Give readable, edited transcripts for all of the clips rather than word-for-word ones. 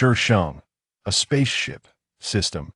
Shi Sheng, a spaceship. System.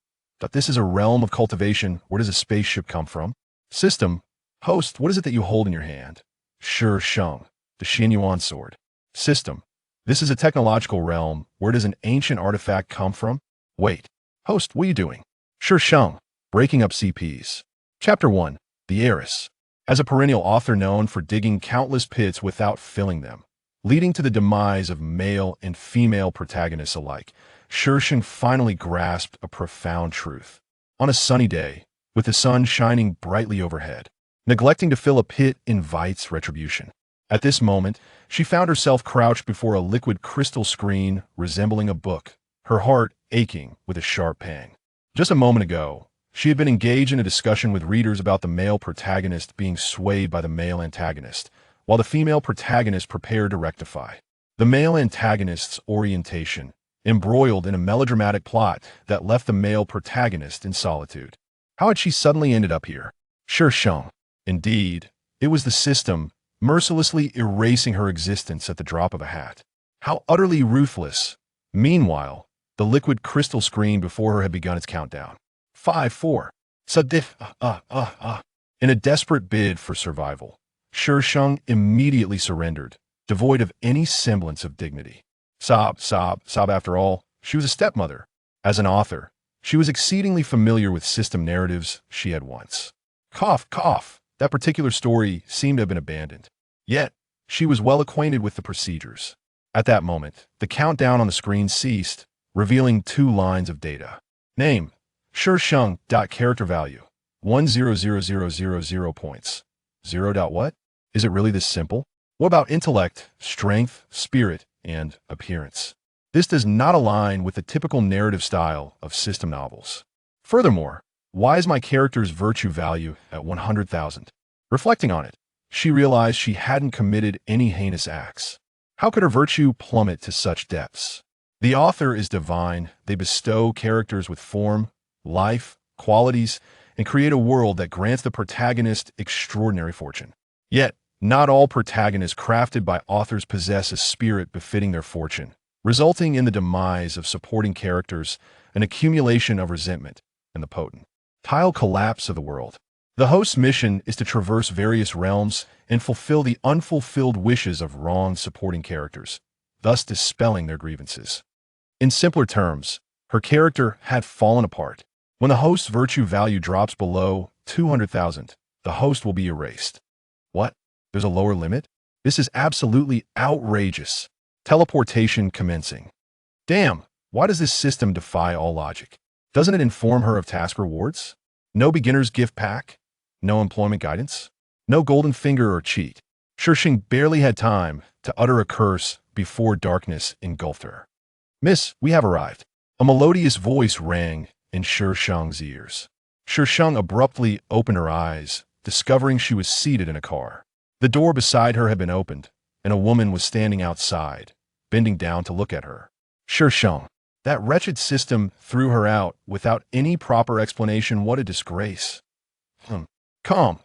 This is a realm of cultivation. Where does a spaceship come from? System. Host, what is it that you hold in your hand? Shi Sheng, the Xuanyuan sword. System. This is a technological realm. Where does an ancient artifact come from? Wait. Host, what are you doing? Shi Sheng, breaking up CPs. Chapter 1. The Heiress. As a perennial author known for digging countless pits without filling them, leading to the demise of male and female protagonists alike, Shi Sheng finally grasped a profound truth. On a sunny day, with the sun shining brightly overhead, neglecting to fill a pit invites retribution. At this moment, she found herself crouched before a liquid crystal screen resembling a book, her heart aching with a sharp pang. Just a moment ago, she had been engaged in a discussion with readers about the male protagonist being swayed by the male antagonist, while the female protagonist prepared to rectify the male antagonist's orientation, embroiled in a melodramatic plot that left the male protagonist in solitude. How had she suddenly ended up here? Shi Sheng. Indeed, it was the system, mercilessly erasing her existence at the drop of a hat. How utterly ruthless. Meanwhile, the liquid crystal screen before her had begun its countdown. 5, 4. In a desperate bid for survival, Shi Sheng immediately surrendered, devoid of any semblance of dignity. Sob. After all, she was a stepmother. As an author, she was exceedingly familiar with system narratives she had once. Cough. That particular story seemed to have been abandoned. Yet, she was well acquainted with the procedures. At that moment, the countdown on the screen ceased, revealing 2 lines of data. Name: Shi Sheng. Character value: 1,000,000 points. 0. What? Is it really this simple? What about intellect, strength, spirit, and appearance? This does not align with the typical narrative style of system novels. Furthermore, why is my character's virtue value at 100,000? Reflecting on it, she realized she hadn't committed any heinous acts. How could her virtue plummet to such depths? The author is divine. They bestow characters with form, life, qualities, and create a world that grants the protagonist extraordinary fortune. Yet, not all protagonists crafted by authors possess a spirit befitting their fortune, resulting in the demise of supporting characters, an accumulation of resentment, and the potential collapse of the world. The host's mission is to traverse various realms and fulfill the unfulfilled wishes of wronged supporting characters, thus dispelling their grievances. In simpler terms, her character had fallen apart. When the host's virtue value drops below 200,000, the host will be erased. What? There's a lower limit? This is absolutely outrageous. Teleportation commencing. Damn, why does this system defy all logic? Doesn't it inform her of task rewards? No beginner's gift pack? No employment guidance? No golden finger or cheat? Shi Sheng barely had time to utter a curse before darkness engulfed her. Miss, we have arrived. A melodious voice rang in Shi Sheng's ears. Shi Sheng abruptly opened her eyes, discovering she was seated in a car. The door beside her had been opened, and a woman was standing outside, bending down to look at her. Shi Sheng. That wretched system threw her out without any proper explanation. What a disgrace. Calm.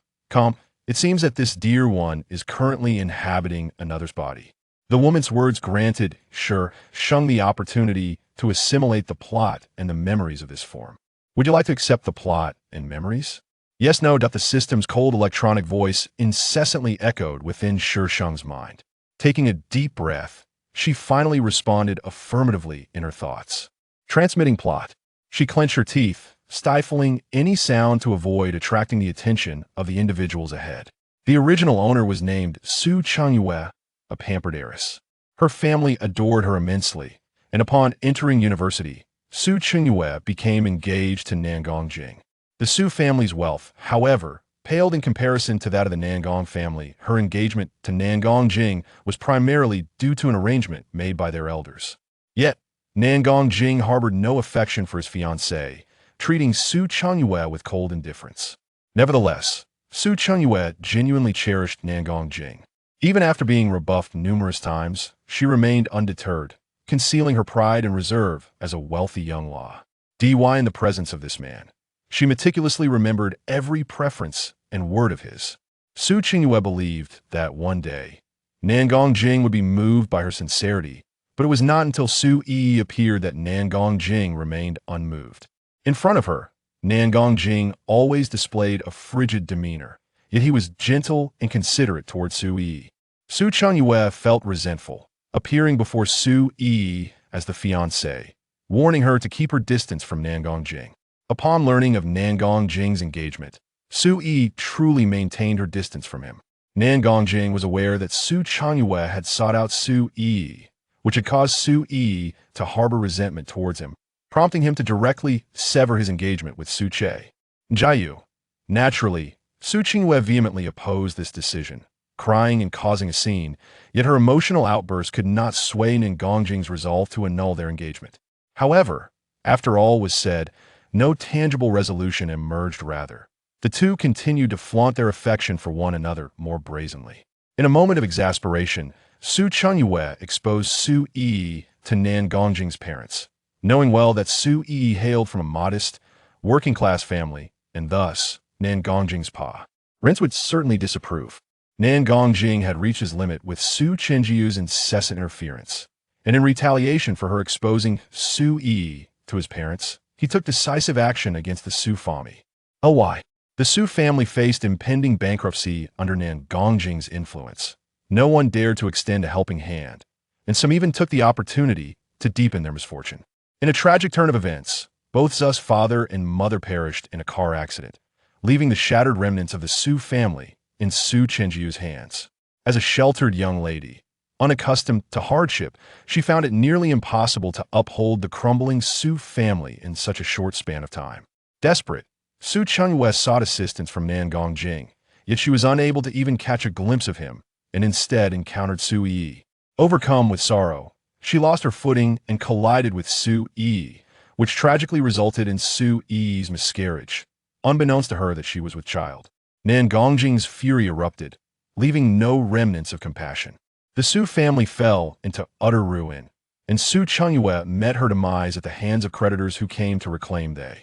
It seems that this dear one is currently inhabiting another's body. The woman's words granted Shi Sheng the opportunity to assimilate the plot and the memories of this form. Would you like to accept the plot and memories? Yes, no. The system's cold electronic voice incessantly echoed within Shi Sheng's mind. Taking a deep breath, she finally responded affirmatively in her thoughts. Transmitting plot. She clenched her teeth, stifling any sound to avoid attracting the attention of the individuals ahead. The original owner was named Xuanyuan, a pampered heiress. Her family adored her immensely, and upon entering university, Xuanyuan became engaged to Nangong Jing. The Su family's wealth, however, paled in comparison to that of the Nangong family. Her engagement to Nangong Jing was primarily due to an arrangement made by their elders. Yet, Nangong Jing harbored no affection for his fiancée, treating Xuanyuan with cold indifference. Nevertheless, Xuanyuan genuinely cherished Nangong Jing. Even after being rebuffed numerous times, she remained undeterred, concealing her pride and reserve as a wealthy young law. In the presence of this man, she meticulously remembered every preference and word of his. Xuanyuan believed that one day, Nangong Jing would be moved by her sincerity, But it was not until Su Yi appeared that Nan Gongjing remained unmoved. In front of her, Nan Gongjing always displayed a frigid demeanor, yet he was gentle and considerate toward Su Yi. Su Chunyue felt resentful, appearing before Su Yi as the fiancée, warning her to keep her distance from Nan Gongjing. Upon learning of Nan Gongjing's engagement, Su Yi truly maintained her distance from him. Nan Gongjing was aware that Su Chunyue had sought out Su Yi, which had caused Su Yi to harbor resentment towards him, prompting him to directly sever his engagement with Su Che. Jiayu. Naturally, Su Chunyue vehemently opposed this decision, crying and causing a scene, yet her emotional outburst could not sway Nan Gongjing's resolve to annul their engagement. However, after all was said, no tangible resolution emerged. Rather, the two continued to flaunt their affection for one another more brazenly. In a moment of exasperation, Su Chunyue exposed Su Yi to Nan Gongjing's parents, knowing well that Su Yi hailed from a modest, working-class family, and thus, Nan Gongjing's parents would certainly disapprove. Nan Gongjing had reached his limit with Su Chenjiu's incessant interference, and in retaliation for her exposing Su Yi to his parents, he took decisive action against the Su family. Why? The Su family faced impending bankruptcy under Nan Gongjing's influence. No one dared to extend a helping hand, and some even took the opportunity to deepen their misfortune. In a tragic turn of events, both Zu's father and mother perished in a car accident, leaving the shattered remnants of the Su family in Su Chenjiu's hands. As a sheltered young lady, unaccustomed to hardship, she found it nearly impossible to uphold the crumbling Su family in such a short span of time. Desperate, Su Chunyue sought assistance from Nan Gongjing, yet she was unable to even catch a glimpse of him, and instead encountered Su Yi. Overcome with sorrow, she lost her footing and collided with Su Yi, which tragically resulted in Su Yi's miscarriage, unbeknownst to her that she was with child. Nan Gongjing's fury erupted, leaving no remnants of compassion. The Su family fell into utter ruin, and Su Chunyue met her demise at the hands of creditors who came to reclaim their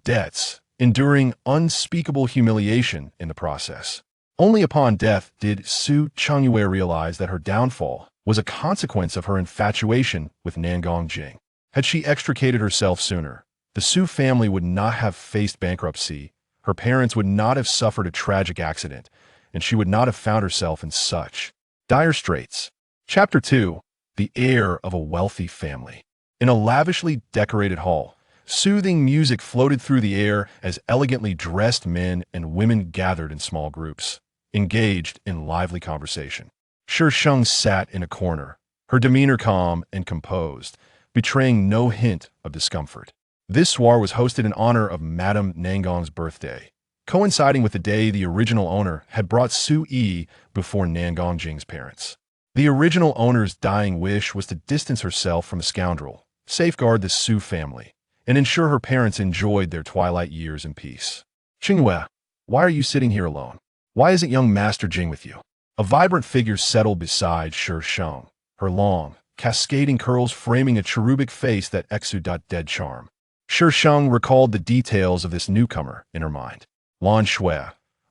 debts, enduring unspeakable humiliation in the process. Only upon death did Su Chunyue realize that her downfall was a consequence of her infatuation with Nan Gongjing. Had she extricated herself sooner, the Su family would not have faced bankruptcy, her parents would not have suffered a tragic accident, and she would not have found herself in such dire straits. Chapter 2. The Heir of a Wealthy Family. In a lavishly decorated hall, soothing music floated through the air as elegantly dressed men and women gathered in small groups, engaged in lively conversation. Shi Sheng sat in a corner, her demeanor calm and composed, betraying no hint of discomfort. This soiree was hosted in honor of Madame Nangong's birthday, coinciding with the day the original owner had brought Su Yi before Nan Gongjing's parents. The original owner's dying wish was to distance herself from the scoundrel, safeguard the Su family, and ensure her parents enjoyed their twilight years in peace. Qingyue, why are you sitting here alone? Why isn't young Master Jing with you? A vibrant figure settled beside Shi Sheng, her long, cascading curls framing a cherubic face that exuded dead charm. Shi Sheng recalled the details of this newcomer in her mind. Lan Shui,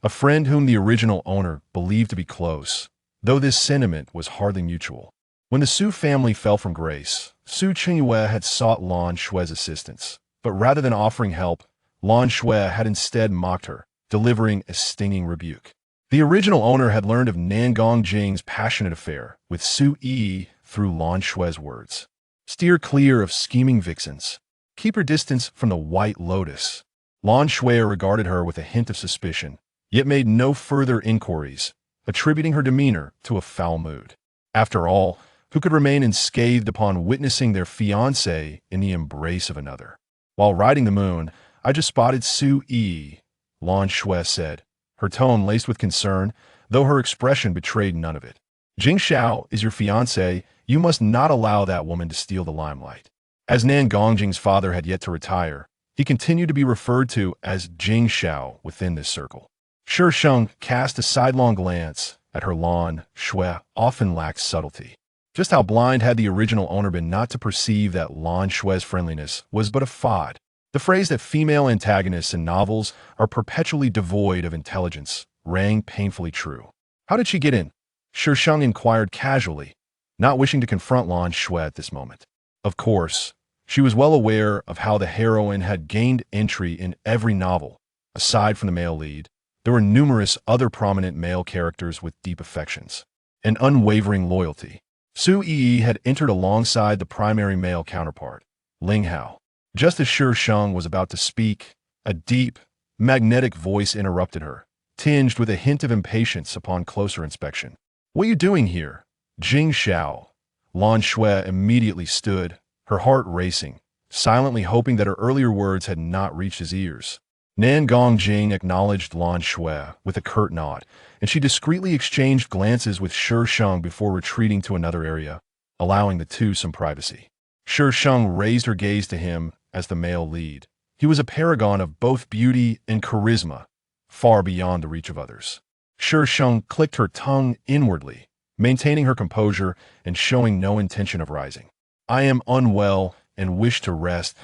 a friend whom the original owner believed to be close, though this sentiment was hardly mutual. When the Su family fell from grace, Su Chunyue had sought Lan Shui's assistance, but rather than offering help, Lan Shui had instead mocked her, delivering a stinging rebuke. The original owner had learned of Nan Gongjing's passionate affair with Su Yi through Lan Shui's words. Steer clear of scheming vixens. Keep your distance from the White Lotus. Lan Shui regarded her with a hint of suspicion, yet made no further inquiries, attributing her demeanor to a foul mood. After all, who could remain unscathed upon witnessing their fiancé in the embrace of another? While riding the moon, I just spotted Su Yi, Lan Shui said, her tone laced with concern, though her expression betrayed none of it. Jing Xiao is your fiancé. You must not allow that woman to steal the limelight. As Nan Gongjing's father had yet to retire, he continued to be referred to as Jing Xiao within this circle. Shi Sheng cast a sidelong glance at her. Lan Shui often lacked subtlety. Just how blind had the original owner been not to perceive that Lan Shui's friendliness was but a fad? The phrase that female antagonists in novels are perpetually devoid of intelligence rang painfully true. How did she get in? Shi Sheng inquired casually, not wishing to confront Lan Shui at this moment. Of course, she was well aware of how the heroine had gained entry in every novel. Aside from the male lead, there were numerous other prominent male characters with deep affections and unwavering loyalty. Su Yi had entered alongside the primary male counterpart, Ling Hao. Just as Shi Sheng was about to speak, a deep, magnetic voice interrupted her, tinged with a hint of impatience upon closer inspection. "What are you doing here?" Jing Xiao. Lan Shui immediately stood, her heart racing, silently hoping that her earlier words had not reached his ears. Nan Gongjing acknowledged Lan Shui with a curt nod, and she discreetly exchanged glances with Shi Sheng before retreating to another area, allowing the two some privacy. Shi Sheng raised her gaze to him as the male lead. He was a paragon of both beauty and charisma, far beyond the reach of others. Shi Sheng clicked her tongue inwardly, maintaining her composure and showing no intention of rising. "I am unwell and wish to rest."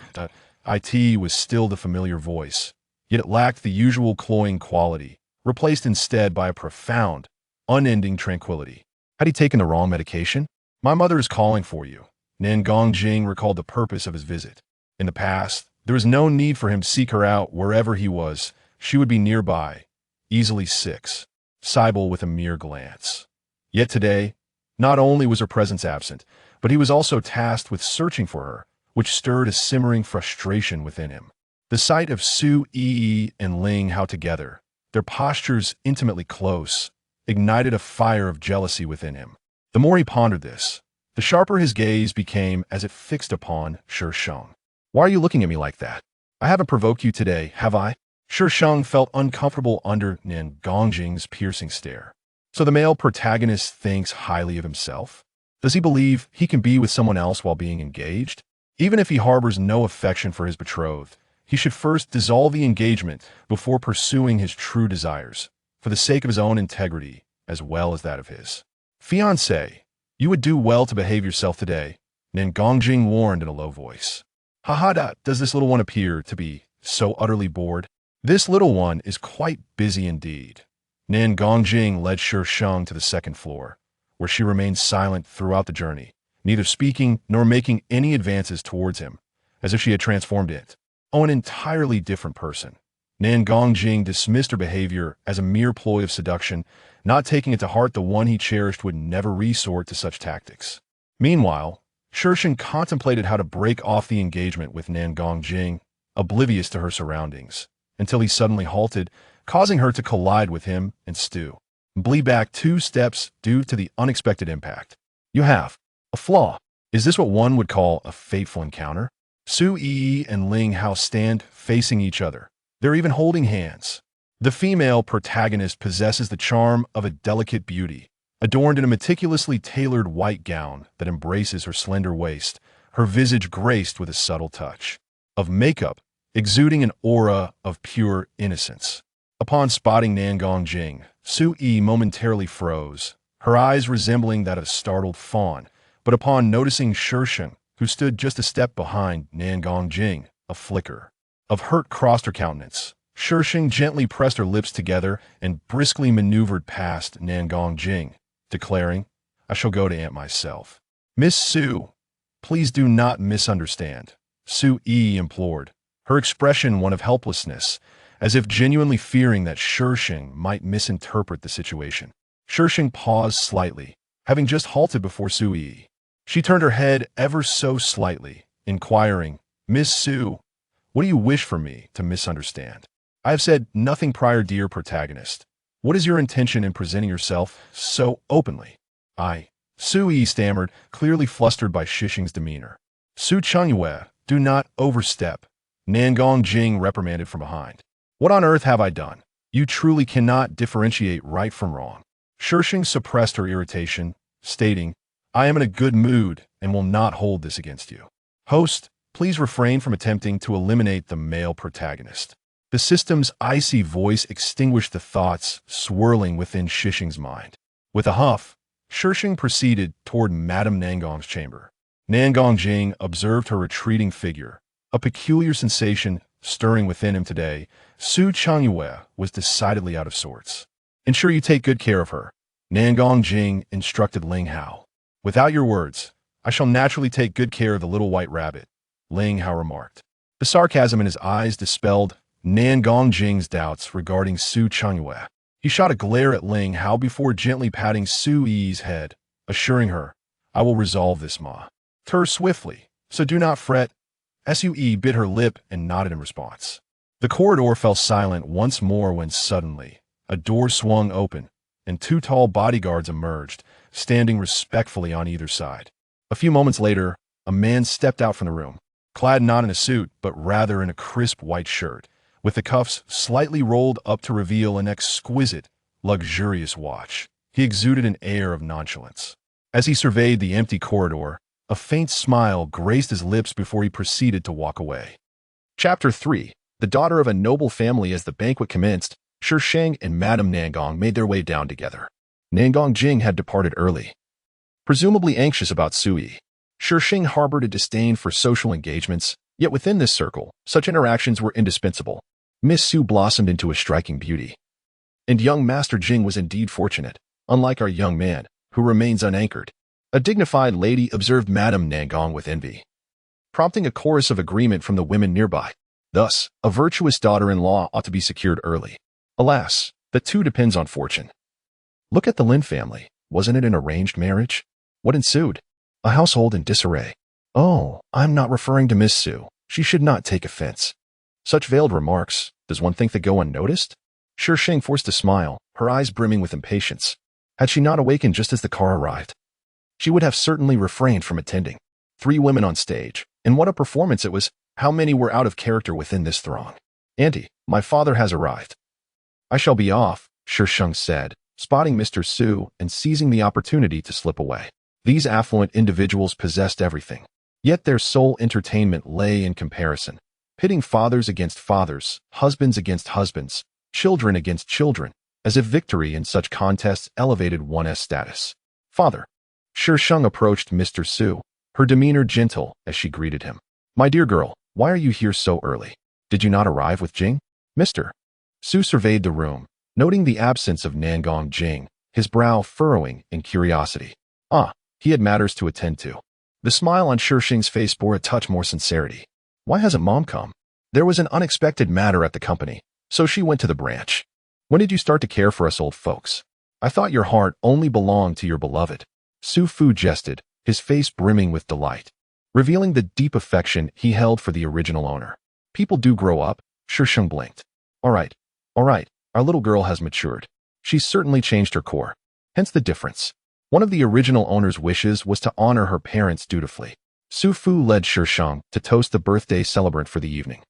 It was still the familiar voice, yet it lacked the usual cloying quality, replaced instead by a profound, unending tranquility. Had he taken the wrong medication? "My mother is calling for you." Nan Gongjing recalled the purpose of his visit. In the past, there was no need for him to seek her out wherever he was. She would be nearby, easily Cybele with a mere glance. Yet today, not only was her presence absent, but he was also tasked with searching for her, which stirred a simmering frustration within him. The sight of Su Yi and Ling Hao together, their postures intimately close, ignited a fire of jealousy within him. The more he pondered this, the sharper his gaze became as it fixed upon Shi Sheng. "Why are you looking at me like that? I haven't provoked you today, have I?" Shi Sheng felt uncomfortable under Nan Gongjing's piercing stare. So the male protagonist thinks highly of himself? Does he believe he can be with someone else while being engaged? Even if he harbors no affection for his betrothed, he should first dissolve the engagement before pursuing his true desires, for the sake of his own integrity as well as that of his fiancée. "You would do well to behave yourself today," Nan Gongjing warned in a low voice. Does this little one appear to be so utterly bored?" "This little one is quite busy indeed." Nan Gongjing led Shi Sheng to the second floor, where she remained silent throughout the journey, neither speaking nor making any advances towards him, as if she had transformed it. An entirely different person. Nan Gongjing dismissed her behavior as a mere ploy of seduction, not taking it to heart the one he cherished would never resort to such tactics. Meanwhile, Shi Sheng contemplated how to break off the engagement with Nan Gongjing, oblivious to her surroundings, until he suddenly halted, causing her to collide with him and bleed back 2 steps due to the unexpected impact. "You have a flaw. Is this what one would call a fateful encounter?" Su Yi and Ling Hao stand facing each other. They're even holding hands. The female protagonist possesses the charm of a delicate beauty, adorned in a meticulously tailored white gown that embraces her slender waist, her visage graced with a subtle touch of makeup, exuding an aura of pure innocence. Upon spotting Nan Gongjing, Su Yi momentarily froze, her eyes resembling that of a startled fawn, but upon noticing Shi Sheng, who stood just a step behind Nan Gongjing, a flicker of hurt crossed her countenance. Shi Sheng gently pressed her lips together and briskly maneuvered past Nan Gongjing, declaring, "I shall go to Aunt myself." "Miss Su, please do not misunderstand," Su Yi implored, her expression one of helplessness, as if genuinely fearing that Shi Sheng might misinterpret the situation. Shi Sheng paused slightly, having just halted before Su Yi. She turned her head ever so slightly, inquiring, "Miss Su, what do you wish for me to misunderstand?" "I have said nothing prior, dear protagonist. What is your intention in presenting yourself so openly?" Su Yi stammered, clearly flustered by Shi Sheng's demeanor. "Xuanyuan, do not overstep," Nan Gongjing reprimanded from behind. "What on earth have I done? You truly cannot differentiate right from wrong." Shi Sheng suppressed her irritation, stating, "I am in a good mood and will not hold this against you." "Host, please refrain from attempting to eliminate the male protagonist." The system's icy voice extinguished the thoughts swirling within Shi Sheng's mind. With a huff, Shi Sheng proceeded toward Madame Nangong's chamber. Nan Gongjing observed her retreating figure, a peculiar sensation stirring within him today. Xuanyuan was decidedly out of sorts. "Ensure you take good care of her," Nan Gongjing instructed Ling Hao. Without your words, I shall naturally take good care of the little white rabbit, Ling Hao remarked. The sarcasm in his eyes dispelled Nangong Jing's doubts regarding Su Xuanyuan. He shot a glare at Ling Hao before gently patting Su Yi's head, assuring her, I will resolve this, ma. Tur swiftly, so do not fret. Sue bit her lip and nodded in response. The corridor fell silent once more when suddenly a door swung open and two tall bodyguards emerged, standing respectfully on either side. A few moments later, a man stepped out from the room, clad not in a suit but rather in a crisp white shirt, with the cuffs slightly rolled up to reveal an exquisite, luxurious watch. He exuded an air of nonchalance. As he surveyed the empty corridor, a faint smile graced his lips before he proceeded to walk away. Chapter 3. The daughter of a noble family. As the banquet commenced, Shi Sheng and Madame Nangong made their way down together. Nangong Jing had departed early, presumably anxious about Sui. Shi Sheng harbored a disdain for social engagements, yet within this circle, such interactions were indispensable. Miss Su blossomed into a striking beauty. And young Master Jing was indeed fortunate, unlike our young man, who remains unanchored. A dignified lady observed Madame Nangong with envy, prompting a chorus of agreement from the women nearby. Thus, a virtuous daughter-in-law ought to be secured early. Alas, that too depends on fortune. Look at the Lin family. Wasn't it an arranged marriage? What ensued? A household in disarray. Oh, I'm not referring to Miss Su. She should not take offense. Such veiled remarks, does one think they go unnoticed? Shi Sheng forced a smile, her eyes brimming with impatience. Had she not awakened just as the car arrived, she would have certainly refrained from attending. 3 women on stage, and what a performance it was. How many were out of character within this throng? Auntie, my father has arrived. I shall be off, Shi Sheng said, spotting Mr. Su and seizing the opportunity to slip away. These affluent individuals possessed everything, yet their sole entertainment lay in comparison, pitting fathers against fathers, husbands against husbands, children against children, as if victory in such contests elevated one's status. Father. Shi Sheng approached Mr. Su, her demeanor gentle as she greeted him. My dear girl, why are you here so early? Did you not arrive with Jing? Mr. Su surveyed the room, noting the absence of Nangong Jing, his brow furrowing in curiosity. He had matters to attend to. The smile on Shi Sheng's face bore a touch more sincerity. Why hasn't Mom come? There was an unexpected matter at the company, so she went to the branch. When did you start to care for us old folks? I thought your heart only belonged to your beloved. Su Fu jested, his face brimming with delight, revealing the deep affection he held for the original owner. People do grow up, Shi Sheng blinked. All right, our little girl has matured. She's certainly changed her core. Hence the difference. One of the original owner's wishes was to honor her parents dutifully. Su Fu led Shi Sheng to toast the birthday celebrant for the evening,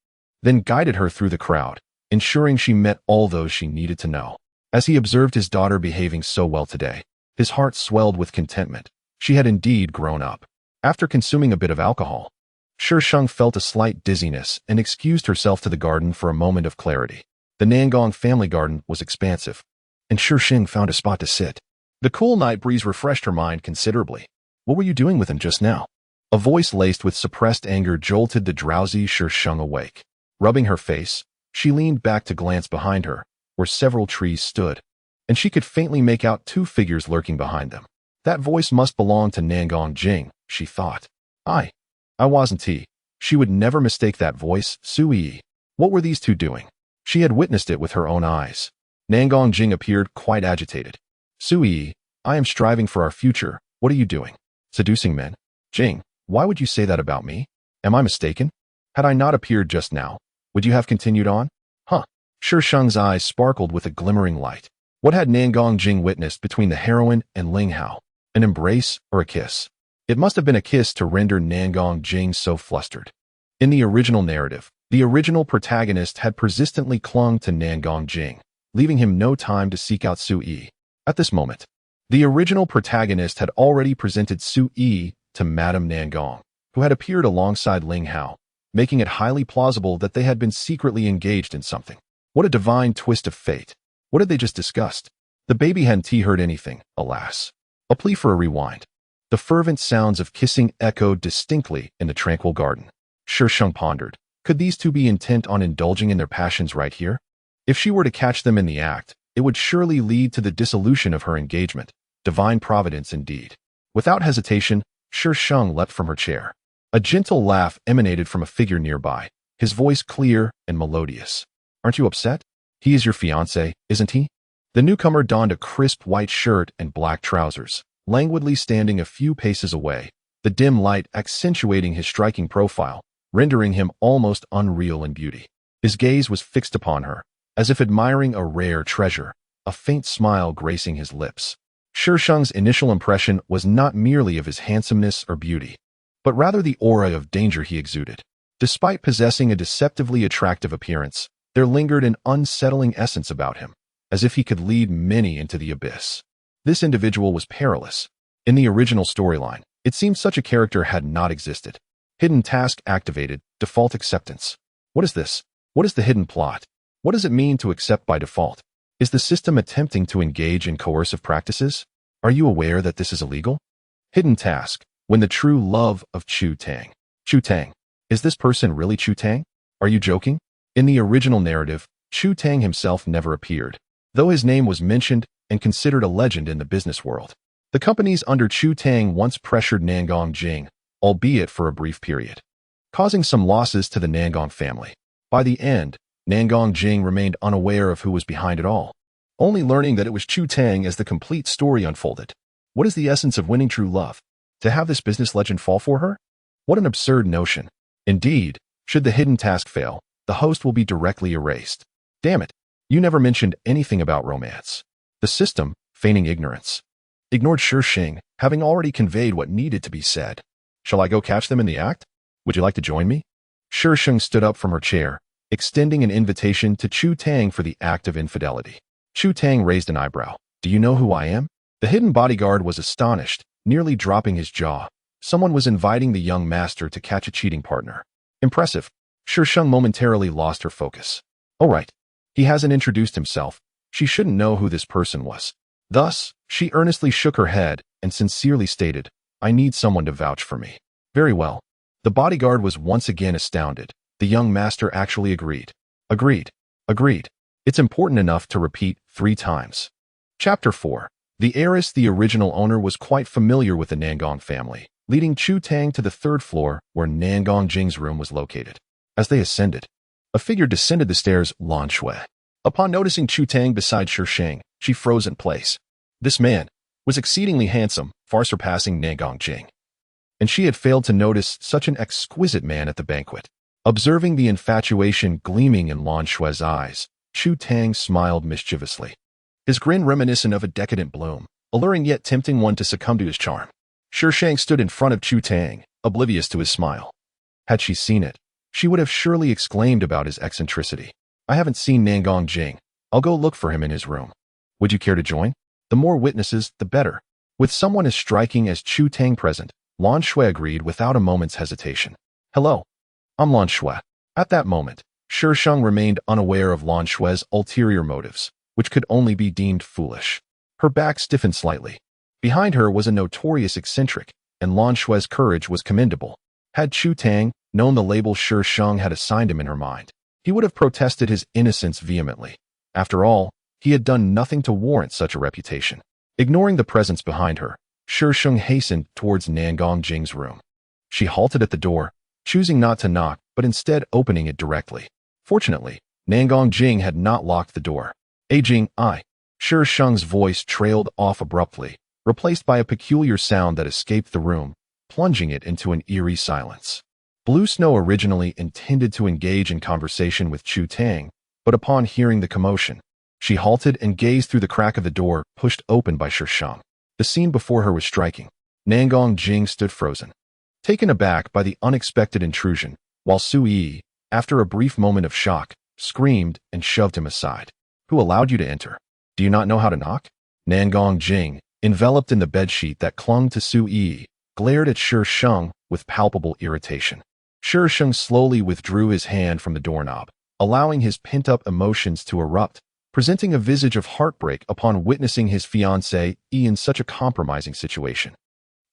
then guided her through the crowd, ensuring she met all those she needed to know. As he observed his daughter behaving so well today, his heart swelled with contentment. She had indeed grown up. After consuming a bit of alcohol, Shi Sheng felt a slight dizziness and excused herself to the garden for a moment of clarity. The Nangong family garden was expansive, and Shi Sheng found a spot to sit. The cool night breeze refreshed her mind considerably. What were you doing with him just now? A voice laced with suppressed anger jolted the drowsy Shi Sheng awake. Rubbing her face, she leaned back to glance behind her, where several trees stood, and she could faintly make out 2 figures lurking behind them. That voice must belong to Nangong Jing, she thought. I wasn't he. She would never mistake that voice. Sui. What were these 2 doing? She had witnessed it with her own eyes. Nangong Jing appeared quite agitated. Sui, I am striving for our future. What are you doing? Seducing men? Jing, why would you say that about me? Am I mistaken? Had I not appeared just now, would you have continued on? Shi Sheng's eyes sparkled with a glimmering light. What had Nangong Jing witnessed between the heroine and Ling Hao? An embrace or a kiss? It must have been a kiss to render Nangong Jing so flustered. In the original narrative, the original protagonist had persistently clung to Nangong Jing, leaving him no time to seek out Su Yi. At this moment, the original protagonist had already presented Su Yi to Madame Nangong, who had appeared alongside Ling Hao, making it highly plausible that they had been secretly engaged in something. What a divine twist of fate. What had they just discussed? The baby hadn't heard anything, alas. A plea for a rewind. The fervent sounds of kissing echoed distinctly in the tranquil garden. Shi Sheng pondered. Could these 2 be intent on indulging in their passions right here? If she were to catch them in the act, it would surely lead to the dissolution of her engagement. Divine providence indeed. Without hesitation, Shi Sheng leapt from her chair. A gentle laugh emanated from a figure nearby, his voice clear and melodious. Aren't you upset? He is your fiancé, isn't he? The newcomer donned a crisp white shirt and black trousers, languidly standing a few paces away, the dim light accentuating his striking profile, rendering him almost unreal in beauty. His gaze was fixed upon her, as if admiring a rare treasure, a faint smile gracing his lips. Shi Sheng's initial impression was not merely of his handsomeness or beauty, but rather the aura of danger he exuded. Despite possessing a deceptively attractive appearance, there lingered an unsettling essence about him, as if he could lead many into the abyss. This individual was perilous. In the original storyline, it seemed such a character had not existed. Hidden task activated, default acceptance. What is this? What is the hidden plot? What does it mean to accept by default? Is the system attempting to engage in coercive practices? Are you aware that this is illegal? Hidden task. When the true love of Chu Tang. Chu Tang. Is this person really Chu Tang? Are you joking? In the original narrative, Chu Tang himself never appeared, though his name was mentioned and considered a legend in the business world. The companies under Chu Tang once pressured Nangong Jing, albeit for a brief period, causing some losses to the Nangong family. By the end, Nangong Jing remained unaware of who was behind it all, only learning that it was Chu Tang as the complete story unfolded. What is the essence of winning true love? To have this business legend fall for her? What an absurd notion. Indeed, should the hidden task fail, the host will be directly erased. Damn it, you never mentioned anything about romance. The system, feigning ignorance, ignored Shi Sheng, having already conveyed what needed to be said. Shall I go catch them in the act? Would you like to join me? Shi Sheng stood up from her chair, extending an invitation to Chu Tang for the act of infidelity. Chu Tang raised an eyebrow. Do you know who I am? The hidden bodyguard was astonished, nearly dropping his jaw. Someone was inviting the young master to catch a cheating partner. Impressive. Shi Sheng momentarily lost her focus. Oh right. He hasn't introduced himself. She shouldn't know who this person was. Thus, she earnestly shook her head and sincerely stated, I need someone to vouch for me. Very well. The bodyguard was once again astounded. The young master actually agreed. Agreed. Agreed. It's important enough to repeat 3 times. Chapter 4. The heiress, the original owner, was quite familiar with the Nangong family, leading Chu Tang to the 3rd floor where Nangong Jing's room was located. As they ascended, a figure descended the stairs, Lan Shui. Upon noticing Chu Tang beside Shi Sheng, she froze in place. This man was exceedingly handsome, far surpassing Nangong Jing. And she had failed to notice such an exquisite man at the banquet. Observing the infatuation gleaming in Lan Shui's eyes, Chu Tang smiled mischievously, his grin reminiscent of a decadent bloom, alluring yet tempting one to succumb to his charm. Shi Sheng stood in front of Chu Tang, oblivious to his smile. Had she seen it, she would have surely exclaimed about his eccentricity. I haven't seen Nangong Jing. I'll go look for him in his room. Would you care to join? The more witnesses, the better. With someone as striking as Chu Tang present, Lan Shui agreed without a moment's hesitation. Hello. I'm Lan Shui. At that moment, Shi Sheng remained unaware of Lan Shui's ulterior motives, which could only be deemed foolish. Her back stiffened slightly. Behind her was a notorious eccentric, and Lan Shui's courage was commendable. Had Chu Tang known the label Shi Sheng had assigned him in her mind, he would have protested his innocence vehemently. After all, he had done nothing to warrant such a reputation. Ignoring the presence behind her, Shi Sheng hastened towards Nangong Jing's room. She halted at the door, choosing not to knock, but instead opening it directly. Fortunately, Nangong Jing had not locked the door. Jing, Shi Sheng's voice trailed off abruptly, replaced by a peculiar sound that escaped the room, plunging it into an eerie silence. Blue Snow originally intended to engage in conversation with Chu Tang, but upon hearing the commotion, she halted and gazed through the crack of the door pushed open by Shi Sheng. The scene before her was striking. Nangong Jing stood frozen, taken aback by the unexpected intrusion, while Su Yi, after a brief moment of shock, screamed and shoved him aside. Who allowed you to enter? Do you not know how to knock? Nangong Jing, enveloped in the bedsheet that clung to Su Yi, glared at Shi Sheng with palpable irritation. Shi Sheng slowly withdrew his hand from the doorknob, allowing his pent-up emotions to erupt, presenting a visage of heartbreak upon witnessing his fiancée in such a compromising situation.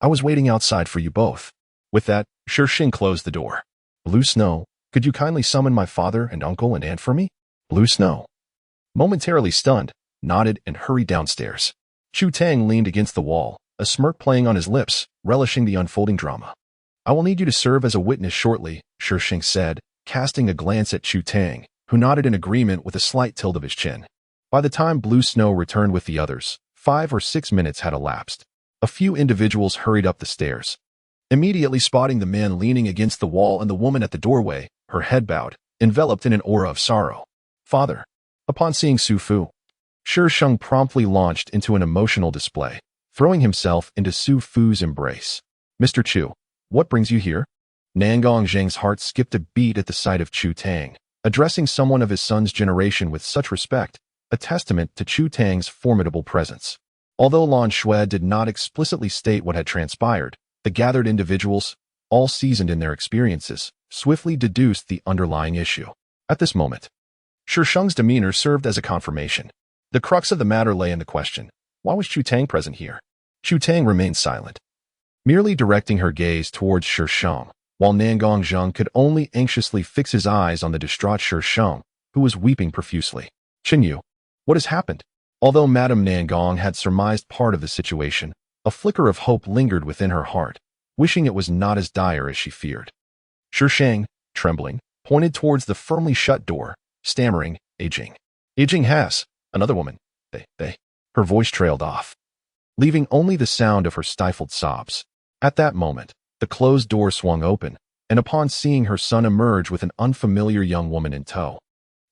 I was waiting outside for you both. With that, Shi Sheng closed the door. Blue Snow, could you kindly summon my father and uncle and aunt for me? Blue Snow, momentarily stunned, nodded and hurried downstairs. Chu Tang leaned against the wall, a smirk playing on his lips, relishing the unfolding drama. I will need you to serve as a witness shortly, Shi Sheng said, casting a glance at Chu Tang, who nodded in agreement with a slight tilt of his chin. By the time Blue Snow returned with the others, 5 or 6 minutes had elapsed. A few individuals hurried up the stairs, immediately spotting the man leaning against the wall and the woman at the doorway, her head bowed, enveloped in an aura of sorrow. Father. Upon seeing Su Fu, Shi Sheng promptly launched into an emotional display, throwing himself into Su Fu's embrace. Mr. Chu, what brings you here? Nangong Zheng's heart skipped a beat at the sight of Chu Tang, addressing someone of his son's generation with such respect, a testament to Chu Tang's formidable presence. Although Lan Shui did not explicitly state what had transpired, the gathered individuals, all seasoned in their experiences, swiftly deduced the underlying issue. At this moment, Shi Sheng's demeanor served as a confirmation. The crux of the matter lay in the question, why was Chu Tang present here? Chu Tang remained silent, merely directing her gaze towards Shi Sheng, while Nangong Zheng could only anxiously fix his eyes on the distraught Shi Sheng, who was weeping profusely. Xinyu, what has happened? Although Madame Nangong had surmised part of the situation, a flicker of hope lingered within her heart, wishing it was not as dire as she feared. Shi Sheng, trembling, pointed towards the firmly shut door, stammering, Ajing. Ajing has, another woman, they. Her voice trailed off, leaving only the sound of her stifled sobs. At that moment, the closed door swung open, and upon seeing her son emerge with an unfamiliar young woman in tow,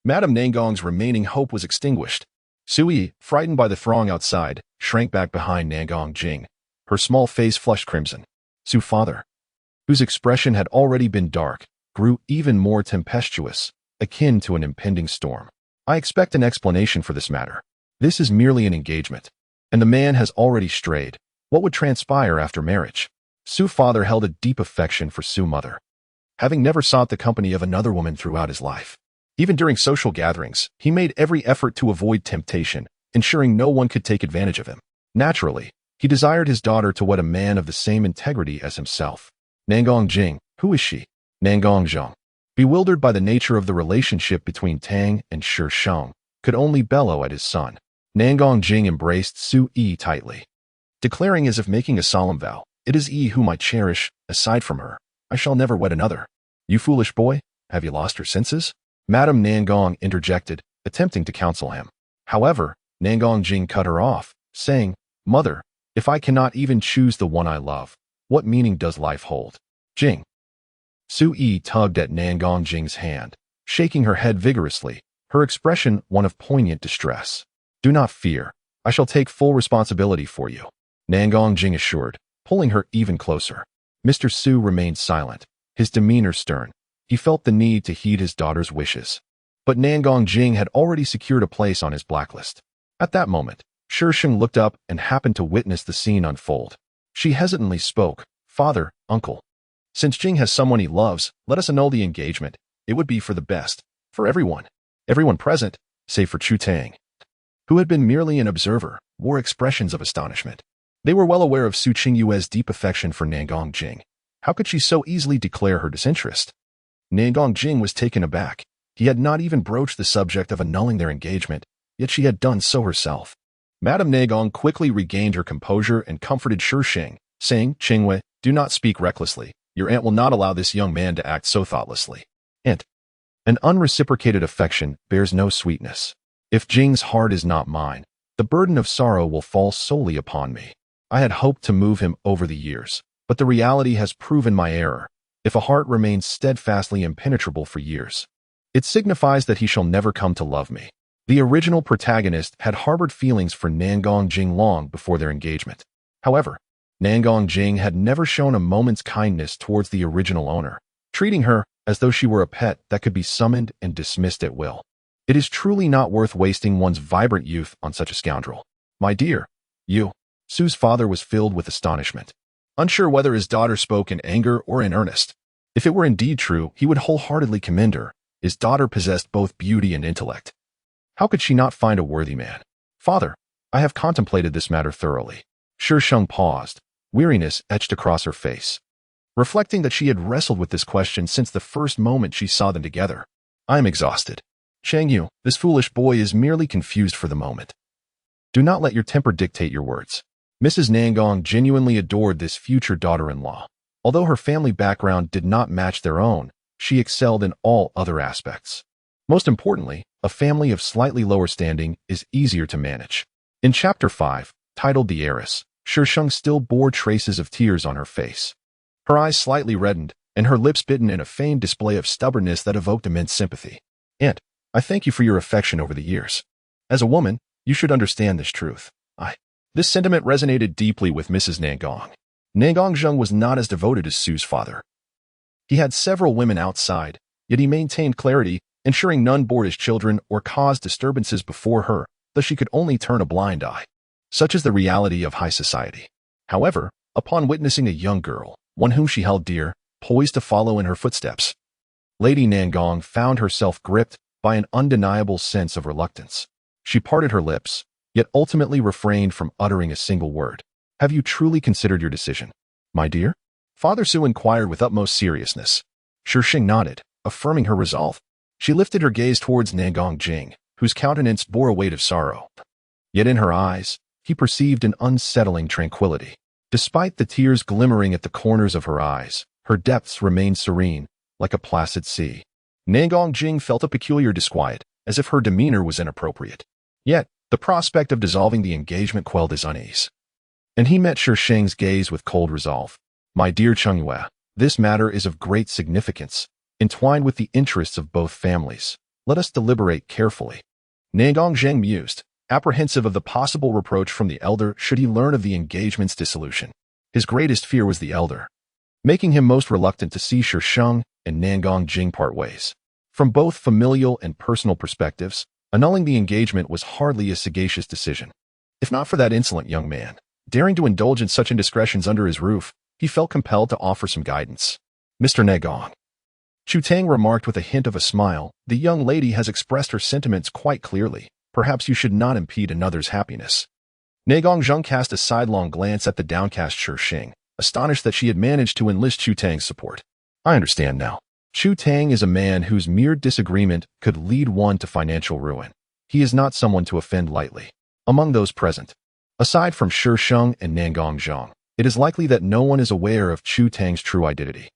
Madame Nangong's remaining hope was extinguished. Sui, frightened by the throng outside, shrank back behind Nangong Jing, her small face flushed crimson. Su's father, whose expression had already been dark, grew even more tempestuous, akin to an impending storm. I expect an explanation for this matter. This is merely an engagement, and the man has already strayed. What would transpire after marriage? Su's father held a deep affection for Su's mother, having never sought the company of another woman throughout his life. Even during social gatherings, he made every effort to avoid temptation, ensuring no one could take advantage of him. Naturally, he desired his daughter to wed a man of the same integrity as himself. Nangong Jing, who is she? Nangong Zheng, bewildered by the nature of the relationship between Tang and Shi Sheng, could only bellow at his son. Nangong Jing embraced Su Yi tightly, declaring as if making a solemn vow, "It is Yi whom I cherish. Aside from her, I shall never wed another." You foolish boy, have you lost your senses? Madame Nangong interjected, attempting to counsel him. However, Nangong Jing cut her off, saying, "Mother, if I cannot even choose the one I love, what meaning does life hold?" Jing. Su Yi tugged at Nangong Jing's hand, shaking her head vigorously, her expression one of poignant distress. "Do not fear. I shall take full responsibility for you," Nangong Jing assured, pulling her even closer. Mr. Su remained silent, his demeanor stern. He felt the need to heed his daughter's wishes. But Nangong Jing had already secured a place on his blacklist. At that moment, Shi Sheng looked up and happened to witness the scene unfold. She hesitantly spoke, "Father, uncle. Since Jing has someone he loves, let us annul the engagement. It would be for the best, for everyone." Everyone present, save for Chu Tang, who had been merely an observer, wore expressions of astonishment. They were well aware of Su Qingyue's deep affection for Nangong Jing. How could she so easily declare her disinterest? Nangong Jing was taken aback. He had not even broached the subject of annulling their engagement, yet she had done so herself. Madame Nangong quickly regained her composure and comforted Shi Sheng, saying, "Qingwei, do not speak recklessly. Your aunt will not allow this young man to act so thoughtlessly. And an unreciprocated affection bears no sweetness. If Jing's heart is not mine, the burden of sorrow will fall solely upon me. I had hoped to move him over the years, but the reality has proven my error. If a heart remains steadfastly impenetrable for years, it signifies that he shall never come to love me." The original protagonist had harbored feelings for Nangong Jing long before their engagement. However, Nangong Jing had never shown a moment's kindness towards the original owner, treating her as though she were a pet that could be summoned and dismissed at will. It is truly not worth wasting one's vibrant youth on such a scoundrel. "My dear, you." Su's father was filled with astonishment, unsure whether his daughter spoke in anger or in earnest. If it were indeed true, he would wholeheartedly commend her. His daughter possessed both beauty and intellect. How could she not find a worthy man? "Father, I have contemplated this matter thoroughly." Shi Sheng paused, weariness etched across her face, reflecting that she had wrestled with this question since the first moment she saw them together. "I am exhausted. Changyu, this foolish boy is merely confused for the moment. Do not let your temper dictate your words." Mrs. Nangong genuinely adored this future daughter-in-law. Although her family background did not match their own, she excelled in all other aspects. Most importantly, a family of slightly lower standing is easier to manage. In Chapter 5, titled The Heiress, Shi Sheng still bore traces of tears on her face. Her eyes slightly reddened, and her lips bitten in a feigned display of stubbornness that evoked immense sympathy. "Aunt, I thank you for your affection over the years. As a woman, you should understand this truth." This sentiment resonated deeply with Mrs. Nangong. Nangong Zheng was not as devoted as Su's father. He had several women outside, yet he maintained clarity, ensuring none bored his children or caused disturbances before her, thus she could only turn a blind eye. Such is the reality of high society. However, upon witnessing a young girl, one whom she held dear, poised to follow in her footsteps, Lady Nangong found herself gripped by an undeniable sense of reluctance. She parted her lips, yet ultimately refrained from uttering a single word. "Have you truly considered your decision, my dear?" Father Su inquired with utmost seriousness. Shi Sheng nodded, affirming her resolve. She lifted her gaze towards Nangong Jing, whose countenance bore a weight of sorrow. Yet in her eyes, he perceived an unsettling tranquility. Despite the tears glimmering at the corners of her eyes, her depths remained serene, like a placid sea. Nangong Jing felt a peculiar disquiet, as if her demeanor was inappropriate. Yet, the prospect of dissolving the engagement quelled his unease. And he met Shi Sheng's gaze with cold resolve. "My dear Xuanyuan, this matter is of great significance, entwined with the interests of both families. Let us deliberate carefully." Nangong Zheng mused, apprehensive of the possible reproach from the elder should he learn of the engagement's dissolution. His greatest fear was the elder, making him most reluctant to see Shi Sheng and Nangong Jing part ways. From both familial and personal perspectives, annulling the engagement was hardly a sagacious decision. If not for that insolent young man, daring to indulge in such indiscretions under his roof, he felt compelled to offer some guidance. "Mr. Nangong," Chu Tang remarked with a hint of a smile, "the young lady has expressed her sentiments quite clearly. Perhaps you should not impede another's happiness." Nangong Zheng cast a sidelong glance at the downcast Shi Sheng, astonished that she had managed to enlist Chu Tang's support. "I understand now. Chu Tang is a man whose mere disagreement could lead one to financial ruin. He is not someone to offend lightly." Among those present, aside from Shi Sheng and Nangong Zheng, it is likely that no one is aware of Chu Tang's true identity,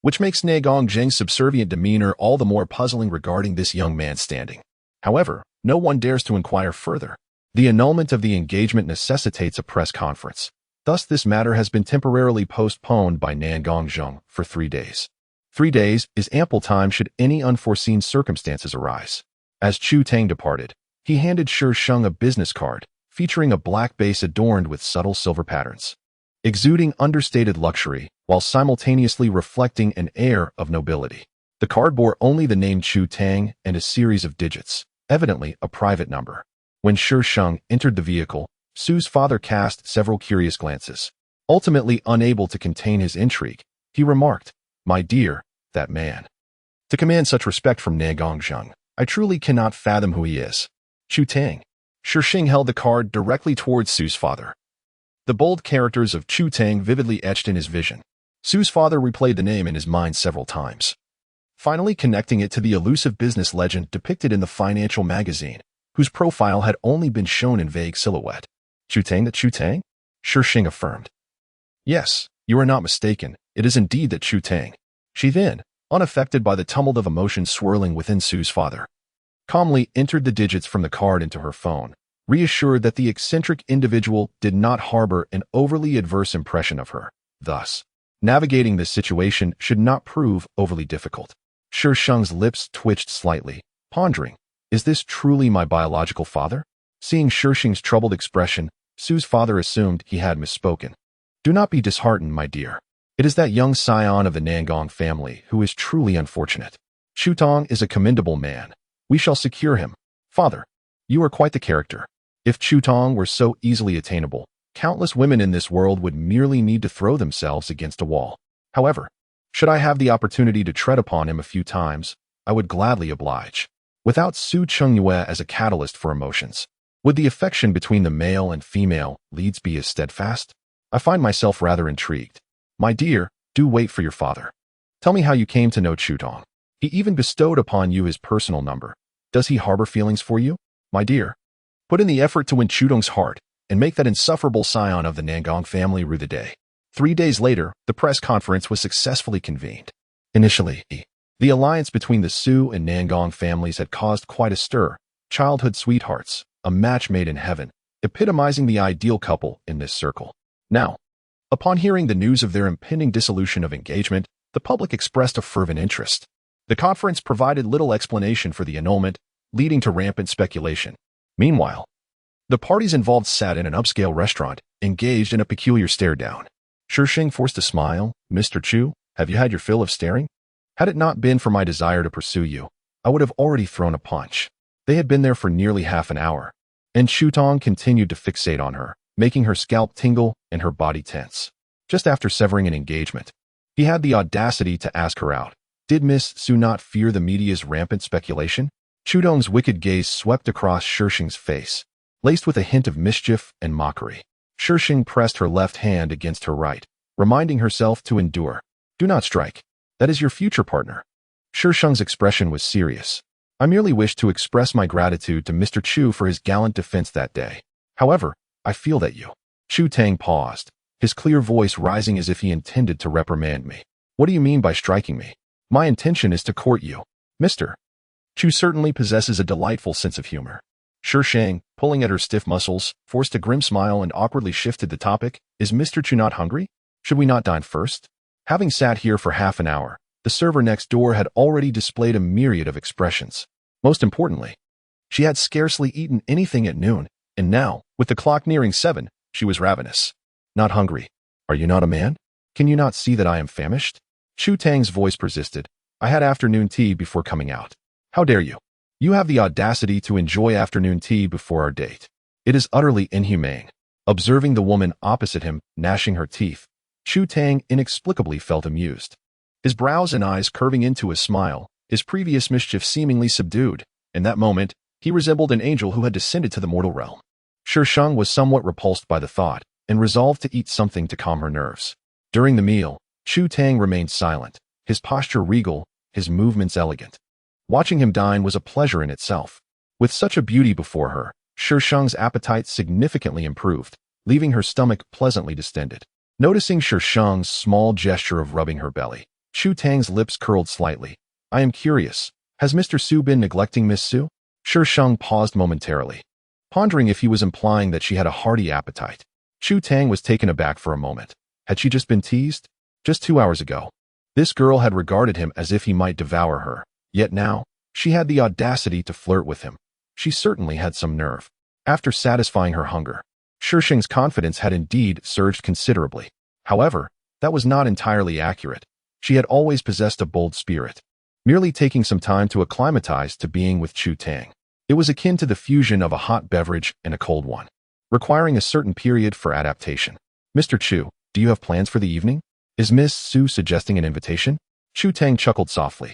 which makes Nangong Zheng's subservient demeanor all the more puzzling regarding this young man's standing. However, no one dares to inquire further. The annulment of the engagement necessitates a press conference. Thus, this matter has been temporarily postponed by Nangong Zheng for 3 days. 3 days is ample time should any unforeseen circumstances arise. As Chu Tang departed, he handed Shi Sheng a business card featuring a black base adorned with subtle silver patterns, exuding understated luxury while simultaneously reflecting an air of nobility. The card bore only the name Chu Tang and a series of digits, evidently a private number. When Shi Sheng entered the vehicle, Su's father cast several curious glances. Ultimately unable to contain his intrigue, he remarked, "My dear, that man." To command such respect from Nangong Zheng, I truly cannot fathom who he is. Chu Tang. Shi Sheng held the card directly towards Su's father. The bold characters of Chu Tang vividly etched in his vision. Su's father replayed the name in his mind several times, finally connecting it to the elusive business legend depicted in the financial magazine, whose profile had only been shown in vague silhouette. "Chu Tang the Chu Tang?" Shi Sheng affirmed. "Yes, you are not mistaken. It is indeed the Chu Tang." She then, unaffected by the tumult of emotions swirling within Su's father, calmly entered the digits from the card into her phone, reassured that the eccentric individual did not harbor an overly adverse impression of her. Thus, navigating this situation should not prove overly difficult. Shi Sheng's lips twitched slightly, pondering, "Is this truly my biological father?" Seeing Shi Sheng's troubled expression, Su's father assumed he had misspoken. "Do not be disheartened, my dear. It is that young scion of the Nangong family who is truly unfortunate. Chu Tang is a commendable man. We shall secure him. Father, you are quite the character. If Chu Tang were so easily attainable, countless women in this world would merely need to throw themselves against a wall. However, should I have the opportunity to tread upon him a few times, I would gladly oblige." Without Su Chungyue as a catalyst for emotions, would the affection between the male and female leads be as steadfast? I find myself rather intrigued. My dear, do wait for your father. Tell me how you came to know Chu Tang. He even bestowed upon you his personal number. Does he harbor feelings for you? My dear, put in the effort to win Chu Tang's heart. and make that insufferable scion of the Nangong family rue the day. 3 days later, the press conference was successfully convened. Initially, the alliance between the Su and Nangong families had caused quite a stir. Childhood sweethearts, a match made in heaven, epitomizing the ideal couple in this circle. Now, upon hearing the news of their impending dissolution of engagement, the public expressed a fervent interest. The conference provided little explanation for the annulment, leading to rampant speculation. Meanwhile, the parties involved sat in an upscale restaurant, engaged in a peculiar stare-down. Shi Sheng forced a smile. "Mr. Chu, have you had your fill of staring? Had it not been for my desire to pursue you, I would have already thrown a punch." They had been there for nearly half an hour, and Shu Tong continued to fixate on her, making her scalp tingle and her body tense. Just after severing an engagement, he had the audacity to ask her out. Did Miss Su not fear the media's rampant speculation? Shu Tong's wicked gaze swept across Shi Sheng's face, laced with a hint of mischief and mockery. Shi Sheng pressed her left hand against her right, reminding herself to endure. "Do not strike. That is your future partner." Shi Sheng's expression was serious. "I merely wish to express my gratitude to Mr. Chu for his gallant defense that day. However, I feel that you—" Chu Tang paused, his clear voice rising as if he intended to reprimand me. "What do you mean by striking me? My intention is to court you, Mr. Chu certainly possesses a delightful sense of humor." Shi Sheng, pulling at her stiff muscles, forced a grim smile and awkwardly shifted the topic. "Is Mr. Chu not hungry? Should we not dine first?" Having sat here for half an hour, the server next door had already displayed a myriad of expressions. Most importantly, she had scarcely eaten anything at noon, and now, with the clock nearing 7, she was ravenous. "Not hungry? Are you not a man? Can you not see that I am famished?" Chu Tang's voice persisted. "I had afternoon tea before coming out." "How dare you? You have the audacity to enjoy afternoon tea before our date. It is utterly inhumane." Observing the woman opposite him, gnashing her teeth, Chu Tang inexplicably felt amused. His brows and eyes curving into a smile, his previous mischief seemingly subdued. In that moment, he resembled an angel who had descended to the mortal realm. Shi Sheng was somewhat repulsed by the thought, and resolved to eat something to calm her nerves. During the meal, Chu Tang remained silent, his posture regal, his movements elegant. Watching him dine was a pleasure in itself. With such a beauty before her, Shi Sheng's appetite significantly improved, leaving her stomach pleasantly distended. Noticing Shi Sheng's small gesture of rubbing her belly, Chu Tang's lips curled slightly. "I am curious, has Mr. Su been neglecting Miss Su?" Shi Sheng paused momentarily, pondering if he was implying that she had a hearty appetite. Chu Tang was taken aback for a moment. Had she just been teased? Just 2 hours ago, this girl had regarded him as if he might devour her. Yet now, she had the audacity to flirt with him. She certainly had some nerve. After satisfying her hunger, Shi Sheng's confidence had indeed surged considerably. However, that was not entirely accurate. She had always possessed a bold spirit, merely taking some time to acclimatize to being with Chu Tang. It was akin to the fusion of a hot beverage and a cold one, requiring a certain period for adaptation. "Mr. Chu, do you have plans for the evening? Is Miss Su suggesting an invitation?" Chu Tang chuckled softly.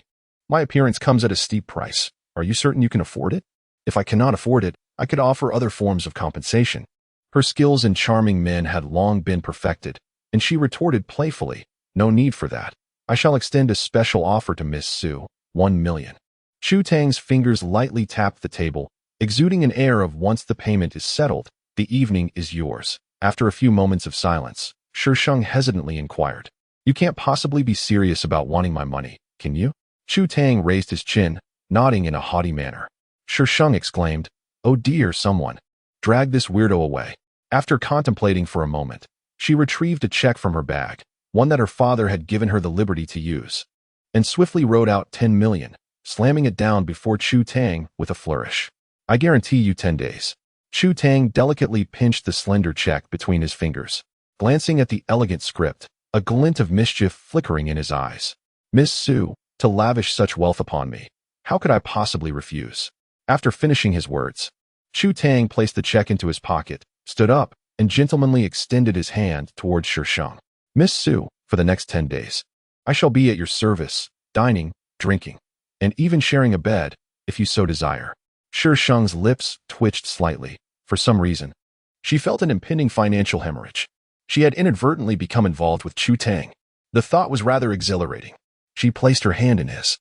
"My appearance comes at a steep price. Are you certain you can afford it?" "If I cannot afford it, I could offer other forms of compensation." Her skills in charming men had long been perfected, and she retorted playfully, "No need for that. I shall extend a special offer to Miss Su, 1 million. Chu Tang's fingers lightly tapped the table, exuding an air of once the payment is settled, the evening is yours. After a few moments of silence, Shi Sheng hesitantly inquired, "You can't possibly be serious about wanting my money, can you?" Chu Tang raised his chin, nodding in a haughty manner. Shi Sheng exclaimed, "Oh dear, someone. Drag this weirdo away." After contemplating for a moment, she retrieved a check from her bag, one that her father had given her the liberty to use, and swiftly wrote out 10 million, slamming it down before Chu Tang with a flourish. "I guarantee you 10 days. Chu Tang delicately pinched the slender check between his fingers, glancing at the elegant script, a glint of mischief flickering in his eyes. "Miss Su, to lavish such wealth upon me. How could I possibly refuse?" After finishing his words, Chu Tang placed the check into his pocket, stood up, and gentlemanly extended his hand towards Shi Sheng. "Miss Su, for the next 10 days, I shall be at your service, dining, drinking, and even sharing a bed, if you so desire." Shi Sheng's lips twitched slightly. For some reason, she felt an impending financial hemorrhage. She had inadvertently become involved with Chu Tang. The thought was rather exhilarating. She placed her hand in his.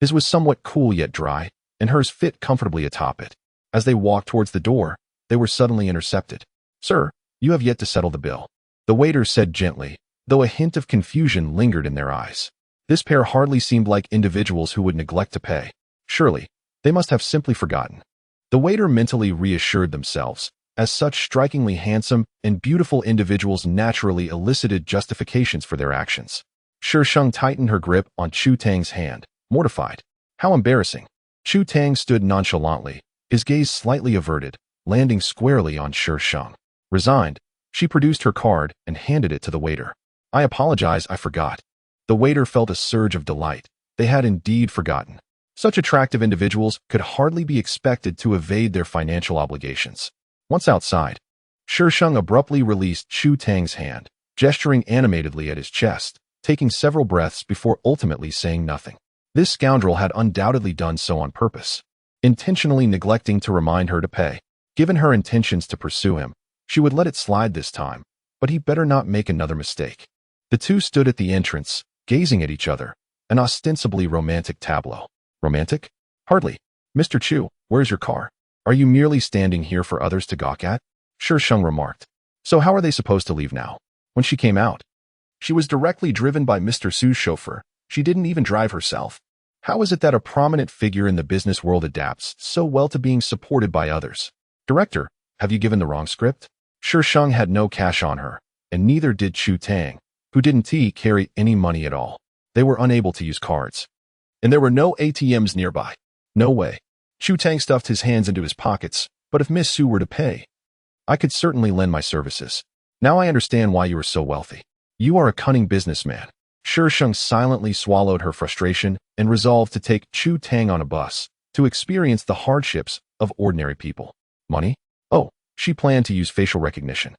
His was somewhat cool yet dry, and hers fit comfortably atop it. As they walked towards the door, they were suddenly intercepted. Sir, you have yet to settle the bill. The waiter said gently, though a hint of confusion lingered in their eyes. This pair hardly seemed like individuals who would neglect to pay. Surely, they must have simply forgotten. The waiter mentally reassured themselves, as such strikingly handsome and beautiful individuals naturally elicited justifications for their actions. Shi Sheng tightened her grip on Chu Tang's hand, mortified. How embarrassing. Chu Tang stood nonchalantly, his gaze slightly averted, landing squarely on Shi Sheng. Resigned, she produced her card and handed it to the waiter. I apologize, I forgot. The waiter felt a surge of delight. They had indeed forgotten. Such attractive individuals could hardly be expected to evade their financial obligations. Once outside, Shi Sheng abruptly released Chu Tang's hand, gesturing animatedly at his chest, taking several breaths before ultimately saying nothing. This scoundrel had undoubtedly done so on purpose, intentionally neglecting to remind her to pay. Given her intentions to pursue him, she would let it slide this time, but he better not make another mistake. The two stood at the entrance, gazing at each other, an ostensibly romantic tableau. Romantic? Hardly. Mr. Chu, where's your car? Are you merely standing here for others to gawk at? Shi Sheng remarked. So how are they supposed to leave now? When she came out, she was directly driven by Mr. Su's chauffeur. She didn't even drive herself. How is it that a prominent figure in the business world adapts so well to being supported by others? Director, have you given the wrong script? Shi Sheng had no cash on her, and neither did Chu Tang, who didn't carry any money at all. They were unable to use cards. And there were no ATMs nearby. No way. Chu Tang stuffed his hands into his pockets, but if Miss Su were to pay, I could certainly lend my services. Now I understand why you are so wealthy. You are a cunning businessman. Shi Sheng silently swallowed her frustration and resolved to take Chu Tang on a bus to experience the hardships of ordinary people. Money? Oh, she planned to use facial recognition.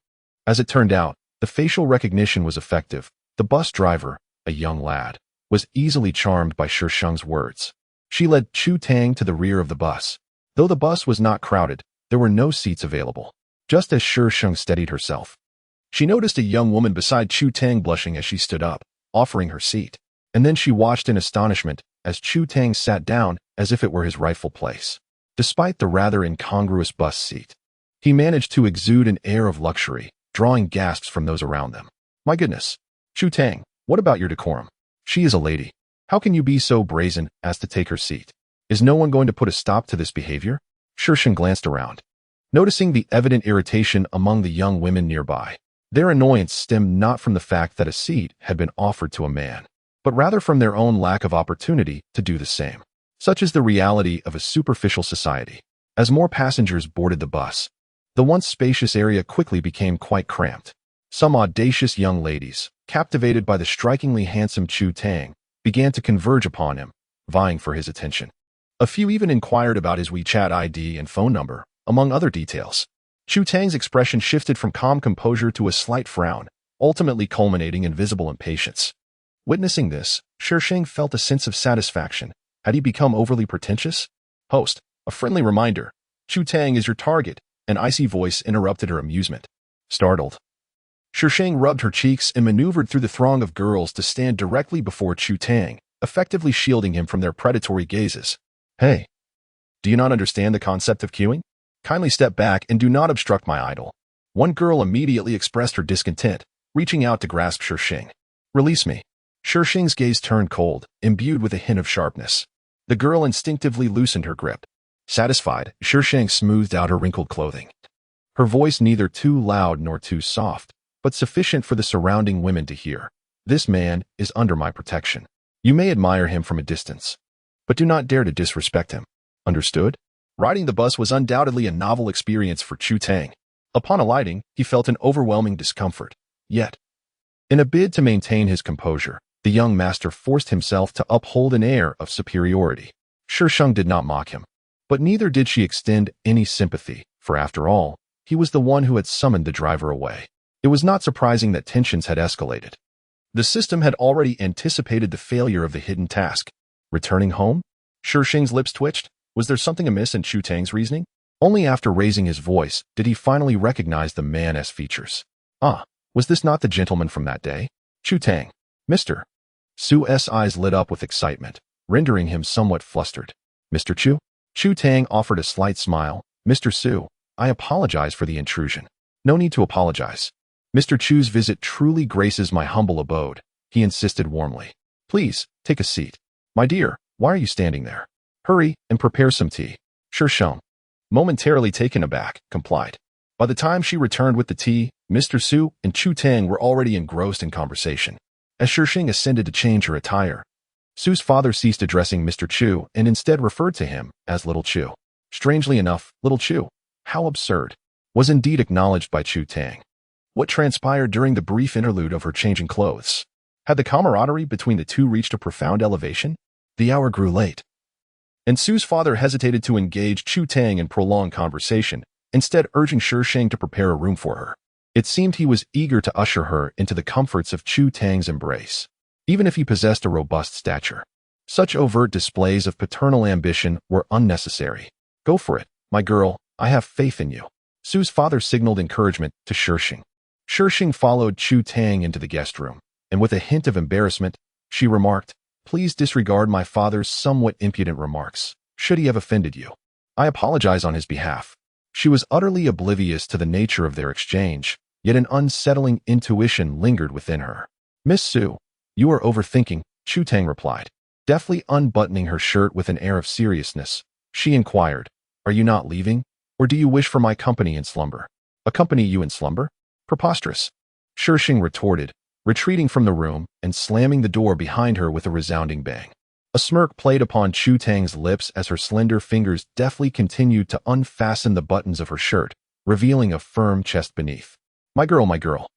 As it turned out, the facial recognition was effective. The bus driver, a young lad, was easily charmed by Shi Sheng's words. She led Chu Tang to the rear of the bus. Though the bus was not crowded, there were no seats available. Just as Shi Sheng steadied herself, she noticed a young woman beside Chu Tang blushing as she stood up, offering her seat. And then she watched in astonishment as Chu Tang sat down as if it were his rightful place. Despite the rather incongruous bus seat, he managed to exude an air of luxury, drawing gasps from those around them. My goodness. Chu Tang, what about your decorum? She is a lady. How can you be so brazen as to take her seat? Is no one going to put a stop to this behavior? Shi Sheng glanced around, noticing the evident irritation among the young women nearby. Their annoyance stemmed not from the fact that a seat had been offered to a man, but rather from their own lack of opportunity to do the same. Such is the reality of a superficial society. As more passengers boarded the bus, the once spacious area quickly became quite cramped. Some audacious young ladies, captivated by the strikingly handsome Chu Tang, began to converge upon him, vying for his attention. A few even inquired about his WeChat ID and phone number, among other details. Chu Tang's expression shifted from calm composure to a slight frown, ultimately culminating in visible impatience. Witnessing this, Shi Sheng felt a sense of satisfaction. Had he become overly pretentious? Host, a friendly reminder. Chu Tang is your target, an icy voice interrupted her amusement. Startled, Shi Sheng rubbed her cheeks and maneuvered through the throng of girls to stand directly before Chu Tang, effectively shielding him from their predatory gazes. Hey, do you not understand the concept of queuing? Kindly step back and do not obstruct my idol. One girl immediately expressed her discontent, reaching out to grasp Shi Sheng. Release me. Shi Sheng's gaze turned cold, imbued with a hint of sharpness. The girl instinctively loosened her grip. Satisfied, Shi Sheng smoothed out her wrinkled clothing. Her voice neither too loud nor too soft, but sufficient for the surrounding women to hear. This man is under my protection. You may admire him from a distance, but do not dare to disrespect him. Understood? Riding the bus was undoubtedly a novel experience for Chu Tang. Upon alighting, he felt an overwhelming discomfort. Yet, in a bid to maintain his composure, the young master forced himself to uphold an air of superiority. Shi Sheng did not mock him, but neither did she extend any sympathy, for after all, he was the one who had summoned the driver away. It was not surprising that tensions had escalated. The system had already anticipated the failure of the hidden task. Returning home? Shi Sheng's lips twitched. Was there something amiss in Chu Tang's reasoning? Only after raising his voice did he finally recognize the man's features. Ah, was this not the gentleman from that day? Chu Tang. Mr. Su's eyes lit up with excitement, rendering him somewhat flustered. Mr. Chu? Chu Tang offered a slight smile. Mr. Su, I apologize for the intrusion. No need to apologize. Mr. Chu's visit truly graces my humble abode, he insisted warmly. Please, take a seat. My dear, why are you standing there? Hurry and prepare some tea. Shi Sheng, momentarily taken aback, complied. By the time she returned with the tea, Mr. Su and Chu Tang were already engrossed in conversation. As Shi Sheng ascended to change her attire, Su's father ceased addressing Mr. Chu and instead referred to him as Little Chu. Strangely enough, Little Chu, how absurd, was indeed acknowledged by Chu Tang. What transpired during the brief interlude of her changing clothes? Had the camaraderie between the two reached a profound elevation? The hour grew late, and Su's father hesitated to engage Chu Tang in prolonged conversation, instead urging Shi Sheng to prepare a room for her. It seemed he was eager to usher her into the comforts of Chu Tang's embrace, even if he possessed a robust stature. Such overt displays of paternal ambition were unnecessary. Go for it, my girl, I have faith in you. Su's father signaled encouragement to Shi Sheng. Shi Sheng followed Chu Tang into the guest room, and with a hint of embarrassment, she remarked, Please disregard my father's somewhat impudent remarks, should he have offended you. I apologize on his behalf. She was utterly oblivious to the nature of their exchange, yet an unsettling intuition lingered within her. Miss Su, you are overthinking, Chu Tang replied. Deftly unbuttoning her shirt with an air of seriousness, she inquired, Are you not leaving, or do you wish for my company in slumber? Accompany you in slumber? Preposterous. Shi Sheng retorted, retreating from the room and slamming the door behind her with a resounding bang. A smirk played upon Chu Tang's lips as her slender fingers deftly continued to unfasten the buttons of her shirt, revealing a firm chest beneath. My girl, my girl.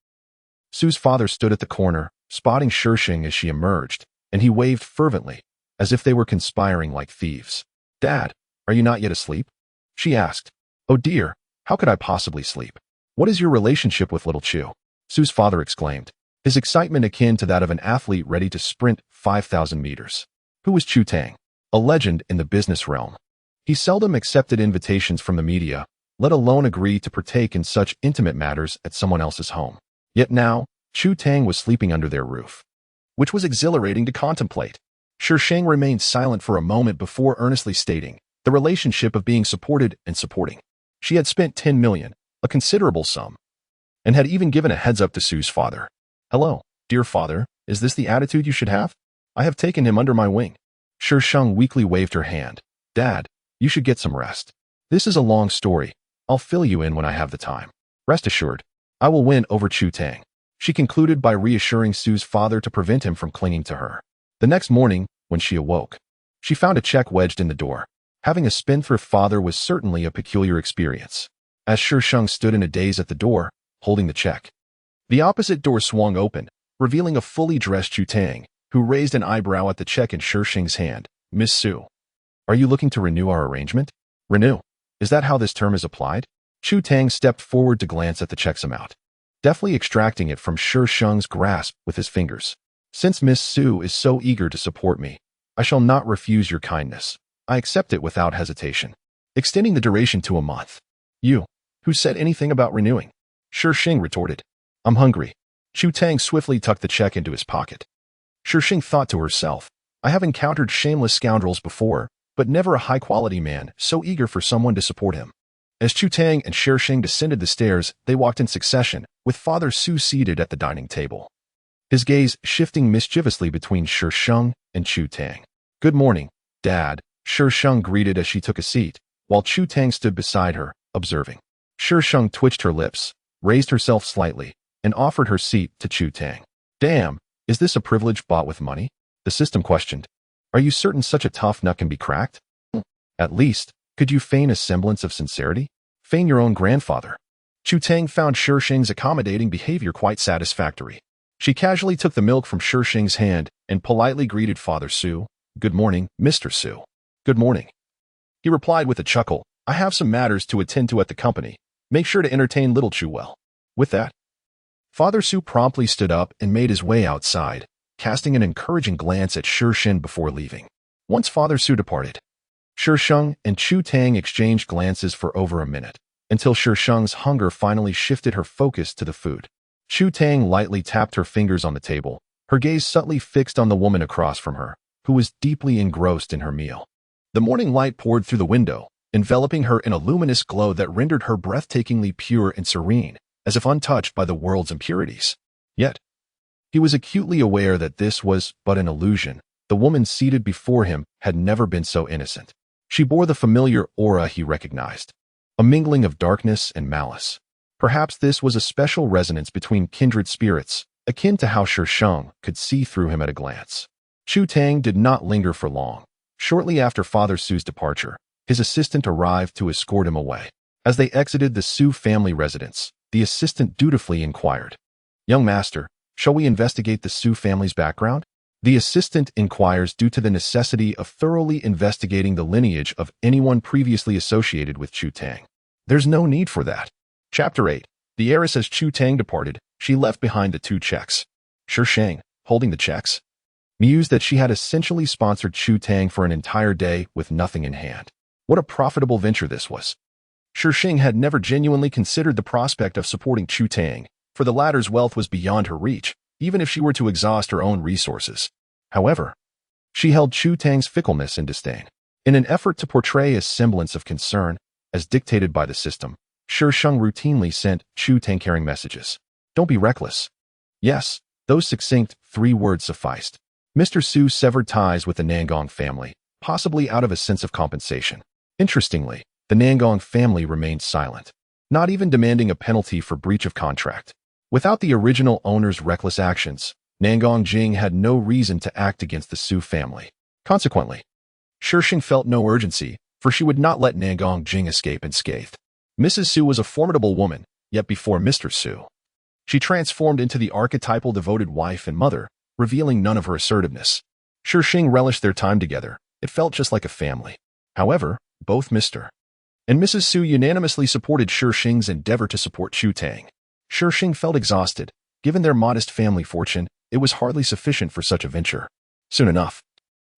Su's father stood at the corner, spotting Shi Sheng as she emerged, and he waved fervently, as if they were conspiring like thieves. Dad, are you not yet asleep? She asked. Oh dear, how could I possibly sleep? What is your relationship with Little Chu? Su's father exclaimed, his excitement akin to that of an athlete ready to sprint 5,000 meters. Who was Chu Tang? A legend in the business realm. He seldom accepted invitations from the media, let alone agree to partake in such intimate matters at someone else's home. Yet now, Chu Tang was sleeping under their roof, which was exhilarating to contemplate. Shi Sheng remained silent for a moment before earnestly stating the relationship of being supported and supporting. She had spent 10 million, a considerable sum, and had even given a heads up to Su's father. Hello, dear father, is this the attitude you should have? I have taken him under my wing. Shi Sheng weakly waved her hand. Dad, you should get some rest. This is a long story. I'll fill you in when I have the time. Rest assured, I will win over Chu Tang. She concluded by reassuring Su's father to prevent him from clinging to her. The next morning, when she awoke, she found a check wedged in the door. Having a spendthrift father was certainly a peculiar experience. As Shi Sheng stood in a daze at the door, holding the check, the opposite door swung open, revealing a fully dressed Chu Tang, who raised an eyebrow at the check in Shi Sheng's hand. Miss Su, are you looking to renew our arrangement? Renew? Is that how this term is applied? Chu Tang stepped forward to glance at the check's amount, deftly extracting it from Shi Sheng's grasp with his fingers. Since Miss Su is so eager to support me, I shall not refuse your kindness. I accept it without hesitation, extending the duration to a month. You, who said anything about renewing? Shi Sheng retorted. I'm hungry. Chu Tang swiftly tucked the check into his pocket. Shi Sheng thought to herself, I have encountered shameless scoundrels before, but never a high-quality man so eager for someone to support him. As Chu Tang and Shi Sheng descended the stairs, they walked in succession, with Father Su seated at the dining table, his gaze shifting mischievously between Shi Sheng and Chu Tang. Good morning, Dad, Shi Sheng greeted as she took a seat, while Chu Tang stood beside her, observing. Shi Sheng twitched her lips, raised herself slightly, and offered her seat to Chu Tang. Damn, is this a privilege bought with money? The system questioned. Are you certain such a tough nut can be cracked? At least, could you feign a semblance of sincerity? Feign your own grandfather. Chu Tang found Shi Sheng's accommodating behavior quite satisfactory. She casually took the milk from Shi Sheng's hand and politely greeted Father Su. Good morning, Mr. Su. Good morning. He replied with a chuckle. I have some matters to attend to at the company. Make sure to entertain Little Chu well. With that, Father Su promptly stood up and made his way outside, casting an encouraging glance at Shi Sheng before leaving. Once Father Su departed, Shi Sheng and Chu Tang exchanged glances for over a minute, until Shi Sheng's hunger finally shifted her focus to the food. Chu Tang lightly tapped her fingers on the table, her gaze subtly fixed on the woman across from her, who was deeply engrossed in her meal. The morning light poured through the window, enveloping her in a luminous glow that rendered her breathtakingly pure and serene, as if untouched by the world's impurities. Yet, he was acutely aware that this was but an illusion. The woman seated before him had never been so innocent. She bore the familiar aura he recognized, a mingling of darkness and malice. Perhaps this was a special resonance between kindred spirits, akin to how Shi Sheng could see through him at a glance. Chu Tang did not linger for long. Shortly after Father Su's departure, his assistant arrived to escort him away. As they exited the Su family residence, the assistant dutifully inquired, "Young master, shall we investigate the Su family's background?" The assistant inquires due to the necessity of thoroughly investigating the lineage of anyone previously associated with Chu Tang. There's no need for that. Chapter 8. The heiress. As Chu Tang departed, she left behind the 2 checks. Shi Sheng, holding the checks, mused that she had essentially sponsored Chu Tang for an entire day with nothing in hand. What a profitable venture this was. Shi Sheng had never genuinely considered the prospect of supporting Chu Tang, for the latter's wealth was beyond her reach, even if she were to exhaust her own resources. However, she held Chu Tang's fickleness in disdain. In an effort to portray a semblance of concern, as dictated by the system, Shi Sheng routinely sent Chu Tang caring messages. "Don't be reckless." Yes, those succinct 3 words sufficed. Mr. Su severed ties with the Nangong family, possibly out of a sense of compensation. Interestingly, the Nangong family remained silent, not even demanding a penalty for breach of contract. Without the original owner's reckless actions, Nangong Jing had no reason to act against the Su family. Consequently, Shi Sheng felt no urgency, for she would not let Nangong Jing escape unscathed. Mrs. Su was a formidable woman, yet before Mr. Su, she transformed into the archetypal devoted wife and mother, revealing none of her assertiveness. Shi Sheng relished their time together. It felt just like a family. However, both Mr. and Mrs. Su unanimously supported Shi Sheng's endeavor to support Chu Tang. Shi Sheng felt exhausted. Given their modest family fortune, it was hardly sufficient for such a venture. Soon enough,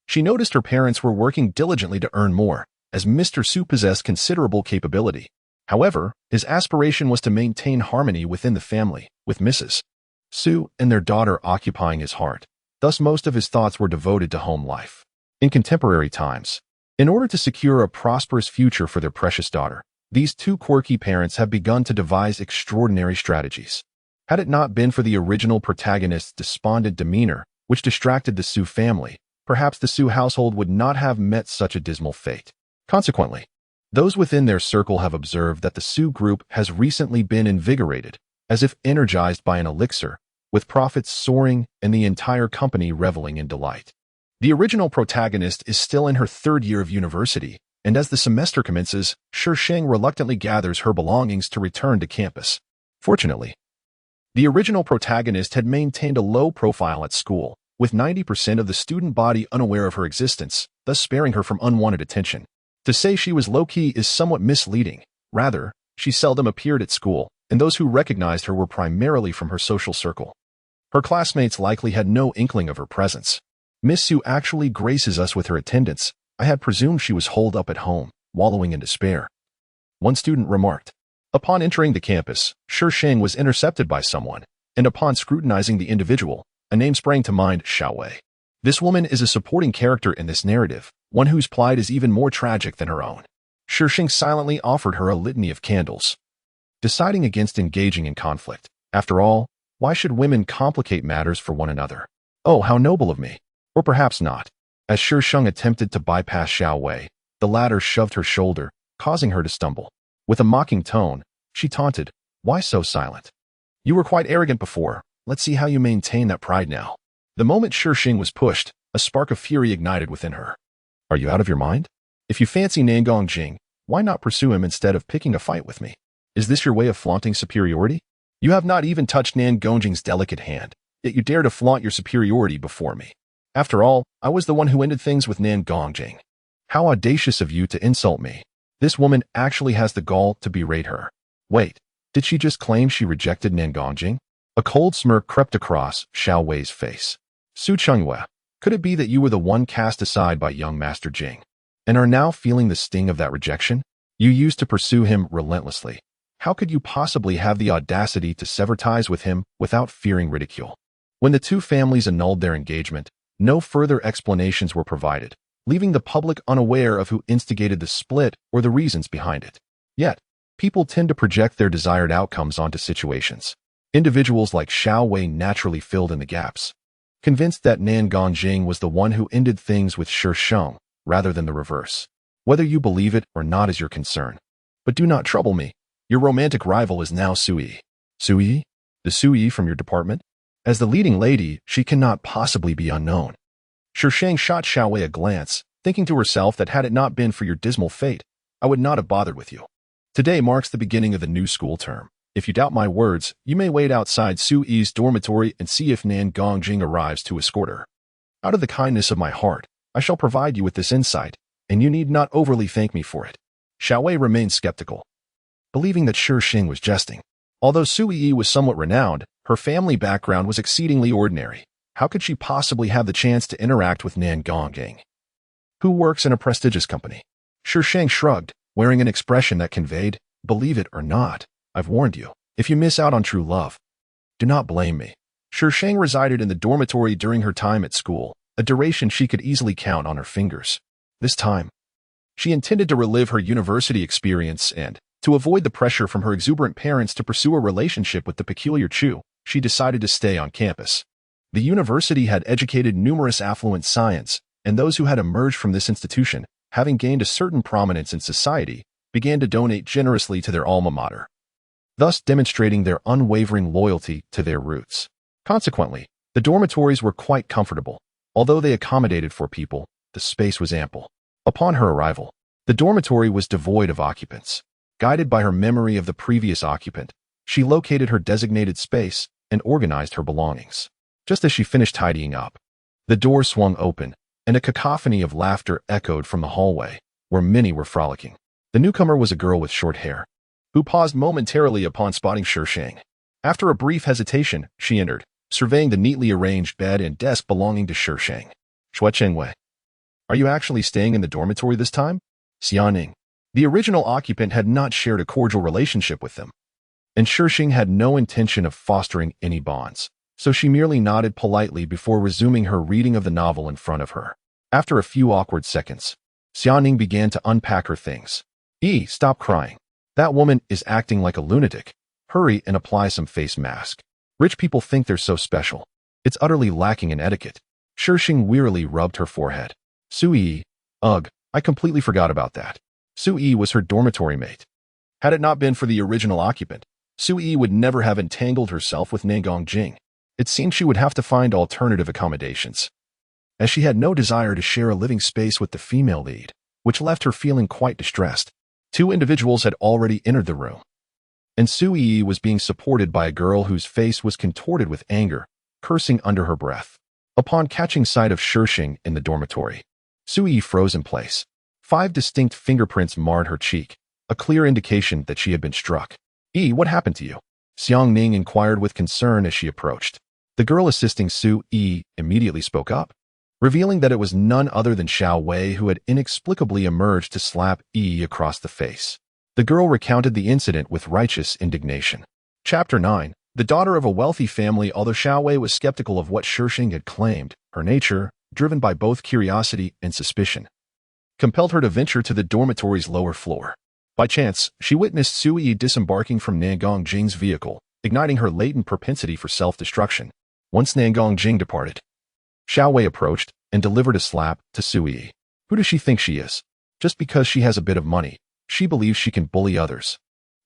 she noticed her parents were working diligently to earn more, as Mr. Su possessed considerable capability. However, his aspiration was to maintain harmony within the family, with Mrs. Su and their daughter occupying his heart. Thus most of his thoughts were devoted to home life. In contemporary times, in order to secure a prosperous future for their precious daughter, these 2 quirky parents have begun to devise extraordinary strategies. Had it not been for the original protagonist's despondent demeanor, which distracted the Su family, perhaps the Su household would not have met such a dismal fate. Consequently, those within their circle have observed that the Su group has recently been invigorated, as if energized by an elixir, with profits soaring and the entire company reveling in delight. The original protagonist is still in her 3rd year of university, and as the semester commences, Shi Sheng reluctantly gathers her belongings to return to campus. Fortunately, the original protagonist had maintained a low profile at school, with 90% of the student body unaware of her existence, thus sparing her from unwanted attention. To say she was low-key is somewhat misleading. Rather, she seldom appeared at school, and those who recognized her were primarily from her social circle. Her classmates likely had no inkling of her presence. "Miss Su actually graces us with her attendance. I had presumed she was holed up at home, wallowing in despair," one student remarked. Upon entering the campus, Shi Sheng was intercepted by someone, and upon scrutinizing the individual, a name sprang to mind: Xiaowei. This woman is a supporting character in this narrative, one whose plight is even more tragic than her own. Shi Sheng silently offered her a litany of candles, deciding against engaging in conflict. After all, why should women complicate matters for one another? Oh, how noble of me. Or perhaps not. As Shi Sheng attempted to bypass Xiaowei, the latter shoved her shoulder, causing her to stumble. With a mocking tone, she taunted, "Why so silent? You were quite arrogant before. Let's see how you maintain that pride now." The moment Shi Sheng was pushed, a spark of fury ignited within her. "Are you out of your mind? If you fancy Nangong Jing, why not pursue him instead of picking a fight with me? Is this your way of flaunting superiority? You have not even touched Nangong Jing's delicate hand, yet you dare to flaunt your superiority before me. After all, I was the one who ended things with Nangong Jing. How audacious of you to insult me." This woman actually has the gall to berate her. Wait, did she just claim she rejected Nangong Jing? A cold smirk crept across Xiaowei's face. Xuanyuan, could it be that you were the one cast aside by young Master Jing, and are now feeling the sting of that rejection? You used to pursue him relentlessly. How could you possibly have the audacity to sever ties with him without fearing ridicule? When the 2 families annulled their engagement, no further explanations were provided, leaving the public unaware of who instigated the split or the reasons behind it. Yet, People tend to project their desired outcomes onto situations. Individuals like Xiao Wei naturally filled in the gaps, convinced that Nan Gongjing was the one who ended things with Shi Sheng, rather than the reverse. Whether you believe it or not is your concern. But do not trouble me. Your romantic rival is now Sui. Sui? The Sui from your department? As the leading lady, she cannot possibly be unknown. Shi Sheng shot Xiao Wei a glance, thinking to herself that had it not been for your dismal fate, I would not have bothered with you. Today marks the beginning of the new school term. If you doubt my words, you may wait outside Sui's dormitory and see if Nan Gongjing arrives to escort her. Out of the kindness of my heart, I shall provide you with this insight, and you need not overly thank me for it. Xiao Wei remained skeptical, believing that Shi Sheng was jesting. Although Sui was somewhat renowned, her family background was exceedingly ordinary. How could she possibly have the chance to interact with Nan Gongjing, who works in a prestigious company? Shi Sheng shrugged, wearing an expression that conveyed, believe it or not, I've warned you. If you miss out on true love, do not blame me. Shi Sheng resided in the dormitory during her time at school, a duration she could easily count on her fingers. This time, she intended to relive her university experience and, to avoid the pressure from her exuberant parents to pursue a relationship with the peculiar Chu, she decided to stay on campus. The university had educated numerous affluent science, and those who had emerged from this institution, having gained a certain prominence in society, began to donate generously to their alma mater, thus demonstrating their unwavering loyalty to their roots. Consequently, the dormitories were quite comfortable. Although they accommodated 4 people, the space was ample. Upon her arrival, the dormitory was devoid of occupants. Guided by her memory of the previous occupant, she located her designated space and organized her belongings. Just as she finished tidying up, the door swung open, and a cacophony of laughter echoed from the hallway, where many were frolicking. The newcomer was a girl with short hair, who paused momentarily upon spotting Shi Sheng. After a brief hesitation, she entered, surveying the neatly arranged bed and desk belonging to Shi Sheng. Xuanyuan, are you actually staying in the dormitory this time? Xianing. The original occupant had not shared a cordial relationship with them, and Shi Sheng had no intention of fostering any bonds, so she merely nodded politely before resuming her reading of the novel in front of her. After a few awkward seconds, Xianing began to unpack her things. Stop crying. That woman is acting like a lunatic. Hurry and apply some face mask. Rich people think they're so special. It's utterly lacking in etiquette. Shi Sheng wearily rubbed her forehead. Sui, ugh, I completely forgot about that. Sui was her dormitory mate. Had it not been for the original occupant, Sui would never have entangled herself with Nan Gongjing. It seemed she would have to find alternative accommodations, as she had no desire to share a living space with the female lead, which left her feeling quite distressed. 2 individuals had already entered the room, and Sui was being supported by a girl whose face was contorted with anger, cursing under her breath. Upon catching sight of Shi Sheng in the dormitory, Sui froze in place. 5 distinct fingerprints marred her cheek, a clear indication that she had been struck. What happened to you? Xiang Ning inquired with concern as she approached. The girl assisting Sui immediately spoke up, revealing that it was none other than Xiao Wei who had inexplicably emerged to slap across the face. The girl recounted the incident with righteous indignation. Chapter 9. The daughter of a wealthy family. Although Xiao Wei was skeptical of what Shi Sheng had claimed, her nature, driven by both curiosity and suspicion, compelled her to venture to the dormitory's lower floor. By chance, she witnessed Sui disembarking from Nan Gongjing's vehicle, igniting her latent propensity for self-destruction. Once Nan Gongjing departed, Xiao Wei approached and delivered a slap to Sui. Who does she think she is? Just because she has a bit of money, she believes she can bully others.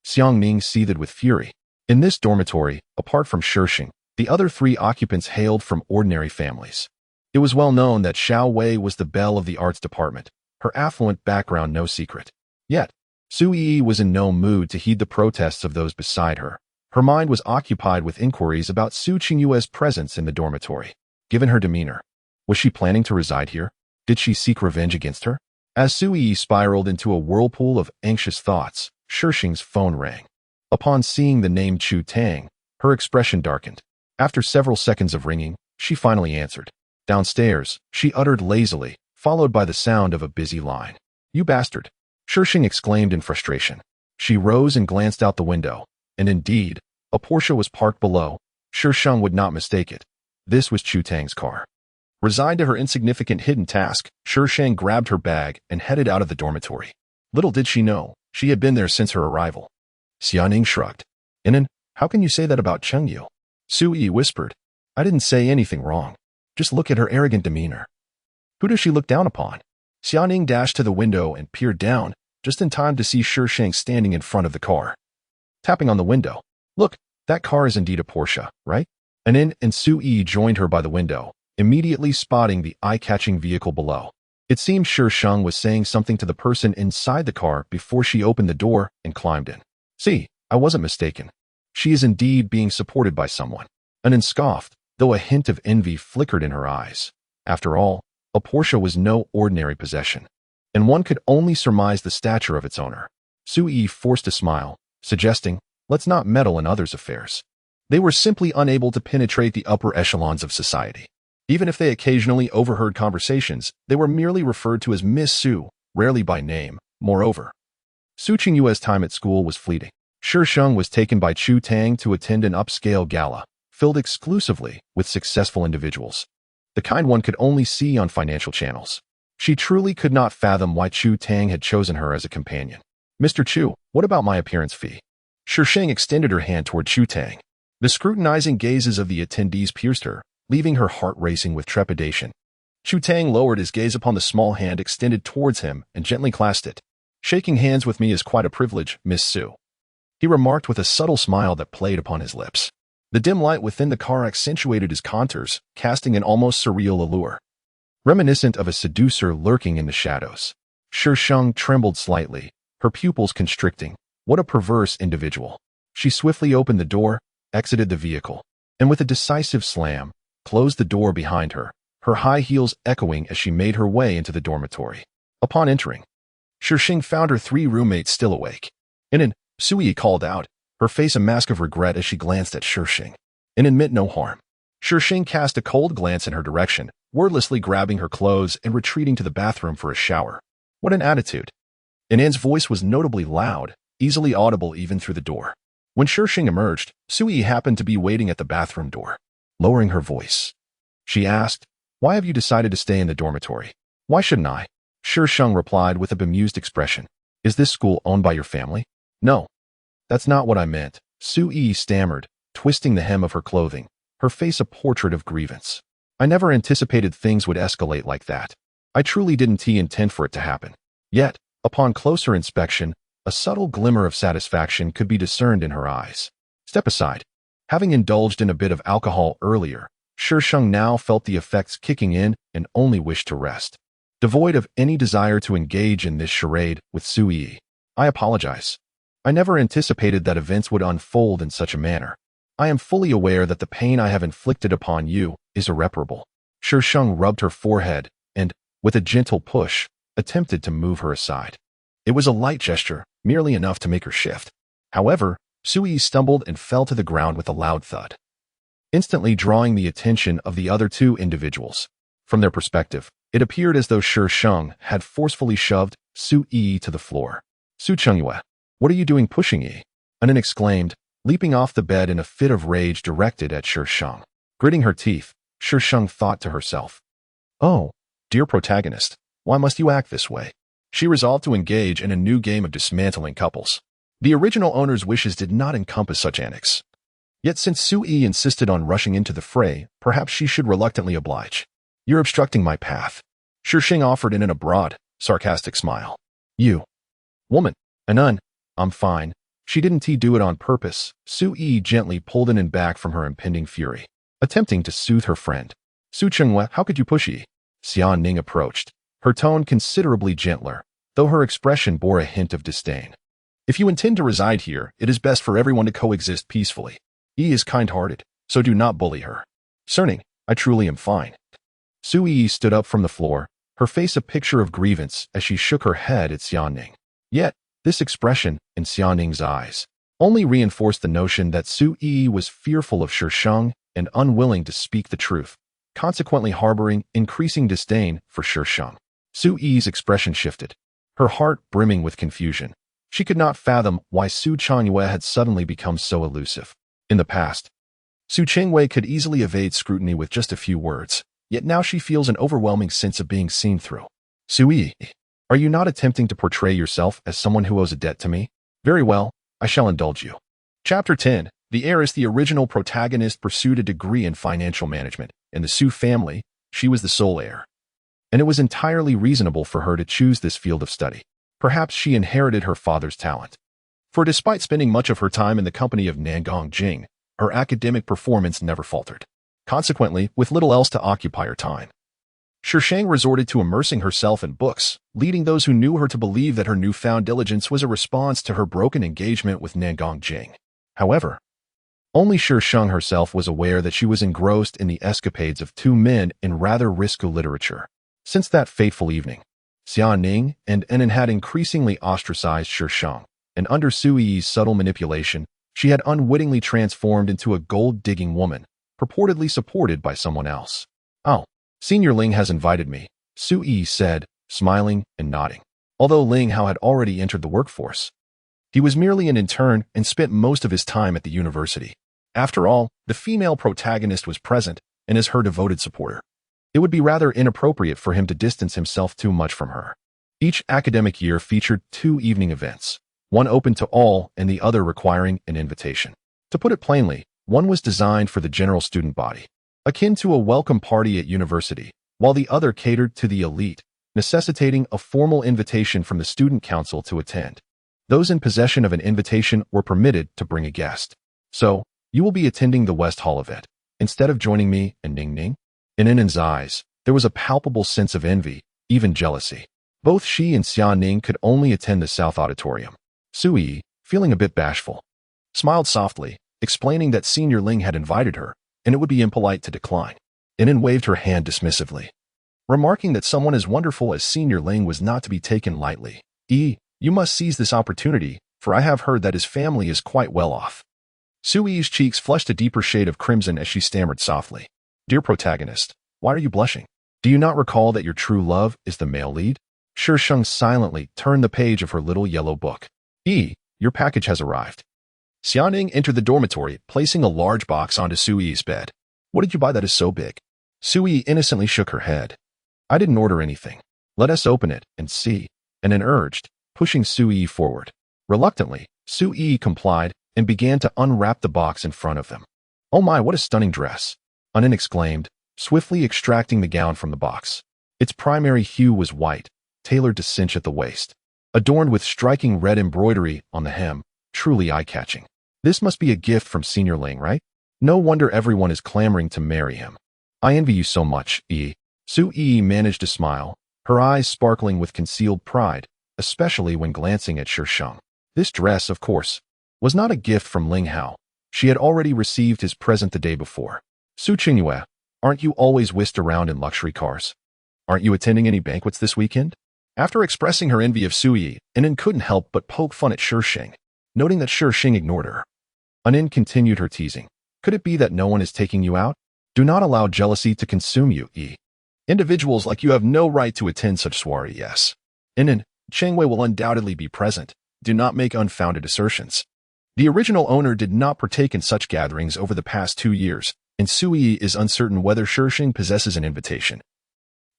Xiang Ning seethed with fury. In this dormitory, apart from Shi Sheng, the other 3 occupants hailed from ordinary families. It was well known that Xiao Wei was the belle of the arts department, her affluent background no secret. Yet, Sui was in no mood to heed the protests of those beside her. Her mind was occupied with inquiries about Su Qingyue's presence in the dormitory. Given her demeanor, was she planning to reside here? Did she seek revenge against her? As Sui spiraled into a whirlpool of anxious thoughts, Shi Sheng's phone rang. Upon seeing the name Chu Tang, her expression darkened. After several seconds of ringing, she finally answered. Downstairs, she uttered lazily, followed by the sound of a busy line. You bastard! Shi Sheng exclaimed in frustration. She rose and glanced out the window, and indeed, a Porsche was parked below. Shi Sheng would not mistake it. This was Chu Tang's car. Resigned to her insignificant hidden task, Shi Sheng grabbed her bag and headed out of the dormitory. Little did she know, she had been there since her arrival. Xiaoning shrugged. "Inan, how can you say that about Chengyu?" Su Yi whispered. "I didn't say anything wrong. Just look at her arrogant demeanor. Who does she look down upon?" Xiaoning dashed to the window and peered down, just in time to see Shi Sheng standing in front of the car. Tapping on the window. "Look, that car is indeed a Porsche, right?" Inan and Su Yi joined her by the window, immediately spotting the eye-catching vehicle below. It seemed Shi Sheng was saying something to the person inside the car before she opened the door and climbed in. "See, I wasn't mistaken. She is indeed being supported by someone." Inan scoffed, though a hint of envy flickered in her eyes. After all, a Porsche was no ordinary possession, and one could only surmise the stature of its owner. Su Yi forced a smile, suggesting, "Let's not meddle in others' affairs." They were simply unable to penetrate the upper echelons of society. Even if they occasionally overheard conversations, they were merely referred to as Miss Su, rarely by name. Moreover, Su Qingyue's time at school was fleeting. Shi Sheng was taken by Chu Tang to attend an upscale gala, filled exclusively with successful individuals, the kind one could only see on financial channels. She truly could not fathom why Chu Tang had chosen her as a companion. "Mr. Chu, what about my appearance fee?" Shi Sheng extended her hand toward Chu Tang. The scrutinizing gazes of the attendees pierced her, leaving her heart racing with trepidation. Chu Tang lowered his gaze upon the small hand extended towards him and gently clasped it. "Shaking hands with me is quite a privilege, Miss Su," he remarked with a subtle smile that played upon his lips. The dim light within the car accentuated his contours, casting an almost surreal allure, reminiscent of a seducer lurking in the shadows. Shi Sheng trembled slightly, her pupils constricting. What a perverse individual. She swiftly opened the door, exited the vehicle, and with a decisive slam, closed the door behind her, her high heels echoing as she made her way into the dormitory. Upon entering, Shi Sheng found her three roommates still awake. "Inan," Su Yi called out, her face a mask of regret as she glanced at Shi Sheng. "Inan meant no harm." Shi Sheng cast a cold glance in her direction, wordlessly grabbing her clothes and retreating to the bathroom for a shower. What an attitude. Inan's voice was notably loud, easily audible even through the door. When Shi Sheng emerged, Su Yi happened to be waiting at the bathroom door. Lowering her voice, she asked, "Why have you decided to stay in the dormitory?" "Why shouldn't I?" Shi Sheng replied with a bemused expression. "Is this school owned by your family?" "No, that's not what I meant," Su Yi stammered, twisting the hem of her clothing, her face a portrait of grievance. "I never anticipated things would escalate like that. I truly didn't intend for it to happen." Yet, upon closer inspection, a subtle glimmer of satisfaction could be discerned in her eyes. "Step aside." Having indulged in a bit of alcohol earlier, Shi Sheng now felt the effects kicking in and only wished to rest. Devoid of any desire to engage in this charade with Su Yi. "I apologize. I never anticipated that events would unfold in such a manner. I am fully aware that the pain I have inflicted upon you is irreparable." Shi Sheng rubbed her forehead and, with a gentle push, attempted to move her aside. It was a light gesture, merely enough to make her shift. However, Su Yi stumbled and fell to the ground with a loud thud, instantly drawing the attention of the other two individuals. From their perspective, it appeared as though Shi Sheng had forcefully shoved Su Yi to the floor. "Xuanyuan, what are you doing pushing Yi?" Inan exclaimed, leaping off the bed in a fit of rage directed at Shi Sheng. Gritting her teeth, Shi Sheng thought to herself, "Oh, dear protagonist, why must you act this way?" She resolved to engage in a new game of dismantling couples. The original owner's wishes did not encompass such antics. Yet since Su Yi insisted on rushing into the fray, perhaps she should reluctantly oblige. "You're obstructing my path," Shi Sheng offered in a broad, sarcastic smile. "You, woman, Inan, I'm fine." She didn't do it on purpose. Su Yi gently pulled Inan back from her impending fury, attempting to soothe her friend. "Xuanyuan, how could you push Yi?" Xiaoning approached, her tone considerably gentler, though her expression bore a hint of disdain. "If you intend to reside here, it is best for everyone to coexist peacefully. Yi is kind-hearted, so do not bully her." "Cerning, I truly am fine." Su Yi stood up from the floor, her face a picture of grievance as she shook her head at Xiaoning. Yet, this expression, in Xiaoning's eyes, only reinforced the notion that Su Yi was fearful of Shi Sheng and unwilling to speak the truth, consequently harboring increasing disdain for Shi Sheng. Su Yi's expression shifted, her heart brimming with confusion. She could not fathom why Su Chuanyuan had suddenly become so elusive. In the past, Su Chengwei could easily evade scrutiny with just a few words, yet now she feels an overwhelming sense of being seen through. "Su Yi, are you not attempting to portray yourself as someone who owes a debt to me?" "Very well, I shall indulge you. Chapter 10. The heiress, the original protagonist, pursued a degree in financial management. In the Su family, she was the sole heir, and it was entirely reasonable for her to choose this field of study. Perhaps she inherited her father's talent. For despite spending much of her time in the company of Nangong Jing, her academic performance never faltered. Consequently, with little else to occupy her time, Shi Sheng resorted to immersing herself in books, leading those who knew her to believe that her newfound diligence was a response to her broken engagement with Nangong Jing. However, only Shi Sheng herself was aware that she was engrossed in the escapades of two men in rather risque literature. Since that fateful evening, Xuanyuan and Enin had increasingly ostracized Shi Sheng, and under Sui's subtle manipulation, she had unwittingly transformed into a gold-digging woman, purportedly supported by someone else. "Oh, Senior Ling has invited me," Sui said, smiling and nodding. Although Ling Hao had already entered the workforce, he was merely an intern and spent most of his time at the university. After all, the female protagonist was present and is her devoted supporter. It would be rather inappropriate for him to distance himself too much from her. Each academic year featured 2 evening events, one open to all and the other requiring an invitation. To put it plainly, one was designed for the general student body, akin to a welcome party at university, while the other catered to the elite, necessitating a formal invitation from the student council to attend. Those in possession of an invitation were permitted to bring a guest. "So, you will be attending the West Hall event, instead of joining me and Ning Ning?" In Enin's eyes, there was a palpable sense of envy, even jealousy. Both she and Xia Ning could only attend the South Auditorium. Sui, feeling a bit bashful, smiled softly, explaining that Senior Ling had invited her, and it would be impolite to decline. Enin waved her hand dismissively, remarking that someone as wonderful as Senior Ling was not to be taken lightly. You must seize this opportunity, for I have heard that his family is quite well off." Sui's cheeks flushed a deeper shade of crimson as she stammered softly. "Dear protagonist, why are you blushing? Do you not recall that your true love is the male lead?" Shi Sheng silently turned the page of her little yellow book. Your package has arrived." Xianing entered the dormitory, placing a large box onto Sui's bed. "What did you buy that is so big?" Sui innocently shook her head. "I didn't order anything. Let us open it and see," Enin urged, pushing Sui forward. Reluctantly, Sui complied and began to unwrap the box in front of them. "Oh my, what a stunning dress!" Enin exclaimed, swiftly extracting the gown from the box. Its primary hue was white, tailored to cinch at the waist, adorned with striking red embroidery on the hem, truly eye-catching. "This must be a gift from Senior Ling, right? No wonder everyone is clamoring to marry him. I envy you so much, Sui managed to smile, her eyes sparkling with concealed pride, especially when glancing at Shi Sheng. This dress, of course, was not a gift from Ling Hao. She had already received his present the day before. "Xuanyuan, aren't you always whisked around in luxury cars? Aren't you attending any banquets this weekend?" After expressing her envy of Sui, Enin couldn't help but poke fun at Shi Sheng, noting that Shi Sheng ignored her. Enin continued her teasing. "Could it be that no one is taking you out? Do not allow jealousy to consume you, Individuals like you have no right to attend such soiree, yes. Enin, Chengwei will undoubtedly be present. Do not make unfounded assertions." The original owner did not partake in such gatherings over the past 2 years, and Sui is uncertain whether Shi Sheng possesses an invitation.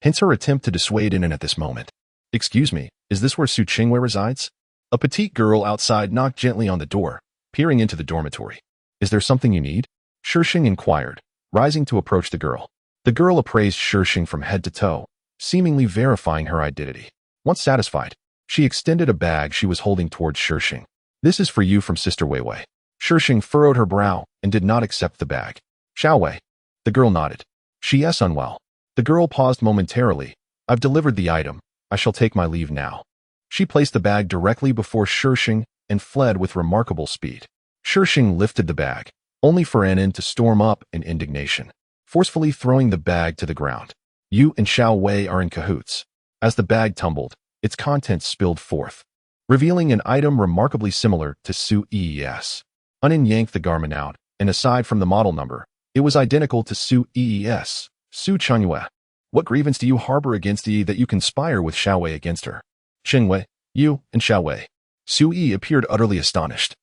Hence her attempt to dissuade Enin at this moment. "Excuse me, is this where Su Chengwei resides?" A petite girl outside knocked gently on the door, peering into the dormitory. "Is there something you need?" Shi Sheng inquired, rising to approach the girl. The girl appraised Shi Sheng from head to toe, seemingly verifying her identity. Once satisfied, she extended a bag she was holding towards Shi Sheng. "This is for you from Sister Weiwei." Shi Sheng furrowed her brow and did not accept the bag. "Xiaowei." The girl nodded. "She is unwell." The girl paused momentarily. "I've delivered the item. I shall take my leave now." She placed the bag directly before Shi Sheng and fled with remarkable speed. Shi Sheng lifted the bag, only for Enin to storm up in indignation, forcefully throwing the bag to the ground. "You and Xiaowei are in cahoots." As the bag tumbled, its contents spilled forth, revealing an item remarkably similar to Sui's. Enin yanked the garment out, and aside from the model number, it was identical to Sui's. Xuanyuan. "What grievance do you harbor against that you conspire with Xiaowei against her?" "Chengwei, you and Xiaowei." Sui appeared utterly astonished,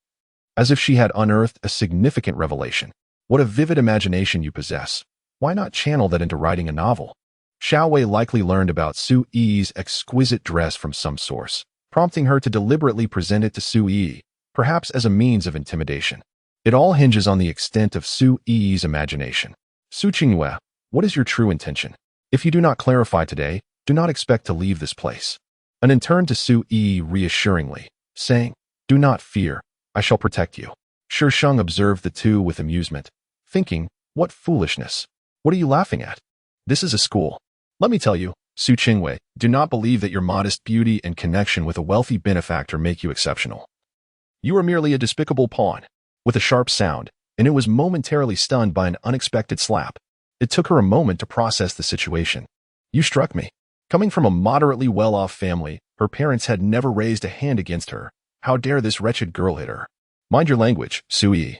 as if she had unearthed a significant revelation. "What a vivid imagination you possess. Why not channel that into writing a novel?" Xiaowei likely learned about Sui's exquisite dress from some source, prompting her to deliberately present it to Sui, perhaps as a means of intimidation. It all hinges on the extent of Su Yi's imagination. Su Qingyue, what is your true intention? If you do not clarify today, do not expect to leave this place. An intern to Su Yi reassuringly, saying, do not fear, I shall protect you. Shi Sheng observed the two with amusement, thinking, what foolishness. What are you laughing at? This is a school. Let me tell you, Su Qingyue, do not believe that your modest beauty and connection with a wealthy benefactor make you exceptional. You are merely a despicable pawn. With a sharp sound, and it was momentarily stunned by an unexpected slap. It took her a moment to process the situation. You struck me. Coming from a moderately well-off family, her parents had never raised a hand against her. How dare this wretched girl hit her? Mind your language, Su Yi.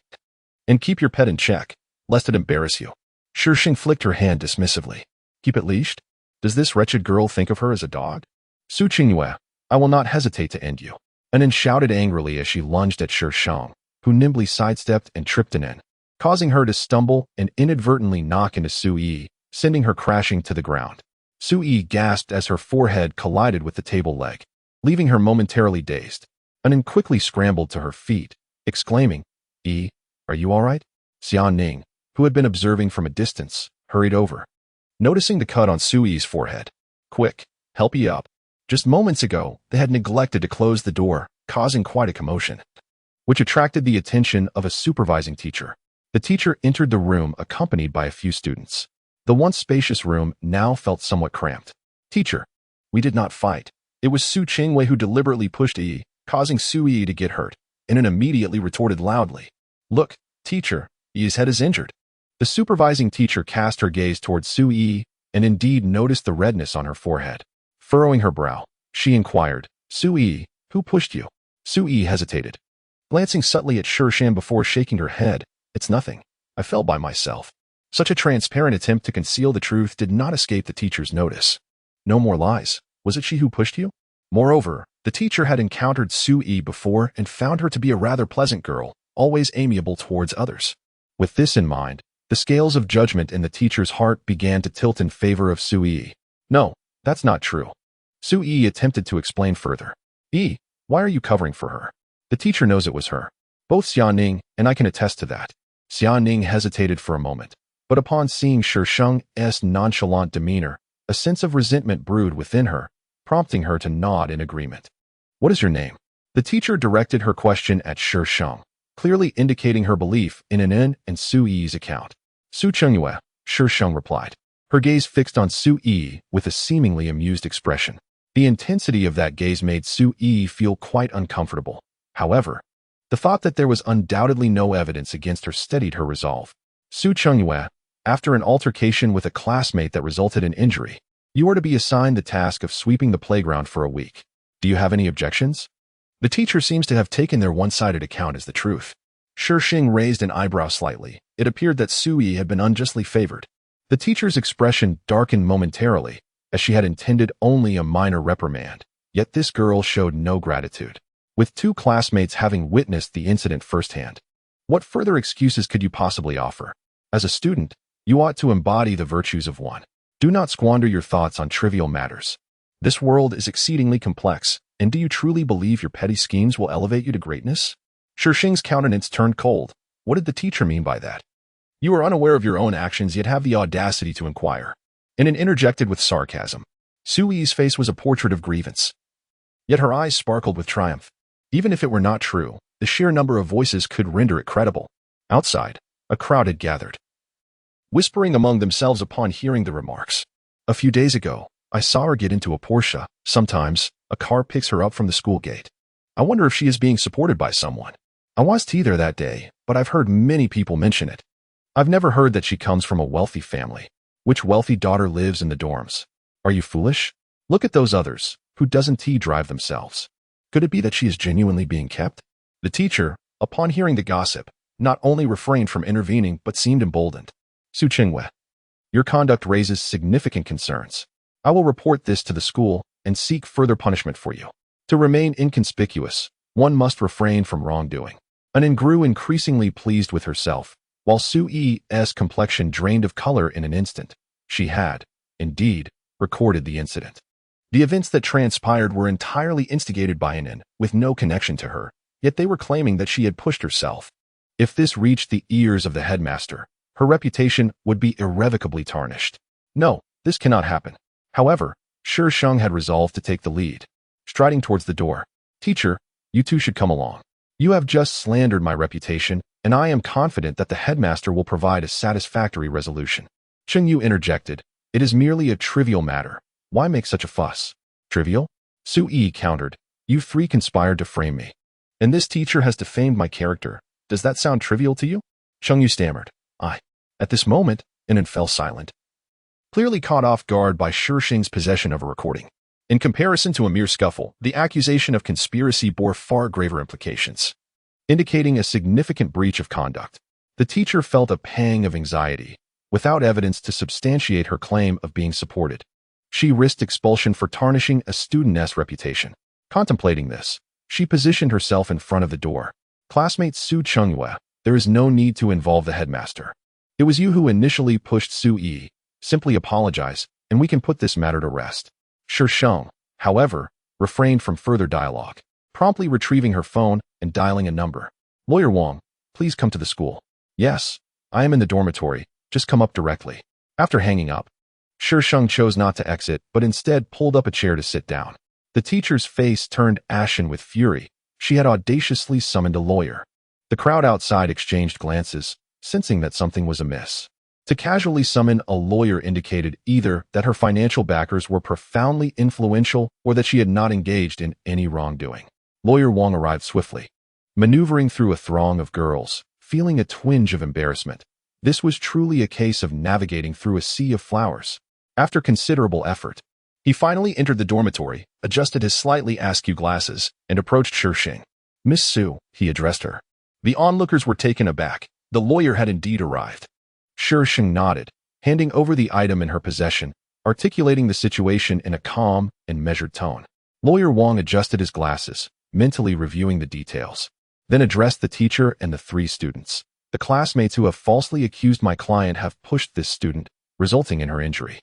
And keep your pet in check, lest it embarrass you. Shi Sheng flicked her hand dismissively. Keep it leashed? Does this wretched girl think of her as a dog? Su Qingyue, I will not hesitate to end you. Anin shouted angrily as she lunged at Shi Sheng, who nimbly sidestepped and tripped Anin, causing her to stumble and inadvertently knock into Su Yi, sending her crashing to the ground. Su Yi gasped as her forehead collided with the table leg, leaving her momentarily dazed. Anin quickly scrambled to her feet, exclaiming, Yi, are you all right? Xianyuan, who had been observing from a distance, hurried over, noticing the cut on Su Yi's forehead. Quick, help Yi up. Just moments ago, they had neglected to close the door, causing quite a commotion, which attracted the attention of a supervising teacher. The teacher entered the room accompanied by a few students. The once spacious room now felt somewhat cramped. Teacher, we did not fight. It was Su Qingyue who deliberately pushed Yi, causing Su Yi to get hurt, and immediately retorted loudly. Look, teacher, Yi's head is injured. The supervising teacher cast her gaze towards Su Yi and indeed noticed the redness on her forehead. Furrowing her brow, she inquired, Su Yi, who pushed you? Su Yi hesitated, glancing subtly at Shi Sheng before shaking her head. It's nothing. I fell by myself. Such a transparent attempt to conceal the truth did not escape the teacher's notice. No more lies. Was it she who pushed you? Moreover, the teacher had encountered Su Yi before and found her to be a rather pleasant girl, always amiable towards others. With this in mind, the scales of judgment in the teacher's heart began to tilt in favor of Su Yi. No, that's not true. Su Yi attempted to explain further. Yi, why are you covering for her? The teacher knows it was her. Both Xianyuan and I can attest to that. Xianyuan hesitated for a moment, but upon seeing Shi Sheng's nonchalant demeanor, a sense of resentment brewed within her, prompting her to nod in agreement. What is your name? The teacher directed her question at Shi Sheng, clearly indicating her belief in Anin and Su Yi's account. Su Qingyue, Shi Sheng replied, her gaze fixed on Su Yi with a seemingly amused expression. The intensity of that gaze made Su Yi feel quite uncomfortable. However, the thought that there was undoubtedly no evidence against her steadied her resolve. Su Qingyue, after an altercation with a classmate that resulted in injury, you are to be assigned the task of sweeping the playground for a week. Do you have any objections? The teacher seems to have taken their one-sided account as the truth. Shi Sheng raised an eyebrow slightly. It appeared that Su Yi had been unjustly favored. The teacher's expression darkened momentarily, as she had intended only a minor reprimand. Yet this girl showed no gratitude, with two classmates having witnessed the incident firsthand. What further excuses could you possibly offer? As a student, you ought to embody the virtues of one. Do not squander your thoughts on trivial matters. This world is exceedingly complex, and do you truly believe your petty schemes will elevate you to greatness? Shi Sheng's countenance turned cold. What did the teacher mean by that? You are unaware of your own actions, yet have the audacity to inquire. Anin interjected with sarcasm. Su Yi's face was a portrait of grievance, yet her eyes sparkled with triumph. Even if it were not true, the sheer number of voices could render it credible. Outside, a crowd had gathered, whispering among themselves upon hearing the remarks. A few days ago, I saw her get into a Porsche. Sometimes, a car picks her up from the school gate. I wonder if she is being supported by someone. I wasn't there that day, but I've heard many people mention it. I've never heard that she comes from a wealthy family. Which wealthy daughter lives in the dorms? Are you foolish? Look at those others, who doesn't drive themselves. Could it be that she is genuinely being kept? The teacher, upon hearing the gossip, not only refrained from intervening but seemed emboldened. Su Qingyue, your conduct raises significant concerns. I will report this to the school and seek further punishment for you. To remain inconspicuous, one must refrain from wrongdoing. Anin grew increasingly pleased with herself, while Su Yi's complexion drained of color in an instant. She had, indeed, recorded the incident. The events that transpired were entirely instigated by Anin, with no connection to her. yet they were claiming that she had pushed herself. If this reached the ears of the headmaster, her reputation would be irrevocably tarnished. No, this cannot happen. However, Shi Sheng had resolved to take the lead. Striding towards the door, "Teacher, you two should come along. You have just slandered my reputation, and I am confident that the headmaster will provide a satisfactory resolution." Xuanyuan interjected, "It is merely a trivial matter. Why make such a fuss?" "Trivial?" Yi countered. "You three conspired to frame me. And this teacher has defamed my character. Does that sound trivial to you?" Xuanyuan stammered. "I." At this moment, Inan fell silent, clearly caught off guard by Shi Sheng's possession of a recording. In comparison to a mere scuffle, the accusation of conspiracy bore far graver implications, indicating a significant breach of conduct. The teacher felt a pang of anxiety, without evidence to substantiate her claim of being supported. She risked expulsion for tarnishing a student's reputation. Contemplating this, she positioned herself in front of the door. "Classmate Xuanyuan, there is no need to involve the headmaster. It was you who initially pushed Yi. Simply apologize, and we can put this matter to rest." Shi Sheng, however, refrained from further dialogue, promptly retrieving her phone and dialing a number. "Lawyer Wang, please come to the school." "Yes, I am in the dormitory. Just come up directly." After hanging up, Shi Sheng chose not to exit, but instead pulled up a chair to sit down. The teacher's face turned ashen with fury. She had audaciously summoned a lawyer. The crowd outside exchanged glances, sensing that something was amiss. To casually summon a lawyer indicated either that her financial backers were profoundly influential or that she had not engaged in any wrongdoing. Lawyer Wang arrived swiftly, maneuvering through a throng of girls, feeling a twinge of embarrassment. This was truly a case of navigating through a sea of flowers. After considerable effort, he finally entered the dormitory, adjusted his slightly askew glasses, and approached Shi Sheng. "Miss Su," he addressed her. The onlookers were taken aback. The lawyer had indeed arrived. Shi Sheng nodded, handing over the item in her possession, articulating the situation in a calm and measured tone. Lawyer Wang adjusted his glasses, mentally reviewing the details, then addressed the teacher and the three students. "The classmates who have falsely accused my client have pushed this student, resulting in her injury.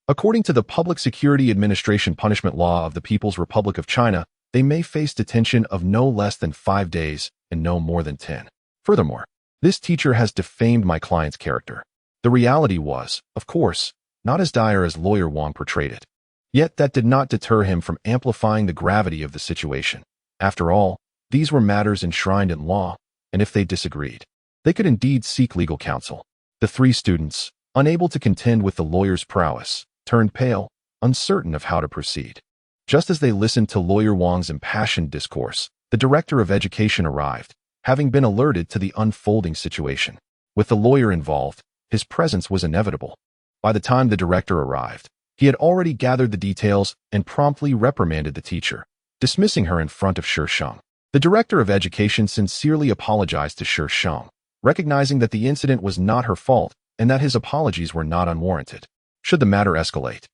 According to the Public Security Administration Punishment Law of the People's Republic of China, they may face detention of no less than 5 days and no more than 10. Furthermore, this teacher has defamed my client's character." The reality was, of course, not as dire as Lawyer Wang portrayed it. Yet that did not deter him from amplifying the gravity of the situation. After all, these were matters enshrined in law, and if they disagreed, they could indeed seek legal counsel. The three students, unable to contend with the lawyer's prowess, turned pale, uncertain of how to proceed. Just as they listened to Lawyer Wang's impassioned discourse, the director of education arrived, having been alerted to the unfolding situation. With the lawyer involved, his presence was inevitable. By the time the director arrived, he had already gathered the details and promptly reprimanded the teacher, dismissing her in front of Shi Sheng. The director of education sincerely apologized to Shi Sheng, recognizing that the incident was not her fault and that his apologies were not unwarranted. Should the matter escalate,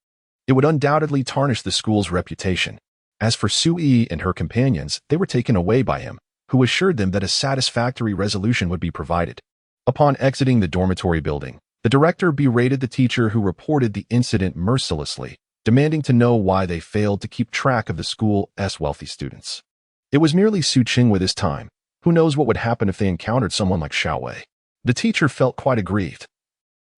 it would undoubtedly tarnish the school's reputation. As for Yi and her companions, they were taken away by him, who assured them that a satisfactory resolution would be provided. Upon exiting the dormitory building, the director berated the teacher who reported the incident mercilessly, demanding to know why they failed to keep track of the school's wealthy students. It was merely Xuanyuan this time. Who knows what would happen if they encountered someone like Xiaowei? The teacher felt quite aggrieved,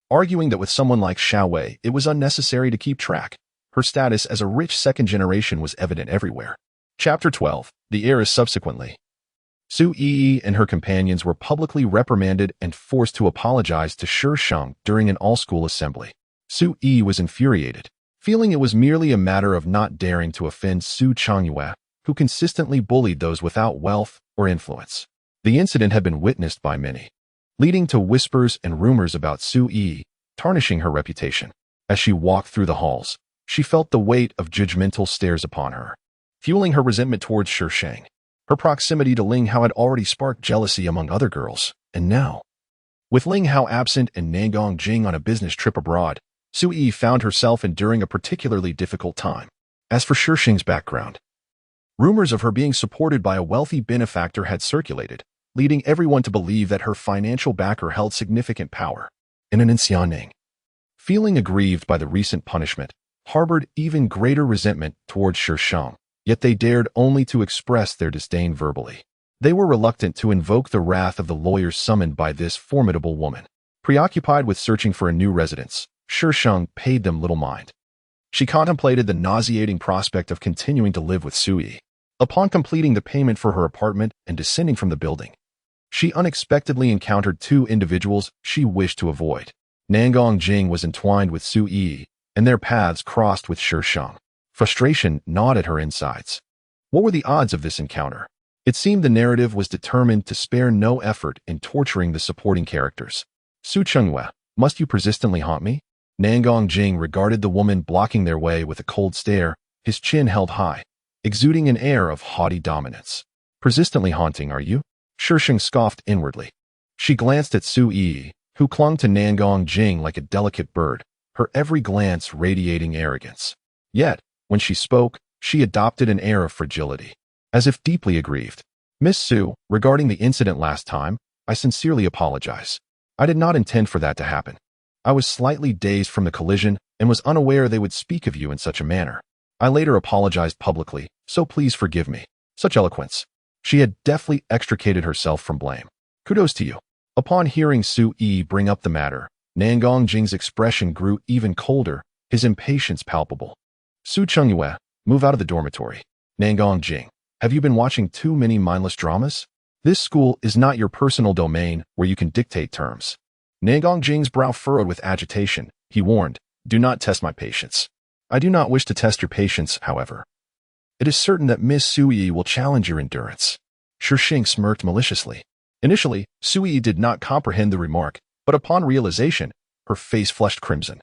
arguing that with someone like Xiaowei, it was unnecessary to keep track. Her status as a rich second generation was evident everywhere. Chapter 12. The heiress subsequently. Yi and her companions were publicly reprimanded and forced to apologize to Shi Sheng during an all-school assembly. Yi was infuriated, feeling it was merely a matter of not daring to offend Xuanyuan, who consistently bullied those without wealth or influence. The incident had been witnessed by many, leading to whispers and rumors about Yi, tarnishing her reputation. As she walked through the halls, she felt the weight of judgmental stares upon her, fueling her resentment towards Shi Sheng. Her proximity to Ling Hao had already sparked jealousy among other girls, and now, with Ling Hao absent and Nangong Jing on a business trip abroad, Yi found herself enduring a particularly difficult time. As for Shi Sheng's background, rumors of her being supported by a wealthy benefactor had circulated, leading everyone to believe that her financial backer held significant power. And Xianyuan, feeling aggrieved by the recent punishment, harbored even greater resentment towards Shi Sheng, yet they dared only to express their disdain verbally. They were reluctant to invoke the wrath of the lawyers summoned by this formidable woman. Preoccupied with searching for a new residence, Shi Sheng paid them little mind. She contemplated the nauseating prospect of continuing to live with Sui. Upon completing the payment for her apartment and descending from the building, she unexpectedly encountered two individuals she wished to avoid. Nangong Jing was entwined with Sui, and their paths crossed with Shi Sheng. Frustration gnawed at her insides. What were the odds of this encounter? It seemed the narrative was determined to spare no effort in torturing the supporting characters. Xuanyuan, must you persistently haunt me? Nangong Jing regarded the woman blocking their way with a cold stare, his chin held high, exuding an air of haughty dominance. Persistently haunting, are you? Shi Sheng scoffed inwardly. She glanced at Sui, who clung to Nangong Jing like a delicate bird, her every glance radiating arrogance. Yet, when she spoke, she adopted an air of fragility, as if deeply aggrieved. Miss Su, regarding the incident last time, I sincerely apologize. I did not intend for that to happen. I was slightly dazed from the collision and was unaware they would speak of you in such a manner. I later apologized publicly, so please forgive me. Such eloquence. She had deftly extricated herself from blame. Kudos to you. Upon hearing Sui bring up the matter, Nangong Jing's expression grew even colder, his impatience palpable. Xuanyuan, move out of the dormitory. Nangong Jing, have you been watching too many mindless dramas? This school is not your personal domain where you can dictate terms. Nangong Jing's brow furrowed with agitation. He warned, do not test my patience. I do not wish to test your patience, however. It is certain that Miss Sui will challenge your endurance. Shi Sheng smirked maliciously. Initially, Sui did not comprehend the remark, but upon realization, her face flushed crimson.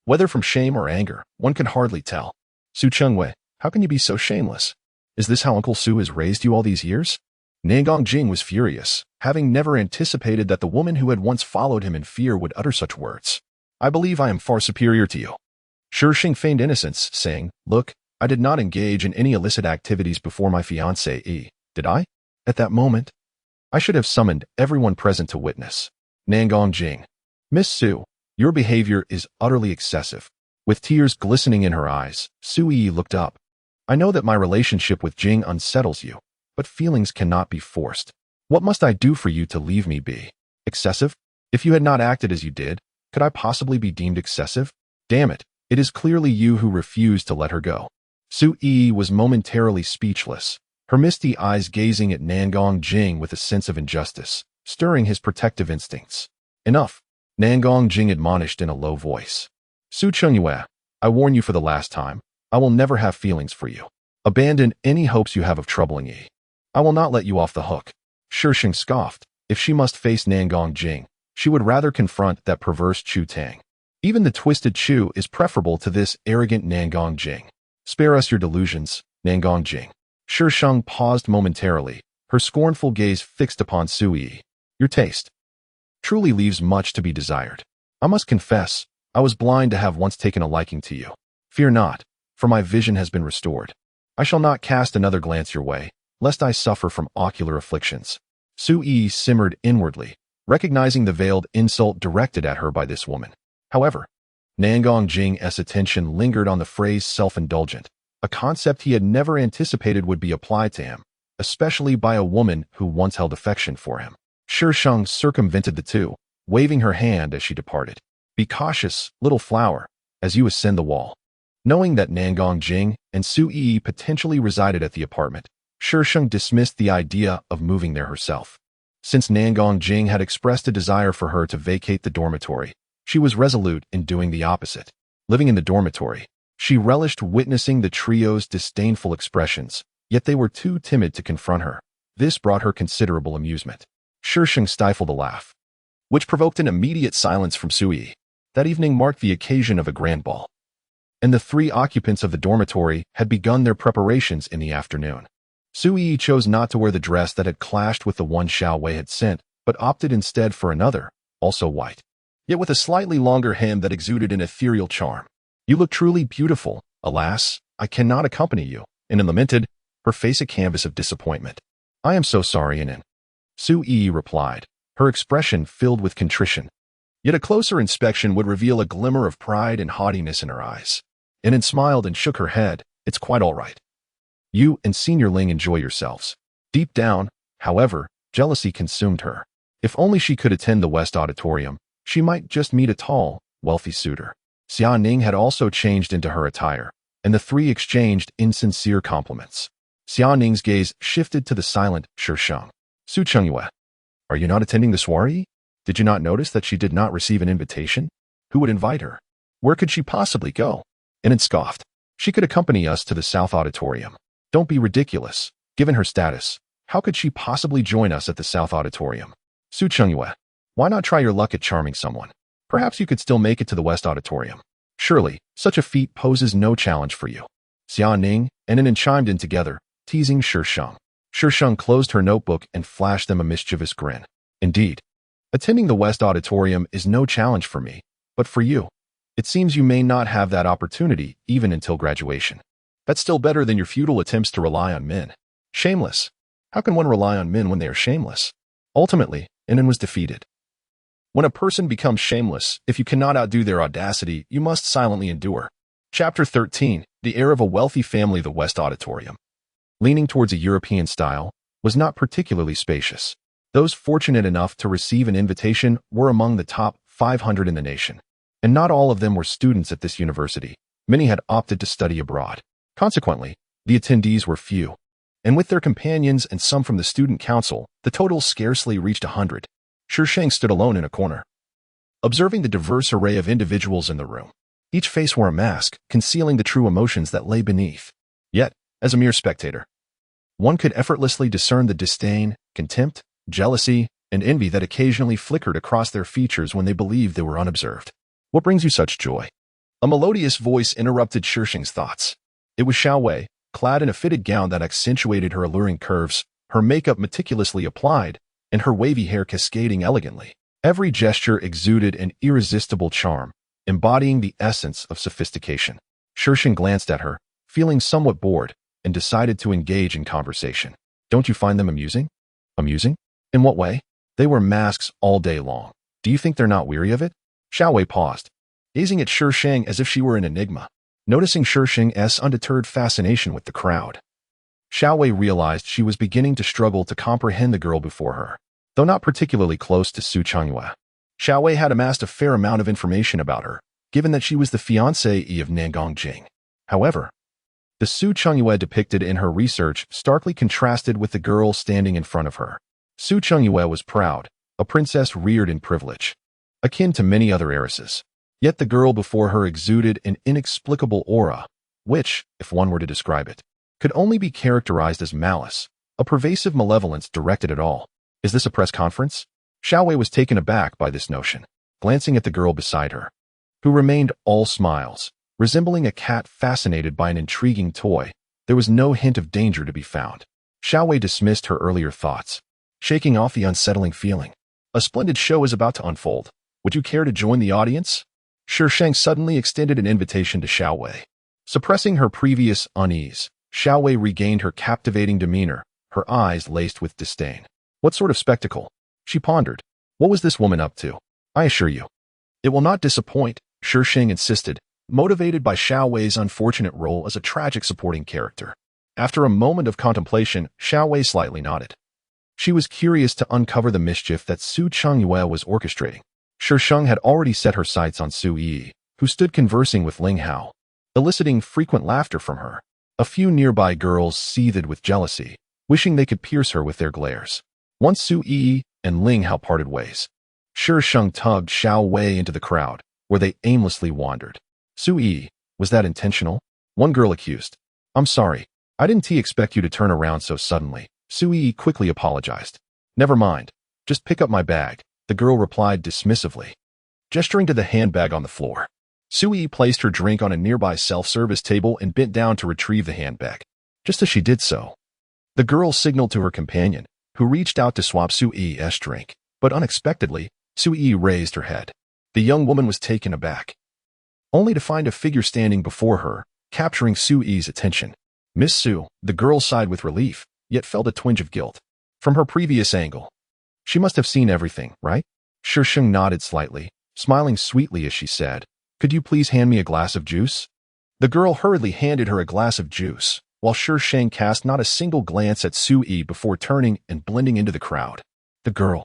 Whether from shame or anger, one can hardly tell. Xuanyuan, how can you be so shameless? Is this how Uncle Su has raised you all these years? Nangong Jing was furious, having never anticipated that the woman who had once followed him in fear would utter such words. I believe I am far superior to you. Shi Sheng feigned innocence, saying, look, I did not engage in any illicit activities before my fiancée, did I? At that moment, I should have summoned everyone present to witness. Nangong Jing. Miss Su, your behavior is utterly excessive. With tears glistening in her eyes, Sui looked up. I know that my relationship with Jing unsettles you, but feelings cannot be forced. What must I do for you to leave me be? Excessive? If you had not acted as you did, could I possibly be deemed excessive? Damn it, it is clearly you who refused to let her go. Sui was momentarily speechless, her misty eyes gazing at Nangong Jing with a sense of injustice, stirring his protective instincts. Enough, Nangong Jing admonished in a low voice. Xuanyuan, I warn you for the last time, I will never have feelings for you. Abandon any hopes you have of troubling me. I will not let you off the hook. Shi Sheng scoffed. If she must face Nangong Jing, she would rather confront that perverse Chu Tang. Even the twisted Chu is preferable to this arrogant Nangong Jing. Spare us your delusions, Nangong Jing. Shi Sheng paused momentarily, her scornful gaze fixed upon Sui. Your taste truly leaves much to be desired. I must confess, I was blind to have once taken a liking to you. Fear not, for my vision has been restored. I shall not cast another glance your way, lest I suffer from ocular afflictions. Sui simmered inwardly, recognizing the veiled insult directed at her by this woman. However, Nangong Jing's attention lingered on the phrase self-indulgent, a concept he had never anticipated would be applied to him, especially by a woman who once held affection for him. Shi Sheng circumvented the two, waving her hand as she departed. Be cautious, little flower, as you ascend the wall. Knowing that Nangong Jing and Sui potentially resided at the apartment, Shi Sheng dismissed the idea of moving there herself. Since Nangong Jing had expressed a desire for her to vacate the dormitory, she was resolute in doing the opposite. Living in the dormitory, she relished witnessing the trio's disdainful expressions, yet they were too timid to confront her. This brought her considerable amusement. Shi Sheng stifled a laugh, which provoked an immediate silence from Sui. That evening marked the occasion of a grand ball, and the three occupants of the dormitory had begun their preparations in the afternoon. Sui chose not to wear the dress that had clashed with the one Xiao Wei had sent, but opted instead for another, also white, yet with a slightly longer hem that exuded an ethereal charm. You look truly beautiful. Alas, I cannot accompany you, and lamented, her face a canvas of disappointment. I am so sorry, Inen. Sui replied, her expression filled with contrition. Yet a closer inspection would reveal a glimmer of pride and haughtiness in her eyes. Inen smiled and shook her head. It's quite all right. You and Senior Ling enjoy yourselves. Deep down, However, jealousy consumed her. If only she could attend the West Auditorium, she might just meet a tall, wealthy suitor. Xianing had also changed into her attire, and the three exchanged insincere compliments. Xianing's gaze shifted to the silent Shi Sheng. Xuanyuan, are you not attending the soiree? Did you not notice that she did not receive an invitation? Who would invite her? Where could she possibly go? Inan scoffed. She could accompany us to the South Auditorium. Don't be ridiculous. Given her status, how could she possibly join us at the South Auditorium? Xuanyuan, why not try your luck at charming someone? Perhaps you could still make it to the West Auditorium. Surely, such a feat poses no challenge for you. Xianing and Inan chimed in together, teasing Shi Sheng. Shi Sheng closed her notebook and flashed them a mischievous grin. Indeed, attending the West Auditorium is no challenge for me, but for you, it seems you may not have that opportunity even until graduation. That's still better than your futile attempts to rely on men. Shameless. How can one rely on men when they are shameless? Ultimately, Inan was defeated. When a person becomes shameless, if you cannot outdo their audacity, you must silently endure. Chapter 13, The Heir of a Wealthy Family. The West Auditorium, leaning towards a European style, was not particularly spacious. Those fortunate enough to receive an invitation were among the top 500 in the nation. And not all of them were students at this university. Many had opted to study abroad. Consequently, the attendees were few. And with their companions and some from the student council, the total scarcely reached 100. Shi Sheng stood alone in a corner, observing the diverse array of individuals in the room. Each face wore a mask, concealing the true emotions that lay beneath. Yet, as a mere spectator, one could effortlessly discern the disdain, contempt, jealousy, and envy that occasionally flickered across their features when they believed they were unobserved. What brings you such joy? A melodious voice interrupted Shi Sheng's thoughts. It was Xiaowei, clad in a fitted gown that accentuated her alluring curves, her makeup meticulously applied, and her wavy hair cascading elegantly. Every gesture exuded an irresistible charm, embodying the essence of sophistication. Shi Sheng glanced at her, feeling somewhat bored, and decided to engage in conversation. Don't you find them amusing? Amusing? In what way? They wear masks all day long. Do you think they're not weary of it? Xiaowei paused, gazing at Shi Sheng as if she were an enigma. Noticing Shi Sheng's undeterred fascination with the crowd, Xiaowei realized she was beginning to struggle to comprehend the girl before her. Though not particularly close to Xuanyuan, Xiaowei had amassed a fair amount of information about her, given that she was the fiancée of Nangong Jing. However, the Xuanyuan depicted in her research starkly contrasted with the girl standing in front of her. Xuanyuan was proud, a princess reared in privilege, akin to many other heiresses. Yet the girl before her exuded an inexplicable aura, which, if one were to describe it, could only be characterized as malice, a pervasive malevolence directed at all. Is this a press conference? Xiaowei was taken aback by this notion, glancing at the girl beside her, who remained all smiles. Resembling a cat fascinated by an intriguing toy, there was no hint of danger to be found. Xiaowei dismissed her earlier thoughts, shaking off the unsettling feeling. A splendid show is about to unfold. Would you care to join the audience? Shi Sheng suddenly extended an invitation to Xiaowei. Suppressing her previous unease, Xiaowei regained her captivating demeanor, her eyes laced with disdain. What sort of spectacle? She pondered. What was this woman up to? I assure you, it will not disappoint, Shi Sheng insisted, motivated by Xiaowei's unfortunate role as a tragic supporting character. After a moment of contemplation, Xiaowei slightly nodded. She was curious to uncover the mischief that Xuanyuan was orchestrating. Shi Sheng had already set her sights on Su Yi, who stood conversing with Ling Hao, eliciting frequent laughter from her. A few nearby girls seethed with jealousy, wishing they could pierce her with their glares. Once Su Yi and Ling Hao parted ways, Shi Sheng tugged Xiaowei into the crowd, where they aimlessly wandered. Su Yi, was that intentional? One girl accused. I'm sorry, I didn't expect you to turn around so suddenly. Su Yi quickly apologized. Never mind, just pick up my bag, the girl replied dismissively, gesturing to the handbag on the floor. Su Yi placed her drink on a nearby self-service table and bent down to retrieve the handbag. Just as she did so, the girl signaled to her companion, who reached out to swap Su Yi's drink, but unexpectedly, Su Yi raised her head. The young woman was taken aback, only to find a figure standing before her, capturing Su Yi's attention. Miss Su, the girl sighed with relief, yet felt a twinge of guilt. From her previous angle, she must have seen everything, right? Shi Sheng nodded slightly, smiling sweetly as she said, could you please hand me a glass of juice? The girl hurriedly handed her a glass of juice, while Shi Sheng cast not a single glance at Su Yi before turning and blending into the crowd. The girl,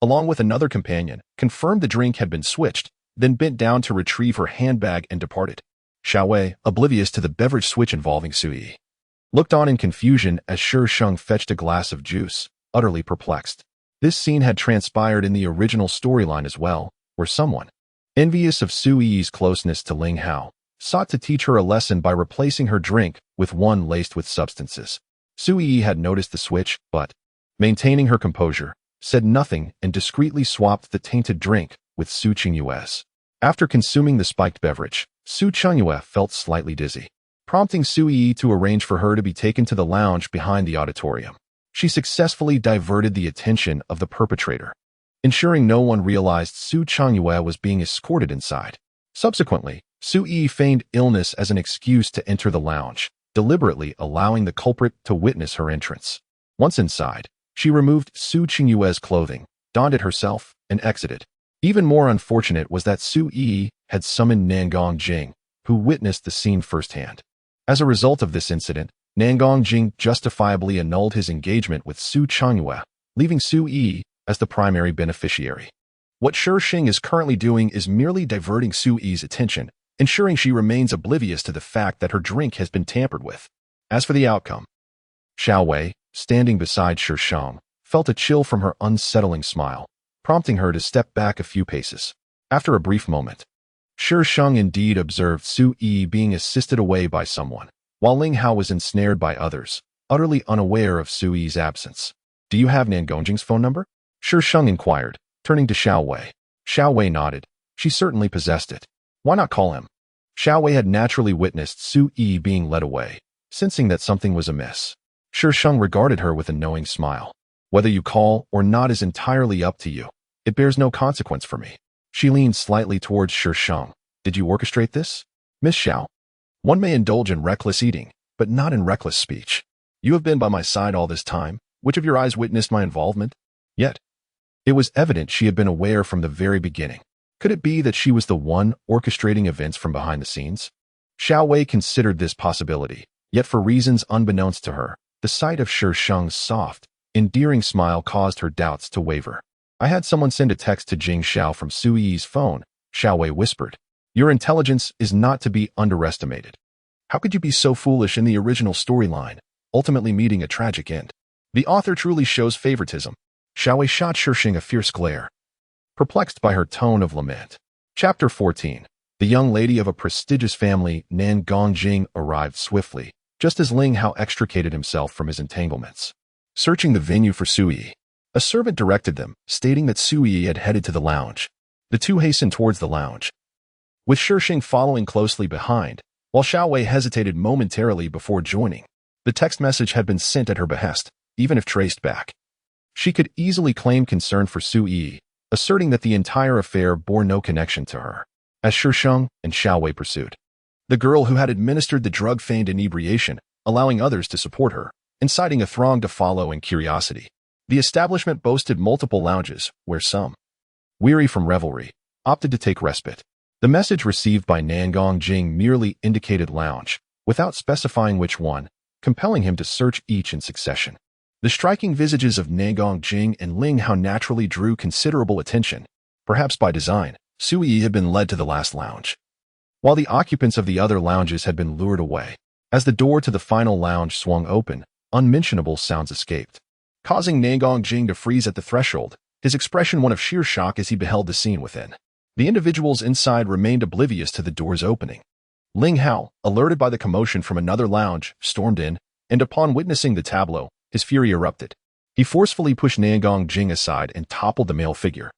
along with another companion, confirmed the drink had been switched, then bent down to retrieve her handbag and departed. Xiaowei, oblivious to the beverage switch involving Su Yi, looked on in confusion as Shi Sheng fetched a glass of juice, utterly perplexed. This scene had transpired in the original storyline as well, where someone, envious of Su Yi's closeness to Ling Hao, sought to teach her a lesson by replacing her drink with one laced with substances. Su Yi had noticed the switch, but, maintaining her composure, said nothing and discreetly swapped the tainted drink with Xuanyuan's. After consuming the spiked beverage, Xuanyuan felt slightly dizzy, prompting Su Yi to arrange for her to be taken to the lounge behind the auditorium. She successfully diverted the attention of the perpetrator, ensuring no one realized Xuanyuan was being escorted inside. Subsequently, Su Yi feigned illness as an excuse to enter the lounge, deliberately allowing the culprit to witness her entrance. Once inside, she removed Xuanyuan's clothing, donned it herself, and exited. Even more unfortunate was that Su Yi had summoned Nangong Jing, who witnessed the scene firsthand. As a result of this incident, Nangong Jing justifiably annulled his engagement with Xuanyuan, leaving Su Yi as the primary beneficiary. What Shi Sheng is currently doing is merely diverting Su Yi's attention, ensuring she remains oblivious to the fact that her drink has been tampered with. As for the outcome, Xiaowei, standing beside Shi Sheng, felt a chill from her unsettling smile, prompting her to step back a few paces. After a brief moment, Shi Sheng indeed observed Su Yi being assisted away by someone, while Ling Hao was ensnared by others, utterly unaware of Su Yi's absence. "Do you have Nangongjing's phone number?" Shi Sheng inquired, turning to Xiaowei. Xiaowei nodded. She certainly possessed it. Why not call him? Xiaowei had naturally witnessed Su Yi being led away, sensing that something was amiss. Shi Sheng regarded her with a knowing smile. "Whether you call or not is entirely up to you. It bears no consequence for me." She leaned slightly towards Shi Sheng. "Did you orchestrate this, Miss Xiao?" "One may indulge in reckless eating, but not in reckless speech. You have been by my side all this time. Which of your eyes witnessed my involvement?" Yet, it was evident she had been aware from the very beginning. Could it be that she was the one orchestrating events from behind the scenes? Xiaowei considered this possibility, yet for reasons unbeknownst to her, the sight of Shi Sheng's soft, endearing smile caused her doubts to waver. "I had someone send a text to Jing Xiao from Su Yi's phone," Xiaowei whispered. "Your intelligence is not to be underestimated. How could you be so foolish in the original storyline, ultimately meeting a tragic end? The author truly shows favoritism." Xiaowei shot Shi Sheng a fierce glare, perplexed by her tone of lament. Chapter 14. The young lady of a prestigious family, Nangong Jing, arrived swiftly, just as Ling Hao extricated himself from his entanglements. Searching the venue for Su Yi, a servant directed them, stating that Su Yi had headed to the lounge. The two hastened towards the lounge, with Shi Sheng following closely behind, while Xiaowei hesitated momentarily before joining. The text message had been sent at her behest, even if traced back. She could easily claim concern for Su Yi, asserting that the entire affair bore no connection to her. As Shi Sheng and Xiaowei pursued, the girl who had administered the drug feigned inebriation, allowing others to support her, inciting a throng to follow in curiosity. The establishment boasted multiple lounges, where some, weary from revelry, opted to take respite. The message received by Nangong Jing merely indicated lounge, without specifying which one, compelling him to search each in succession. The striking visages of Nangong Jing and Ling Hao naturally drew considerable attention. Perhaps by design, Su Yi had been led to the last lounge, while the occupants of the other lounges had been lured away. As the door to the final lounge swung open, unmentionable sounds escaped, causing Nangong Jing to freeze at the threshold, his expression one of sheer shock as he beheld the scene within. The individuals inside remained oblivious to the door's opening. Ling Hao, alerted by the commotion from another lounge, stormed in, and upon witnessing the tableau, his fury erupted. He forcefully pushed Nangong Jing aside and toppled the male figure.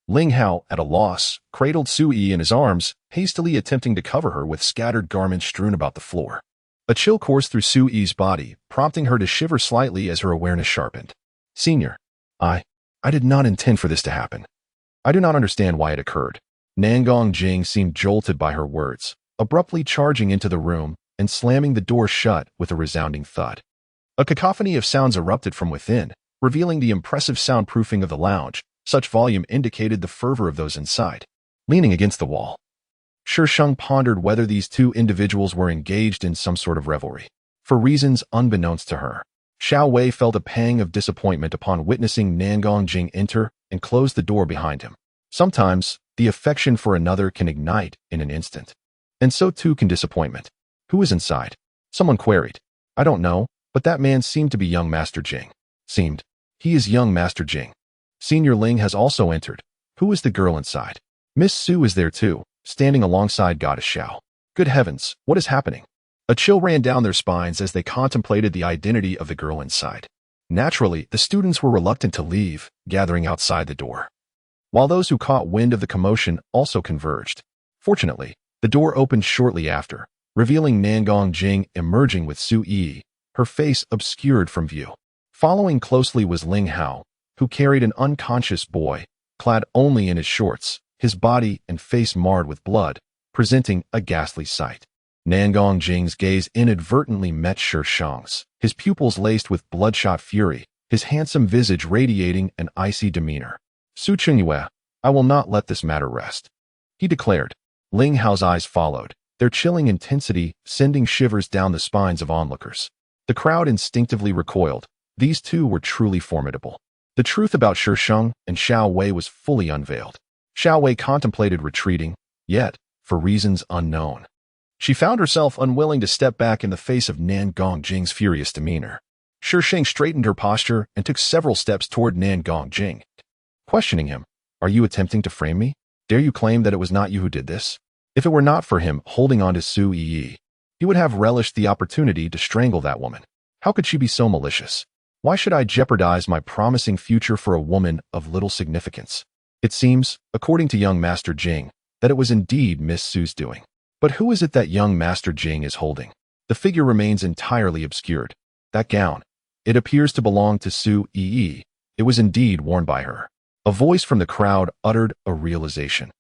Ling Hao, at a loss, cradled Su Yi in his arms, hastily attempting to cover her with scattered garments strewn about the floor. A chill coursed through Su Yi's body, prompting her to shiver slightly as her awareness sharpened. "Senior, I did not intend for this to happen. I do not understand why it occurred." Nangong Jing seemed jolted by her words, abruptly charging into the room and slamming the door shut with a resounding thud. A cacophony of sounds erupted from within, revealing the impressive soundproofing of the lounge. Such volume indicated the fervor of those inside. Leaning against the wall, Shi Sheng pondered whether these two individuals were engaged in some sort of revelry. For reasons unbeknownst to her, Xiao Wei felt a pang of disappointment upon witnessing Nangong Jing enter and close the door behind him. Sometimes, the affection for another can ignite in an instant. And so too can disappointment. Who is inside? Someone queried. I don't know, but that man seemed to be young Master Jing. Seemed. He is young Master Jing. Senior Ling has also entered. Who is the girl inside? Miss Su is there too, standing alongside Goddess Xiao. Good heavens, what is happening? A chill ran down their spines as they contemplated the identity of the girl inside. Naturally, the students were reluctant to leave, gathering outside the door, while those who caught wind of the commotion also converged. Fortunately, the door opened shortly after, revealing Nangong Jing emerging with Su Yi, her face obscured from view. Following closely was Ling Hao, who carried an unconscious boy, clad only in his shorts, his body and face marred with blood, presenting a ghastly sight. Nangong Jing's gaze inadvertently met Shi Sheng's, his pupils laced with bloodshot fury, his handsome visage radiating an icy demeanor. Xuanyuan, I will not let this matter rest, he declared. Ling Hao's eyes followed, their chilling intensity sending shivers down the spines of onlookers. The crowd instinctively recoiled. These two were truly formidable. The truth about Shi Sheng and Xiao Wei was fully unveiled. Xiao Wei contemplated retreating, yet, for reasons unknown, she found herself unwilling to step back in the face of Nangong Jing's furious demeanor. Shi Sheng straightened her posture and took several steps toward Nangong Jing, questioning him. Are you attempting to frame me? Dare you claim that it was not you who did this? If it were not for him holding on to Su Yi, he would have relished the opportunity to strangle that woman. How could she be so malicious? Why should I jeopardize my promising future for a woman of little significance? It seems, according to young Master Jing, that it was indeed Miss Su's doing. But who is it that young Master Jing is holding? The figure remains entirely obscured. That gown. It appears to belong to Su Yi. It was indeed worn by her. A voice from the crowd uttered a realization,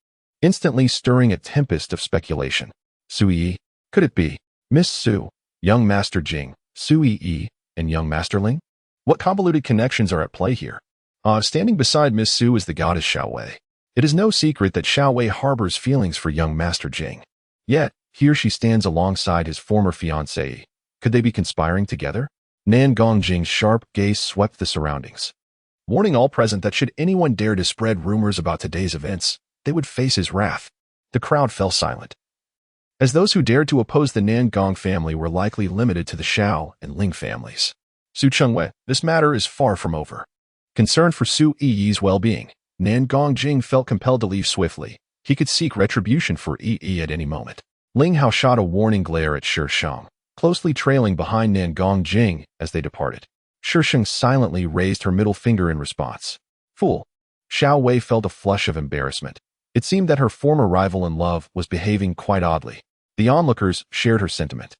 instantly stirring a tempest of speculation. Su Yi? Could it be Miss Su, young Master Jing, Su Yi, and young Master Ling? What convoluted connections are at play here? Standing beside Miss Su is the goddess Xiao Wei. It is no secret that Xiao Wei harbors feelings for young Master Jing. Yet, here she stands alongside his former fiancée. Could they be conspiring together? Nangong Jing's sharp gaze swept the surroundings, warning all present that should anyone dare to spread rumors about today's events, they would face his wrath. The crowd fell silent, as those who dared to oppose the Nangong family were likely limited to the Xiao and Ling families. Su Chengwei, this matter is far from over. Concerned for Su Yi's well-being, Nangong Jing felt compelled to leave swiftly. He could seek retribution for Yi at any moment. Ling Hao shot a warning glare at Shi Sheng, closely trailing behind Nangong Jing as they departed. Shi Sheng silently raised her middle finger in response. Fool. Xiao Wei felt a flush of embarrassment. It seemed that her former rival in love was behaving quite oddly. The onlookers shared her sentiment,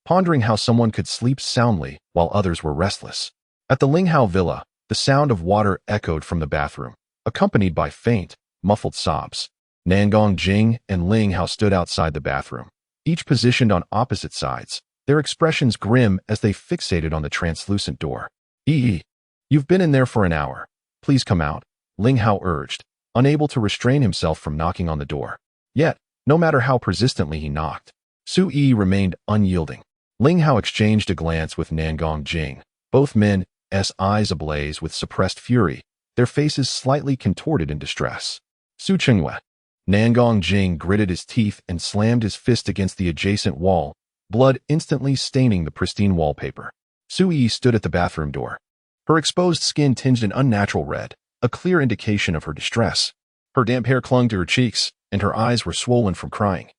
pondering how someone could sleep soundly while others were restless. At the Ling Hao villa, the sound of water echoed from the bathroom, accompanied by faint, muffled sobs. Nangong Jing and Ling Hao stood outside the bathroom, each positioned on opposite sides, their expressions grim as they fixated on the translucent door. Yi, you've been in there for an hour. Please come out, Ling Hao urged, unable to restrain himself from knocking on the door. Yet, no matter how persistently he knocked, Su Yi remained unyielding. Ling Hao exchanged a glance with Nangong Jing, both men's eyes ablaze with suppressed fury, their faces slightly contorted in distress. Su Chengwei. Nangong Jing gritted his teeth and slammed his fist against the adjacent wall, blood instantly staining the pristine wallpaper. Su Yi stood at the bathroom door. Her exposed skin tinged an unnatural red, a clear indication of her distress. Her damp hair clung to her cheeks, and her eyes were swollen from crying,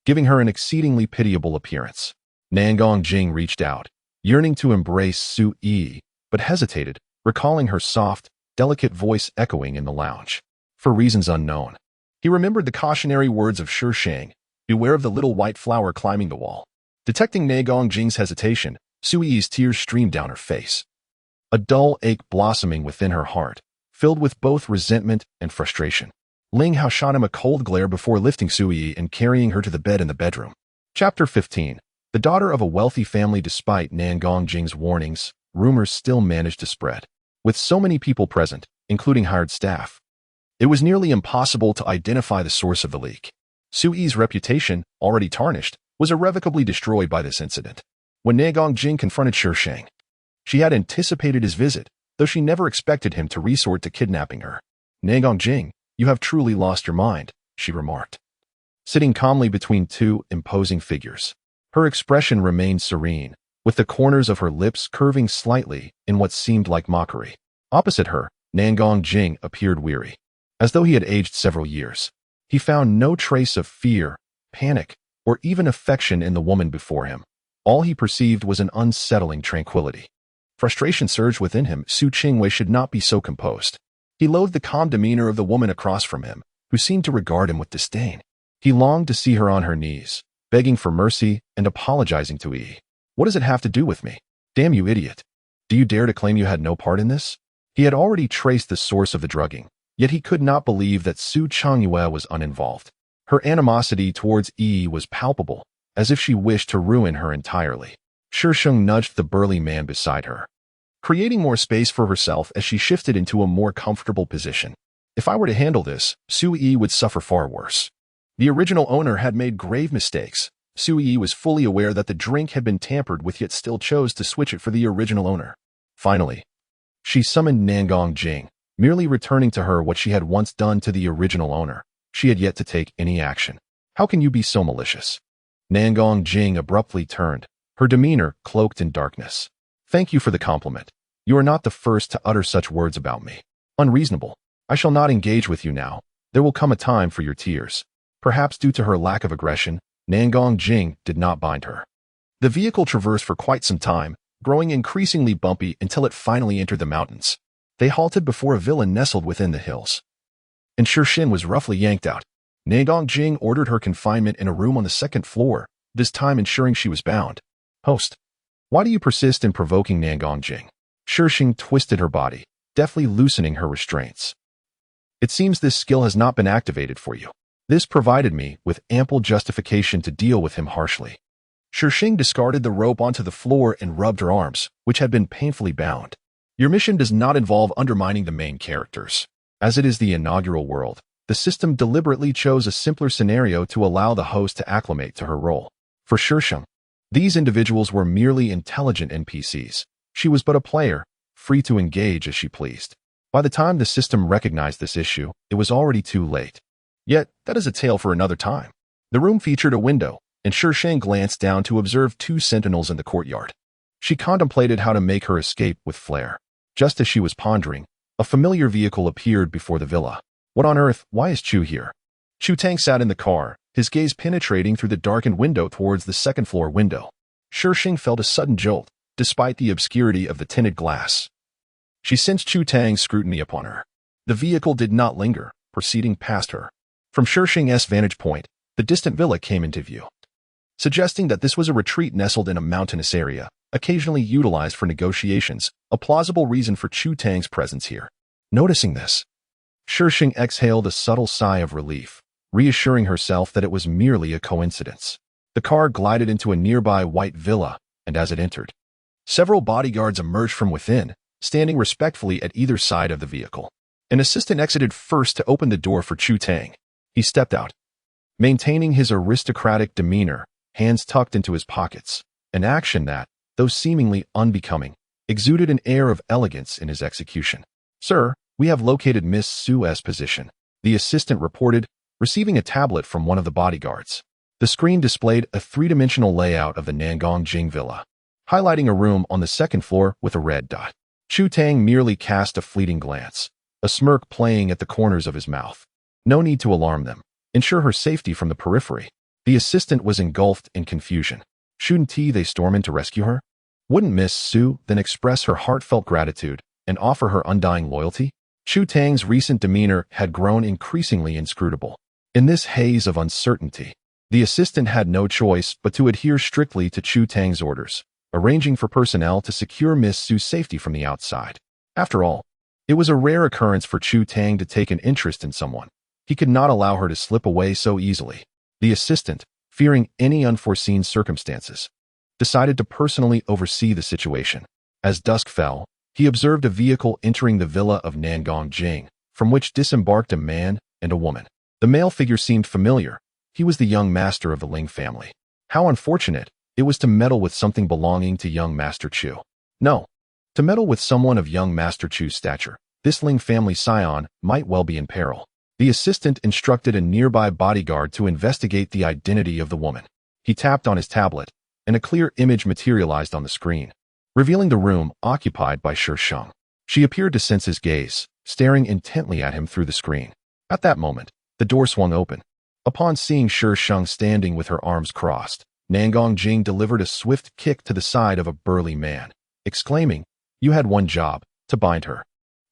giving her an exceedingly pitiable appearance. Nangong Jing reached out, yearning to embrace Su Yi, but hesitated, recalling her soft, delicate voice echoing in the lounge. For reasons unknown, he remembered the cautionary words of Shi Sheng, beware of the little white flower climbing the wall. Detecting Nangong Jing's hesitation, Su Yi's tears streamed down her face, a dull ache blossoming within her heart, filled with both resentment and frustration. Ling Hao shot him a cold glare before lifting Su Yi and carrying her to the bed in the bedroom. Chapter 15. The daughter of a wealthy family. Despite Nangong Jing's warnings, rumors still managed to spread. With so many people present, including hired staff, it was nearly impossible to identify the source of the leak. Su Yi's reputation, already tarnished, was irrevocably destroyed by this incident. When Nangong Jing confronted Shi Sheng, she had anticipated his visit, though she never expected him to resort to kidnapping her. "Nangong Jing, you have truly lost your mind," she remarked, sitting calmly between two imposing figures. Her expression remained serene, with the corners of her lips curving slightly in what seemed like mockery. Opposite her, Nangong Jing appeared weary, as though he had aged several years. He found no trace of fear, panic, or even affection in the woman before him. All he perceived was an unsettling tranquility. Frustration surged within him. Su Qingwei should not be so composed. He loathed the calm demeanor of the woman across from him, who seemed to regard him with disdain. He longed to see her on her knees, begging for mercy and apologizing to Yi. "What does it have to do with me? Damn you, idiot. Do you dare to claim you had no part in this?" He had already traced the source of the drugging, yet he could not believe that Xuanyuan was uninvolved. Her animosity towards Yi was palpable, as if she wished to ruin her entirely. Shi Sheng nudged the burly man beside her, creating more space for herself as she shifted into a more comfortable position. "If I were to handle this, Su Yi would suffer far worse." The original owner had made grave mistakes. Su Yi was fully aware that the drink had been tampered with, yet still chose to switch it for the original owner. Finally, she summoned Nangong Jing, merely returning to her what she had once done to the original owner. She had yet to take any action. "How can you be so malicious?" Nangong Jing abruptly turned, her demeanor cloaked in darkness. "Thank you for the compliment. You are not the first to utter such words about me. Unreasonable. I shall not engage with you now. There will come a time for your tears." Perhaps due to her lack of aggression, Nangong Jing did not bind her. The vehicle traversed for quite some time, growing increasingly bumpy until it finally entered the mountains. They halted before a villa nestled within the hills, and Shi Sheng was roughly yanked out. Nangong Jing ordered her confinement in a room on the second floor, this time ensuring she was bound. "Host, why do you persist in provoking Nangong Jing?" Shi Sheng twisted her body, deftly loosening her restraints. "It seems this skill has not been activated for you." This provided me with ample justification to deal with him harshly. Shi Sheng discarded the rope onto the floor and rubbed her arms, which had been painfully bound. "Your mission does not involve undermining the main characters. As it is the inaugural world, the system deliberately chose a simpler scenario to allow the host to acclimate to her role. For Shi Sheng, these individuals were merely intelligent NPCs. She was but a player, free to engage as she pleased. By the time the system recognized this issue, it was already too late. Yet, that is a tale for another time. The room featured a window, and Shi Sheng glanced down to observe two sentinels in the courtyard. She contemplated how to make her escape with flair. Just as she was pondering, a familiar vehicle appeared before the villa. "What on earth? Why is Chu here?" Chu Tang sat in the car, his gaze penetrating through the darkened window towards the second-floor window. Shi Sheng felt a sudden jolt, despite the obscurity of the tinted glass. She sensed Chu Tang's scrutiny upon her. The vehicle did not linger, proceeding past her. From Shi Sheng's vantage point, the distant villa came into view, suggesting that this was a retreat nestled in a mountainous area, occasionally utilized for negotiations, a plausible reason for Chu Tang's presence here. Noticing this, Shi Sheng exhaled a subtle sigh of relief, reassuring herself that it was merely a coincidence. The car glided into a nearby white villa, and as it entered, several bodyguards emerged from within, standing respectfully at either side of the vehicle. An assistant exited first to open the door for Chu Tang. He stepped out, maintaining his aristocratic demeanor, hands tucked into his pockets, an action that, though seemingly unbecoming, exuded an air of elegance in his execution. "Sir, we have located Miss Su's position," the assistant reported, receiving a tablet from one of the bodyguards. The screen displayed a three-dimensional layout of the Nangong Jing villa, highlighting a room on the second floor with a red dot. Chu Tang merely cast a fleeting glance, a smirk playing at the corners of his mouth. No need to alarm them. Ensure her safety from the periphery. The assistant was engulfed in confusion. Shouldn't they storm in to rescue her? Wouldn't Miss Su then express her heartfelt gratitude and offer her undying loyalty? Chu Tang's recent demeanor had grown increasingly inscrutable. In this haze of uncertainty, the assistant had no choice but to adhere strictly to Chu Tang's orders, arranging for personnel to secure Miss Su's safety from the outside. After all, it was a rare occurrence for Chu Tang to take an interest in someone. He could not allow her to slip away so easily. The assistant, fearing any unforeseen circumstances, decided to personally oversee the situation. As dusk fell, he observed a vehicle entering the villa of Nangong Jing, from which disembarked a man and a woman. The male figure seemed familiar, He was the young master of the Ling family. How unfortunate it was to meddle with something belonging to young Master Chu. No, to meddle with someone of young Master Chu's stature. This Ling family scion might well be in peril. The assistant instructed a nearby bodyguard to investigate the identity of the woman. He tapped on his tablet, and a clear image materialized on the screen, revealing the room occupied by Shi Sheng. She appeared to sense his gaze, staring intently at him through the screen. At that moment, the door swung open. Upon seeing Shi Sheng standing with her arms crossed, Nangong Jing delivered a swift kick to the side of a burly man, exclaiming, "You had one job, to bind her.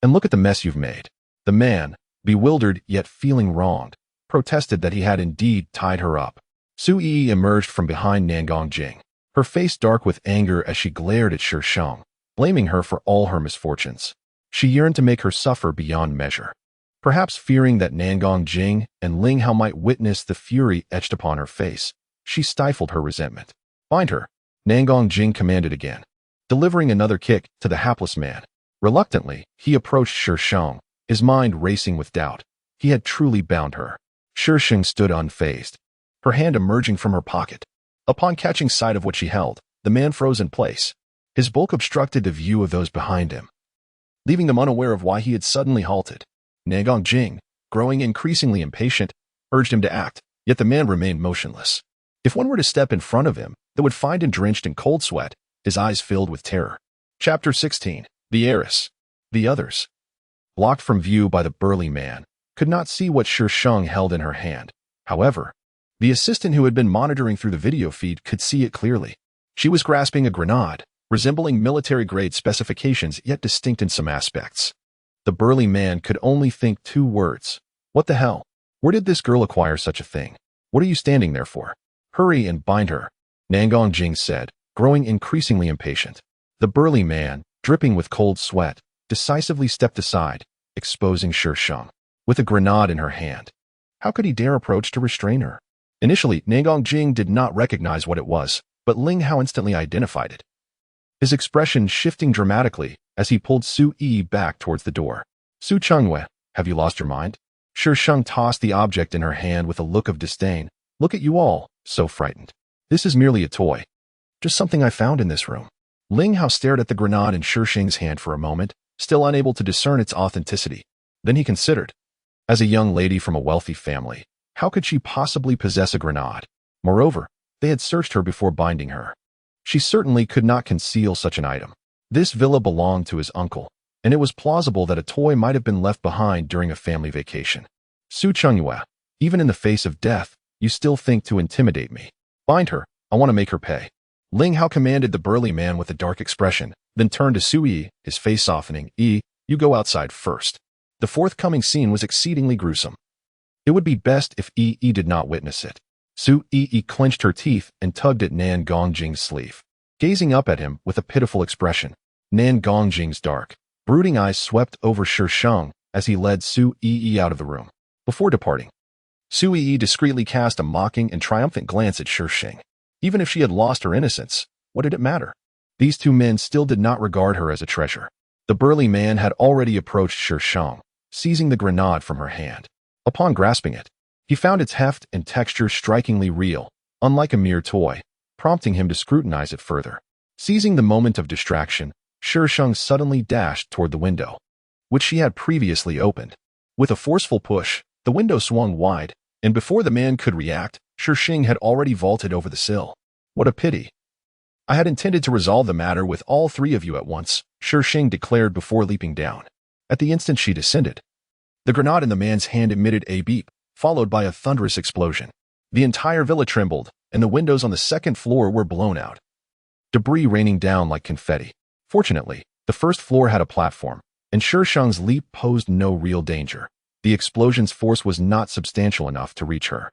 And look at the mess you've made." The man, bewildered yet feeling wronged, protested that he had indeed tied her up. Su Yi emerged from behind Nangong Jing, her face dark with anger as she glared at Shi Sheng, blaming her for all her misfortunes. She yearned to make her suffer beyond measure. Perhaps fearing that Nangong Jing and Ling Hao might witness the fury etched upon her face, she stifled her resentment. "Bind her," Nangong Jing commanded again, delivering another kick to the hapless man. Reluctantly, he approached Shi Sheng, his mind racing with doubt. He had truly bound her. Shi Sheng stood unfazed, her hand emerging from her pocket. Upon catching sight of what she held, the man froze in place. His bulk obstructed the view of those behind him, leaving them unaware of why he had suddenly halted. Nangong Jing, growing increasingly impatient, urged him to act, yet the man remained motionless. If one were to step in front of him, they would find him drenched in cold sweat, his eyes filled with terror. Chapter 16. The Heiress. The others, blocked from view by the burly man, could not see what Shi Sheng held in her hand. However, the assistant who had been monitoring through the video feed could see it clearly. She was grasping a grenade, resembling military-grade specifications yet distinct in some aspects. The burly man could only think two words. What the hell? Where did this girl acquire such a thing? What are you standing there for? Hurry and bind her, Nangong Jing said, growing increasingly impatient. The burly man, dripping with cold sweat, decisively stepped aside, exposing Shi Sheng, with a grenade in her hand. How could he dare approach to restrain her? Initially, Nangong Jing did not recognize what it was, but Ling Hao instantly identified it, his expression shifting dramatically as he pulled Su Yi back towards the door. "Xuanyuan, have you lost your mind?" Shi Sheng tossed the object in her hand with a look of disdain. "Look at you all, so frightened. This is merely a toy. Just something I found in this room." Ling Hao stared at the grenade in Shi Sheng's hand for a moment, still unable to discern its authenticity. Then he considered, as a young lady from a wealthy family, how could she possibly possess a grenade? Moreover, they had searched her before binding her. She certainly could not conceal such an item. This villa belonged to his uncle, and it was plausible that a toy might have been left behind during a family vacation. "Xuanyuan, even in the face of death, you still think to intimidate me. Bind her, I want to make her pay." Ling Hao commanded the burly man with a dark expression, then turned to Su Yi, his face softening. "Yi, you go outside first." The forthcoming scene was exceedingly gruesome. It would be best if Yi did not witness it. Su Yi clenched her teeth and tugged at Nangong Jing's sleeve, gazing up at him with a pitiful expression. Nangong Jing's dark, brooding eyes swept over Shi Sheng as he led Su Yi out of the room. Before departing, Su Yi discreetly cast a mocking and triumphant glance at Shi Sheng. Even if she had lost her innocence, what did it matter? These two men still did not regard her as a treasure. The burly man had already approached Shi Sheng, seizing the grenade from her hand. Upon grasping it, he found its heft and texture strikingly real, unlike a mere toy, prompting him to scrutinize it further. Seizing the moment of distraction, Shi Sheng suddenly dashed toward the window, which she had previously opened. With a forceful push, the window swung wide, and before the man could react, Shi Sheng had already vaulted over the sill. "What a pity. I had intended to resolve the matter with all three of you at once," Shi Sheng declared before leaping down. At the instant she descended, the grenade in the man's hand emitted a beep, followed by a thunderous explosion. The entire villa trembled, and the windows on the second floor were blown out, debris raining down like confetti. Fortunately, the first floor had a platform, and Shi Sheng's leap posed no real danger. The explosion's force was not substantial enough to reach her.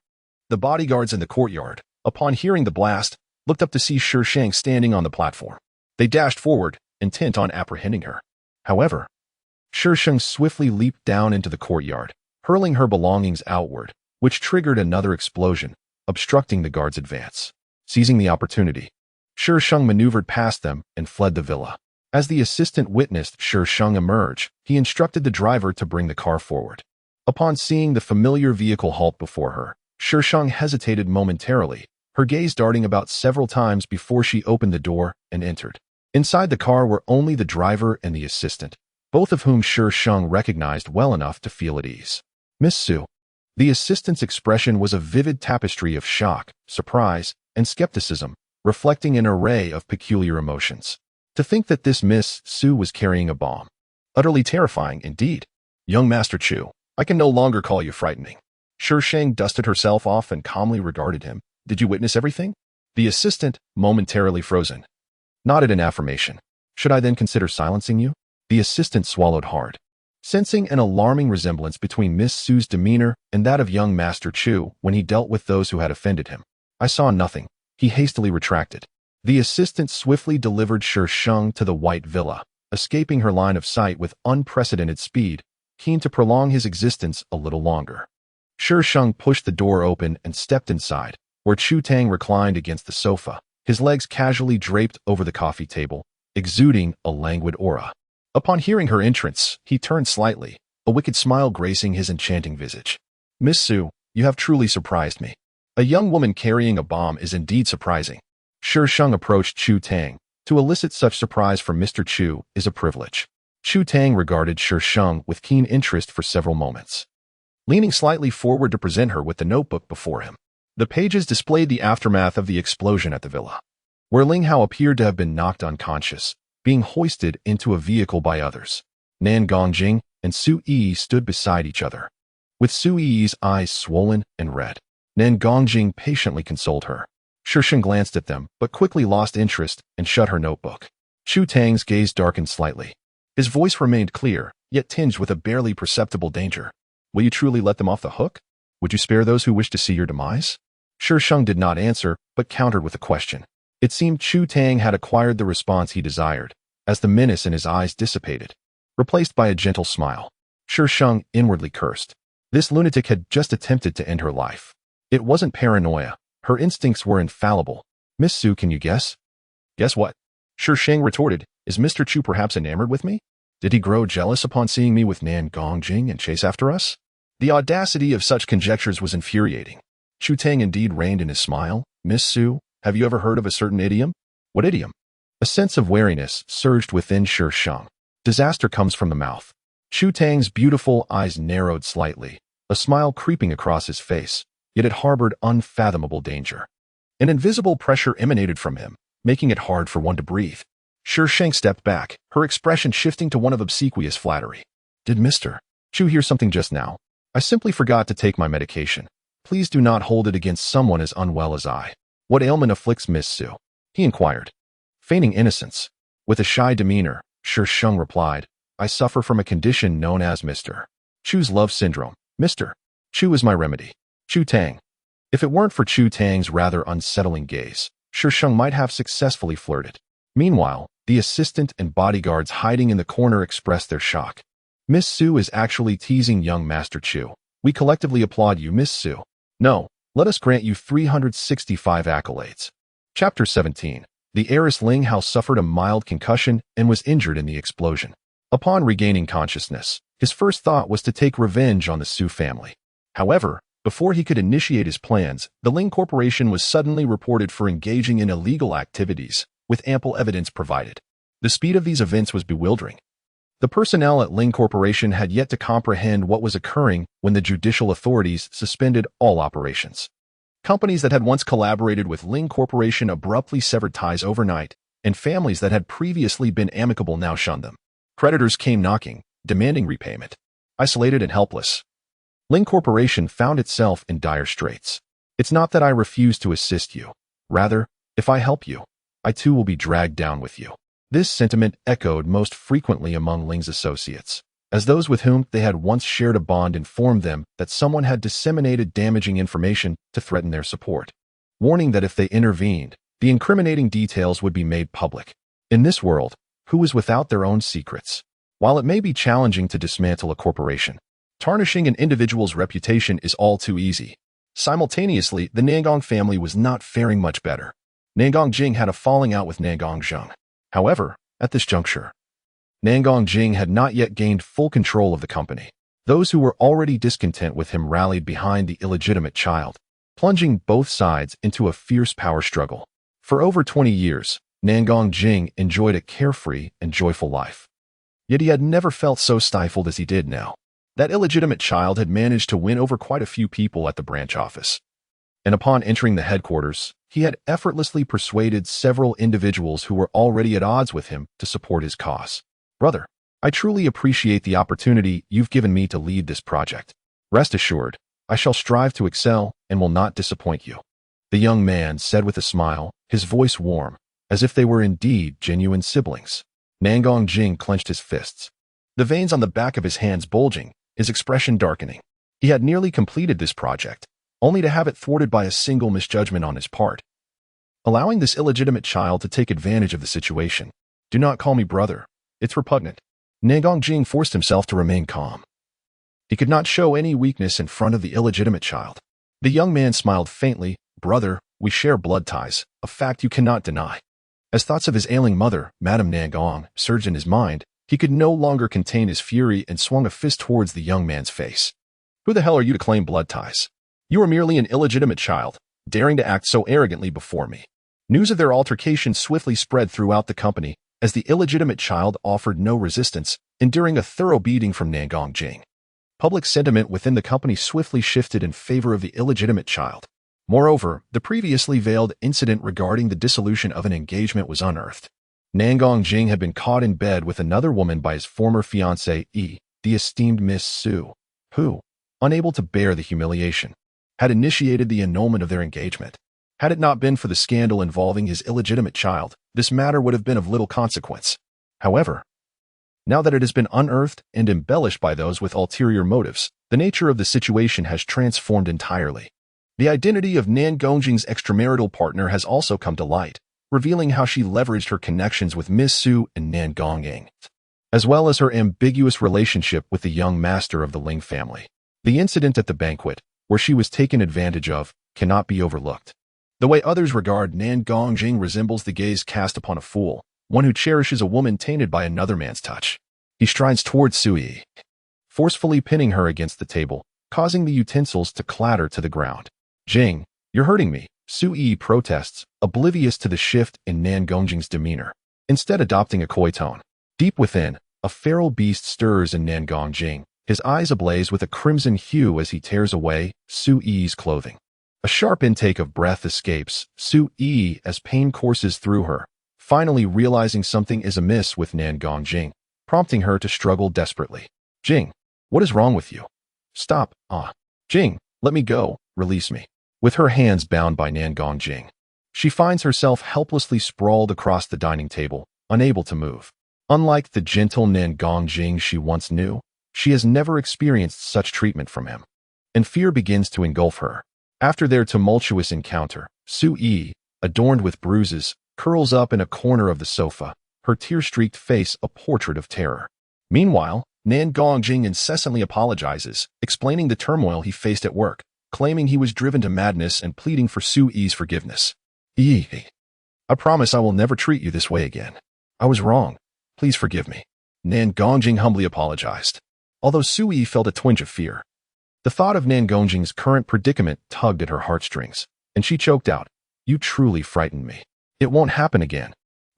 The bodyguards in the courtyard, upon hearing the blast, looked up to see Shi Sheng standing on the platform. They dashed forward, intent on apprehending her. However, Shi Sheng swiftly leaped down into the courtyard, hurling her belongings outward, which triggered another explosion, obstructing the guards' advance. Seizing the opportunity, Shi Sheng maneuvered past them and fled the villa. As the assistant witnessed Shi Sheng emerge, he instructed the driver to bring the car forward. Upon seeing the familiar vehicle halt before her, Shi Sheng hesitated momentarily, her gaze darting about several times before she opened the door and entered. Inside the car were only the driver and the assistant, both of whom Shi Sheng recognized well enough to feel at ease. Miss Su. The assistant's expression was a vivid tapestry of shock, surprise, and skepticism, reflecting an array of peculiar emotions. To think that this Miss Su was carrying a bomb. Utterly terrifying indeed. Young Master Chu, I can no longer call you frightening. Shi Sheng dusted herself off and calmly regarded him. Did you witness everything? The assistant, momentarily frozen, nodded in affirmation. Should I then consider silencing you? The assistant swallowed hard, sensing an alarming resemblance between Miss Su's demeanor and that of young Master Chu when he dealt with those who had offended him. I saw nothing, he hastily retracted. The assistant swiftly delivered Shi Sheng to the white villa, escaping her line of sight with unprecedented speed, keen to prolong his existence a little longer. Shi Sheng pushed the door open and stepped inside, where Chu Tang reclined against the sofa, his legs casually draped over the coffee table, exuding a languid aura. Upon hearing her entrance, he turned slightly, a wicked smile gracing his enchanting visage. Miss Su, you have truly surprised me. A young woman carrying a bomb is indeed surprising. Shi Sheng approached Chu Tang. To elicit such surprise from Mr. Chu is a privilege. Chu Tang regarded Shi Sheng with keen interest for several moments, leaning slightly forward to present her with the notebook before him. The pages displayed the aftermath of the explosion at the villa, where Ling Hao appeared to have been knocked unconscious, being hoisted into a vehicle by others. Nan Gongjing and Su Yi stood beside each other, with Su Yi's eyes swollen and red. Nan Gongjing patiently consoled her. Shi Sheng glanced at them, but quickly lost interest and shut her notebook. Chu Tang's gaze darkened slightly. His voice remained clear, yet tinged with a barely perceptible danger. Will you truly let them off the hook? Would you spare those who wish to see your demise? Shi Sheng did not answer, but countered with a question. It seemed Chu Tang had acquired the response he desired, as the menace in his eyes dissipated, replaced by a gentle smile. Shi Sheng inwardly cursed. This lunatic had just attempted to end her life. It wasn't paranoia. Her instincts were infallible. Miss Su, can you guess? Guess what? Shi Sheng retorted. Is Mr. Chu perhaps enamored with me? Did he grow jealous upon seeing me with Nan Gongjing and chase after us? The audacity of such conjectures was infuriating. Chu Tang indeed reigned in his smile. Miss Su, have you ever heard of a certain idiom? What idiom? A sense of wariness surged within Shi Sheng. Disaster comes from the mouth. Chu Tang's beautiful eyes narrowed slightly, a smile creeping across his face, yet it harbored unfathomable danger. An invisible pressure emanated from him, making it hard for one to breathe. Shi Sheng stepped back, her expression shifting to one of obsequious flattery. Did Mr. Chu hear something just now? I simply forgot to take my medication. Please do not hold it against someone as unwell as I. What ailment afflicts Miss Su? He inquired, feigning innocence. With a shy demeanor, Shi Sheng replied, I suffer from a condition known as Mr. Chu's love syndrome. Mr. Chu is my remedy. Chu Tang. If it weren't for Chu Tang's rather unsettling gaze, Shi Sheng might have successfully flirted. Meanwhile, the assistant and bodyguards hiding in the corner expressed their shock. Miss Su is actually teasing young Master Chu. We collectively applaud you, Miss Su. No, let us grant you 365 accolades. Chapter 17. The heiress Ling Hao suffered a mild concussion and was injured in the explosion. Upon regaining consciousness, his first thought was to take revenge on the Su family. However, before he could initiate his plans, the Ling Corporation was suddenly reported for engaging in illegal activities, with ample evidence provided. The speed of these events was bewildering. The personnel at Ling Corporation had yet to comprehend what was occurring when the judicial authorities suspended all operations. Companies that had once collaborated with Ling Corporation abruptly severed ties overnight, and families that had previously been amicable now shunned them. Creditors came knocking, demanding repayment. Isolated and helpless, Ling Corporation found itself in dire straits. It's not that I refuse to assist you. Rather, if I help you, I too will be dragged down with you. This sentiment echoed most frequently among Ling's associates, as those with whom they had once shared a bond informed them that someone had disseminated damaging information to threaten their support, warning that if they intervened, the incriminating details would be made public. In this world, who is without their own secrets? While it may be challenging to dismantle a corporation, tarnishing an individual's reputation is all too easy. Simultaneously, the Nangong family was not faring much better. Nangong Jing had a falling out with Nangong Zheng. However, at this juncture, Nangong Jing had not yet gained full control of the company. Those who were already discontent with him rallied behind the illegitimate child, plunging both sides into a fierce power struggle. For over 20 years, Nangong Jing enjoyed a carefree and joyful life. Yet he had never felt so stifled as he did now. That illegitimate child had managed to win over quite a few people at the branch office. And upon entering the headquarters, he had effortlessly persuaded several individuals who were already at odds with him to support his cause. Brother, I truly appreciate the opportunity you've given me to lead this project. Rest assured, I shall strive to excel and will not disappoint you. The young man said with a smile, his voice warm, as if they were indeed genuine siblings. Nangong Jing clenched his fists, the veins on the back of his hands bulging, his expression darkening. He had nearly completed this project, only to have it thwarted by a single misjudgment on his part. Allowing this illegitimate child to take advantage of the situation. Do not call me brother. It's repugnant. Nangong Jing forced himself to remain calm. He could not show any weakness in front of the illegitimate child. The young man smiled faintly. Brother, we share blood ties, a fact you cannot deny. As thoughts of his ailing mother, Madame Nangong, surged in his mind, he could no longer contain his fury and swung a fist towards the young man's face. Who the hell are you to claim blood ties? You are merely an illegitimate child, daring to act so arrogantly before me. News of their altercation swiftly spread throughout the company, as the illegitimate child offered no resistance, enduring a thorough beating from Nangong Jing. Public sentiment within the company swiftly shifted in favor of the illegitimate child. Moreover, the previously veiled incident regarding the dissolution of an engagement was unearthed. Nangong Jing had been caught in bed with another woman by his former fiancée, the esteemed Miss Su, who, unable to bear the humiliation, had initiated the annulment of their engagement. Had it not been for the scandal involving his illegitimate child, this matter would have been of little consequence. However, now that it has been unearthed and embellished by those with ulterior motives, the nature of the situation has transformed entirely. The identity of Nangong Jing's extramarital partner has also come to light, revealing how she leveraged her connections with Miss Su and Nangong Jing, as well as her ambiguous relationship with the young master of the Ling family. The incident at the banquet, where she was taken advantage of, cannot be overlooked. The way others regard Nangong Jing resembles the gaze cast upon a fool, one who cherishes a woman tainted by another man's touch. He strides towards Sui, forcefully pinning her against the table, causing the utensils to clatter to the ground. Jing, you're hurting me, Sui protests, oblivious to the shift in Nangong Jing's demeanor, instead adopting a coy tone. Deep within, a feral beast stirs in Nangong Jing, his eyes ablaze with a crimson hue as he tears away Sui's clothing. A sharp intake of breath escapes Sui as pain courses through her, finally realizing something is amiss with Nangong Jing, prompting her to struggle desperately. Jing, what is wrong with you? Stop, Jing, let me go, release me. With her hands bound by Nangong Jing, she finds herself helplessly sprawled across the dining table, unable to move. Unlike the gentle Nangong Jing she once knew, she has never experienced such treatment from him, and fear begins to engulf her. After their tumultuous encounter, Sui, adorned with bruises, curls up in a corner of the sofa, her tear-streaked face a portrait of terror. Meanwhile, Nangong Jing incessantly apologizes, explaining the turmoil he faced at work, claiming he was driven to madness and pleading for Sui's forgiveness. I promise I will never treat you this way again. I was wrong. Please forgive me. Nangong Jing humbly apologized, although Sui felt a twinge of fear. The thought of Nangong Jing's current predicament tugged at her heartstrings, and she choked out, You truly frightened me. It won't happen again.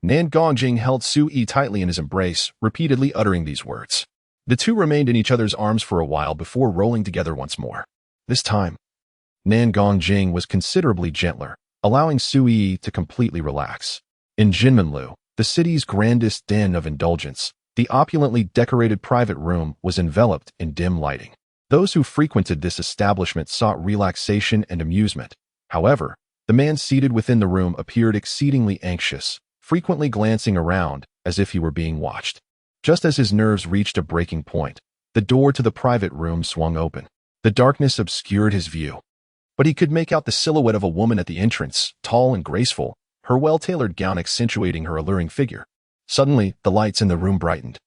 Nangong Jing held Sui tightly in his embrace, repeatedly uttering these words. The two remained in each other's arms for a while before rolling together once more. This time, Nangong Jing was considerably gentler, allowing Sui to completely relax. In Jinmenlu, the city's grandest den of indulgence, the opulently decorated private room was enveloped in dim lighting. Those who frequented this establishment sought relaxation and amusement. However, the man seated within the room appeared exceedingly anxious, frequently glancing around as if he were being watched. Just as his nerves reached a breaking point, the door to the private room swung open. The darkness obscured his view, but he could make out the silhouette of a woman at the entrance, tall and graceful, her well-tailored gown accentuating her alluring figure. Suddenly, the lights in the room brightened,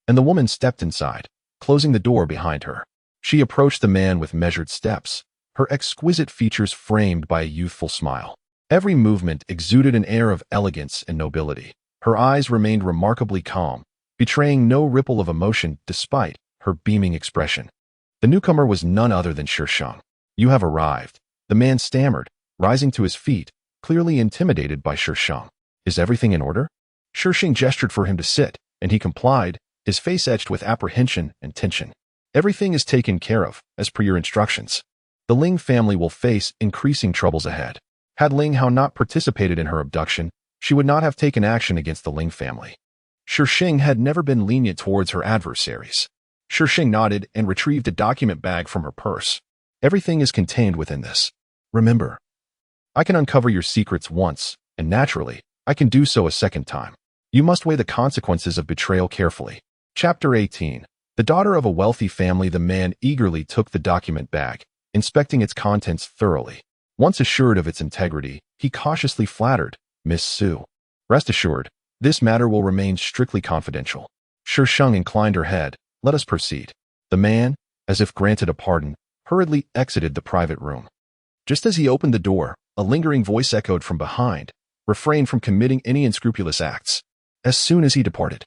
and the woman stepped inside, closing the door behind her. She approached the man with measured steps, her exquisite features framed by a youthful smile. Every movement exuded an air of elegance and nobility. Her eyes remained remarkably calm, betraying no ripple of emotion despite her beaming expression. The newcomer was none other than Shi Sheng. You have arrived, The man stammered, rising to his feet, clearly intimidated by Shi Sheng. Is everything in order? Shi Sheng gestured for him to sit, and he complied, his face etched with apprehension and tension. Everything is taken care of, as per your instructions. The Ling family will face increasing troubles ahead. Had Ling Hao not participated in her abduction, she would not have taken action against the Ling family. Shi Sheng had never been lenient towards her adversaries. Shi Sheng nodded and retrieved a document bag from her purse. Everything is contained within this. Remember, I can uncover your secrets once, and naturally, I can do so a second time. You must weigh the consequences of betrayal carefully. Chapter 18. The daughter of a wealthy family. The man eagerly took the document bag, inspecting its contents thoroughly. Once assured of its integrity, he cautiously flattered, Miss Su. Rest assured, this matter will remain strictly confidential. Shi Sheng inclined her head. Let us proceed. The man, as if granted a pardon, hurriedly exited the private room. Just as he opened the door, a lingering voice echoed from behind, refrain from committing any unscrupulous acts. As soon as he departed,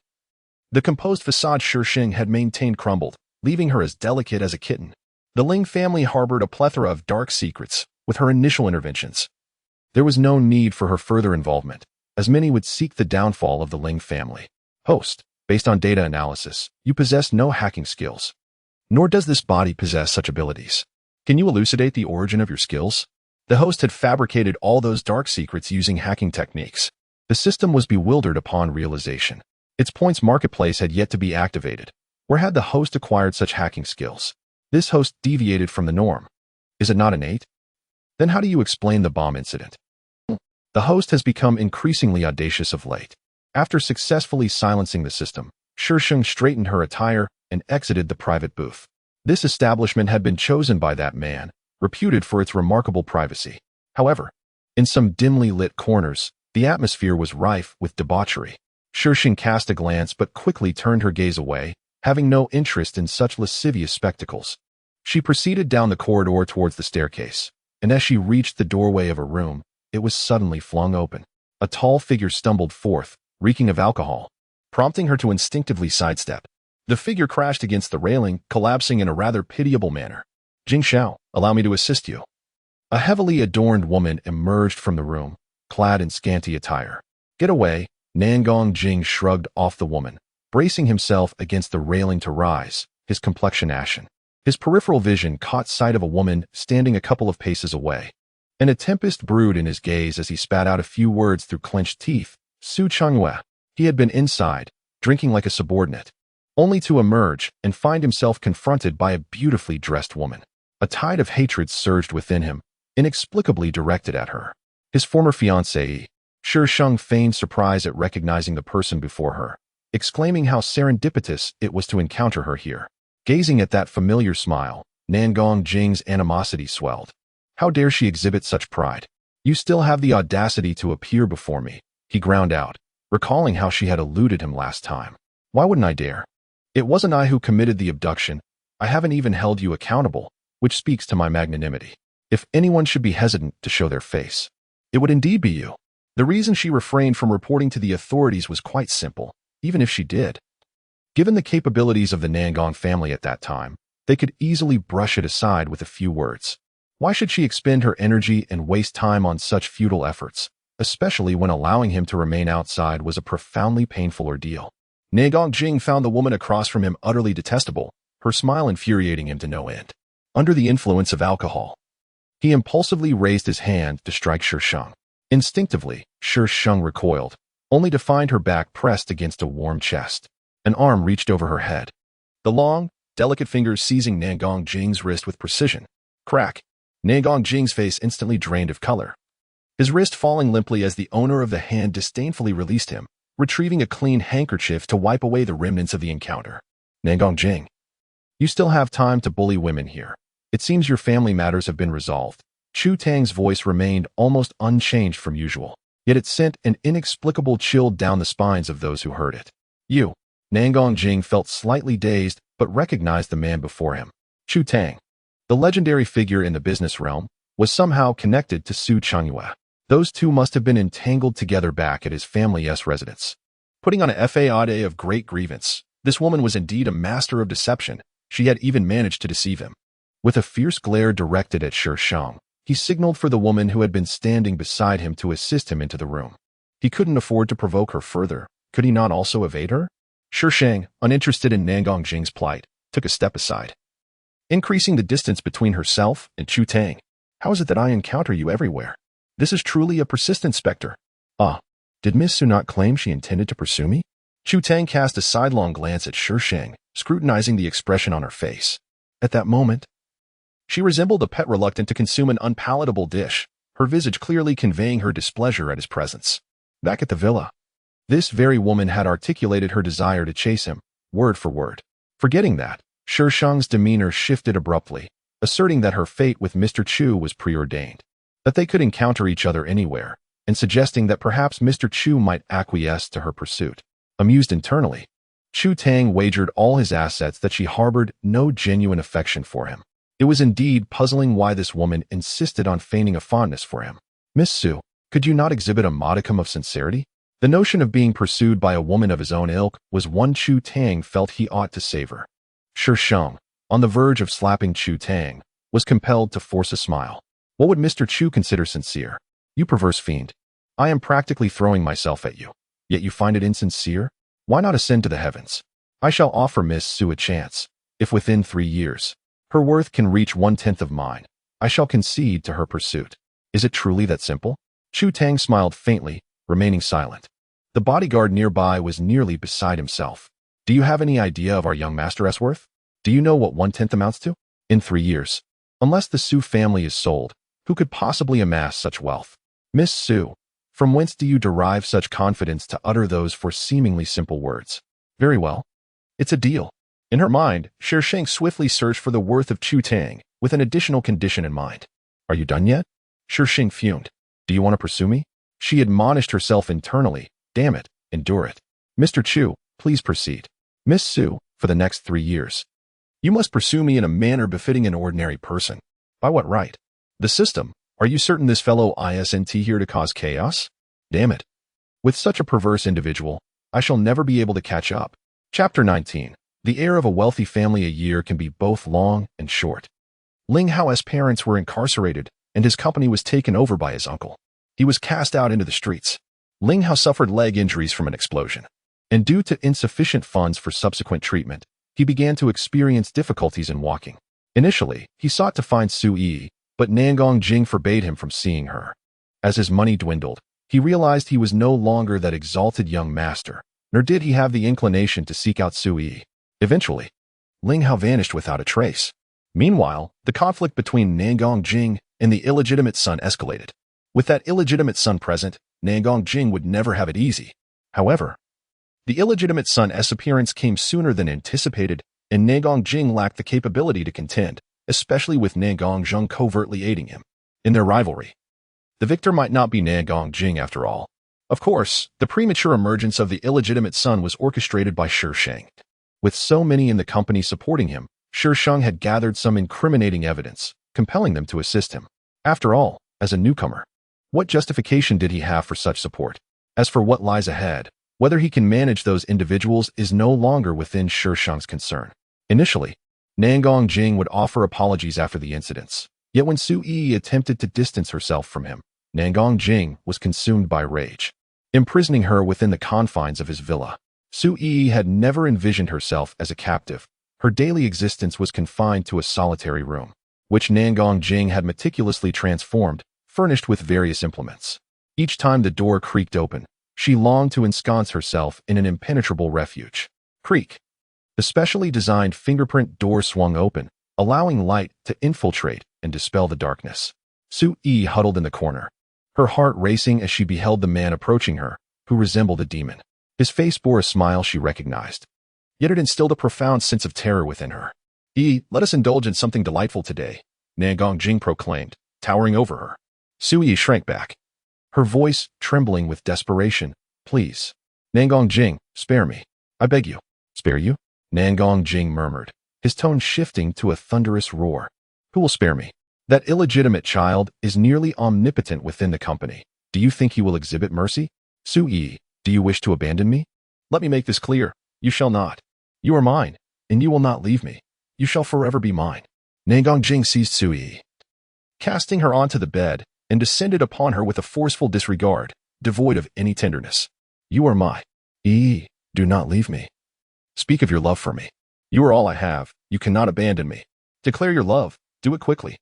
the composed facade Shi Sheng had maintained crumbled, leaving her as delicate as a kitten. The Ling family harbored a plethora of dark secrets with her initial interventions. There was no need for her further involvement, as many would seek the downfall of the Ling family. Host, based on data analysis, you possess no hacking skills. Nor does this body possess such abilities. Can you elucidate the origin of your skills? The host had fabricated all those dark secrets using hacking techniques. The system was bewildered upon realization. Its points marketplace had yet to be activated. Where had the host acquired such hacking skills? This host deviated from the norm. Is it not innate? Then how do you explain the bomb incident? The host has become increasingly audacious of late. After successfully silencing the system, Shi Sheng straightened her attire and exited the private booth. This establishment had been chosen by that man, reputed for its remarkable privacy. However, in some dimly lit corners, the atmosphere was rife with debauchery. Shi Sheng cast a glance but quickly turned her gaze away, having no interest in such lascivious spectacles. She proceeded down the corridor towards the staircase, and as she reached the doorway of a room, it was suddenly flung open. A tall figure stumbled forth, reeking of alcohol, prompting her to instinctively sidestep. The figure crashed against the railing, collapsing in a rather pitiable manner. Jing Xiao, allow me to assist you. A heavily adorned woman emerged from the room, clad in scanty attire. Get away, Nangong Jing shrugged off the woman, bracing himself against the railing to rise, his complexion ashen. His peripheral vision caught sight of a woman standing a couple of paces away. And a tempest brewed in his gaze as he spat out a few words through clenched teeth. Xuanyuan. He had been inside, drinking like a subordinate, only to emerge and find himself confronted by a beautifully dressed woman. A tide of hatred surged within him, inexplicably directed at her. His former fiancée. Shi Sheng feigned surprise at recognizing the person before her, exclaiming how serendipitous it was to encounter her here. Gazing at that familiar smile, Nangong Jing's animosity swelled. How dare she exhibit such pride? You still have the audacity to appear before me, he ground out, recalling how she had eluded him last time. Why wouldn't I dare? It wasn't I who committed the abduction. I haven't even held you accountable, which speaks to my magnanimity. If anyone should be hesitant to show their face, it would indeed be you. The reason she refrained from reporting to the authorities was quite simple, even if she did. Given the capabilities of the Nangong family at that time, they could easily brush it aside with a few words. Why should she expend her energy and waste time on such futile efforts, especially when allowing him to remain outside was a profoundly painful ordeal? Nangong Jing found the woman across from him utterly detestable, her smile infuriating him to no end. Under the influence of alcohol, he impulsively raised his hand to strike Shi Sheng. Instinctively, Shi Sheng recoiled, only to find her back pressed against a warm chest. An arm reached over her head, the long, delicate fingers seizing Nangong Jing's wrist with precision. Crack! Nangong Jing's face instantly drained of color, his wrist falling limply as the owner of the hand disdainfully released him, retrieving a clean handkerchief to wipe away the remnants of the encounter. Nangong Jing, you still have time to bully women here. It seems your family matters have been resolved. Chu Tang's voice remained almost unchanged from usual, yet it sent an inexplicable chill down the spines of those who heard it. You. Nangong Jing felt slightly dazed, but recognized the man before him. Chu Tang, the legendary figure in the business realm, was somehow connected to Xuanyuan. Those two must have been entangled together back at his family's residence. Putting on a facade of great grievance, this woman was indeed a master of deception. She had even managed to deceive him. With a fierce glare directed at Shi Sheng, He signaled for the woman who had been standing beside him to assist him into the room. He couldn't afford to provoke her further. Could he not also evade her? Shi Sheng, uninterested in Nangong Jing's plight, took a step aside, increasing the distance between herself and Chu Tang. How is it that I encounter you everywhere? This is truly a persistent specter. Ah, did Miss Su not claim she intended to pursue me? Chu Tang cast a sidelong glance at Shi Sheng, scrutinizing the expression on her face. At that moment, she resembled a pet reluctant to consume an unpalatable dish, her visage clearly conveying her displeasure at his presence. Back at the villa, this very woman had articulated her desire to chase him, word for word. Forgetting that, Shi Sheng's demeanor shifted abruptly, asserting that her fate with Mr. Chu was preordained, that they could encounter each other anywhere, and suggesting that perhaps Mr. Chu might acquiesce to her pursuit. Amused internally, Chu Tang wagered all his assets that she harbored no genuine affection for him. It was indeed puzzling why this woman insisted on feigning a fondness for him. Miss Su, could you not exhibit a modicum of sincerity? The notion of being pursued by a woman of his own ilk was one Chu Tang felt he ought to savor. Shi Sheng, on the verge of slapping Chu Tang, was compelled to force a smile. What would Mr. Chu consider sincere? You perverse fiend. I am practically throwing myself at you, yet you find it insincere? Why not ascend to the heavens? I shall offer Miss Su a chance. If within 3 years, her worth can reach 1/10 of mine, I shall concede to her pursuit. Is it truly that simple? Chu Tang smiled faintly, remaining silent. The bodyguard nearby was nearly beside himself. Do you have any idea of our young master's worth? Do you know what 1/10 amounts to? In 3 years. Unless the Su family is sold, who could possibly amass such wealth? Miss Su, from whence do you derive such confidence to utter those for seemingly simple words? Very well. It's a deal. In her mind, Shi Sheng swiftly searched for the worth of Chu Tang, with an additional condition in mind. Are you done yet? Shi Sheng fumed. Do you want to pursue me? She admonished herself internally. Damn it, endure it. Mr. Chu, please proceed. Miss Su, for the next 3 years. You must pursue me in a manner befitting an ordinary person. By what right? The system. Are you certain this fellow isn't here to cause chaos? Damn it. With such a perverse individual, I shall never be able to catch up. Chapter 19. The heir of a wealthy family. A year can be both long and short. Ling Hao's parents were incarcerated, and his company was taken over by his uncle. He was cast out into the streets. Ling Hao suffered leg injuries from an explosion, and due to insufficient funds for subsequent treatment, he began to experience difficulties in walking. Initially, he sought to find Su Yi, but Nangong Jing forbade him from seeing her. As his money dwindled, he realized he was no longer that exalted young master, nor did he have the inclination to seek out Su Yi. Eventually, Ling Hao vanished without a trace. Meanwhile, the conflict between Nangong Jing and the illegitimate son escalated. With that illegitimate son present, Nangong Jing would never have it easy. However, the illegitimate son's appearance came sooner than anticipated, and Nangong Jing lacked the capability to contend, especially with Nangong Jing covertly aiding him in their rivalry. The victor might not be Nangong Jing after all. Of course, the premature emergence of the illegitimate son was orchestrated by Shi Sheng. With so many in the company supporting him, Shi Sheng had gathered some incriminating evidence, compelling them to assist him. After all, as a newcomer, what justification did he have for such support? As for what lies ahead, whether he can manage those individuals is no longer within Shi Sheng's concern. Initially, Nangong Jing would offer apologies after the incidents. Yet when Su Yi attempted to distance herself from him, Nangong Jing was consumed by rage, imprisoning her within the confines of his villa. Su Yi had never envisioned herself as a captive. Her daily existence was confined to a solitary room, which Nangong Jing had meticulously transformed, furnished with various implements. Each time the door creaked open, she longed to ensconce herself in an impenetrable refuge. Creak. The specially designed fingerprint door swung open, allowing light to infiltrate and dispel the darkness. Su Yi huddled in the corner, her heart racing as she beheld the man approaching her, who resembled a demon. His face bore a smile she recognized, yet it instilled a profound sense of terror within her. Let us indulge in something delightful today, Nangong Jing proclaimed, towering over her. Su Yi shrank back, her voice trembling with desperation. Please. Nangong Jing, spare me. I beg you. Spare you? Nangong Jing murmured, his tone shifting to a thunderous roar. Who will spare me? That illegitimate child is nearly omnipotent within the company. Do you think he will exhibit mercy? Su Yi, do you wish to abandon me? Let me make this clear. You shall not. You are mine, and you will not leave me. You shall forever be mine. Nangong Jing seized Su Yi, casting her onto the bed, and descended upon her with a forceful disregard, devoid of any tenderness. You are my do not leave me. Speak of your love for me. You are all I have. You cannot abandon me. Declare your love. Do it quickly.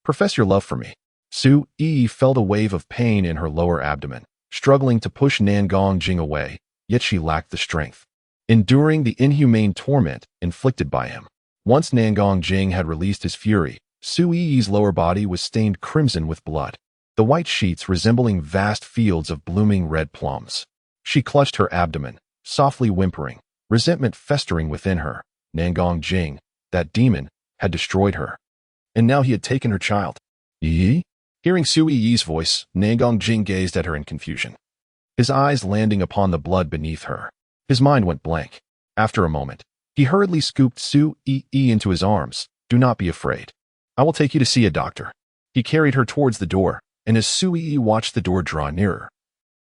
Profess your love for me. Su felt a wave of pain in her lower abdomen, struggling to push Nangong Jing away, yet she lacked the strength. Enduring the inhumane torment inflicted by him. Once Nangong Jing had released his fury, Su Yi's lower body was stained crimson with blood, the white sheets resembling vast fields of blooming red plums. She clutched her abdomen, softly whimpering, resentment festering within her. Nangong Jing, that demon, had destroyed her. And now he had taken her child. Yi? Hearing Su Yi's voice, Nangong Jing gazed at her in confusion, his eyes landing upon the blood beneath her. His mind went blank. After a moment, he hurriedly scooped Su Yi into his arms. Do not be afraid. I will take you to see a doctor. He carried her towards the door, and as Su Yi watched the door draw nearer,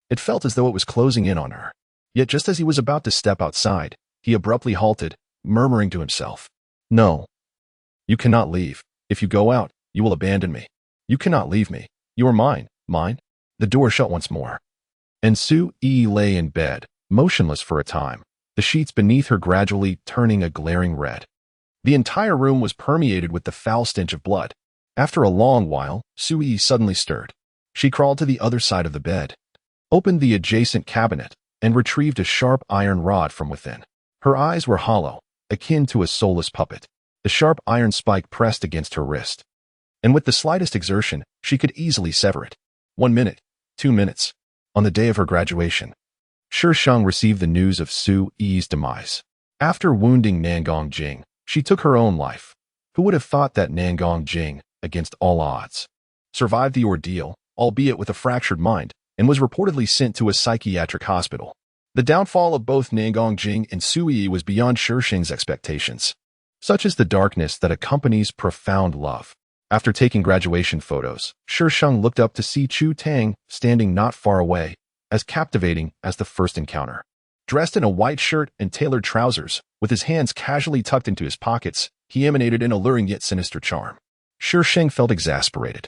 it felt as though it was closing in on her. Yet just as he was about to step outside, he abruptly halted, murmuring to himself, No. You cannot leave. If you go out, you will abandon me. You cannot leave me. You are mine. Mine. The door shut once more. And Su Yi lay in bed, motionless for a time, the sheets beneath her gradually turning a glaring red. The entire room was permeated with the foul stench of blood. After a long while, Su Yi suddenly stirred. She crawled to the other side of the bed, opened the adjacent cabinet, and retrieved a sharp iron rod from within. Her eyes were hollow, akin to a soulless puppet. The sharp iron spike pressed against her wrist, and with the slightest exertion, she could easily sever it. 1 minute, 2 minutes. On the day of her graduation, Shi Sheng received the news of Su Yi's demise. After wounding Nangong Jing, she took her own life. Who would have thought that Nangong Jing, against all odds, survived the ordeal, albeit with a fractured mind, and was reportedly sent to a psychiatric hospital. The downfall of both Nangong Jing and Su Yi was beyond Shi Sheng's expectations. Such is the darkness that accompanies profound love. After taking graduation photos, Shi Sheng looked up to see Chu Tang standing not far away, as captivating as the first encounter. Dressed in a white shirt and tailored trousers, with his hands casually tucked into his pockets, he emanated an alluring yet sinister charm. Shi Sheng felt exasperated.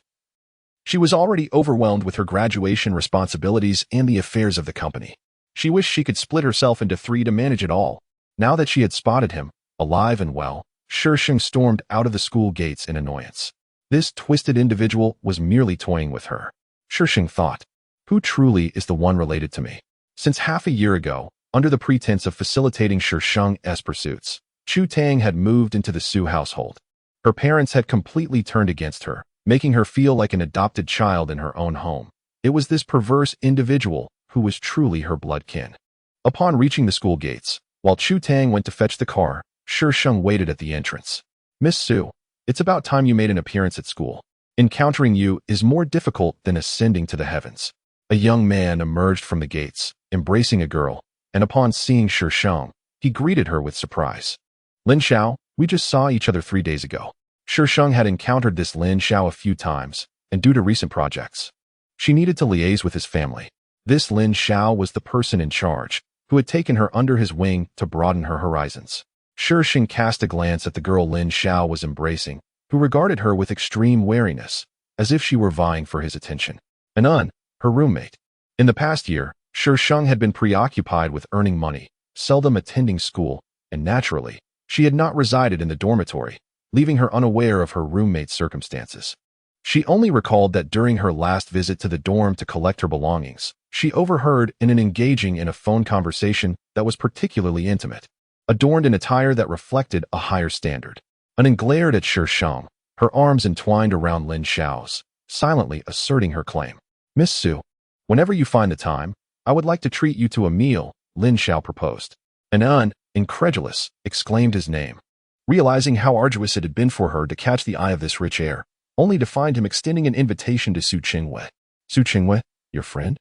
She was already overwhelmed with her graduation responsibilities and the affairs of the company. She wished she could split herself into 3 to manage it all. Now that she had spotted him, alive and well, Shi Sheng stormed out of the school gates in annoyance. This twisted individual was merely toying with her. Shi Sheng thought, who truly is the one related to me? Since half a year ago, under the pretense of facilitating Shi Sheng's pursuits, Chu Tang had moved into the Su household. Her parents had completely turned against her, making her feel like an adopted child in her own home. It was this perverse individual who was truly her blood kin. Upon reaching the school gates, while Chu Tang went to fetch the car, Shi Sheng waited at the entrance. Miss Su, it's about time you made an appearance at school. Encountering you is more difficult than ascending to the heavens. A young man emerged from the gates, embracing a girl, and upon seeing Shi Sheng, he greeted her with surprise. Lin Xiao, we just saw each other 3 days ago. Shi Sheng had encountered this Lin Xiao a few times, and due to recent projects, she needed to liaise with his family. This Lin Xiao was the person in charge, who had taken her under his wing to broaden her horizons. Shi Sheng cast a glance at the girl Lin Xiao was embracing, who regarded her with extreme wariness, as if she were vying for his attention. Anan, her roommate. In the past year, Shi Sheng had been preoccupied with earning money, seldom attending school, and naturally, she had not resided in the dormitory, leaving her unaware of her roommate's circumstances. She only recalled that during her last visit to the dorm to collect her belongings, she overheard engaging in a phone conversation that was particularly intimate, adorned in attire that reflected a higher standard. Anan glared at Shi Sheng, her arms entwined around Lin Xiao's, silently asserting her claim. Miss Su, whenever you find the time, I would like to treat you to a meal, Lin Xiao proposed. Anan, incredulous, exclaimed his name, realizing how arduous it had been for her to catch the eye of this rich heir, only to find him extending an invitation to Su Qingwei. Su Qingwei, your friend?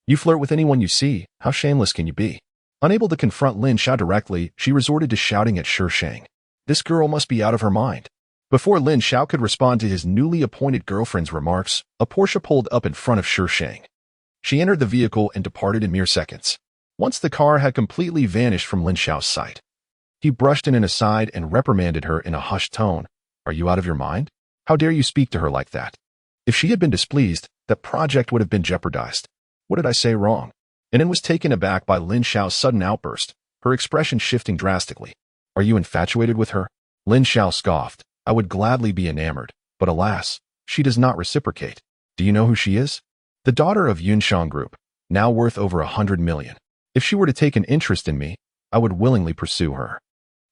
You flirt with anyone you see, how shameless can you be? Unable to confront Lin Xiao directly, she resorted to shouting at Shi Sheng. This girl must be out of her mind. Before Lin Xiao could respond to his newly appointed girlfriend's remarks, a Porsche pulled up in front of Shi Sheng. She entered the vehicle and departed in mere seconds. Once the car had completely vanished from Lin Xiao's sight, he brushed in an aside and reprimanded her in a hushed tone. Are you out of your mind? How dare you speak to her like that? If she had been displeased, that project would have been jeopardized. What did I say wrong? Inen was taken aback by Lin Xiao's sudden outburst, her expression shifting drastically. Are you infatuated with her? Lin Xiao scoffed. I would gladly be enamored, but alas, she does not reciprocate. Do you know who she is? The daughter of Yunshang Group, now worth over 100 million. If she were to take an interest in me, I would willingly pursue her.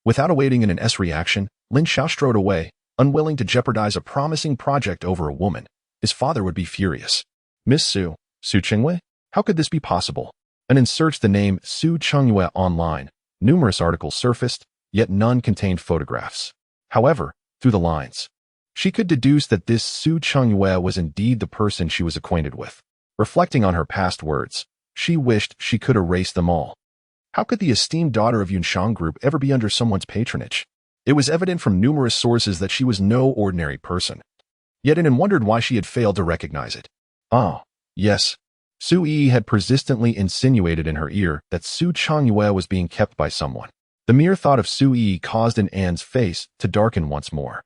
Without awaiting Inen's reaction, Lin Xiao strode away, unwilling to jeopardize a promising project over a woman. His father would be furious. Miss Su Chengwei? How could this be possible? Inen searched the name Su Xuanyuan online. Numerous articles surfaced, yet none contained photographs. However, through the lines, she could deduce that this Su Xuanyuan was indeed the person she was acquainted with. Reflecting on her past words, she wished she could erase them all. How could the esteemed daughter of Yunshang Group ever be under someone's patronage? It was evident from numerous sources that she was no ordinary person. Yet Inen wondered why she had failed to recognize it. Ah, yes. Su Yi had persistently insinuated in her ear that Su Changyue was being kept by someone. The mere thought of Su Yi caused An's face to darken once more.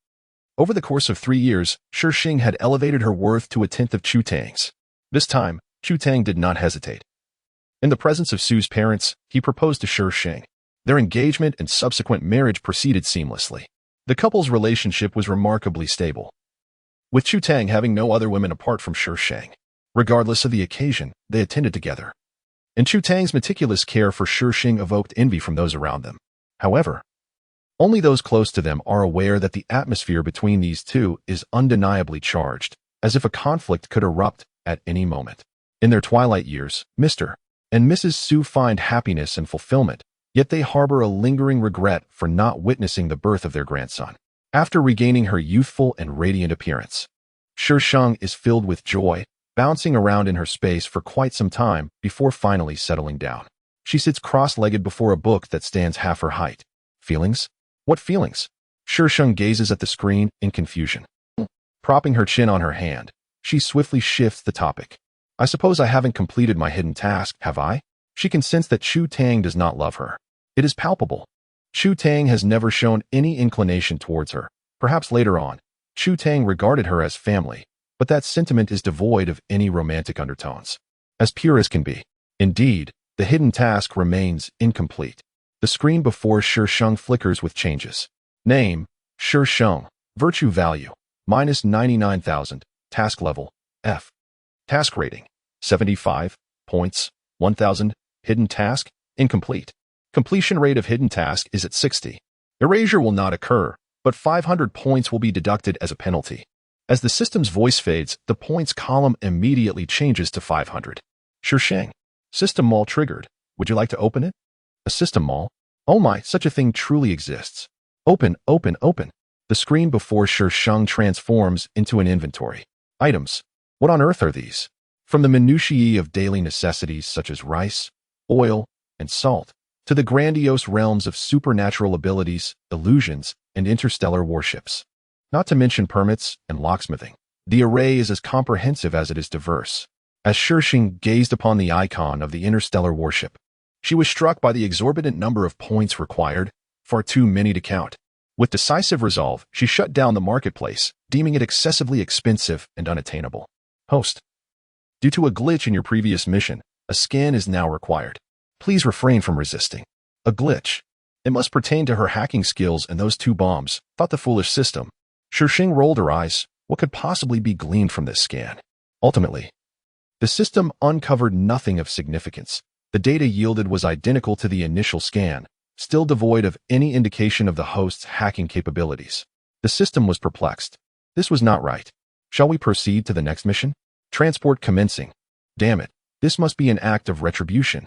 Over the course of 3 years, Shi Sheng had elevated her worth to a tenth of Chu Tang's. This time, Chu Tang did not hesitate. In the presence of Su's parents, he proposed to Shi Sheng. Their engagement and subsequent marriage proceeded seamlessly. The couple's relationship was remarkably stable, with Chu Tang having no other women apart from Shi Sheng. Regardless of the occasion, they attended together. And Chu Tang's meticulous care for Shi Sheng evoked envy from those around them. However, only those close to them are aware that the atmosphere between these two is undeniably charged, as if a conflict could erupt at any moment. In their twilight years, Mr. and Mrs. Su find happiness and fulfillment, yet they harbor a lingering regret for not witnessing the birth of their grandson. After regaining her youthful and radiant appearance, Shi Sheng is filled with joy, bouncing around in her space for quite some time before finally settling down. She sits cross-legged before a book that stands half her height. Feelings? What feelings? Shi Sheng gazes at the screen in confusion. Propping her chin on her hand, she swiftly shifts the topic. I suppose I haven't completed my hidden task, have I? She can sense that Chu Tang does not love her. It is palpable. Chu Tang has never shown any inclination towards her. Perhaps later on, Chu Tang regarded her as family, but that sentiment is devoid of any romantic undertones. As pure as can be. Indeed, the hidden task remains incomplete. The screen before Shi Sheng flickers with changes. Name, Shi Sheng. Virtue value, minus 99,000. Task level, F. Task rating, 75 points, 1,000. Hidden task, incomplete. Completion rate of hidden task is at 60. Erasure will not occur, but 500 points will be deducted as a penalty. As the system's voice fades, the points column immediately changes to 500. Shi Sheng. System mall triggered. Would you like to open it? A system mall? Oh my, such a thing truly exists. Open, open, open. The screen before Shi Sheng transforms into an inventory. Items. What on earth are these? From the minutiae of daily necessities such as rice, oil, and salt, to the grandiose realms of supernatural abilities, illusions, and interstellar warships. Not to mention permits and locksmithing. The array is as comprehensive as it is diverse. As Shi Sheng gazed upon the icon of the interstellar warship, she was struck by the exorbitant number of points required, far too many to count. With decisive resolve, she shut down the marketplace, deeming it excessively expensive and unattainable. Host. Due to a glitch in your previous mission, a scan is now required. Please refrain from resisting. A glitch. It must pertain to her hacking skills and those 2 bombs, thought the foolish system. Shi Sheng rolled her eyes. What could possibly be gleaned from this scan? Ultimately, the system uncovered nothing of significance. The data yielded was identical to the initial scan, still devoid of any indication of the host's hacking capabilities. The system was perplexed. This was not right. Shall we proceed to the next mission? Transport commencing. Damn it, this must be an act of retribution.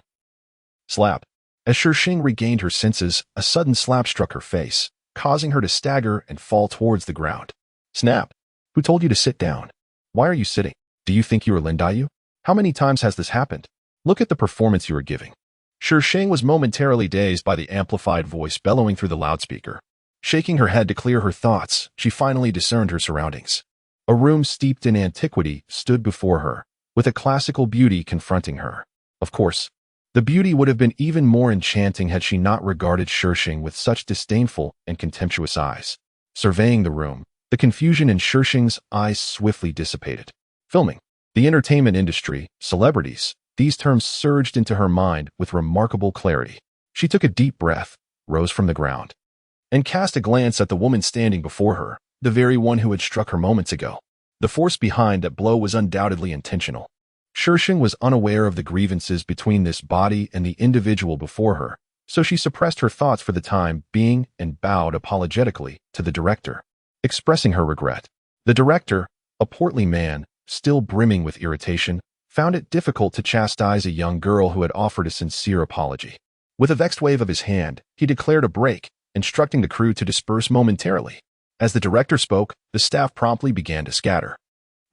Slap. As Shi Sheng regained her senses, a sudden slap struck her face, causing her to stagger and fall towards the ground. Snap. Who told you to sit down? Why are you sitting? Do you think you are Lin Dayu? How many times has this happened? Look at the performance you are giving. Shi Sheng was momentarily dazed by the amplified voice bellowing through the loudspeaker. Shaking her head to clear her thoughts, she finally discerned her surroundings. A room steeped in antiquity stood before her, with a classical beauty confronting her. Of course, the beauty would have been even more enchanting had she not regarded Shi Sheng with such disdainful and contemptuous eyes. Surveying the room, The confusion in Shi Sheng's eyes swiftly dissipated. Filming, the entertainment industry, celebrities, these terms surged into her mind with remarkable clarity. She took a deep breath, rose from the ground, and cast a glance at the woman standing before her, the very one who had struck her moments ago. The force behind that blow was undoubtedly intentional. Shi Sheng was unaware of the grievances between this body and the individual before her, so she suppressed her thoughts for the time being and bowed apologetically to the director, expressing her regret. The director, a portly man, still brimming with irritation, found it difficult to chastise a young girl who had offered a sincere apology. With a vexed wave of his hand, he declared a break, instructing the crew to disperse momentarily. As the director spoke, the staff promptly began to scatter.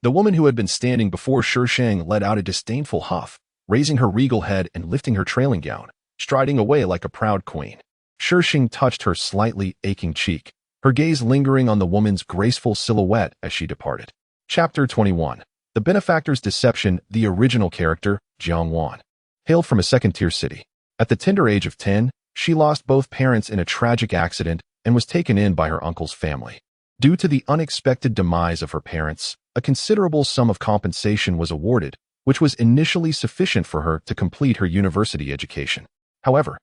The woman who had been standing before Shi Sheng let out a disdainful huff, raising her regal head and lifting her trailing gown, striding away like a proud queen. Shi Sheng touched her slightly aching cheek, her gaze lingering on the woman's graceful silhouette as she departed. Chapter 21. The Benefactor's Deception. The original character, Xuanyuan, hailed from a second-tier city. At the tender age of 10, she lost both parents in a tragic accident and was taken in by her uncle's family. Due to the unexpected demise of her parents, a considerable sum of compensation was awarded, which was initially sufficient for her to complete her university education. However,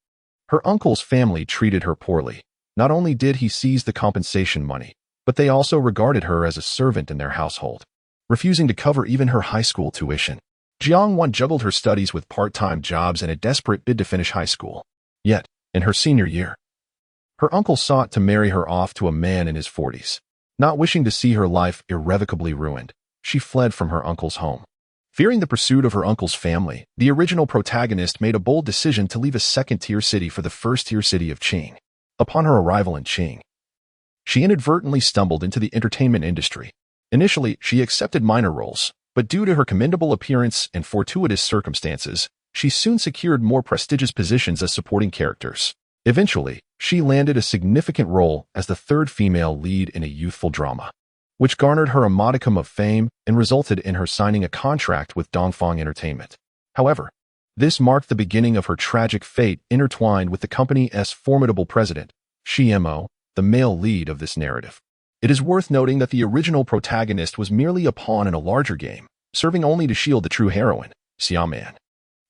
her uncle's family treated her poorly. Not only did he seize the compensation money, but they also regarded her as a servant in their household, refusing to cover even her high school tuition. Xuanyuan juggled her studies with part-time jobs in a desperate bid to finish high school. Yet, in her senior year, her uncle sought to marry her off to a man in his 40s. Not wishing to see her life irrevocably ruined, she fled from her uncle's home. Fearing the pursuit of her uncle's family, the original protagonist made a bold decision to leave a second-tier city for the first-tier city of Qing. Upon her arrival in Qing, she inadvertently stumbled into the entertainment industry. Initially, she accepted minor roles, but due to her commendable appearance and fortuitous circumstances, she soon secured more prestigious positions as supporting characters. Eventually, she landed a significant role as the third female lead in a youthful drama, which garnered her a modicum of fame and resulted in her signing a contract with Dongfang Entertainment. However, this marked the beginning of her tragic fate intertwined with the company's formidable president, Shi Sheng, the male lead of this narrative. It is worth noting that the original protagonist was merely a pawn in a larger game, serving only to shield the true heroine, Xuanyuan.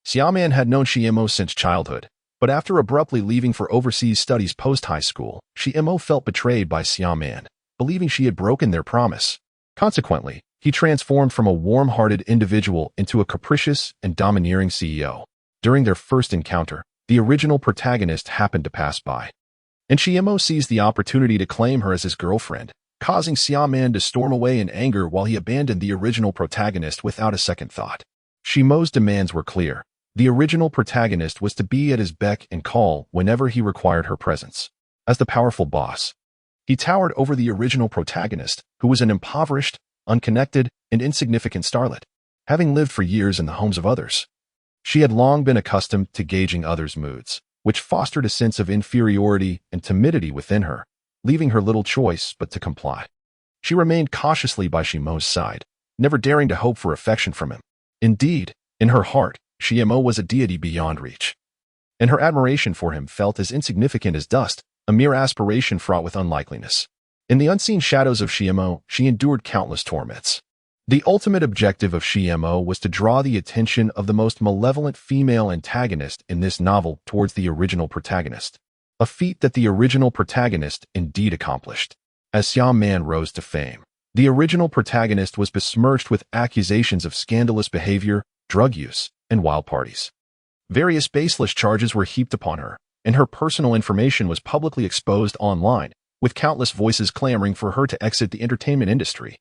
Xuanyuan had known Shi Sheng since childhood, but after abruptly leaving for overseas studies post-high school, Shi Sheng felt betrayed by Xuanyuan, believing she had broken their promise. Consequently, he transformed from a warm-hearted individual into a capricious and domineering CEO. During their first encounter, the original protagonist happened to pass by, and Shi Sheng seized the opportunity to claim her as his girlfriend, causing Xuanyuan to storm away in anger while he abandoned the original protagonist without a second thought. Shi Sheng's demands were clear. The original protagonist was to be at his beck and call whenever he required her presence. As the powerful boss, he towered over the original protagonist, who was an impoverished, unconnected, and insignificant starlet. Having lived for years in the homes of others, she had long been accustomed to gauging others' moods, which fostered a sense of inferiority and timidity within her, leaving her little choice but to comply. She remained cautiously by Shi Sheng's side, never daring to hope for affection from him. Indeed, in her heart, Shi Sheng was a deity beyond reach, and her admiration for him felt as insignificant as dust, a mere aspiration fraught with unlikeliness. In the unseen shadows of Shi Sheng, she endured countless torments. The ultimate objective of Shi Sheng was to draw the attention of the most malevolent female antagonist in this novel towards the original protagonist, a feat that the original protagonist indeed accomplished. As Xuanyuan rose to fame, the original protagonist was besmirched with accusations of scandalous behavior, drug use, and wild parties. Various baseless charges were heaped upon her, and her personal information was publicly exposed online, with countless voices clamoring for her to exit the entertainment industry,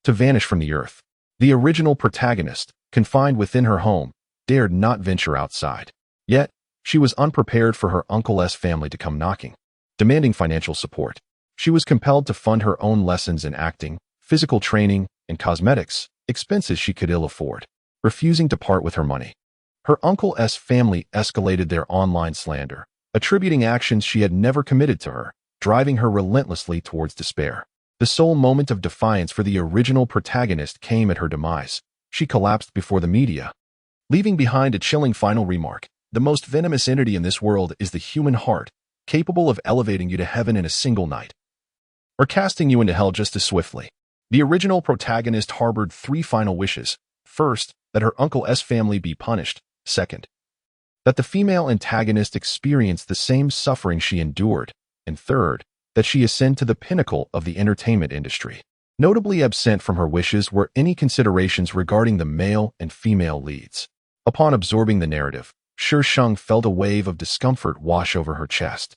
to vanish from the earth. The original protagonist, confined within her home, dared not venture outside. Yet, she was unprepared for her uncle's family to come knocking, demanding financial support. She was compelled to fund her own lessons in acting, physical training, and cosmetics, expenses she could ill afford, refusing to part with her money. Her uncle's family escalated their online slander, attributing actions she had never committed to her, driving her relentlessly towards despair. The sole moment of defiance for the original protagonist came at her demise. She collapsed before the media, leaving behind a chilling final remark: "The most venomous entity in this world is the human heart, capable of elevating you to heaven in a single night." or casting you into hell just as swiftly. The original protagonist harbored 3 final wishes. First, that her uncle's family be punished. Second, that the female antagonist experience the same suffering she endured. And third, that she ascend to the pinnacle of the entertainment industry. Notably absent from her wishes were any considerations regarding the male and female leads. Upon absorbing the narrative, Shi Sheng felt a wave of discomfort wash over her chest.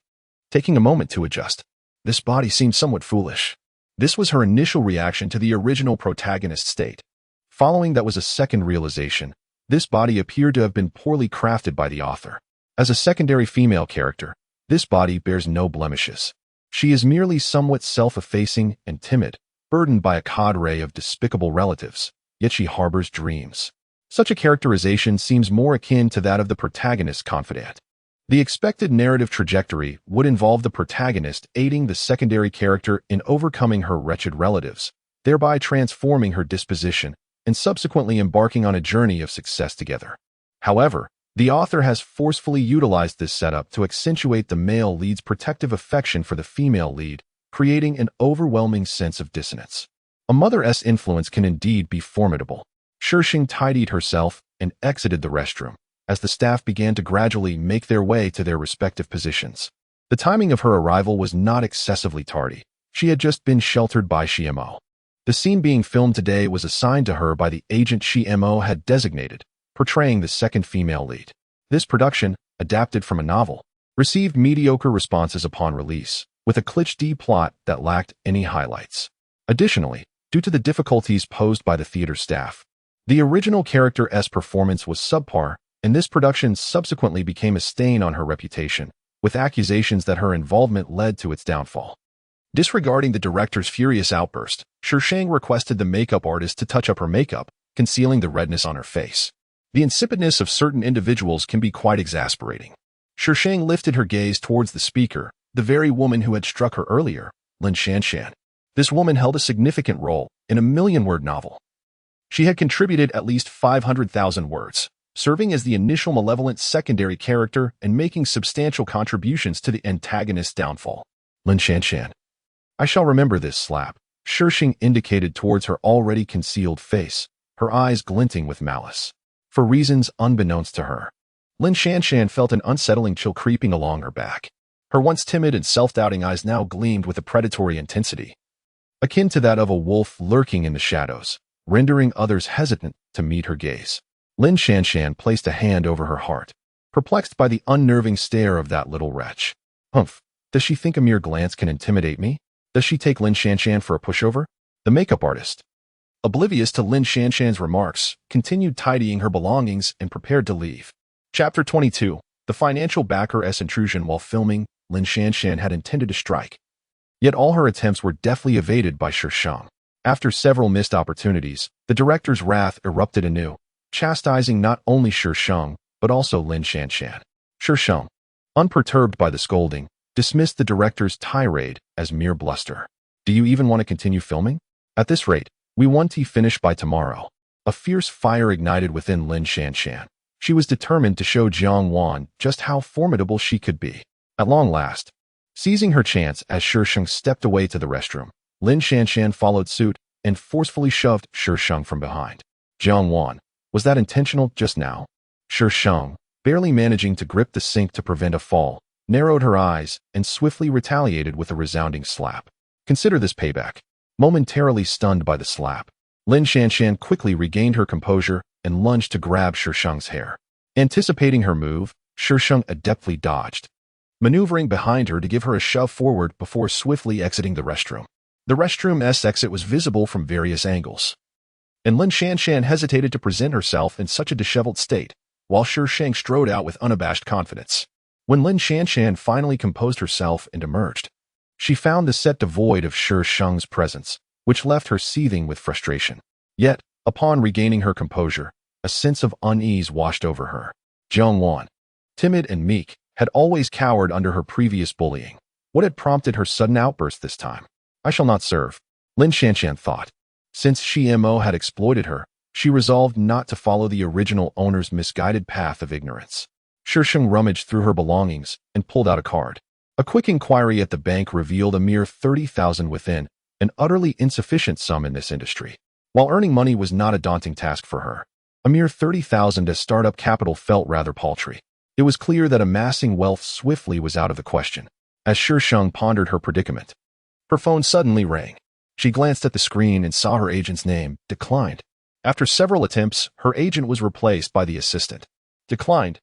Taking a moment to adjust, this body seemed somewhat foolish. This was her initial reaction to the original protagonist's state. Following that was a second realization. This body appeared to have been poorly crafted by the author. As a secondary female character, this body bears no blemishes. She is merely somewhat self-effacing and timid, burdened by a cadre of despicable relatives, yet she harbors dreams. Such a characterization seems more akin to that of the protagonist's confidant. The expected narrative trajectory would involve the protagonist aiding the secondary character in overcoming her wretched relatives, thereby transforming her disposition and subsequently embarking on a journey of success together. However, the author has forcefully utilized this setup to accentuate the male lead's protective affection for the female lead, creating an overwhelming sense of dissonance. A mother's influence can indeed be formidable. Shi Sheng tidied herself and exited the restroom, as the staff began to gradually make their way to their respective positions. The timing of her arrival was not excessively tardy. She had just been sheltered by Xuanyuan. The scene being filmed today was assigned to her by the agent Xuanyuan had designated, portraying the second female lead. This production, adapted from a novel, received mediocre responses upon release, with a cliché plot that lacked any highlights. Additionally, due to the difficulties posed by the theater staff, the original character's performance was subpar, and this production subsequently became a stain on her reputation, with accusations that her involvement led to its downfall. Disregarding the director's furious outburst, Shi Sheng requested the makeup artist to touch up her makeup, concealing the redness on her face. The insipidness of certain individuals can be quite exasperating. Shi Sheng lifted her gaze towards the speaker, the very woman who had struck her earlier, Lin Shanshan. This woman held a significant role in a million-word novel. She had contributed at least 500,000 words, serving as the initial malevolent secondary character and making substantial contributions to the antagonist's downfall. Lin Shanshan. I shall remember this slap. Shi Sheng indicated towards her already concealed face, her eyes glinting with malice. For reasons unbeknownst to her, Lin Shanshan felt an unsettling chill creeping along her back. Her once timid and self-doubting eyes now gleamed with a predatory intensity, akin to that of a wolf lurking in the shadows, rendering others hesitant to meet her gaze. Lin Shanshan placed a hand over her heart, perplexed by the unnerving stare of that little wretch. Humph, does she think a mere glance can intimidate me? Does she take Lin Shanshan for a pushover? The makeup artist, oblivious to Lin Shanshan's remarks, continued tidying her belongings and prepared to leave. Chapter 22. The financial backer's intrusion. While filming, Lin Shanshan had intended to strike. Yet all her attempts were deftly evaded by Shi Sheng. After several missed opportunities, the director's wrath erupted anew, chastising not only Shi Sheng, but also Lin Shanshan. Shi Sheng, unperturbed by the scolding, dismissed the director's tirade as mere bluster. Do you even want to continue filming? At this rate, we want to finish by tomorrow. A fierce fire ignited within Lin Shanshan. She was determined to show Xuanyuan just how formidable she could be. At long last, seizing her chance as Shi Sheng stepped away to the restroom, Lin Shanshan followed suit and forcefully shoved Shi Sheng from behind. Xuanyuan, was that intentional just now? Shi Sheng, barely managing to grip the sink to prevent a fall, narrowed her eyes and swiftly retaliated with a resounding slap. Consider this payback. Momentarily stunned by the slap, Lin Shanshan quickly regained her composure and lunged to grab Shi Sheng's hair. Anticipating her move, Shi Sheng adeptly dodged, maneuvering behind her to give her a shove forward before swiftly exiting the restroom. The restroom's exit was visible from various angles, and Lin Shanshan hesitated to present herself in such a disheveled state, while Shi Sheng strode out with unabashed confidence. When Lin Shanshan finally composed herself and emerged, she found the set devoid of Shi Sheng's presence, which left her seething with frustration. Yet, upon regaining her composure, a sense of unease washed over her. Xuanyuan, timid and meek, had always cowered under her previous bullying. What had prompted her sudden outburst this time? I shall not serve, Lin Shanshan thought. Since Xuanyuan had exploited her, she resolved not to follow the original owner's misguided path of ignorance. Shi Sheng rummaged through her belongings and pulled out a card. A quick inquiry at the bank revealed a mere 30,000 within, an utterly insufficient sum in this industry. While earning money was not a daunting task for her, a mere 30,000 as startup capital felt rather paltry. It was clear that amassing wealth swiftly was out of the question. As Shi Sheng pondered her predicament, her phone suddenly rang. She glanced at the screen and saw her agent's name, declined. After several attempts, her agent was replaced by the assistant. Declined.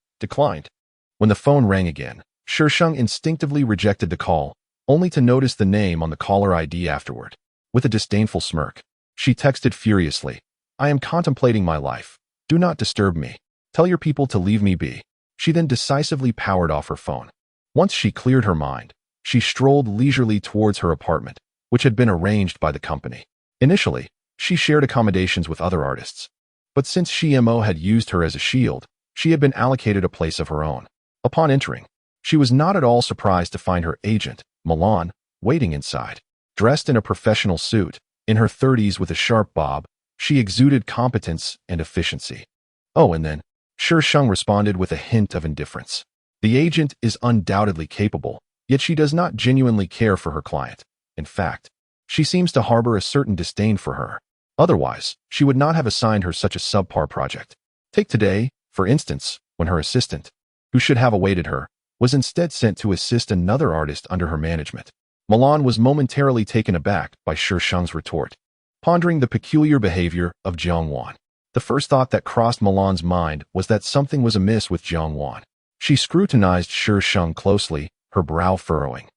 When the phone rang again, Shi Sheng instinctively rejected the call, only to notice the name on the caller ID afterward. With a disdainful smirk, she texted furiously, "I am contemplating my life. Do not disturb me. Tell your people to leave me be." She then decisively powered off her phone. Once she cleared her mind, she strolled leisurely towards her apartment, which had been arranged by the company. Initially, she shared accommodations with other artists. But since Shi Mo had used her as a shield, she had been allocated a place of her own. Upon entering, she was not at all surprised to find her agent, Milan, waiting inside. Dressed in a professional suit, in her 30s with a sharp bob, she exuded competence and efficiency. "Oh, and then," Shi Sheng responded with a hint of indifference. "The agent is undoubtedly capable, yet she does not genuinely care for her client. In fact, she seems to harbor a certain disdain for her. Otherwise, she would not have assigned her such a subpar project. Take today, for instance, when her assistant, who should have awaited her, was instead sent to assist another artist under her management." Milan was momentarily taken aback by Shi Sheng's retort, pondering the peculiar behavior of Xuanyuan. The first thought that crossed Milan's mind was that something was amiss with Xuanyuan. She scrutinized Shi Sheng closely, her brow furrowing.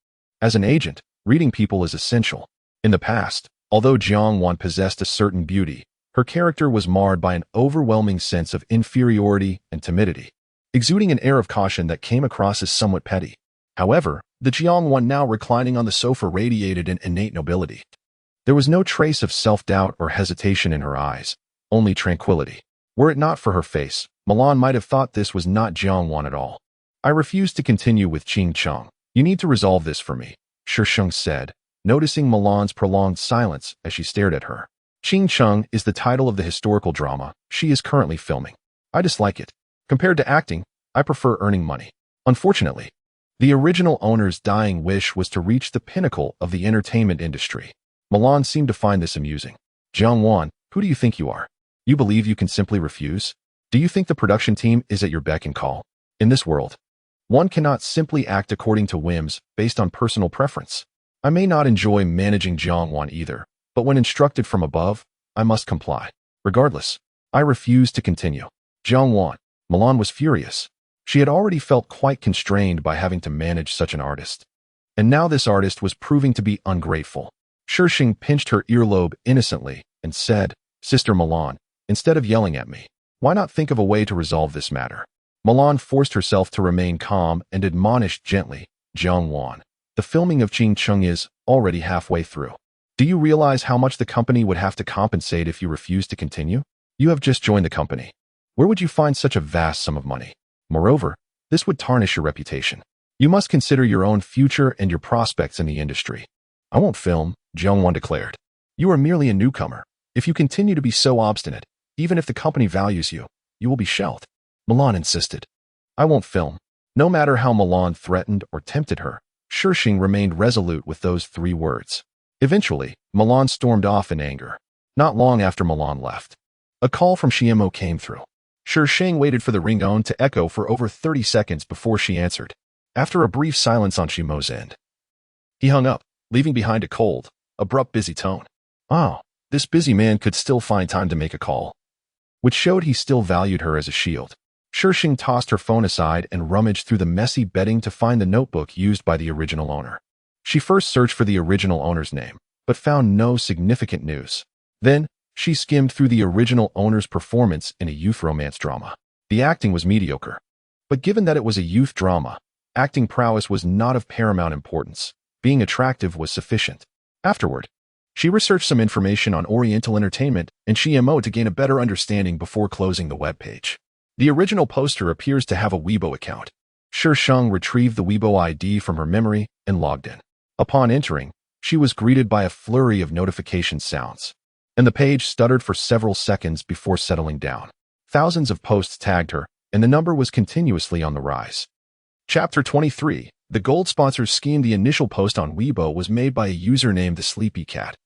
As an agent, reading people is essential. In the past, although Xuanyuan possessed a certain beauty, her character was marred by an overwhelming sense of inferiority and timidity, exuding an air of caution that came across as somewhat petty. However, the Xuanyuan now reclining on the sofa radiated an innate nobility. There was no trace of self-doubt or hesitation in her eyes, only tranquility. Were it not for her face, Milan might have thought this was not Xuanyuan at all. "I refuse to continue with Qing Cheng. You need to resolve this for me," Shi Sheng said, noticing Milan's prolonged silence as she stared at her. "Qing Cheng is the title of the historical drama she is currently filming. I dislike it. Compared to acting, I prefer earning money. Unfortunately, the original owner's dying wish was to reach the pinnacle of the entertainment industry." Milan seemed to find this amusing. "Xuanyuan, who do you think you are? You believe you can simply refuse? Do you think the production team is at your beck and call? In this world, one cannot simply act according to whims based on personal preference. I may not enjoy managing Xuanyuan either, but when instructed from above, I must comply. Regardless, I refuse to continue." Xuanyuan. Milan was furious. She had already felt quite constrained by having to manage such an artist. And now this artist was proving to be ungrateful. Shi Sheng pinched her earlobe innocently and said, "Sister Milan, instead of yelling at me, why not think of a way to resolve this matter?" Milan forced herself to remain calm and admonished gently, "Xuanyuan, the filming of Qing Cheng is already halfway through. Do you realize how much the company would have to compensate if you refuse to continue? You have just joined the company. Where would you find such a vast sum of money? Moreover, this would tarnish your reputation. You must consider your own future and your prospects in the industry." "I won't film," Xuanyuan declared. "You are merely a newcomer. If you continue to be so obstinate, even if the company values you, you will be shelved." Milan insisted. "I won't film." No matter how Milan threatened or tempted her, Shi Sheng remained resolute with those 3 words. Eventually, Milan stormed off in anger. Not long after Milan left, a call from Shi Mo came through. Shi Sheng waited for the ringtone to echo for over 30 seconds before she answered. After a brief silence on Shi Mo's end, he hung up, leaving behind a cold, abrupt busy tone. Oh, this busy man could still find time to make a call, which showed he still valued her as a shield. Shi Sheng tossed her phone aside and rummaged through the messy bedding to find the notebook used by the original owner. She first searched for the original owner's name, but found no significant news. Then, she skimmed through the original owner's performance in a youth romance drama. The acting was mediocre. But given that it was a youth drama, acting prowess was not of paramount importance. Being attractive was sufficient. Afterward, she researched some information on Oriental entertainment and Shi Mo to gain a better understanding before closing the webpage. The original poster appears to have a Weibo account. Shi Sheng retrieved the Weibo ID from her memory and logged in. Upon entering, she was greeted by a flurry of notification sounds, and the page stuttered for several seconds before settling down. Thousands of posts tagged her, and the number was continuously on the rise. Chapter 23. The gold sponsor scheme. The initial post on Weibo was made by a user named The Sleepy Cat,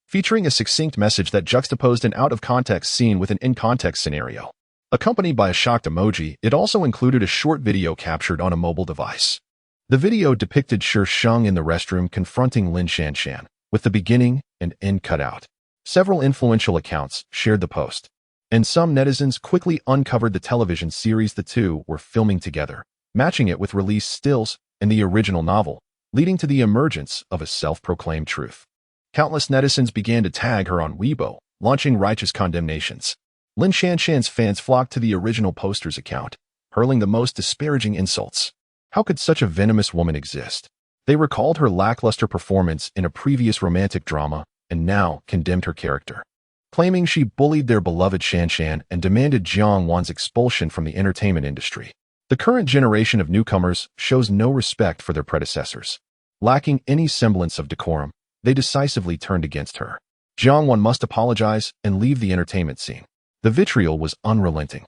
featuring a succinct message that juxtaposed an out-of-context scene with an in-context scenario. Accompanied by a shocked emoji, it also included a short video captured on a mobile device. The video depicted Shi Sheng in the restroom confronting Lin Shanshan, with the beginning and end cut out. Several influential accounts shared the post, and some netizens quickly uncovered the television series the two were filming together, matching it with released stills in the original novel, leading to the emergence of a self-proclaimed truth. Countless netizens began to tag her on Weibo, launching righteous condemnations. Lin Shanshan's fans flocked to the original poster's account, hurling the most disparaging insults. How could such a venomous woman exist? They recalled her lackluster performance in a previous romantic drama and now condemned her character, claiming she bullied their beloved Shanshan and demanded Xuanyuan's expulsion from the entertainment industry. The current generation of newcomers shows no respect for their predecessors. Lacking any semblance of decorum, they decisively turned against her. Xuanyuan must apologize and leave the entertainment scene. The vitriol was unrelenting,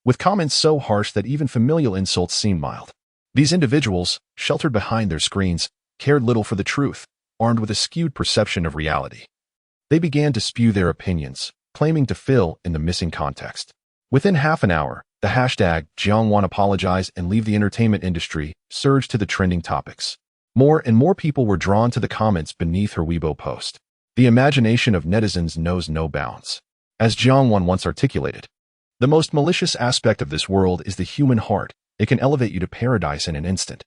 with comments so harsh that even familial insults seemed mild. These individuals, sheltered behind their screens, cared little for the truth, armed with a skewed perception of reality. They began to spew their opinions, claiming to fill in the missing context. Within half an hour, the hashtag Xuanyuan apologize and leave the entertainment industry surged to the trending topics. More and more people were drawn to the comments beneath her Weibo post. The imagination of netizens knows no bounds. As Xuanyuan once articulated, the most malicious aspect of this world is the human heart. It can elevate you to paradise in an instant,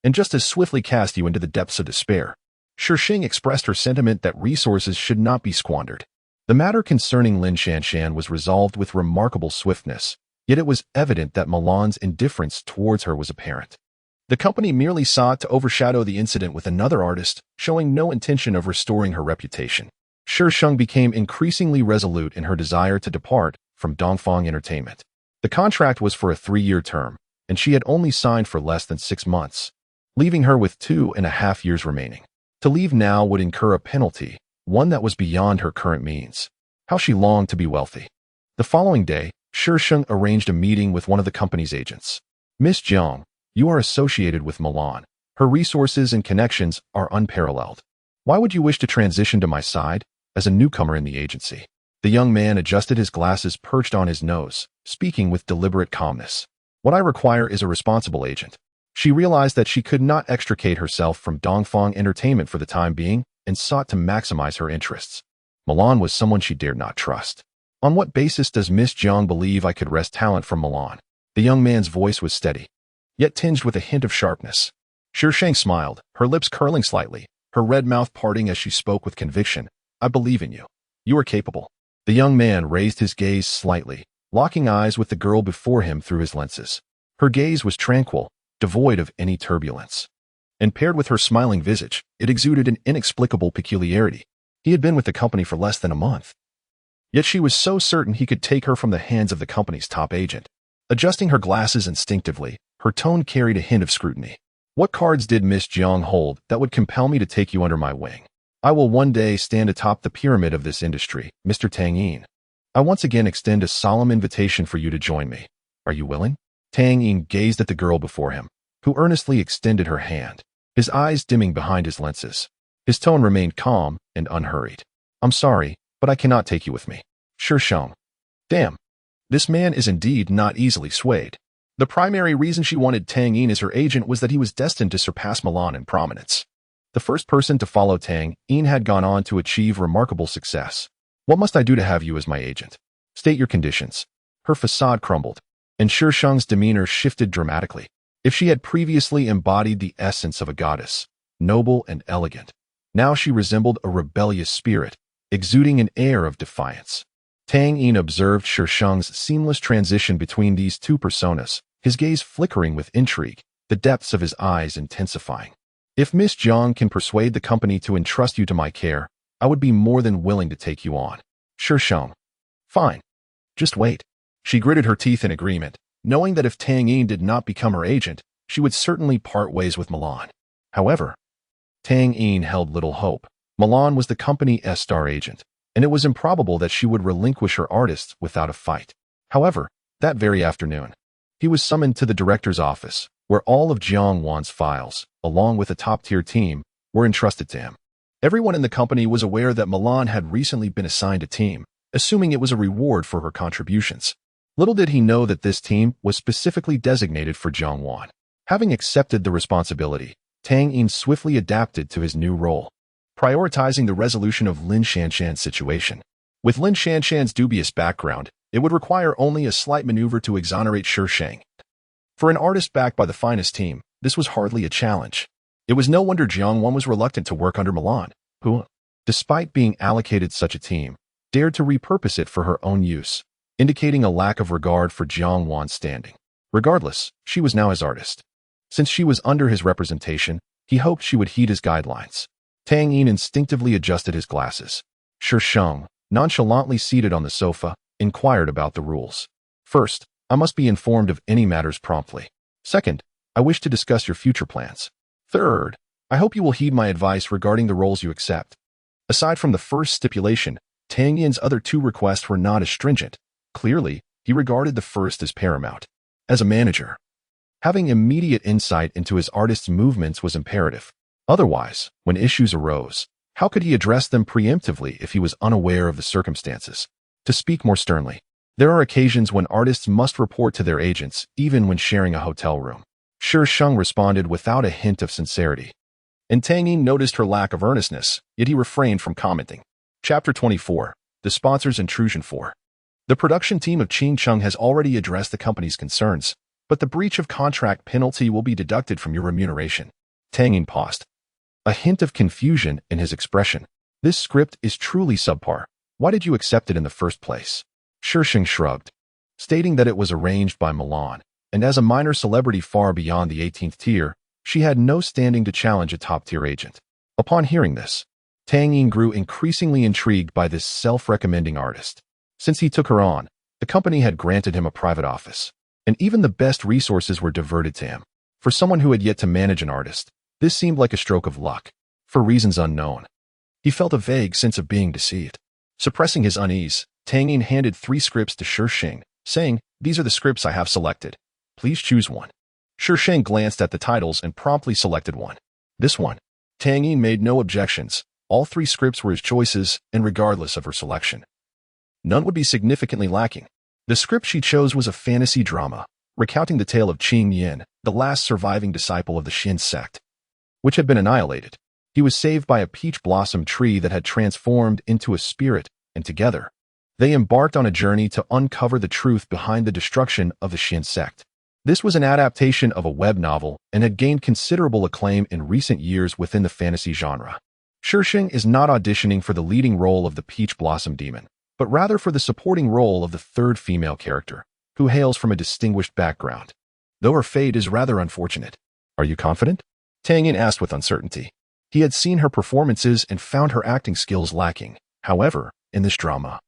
and just as swiftly cast you into the depths of despair. Shi Sheng expressed her sentiment that resources should not be squandered. The matter concerning Lin Shanshan was resolved with remarkable swiftness, yet it was evident that Milan's indifference towards her was apparent. The company merely sought to overshadow the incident with another artist, showing no intention of restoring her reputation. Shi Sheng became increasingly resolute in her desire to depart from Dongfang Entertainment. The contract was for a 3-year term, and she had only signed for less than 6 months, leaving her with 2.5 years remaining. To leave now would incur a penalty, one that was beyond her current means. How she longed to be wealthy. The following day, Shi Sheng arranged a meeting with one of the company's agents. Miss Jiang, you are associated with Milan. Her resources and connections are unparalleled. Why would you wish to transition to my side as a newcomer in the agency? The young man adjusted his glasses perched on his nose, speaking with deliberate calmness. What I require is a responsible agent. She realized that she could not extricate herself from Dongfang Entertainment for the time being and sought to maximize her interests. Milan was someone she dared not trust. On what basis does Miss Jiang believe I could wrest talent from Milan? The young man's voice was steady, yet tinged with a hint of sharpness. Shi Sheng smiled, her lips curling slightly, her red mouth parting as she spoke with conviction. I believe in you. You are capable. The young man raised his gaze slightly, locking eyes with the girl before him through his lenses. Her gaze was tranquil, devoid of any turbulence. And paired with her smiling visage, it exuded an inexplicable peculiarity. He had been with the company for less than a month. Yet she was so certain he could take her from the hands of the company's top agent. Adjusting her glasses instinctively, her tone carried a hint of scrutiny. What cards did Miss Jiang hold that would compel me to take you under my wing? I will one day stand atop the pyramid of this industry, Mr. Tang Yin. I once again extend a solemn invitation for you to join me. Are you willing? Tang Yin gazed at the girl before him, who earnestly extended her hand, his eyes dimming behind his lenses. His tone remained calm and unhurried. I'm sorry, but I cannot take you with me. Shi Sheng. Damn. This man is indeed not easily swayed. The primary reason she wanted Tang Yin as her agent was that he was destined to surpass Milan in prominence. The first person to follow Tang Yin had gone on to achieve remarkable success. What must I do to have you as my agent? State your conditions. Her facade crumbled, and Shi Sheng's demeanor shifted dramatically. If she had previously embodied the essence of a goddess, noble and elegant, now she resembled a rebellious spirit, exuding an air of defiance. Tang Yin observed Shi Sheng's seamless transition between these two personas, his gaze flickering with intrigue, the depths of his eyes intensifying. If Miss Jiang can persuade the company to entrust you to my care, I would be more than willing to take you on. Shi Sheng. Fine. Just wait. She gritted her teeth in agreement, knowing that if Tang Yin did not become her agent, she would certainly part ways with Milan. However, Tang Yin held little hope. Milan was the company's star agent, and it was improbable that she would relinquish her artists without a fight. However, that very afternoon, he was summoned to the director's office, where all of Xuanyuan's files, along with a top-tier team, were entrusted to him. Everyone in the company was aware that Milan had recently been assigned a team, assuming it was a reward for her contributions. Little did he know that this team was specifically designated for Xuanyuan. Having accepted the responsibility, Tang Yin swiftly adapted to his new role, prioritizing the resolution of Lin Shanshan's situation. With Lin Shanshan's dubious background, it would require only a slight maneuver to exonerate Shi Sheng. For an artist backed by the finest team, this was hardly a challenge. It was no wonder Xuanyuan was reluctant to work under Milan, who, despite being allocated such a team, dared to repurpose it for her own use, indicating a lack of regard for Xuanyuan's standing. Regardless, she was now his artist. Since she was under his representation, he hoped she would heed his guidelines. Tang Yin instinctively adjusted his glasses. Shi Sheng, nonchalantly seated on the sofa, inquired about the rules. First, I must be informed of any matters promptly. Second, I wish to discuss your future plans. Third, I hope you will heed my advice regarding the roles you accept. Aside from the first stipulation, Tang Yin's other two requests were not as stringent. Clearly, he regarded the first as paramount. As a manager, having immediate insight into his artist's movements was imperative. Otherwise, when issues arose, how could he address them preemptively if he was unaware of the circumstances? To speak more sternly, there are occasions when artists must report to their agents, even when sharing a hotel room. Shi Sheng responded without a hint of sincerity. And Tang Yin noticed her lack of earnestness, yet he refrained from commenting. Chapter 24. The Sponsor's Intrusion 4. The production team of Qing Chung has already addressed the company's concerns, but the breach of contract penalty will be deducted from your remuneration. Tang Yin paused, a hint of confusion in his expression. This script is truly subpar. Why did you accept it in the first place? Shi Sheng shrugged, stating that it was arranged by Milan, and as a minor celebrity far beyond the 18th tier, she had no standing to challenge a top-tier agent. Upon hearing this, Tang Yin grew increasingly intrigued by this self-recommending artist. Since he took her on, the company had granted him a private office, and even the best resources were diverted to him. For someone who had yet to manage an artist, this seemed like a stroke of luck. For reasons unknown, he felt a vague sense of being deceived. Suppressing his unease, Tang Yin handed 3 scripts to Shi Sheng, saying, "These are the scripts I have selected. Please choose one." Shi Sheng glanced at the titles and promptly selected one. This one. Tang Yin made no objections. All 3 scripts were his choices, and regardless of her selection, none would be significantly lacking. The script she chose was a fantasy drama, recounting the tale of Xuanyuan, the last surviving disciple of the Xin sect, which had been annihilated. He was saved by a peach blossom tree that had transformed into a spirit, and together, they embarked on a journey to uncover the truth behind the destruction of the Xin sect. This was an adaptation of a web novel and had gained considerable acclaim in recent years within the fantasy genre. Shi Sheng is not auditioning for the leading role of the peach blossom demon, but rather for the supporting role of the third female character, who hails from a distinguished background, though her fate is rather unfortunate. Are you confident? Tang Yin asked with uncertainty. He had seen her performances and found her acting skills lacking. However, in this drama,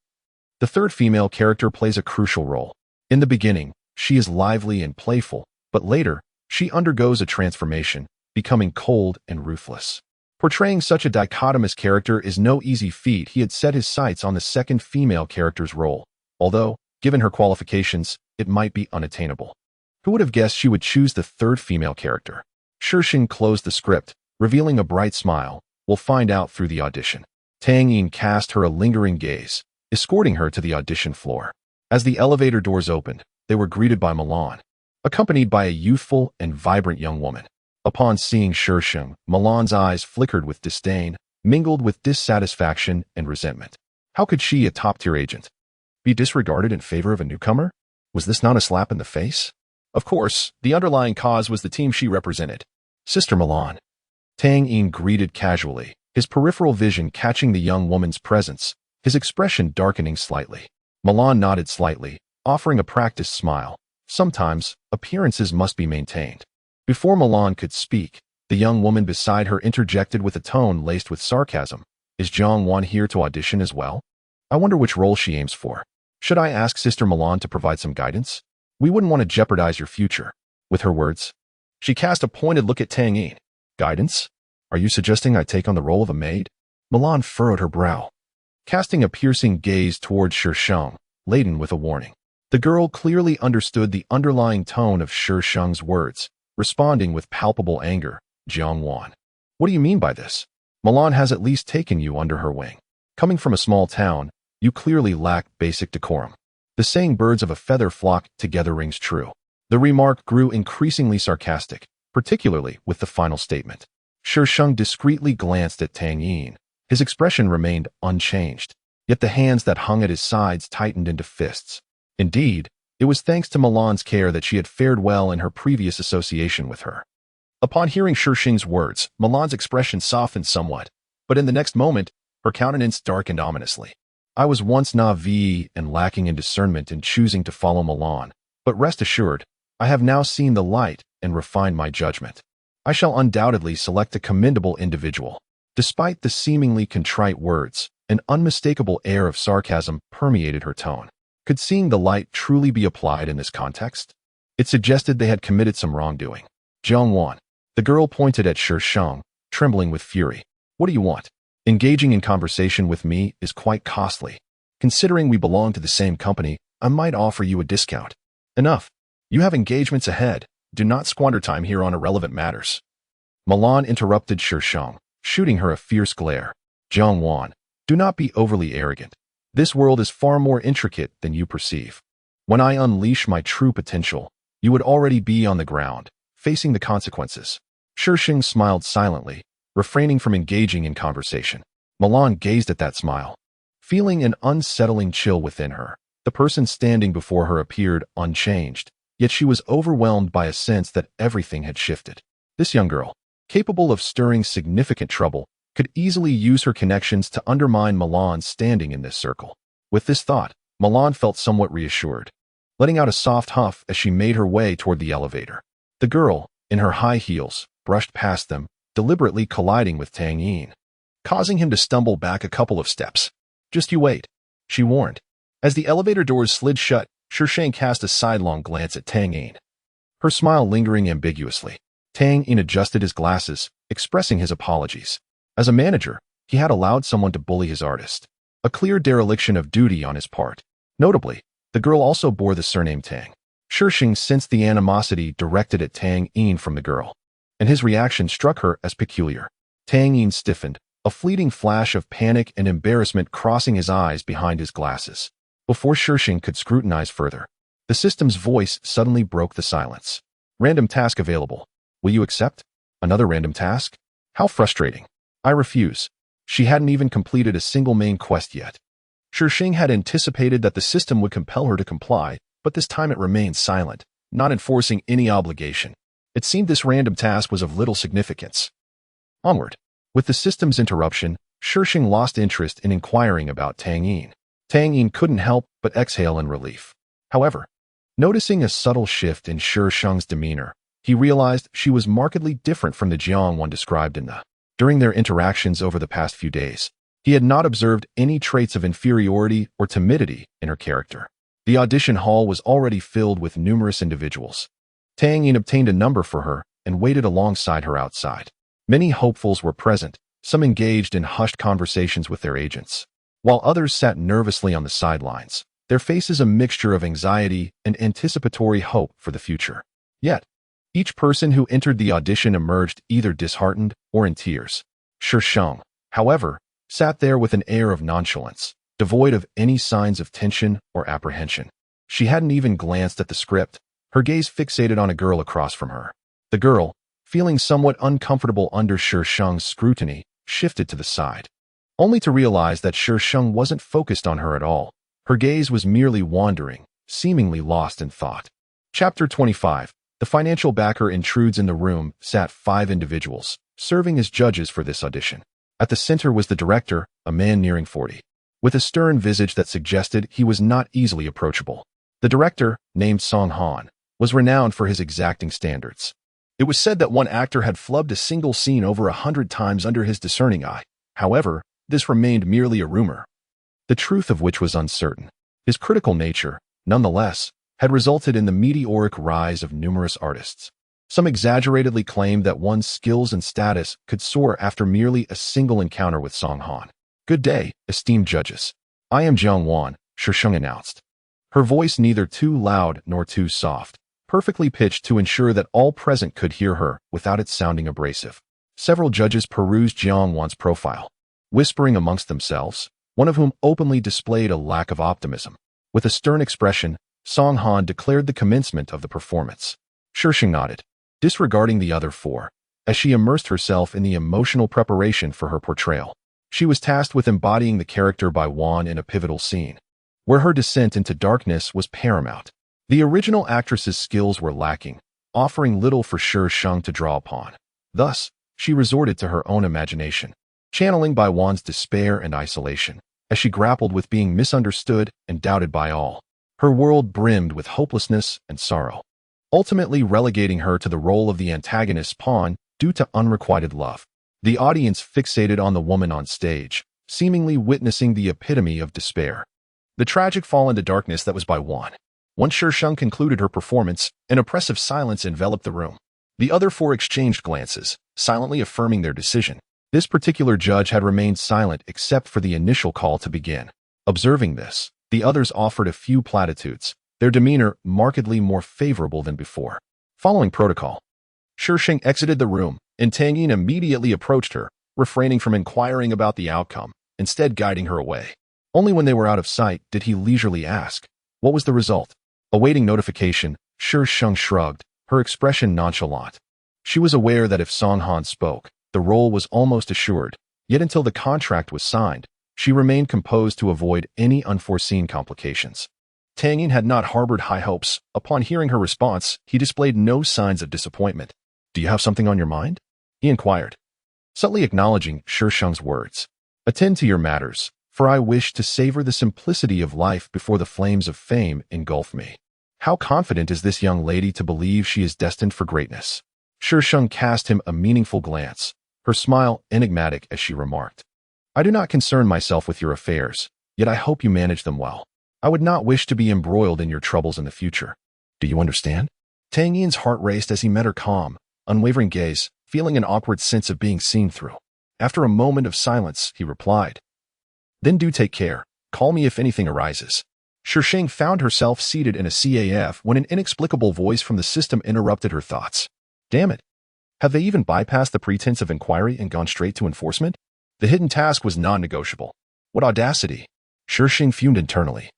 the third female character plays a crucial role. In the beginning, she is lively and playful, but later, she undergoes a transformation, becoming cold and ruthless. Portraying such a dichotomous character is no easy feat. He had set his sights on the second female character's role, although, given her qualifications, it might be unattainable. Who would have guessed she would choose the third female character? Shi Sheng closed the script, revealing a bright smile. We'll find out through the audition. Tang Yin cast her a lingering gaze, escorting her to the audition floor. As the elevator doors opened, they were greeted by Milan, accompanied by a youthful and vibrant young woman. Upon seeing Shi Sheng, Milan's eyes flickered with disdain, mingled with dissatisfaction and resentment. How could she, a top-tier agent, be disregarded in favor of a newcomer? Was this not a slap in the face? Of course, the underlying cause was the team she represented. Sister Milan. Tang Yin greeted casually, his peripheral vision catching the young woman's presence, his expression darkening slightly. Milan nodded slightly, offering a practiced smile. Sometimes, appearances must be maintained. Before Milan could speak, the young woman beside her interjected with a tone laced with sarcasm. Is Xuanyuan here to audition as well? I wonder which role she aims for. Should I ask Sister Milan to provide some guidance? We wouldn't want to jeopardize your future. With her words, she cast a pointed look at Tang Yin. Guidance? Are you suggesting I take on the role of a maid? Milan furrowed her brow, casting a piercing gaze towards Shi Sheng, laden with a warning. The girl clearly understood the underlying tone of Shi Sheng's words, responding with palpable anger. Xuanyuan. What do you mean by this? Milan has at least taken you under her wing. Coming from a small town, you clearly lack basic decorum. The saying birds of a feather flock together rings true. The remark grew increasingly sarcastic, particularly with the final statement. Shi Sheng discreetly glanced at Tang Yin. His expression remained unchanged, yet the hands that hung at his sides tightened into fists. Indeed, it was thanks to Milan's care that she had fared well in her previous association with her. Upon hearing Shi Sheng's words, Milan's expression softened somewhat, but in the next moment, her countenance darkened ominously. I was once naive and lacking in discernment in choosing to follow Milan, but rest assured, I have now seen the light and refined my judgment. I shall undoubtedly select a commendable individual. Despite the seemingly contrite words, an unmistakable air of sarcasm permeated her tone. Could seeing the light truly be applied in this context? It suggested they had committed some wrongdoing. Xuanyuan. The girl pointed at Shi Sheng, trembling with fury. What do you want? Engaging in conversation with me is quite costly. Considering we belong to the same company, I might offer you a discount. Enough. You have engagements ahead. Do not squander time here on irrelevant matters. Milan interrupted Shi Sheng, shooting her a fierce glare. Xuanyuan, do not be overly arrogant. This world is far more intricate than you perceive. When I unleash my true potential, you would already be on the ground, facing the consequences. Shi Sheng smiled silently, refraining from engaging in conversation. Milan gazed at that smile, feeling an unsettling chill within her. The person standing before her appeared unchanged, yet she was overwhelmed by a sense that everything had shifted. This young girl, capable of stirring significant trouble, could easily use her connections to undermine Milan's standing in this circle. With this thought, Milan felt somewhat reassured, letting out a soft huff as she made her way toward the elevator. The girl, in her high heels, brushed past them, deliberately colliding with Tang Yin, causing him to stumble back a couple of steps. Just you wait, she warned. As the elevator doors slid shut, Shi Sheng cast a sidelong glance at Tang Yin, her smile lingering ambiguously. Tang Yin adjusted his glasses, expressing his apologies. As a manager, he had allowed someone to bully his artist, a clear dereliction of duty on his part. Notably, the girl also bore the surname Tang. Shi Sheng sensed the animosity directed at Tang Yin from the girl, and his reaction struck her as peculiar. Tang Yin stiffened, a fleeting flash of panic and embarrassment crossing his eyes behind his glasses. Before Shi Sheng could scrutinize further, the system's voice suddenly broke the silence. Random task available. Will you accept? Another random task? How frustrating. I refuse. She hadn't even completed a single main quest yet. Shi Sheng had anticipated that the system would compel her to comply, but this time it remained silent, not enforcing any obligation. It seemed this random task was of little significance. Onward. With the system's interruption, Shi Sheng lost interest in inquiring about Tang Yin. Tang Yin couldn't help but exhale in relief. However, noticing a subtle shift in Shi Sheng's demeanor, he realized she was markedly different from the Xuanyuan described in the. During their interactions over the past few days, he had not observed any traits of inferiority or timidity in her character. The audition hall was already filled with numerous individuals. Tang Yin obtained a number for her and waited alongside her outside. Many hopefuls were present, some engaged in hushed conversations with their agents, while others sat nervously on the sidelines, their faces a mixture of anxiety and anticipatory hope for the future. Yet, each person who entered the audition emerged either disheartened or in tears. Shi Sheng, however, sat there with an air of nonchalance, devoid of any signs of tension or apprehension. She hadn't even glanced at the script, her gaze fixated on a girl across from her. The girl, feeling somewhat uncomfortable under Shi Sheng's scrutiny, shifted to the side, only to realize that Shi Sheng wasn't focused on her at all. Her gaze was merely wandering, seemingly lost in thought. Chapter 25. The financial backer intrudes in the room. Sat 5 individuals, serving as judges for this audition. At the center was the director, a man nearing 40, with a stern visage that suggested he was not easily approachable. The director, named Song Han, was renowned for his exacting standards. It was said that one actor had flubbed a single scene over 100 times under his discerning eye. However, this remained merely a rumor, the truth of which was uncertain. His critical nature, nonetheless, had resulted in the meteoric rise of numerous artists. Some exaggeratedly claimed that one's skills and status could soar after merely a single encounter with Song Han. Good day, esteemed judges. I am Xuanyuan, Shi Sheng announced, her voice neither too loud nor too soft. perfectly pitched to ensure that all present could hear her without it sounding abrasive. Several judges perused Xuanyuan's profile, whispering amongst themselves, one of whom openly displayed a lack of optimism. With a stern expression, Song Han declared the commencement of the performance. Shi Sheng nodded, disregarding the other four, as she immersed herself in the emotional preparation for her portrayal. She was tasked with embodying the character by Wan in a pivotal scene, where her descent into darkness was paramount. The original actress's skills were lacking, offering little for Shi Sheng to draw upon. Thus, she resorted to her own imagination, channeling Bai Wan's despair and isolation, as she grappled with being misunderstood and doubted by all. Her world brimmed with hopelessness and sorrow, ultimately relegating her to the role of the antagonist's pawn due to unrequited love. The audience fixated on the woman on stage, seemingly witnessing the epitome of despair. The tragic fall into darkness that was Bai Wan. Once Shi Sheng concluded her performance, an oppressive silence enveloped the room. The other four exchanged glances, silently affirming their decision. This particular judge had remained silent except for the initial call to begin. Observing this, the others offered a few platitudes, their demeanor markedly more favorable than before. Following protocol, Shi Sheng exited the room, and Tang Yin immediately approached her, refraining from inquiring about the outcome, instead guiding her away. Only when they were out of sight did he leisurely ask, what was the result? Awaiting notification, Shi Sheng shrugged, her expression nonchalant. She was aware that if Song Han spoke, the role was almost assured, yet until the contract was signed, she remained composed to avoid any unforeseen complications. Tang Yin had not harbored high hopes. Upon hearing her response, he displayed no signs of disappointment. Do you have something on your mind? He inquired, subtly acknowledging Shi Sheng's words. Attend to your matters, for I wish to savor the simplicity of life before the flames of fame engulf me. How confident is this young lady to believe she is destined for greatness? Shi Sheng cast him a meaningful glance, her smile enigmatic as she remarked, I do not concern myself with your affairs, yet I hope you manage them well. I would not wish to be embroiled in your troubles in the future. Do you understand? Tang Yin's heart raced as he met her calm, unwavering gaze, feeling an awkward sense of being seen through. After a moment of silence, he replied, Then do take care. Call me if anything arises. Shi Sheng found herself seated in a CAF when an inexplicable voice from the system interrupted her thoughts. Damn it. Have they even bypassed the pretense of inquiry and gone straight to enforcement? The hidden task was non-negotiable. What audacity! Shi Sheng fumed internally,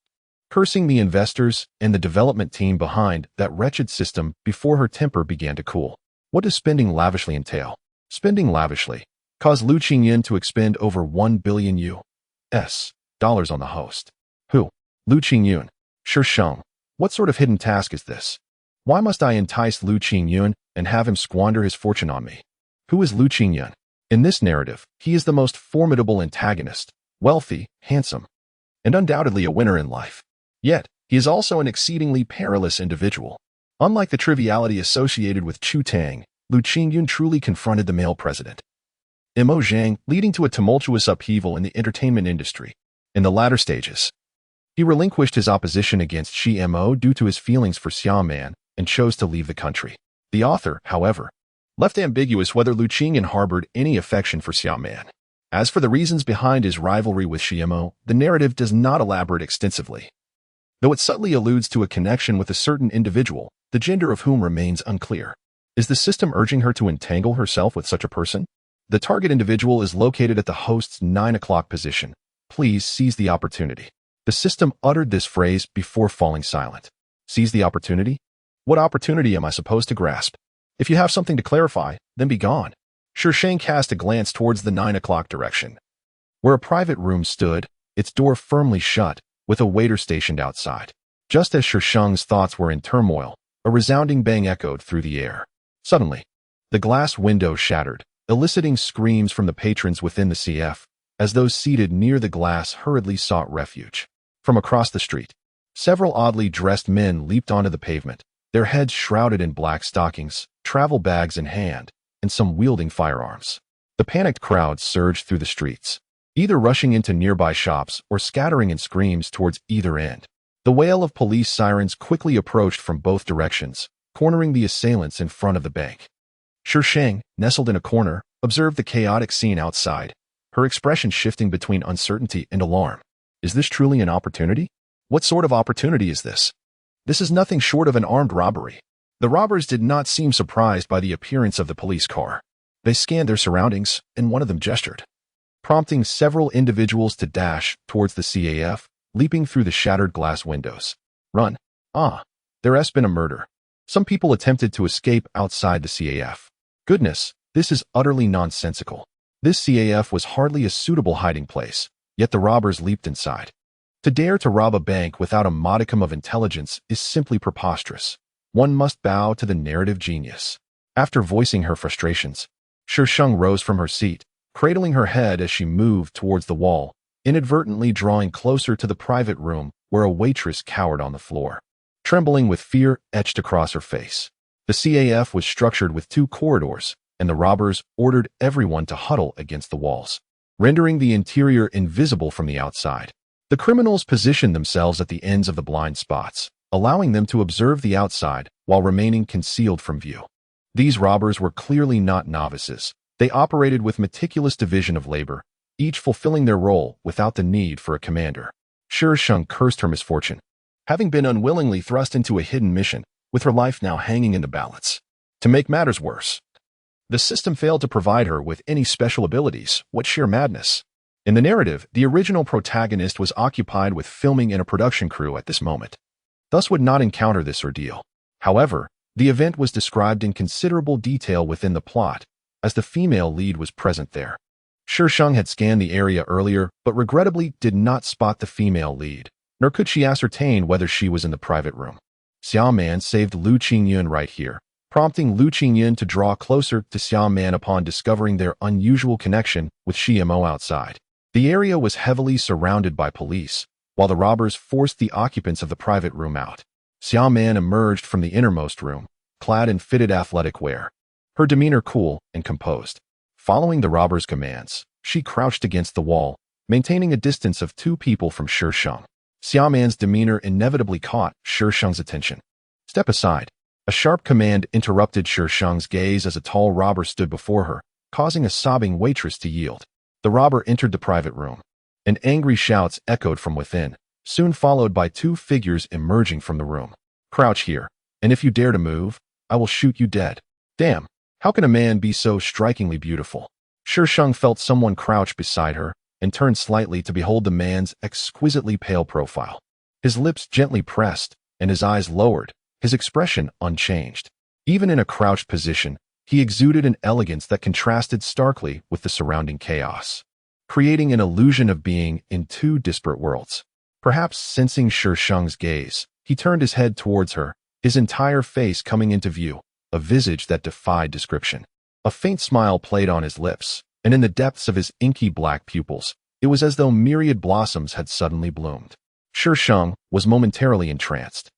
cursing the investors and the development team behind that wretched system before her temper began to cool. What does spending lavishly entail? Spending lavishly caused Lu Qingyan to expend over $1 billion US dollars on the host. Who? Lu Qingyun. Shi Sheng. What sort of hidden task is this? Why must I entice Lu Qingyun and have him squander his fortune on me? Who is Lu Qingyun? In this narrative, he is the most formidable antagonist, wealthy, handsome, and undoubtedly a winner in life. Yet, he is also an exceedingly perilous individual. Unlike the triviality associated with Chu Tang, Lu Qingyun truly confronted the male president, Mo Zhang, leading to a tumultuous upheaval in the entertainment industry. In the latter stages, he relinquished his opposition against Shi Mo due to his feelings for Xuanyuan and chose to leave the country. The author, however, left ambiguous whether Lu Qingyun harbored any affection for Xuanyuan. As for the reasons behind his rivalry with Shi Mo, the narrative does not elaborate extensively, though it subtly alludes to a connection with a certain individual, the gender of whom remains unclear. Is the system urging her to entangle herself with such a person? The target individual is located at the host's 9 o'clock position. Please seize the opportunity. The system uttered this phrase before falling silent. Seize the opportunity? What opportunity am I supposed to grasp? If you have something to clarify, then be gone. Shi Sheng cast a glance towards the 9 o'clock direction, where a private room stood, its door firmly shut, with a waiter stationed outside. Just as Shi Sheng's thoughts were in turmoil, a resounding bang echoed through the air. Suddenly, the glass window shattered, eliciting screams from the patrons within the CF, as those seated near the glass hurriedly sought refuge. From across the street, several oddly dressed men leaped onto the pavement, their heads shrouded in black stockings, travel bags in hand, and some wielding firearms. The panicked crowd surged through the streets, either rushing into nearby shops or scattering in screams towards either end. The wail of police sirens quickly approached from both directions, cornering the assailants in front of the bank. Shi Sheng, nestled in a corner, observed the chaotic scene outside, her expression shifting between uncertainty and alarm. Is this truly an opportunity? What sort of opportunity is this? This is nothing short of an armed robbery. The robbers did not seem surprised by the appearance of the police car. They scanned their surroundings, and one of them gestured, prompting several individuals to dash towards the CAF, leaping through the shattered glass windows. Run. Ah, there has been a murder. Some people attempted to escape outside the CAF. Goodness, this is utterly nonsensical. This CAF was hardly a suitable hiding place, yet the robbers leaped inside. To dare to rob a bank without a modicum of intelligence is simply preposterous. One must bow to the narrative genius. After voicing her frustrations, Shi Sheng rose from her seat, cradling her head as she moved towards the wall, inadvertently drawing closer to the private room where a waitress cowered on the floor. Trembling with fear etched across her face. The CAF was structured with 2 corridors, and the robbers ordered everyone to huddle against the walls, rendering the interior invisible from the outside. The criminals positioned themselves at the ends of the blind spots, allowing them to observe the outside while remaining concealed from view. These robbers were clearly not novices. They operated with meticulous division of labor, each fulfilling their role without the need for a commander. Shi Sheng cursed her misfortune, having been unwillingly thrust into a hidden mission, with her life now hanging in the balance. To make matters worse, the system failed to provide her with any special abilities. What sheer madness! In the narrative, the original protagonist was occupied with filming in a production crew at this moment, thus would not encounter this ordeal. However, the event was described in considerable detail within the plot, as the female lead was present there. Shi Sheng had scanned the area earlier, but regrettably did not spot the female lead, nor could she ascertain whether she was in the private room. Xuanyuan saved Xuanyuan right here, prompting Xuanyuan to draw closer to Xuanyuan upon discovering their unusual connection with Shi Mo outside. The area was heavily surrounded by police, while the robbers forced the occupants of the private room out. Xuanyuan emerged from the innermost room, clad in fitted athletic wear, her demeanor cool and composed. Following the robbers' commands, she crouched against the wall, maintaining a distance of 2 people from Shi Sheng. Xuanyuan's demeanor inevitably caught Shi Sheng's attention. Step aside. A sharp command interrupted Shi Sheng's gaze as a tall robber stood before her, causing a sobbing waitress to yield. The robber entered the private room, and angry shouts echoed from within, soon followed by 2 figures emerging from the room. Crouch here, and if you dare to move, I will shoot you dead. Damn, how can a man be so strikingly beautiful? Shi Sheng felt someone crouch beside her, and turned slightly to behold the man's exquisitely pale profile. His lips gently pressed, and his eyes lowered, his expression unchanged. Even in a crouched position, he exuded an elegance that contrasted starkly with the surrounding chaos, creating an illusion of being in 2 disparate worlds. Perhaps sensing Shi Sheng's gaze, he turned his head towards her, his entire face coming into view, a visage that defied description. A faint smile played on his lips, and in the depths of his inky black pupils, it was as though myriad blossoms had suddenly bloomed. Shi Sheng was momentarily entranced,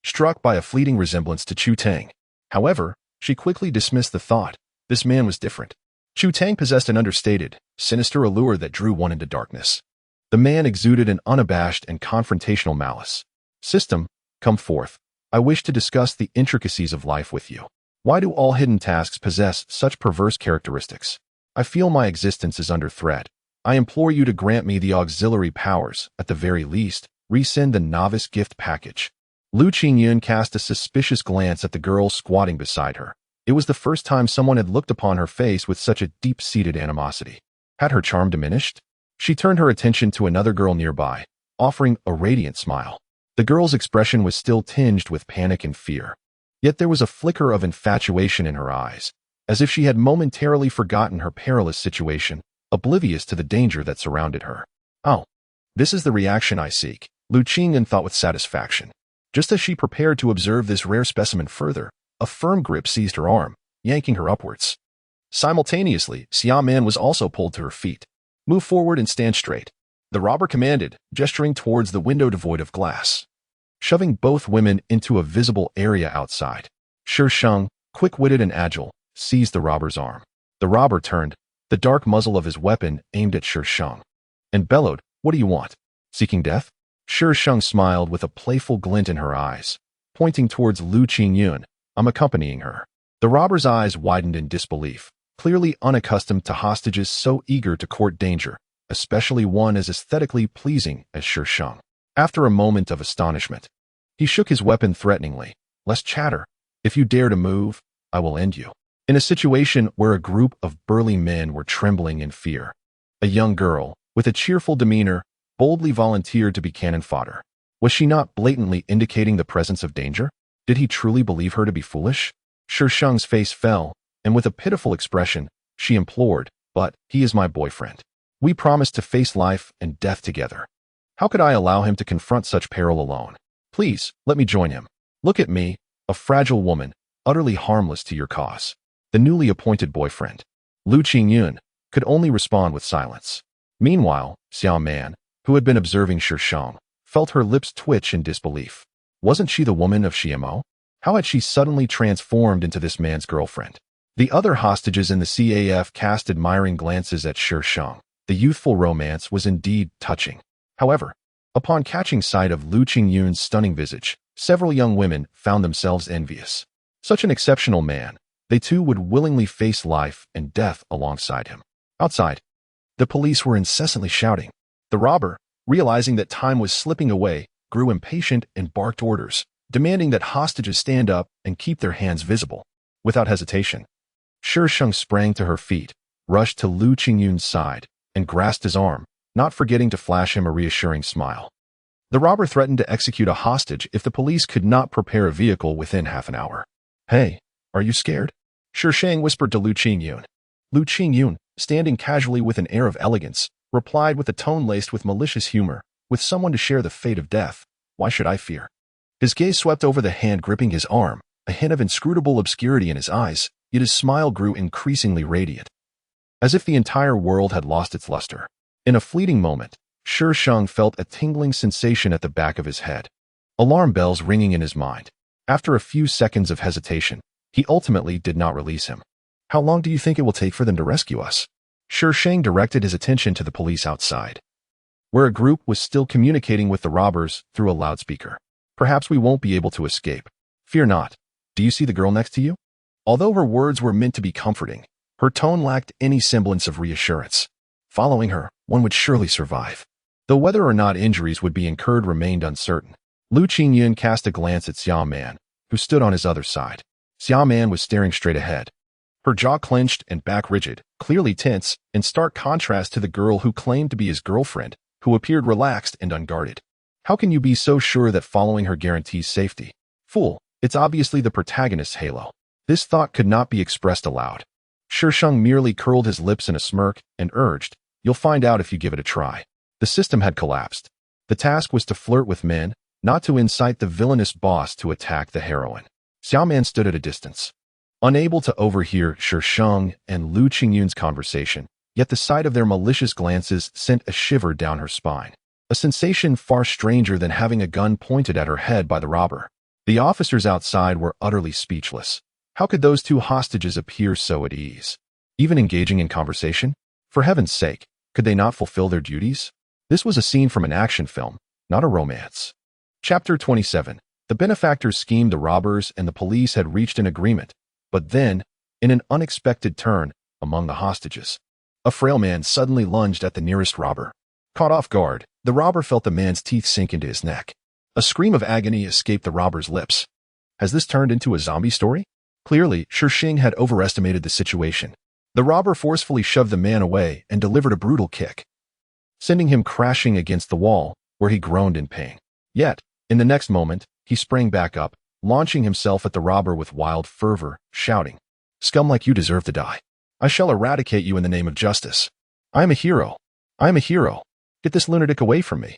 struck by a fleeting resemblance to Chu Tang. However, she quickly dismissed the thought. This man was different. Chu Tang possessed an understated, sinister allure that drew one into darkness. The man exuded an unabashed and confrontational malice. System, come forth. I wish to discuss the intricacies of life with you. Why do all hidden tasks possess such perverse characteristics? I feel my existence is under threat. I implore you to grant me the auxiliary powers, at the very least, resend the novice gift package. Xuanyuan cast a suspicious glance at the girl squatting beside her. It was the first time someone had looked upon her face with such a deep-seated animosity. Had her charm diminished? She turned her attention to another girl nearby, offering a radiant smile. The girl's expression was still tinged with panic and fear. Yet there was a flicker of infatuation in her eyes, as if she had momentarily forgotten her perilous situation, oblivious to the danger that surrounded her. Oh, this is the reaction I seek, Xuanyuan thought with satisfaction. Just as she prepared to observe this rare specimen further, a firm grip seized her arm, yanking her upwards. Simultaneously, Xuanyuan was also pulled to her feet. Move forward and stand straight, the robber commanded, gesturing towards the window devoid of glass, shoving both women into a visible area outside. Shi Sheng, quick-witted and agile, seized the robber's arm. The robber turned, the dark muzzle of his weapon aimed at Shi Sheng, and bellowed, "What do you want? Seeking death?" Shi Sheng smiled with a playful glint in her eyes, pointing towards Xuanyuan. "I'm accompanying her." The robber's eyes widened in disbelief, clearly unaccustomed to hostages so eager to court danger, especially one as aesthetically pleasing as Shi Sheng. After a moment of astonishment, he shook his weapon threateningly. "Less chatter. If you dare to move, I will end you. In a situation where a group of burly men were trembling in fear, a young girl, with a cheerful demeanor, boldly volunteered to be cannon fodder. Was she not blatantly indicating the presence of danger? Did he truly believe her to be foolish? Shi Sheng's face fell, and with a pitiful expression, she implored, "But he is my boyfriend. We promised to face life and death together. How could I allow him to confront such peril alone? Please, let me join him. Look at me, a fragile woman, utterly harmless to your cause." The newly appointed boyfriend, Xuanyuan, could only respond with silence. Meanwhile, Xuanyuan, who had been observing Shi Sheng, felt her lips twitch in disbelief. Wasn't she the woman of Xiamo? How had she suddenly transformed into this man's girlfriend? The other hostages in the CAF cast admiring glances at Shi Sheng. The youthful romance was indeed touching. However, upon catching sight of Xuanyuan's stunning visage, several young women found themselves envious. Such an exceptional man, they too would willingly face life and death alongside him. Outside, the police were incessantly shouting. The robber, realizing that time was slipping away, grew impatient and barked orders, demanding that hostages stand up and keep their hands visible. Without hesitation, Shi Sheng sprang to her feet, rushed to Xuanyuan's side, and grasped his arm, not forgetting to flash him a reassuring smile. The robber threatened to execute a hostage if the police could not prepare a vehicle within half an hour. "Hey, are you scared?" Shi Sheng whispered to Xuanyuan. Xuanyuan, standing casually with an air of elegance, replied with a tone laced with malicious humor, "With someone to share the fate of death, why should I fear?" His gaze swept over the hand gripping his arm, a hint of inscrutable obscurity in his eyes, yet his smile grew increasingly radiant, as if the entire world had lost its luster. In a fleeting moment, Shi Sheng felt a tingling sensation at the back of his head, alarm bells ringing in his mind. After a few seconds of hesitation, he ultimately did not release him. "How long do you think it will take for them to rescue us?" Shi Sheng directed his attention to the police outside, where a group was still communicating with the robbers through a loudspeaker. "Perhaps we won't be able to escape. Fear not. Do you see the girl next to you?" Although her words were meant to be comforting, her tone lacked any semblance of reassurance. Following her, one would surely survive. Though whether or not injuries would be incurred remained uncertain. Xuanyuan cast a glance at Xuanyuan, who stood on his other side. Xuanyuan was staring straight ahead, her jaw clenched and back rigid, clearly tense, in stark contrast to the girl who claimed to be his girlfriend, who appeared relaxed and unguarded. How can you be so sure that following her guarantees safety? Fool, it's obviously the protagonist's halo. This thought could not be expressed aloud. Shi Sheng merely curled his lips in a smirk and urged, "You'll find out if you give it a try." The system had collapsed. The task was to flirt with men, not to incite the villainous boss to attack the heroine. Xuanyuan stood at a distance, unable to overhear Shi Sheng and Xuanyuan's conversation, yet the sight of their malicious glances sent a shiver down her spine, a sensation far stranger than having a gun pointed at her head by the robber. The officers outside were utterly speechless. How could those two hostages appear so at ease, even engaging in conversation? For heaven's sake, could they not fulfill their duties? This was a scene from an action film, not a romance. Chapter 27. The benefactors schemed the robbers and the police had reached an agreement. But then, in an unexpected turn, among the hostages, a frail man suddenly lunged at the nearest robber. Caught off guard, the robber felt the man's teeth sink into his neck. A scream of agony escaped the robber's lips. Has this turned into a zombie story? Clearly, Shi Sheng had overestimated the situation. The robber forcefully shoved the man away and delivered a brutal kick, sending him crashing against the wall, where he groaned in pain. Yet, in the next moment, he sprang back up, launching himself at the robber with wild fervor, shouting, "Scum like you deserve to die. I shall eradicate you in the name of justice. I am a hero. I am a hero. Get this lunatic away from me."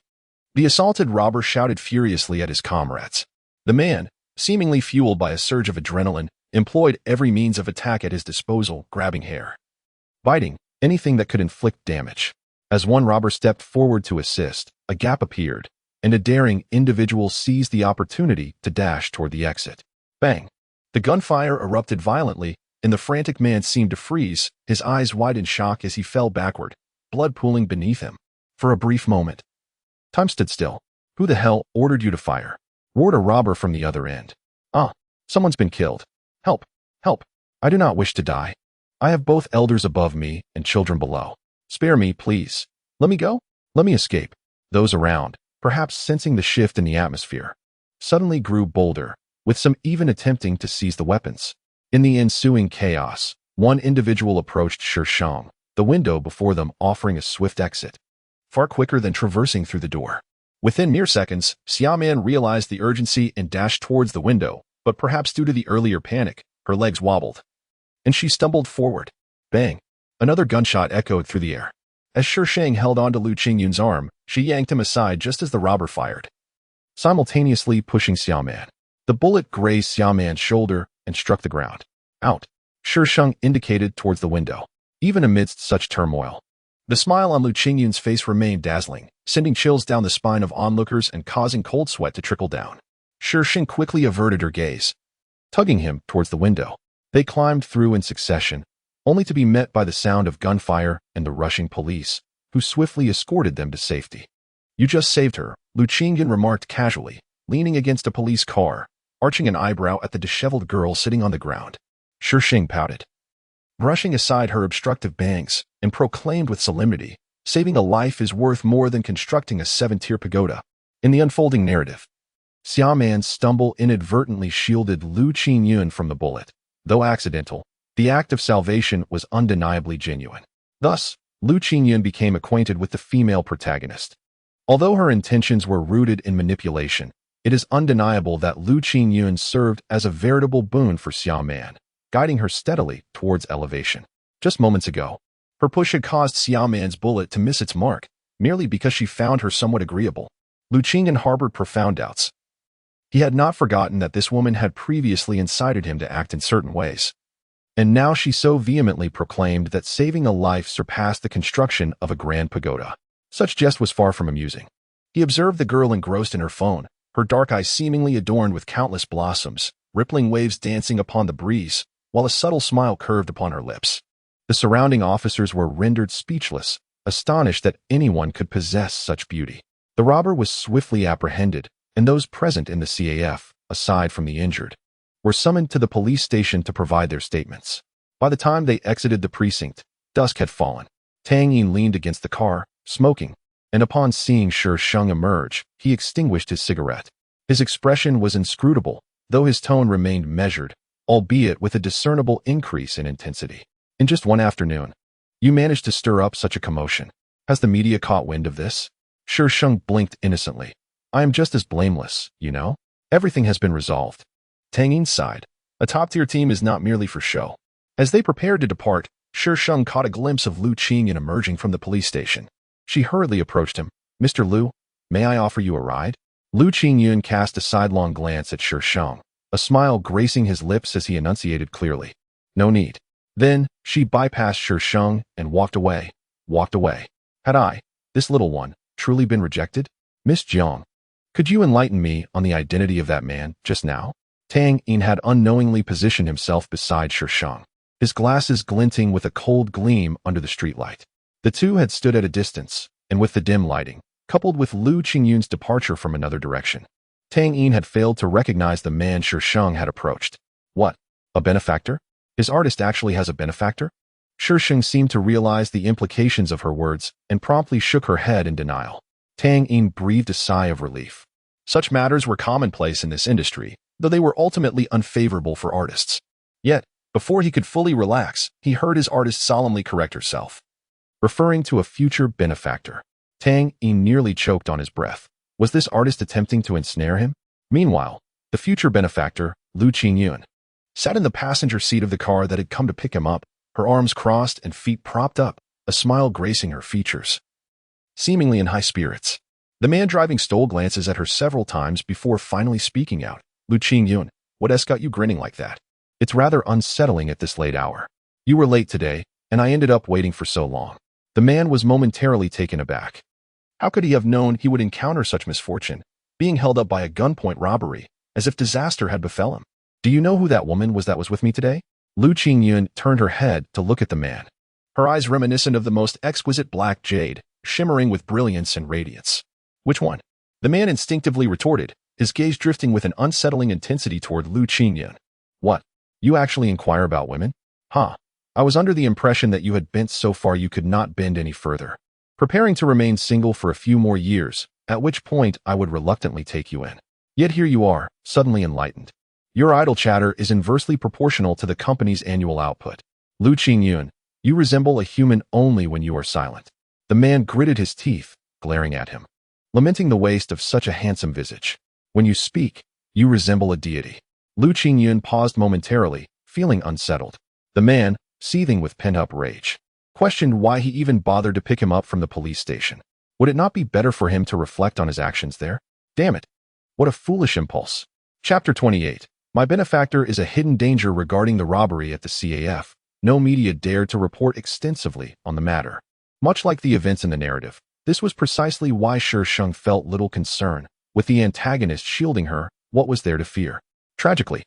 The assaulted robber shouted furiously at his comrades. The man, seemingly fueled by a surge of adrenaline, employed every means of attack at his disposal, grabbing hair, biting, anything that could inflict damage. As one robber stepped forward to assist, a gap appeared, and a daring individual seized the opportunity to dash toward the exit. Bang! The gunfire erupted violently, and the frantic man seemed to freeze, his eyes wide in shock as he fell backward, blood pooling beneath him. For a brief moment, time stood still. "Who the hell ordered you to fire?" roared a robber from the other end. Someone's been killed. Help! Help! I do not wish to die. I have both elders above me and children below. Spare me, please. Let me go. Let me escape." Those around, perhaps sensing the shift in the atmosphere, suddenly grew bolder, with some even attempting to seize the weapons. In the ensuing chaos, one individual approached Shi Sheng, the window before them offering a swift exit, far quicker than traversing through the door. Within mere seconds, Xuanyuan realized the urgency and dashed towards the window, but perhaps due to the earlier panic, her legs wobbled, and she stumbled forward. Bang! Another gunshot echoed through the air. As Shi Sheng held onto Lu Qingyun's arm, she yanked him aside just as the robber fired, simultaneously pushing Xuanyuan. The bullet grazed Xuanyuan's shoulder and struck the ground. Out! Shi Sheng indicated towards the window. Even amidst such turmoil, the smile on Lu Qingyun's face remained dazzling, sending chills down the spine of onlookers and causing cold sweat to trickle down. Shi Sheng quickly averted her gaze, tugging him towards the window. They climbed through in succession, only to be met by the sound of gunfire and the rushing police, who swiftly escorted them to safety. You just saved her, Lu Qingyun remarked casually, leaning against a police car, arching an eyebrow at the disheveled girl sitting on the ground. Shi Sheng pouted, brushing aside her obstructive bangs, and proclaimed with solemnity, saving a life is worth more than constructing a 7-tier pagoda. In the unfolding narrative, Xuanyuan's stumble inadvertently shielded Lu Qingyun from the bullet. Though accidental, the act of salvation was undeniably genuine. Thus, Lu Qingyun became acquainted with the female protagonist. Although her intentions were rooted in manipulation, it is undeniable that Lu Qingyun served as a veritable boon for Xuanyuan, guiding her steadily towards elevation. Just moments ago, her push had caused Xuanyuan's bullet to miss its mark, merely because she found her somewhat agreeable. Lu Qingyun harbored profound doubts. He had not forgotten that this woman had previously incited him to act in certain ways. And now she so vehemently proclaimed that saving a life surpassed the construction of a grand pagoda. Such jest was far from amusing. He observed the girl engrossed in her phone, her dark eyes seemingly adorned with countless blossoms, rippling waves dancing upon the breeze, while a subtle smile curved upon her lips. The surrounding officers were rendered speechless, astonished that anyone could possess such beauty. The robber was swiftly apprehended, and those present in the CAF, aside from the injured, were summoned to the police station to provide their statements. By the time they exited the precinct, dusk had fallen. Tang Yin leaned against the car, smoking, and upon seeing Shi Sheng emerge, he extinguished his cigarette. His expression was inscrutable, though his tone remained measured, albeit with a discernible increase in intensity. In just one afternoon, you managed to stir up such a commotion. Has the media caught wind of this? Shi Sheng blinked innocently. I am just as blameless, you know? Everything has been resolved. Tang Yin sighed. A top-tier team is not merely for show. As they prepared to depart, Shi Sheng caught a glimpse of Lu Qingyun emerging from the police station. She hurriedly approached him. Mr. Lu, may I offer you a ride? Lu Qingyun cast a sidelong glance at Shi Sheng, a smile gracing his lips as he enunciated clearly. No need. Then, she bypassed Shi Sheng and walked away. Had I, this little one, truly been rejected? Miss Jiang, could you enlighten me on the identity of that man just now? Tang Yin had unknowingly positioned himself beside Shi Sheng, his glasses glinting with a cold gleam under the streetlight. The two had stood at a distance, and with the dim lighting, coupled with Lu Qingyun's departure from another direction, Tang Yin had failed to recognize the man Shi Sheng had approached. What? A benefactor? His artist actually has a benefactor? Shi Sheng seemed to realize the implications of her words and promptly shook her head in denial. Tang Yin breathed a sigh of relief. Such matters were commonplace in this industry, though they were ultimately unfavorable for artists. Yet, before he could fully relax, he heard his artist solemnly correct herself, referring to a future benefactor. Tang Yin nearly choked on his breath. Was this artist attempting to ensnare him? Meanwhile, the future benefactor, Lu Qingyun, sat in the passenger seat of the car that had come to pick him up, her arms crossed and feet propped up, a smile gracing her features, seemingly in high spirits. The man driving stole glances at her several times before finally speaking out. Lu Qingyun, what got you grinning like that? It's rather unsettling at this late hour. You were late today, and I ended up waiting for so long. The man was momentarily taken aback. How could he have known he would encounter such misfortune, being held up by a gunpoint robbery, as if disaster had befell him? Do you know who that woman was that was with me today? Lu Qingyun turned her head to look at the man, her eyes reminiscent of the most exquisite black jade, shimmering with brilliance and radiance. Which one? The man instinctively retorted, his gaze drifting with an unsettling intensity toward Lu Qingyun. What? You actually inquire about women? Huh. I was under the impression that you had bent so far you could not bend any further, preparing to remain single for a few more years, at which point I would reluctantly take you in. Yet here you are, suddenly enlightened. Your idle chatter is inversely proportional to the company's annual output. Lu Qingyun, you resemble a human only when you are silent. The man gritted his teeth, glaring at him, lamenting the waste of such a handsome visage. When you speak, you resemble a deity. Lu Qingyun paused momentarily, feeling unsettled. The man, seething with pent-up rage, questioned why he even bothered to pick him up from the police station. Would it not be better for him to reflect on his actions there? Damn it! What a foolish impulse. Chapter 28. My benefactor is a hidden danger regarding the robbery at the CAF. No media dared to report extensively on the matter. Much like the events in the narrative, this was precisely why Shi Sheng felt little concern. With the antagonist shielding her, what was there to fear? Tragically,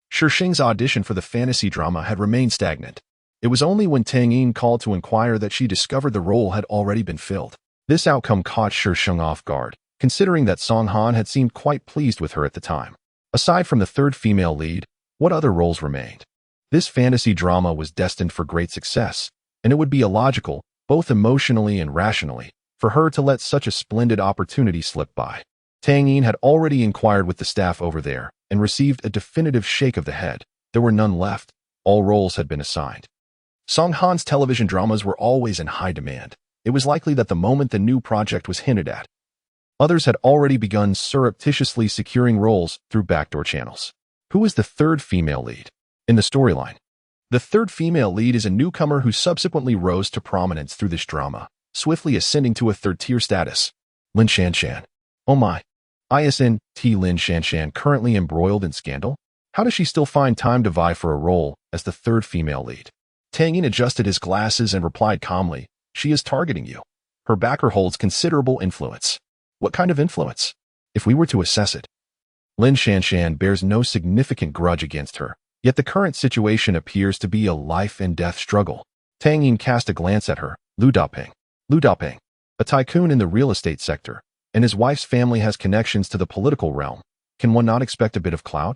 Shi Sheng's audition for the fantasy drama had remained stagnant. It was only when Tang Yin called to inquire that she discovered the role had already been filled. This outcome caught Shi Sheng off guard, considering that Song Han had seemed quite pleased with her at the time. Aside from the third female lead, what other roles remained? This fantasy drama was destined for great success, and it would be illogical, both emotionally and rationally, for her to let such a splendid opportunity slip by. Tang Yin had already inquired with the staff over there and received a definitive shake of the head. There were none left. All roles had been assigned. Song Han's television dramas were always in high demand. It was likely that the moment the new project was hinted at, others had already begun surreptitiously securing roles through backdoor channels. Who is the third female lead? In the storyline, the third female lead is a newcomer who subsequently rose to prominence through this drama, swiftly ascending to a third-tier status. Lin Shanshan. Oh my. Isn't Lin Shanshan currently embroiled in scandal? How does she still find time to vie for a role as the third female lead? Tang Yin adjusted his glasses and replied calmly, she is targeting you. Her backer holds considerable influence. What kind of influence? If we were to assess it, Lin Shanshan bears no significant grudge against her, yet the current situation appears to be a life-and-death struggle. Tang Yin cast a glance at her. Lu Dapeng, a tycoon in the real estate sector, and his wife's family has connections to the political realm. Can one not expect a bit of clout?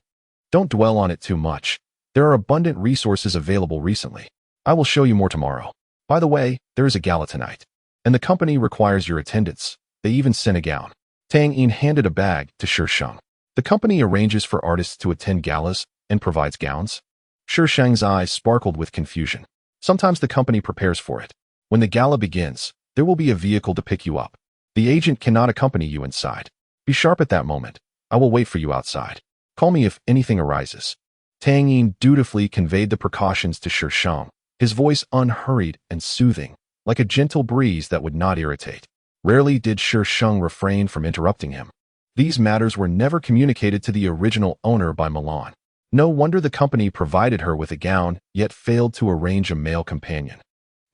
Don't dwell on it too much. There are abundant resources available recently. I will show you more tomorrow. By the way, there is a gala tonight, and the company requires your attendance. They even sent a gown. Tang Yin handed a bag to Shi Sheng. The company arranges for artists to attend galas and provides gowns. Shi Sheng's eyes sparkled with confusion. Sometimes the company prepares for it. When the gala begins, there will be a vehicle to pick you up. The agent cannot accompany you inside. Be sharp at that moment. I will wait for you outside. Call me if anything arises. Tang Yin dutifully conveyed the precautions to Shi Sheng, his voice unhurried and soothing, like a gentle breeze that would not irritate. Rarely did Shi Sheng refrain from interrupting him. These matters were never communicated to the original owner by Milan. No wonder the company provided her with a gown, yet failed to arrange a male companion.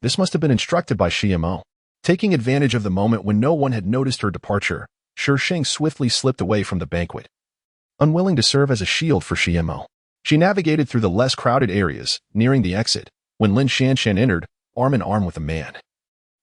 This must have been instructed by Xiamo. Taking advantage of the moment when no one had noticed her departure, Shi Sheng swiftly slipped away from the banquet. Unwilling to serve as a shield for Xiamo, she navigated through the less crowded areas, nearing the exit, when Lin Shanshan entered, arm in arm with a man.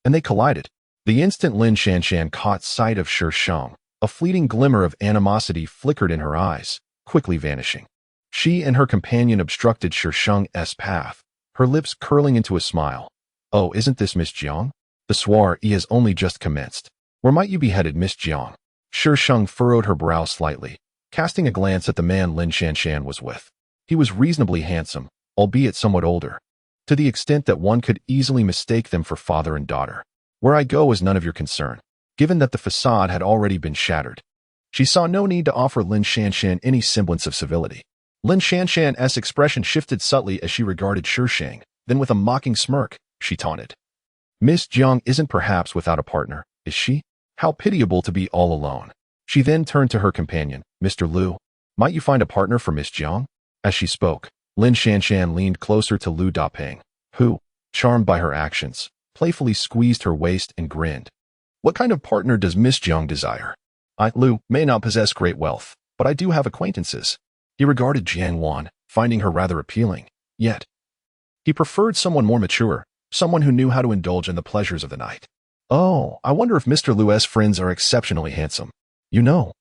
And they collided. The instant Lin Shanshan caught sight of Shi Sheng, a fleeting glimmer of animosity flickered in her eyes, quickly vanishing. She and her companion obstructed Shi Sheng's path, her lips curling into a smile. Oh, isn't this Miss Jiang? The soiree has only just commenced. Where might you be headed, Miss Jiang? Shi Sheng furrowed her brow slightly, casting a glance at the man Lin Shanshan was with. He was reasonably handsome, albeit somewhat older, to the extent that one could easily mistake them for father and daughter. Where I go is none of your concern, given that the facade had already been shattered. She saw no need to offer Lin Shanshan any semblance of civility. Lin Shanshan's expression shifted subtly as she regarded Shi Sheng, then with a mocking smirk, she taunted. Miss Jiang isn't perhaps without a partner, is she? How pitiable to be all alone. She then turned to her companion, Mr. Lu. Might you find a partner for Miss Jiang? As she spoke, Lin Shanshan leaned closer to Lu Dapeng, who, charmed by her actions, playfully squeezed her waist and grinned. What kind of partner does Miss Jiang desire? I, Lu, may not possess great wealth, but I do have acquaintances. He regarded Xuanyuan, finding her rather appealing, yet he preferred someone more mature, someone who knew how to indulge in the pleasures of the night. Oh, I wonder if Mr. Lu's friends are exceptionally handsome. You know,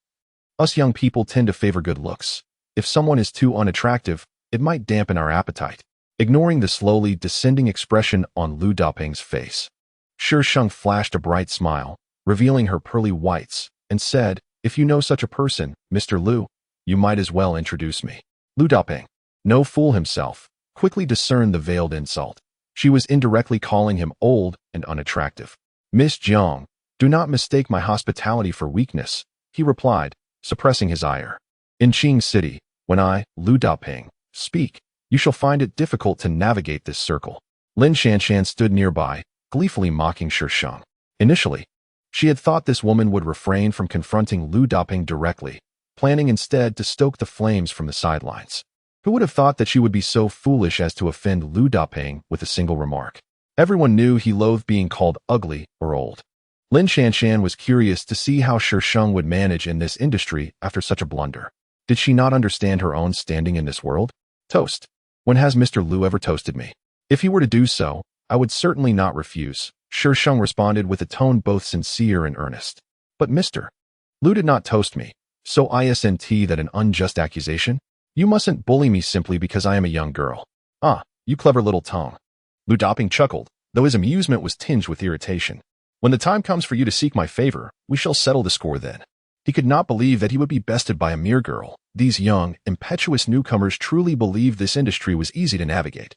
us young people tend to favor good looks. If someone is too unattractive, it might dampen our appetite. Ignoring the slowly descending expression on Lu Dapeng's face, Shi Sheng flashed a bright smile, revealing her pearly whites, and said, if you know such a person, Mr. Lu, you might as well introduce me. Lu Daping, no fool himself, quickly discerned the veiled insult. She was indirectly calling him old and unattractive. Miss Jiang, do not mistake my hospitality for weakness, he replied, suppressing his ire. In Qing City, when I, Lu Daping, speak, you shall find it difficult to navigate this circle. Lin Shanshan stood nearby, gleefully mocking Shi Sheng. Initially, she had thought this woman would refrain from confronting Lu Daping directly, planning instead to stoke the flames from the sidelines. Who would have thought that she would be so foolish as to offend Lu Daping with a single remark? Everyone knew he loathed being called ugly or old. Lin Shanshan was curious to see how Shi Sheng would manage in this industry after such a blunder. Did she not understand her own standing in this world? Toast. When has Mr. Lu ever toasted me? If he were to do so, I would certainly not refuse, Shi Sheng responded with a tone both sincere and earnest. But Mr. Lu did not toast me, so isn't that an unjust accusation? You mustn't bully me simply because I am a young girl. Ah, you clever little tongue. Lu Daping chuckled, though his amusement was tinged with irritation. When the time comes for you to seek my favor, we shall settle the score then. He could not believe that he would be bested by a mere girl. These young, impetuous newcomers truly believed this industry was easy to navigate.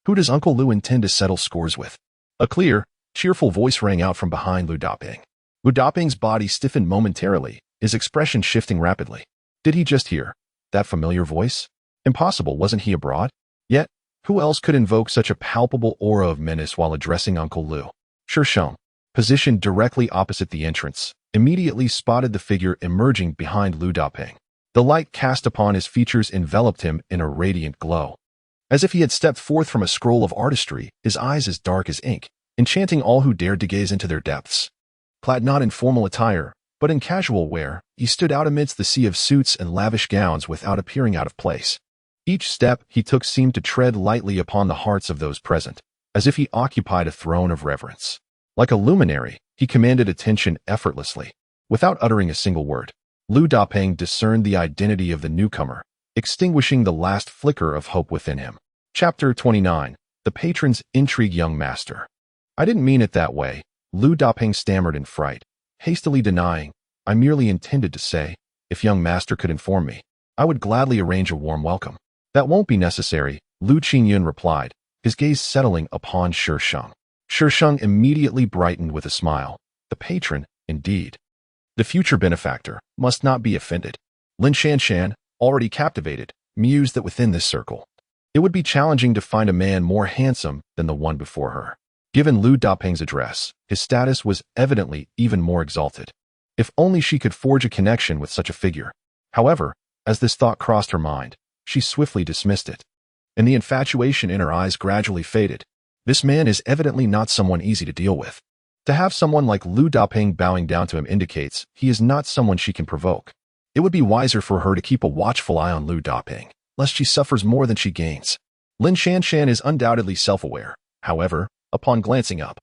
Who does Uncle Lu intend to settle scores with? A clear, cheerful voice rang out from behind Lu Daping. Lu Daping's body stiffened momentarily, his expression shifting rapidly. Did he just hear that familiar voice? Impossible, wasn't he abroad? Yet, who else could invoke such a palpable aura of menace while addressing Uncle Lu? Shi Sheng, positioned directly opposite the entrance, immediately spotted the figure emerging behind Lu Daping. The light cast upon his features enveloped him in a radiant glow. As if he had stepped forth from a scroll of artistry, his eyes as dark as ink, enchanting all who dared to gaze into their depths. Clad not in formal attire, but in casual wear, he stood out amidst the sea of suits and lavish gowns without appearing out of place. Each step he took seemed to tread lightly upon the hearts of those present, as if he occupied a throne of reverence. Like a luminary, he commanded attention effortlessly. Without uttering a single word, Lu Daping discerned the identity of the newcomer, extinguishing the last flicker of hope within him. Chapter 29. The Patron's Intrigue. Young Master. I didn't mean it that way, Lu Daping stammered in fright, hastily denying. I merely intended to say, if young master could inform me, I would gladly arrange a warm welcome. That won't be necessary, Lu Xuanyuan replied, his gaze settling upon Shi Sheng. Shi Sheng immediately brightened with a smile. The patron, indeed. The future benefactor must not be offended. Lin Shanshan, already captivated, mused that within this circle, it would be challenging to find a man more handsome than the one before her. Given Lu Daping's address, his status was evidently even more exalted. If only she could forge a connection with such a figure. However, as this thought crossed her mind, she swiftly dismissed it, and the infatuation in her eyes gradually faded. This man is evidently not someone easy to deal with. To have someone like Lu Daping bowing down to him indicates he is not someone she can provoke. It would be wiser for her to keep a watchful eye on Lu Daping, lest she suffers more than she gains. Lin Shanshan is undoubtedly self-aware. However, upon glancing up,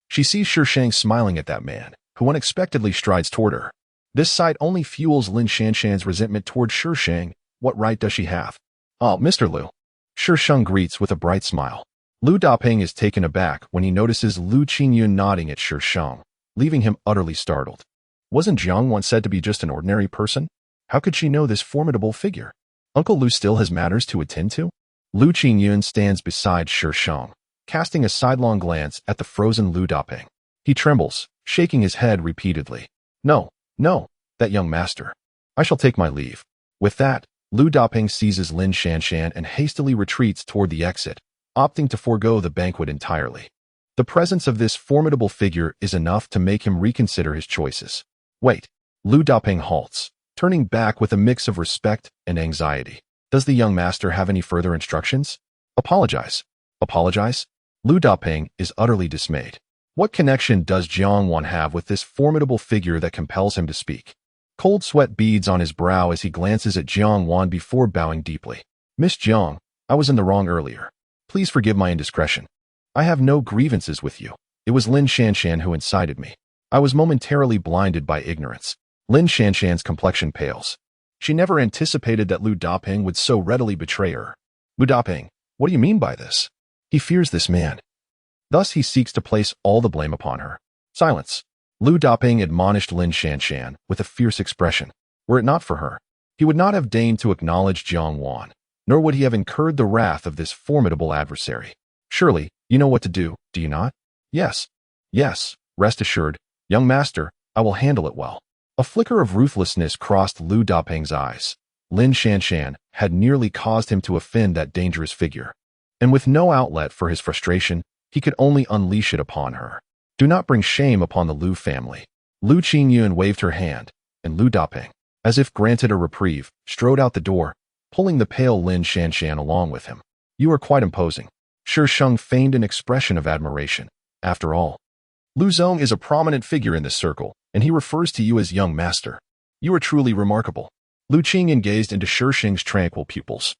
she sees Shi Sheng smiling at that man, who unexpectedly strides toward her. This sight only fuels Lin Shanshan's resentment toward Shi Sheng. What right does she have? Oh, Mr. Lu. Shi Sheng greets with a bright smile. Lu Daping is taken aback when he notices Lu Xuanyuan nodding at Shi Sheng, leaving him utterly startled. Wasn't Xuanyuan said to be just an ordinary person? How could she know this formidable figure? Uncle Lu still has matters to attend to? Lu Xuanyuan stands beside Shi Sheng, casting a sidelong glance at the frozen Lu Daping. He trembles, shaking his head repeatedly. No, no, that young master. I shall take my leave. With that, Lu Daping seizes Lin Shanshan and hastily retreats toward the exit, opting to forego the banquet entirely. The presence of this formidable figure is enough to make him reconsider his choices. Wait, Lu Daping halts, turning back with a mix of respect and anxiety. Does the young master have any further instructions? Apologize. Apologize? Lu Daping is utterly dismayed. What connection does Xuanyuan have with this formidable figure that compels him to speak? Cold sweat beads on his brow as he glances at Xuanyuan before bowing deeply. Miss Jiang, I was in the wrong earlier. Please forgive my indiscretion. I have no grievances with you. It was Lin Shanshan who incited me. I was momentarily blinded by ignorance. Lin Shanshan's complexion pales. She never anticipated that Lu Daping would so readily betray her. Lu Daping, what do you mean by this? He fears this man. Thus he seeks to place all the blame upon her. Silence. Lu Daping admonished Lin Shanshan with a fierce expression. Were it not for her, he would not have deigned to acknowledge Xuanyuan, nor would he have incurred the wrath of this formidable adversary. Surely, you know what to do, do you not? Yes. Yes, rest assured, young master, I will handle it well. A flicker of ruthlessness crossed Lu Dapeng's eyes. Lin Shanshan had nearly caused him to offend that dangerous figure. And with no outlet for his frustration, he could only unleash it upon her. Do not bring shame upon the Lu family. Lu Qingyuan waved her hand, and Lu Dapeng, as if granted a reprieve, strode out the door, pulling the pale Lin Shanshan along with him. You are quite imposing. Shi Sheng feigned an expression of admiration. After all, Lu Zong is a prominent figure in this circle, and he refers to you as young master. You are truly remarkable. Lu Qingyuan gazed into Shi Sheng's tranquil pupils,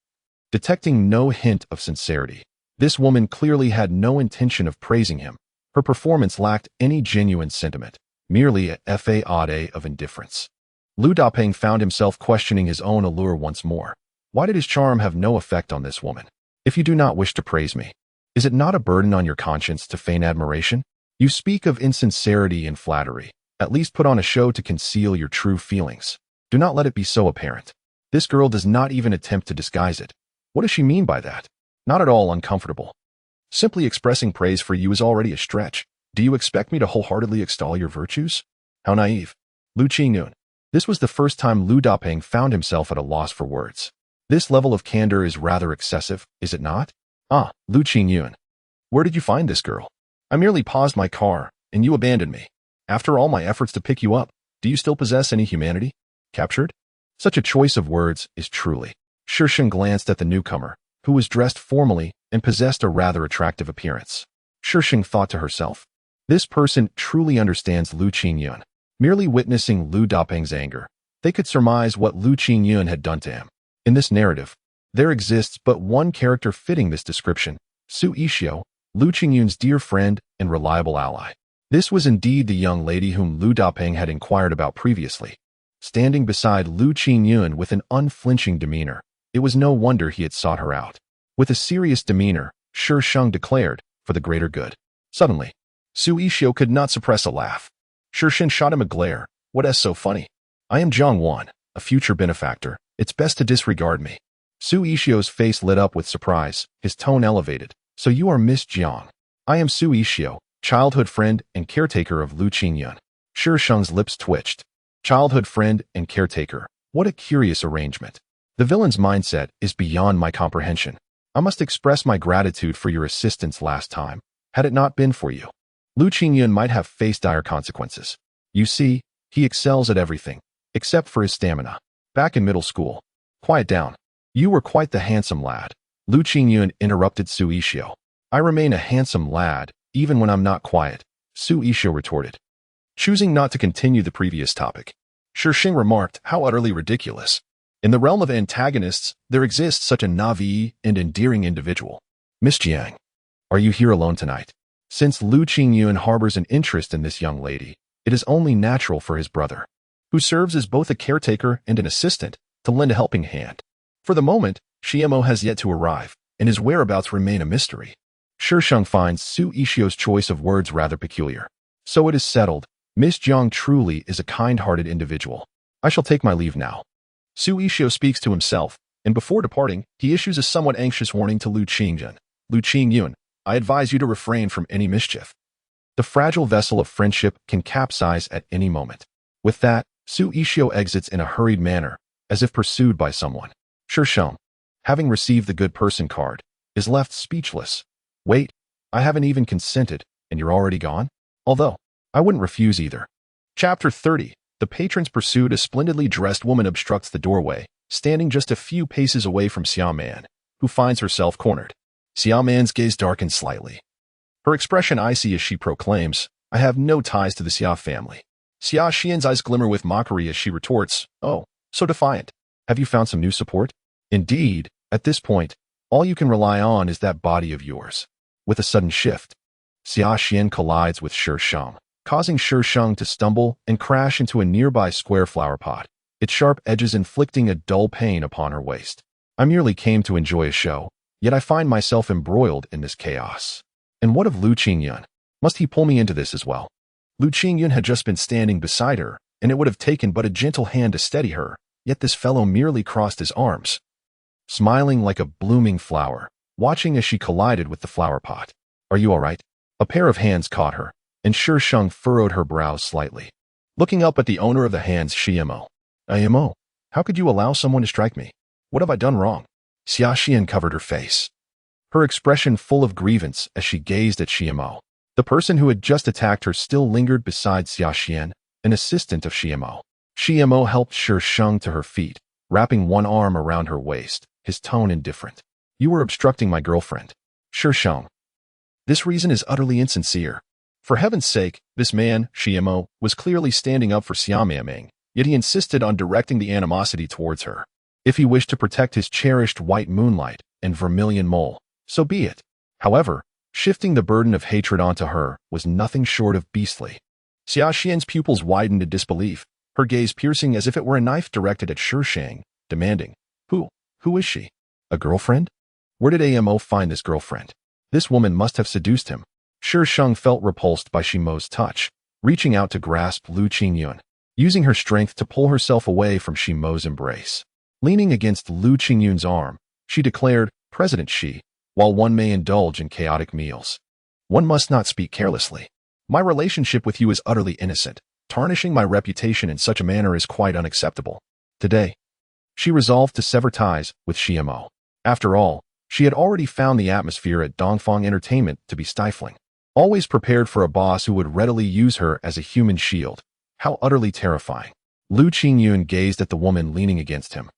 detecting no hint of sincerity. This woman clearly had no intention of praising him. Her performance lacked any genuine sentiment, merely a facade of indifference. Lu Dapeng found himself questioning his own allure once more. Why did his charm have no effect on this woman? If you do not wish to praise me, is it not a burden on your conscience to feign admiration? You speak of insincerity and flattery. At least put on a show to conceal your true feelings. Do not let it be so apparent. This girl does not even attempt to disguise it. What does she mean by that? Not at all uncomfortable. Simply expressing praise for you is already a stretch. Do you expect me to wholeheartedly extol your virtues? How naive. Lu Qingyuan. This was the first time Lu Dapeng found himself at a loss for words. This level of candor is rather excessive, is it not? Ah, Lu Qingyuan. Where did you find this girl? I merely paused my car, and you abandoned me. After all my efforts to pick you up, do you still possess any humanity? Captured? Such a choice of words is truly. Shi Sheng glanced at the newcomer, who was dressed formally and possessed a rather attractive appearance. Shi Sheng thought to herself, this person truly understands Lu Qingyuan. Merely witnessing Lu Dapeng's anger, they could surmise what Lu Qingyuan had done to him. In this narrative, there exists but one character fitting this description, Su Ishio, Lu Qingyuan's dear friend and reliable ally. This was indeed the young lady whom Lu Dapeng had inquired about previously. Standing beside Lu Qingyuan with an unflinching demeanor, it was no wonder he had sought her out. With a serious demeanor, Shi Sheng declared, for the greater good. Suddenly, Su Ishio could not suppress a laugh. Shi Sheng shot him a glare. What is so funny? I am Xuanyuan, a future benefactor. It's best to disregard me. Su Ishio's face lit up with surprise, his tone elevated. So you are Miss Jiang. I am Su Ishio, childhood friend and caretaker of Lu Qingyuan. Shi Sheng's lips twitched. Childhood friend and caretaker. What a curious arrangement. The villain's mindset is beyond my comprehension. I must express my gratitude for your assistance last time. Had it not been for you, Lu Qingyuan might have faced dire consequences. You see, he excels at everything, except for his stamina. Back in middle school. Quiet down. You were quite the handsome lad. Lu Qingyuan interrupted Su Ishio. I remain a handsome lad, even when I'm not quiet, Su Ishio retorted. Choosing not to continue the previous topic, Shi Sheng remarked, how utterly ridiculous. In the realm of antagonists, there exists such a naive and endearing individual. Miss Jiang, are you here alone tonight? Since Lu Qingyuan harbors an interest in this young lady, it is only natural for his brother, who serves as both a caretaker and an assistant, to lend a helping hand. For the moment, Xiemo has yet to arrive, and his whereabouts remain a mystery. Shi Sheng finds Su Ishio's choice of words rather peculiar. So it is settled. Miss Jiang truly is a kind-hearted individual. I shall take my leave now. Su Ishio speaks to himself, and before departing, he issues a somewhat anxious warning to Lu Qingyuan. Lu Qingyuan, I advise you to refrain from any mischief. The fragile vessel of friendship can capsize at any moment. With that, Su Ishio exits in a hurried manner, as if pursued by someone. Shi Sheng, having received the good person card, is left speechless. Wait, I haven't even consented, and you're already gone? Although, I wouldn't refuse either. Chapter 30. The patrons pursued a splendidly dressed woman obstructs the doorway, standing just a few paces away from Xuanyuan, who finds herself cornered. Xuanyuan's gaze darkens slightly. Her expression icy as she proclaims, I have no ties to the Xia family. Xia Xian's eyes glimmer with mockery as she retorts, oh, so defiant. Have you found some new support? Indeed, at this point, all you can rely on is that body of yours. With a sudden shift, Xia Xian collides with Shi Sheng, causing Shi Sheng to stumble and crash into a nearby square flower pot, its sharp edges inflicting a dull pain upon her waist. I merely came to enjoy a show, yet I find myself embroiled in this chaos. And what of Lu Qingyuan? Must he pull me into this as well? Lu Qingyuan had just been standing beside her, and it would have taken but a gentle hand to steady her, Yet this fellow merely crossed his arms, smiling like a blooming flower, watching as she collided with the flower pot. Are you all right? A pair of hands caught her, and Shi Sheng furrowed her brows slightly. Looking up at the owner of the hands, Shimo. Imo, how could you allow someone to strike me? What have I done wrong? Xuanyuan covered her face, her expression full of grievance as she gazed at Shimo. The person who had just attacked her still lingered beside Xuanyuan, an assistant of Shimo. Shimo helped Shi Sheng to her feet, wrapping one arm around her waist, his tone indifferent. You were obstructing my girlfriend. Shi Sheng. This reason is utterly insincere. For heaven's sake, this man, Shimo, was clearly standing up for Xiaoming, yet he insisted on directing the animosity towards her. If he wished to protect his cherished white moonlight and vermilion mole, so be it. However, shifting the burden of hatred onto her was nothing short of beastly. Xiaoxian's pupils widened in disbelief, her gaze piercing as if it were a knife directed at Shi Sheng, demanding, Who is she? A girlfriend? Where did Amo find this girlfriend? This woman must have seduced him. Shi Sheng felt repulsed by Shimo's touch, reaching out to grasp Xuanyuan, using her strength to pull herself away from Shimo's embrace. Leaning against Xuanyuan's arm, she declared, President Shi, while one may indulge in chaotic meals, one must not speak carelessly. My relationship with you is utterly innocent. Tarnishing my reputation in such a manner is quite unacceptable. Today, she resolved to sever ties with Shimo. After all, she had already found the atmosphere at Dongfang Entertainment to be stifling. Always prepared for a boss who would readily use her as a human shield. How utterly terrifying. Xuanyuan gazed at the woman leaning against him,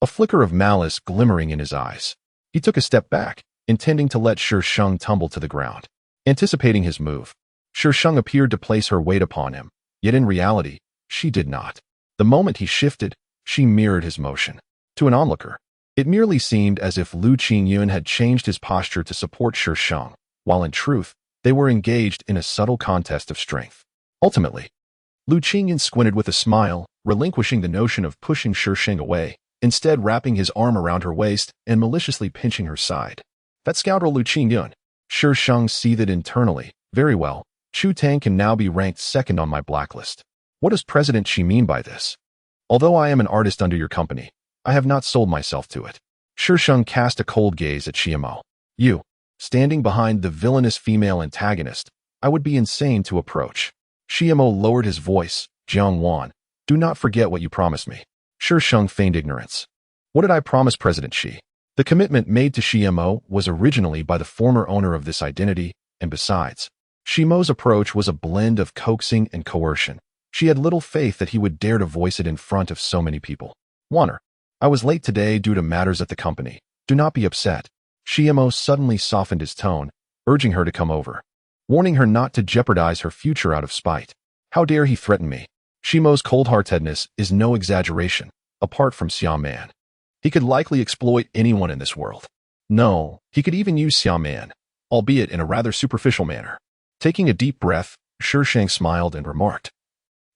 a flicker of malice glimmering in his eyes. He took a step back, intending to let Shi Sheng tumble to the ground. Anticipating his move, Shi Sheng appeared to place her weight upon him, yet in reality, she did not. The moment he shifted, she mirrored his motion. To an onlooker, it merely seemed as if Xuanyuan had changed his posture to support Shi Sheng, while in truth, they were engaged in a subtle contest of strength. Ultimately, Xuanyuan squinted with a smile, relinquishing the notion of pushing Shi Sheng away, instead wrapping his arm around her waist and maliciously pinching her side. That scoundrel Xuanyuan. Shi Sheng seethed internally. Very well, Chu Tang can now be ranked second on my blacklist. What does President Shi mean by this? Although I am an artist under your company, I have not sold myself to it. Shi Sheng cast a cold gaze at Shimo. You, standing behind the villainous female antagonist, I would be insane to approach. Shimo lowered his voice. Xuanyuan, do not forget what you promised me. Shi Sheng feigned ignorance. What did I promise President Shi? The commitment made to Shimo was originally by the former owner of this identity, and besides, Shimo's approach was a blend of coaxing and coercion. She had little faith that he would dare to voice it in front of so many people. Warner, I was late today due to matters at the company. Do not be upset. Shimo suddenly softened his tone, urging her to come over, warning her not to jeopardize her future out of spite. How dare he threaten me? Shimo's cold-heartedness is no exaggeration, apart from Xiaoman. He could likely exploit anyone in this world. No, he could even use Xiaoman, albeit in a rather superficial manner. Taking a deep breath, Shi Sheng smiled and remarked,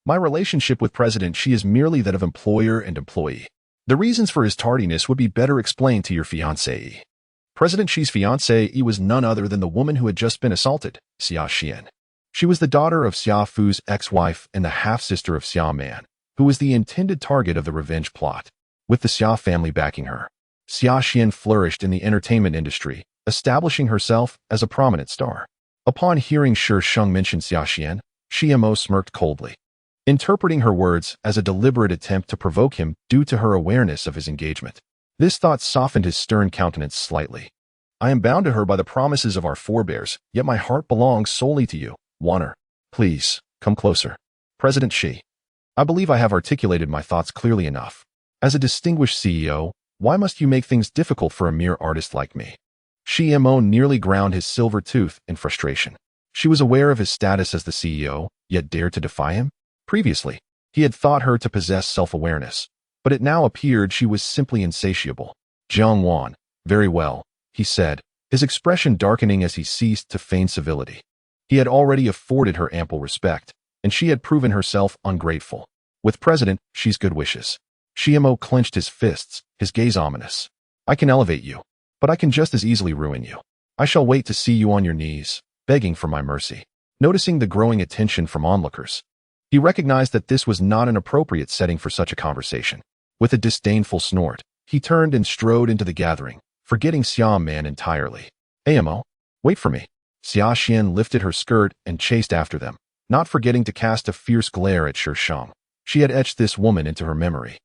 My relationship with President Shi is merely that of employer and employee. The reasons for his tardiness would be better explained to your fiancée. President Shi's fiancée was none other than the woman who had just been assaulted, Xia Xian. She was the daughter of Xia Fu's ex-wife and the half-sister of Xia Man, who was the intended target of the revenge plot. With the Xia family backing her, Xia Xian flourished in the entertainment industry, establishing herself as a prominent star. Upon hearing Shi Sheng mention Xia Xian, Shimo smirked coldly, interpreting her words as a deliberate attempt to provoke him due to her awareness of his engagement. This thought softened his stern countenance slightly. I am bound to her by the promises of our forebears, yet my heart belongs solely to you. Warner, please, come closer. President Shi, I believe I have articulated my thoughts clearly enough. As a distinguished CEO, why must you make things difficult for a mere artist like me? Shimo nearly ground his silver tooth in frustration. She was aware of his status as the CEO, yet dared to defy him? Previously, he had thought her to possess self-awareness, but it now appeared she was simply insatiable. Xuanyuan, very well, he said, his expression darkening as he ceased to feign civility. He had already afforded her ample respect, and she had proven herself ungrateful. With President Shi's good wishes, Shimo clenched his fists, his gaze ominous. I can elevate you, but I can just as easily ruin you. I shall wait to see you on your knees, begging for my mercy. Noticing the growing attention from onlookers, he recognized that this was not an appropriate setting for such a conversation. With a disdainful snort, he turned and strode into the gathering, forgetting Xuanyuan entirely. "Amo, wait for me." Shi Sheng lifted her skirt and chased after them, not forgetting to cast a fierce glare at Shi Sheng. She had etched this woman into her memory.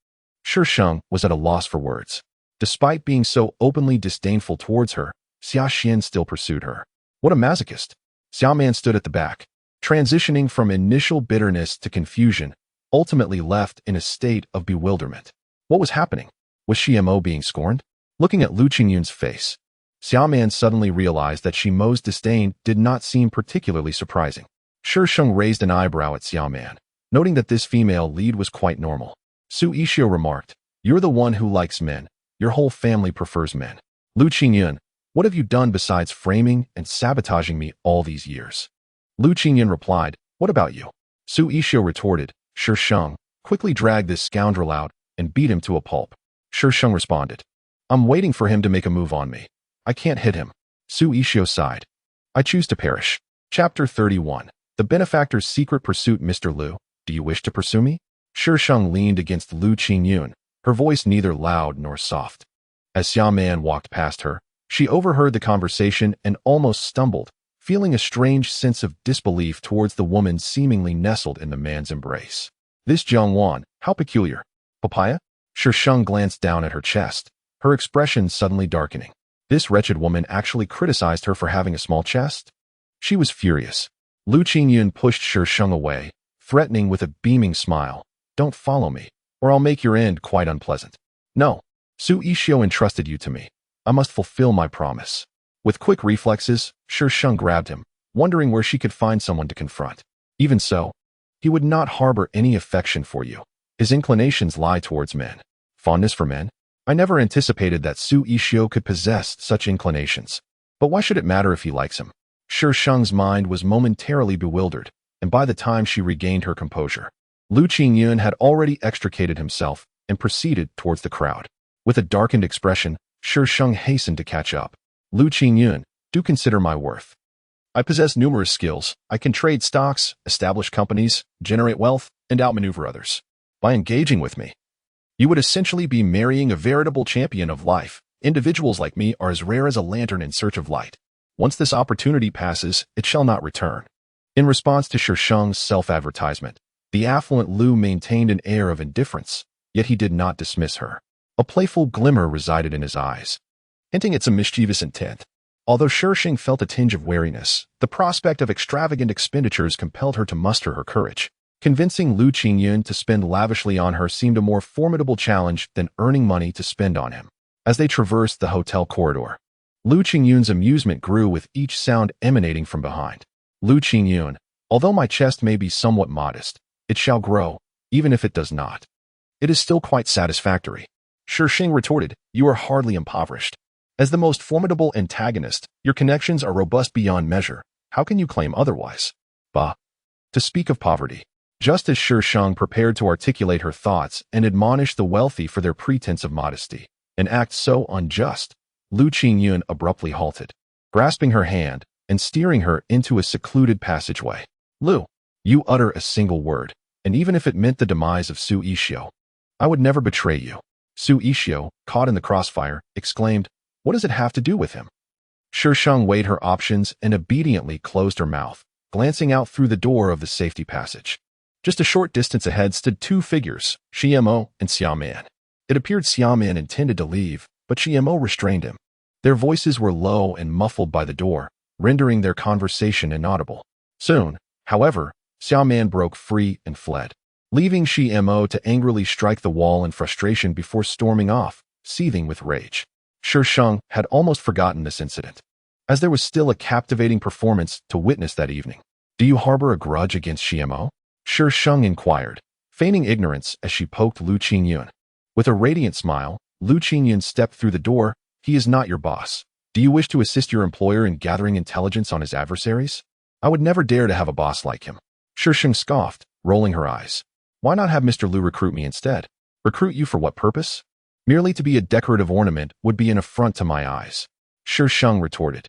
Shi Sheng was at a loss for words. Despite being so openly disdainful towards her, Shi Sheng still pursued her. What a masochist! Xuanyuan stood at the back, transitioning from initial bitterness to confusion, ultimately left in a state of bewilderment. What was happening? Was Shimo being scorned? Looking at Xuanyuan's face, Xuanyuan suddenly realized that Shimo's disdain did not seem particularly surprising. Shi Sheng raised an eyebrow at Xuanyuan, noting that this female lead was quite normal. Xuanyuan remarked, "You're the one who likes men. Your whole family prefers men. Xuanyuan, what have you done besides framing and sabotaging me all these years?" Xuanyuan replied, "What about you?" Xuanyuan retorted, "Shi Sheng, quickly drag this scoundrel out and beat him to a pulp." Shi Sheng responded, "I'm waiting for him to make a move on me. I can't hit him." Xuanyuan sighed. "I choose to perish." Chapter 31. The Benefactor's Secret Pursuit. "Mr. Liu, do you wish to pursue me?" Shi Sheng leaned against Xuanyuan, her voice neither loud nor soft. As Xuanyuan walked past her, she overheard the conversation and almost stumbled, feeling a strange sense of disbelief towards the woman seemingly nestled in the man's embrace. This Xuanyuan, how peculiar. Papaya? Shi Sheng glanced down at her chest, her expression suddenly darkening. This wretched woman actually criticized her for having a small chest? She was furious. Xuanyuan pushed Shi Sheng away, threatening with a beaming smile, "Don't follow me, or I'll make your end quite unpleasant." "No. Xuanyuan entrusted you to me. I must fulfill my promise." With quick reflexes, Shi Sheng grabbed him, wondering where she could find someone to confront. Even so, he would not harbor any affection for you. His inclinations lie towards men. Fondness for men? I never anticipated that Xuanyuan could possess such inclinations. But why should it matter if he likes him? Shi Sheng's mind was momentarily bewildered, and by the time she regained her composure, Xuanyuan had already extricated himself and proceeded towards the crowd. With a darkened expression, Shi Sheng hastened to catch up. "Xuanyuan, do consider my worth. I possess numerous skills. I can trade stocks, establish companies, generate wealth, and outmaneuver others. By engaging with me, you would essentially be marrying a veritable champion of life. Individuals like me are as rare as a lantern in search of light. Once this opportunity passes, it shall not return." In response to Shi Sheng's self-advertisement, the affluent Liu maintained an air of indifference, yet he did not dismiss her. A playful glimmer resided in his eyes, hinting at some mischievous intent. Although Shi Sheng felt a tinge of wariness, the prospect of extravagant expenditures compelled her to muster her courage. Convincing Xuanyuan to spend lavishly on her seemed a more formidable challenge than earning money to spend on him. As they traversed the hotel corridor, Xuanyuan's amusement grew with each sound emanating from behind. "Xuanyuan, although my chest may be somewhat modest, it shall grow, even if it does not. It is still quite satisfactory." Shi Sheng retorted, "You are hardly impoverished. As the most formidable antagonist, your connections are robust beyond measure. How can you claim otherwise?" "Bah. To speak of poverty." Just as Shi Sheng prepared to articulate her thoughts and admonish the wealthy for their pretense of modesty, an act so unjust, Xuanyuan abruptly halted, grasping her hand and steering her into a secluded passageway. "Liu, you utter a single word, and even if it meant the demise of Xuanyuan, I would never betray you." Xuanyuan, caught in the crossfire, exclaimed, "What does it have to do with him?" Shi Sheng weighed her options and obediently closed her mouth, glancing out through the door of the safety passage. Just a short distance ahead stood two figures, Shimo and Xuanyuan. It appeared Xuanyuan intended to leave, but Shimo restrained him. Their voices were low and muffled by the door, rendering their conversation inaudible. Soon, however, Xuanyuan broke free and fled, leaving Shimo to angrily strike the wall in frustration before storming off, seething with rage. Shi Sheng had almost forgotten this incident, as there was still a captivating performance to witness that evening. "Do you harbor a grudge against Shimo?" Shi Sheng inquired, feigning ignorance as she poked Xuanyuan. With a radiant smile, Xuanyuan stepped through the door. "He is not your boss. Do you wish to assist your employer in gathering intelligence on his adversaries?" "I would never dare to have a boss like him." Shi Sheng scoffed, rolling her eyes. "Why not have Mr. Liu recruit me instead?" "Recruit you for what purpose?" "Merely to be a decorative ornament would be an affront to my eyes." Shi Sheng retorted.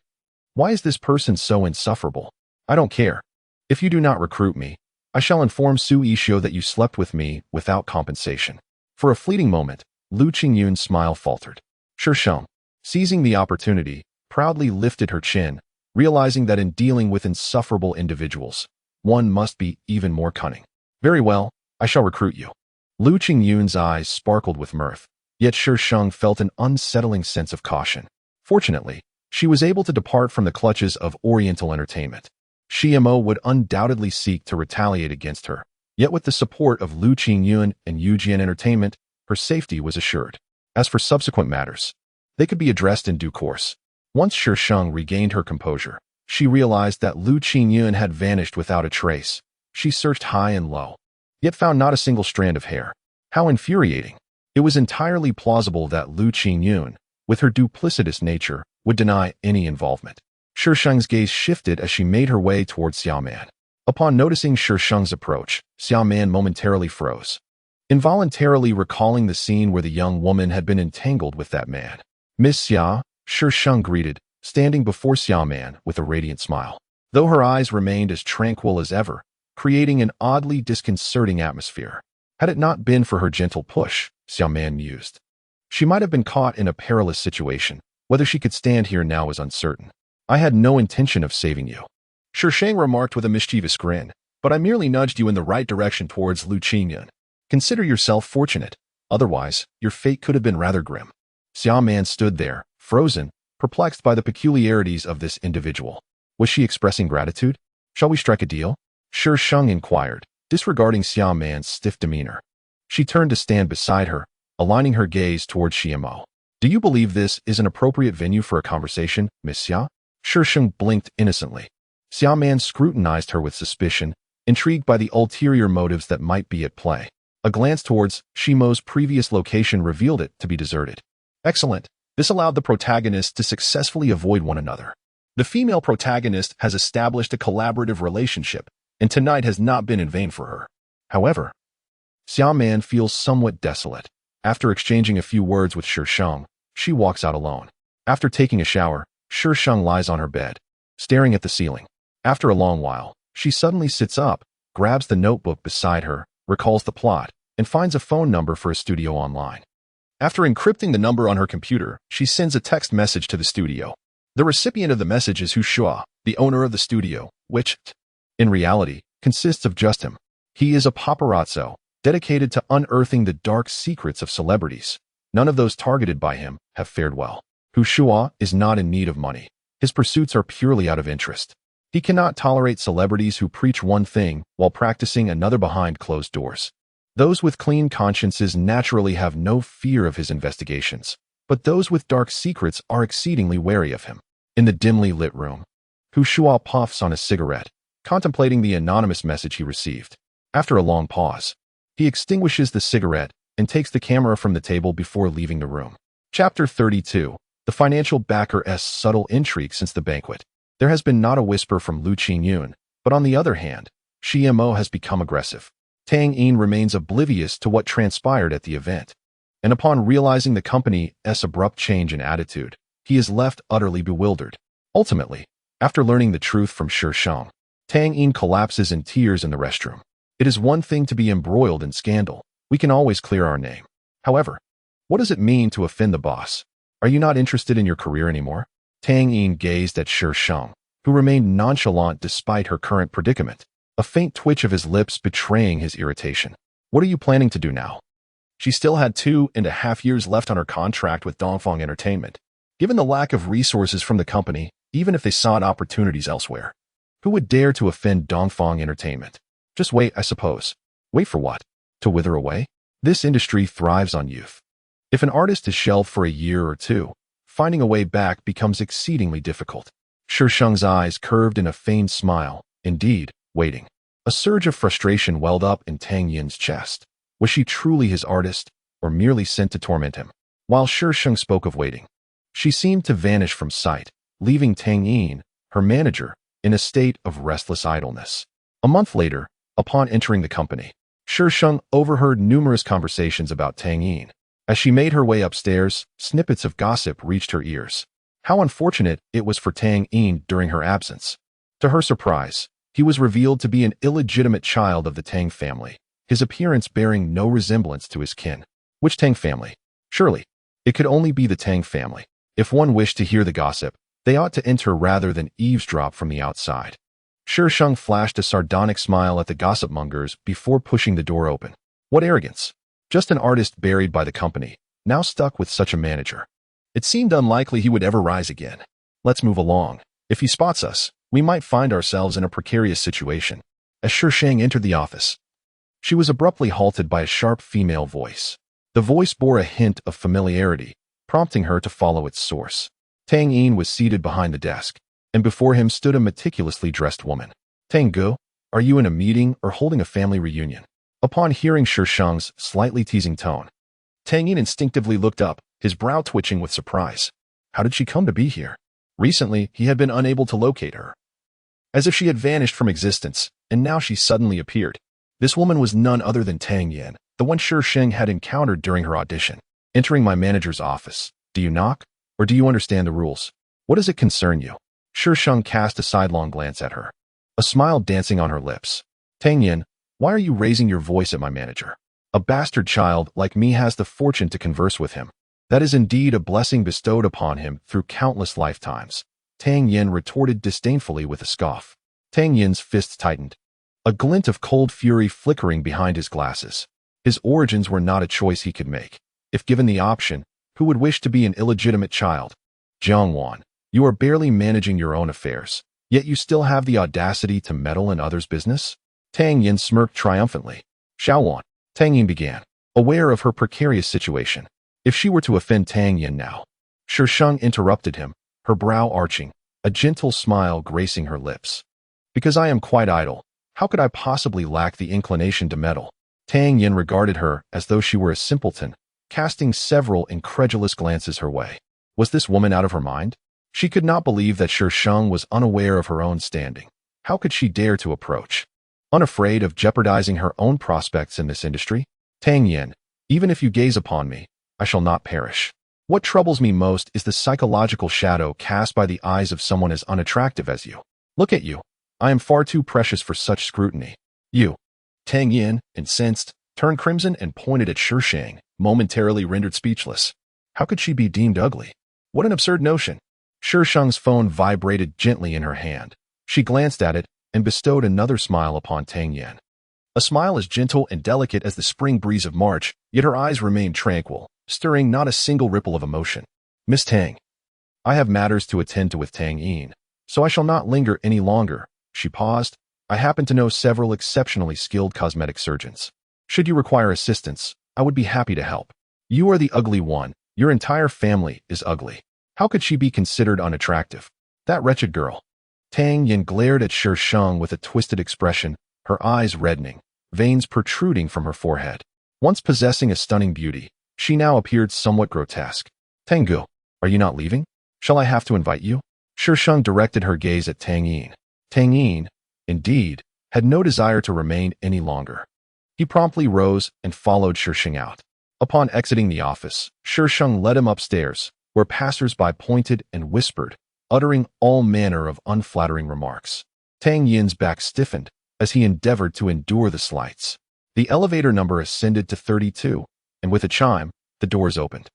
"Why is this person so insufferable?" "I don't care. If you do not recruit me, I shall inform Xuanyuan that you slept with me without compensation." For a fleeting moment, Lu Qingyun's smile faltered. Shi Sheng, seizing the opportunity, proudly lifted her chin, realizing that in dealing with insufferable individuals, one must be even more cunning. Very well, I shall recruit you. Lu Qingyun's eyes sparkled with mirth, yet Shi Sheng felt an unsettling sense of caution. Fortunately, she was able to depart from the clutches of Oriental entertainment. Shimo would undoubtedly seek to retaliate against her, yet with the support of Lu Qingyun and Yujian Entertainment, her safety was assured. As for subsequent matters, they could be addressed in due course. Once Shi Sheng regained her composure, she realized that Lu Qingyun had vanished without a trace. She searched high and low, yet found not a single strand of hair. How infuriating! It was entirely plausible that Lu Qingyun, with her duplicitous nature, would deny any involvement. Shi Sheng's gaze shifted as she made her way towards Xuanyuan. Upon noticing Shi Sheng's approach, Xuanyuan momentarily froze, involuntarily recalling the scene where the young woman had been entangled with that man. Miss Xia, Shi Sheng greeted, standing before Xuanyuan with a radiant smile, though her eyes remained as tranquil as ever, creating an oddly disconcerting atmosphere. Had it not been for her gentle push, Xuanyuan mused, she might have been caught in a perilous situation. Whether she could stand here now was uncertain. I had no intention of saving you, Shi Sheng remarked with a mischievous grin, but I merely nudged you in the right direction towards Lu Qingyun. Consider yourself fortunate, otherwise your fate could have been rather grim. Xuanyuan stood there, frozen, perplexed by the peculiarities of this individual. Was she expressing gratitude? Shall we strike a deal? Shi Sheng inquired, disregarding Xuanyuan's stiff demeanor. She turned to stand beside her, aligning her gaze towards Shimo. Do you believe this is an appropriate venue for a conversation, Miss Xia? Shi Sheng blinked innocently. Xuanyuan scrutinized her with suspicion, intrigued by the ulterior motives that might be at play. A glance towards Shimo's previous location revealed it to be deserted. Excellent. This allowed the protagonists to successfully avoid one another. The female protagonist has established a collaborative relationship, and tonight has not been in vain for her. However, Xuanyuan feels somewhat desolate. After exchanging a few words with Shi Sheng, she walks out alone. After taking a shower, Shi Sheng lies on her bed, staring at the ceiling. After a long while, she suddenly sits up, grabs the notebook beside her, recalls the plot, and finds a phone number for a studio online. After encrypting the number on her computer, she sends a text message to the studio. The recipient of the message is Hu Shua, the owner of the studio, which, in reality, consists of just him. He is a paparazzo, dedicated to unearthing the dark secrets of celebrities. None of those targeted by him have fared well. Hu Shua is not in need of money. His pursuits are purely out of interest. He cannot tolerate celebrities who preach one thing while practicing another behind closed doors. Those with clean consciences naturally have no fear of his investigations, but those with dark secrets are exceedingly wary of him. In the dimly lit room, Hu Shua puffs on a cigarette, contemplating the anonymous message he received. After a long pause, he extinguishes the cigarette and takes the camera from the table before leaving the room. Chapter 32. The financial backer's subtle intrigue since the banquet. There has been not a whisper from Lu Qingyun, but on the other hand, Shimo has become aggressive. Tang Yin remains oblivious to what transpired at the event, and upon realizing the company's abrupt change in attitude, he is left utterly bewildered. Ultimately, after learning the truth from Shi Sheng, Tang Yin collapses in tears in the restroom. It is one thing to be embroiled in scandal. We can always clear our name. However, what does it mean to offend the boss? Are you not interested in your career anymore? Tang Yin gazed at Shi Sheng, who remained nonchalant despite her current predicament, a faint twitch of his lips betraying his irritation. What are you planning to do now? She still had 2.5 years left on her contract with Dongfang Entertainment. Given the lack of resources from the company, even if they sought opportunities elsewhere, who would dare to offend Dongfang Entertainment? Just wait, I suppose. Wait for what? To wither away? This industry thrives on youth. If an artist is shelved for a year or two, finding a way back becomes exceedingly difficult. Shi Sheng's eyes curved in a feigned smile. Indeed, waiting. A surge of frustration welled up in Tang Yin's chest. Was she truly his artist, or merely sent to torment him? While Shi Sheng spoke of waiting, she seemed to vanish from sight, leaving Tang Yin, her manager, in a state of restless idleness. A month later, upon entering the company, Shi Sheng overheard numerous conversations about Tang Yin. As she made her way upstairs, snippets of gossip reached her ears. How unfortunate it was for Tang Yin during her absence. To her surprise, he was revealed to be an illegitimate child of the Tang family, his appearance bearing no resemblance to his kin. Which Tang family? Surely, it could only be the Tang family. If one wished to hear the gossip, they ought to enter rather than eavesdrop from the outside. Shi Sheng flashed a sardonic smile at the gossipmongers before pushing the door open. What arrogance! Just an artist buried by the company, now stuck with such a manager. It seemed unlikely he would ever rise again. Let's move along. If he spots us, we might find ourselves in a precarious situation. As Shi Sheng entered the office, she was abruptly halted by a sharp female voice. The voice bore a hint of familiarity, prompting her to follow its source. Tang Yin was seated behind the desk, and before him stood a meticulously dressed woman. Tang Gu, are you in a meeting or holding a family reunion? Upon hearing Shi Sheng's slightly teasing tone, Tang Yin instinctively looked up, his brow twitching with surprise. How did she come to be here? Recently, he had been unable to locate her, as if she had vanished from existence, and now she suddenly appeared. This woman was none other than Tang Yin, the one Shi Sheng had encountered during her audition. Entering my manager's office, do you knock, or do you understand the rules? What does it concern you? Shi Sheng cast a sidelong glance at her, a smile dancing on her lips. Tang Yin, why are you raising your voice at my manager? A bastard child like me has the fortune to converse with him. That is indeed a blessing bestowed upon him through countless lifetimes. Tang Yin retorted disdainfully with a scoff. Tang Yin's fist tightened, a glint of cold fury flickering behind his glasses. His origins were not a choice he could make. If given the option, who would wish to be an illegitimate child? Xuanyuan, you are barely managing your own affairs, yet you still have the audacity to meddle in others' business? Tang Yin smirked triumphantly. Xuanyuan, Tang Yin began, aware of her precarious situation. If she were to offend Tang Yin now. Shi Sheng interrupted him, her brow arching, a gentle smile gracing her lips. Because I am quite idle, how could I possibly lack the inclination to meddle? Tang Yin regarded her as though she were a simpleton, casting several incredulous glances her way. Was this woman out of her mind? She could not believe that Shi Sheng was unaware of her own standing. How could she dare to approach? Unafraid of jeopardizing her own prospects in this industry? Tang Yin, even if you gaze upon me, I shall not perish. What troubles me most is the psychological shadow cast by the eyes of someone as unattractive as you. Look at you. I am far too precious for such scrutiny. You. Tang Yin, incensed, turned crimson and pointed at Shi Sheng, momentarily rendered speechless. How could she be deemed ugly? What an absurd notion. Shi Sheng's phone vibrated gently in her hand. She glanced at it and bestowed another smile upon Tang Yin. A smile as gentle and delicate as the spring breeze of March, yet her eyes remained tranquil, stirring not a single ripple of emotion. Miss Tang, I have matters to attend to with Tang Yin, so I shall not linger any longer. She paused. I happen to know several exceptionally skilled cosmetic surgeons. Should you require assistance, I would be happy to help. You are the ugly one. Your entire family is ugly. How could she be considered unattractive? That wretched girl. Tang Yin glared at Shi Sheng with a twisted expression, her eyes reddening, veins protruding from her forehead. Once possessing a stunning beauty, she now appeared somewhat grotesque. Tang Gu, are you not leaving? Shall I have to invite you? Shi Sheng directed her gaze at Tang Yin. Tang Yin, indeed, had no desire to remain any longer. He promptly rose and followed Shi Sheng out. Upon exiting the office, Shi Sheng led him upstairs, where passers-by pointed and whispered, uttering all manner of unflattering remarks. Tang Yin's back stiffened as he endeavored to endure the slights. The elevator number ascended to 32, and with a chime, the doors opened.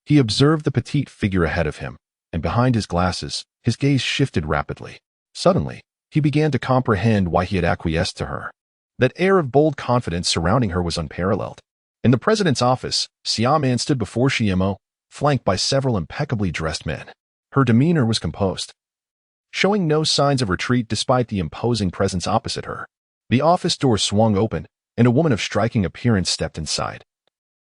He observed the petite figure ahead of him, and behind his glasses, his gaze shifted rapidly. Suddenly, he began to comprehend why he had acquiesced to her. That air of bold confidence surrounding her was unparalleled. In the president's office, Xuanyuan stood before Shimo, flanked by several impeccably dressed men. Her demeanor was composed, showing no signs of retreat despite the imposing presence opposite her. The office door swung open, and a woman of striking appearance stepped inside,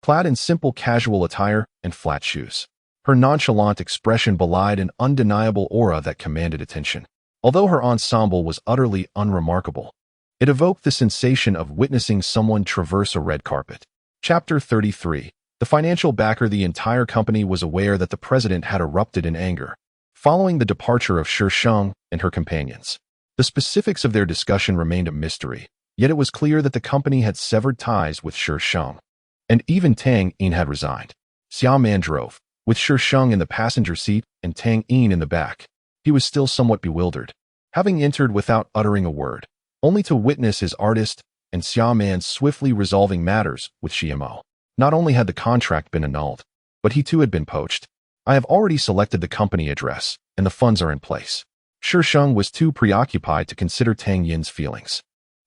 clad in simple casual attire and flat shoes. Her nonchalant expression belied an undeniable aura that commanded attention. Although her ensemble was utterly unremarkable, it evoked the sensation of witnessing someone traverse a red carpet. Chapter 33. The financial backer. The entire company was aware that the president had erupted in anger, following the departure of Shi Sheng and her companions. The specifics of their discussion remained a mystery, yet it was clear that the company had severed ties with Shi Sheng, and even Tang Yin had resigned. Xuanyuan drove, with Shi Sheng in the passenger seat and Tang Yin in the back. He was still somewhat bewildered, having entered without uttering a word, only to witness his artist and Xuanyuan swiftly resolving matters with Shimo. Not only had the contract been annulled, but he too had been poached. I have already selected the company address, and the funds are in place. Shi Sheng was too preoccupied to consider Tang Yin's feelings.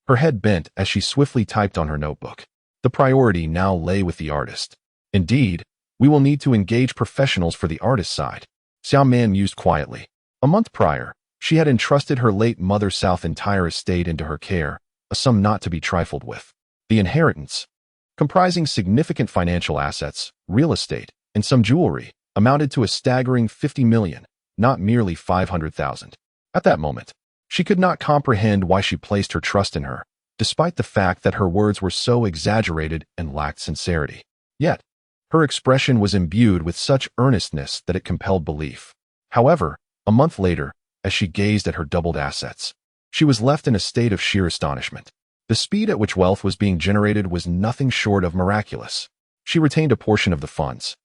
Her head bent as she swiftly typed on her notebook. The priority now lay with the artist. Indeed, we will need to engage professionals for the artist side. Xuanyuan mused quietly. A month prior, she had entrusted her late mother's entire estate into her care, a sum not to be trifled with. The inheritance, comprising significant financial assets, real estate, and some jewelry, amounted to a staggering 50 million, not merely 500,000. At that moment, she could not comprehend why she placed her trust in her, despite the fact that her words were so exaggerated and lacked sincerity. Yet, her expression was imbued with such earnestness that it compelled belief. However, a month later, as she gazed at her doubled assets, she was left in a state of sheer astonishment. The speed at which wealth was being generated was nothing short of miraculous. She retained a portion of the funds,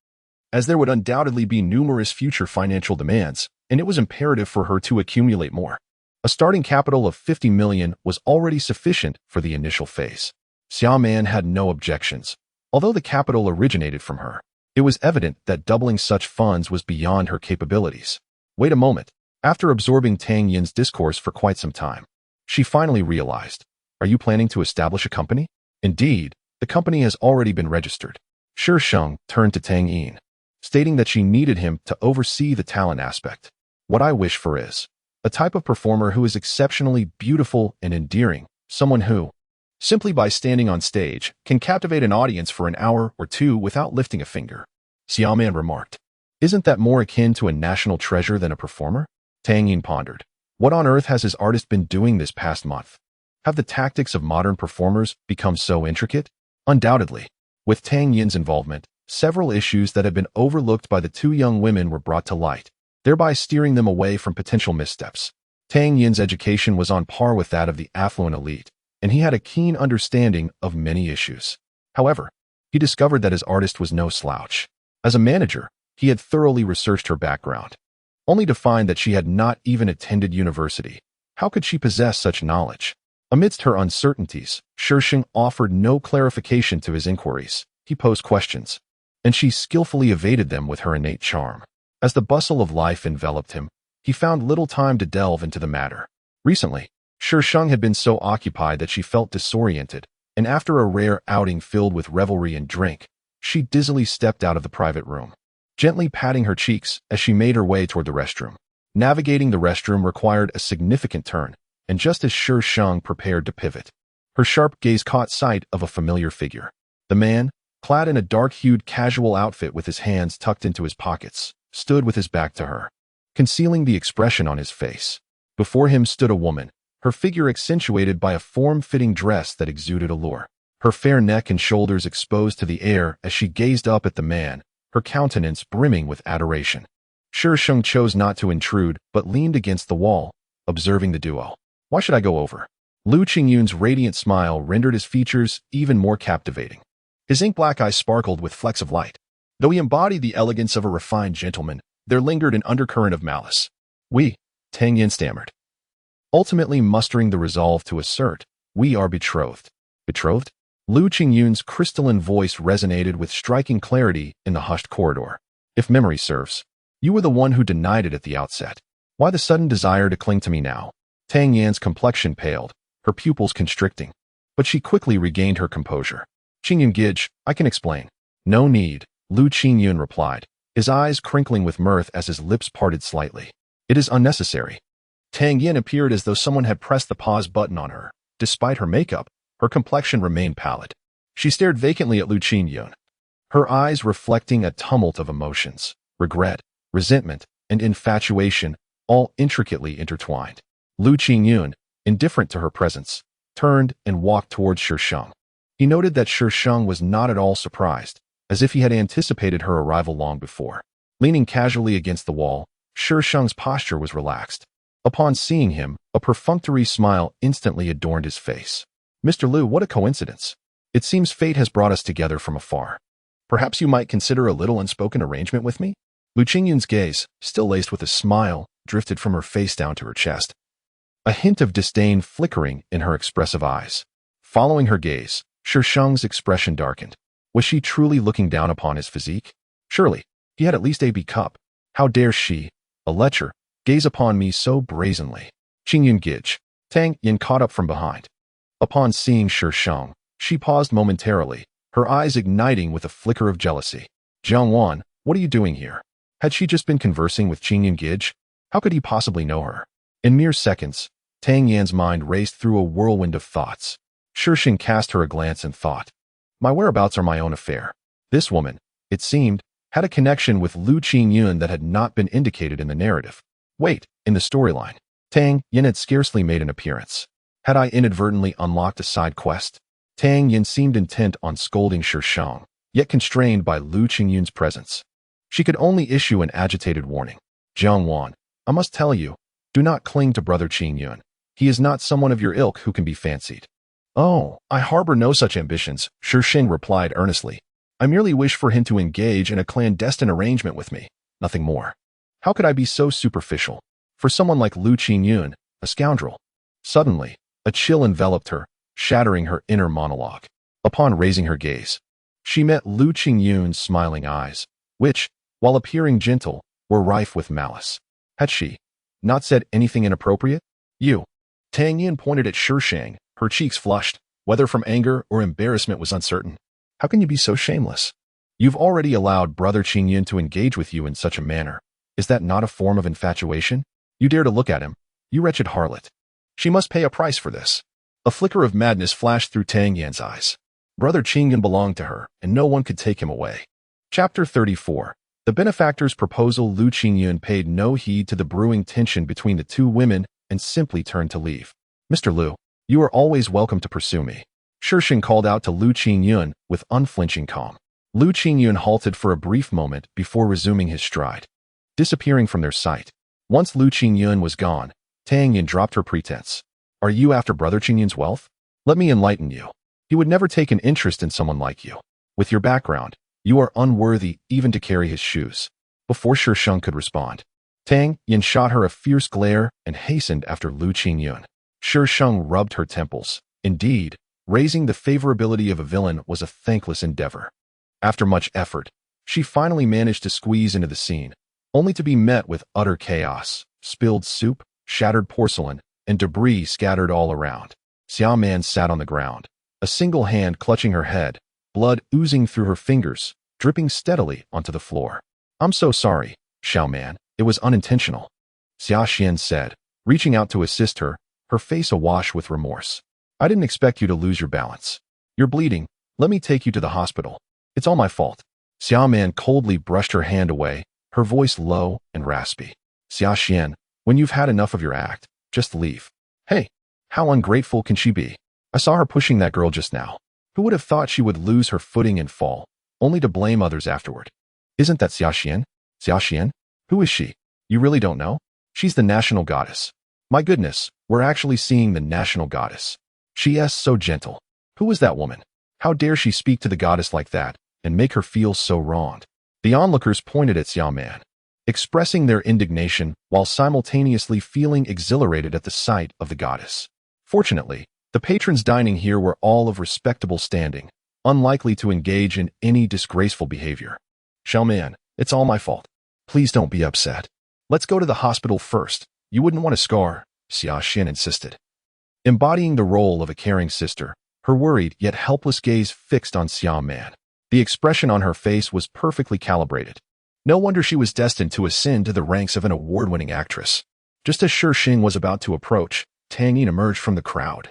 as there would undoubtedly be numerous future financial demands, and it was imperative for her to accumulate more. A starting capital of 50 million was already sufficient for the initial phase. Xuanyuan had no objections. Although the capital originated from her, it was evident that doubling such funds was beyond her capabilities. Wait a moment. After absorbing Tang Yin's discourse for quite some time, she finally realized, "Are you planning to establish a company?" Indeed, the company has already been registered. Shi Sheng turned to Tang Yin, stating that she needed him to oversee the talent aspect. "What I wish for is a type of performer who is exceptionally beautiful and endearing, someone who, simply by standing on stage, can captivate an audience for an hour or two without lifting a finger," Xuanyuan remarked. "Isn't that more akin to a national treasure than a performer?" Tang Yin pondered. What on earth has his artist been doing this past month? Have the tactics of modern performers become so intricate? Undoubtedly. With Tang Yin's involvement, several issues that had been overlooked by the two young women were brought to light, thereby steering them away from potential missteps. Tang Yin's education was on par with that of the affluent elite, and he had a keen understanding of many issues. However, he discovered that his artist was no slouch. As a manager, he had thoroughly researched her background, only to find that she had not even attended university. How could she possess such knowledge? Amidst her uncertainties, Shi Sheng offered no clarification to his inquiries. He posed questions, and she skillfully evaded them with her innate charm. As the bustle of life enveloped him, he found little time to delve into the matter. Recently, Shi Sheng had been so occupied that she felt disoriented, and after a rare outing filled with revelry and drink, she dizzily stepped out of the private room, gently patting her cheeks as she made her way toward the restroom. Navigating the restroom required a significant turn, and just as Shi Sheng prepared to pivot, her sharp gaze caught sight of a familiar figure. The man, clad in a dark-hued casual outfit with his hands tucked into his pockets, stood with his back to her, concealing the expression on his face. Before him stood a woman, her figure accentuated by a form-fitting dress that exuded allure. Her fair neck and shoulders exposed to the air as she gazed up at the man, her countenance brimming with adoration. Shi Sheng chose not to intrude, but leaned against the wall, observing the duo. "Why should I go over?" Xuanyuan's radiant smile rendered his features even more captivating. His ink-black eyes sparkled with flecks of light. Though he embodied the elegance of a refined gentleman, there lingered an undercurrent of malice. "We," Tang Yin stammered, ultimately mustering the resolve to assert, "We are betrothed." "Betrothed?" Xuanyuan's crystalline voice resonated with striking clarity in the hushed corridor. "If memory serves, you were the one who denied it at the outset. Why the sudden desire to cling to me now?" Tang Yan's complexion paled, her pupils constricting, but she quickly regained her composure. "Qingyun Gij, I can explain." "No need," Xuanyuan replied, his eyes crinkling with mirth as his lips parted slightly. "It is unnecessary." Tang Yin appeared as though someone had pressed the pause button on her. Despite her makeup, her complexion remained pallid. She stared vacantly at Xuanyuan, her eyes reflecting a tumult of emotions, regret, resentment, and infatuation, all intricately intertwined. Xuanyuan, indifferent to her presence, turned and walked towards Shi Sheng. He noted that Shi Sheng was not at all surprised, as if he had anticipated her arrival long before. Leaning casually against the wall, Shi Sheng's posture was relaxed. Upon seeing him, a perfunctory smile instantly adorned his face. "Mr. Liu, what a coincidence. It seems fate has brought us together from afar. Perhaps you might consider a little unspoken arrangement with me?" Xuanyuan's gaze, still laced with a smile, drifted from her face down to her chest, a hint of disdain flickering in her expressive eyes. Following her gaze, Shi Sheng's expression darkened. Was she truly looking down upon his physique? Surely, he had at least a B cup. How dare she, a lecher, gaze upon me so brazenly? Qingyun Gij. Tang Yin caught up from behind. Upon seeing Shi Sheng, she paused momentarily, her eyes igniting with a flicker of jealousy. Xuanyuan, what are you doing here? Had she just been conversing with Qingyun Gij? How could he possibly know her? In mere seconds, Tang Yan's mind raced through a whirlwind of thoughts. Shi Sheng cast her a glance and thought, my whereabouts are my own affair. This woman, it seemed, had a connection with Lu Qingyun that had not been indicated in the narrative. Wait, in the storyline, Tang Yin had scarcely made an appearance. Had I inadvertently unlocked a side quest? Tang Yin seemed intent on scolding Shi Sheng, yet constrained by Lu Qingyun's presence. She could only issue an agitated warning. Xuanyuan, I must tell you, do not cling to Brother Qingyun. He is not someone of your ilk who can be fancied. Oh, I harbor no such ambitions, Shi Sheng replied earnestly. I merely wish for him to engage in a clandestine arrangement with me, nothing more. How could I be so superficial? For someone like Lu Qingyun, a scoundrel. Suddenly, a chill enveloped her, shattering her inner monologue. Upon raising her gaze, she met Lu Qingyun's smiling eyes, which, while appearing gentle, were rife with malice. Had she not said anything inappropriate? You. Tang Yin pointed at Shi Sheng, her cheeks flushed, whether from anger or embarrassment was uncertain. How can you be so shameless? You've already allowed Brother Qingyun to engage with you in such a manner. Is that not a form of infatuation? You dare to look at him, you wretched harlot. She must pay a price for this. A flicker of madness flashed through Tang Yan's eyes. Brother Qingyun belonged to her, and no one could take him away. Chapter 34. The benefactor's proposal. Lu Qingyun paid no heed to the brewing tension between the two women and simply turned to leave. Mr. Lu, you are always welcome to pursue me. Shi Sheng called out to Lu Qingyun with unflinching calm. Lu Qingyun halted for a brief moment before resuming his stride, disappearing from their sight. Once Lu Qingyun was gone, Tang Yin dropped her pretense. Are you after Brother Qingyun's wealth? Let me enlighten you. He would never take an interest in someone like you. With your background, you are unworthy even to carry his shoes. Before Shi Sheng could respond, Tang Yin shot her a fierce glare and hastened after Lu Qingyun. Shi Sheng rubbed her temples. Indeed, raising the favorability of a villain was a thankless endeavor. After much effort, she finally managed to squeeze into the scene, only to be met with utter chaos, spilled soup, shattered porcelain, and debris scattered all around. Xuanyuan sat on the ground, a single hand clutching her head, blood oozing through her fingers, dripping steadily onto the floor. I'm so sorry, Xuanyuan, it was unintentional, Shi Sheng said, reaching out to assist her, her face awash with remorse. I didn't expect you to lose your balance. You're bleeding, let me take you to the hospital. It's all my fault. Xuanyuan coldly brushed her hand away, her voice low and raspy. Shi Sheng, when you've had enough of your act, just leave. Hey, how ungrateful can she be? I saw her pushing that girl just now. Who would have thought she would lose her footing and fall, only to blame others afterward? Isn't that Shi Sheng? Shi Sheng? Who is she? You really don't know? She's the national goddess. My goodness, we're actually seeing the national goddess. She is so gentle. Who is that woman? How dare she speak to the goddess like that and make her feel so wronged? The onlookers pointed at Xuanyuan, expressing their indignation while simultaneously feeling exhilarated at the sight of the goddess. Fortunately, the patrons dining here were all of respectable standing, unlikely to engage in any disgraceful behavior. Xuanyuan, it's all my fault. Please don't be upset. Let's go to the hospital first. You wouldn't want a scar, Shi Sheng insisted. Embodying the role of a caring sister, her worried yet helpless gaze fixed on Xuanyuan. The expression on her face was perfectly calibrated. No wonder she was destined to ascend to the ranks of an award-winning actress. Just as Shi Sheng was about to approach, Tang Yin emerged from the crowd,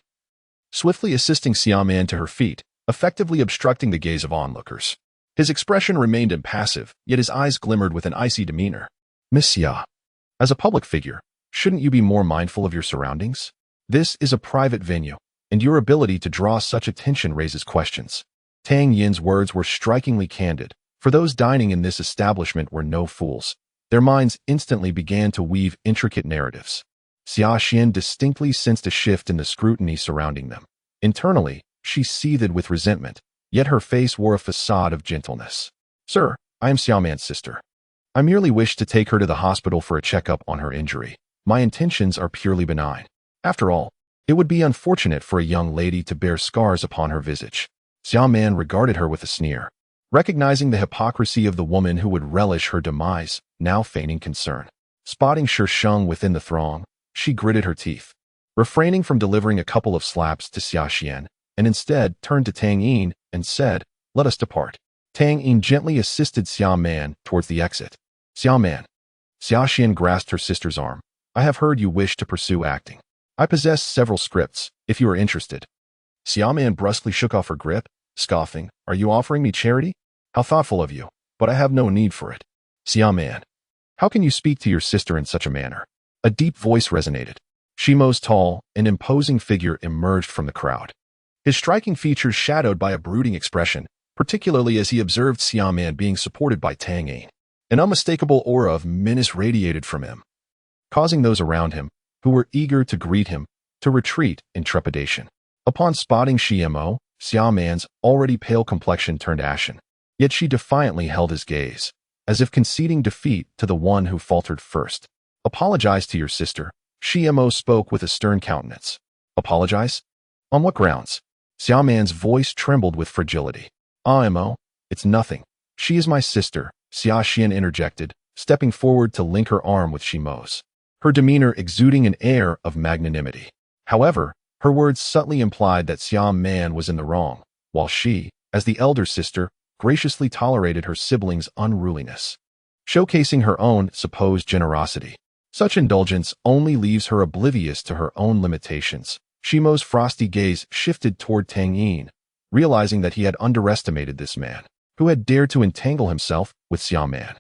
swiftly assisting Xuanyuan to her feet, effectively obstructing the gaze of onlookers. His expression remained impassive, yet his eyes glimmered with an icy demeanor. Miss Xia, as a public figure, shouldn't you be more mindful of your surroundings? This is a private venue, and your ability to draw such attention raises questions. Tang Yin's words were strikingly candid, for those dining in this establishment were no fools. Their minds instantly began to weave intricate narratives. Shi Sheng distinctly sensed a shift in the scrutiny surrounding them. Internally, she seethed with resentment, yet her face wore a facade of gentleness. Sir, I am Xuanyuan's sister. I merely wish to take her to the hospital for a checkup on her injury. My intentions are purely benign. After all, it would be unfortunate for a young lady to bear scars upon her visage. Xuanyuan regarded her with a sneer, recognizing the hypocrisy of the woman who would relish her demise, now feigning concern. Spotting Shi Sheng within the throng, she gritted her teeth, refraining from delivering a couple of slaps to Shi Sheng, and instead turned to Tang Yin and said, "Let us depart." Tang Yin gently assisted Xuanyuan towards the exit. "Xuanyuan." Shi Sheng grasped her sister's arm. "I have heard you wish to pursue acting. I possess several scripts, if you are interested." Xuanyuan brusquely shook off her grip, scoffing, "Are you offering me charity? How thoughtful of you, but I have no need for it." "Xuanyuan, how can you speak to your sister in such a manner?" A deep voice resonated. Shimo's tall and imposing figure emerged from the crowd, his striking features shadowed by a brooding expression, particularly as he observed Xuanyuan being supported by Tang Yin. An unmistakable aura of menace radiated from him, causing those around him, who were eager to greet him, to retreat in trepidation. Upon spotting Shimo, Xuanyuan's already pale complexion turned ashen, yet she defiantly held his gaze, as if conceding defeat to the one who faltered first. "Apologize to your sister," Shimo spoke with a stern countenance. "Apologize? On what grounds?" Xuanyuan's voice trembled with fragility. "Imo, it's nothing. She is my sister," Shi Sheng interjected, stepping forward to link her arm with Shimo's, her demeanor exuding an air of magnanimity. However, her words subtly implied that Xuanyuan was in the wrong, while she, as the elder sister, graciously tolerated her siblings' unruliness, showcasing her own supposed generosity. Such indulgence only leaves her oblivious to her own limitations. Shimo's frosty gaze shifted toward Tang Yin, realizing that he had underestimated this man, who had dared to entangle himself with Xuanyuan.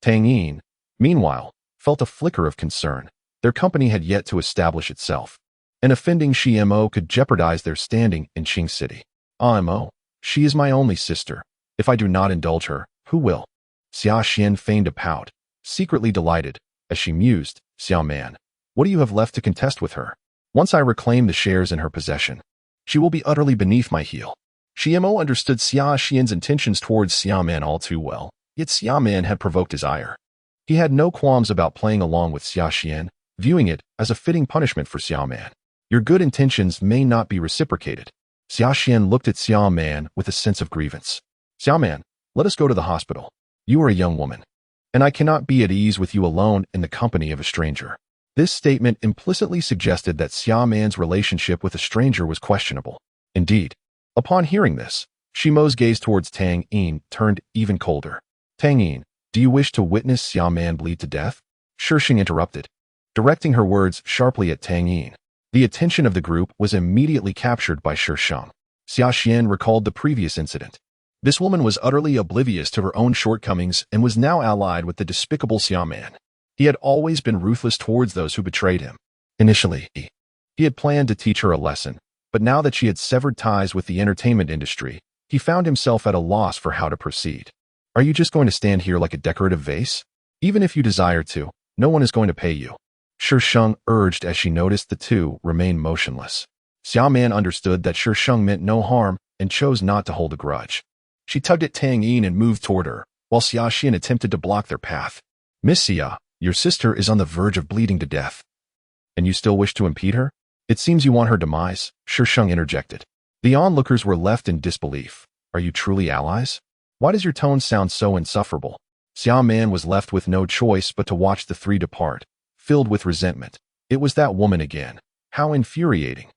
Tang Yin, meanwhile, felt a flicker of concern. Their company had yet to establish itself, and offending Shimo could jeopardize their standing in Qing City. "Imo, she is my only sister. If I do not indulge her, who will?" Shi Sheng feigned a pout, secretly delighted, as she mused, "Xuanyuan, what do you have left to contest with her? Once I reclaim the shares in her possession, she will be utterly beneath my heel." Shimo understood Shi Sheng's intentions towards Xuanyuan all too well, yet Xuanyuan had provoked his ire. He had no qualms about playing along with Shi Sheng, viewing it as a fitting punishment for Xuanyuan. "Your good intentions may not be reciprocated." Shi Sheng looked at Xuanyuan with a sense of grievance. "Xuanyuan, let us go to the hospital. You are a young woman, and I cannot be at ease with you alone in the company of a stranger." This statement implicitly suggested that Xuanyuan's relationship with a stranger was questionable. Indeed, upon hearing this, Shimo's gaze towards Tang Yin turned even colder. "Tang Yin, do you wish to witness Xuanyuan bleed to death?" Shi Sheng interrupted, directing her words sharply at Tang Yin. The attention of the group was immediately captured by Shi Sheng. Shi Sheng recalled the previous incident. This woman was utterly oblivious to her own shortcomings and was now allied with the despicable Xuanyuan. He had always been ruthless towards those who betrayed him. Initially, he had planned to teach her a lesson, but now that she had severed ties with the entertainment industry, he found himself at a loss for how to proceed. "Are you just going to stand here like a decorative vase? Even if you desire to, no one is going to pay you," Shi Sheng urged as she noticed the two remain motionless. Xuanyuan understood that Shi Sheng meant no harm and chose not to hold a grudge. She tugged at Tang Yin and moved toward her, while Shi Sheng attempted to block their path. "Miss Xia, your sister is on the verge of bleeding to death. And you still wish to impede her? It seems you want her demise," Shi Sheng interjected. The onlookers were left in disbelief. "Are you truly allies? Why does your tone sound so insufferable?" Xuanyuan was left with no choice but to watch the three depart, filled with resentment. It was that woman again. How infuriating.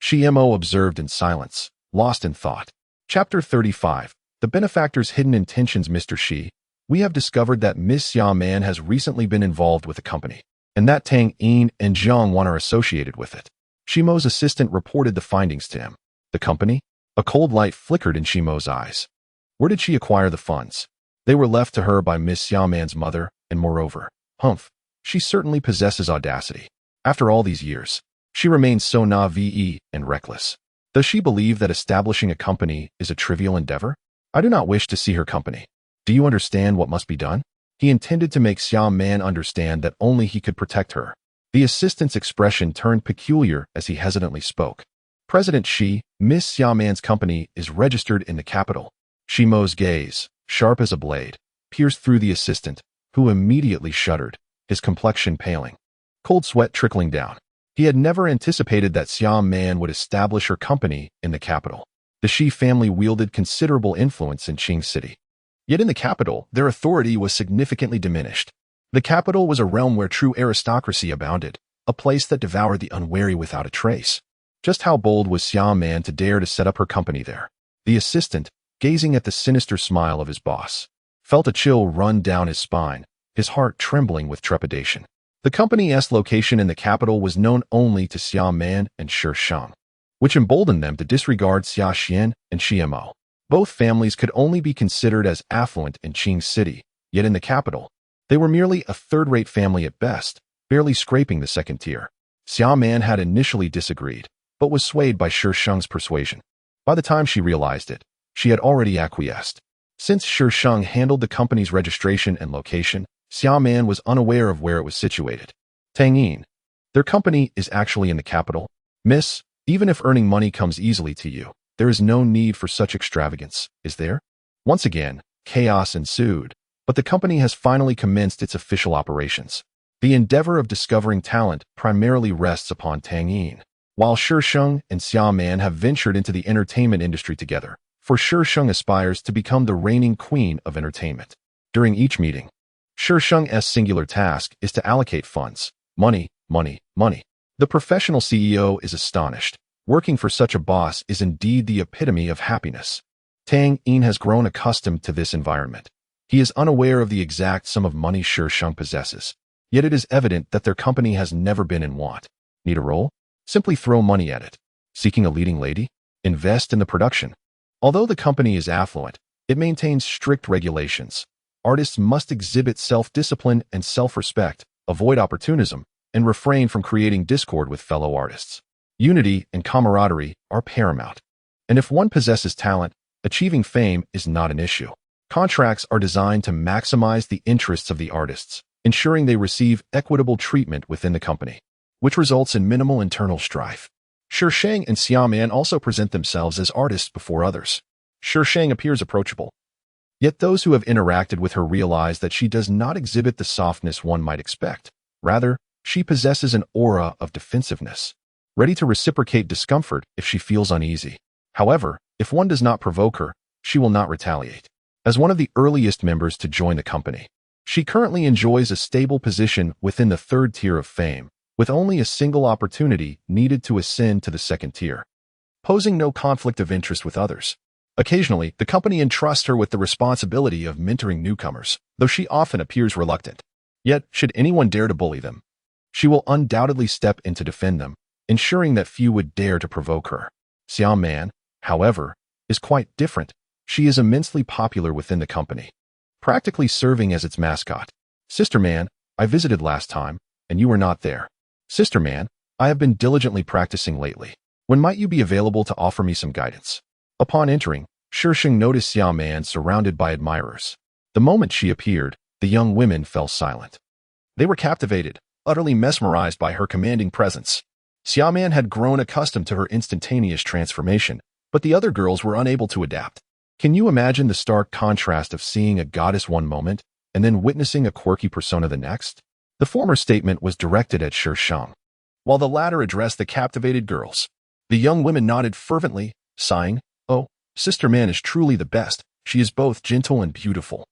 Shimo observed in silence, lost in thought. Chapter 35. The Benefactor's Hidden Intentions. "Mr. Shi, we have discovered that Miss Xuanyuan has recently been involved with the company, and that Tang Yin and Xuanyuan are associated with it." Shimo's assistant reported the findings to him. "The company?" A cold light flickered in Shimo's eyes. "Where did she acquire the funds?" "They were left to her by Miss Xuanyuan's mother, and moreover, humph, she certainly possesses audacity. After all these years, she remains so naive and reckless. Does she believe that establishing a company is a trivial endeavor? I do not wish to see her company. Do you understand what must be done?" He intended to make Xuanyuan understand that only he could protect her. The assistant's expression turned peculiar as he hesitantly spoke. "President Shi, Miss Xuanyuan's company is registered in the capital." Shimo's gaze, sharp as a blade, pierced through the assistant, who immediately shuddered, his complexion paling, cold sweat trickling down. He had never anticipated that Xuanyuan would establish her company in the capital. The Shi family wielded considerable influence in Qing City. Yet in the capital, their authority was significantly diminished. The capital was a realm where true aristocracy abounded, a place that devoured the unwary without a trace. Just how bold was Xuanyuan to dare to set up her company there? The assistant, gazing at the sinister smile of his boss, felt a chill run down his spine, his heart trembling with trepidation. The company's location in the capital was known only to Xuanyuan and Shi Sheng, which emboldened them to disregard Shi Sheng and Mo. Both families could only be considered as affluent in Qing City, yet in the capital, they were merely a third-rate family at best, barely scraping the second tier. Xuanyuan had initially disagreed, but was swayed by Shi Sheng's persuasion. By the time she realized it, she had already acquiesced. Since Shi Sheng handled the company's registration and location, Xuanyuan was unaware of where it was situated. Tangyin, their company is actually in the capital. Miss, even if earning money comes easily to you, there is no need for such extravagance, is there? Once again, chaos ensued, but the company has finally commenced its official operations. The endeavor of discovering talent primarily rests upon Tangyin, while Shi Sheng and Xuanyuan have ventured into the entertainment industry together, for Shi Sheng aspires to become the reigning queen of entertainment. During each meeting, Shi Sheng's singular task is to allocate funds. Money, money, money. The professional CEO is astonished. Working for such a boss is indeed the epitome of happiness. Tangyin has grown accustomed to this environment. He is unaware of the exact sum of money Shi Sheng possesses. Yet it is evident that their company has never been in want. Need a role? Simply throw money at it. Seeking a leading lady? Invest in the production. Although the company is affluent, it maintains strict regulations. Artists must exhibit self-discipline and self-respect, avoid opportunism, and refrain from creating discord with fellow artists. Unity and camaraderie are paramount. And if one possesses talent, achieving fame is not an issue. Contracts are designed to maximize the interests of the artists, ensuring they receive equitable treatment within the company, which results in minimal internal strife. Shi Sheng and Xuanyuan also present themselves as artists before others. Shi Sheng appears approachable. Yet those who have interacted with her realize that she does not exhibit the softness one might expect. Rather, she possesses an aura of defensiveness, ready to reciprocate discomfort if she feels uneasy. However, if one does not provoke her, she will not retaliate. As one of the earliest members to join the company, she currently enjoys a stable position within the third tier of fame, with only a single opportunity needed to ascend to the second tier, posing no conflict of interest with others. Occasionally, the company entrusts her with the responsibility of mentoring newcomers, though she often appears reluctant. Yet, should anyone dare to bully them, she will undoubtedly step in to defend them, ensuring that few would dare to provoke her. Xuanyuan, however, is quite different. She is immensely popular within the company, practically serving as its mascot. Sister man, I visited last time, and you were not there. Sister man, I have been diligently practicing lately. When might you be available to offer me some guidance? Upon entering, Shi Sheng noticed Xuanyuan surrounded by admirers. The moment she appeared, the young women fell silent. They were captivated, utterly mesmerized by her commanding presence. Xuanyuan had grown accustomed to her instantaneous transformation, but the other girls were unable to adapt. Can you imagine the stark contrast of seeing a goddess one moment and then witnessing a quirky persona the next? The former statement was directed at Shi Sheng, while the latter addressed the captivated girls. The young women nodded fervently, sighing, "Oh, Sister Man is truly the best. She is both gentle and beautiful,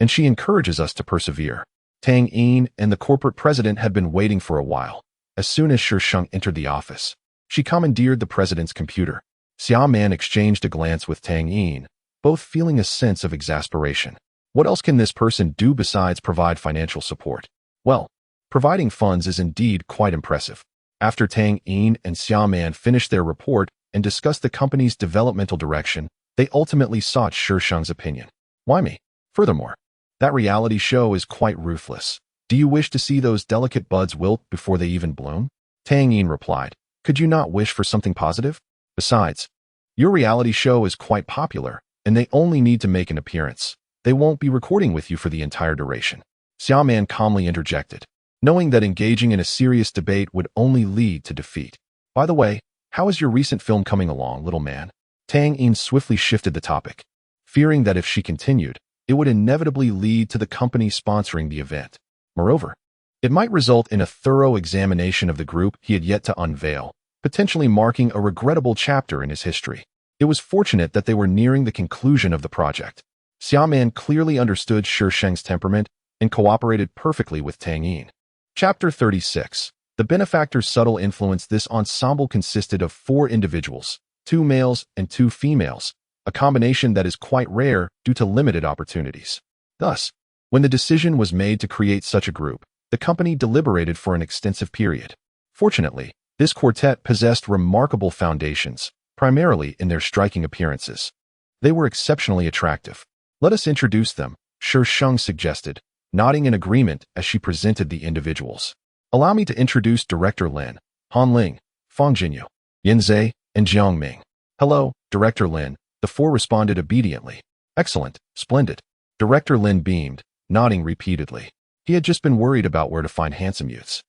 and she encourages us to persevere." Tangyin and the corporate president had been waiting for a while. As soon as Shi Sheng entered the office, she commandeered the president's computer. Xuanyuan exchanged a glance with Tangyin, both feeling a sense of exasperation. What else can this person do besides provide financial support? Well, providing funds is indeed quite impressive. After Tangyin and Xuanyuan finished their report and discussed the company's developmental direction, they ultimately sought Shi Sheng's opinion. Why me? Furthermore, that reality show is quite ruthless. Do you wish to see those delicate buds wilt before they even bloom? Tangyin replied, could you not wish for something positive? Besides, your reality show is quite popular, and they only need to make an appearance. They won't be recording with you for the entire duration. Xuanyuan calmly interjected, knowing that engaging in a serious debate would only lead to defeat. By the way, how is your recent film coming along, little man? Tangyin swiftly shifted the topic, fearing that if she continued, it would inevitably lead to the company sponsoring the event. Moreover, it might result in a thorough examination of the group he had yet to unveil, potentially marking a regrettable chapter in his history. It was fortunate that they were nearing the conclusion of the project. Xuanyuan clearly understood Shi Sheng's temperament and cooperated perfectly with Tang Yin. Chapter 36. The benefactor's subtle influence. This ensemble consisted of 4 individuals, 2 males and 2 females, a combination that is quite rare due to limited opportunities. Thus, when the decision was made to create such a group, the company deliberated for an extensive period. Fortunately, this quartet possessed remarkable foundations, primarily in their striking appearances. They were exceptionally attractive. Let us introduce them, Shi Sheng suggested, nodding in agreement as she presented the individuals. Allow me to introduce Director Lin, Han Ling, Fang Jinyu, Yin Zhe, and Jiang Ming. Hello, Director Lin, the 4 responded obediently. Excellent, splendid. Director Lin beamed, nodding repeatedly. He had just been worried about where to find handsome youths.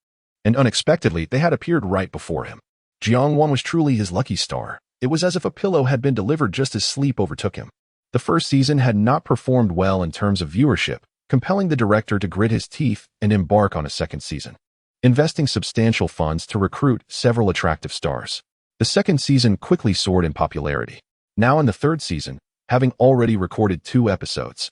And unexpectedly, they had appeared right before him. Xuanyuan was truly his lucky star. It was as if a pillow had been delivered just as sleep overtook him. The first season had not performed well in terms of viewership, compelling the director to grit his teeth and embark on a second season, investing substantial funds to recruit several attractive stars. The second season quickly soared in popularity. Now in the third season, having already recorded 2 episodes,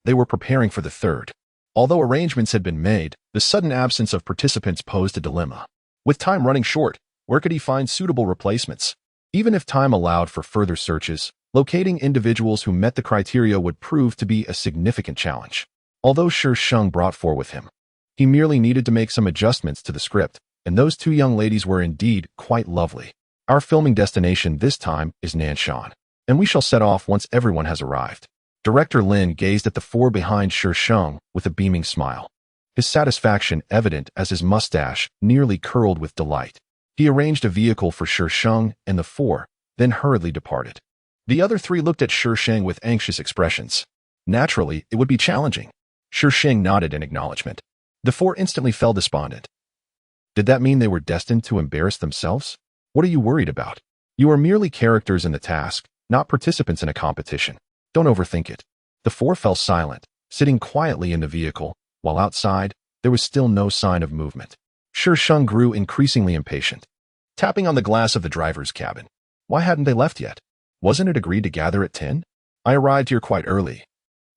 they were preparing for the third. Although arrangements had been made, the sudden absence of participants posed a dilemma. With time running short, where could he find suitable replacements? Even if time allowed for further searches, locating individuals who met the criteria would prove to be a significant challenge. Although Shi Sheng brought 4 with him, he merely needed to make some adjustments to the script, and those 2 young ladies were indeed quite lovely. Our filming destination this time is Nanshan, and we shall set off once everyone has arrived. Director Lin gazed at the 4 behind Shi Sheng with a beaming smile, his satisfaction evident as his mustache nearly curled with delight. He arranged a vehicle for Shi Sheng and the 4, then hurriedly departed. The other 3 looked at Shi Sheng with anxious expressions. Naturally, it would be challenging. Shi Sheng nodded in acknowledgement. The 4 instantly fell despondent. Did that mean they were destined to embarrass themselves? What are you worried about? You are merely characters in the task, not participants in a competition. Don't overthink it. The 4 fell silent, sitting quietly in the vehicle, while outside, there was still no sign of movement. Shi Sheng grew increasingly impatient, tapping on the glass of the driver's cabin. Why hadn't they left yet? Wasn't it agreed to gather at 10? I arrived here quite early.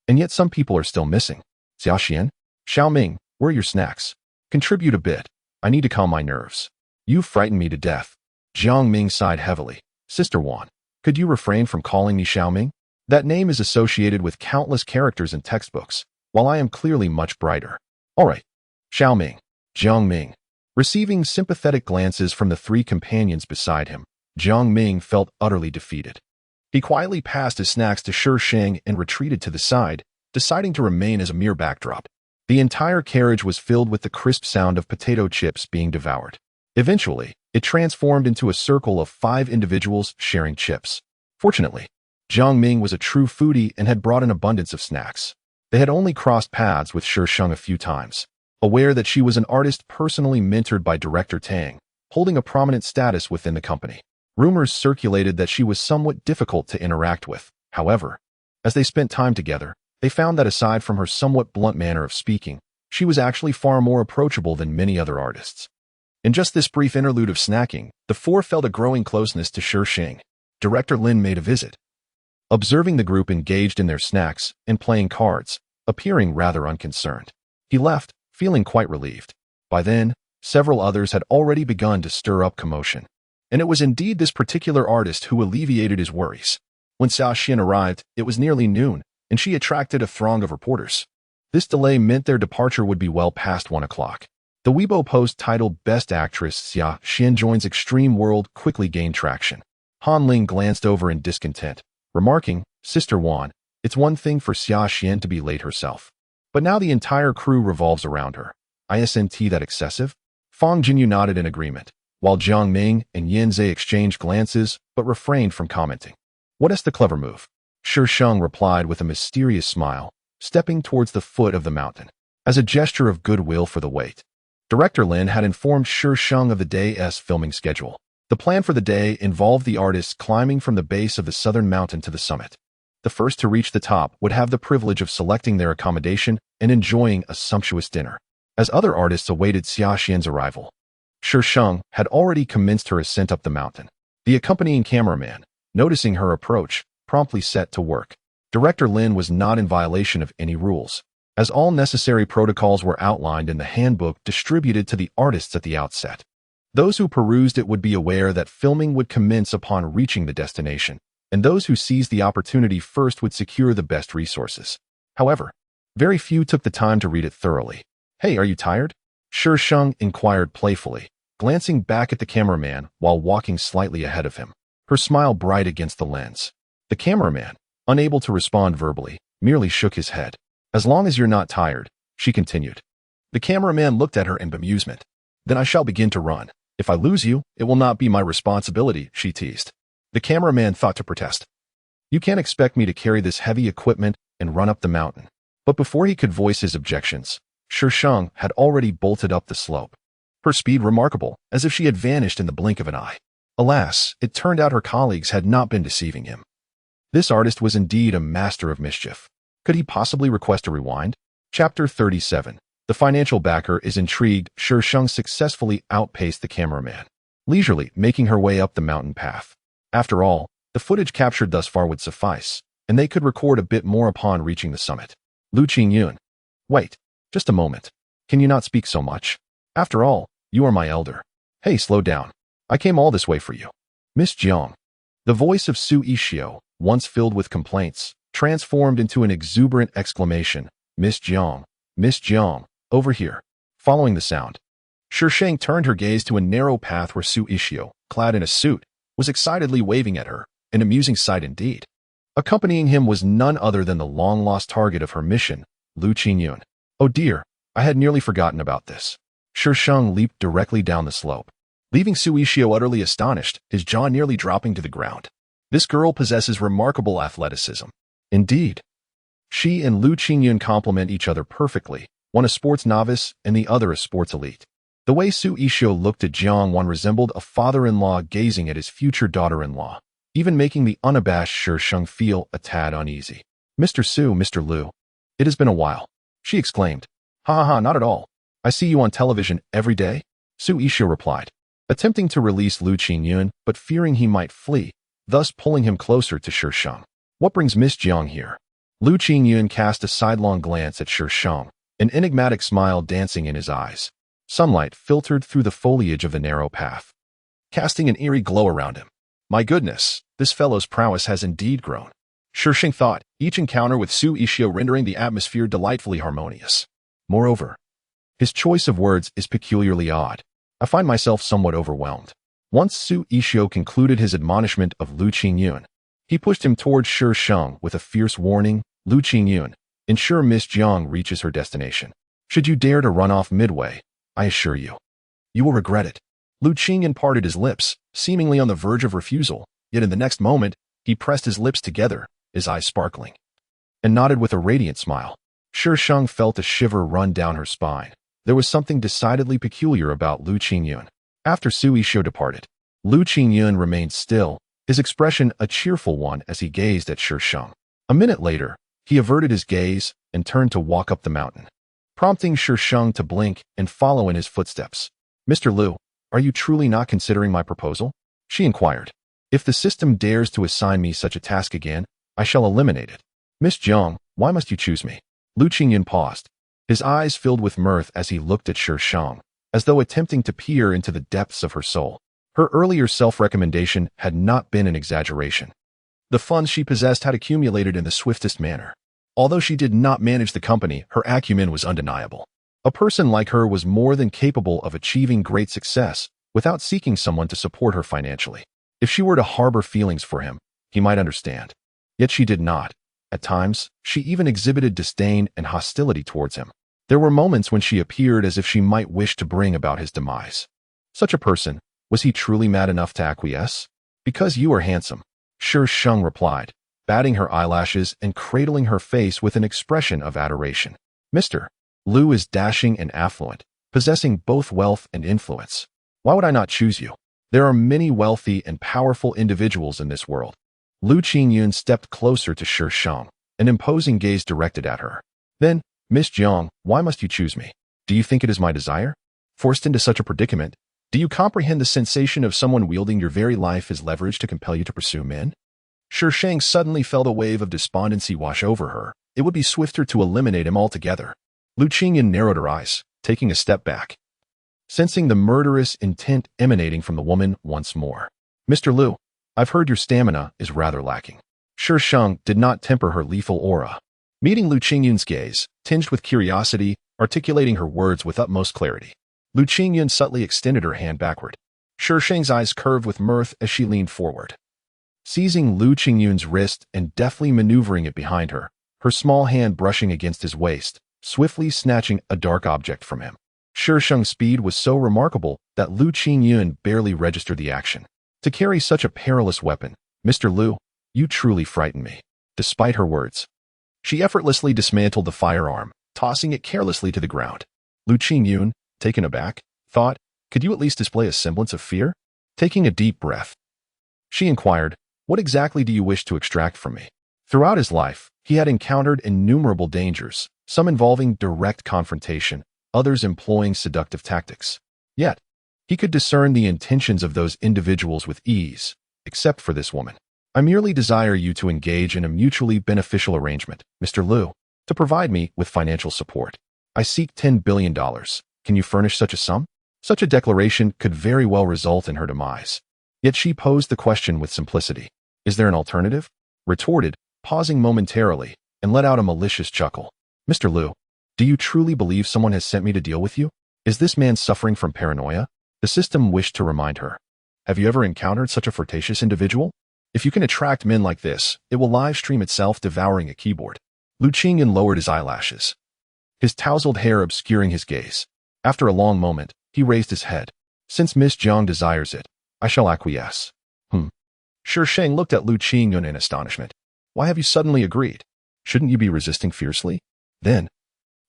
And yet some people are still missing. Xiaoxian, Xiaoming, where are your snacks? Contribute a bit. I need to calm my nerves. You frighten me to death. Jiang Ming sighed heavily. Sister Wan, could you refrain from calling me Xiaoming? That name is associated with countless characters in textbooks, while I am clearly much brighter. All right. Xiaoming, Jiang Ming. Receiving sympathetic glances from the 3 companions beside him, Jiang Ming felt utterly defeated. He quietly passed his snacks to Shi Sheng and retreated to the side, deciding to remain as a mere backdrop. The entire carriage was filled with the crisp sound of potato chips being devoured. Eventually, it transformed into a circle of 5 individuals sharing chips. Fortunately, Jiang Ming was a true foodie and had brought an abundance of snacks. They had only crossed paths with Shi Sheng a few times. Aware that she was an artist personally mentored by Director Tang, holding a prominent status within the company, rumors circulated that she was somewhat difficult to interact with. However, as they spent time together, they found that aside from her somewhat blunt manner of speaking, she was actually far more approachable than many other artists. In just this brief interlude of snacking, the 4 felt a growing closeness to Shi Sheng. Director Lin made a visit, observing the group engaged in their snacks and playing cards, appearing rather unconcerned. He left, feeling quite relieved. By then, several others had already begun to stir up commotion, and it was indeed this particular artist who alleviated his worries. When Xiaoxian arrived, it was nearly noon, and she attracted a throng of reporters. This delay meant their departure would be well past 1 o'clock. The Weibo post titled Best Actress Xiaoxian Joins Extreme World quickly gained traction. Han Ling glanced over in discontent, remarking, Sister Wan, it's one thing for Xiaoxian to be late herself, but now the entire crew revolves around her. Isn't that excessive? Fang Jinyu nodded in agreement, while Jiang Ming and Yin Zhe exchanged glances but refrained from commenting. What is the clever move? Shi Sheng replied with a mysterious smile, stepping towards the foot of the mountain, as a gesture of goodwill for the wait. Director Lin had informed Shi Sheng of the day's filming schedule. The plan for the day involved the artists climbing from the base of the southern mountain to the summit. The first to reach the top would have the privilege of selecting their accommodation and enjoying a sumptuous dinner. As other artists awaited Xiaoxian's arrival, Shi Sheng had already commenced her ascent up the mountain. The accompanying cameraman, noticing her approach, promptly set to work. Director Lin was not in violation of any rules, as all necessary protocols were outlined in the handbook distributed to the artists at the outset. Those who perused it would be aware that filming would commence upon reaching the destination, and those who seized the opportunity first would secure the best resources. However, very few took the time to read it thoroughly. "Hey, are you tired?" Shi Sheng inquired playfully, glancing back at the cameraman while walking slightly ahead of him, her smile bright against the lens. The cameraman, unable to respond verbally, merely shook his head. "As long as you're not tired," she continued. The cameraman looked at her in bemusement. "Then I shall begin to run. If I lose you, it will not be my responsibility," she teased. The cameraman thought to protest. "You can't expect me to carry this heavy equipment and run up the mountain." But before he could voice his objections, Shi Sheng had already bolted up the slope. Her speed remarkable, as if she had vanished in the blink of an eye. Alas, it turned out her colleagues had not been deceiving him. This artist was indeed a master of mischief. Could he possibly request a rewind? Chapter 37. The financial backer is intrigued. Shi Sheng successfully outpaced the cameraman, leisurely making her way up the mountain path. After all, the footage captured thus far would suffice, and they could record a bit more upon reaching the summit. Xuanyuan. "Wait, just a moment. Can you not speak so much? After all, you are my elder. Hey, slow down. I came all this way for you." "Miss Jiang." The voice of Xuanyuan, once filled with complaints, transformed into an exuberant exclamation. "Miss Jiang, Miss Jiang, over here." Following the sound, Shi Sheng turned her gaze to a narrow path where Xuanyuan, clad in a suit, was excitedly waving at her, an amusing sight indeed. Accompanying him was none other than the long-lost target of her mission, Xuanyuan. "Oh dear, I had nearly forgotten about this." Shi Sheng leaped directly down the slope, leaving Xuanyuan utterly astonished, his jaw nearly dropping to the ground. This girl possesses remarkable athleticism. Indeed. She and Xuanyuan complement each other perfectly, one a sports novice and the other a sports elite. The way Xuanyuan looked at Jiang resembled a father-in-law gazing at his future daughter-in-law, even making the unabashed Shi Sheng feel a tad uneasy. "Mr. Su, Mr. Liu, it has been a while," she exclaimed. "Ha ha ha, not at all. I see you on television every day," Xuanyuan replied, attempting to release Xuanyuan but fearing he might flee, thus pulling him closer to Shi Sheng. "What brings Miss Jiang here?" Xuanyuan cast a sidelong glance at Shi Sheng, an enigmatic smile dancing in his eyes. Sunlight filtered through the foliage of the narrow path, casting an eerie glow around him. "My goodness, this fellow's prowess has indeed grown," Shi Sheng thought, each encounter with Xuanyuan rendering the atmosphere delightfully harmonious. Moreover, his choice of words is peculiarly odd. "I find myself somewhat overwhelmed." Once Xuanyuan concluded his admonishment of Xuanyuan, he pushed him towards Shi Sheng with a fierce warning. "Xuanyuan, ensure Miss Jiang reaches her destination. Should you dare to run off midway, I assure you, you will regret it." Xuanyuan parted his lips, seemingly on the verge of refusal, yet in the next moment, he pressed his lips together, his eyes sparkling, and nodded with a radiant smile. Shi Sheng felt a shiver run down her spine. There was something decidedly peculiar about Xuanyuan. After Xuanyuan departed, Xuanyuan remained still, his expression a cheerful one as he gazed at Shi Sheng. A minute later, he averted his gaze and turned to walk up the mountain, prompting Shi Sheng to blink and follow in his footsteps. "Mr. Liu, are you truly not considering my proposal?" she inquired. "If the system dares to assign me such a task again, I shall eliminate it." "Miss Jiang, why must you choose me?" Xuanyuan paused, his eyes filled with mirth as he looked at Shi Sheng, as though attempting to peer into the depths of her soul. Her earlier self-recommendation had not been an exaggeration. The funds she possessed had accumulated in the swiftest manner. Although she did not manage the company, her acumen was undeniable. A person like her was more than capable of achieving great success without seeking someone to support her financially. If she were to harbor feelings for him, he might understand. Yet she did not. At times, she even exhibited disdain and hostility towards him. There were moments when she appeared as if she might wish to bring about his demise. Such a person, was he truly mad enough to acquiesce? "Because you are handsome," Shi Sheng replied, batting her eyelashes and cradling her face with an expression of adoration. "Mr. Liu is dashing and affluent, possessing both wealth and influence. Why would I not choose you? There are many wealthy and powerful individuals in this world." Xuanyuan stepped closer to Shi Sheng, an imposing gaze directed at her. "Then, Miss Jiang, why must you choose me? Do you think it is my desire? Forced into such a predicament, do you comprehend the sensation of someone wielding your very life as leverage to compel you to pursue men?" Shi Sheng suddenly felt a wave of despondency wash over her. It would be swifter to eliminate him altogether. Lu Qingyan narrowed her eyes, taking a step back, sensing the murderous intent emanating from the woman once more. Mr. Lu, I've heard your stamina is rather lacking. Shi Sheng did not temper her lethal aura. Meeting Lu Qingyan's gaze, tinged with curiosity, articulating her words with utmost clarity. Lu Qingyan subtly extended her hand backward. Shi Sheng's eyes curved with mirth as she leaned forward. Seizing Lu Qingyan's wrist and deftly maneuvering it behind her, her small hand brushing against his waist, swiftly snatching a dark object from him. Shi Sheng's speed was so remarkable that Lu Qingyan barely registered the action. To carry such a perilous weapon, Mr. Lu, you truly frighten me. Despite her words, she effortlessly dismantled the firearm, tossing it carelessly to the ground. Lu Qingyan, taken aback, thought, could you at least display a semblance of fear? Taking a deep breath, she inquired, what exactly do you wish to extract from me? Throughout his life, he had encountered innumerable dangers, some involving direct confrontation, others employing seductive tactics. Yet, he could discern the intentions of those individuals with ease, except for this woman. I merely desire you to engage in a mutually beneficial arrangement, Mr. Lu, to provide me with financial support. I seek $10 billion. Can you furnish such a sum? Such a declaration could very well result in her demise. Yet she posed the question with simplicity. Is there an alternative? Retorted, pausing momentarily, and let out a malicious chuckle. Mr. Lu, do you truly believe someone has sent me to deal with you? Is this man suffering from paranoia? The system wished to remind her. Have you ever encountered such a flirtatious individual? If you can attract men like this, it will live stream itself devouring a keyboard. Lu Qingyan lowered his eyelashes, his tousled hair obscuring his gaze. After a long moment, he raised his head. Since Miss Jiang desires it, I shall acquiesce. Shi Sheng looked at Lu Qingyan in astonishment. Why have you suddenly agreed? Shouldn't you be resisting fiercely? Then,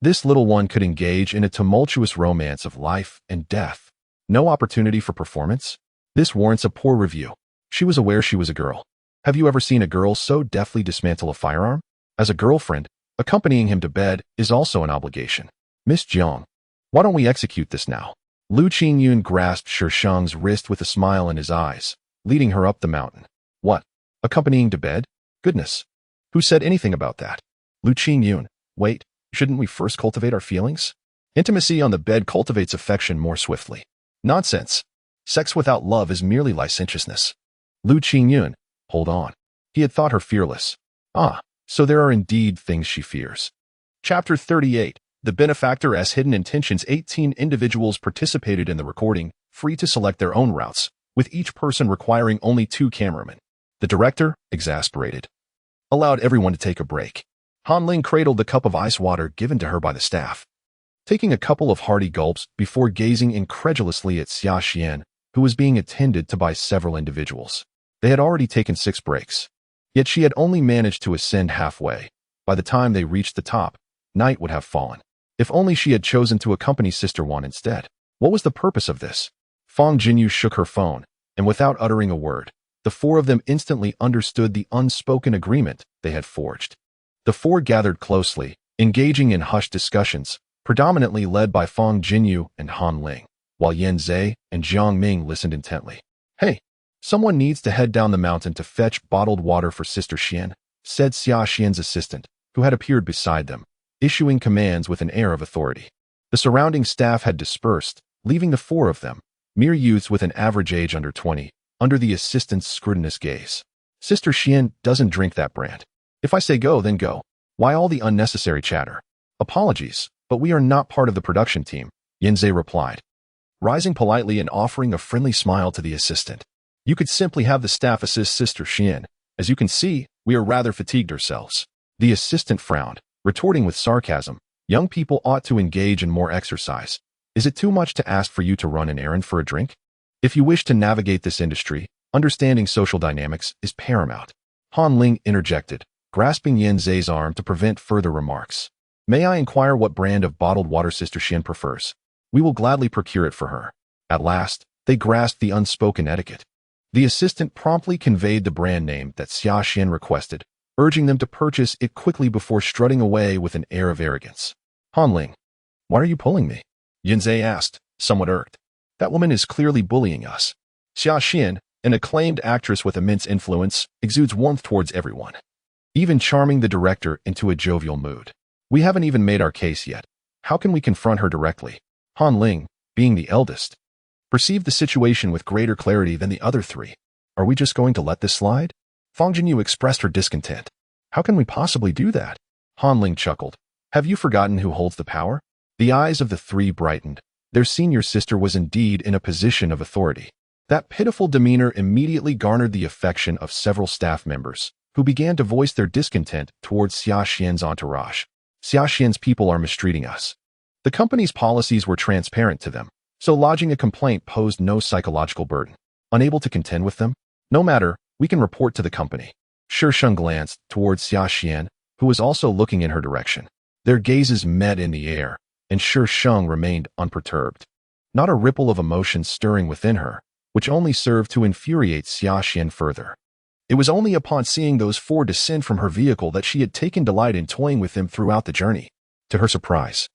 this little one could engage in a tumultuous romance of life and death. No opportunity for performance? This warrants a poor review. She was aware she was a girl. Have you ever seen a girl so deftly dismantle a firearm? As a girlfriend, accompanying him to bed is also an obligation. Miss Jiang, why don't we execute this now? Lu Qingyan grasped Shi Sheng's wrist with a smile in his eyes, leading her up the mountain. What? Accompanying to bed? Goodness. Who said anything about that? Lu Qingyan, wait, shouldn't we first cultivate our feelings? Intimacy on the bed cultivates affection more swiftly. Nonsense. Sex without love is merely licentiousness. Lu Qingyan, hold on. He had thought her fearless. Ah, so there are indeed things she fears. Chapter 38. The Benefactor's Hidden Intentions. 18 individuals participated in the recording, free to select their own routes, with each person requiring only 2 cameramen. The director, exasperated, allowed everyone to take a break. Han Ling cradled the cup of ice water given to her by the staff, taking a couple of hearty gulps before gazing incredulously at Shi Sheng, who was being attended to by several individuals. They had already taken 6 breaks, yet she had only managed to ascend halfway. By the time they reached the top, night would have fallen. If only she had chosen to accompany Sister Wan instead. What was the purpose of this? Fang Jinyu shook her phone, and without uttering a word, the 4 of them instantly understood the unspoken agreement they had forged. The 4 gathered closely, engaging in hushed discussions, predominantly led by Fang Jinyu and Han Ling, while Yan Zhe and Jiang Ming listened intently. Hey, someone needs to head down the mountain to fetch bottled water for Sister Xian, said Xia Xian's assistant, who had appeared beside them, issuing commands with an air of authority. The surrounding staff had dispersed, leaving the 4 of them, mere youths with an average age under 20, under the assistant's scrutinous gaze. Sister Xian doesn't drink that brand. If I say go, then go. Why all the unnecessary chatter? Apologies, but we are not part of the production team, Yanzei replied, rising politely and offering a friendly smile to the assistant. You could simply have the staff assist Sister Xian. As you can see, we are rather fatigued ourselves. The assistant frowned, retorting with sarcasm, young people ought to engage in more exercise. Is it too much to ask for you to run an errand for a drink? If you wish to navigate this industry, understanding social dynamics is paramount. Han Ling interjected, grasping Yan Zhe's arm to prevent further remarks. May I inquire what brand of bottled water Sister Xian prefers? We will gladly procure it for her. At last, they grasped the unspoken etiquette. The assistant promptly conveyed the brand name that Xia Xian requested, urging them to purchase it quickly before strutting away with an air of arrogance. Han Ling, why are you pulling me? Yanzei asked, somewhat irked. That woman is clearly bullying us. Xia Xian, An acclaimed actress with immense influence, exudes warmth towards everyone, even charming the director into a jovial mood. We haven't even made our case yet. How can we confront her directly? Han Ling, being the eldest, perceived the situation with greater clarity than the other three. Are we just going to let this slide? Fang Jinyu expressed her discontent. How can we possibly do that? Han Ling chuckled. Have you forgotten who holds the power? The eyes of the three brightened. Their senior sister was indeed in a position of authority. That pitiful demeanor immediately garnered the affection of several staff members, who began to voice their discontent towards Shi Sheng's entourage. Shi Sheng's people are mistreating us. The company's policies were transparent to them, so lodging a complaint posed no psychological burden. Unable to contend with them? No matter, we can report to the company. Shi Sheng glanced towards Shi Sheng, who was also looking in her direction. Their gazes met in the air, and Shi Sheng remained unperturbed. Not a ripple of emotion stirring within her, which only served to infuriate Shi Sheng further. It was only upon seeing those four descend from her vehicle that she had taken delight in toying with them throughout the journey. To her surprise,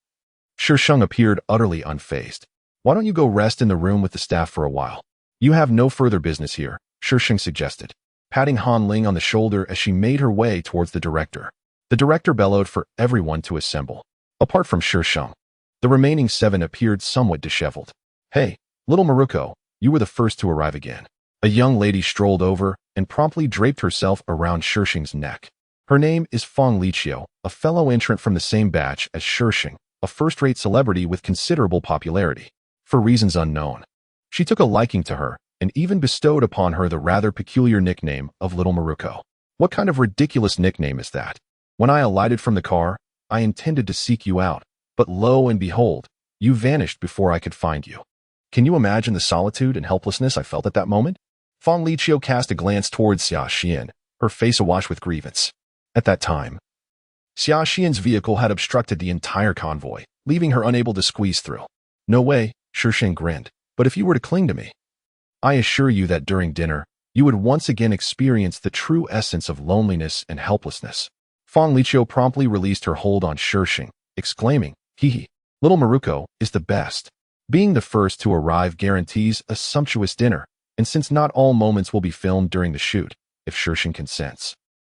Shi Sheng appeared utterly unfazed. Why don't you go rest in the room with the staff for a while? You have no further business here, Shi Sheng suggested, patting Han Ling on the shoulder as she made her way towards the director. The director bellowed for everyone to assemble. Apart from Shi Sheng, the remaining 7 appeared somewhat disheveled. Hey, little Maruko, you were the first to arrive again. A young lady strolled over and promptly draped herself around Shi Sheng's neck. Her name is Fang Liqiu, a fellow entrant from the same batch as Shi Sheng, a first-rate celebrity with considerable popularity. For reasons unknown, she took a liking to her and even bestowed upon her the rather peculiar nickname of Little Maruko. What kind of ridiculous nickname is that? When I alighted from the car, I intended to seek you out, but lo and behold, you vanished before I could find you. Can you imagine the solitude and helplessness I felt at that moment? Fang Liqiu cast a glance towards Shi Sheng, her face awash with grievance. At that time, Shi Sheng's vehicle had obstructed the entire convoy, leaving her unable to squeeze through. No way, Shi Sheng grinned, but if you were to cling to me, I assure you that during dinner, you would once again experience the true essence of loneliness and helplessness. Fang Liqiu promptly released her hold on Shi Sheng, exclaiming, hee, little Maruko is the best. Being the first to arrive guarantees a sumptuous dinner, and since not all moments will be filmed during the shoot, if Shi Sheng consents,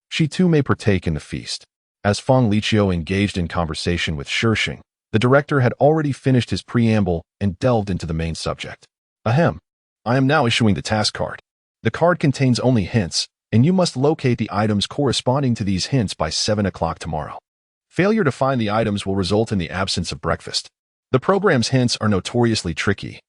she too may partake in the feast. As Fang Liqiu engaged in conversation with Shi Sheng, the director had already finished his preamble and delved into the main subject. Ahem. I am now issuing the task card. The card contains only hints, and you must locate the items corresponding to these hints by 7 o'clock tomorrow. Failure to find the items will result in the absence of breakfast. The program's hints are notoriously tricky.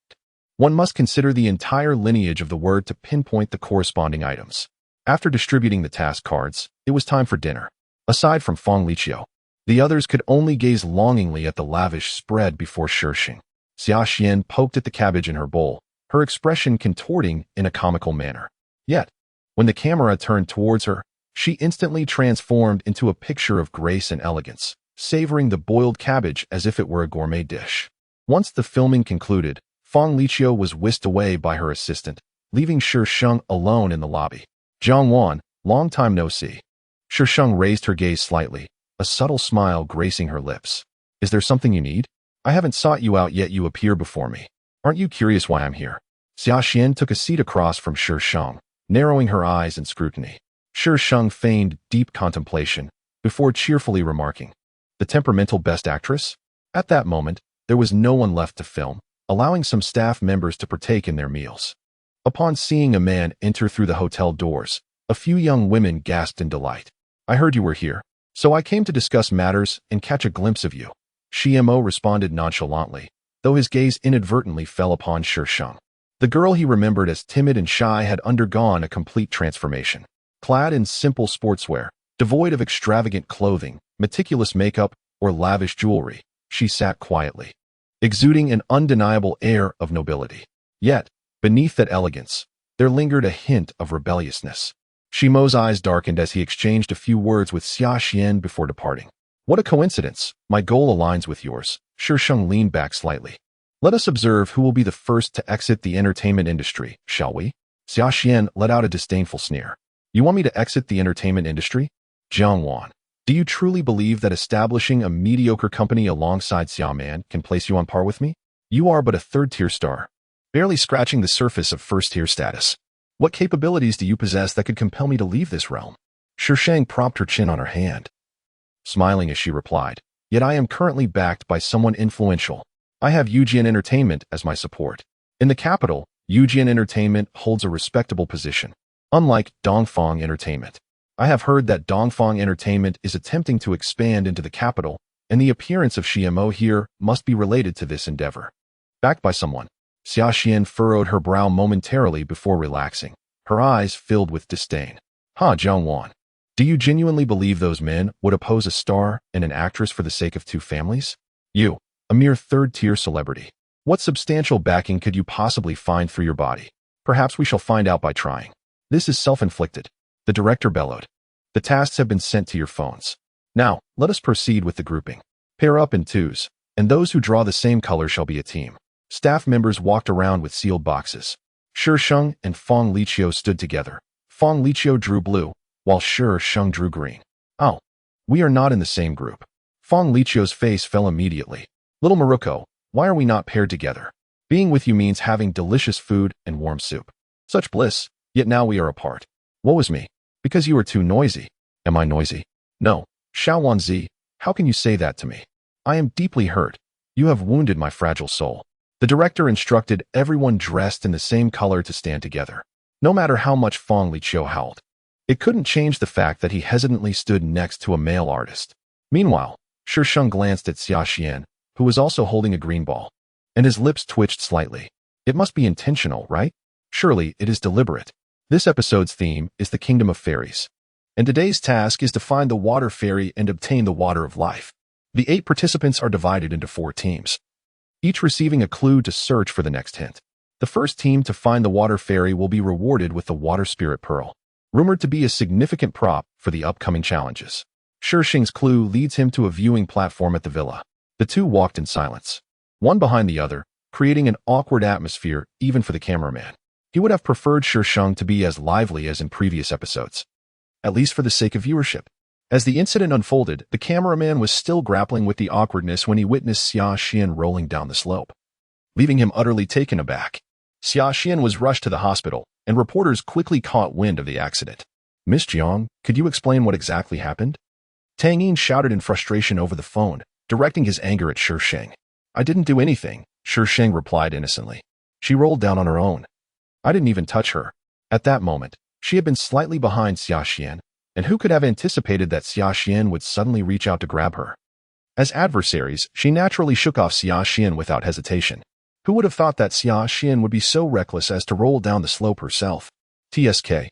One must consider the entire lineage of the word to pinpoint the corresponding items. After distributing the task cards, it was time for dinner. Aside from Fang Liqiu, the others could only gaze longingly at the lavish spread before Shi Sheng. Shi Sheng poked at the cabbage in her bowl, her expression contorting in a comical manner. Yet, when the camera turned towards her, she instantly transformed into a picture of grace and elegance, savoring the boiled cabbage as if it were a gourmet dish. Once the filming concluded, Fang Liqiu was whisked away by her assistant, leaving Shi Sheng alone in the lobby. Xuanyuan, long time no see. Shi Sheng raised her gaze slightly, a subtle smile gracing her lips. Is there something you need? I haven't sought you out yet you appear before me. Aren't you curious why I'm here? Shi Sheng took a seat across from Shi Sheng, narrowing her eyes in scrutiny. Shi Sheng feigned deep contemplation, before cheerfully remarking, the temperamental best actress? At that moment, there was no one left to film, allowing some staff members to partake in their meals. Upon seeing a man enter through the hotel doors, a few young women gasped in delight. I heard you were here, so I came to discuss matters and catch a glimpse of you. Shi Mo responded nonchalantly, though his gaze inadvertently fell upon Shi Sheng. The girl he remembered as timid and shy had undergone a complete transformation. Clad in simple sportswear, devoid of extravagant clothing, meticulous makeup, or lavish jewelry, she sat quietly, exuding an undeniable air of nobility. Yet, beneath that elegance, there lingered a hint of rebelliousness. Shi Mo's eyes darkened as he exchanged a few words with Shi Sheng before departing. What a coincidence, my goal aligns with yours. Shi Sheng leaned back slightly. Let us observe who will be the first to exit the entertainment industry, shall we? Shi Sheng let out a disdainful sneer. You want me to exit the entertainment industry? Xuanyuan, do you truly believe that establishing a mediocre company alongside Xiaoman can place you on par with me? You are but a third-tier star, barely scratching the surface of first-tier status. What capabilities do you possess that could compel me to leave this realm? Shi Sheng propped her chin on her hand, smiling as she replied, "Yet I am currently backed by someone influential. I have Yujian Entertainment as my support. In the capital, Yujian Entertainment holds a respectable position, unlike Dongfang Entertainment. I have heard that Dongfang Entertainment is attempting to expand into the capital, and the appearance of Xiamo here must be related to this endeavor." Backed by someone. Xuanyuan furrowed her brow momentarily before relaxing, her eyes filled with disdain. Xuanyuan, do you genuinely believe those men would oppose a star and an actress for the sake of two families? You, a mere third-tier celebrity. What substantial backing could you possibly find for your body? Perhaps we shall find out by trying. This is self-inflicted. The director bellowed. The tasks have been sent to your phones. Now, let us proceed with the grouping. Pair up in twos, and those who draw the same color shall be a team. Staff members walked around with sealed boxes. Shi Sheng and Feng Liqiu stood together. Feng Liqiu drew blue, while Shi Sheng drew green. Oh, we are not in the same group. Feng Liqiu's face fell immediately. Little Maruko, why are we not paired together? Being with you means having delicious food and warm soup. Such bliss, yet now we are apart. Woe is me. Because you are too noisy. Am I noisy? No. Xuanyuan, how can you say that to me? I am deeply hurt. You have wounded my fragile soul. The director instructed everyone dressed in the same color to stand together. No matter how much Feng Liqiu howled, it couldn't change the fact that he hesitantly stood next to a male artist. Meanwhile, Shi Sheng glanced at Xuanyuan, who was also holding a green ball, and his lips twitched slightly. It must be intentional, right? Surely it is deliberate. This episode's theme is the Kingdom of Fairies, and today's task is to find the water fairy and obtain the water of life. The 8 participants are divided into 4 teams, each receiving a clue to search for the next hint. The first team to find the water fairy will be rewarded with the water spirit pearl, rumored to be a significant prop for the upcoming challenges. Shi Sheng's clue leads him to a viewing platform at the villa. The two walked in silence, one behind the other, creating an awkward atmosphere even for the cameraman. He would have preferred Shi Sheng to be as lively as in previous episodes, at least for the sake of viewership. As the incident unfolded, the cameraman was still grappling with the awkwardness when he witnessed Xuanyuan rolling down the slope, leaving him utterly taken aback. Xuanyuan was rushed to the hospital, and reporters quickly caught wind of the accident. "Miss Jiang, could you explain what exactly happened?" Tang Yin shouted in frustration over the phone, directing his anger at Shi Sheng. "I didn't do anything," Shi Sheng replied innocently. "She rolled down on her own. I didn't even touch her." At that moment, she had been slightly behind Xuanyuan, and who could have anticipated that Xuanyuan would suddenly reach out to grab her? As adversaries, she naturally shook off Xuanyuan without hesitation. Who would have thought that Xuanyuan would be so reckless as to roll down the slope herself? TSK.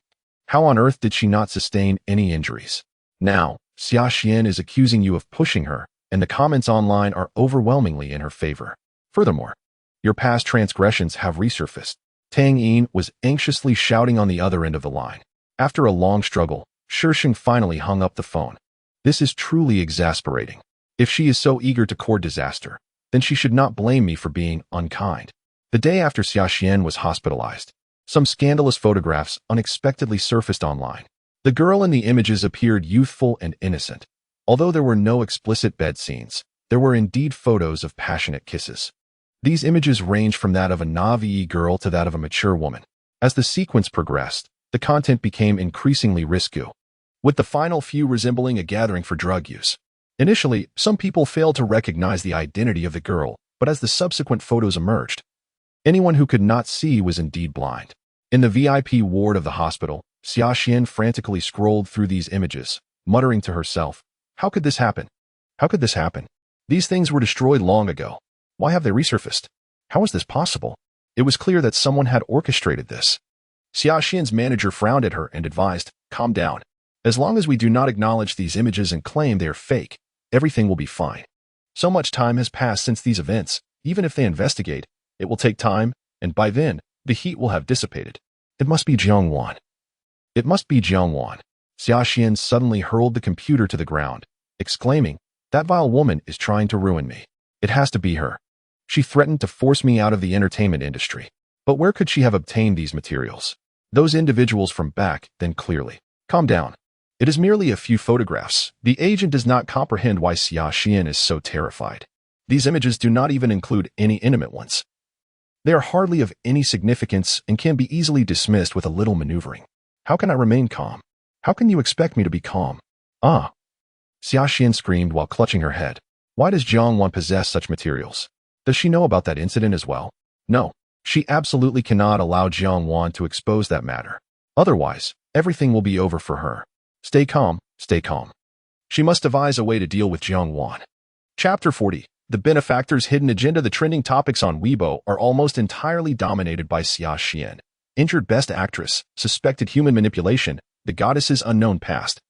How on earth did she not sustain any injuries? Now, Xuanyuan is accusing you of pushing her, and the comments online are overwhelmingly in her favor. Furthermore, your past transgressions have resurfaced. Tang Yin was anxiously shouting on the other end of the line. After a long struggle, Shi Sheng finally hung up the phone. This is truly exasperating. If she is so eager to court disaster, then she should not blame me for being unkind. The day after Xuanyuan was hospitalized, some scandalous photographs unexpectedly surfaced online. The girl in the images appeared youthful and innocent. Although there were no explicit bed scenes, there were indeed photos of passionate kisses. These images ranged from that of a naive girl to that of a mature woman. As the sequence progressed, the content became increasingly risque, with the final few resembling a gathering for drug use. Initially, some people failed to recognize the identity of the girl, but as the subsequent photos emerged, anyone who could not see was indeed blind. In the VIP ward of the hospital, Xuanyuan frantically scrolled through these images, muttering to herself, "How could this happen? How could this happen? These things were destroyed long ago. Why have they resurfaced? How is this possible?" It was clear that someone had orchestrated this. Xuanyuan's manager frowned at her and advised, "Calm down. As long as we do not acknowledge these images and claim they are fake, everything will be fine. So much time has passed since these events. Even if they investigate, it will take time, and by then, the heat will have dissipated. It must be Xuanyuan. It must be Xuanyuan." Xuanyuan suddenly hurled the computer to the ground, exclaiming, "That vile woman is trying to ruin me. It has to be her. She threatened to force me out of the entertainment industry. But where could she have obtained these materials? Those individuals from back, then clearly. Calm down. It is merely a few photographs. The agent does not comprehend why Xuanyuan is so terrified. These images do not even include any intimate ones. They are hardly of any significance and can be easily dismissed with a little maneuvering. How can I remain calm? How can you expect me to be calm? Ah! Xia Xian screamed while clutching her head. Why does Xuanyuan possess such materials? Does she know about that incident as well? No. She absolutely cannot allow Xuanyuan to expose that matter. Otherwise, everything will be over for her. Stay calm, stay calm. She must devise a way to deal with Xuanyuan. Chapter 40. The benefactor's hidden agenda. The trending topics on Weibo are almost entirely dominated by Xia Xian. Injured best actress, suspected human manipulation, the goddess's unknown past.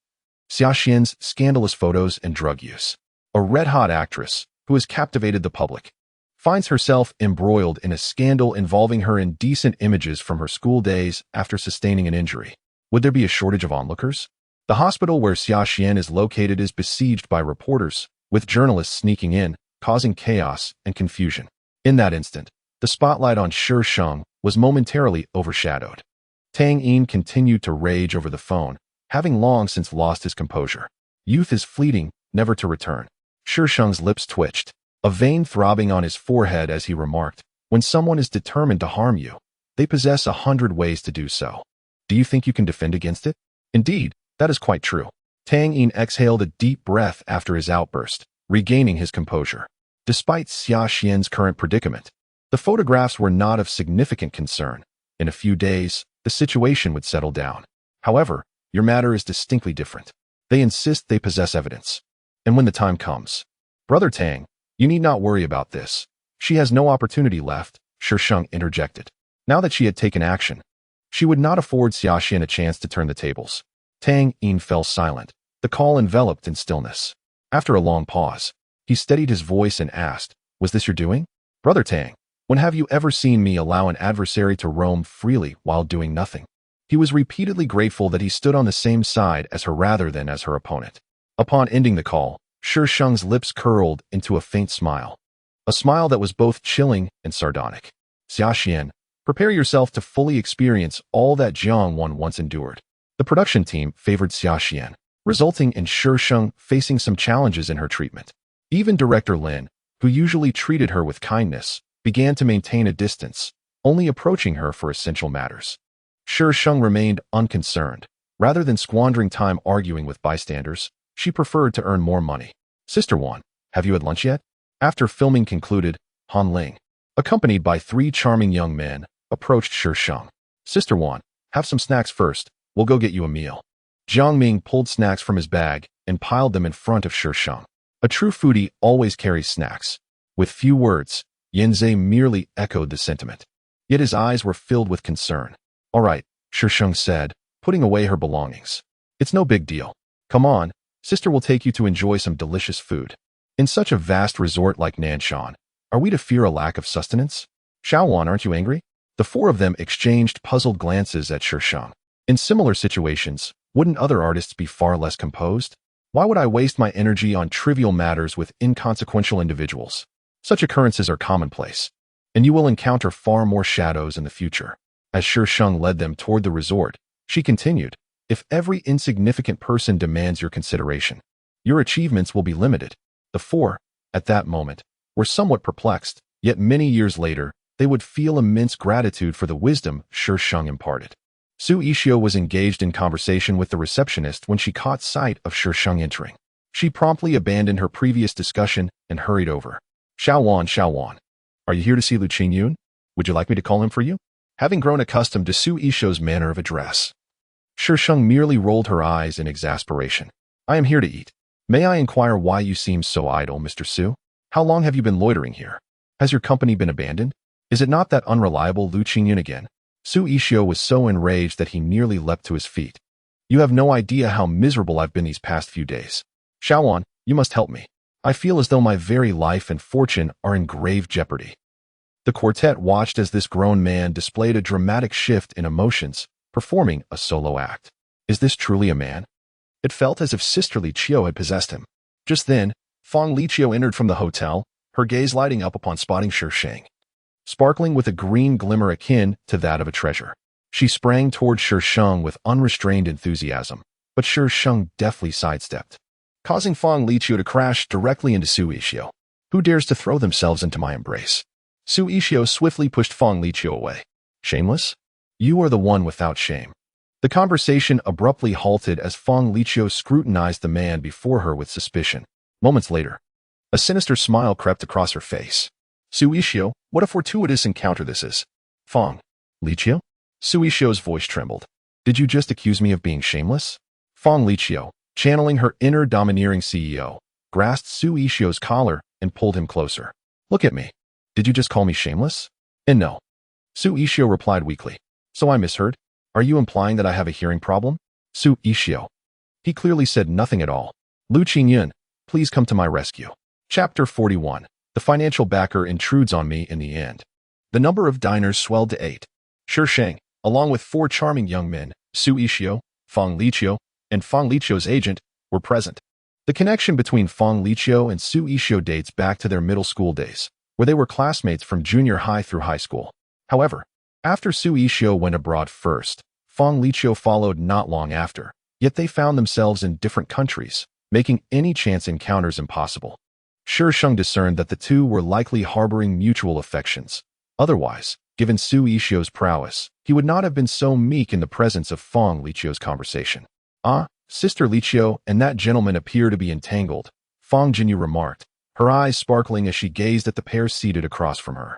Xia Xian's scandalous photos and drug use. A red-hot actress, who has captivated the public, finds herself embroiled in a scandal involving her indecent images from her school days after sustaining an injury. Would there be a shortage of onlookers? The hospital where Xia Xian is located is besieged by reporters, with journalists sneaking in, causing chaos and confusion. In that instant, the spotlight on Shi Sheng was momentarily overshadowed. Tang Yin continued to rage over the phone, having long since lost his composure. Youth is fleeting, never to return. Shi Sheng's lips twitched, a vein throbbing on his forehead as he remarked, when someone is determined to harm you, they possess 100 ways to do so. Do you think you can defend against it? Indeed, that is quite true. Tang Yin exhaled a deep breath after his outburst, regaining his composure. Despite Xia Xian's current predicament, the photographs were not of significant concern. In a few days, the situation would settle down. However, your matter is distinctly different. They insist they possess evidence. And when the time comes, Brother Tang, you need not worry about this. She has no opportunity left, Shi Sheng interjected. Now that she had taken action, she would not afford Xia Xian a chance to turn the tables. Tang Yin fell silent, the call enveloped in stillness. After a long pause, he steadied his voice and asked, was this your doing? Brother Tang, when have you ever seen me allow an adversary to roam freely while doing nothing? He was repeatedly grateful that he stood on the same side as her rather than as her opponent. Upon ending the call, Shi Sheng's lips curled into a faint smile. A smile that was both chilling and sardonic. Xia Xian, prepare yourself to fully experience all that Xuanyuan once endured. The production team favored Xia Xian, resulting in Shi Sheng facing some challenges in her treatment. Even Director Lin, who usually treated her with kindness, began to maintain a distance, only approaching her for essential matters. Shi Sheng remained unconcerned. Rather than squandering time arguing with bystanders, she preferred to earn more money. Sister Wan, have you had lunch yet? After filming concluded, Han Ling, accompanied by 3 charming young men, approached Shi Sheng. Sister Wan, have some snacks first, we'll go get you a meal. Jiang Ming pulled snacks from his bag and piled them in front of Shi Sheng. A true foodie always carries snacks. With few words, Yanzhe merely echoed the sentiment. Yet his eyes were filled with concern. All right, Shi Sheng said, putting away her belongings. It's no big deal. Come on, sister will take you to enjoy some delicious food. In such a vast resort like Nanshan, are we to fear a lack of sustenance? Xuanyuan, aren't you angry? The 4 of them exchanged puzzled glances at Shi Sheng. In similar situations, wouldn't other artists be far less composed? Why would I waste my energy on trivial matters with inconsequential individuals? Such occurrences are commonplace, and you will encounter far more shadows in the future. As Shi Sheng led them toward the resort, she continued, if every insignificant person demands your consideration, your achievements will be limited. The 4, at that moment, were somewhat perplexed, yet many years later, they would feel immense gratitude for the wisdom Shi Sheng imparted. Su Yixio was engaged in conversation with the receptionist when she caught sight of Shi Sheng entering. She promptly abandoned her previous discussion and hurried over. Xuanyuan, are you here to see Xuanyuan? Would you like me to call him for you? Having grown accustomed to Su Yixio's manner of address, Shi Sheng merely rolled her eyes in exasperation. I am here to eat. May I inquire why you seem so idle, Mr. Su? How long have you been loitering here? Has your company been abandoned? Is it not that unreliable Xuanyuan again? Su Yixio was so enraged that he nearly leapt to his feet. You have no idea how miserable I've been these past few days. Xuanyuan, you must help me. I feel as though my very life and fortune are in grave jeopardy. The quartet watched as this grown man displayed a dramatic shift in emotions, performing a solo act. Is this truly a man? It felt as if Sister Li Qiu had possessed him. Just then, Fang Li Qiu entered from the hotel, her gaze lighting up upon spotting Shi Sheng, sparkling with a green glimmer akin to that of a treasure. She sprang toward Shi Sheng with unrestrained enthusiasm, but Shi Sheng deftly sidestepped, causing Fang Li Qiu to crash directly into Su Yixio. Who dares to throw themselves into my embrace? Su Ishio swiftly pushed Fang Liqiu away. Shameless? You are the one without shame. The conversation abruptly halted as Fang Liqiu scrutinized the man before her with suspicion. Moments later, a sinister smile crept across her face. Su Ishio, what a fortuitous encounter this is. Fang Liqiu? Su Ishio's voice trembled. Did you just accuse me of being shameless? Fang Liqiu, channeling her inner domineering CEO, grasped Su Ishio's collar and pulled him closer. Look at me. Did you just call me shameless? And no. Su Ishio replied weakly. So I misheard? Are you implying that I have a hearing problem? Su Ishio. He clearly said nothing at all. Xuanyuan, please come to my rescue. Chapter 41. The financial backer intrudes on me in the end. The number of diners swelled to 8. Shi Sheng, along with 4 charming young men, Su Ishio, Fang Liqiu, and Fang Liqiu's agent, were present. The connection between Fang Liqiu and Su Ishio dates back to their middle school days, where they were classmates from junior high through high school. However, after Su Ishio went abroad first, Fang Liqiu followed not long after, yet they found themselves in different countries, making any chance encounters impossible. Shi Sheng discerned that the two were likely harboring mutual affections. Otherwise, given Su Ishio's prowess, he would not have been so meek in the presence of Fang Liqiu's conversation. Ah, Sister Liqiu and that gentleman appear to be entangled, Fang Jinyu remarked, her eyes sparkling as she gazed at the pair seated across from her.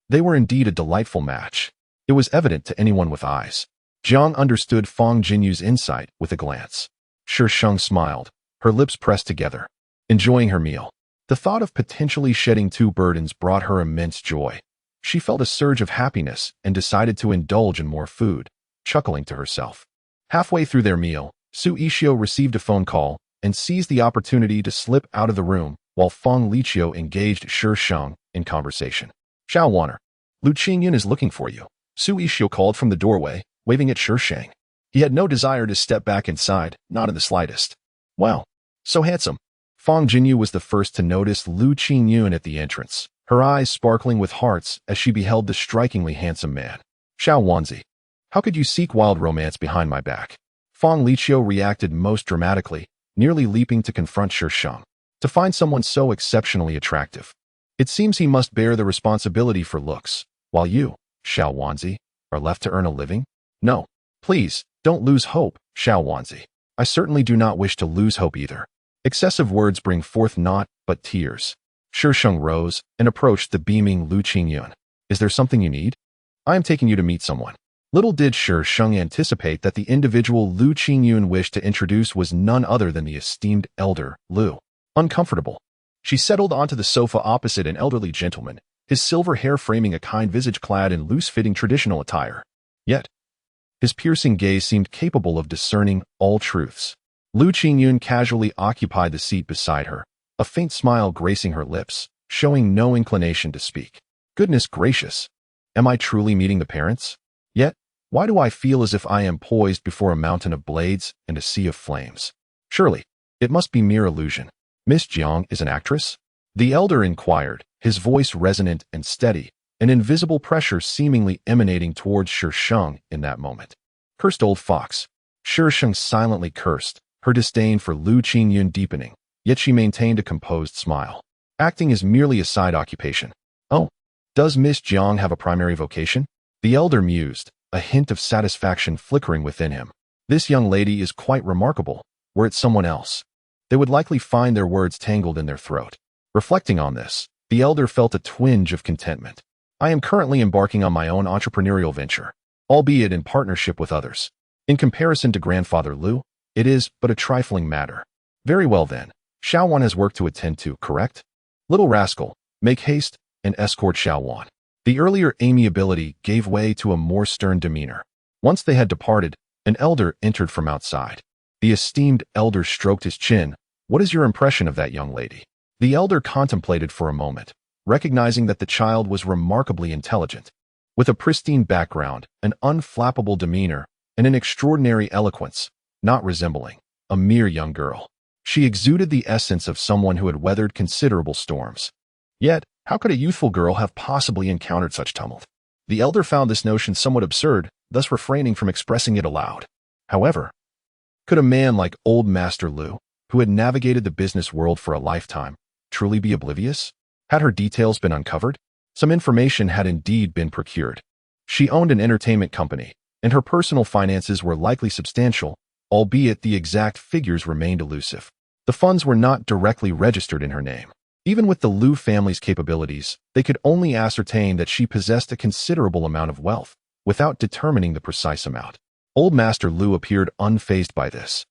They were indeed a delightful match. It was evident to anyone with eyes. Jiang understood Fang Jinyu's insight with a glance. Shi Sheng smiled, her lips pressed together, enjoying her meal. The thought of potentially shedding 2 burdens brought her immense joy. She felt a surge of happiness and decided to indulge in more food, chuckling to herself. Halfway through their meal, Su Ishio received a phone call and seized the opportunity to slip out of the room while Fang Liqiu engaged Shi Sheng in conversation. Xuanyuan, Xuanyuan is looking for you. Su Ishio called from the doorway, waving at Shi Sheng. He had no desire to step back inside, not in the slightest. Wow, so handsome. Fang Jinyu was the first to notice Xuanyuan at the entrance, her eyes sparkling with hearts as she beheld the strikingly handsome man. Xuanyuan, how could you seek wild romance behind my back? Fang Liqiu reacted most dramatically, nearly leaping to confront Shi Sheng. To find someone so exceptionally attractive. It seems he must bear the responsibility for looks, while you, Xuanyuan, are left to earn a living? No, please, don't lose hope, Xuanyuan. I certainly do not wish to lose hope either. Excessive words bring forth naught but tears. Shi Sheng rose and approached the beaming Xuanyuan. Is there something you need? I am taking you to meet someone. Little did Shi Sheng anticipate that the individual Xuanyuan wished to introduce was none other than the esteemed elder, Lu. Uncomfortable. She settled onto the sofa opposite an elderly gentleman, his silver hair framing a kind visage clad in loose-fitting traditional attire. Yet, his piercing gaze seemed capable of discerning all truths. Xuanyuan casually occupied the seat beside her, a faint smile gracing her lips, showing no inclination to speak. Goodness gracious! Am I truly meeting the parents? Yet, why do I feel as if I am poised before a mountain of blades and a sea of flames? Surely, it must be mere illusion. Miss Jiang is an actress? The elder inquired, his voice resonant and steady, an invisible pressure seemingly emanating towards Shi Sheng in that moment. Cursed old fox. Shi Sheng silently cursed, her disdain for Xuanyuan deepening, yet she maintained a composed smile. Acting is merely a side occupation. Oh, does Miss Jiang have a primary vocation? The elder mused, a hint of satisfaction flickering within him. This young lady is quite remarkable. Were it someone else, they would likely find their words tangled in their throat. Reflecting on this, the elder felt a twinge of contentment. I am currently embarking on my own entrepreneurial venture, albeit in partnership with others. In comparison to Grandfather Lu, it is but a trifling matter. Very well then, Xuanyuan has work to attend to, correct? Little rascal, make haste and escort Xuanyuan. The earlier amiability gave way to a more stern demeanor. Once they had departed, an elder entered from outside. The esteemed elder stroked his chin. What is your impression of that young lady? The elder contemplated for a moment, recognizing that the child was remarkably intelligent. With a pristine background, an unflappable demeanor, and an extraordinary eloquence, not resembling a mere young girl. She exuded the essence of someone who had weathered considerable storms. Yet, how could a youthful girl have possibly encountered such tumult? The elder found this notion somewhat absurd, thus refraining from expressing it aloud. However, could a man like old Master Lu, who had navigated the business world for a lifetime, truly be oblivious? Had her details been uncovered? Some information had indeed been procured. She owned an entertainment company, and her personal finances were likely substantial, albeit the exact figures remained elusive. The funds were not directly registered in her name. Even with the Liu family's capabilities, they could only ascertain that she possessed a considerable amount of wealth, without determining the precise amount. Old Master Liu appeared unfazed by this,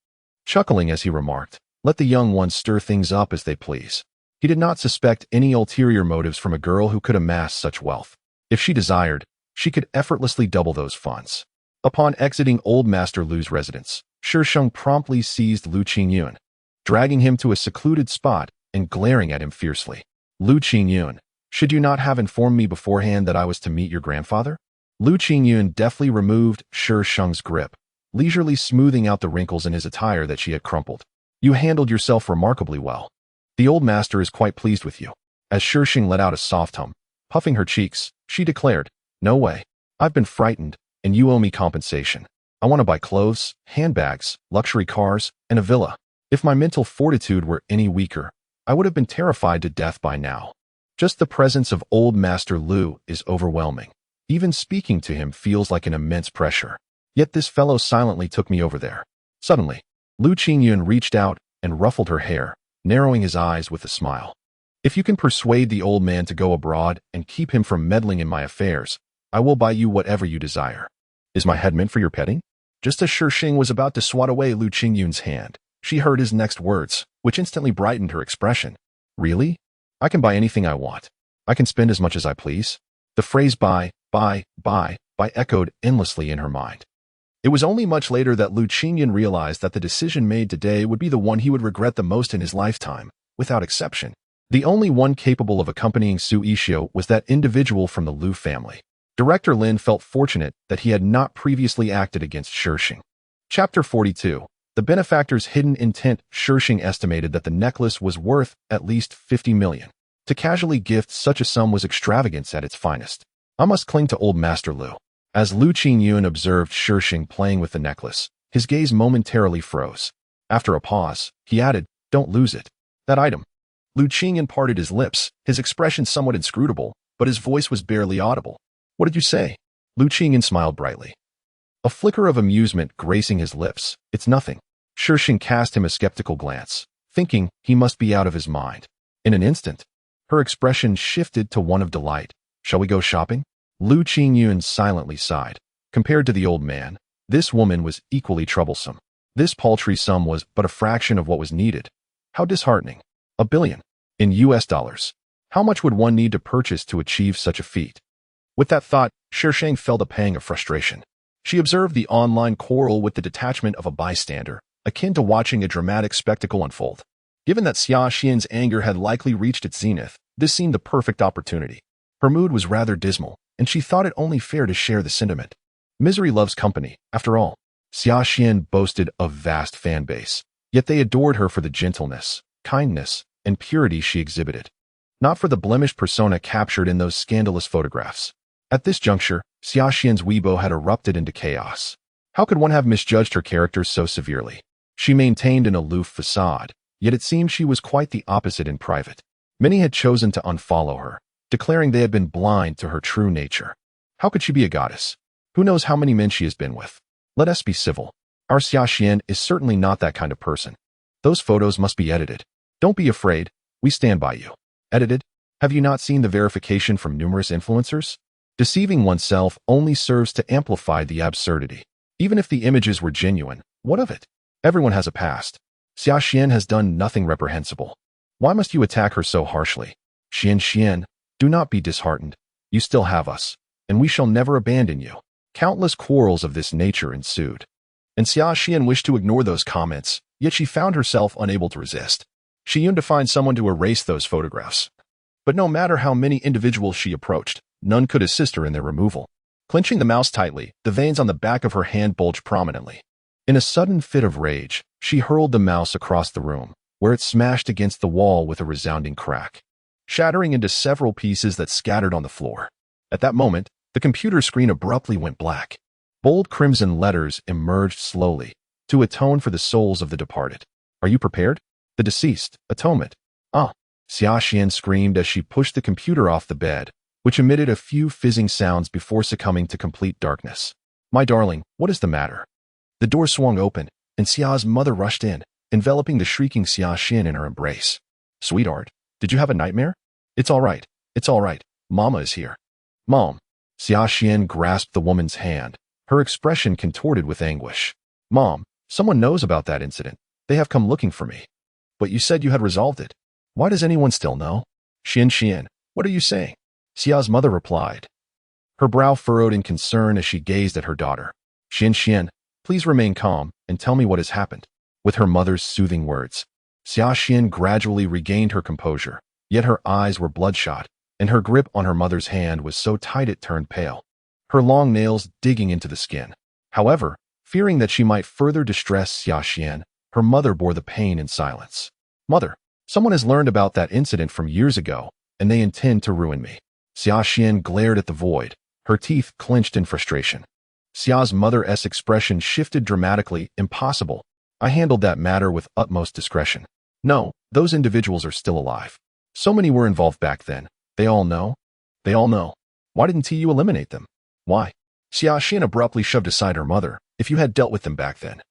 chuckling as he remarked, "Let the young ones stir things up as they please." He did not suspect any ulterior motives from a girl who could amass such wealth. If she desired, she could effortlessly double those funds. Upon exiting Old Master Liu's residence, Shi Sheng promptly seized Xuanyuan, dragging him to a secluded spot and glaring at him fiercely. "Xuanyuan, should you not have informed me beforehand that I was to meet your grandfather?" Xuanyuan deftly removed Shi Sheng's grip, leisurely smoothing out the wrinkles in his attire that she had crumpled. "You handled yourself remarkably well. The old master is quite pleased with you." As Shi Sheng let out a soft hum, puffing her cheeks, she declared, "No way. I've been frightened, and you owe me compensation. I want to buy clothes, handbags, luxury cars, and a villa. If my mental fortitude were any weaker, I would have been terrified to death by now. Just the presence of Old Master Liu is overwhelming. Even speaking to him feels like an immense pressure. Yet this fellow silently took me over there." Suddenly, Xuanyuan reached out and ruffled her hair, narrowing his eyes with a smile. "If you can persuade the old man to go abroad and keep him from meddling in my affairs, I will buy you whatever you desire." "Is my head meant for your petting?" Just as Shi Sheng was about to swat away Xuanyuan's hand, she heard his next words, which instantly brightened her expression. "Really? I can buy anything I want. I can spend as much as I please." The phrase buy echoed endlessly in her mind. It was only much later that Xuanyuan realized that the decision made today would be the one he would regret the most in his lifetime, without exception. The only one capable of accompanying Su Ishio was that individual from the Liu family. Director Lin felt fortunate that he had not previously acted against Shi Sheng. Chapter 42. The benefactor's hidden intent. Shi Sheng estimated that the necklace was worth at least 50 million. To casually gift such a sum was extravagance at its finest. "I must cling to Old Master Liu." As Xuanyuan observed Shi Sheng playing with the necklace, his gaze momentarily froze. After a pause, he added, "Don't lose it. That item." Xuanyuan parted his lips, his expression somewhat inscrutable, but his voice was barely audible. "What did you say?" Xuanyuan smiled brightly, a flicker of amusement gracing his lips. "It's nothing." Shi Sheng cast him a skeptical glance, thinking he must be out of his mind. In an instant, her expression shifted to one of delight. "Shall we go shopping?" Xuanyuan silently sighed. Compared to the old man, this woman was equally troublesome. This paltry sum was but a fraction of what was needed. How disheartening. $1 billion. In US dollars. How much would one need to purchase to achieve such a feat? With that thought, Shi Sheng felt a pang of frustration. She observed the online quarrel with the detachment of a bystander, akin to watching a dramatic spectacle unfold. Given that Xia Xian's anger had likely reached its zenith, this seemed the perfect opportunity. Her mood was rather dismal, and she thought it only fair to share the sentiment. Misery loves company, after all. Xia Xian boasted a vast fan base, yet they adored her for the gentleness, kindness, and purity she exhibited, not for the blemished persona captured in those scandalous photographs. At this juncture, Xia Xian's Weibo had erupted into chaos. How could one have misjudged her character so severely? She maintained an aloof facade, yet it seemed she was quite the opposite in private. Many had chosen to unfollow her, declaring they had been blind to her true nature. How could she be a goddess? Who knows how many men she has been with? Let us be civil. Our Xia Xian is certainly not that kind of person. Those photos must be edited. Don't be afraid, we stand by you. Edited? Have you not seen the verification from numerous influencers? Deceiving oneself only serves to amplify the absurdity. Even if the images were genuine, what of it? Everyone has a past. Xia Xian has done nothing reprehensible. Why must you attack her so harshly? Xian, do not be disheartened. You still have us, and we shall never abandon you. Countless quarrels of this nature ensued, and Xia Xian wished to ignore those comments, yet she found herself unable to resist. She yearned to find someone to erase those photographs. But no matter how many individuals she approached, none could assist her in their removal. Clenching the mouse tightly, the veins on the back of her hand bulged prominently. In a sudden fit of rage, she hurled the mouse across the room, where it smashed against the wall with a resounding crack, shattering into several pieces that scattered on the floor. At that moment, the computer screen abruptly went black. Bold crimson letters emerged slowly, to atone for the souls of the departed. Are you prepared? The deceased, atonement. Ah! Xia Xian screamed as she pushed the computer off the bed, which emitted a few fizzing sounds before succumbing to complete darkness. "My darling, what is the matter?" The door swung open, and Xia's mother rushed in, enveloping the shrieking Xia Xin in her embrace. "Sweetheart, did you have a nightmare?" "It's all right. It's all right. Mama is here." "Mom." Xia Xin grasped the woman's hand, her expression contorted with anguish. "Mom, someone knows about that incident. They have come looking for me." "But you said you had resolved it. Why does anyone still know?" Xin, what are you saying?" Xia's mother replied, her brow furrowed in concern as she gazed at her daughter. Xin, please remain calm and tell me what has happened." With her mother's soothing words, Xia Xin gradually regained her composure, yet her eyes were bloodshot, and her grip on her mother's hand was so tight it turned pale, her long nails digging into the skin. However, fearing that she might further distress Xia Xin, her mother bore the pain in silence. "Mother, someone has learned about that incident from years ago, and they intend to ruin me." Xia Xin glared at the void, her teeth clenched in frustration. Xia's mother's expression shifted dramatically. "Impossible. I handled that matter with utmost discretion. No, those individuals are still alive. So many were involved back then. They all know. They all know. Why didn't you eliminate them? Why?" Xia Xin abruptly shoved aside her mother. "If you had dealt with them back then,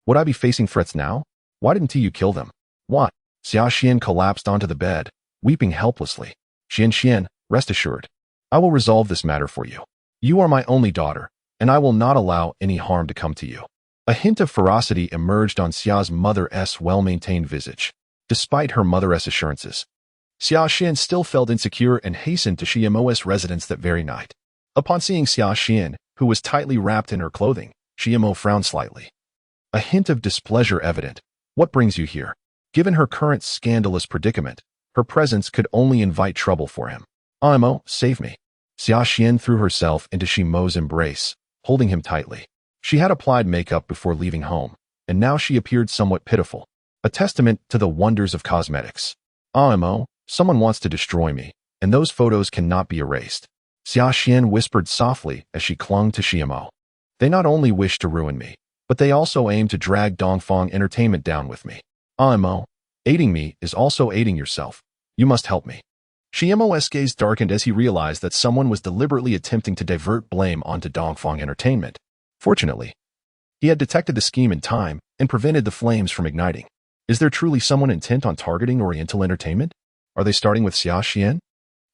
would I be facing threats now? Why didn't you kill them? Why?" Xia Xin collapsed onto the bed, weeping helplessly. Xin, rest assured. I will resolve this matter for you. You are my only daughter, and I will not allow any harm to come to you." A hint of ferocity emerged on Xia's mother's well-maintained visage. Despite her mother's assurances, Xia Xin still felt insecure and hastened to Xiao's residence that very night. Upon seeing Xia Xin, who was tightly wrapped in her clothing, Xiao frowned slightly, a hint of displeasure evident. "What brings you here?" Given her current scandalous predicament, her presence could only invite trouble for him. "Imo, save me." Xia Xin threw herself into Xiao's embrace, holding him tightly. She had applied makeup before leaving home, and now she appeared somewhat pitiful, a testament to the wonders of cosmetics. "Imo, someone wants to destroy me, and those photos cannot be erased." Xia Xin whispered softly as she clung to Xiao. "They not only wish to ruin me, but they also aim to drag Dongfang Entertainment down with me. Imo, aiding me is also aiding yourself. You must help me." Xiao's gaze darkened as he realized that someone was deliberately attempting to divert blame onto Dongfang Entertainment. Fortunately, he had detected the scheme in time and prevented the flames from igniting. Is there truly someone intent on targeting Oriental Entertainment? Are they starting with Xia Xin?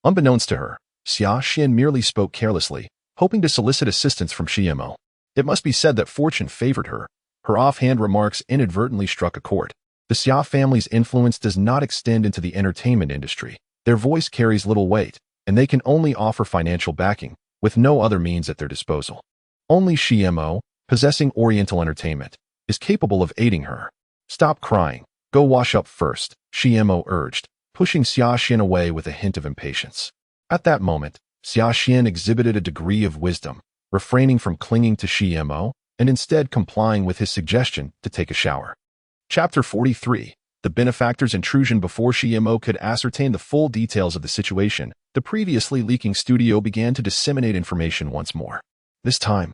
Unbeknownst to her, Xia Xin merely spoke carelessly, hoping to solicit assistance from Xiao. It must be said that fortune favored her. Her offhand remarks inadvertently struck a chord. The Xia family's influence does not extend into the entertainment industry. Their voice carries little weight, and they can only offer financial backing, with no other means at their disposal. Only Xiao, possessing Oriental Entertainment, is capable of aiding her. "Stop crying. Go wash up first," Xiao urged, pushing Xia Xin away with a hint of impatience. At that moment, Xia Xin exhibited a degree of wisdom, refraining from clinging to Xiao and instead complying with his suggestion to take a shower. Chapter 43. The benefactor's intrusion. Before Xiao could ascertain the full details of the situation, the previously leaking studio began to disseminate information once more. This time,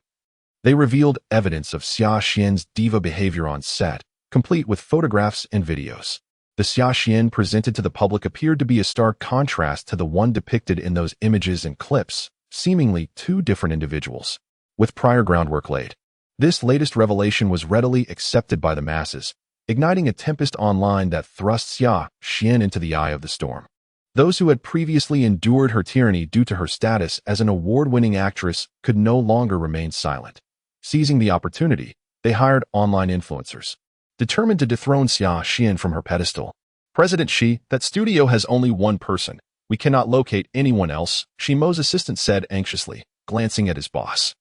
they revealed evidence of Xia Xin's diva behavior on set, complete with photographs and videos. The Xia Xin presented to the public appeared to be a stark contrast to the one depicted in those images and clips, seemingly two different individuals, with prior groundwork laid. This latest revelation was readily accepted by the masses, igniting a tempest online that thrust Xia Xin into the eye of the storm. Those who had previously endured her tyranny due to her status as an award-winning actress could no longer remain silent. Seizing the opportunity, they hired online influencers, determined to dethrone Xia Xin from her pedestal. "President Shi, that studio has only one person. We cannot locate anyone else," Xiao's assistant said anxiously, glancing at his boss.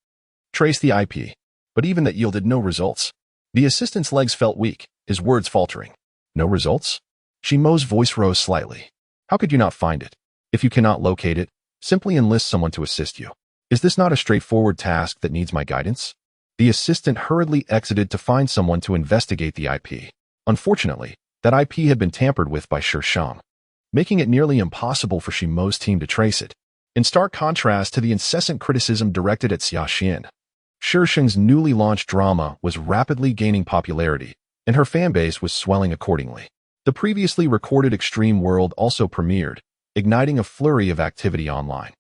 "Trace the IP." But even that yielded no results. The assistant's legs felt weak, his words faltering. "No results?" Xiao's voice rose slightly. "How could you not find it? If you cannot locate it, simply enlist someone to assist you. Is this not a straightforward task that needs my guidance?" The assistant hurriedly exited to find someone to investigate the IP. Unfortunately, that IP had been tampered with by Shi Sheng, making it nearly impossible for Xiao's team to trace it. In stark contrast to the incessant criticism directed at Xia Xin, Shi Sheng's newly launched drama was rapidly gaining popularity, and her fanbase was swelling accordingly. The previously recorded Extreme World also premiered, igniting a flurry of activity online.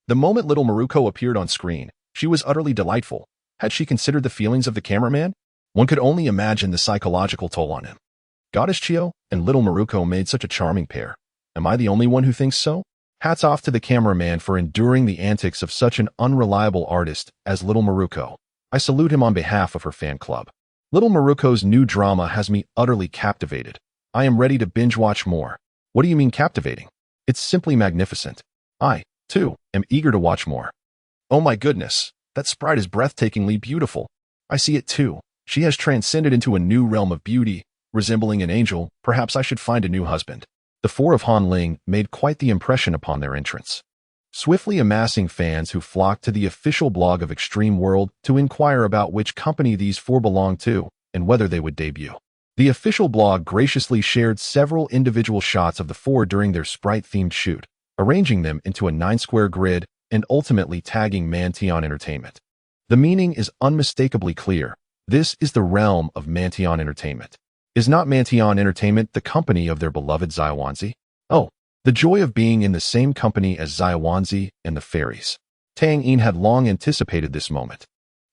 The moment little Maruko appeared on screen, she was utterly delightful. Had she considered the feelings of the cameraman? One could only imagine the psychological toll on him. Goddess Chio and little Maruko made such a charming pair. Am I the only one who thinks so? Hats off to the cameraman for enduring the antics of such an unreliable artist as little Maruko. I salute him on behalf of her fan club. Little Maruko's new drama has me utterly captivated. I am ready to binge watch more. What do you mean captivating? It's simply magnificent. I, too, am eager to watch more. Oh my goodness, that sprite is breathtakingly beautiful. I see it too. She has transcended into a new realm of beauty, resembling an angel. Perhaps I should find a new husband. The four of Han Ling made quite the impression upon their entrance, swiftly amassing fans who flocked to the official blog of Extreme World to inquire about which company these four belonged to and whether they would debut. The official blog graciously shared several individual shots of the four during their sprite-themed shoot, arranging them into a 9-square grid and ultimately tagging Mantion Entertainment. The meaning is unmistakably clear. This is the realm of Mantion Entertainment. Is not Mantion Entertainment the company of their beloved Xuanyuan? Oh, the joy of being in the same company as Xuanyuan and the fairies. Tang Yin had long anticipated this moment.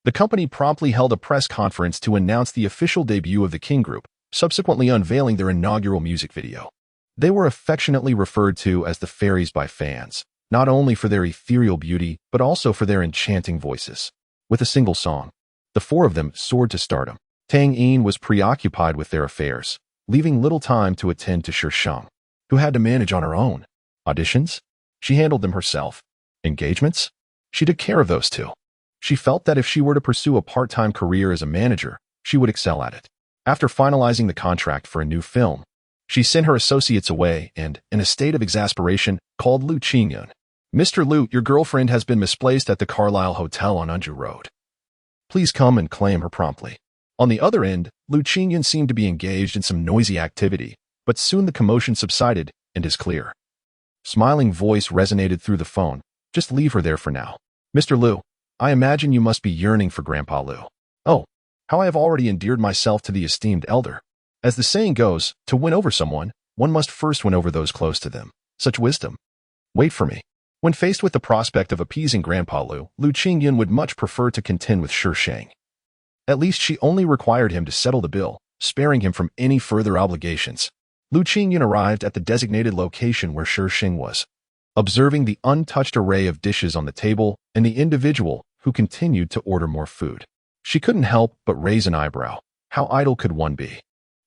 The company promptly held a press conference to announce the official debut of the King Group, subsequently unveiling their inaugural music video. They were affectionately referred to as the fairies by fans, not only for their ethereal beauty, but also for their enchanting voices. With a single song, the four of them soared to stardom. Tang Yin was preoccupied with their affairs, leaving little time to attend to Shi Sheng, who had to manage on her own. Auditions? She handled them herself. Engagements? She took care of those too. She felt that if she were to pursue a part-time career as a manager, she would excel at it. After finalizing the contract for a new film, she sent her associates away and, in a state of exasperation, called Lu Xuanyuan. Mr. Lu, your girlfriend has been misplaced at the Carlisle Hotel on Unju Road. Please come and claim her promptly. On the other end, Lu Xuanyuan seemed to be engaged in some noisy activity, but soon the commotion subsided and his clear, smiling voice resonated through the phone. Just leave her there for now. Mr. Lu, I imagine you must be yearning for Grandpa Lu. Oh, how I have already endeared myself to the esteemed elder. As the saying goes, to win over someone, one must first win over those close to them. Such wisdom. Wait for me. When faced with the prospect of appeasing Grandpa Lu, Lu Xuanyuan would much prefer to contend with Shi Sheng. At least she only required him to settle the bill, sparing him from any further obligations. Lu Xuanyuan arrived at the designated location where Shi Sheng was, observing the untouched array of dishes on the table and the individual who continued to order more food. She couldn't help but raise an eyebrow. How idle could one be?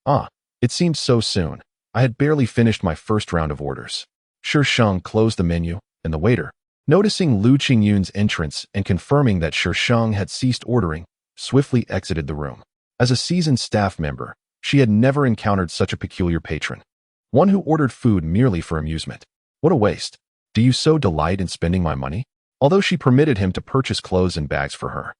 Ah, it seemed so soon. I had barely finished my first round of orders. Shi Sheng closed the menu, and the waiter, noticing Lu Xuanyuan's entrance and confirming that Shi Sheng had ceased ordering, swiftly exited the room. As a seasoned staff member, she had never encountered such a peculiar patron, one who ordered food merely for amusement. What a waste. Do you so delight in spending my money? Although she permitted him to purchase clothes and bags for her,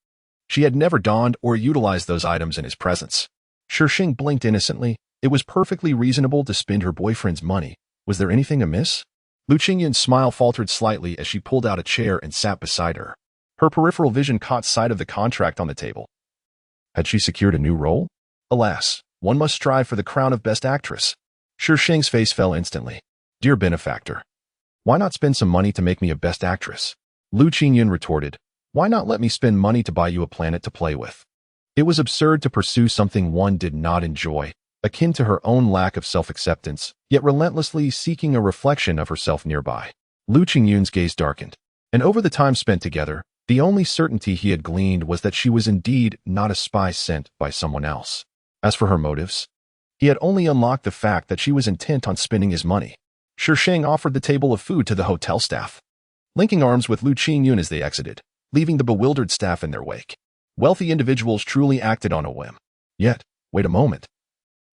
she had never donned or utilized those items in his presence. Shi Sheng blinked innocently. It was perfectly reasonable to spend her boyfriend's money. Was there anything amiss? Lu Xuanyuan's smile faltered slightly as she pulled out a chair and sat beside her. Her peripheral vision caught sight of the contract on the table. Had she secured a new role? Alas, one must strive for the crown of Best Actress. Shi Sheng's face fell instantly. Dear benefactor, why not spend some money to make me a Best Actress? Lu Xuanyuan retorted, why not let me spend money to buy you a planet to play with? It was absurd to pursue something one did not enjoy, akin to her own lack of self-acceptance, yet relentlessly seeking a reflection of herself nearby. Lu Xuanyuan's gaze darkened, and over the time spent together, the only certainty he had gleaned was that she was indeed not a spy sent by someone else. As for her motives, he had only unlocked the fact that she was intent on spending his money. Shi Sheng offered the table of food to the hotel staff, linking arms with Lu Xuanyuan as they exited, leaving the bewildered staff in their wake. Wealthy individuals truly acted on a whim. Yet, wait a moment.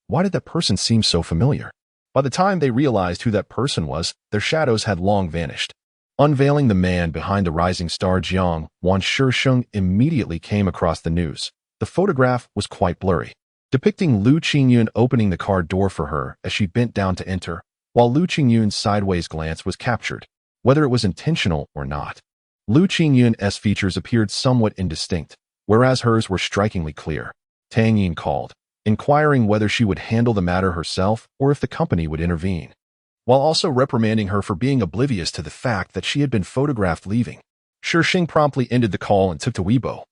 Why did that person seem so familiar? By the time they realized who that person was, their shadows had long vanished. Unveiling the man behind the rising star Jiang, Shi Sheng immediately came across the news. The photograph was quite blurry, depicting Lu Xuanyuan opening the car door for her as she bent down to enter, while Lu Qingyun's sideways glance was captured, whether it was intentional or not. Lu Qingyun's features appeared somewhat indistinct, whereas hers were strikingly clear. Tang Yin called, inquiring whether she would handle the matter herself or if the company would intervene. while also reprimanding her for being oblivious to the fact that she had been photographed leaving. Shi Sheng promptly ended the call and took to Weibo,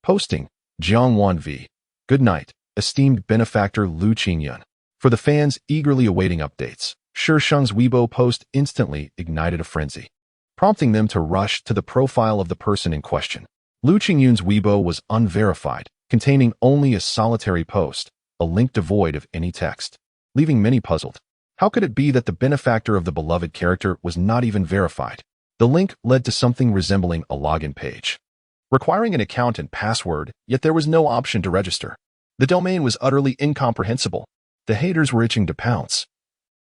posting, Xuanyuan v. Good night, esteemed benefactor Lu Qingyun. For the fans eagerly awaiting updates, Shi Sheng's Weibo post instantly ignited a frenzy, prompting them to rush to the profile of the person in question. Lu Qingyun's Weibo was unverified, containing only a solitary post, a link devoid of any text, leaving many puzzled. How could it be that the benefactor of the beloved character was not even verified? The link led to something resembling a login page, requiring an account and password, yet there was no option to register. The domain was utterly incomprehensible. The haters were itching to pounce,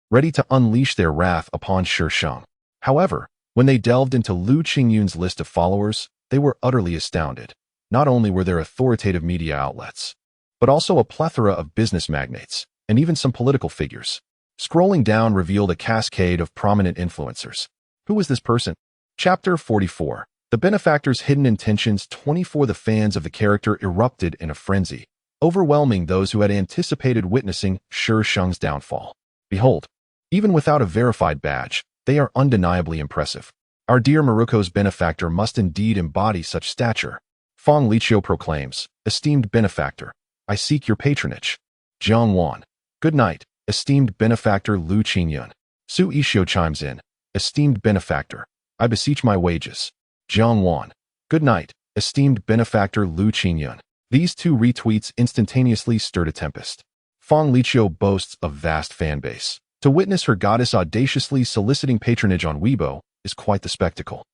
ready to unleash their wrath upon Shi Sheng. However, when they delved into Lu Qingyun's list of followers, they were utterly astounded. Not only were there authoritative media outlets, but also a plethora of business magnates, and even some political figures. Scrolling down revealed a cascade of prominent influencers. Who was this person? Chapter 44. The benefactor's hidden intentions. 24. The fans of the character erupted in a frenzy, overwhelming those who had anticipated witnessing Shi Sheng's downfall. Behold, even without a verified badge, they are undeniably impressive. Our dear Maruko's benefactor must indeed embody such stature. Feng Liqiu proclaims, esteemed benefactor, I seek your patronage. Xuanyuan. Good night, esteemed benefactor Lu Qingyun. Su Yishio chimes in, esteemed benefactor, I beseech my wages. Xuanyuan. Good night, esteemed benefactor Lu Qingyun. These two retweets instantaneously stirred a tempest. Feng Liqiu boasts a vast fan base. To witness her goddess audaciously soliciting patronage on Weibo is quite the spectacle.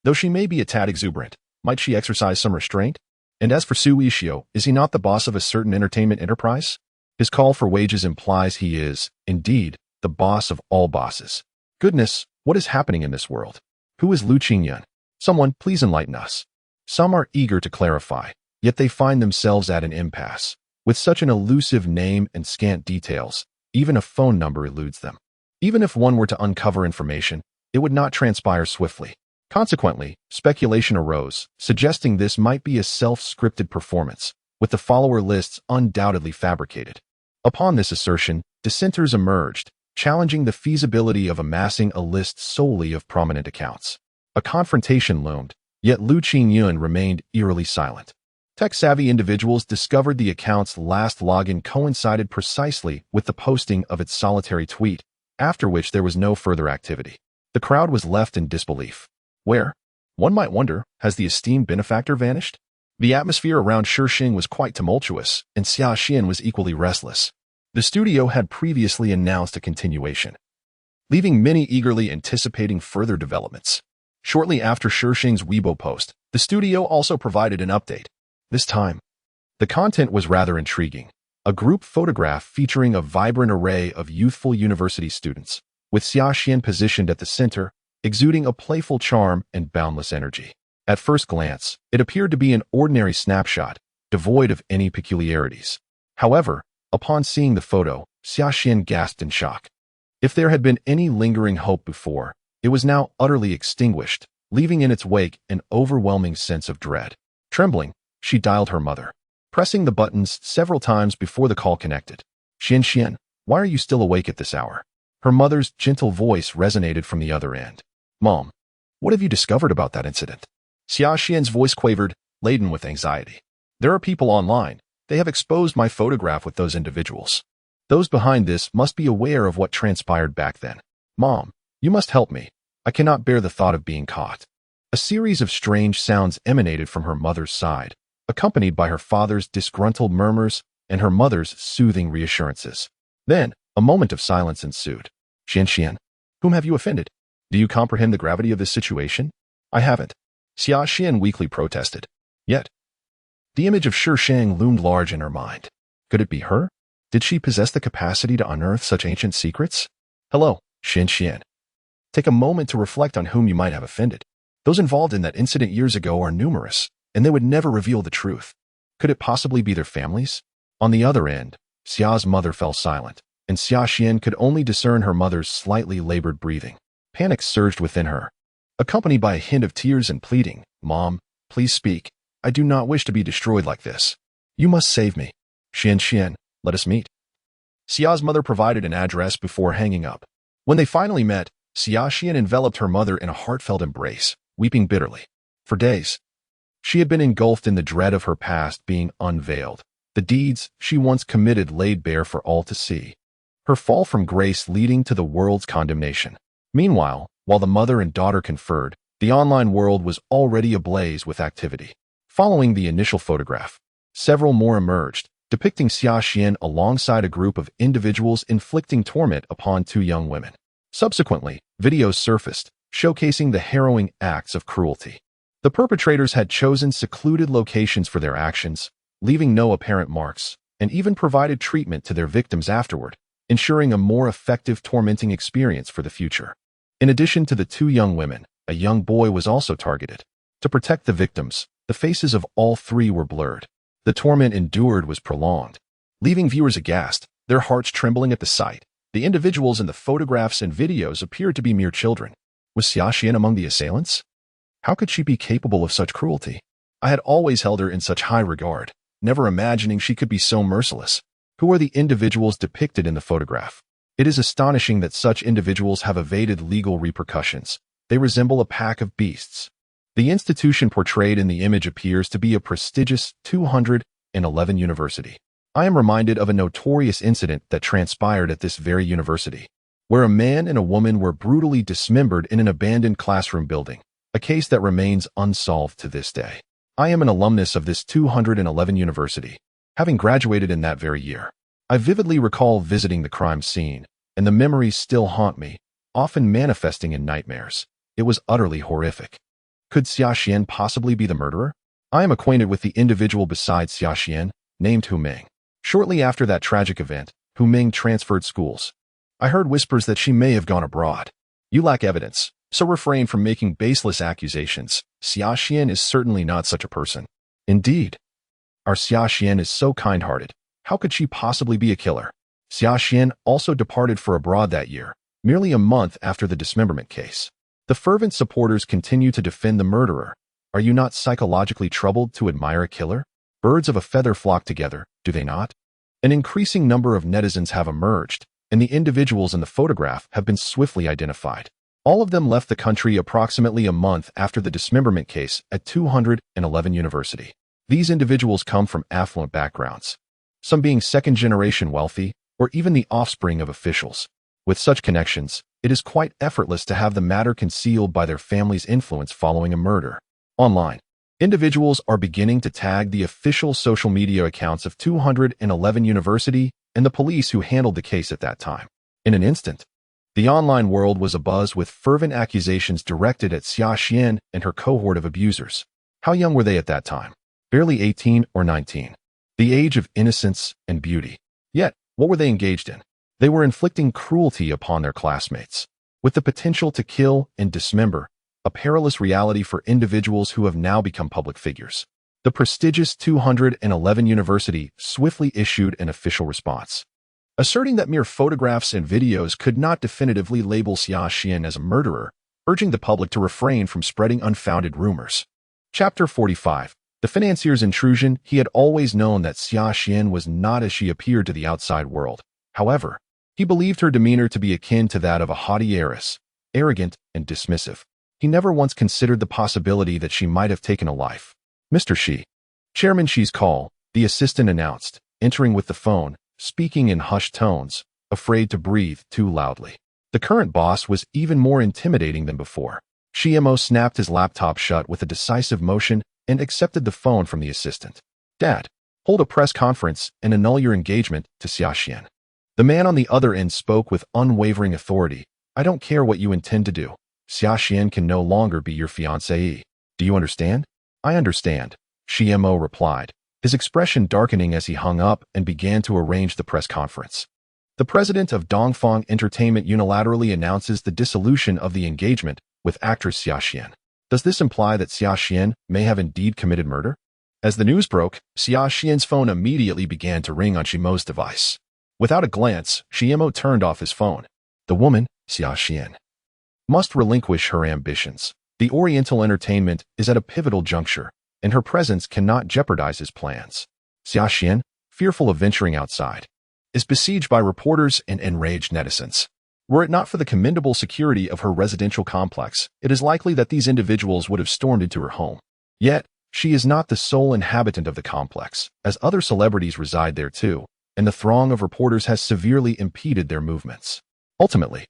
Though she may be a tad exuberant, might she exercise some restraint? And as for Su Yishio, is he not the boss of a certain entertainment enterprise? His call for wages implies he is, indeed, the boss of all bosses. Goodness, what is happening in this world? Who is Lu Qingyun? Someone, please enlighten us. Some are eager to clarify, yet they find themselves at an impasse. With such an elusive name and scant details, even a phone number eludes them. Even if one were to uncover information, it would not transpire swiftly. Consequently, speculation arose, suggesting this might be a self-scripted performance, with the follower lists undoubtedly fabricated. Upon this assertion, dissenters emerged, challenging the feasibility of amassing a list solely of prominent accounts. A confrontation loomed, yet Lu Qingyun remained eerily silent. Tech-savvy individuals discovered the account's last login coincided precisely with the posting of its solitary tweet, after which there was no further activity. The crowd was left in disbelief. Where? One might wonder, has the esteemed benefactor vanished? The atmosphere around Shi Sheng was quite tumultuous, and Xuanyuan was equally restless. The studio had previously announced a continuation, leaving many eagerly anticipating further developments. Shortly after Shi Sheng's Weibo post, the studio also provided an update. This time, the content was rather intriguing. A group photograph featuring a vibrant array of youthful university students, with Xuanyuan positioned at the center, exuding a playful charm and boundless energy. At first glance, it appeared to be an ordinary snapshot, devoid of any peculiarities. However, upon seeing the photo, Xuanyuan gasped in shock. If there had been any lingering hope before, it was now utterly extinguished, leaving in its wake an overwhelming sense of dread. Trembling, she dialed her mother, pressing the buttons several times before the call connected. Xuanyuan, why are you still awake at this hour? Her mother's gentle voice resonated from the other end. Mom, what have you discovered about that incident? Xuanyuan's voice quavered, laden with anxiety. There are people online. They have exposed my photograph with those individuals. Those behind this must be aware of what transpired back then. Mom, you must help me. I cannot bear the thought of being caught. A series of strange sounds emanated from her mother's side, accompanied by her father's disgruntled murmurs and her mother's soothing reassurances. Then, a moment of silence ensued. Xuanyuan, whom have you offended? Do you comprehend the gravity of this situation? I haven't. Xuanyuan weakly protested. Yet, the image of Shi Sheng loomed large in her mind. Could it be her? Did she possess the capacity to unearth such ancient secrets? Hello, Xuanyuan. Take a moment to reflect on whom you might have offended. Those involved in that incident years ago are numerous, and they would never reveal the truth. Could it possibly be their families? On the other end, Xia's mother fell silent, and Xuanyuan could only discern her mother's slightly labored breathing. Panic surged within her, accompanied by a hint of tears and pleading. Mom, please speak. I do not wish to be destroyed like this. You must save me. Xuanyuan, let us meet. Xia's mother provided an address before hanging up. When they finally met, Xiaxian enveloped her mother in a heartfelt embrace, weeping bitterly. For days, she had been engulfed in the dread of her past being unveiled, the deeds she once committed laid bare for all to see, her fall from grace leading to the world's condemnation. Meanwhile, while the mother and daughter conferred, the online world was already ablaze with activity. Following the initial photograph, several more emerged, depicting Xiaxian alongside a group of individuals inflicting torment upon two young women. Subsequently, videos surfaced, showcasing the harrowing acts of cruelty. The perpetrators had chosen secluded locations for their actions, leaving no apparent marks, and even provided treatment to their victims afterward, ensuring a more effective tormenting experience for the future. In addition to the two young women, a young boy was also targeted. To protect the victims, the faces of all three were blurred. The torment endured was prolonged, leaving viewers aghast, their hearts trembling at the sight. The individuals in the photographs and videos appeared to be mere children. Was Xiaxian among the assailants? How could she be capable of such cruelty? I had always held her in such high regard, never imagining she could be so merciless. Who are the individuals depicted in the photograph? It is astonishing that such individuals have evaded legal repercussions. They resemble a pack of beasts. The institution portrayed in the image appears to be a prestigious 211 university. I am reminded of a notorious incident that transpired at this very university, where a man and a woman were brutally dismembered in an abandoned classroom building, a case that remains unsolved to this day. I am an alumnus of this 211 university, having graduated in that very year. I vividly recall visiting the crime scene, and the memories still haunt me, often manifesting in nightmares. It was utterly horrific. Could Xiaxian possibly be the murderer? I am acquainted with the individual besides Xiaxian, named Hu Ming. Shortly after that tragic event, Hu Ming transferred schools. I heard whispers that she may have gone abroad. You lack evidence, so refrain from making baseless accusations. Xiaxian is certainly not such a person. Indeed, our Xiaxian is so kind-hearted. How could she possibly be a killer? Xiaxian also departed for abroad that year, merely a month after the dismemberment case. The fervent supporters continue to defend the murderer. Are you not psychologically troubled to admire a killer? Birds of a feather flock together, do they not? An increasing number of netizens have emerged, and the individuals in the photograph have been swiftly identified. All of them left the country approximately a month after the dismemberment case at 211 University. These individuals come from affluent backgrounds, some being second-generation wealthy, or even the offspring of officials. With such connections, it is quite effortless to have the matter concealed by their family's influence following a murder. Online, individuals are beginning to tag the official social media accounts of 211 University and the police who handled the case at that time. In an instant, the online world was abuzz with fervent accusations directed at Xiaxian and her cohort of abusers. How young were they at that time? Barely 18 or 19. The age of innocence and beauty. Yet, what were they engaged in? They were inflicting cruelty upon their classmates, with the potential to kill and dismember, a perilous reality for individuals who have now become public figures. The prestigious 211 University swiftly issued an official response, asserting that mere photographs and videos could not definitively label Xiaxian as a murderer, urging the public to refrain from spreading unfounded rumors. Chapter 45. The financier's intrusion. He had always known that Xiaxian was not as she appeared to the outside world. However, he believed her demeanor to be akin to that of a haughty heiress, arrogant and dismissive. He never once considered the possibility that she might have taken a life. Mr. Shi. Chairman Shi's call, the assistant announced, entering with the phone, speaking in hushed tones, afraid to breathe too loudly. The current boss was even more intimidating than before. Shi snapped his laptop shut with a decisive motion and accepted the phone from the assistant. Dad, hold a press conference and annul your engagement to Xiaxian. The man on the other end spoke with unwavering authority. I don't care what you intend to do. Xiaxian can no longer be your fiancée. Do you understand? I understand, Shi replied, his expression darkening as he hung up and began to arrange the press conference. The president of Dongfang Entertainment unilaterally announces the dissolution of the engagement with actress Xiaxian. Does this imply that Xiaxian may have indeed committed murder? As the news broke, Xiaxian's phone immediately began to ring on Shimo's device. Without a glance, Shimo turned off his phone. The woman, Xiaxian, must relinquish her ambitions. The Oriental entertainment is at a pivotal juncture, and her presence cannot jeopardize his plans. Xiaxian, fearful of venturing outside, is besieged by reporters and enraged netizens. Were it not for the commendable security of her residential complex, it is likely that these individuals would have stormed into her home. Yet, she is not the sole inhabitant of the complex, as other celebrities reside there too, and the throng of reporters has severely impeded their movements. Ultimately,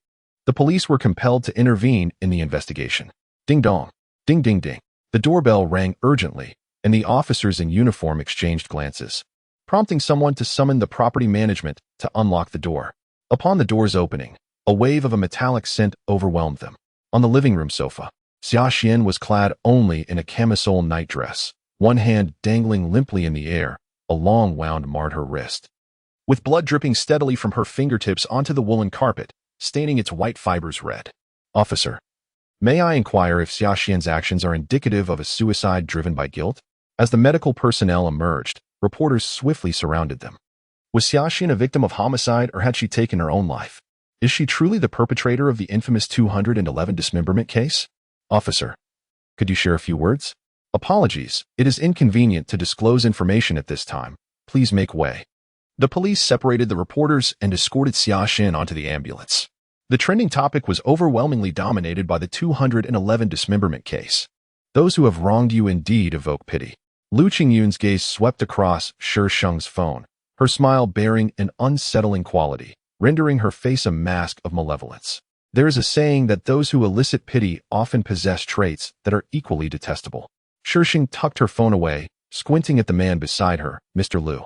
the police were compelled to intervene in the investigation. Ding dong. Ding ding ding. The doorbell rang urgently, and the officers in uniform exchanged glances, prompting someone to summon the property management to unlock the door. Upon the door's opening, a wave of a metallic scent overwhelmed them. On the living room sofa, Shi Sheng was clad only in a camisole nightdress, one hand dangling limply in the air, a long wound marred her wrist. With blood dripping steadily from her fingertips onto the woolen carpet, staining its white fibers red. Officer, may I inquire if Shi Sheng's actions are indicative of a suicide driven by guilt? As the medical personnel emerged, reporters swiftly surrounded them. Was Shi Sheng a victim of homicide or had she taken her own life? Is she truly the perpetrator of the infamous 211 dismemberment case? Officer, could you share a few words? Apologies, it is inconvenient to disclose information at this time. Please make way. The police separated the reporters and escorted Shi Sheng onto the ambulance. The trending topic was overwhelmingly dominated by the 211 dismemberment case. Those who have wronged you indeed evoke pity. Xuanyuan's gaze swept across Shi Sheng's phone, her smile bearing an unsettling quality, rendering her face a mask of malevolence. There is a saying that those who elicit pity often possess traits that are equally detestable. Shi Sheng tucked her phone away, squinting at the man beside her, Mr. Liu.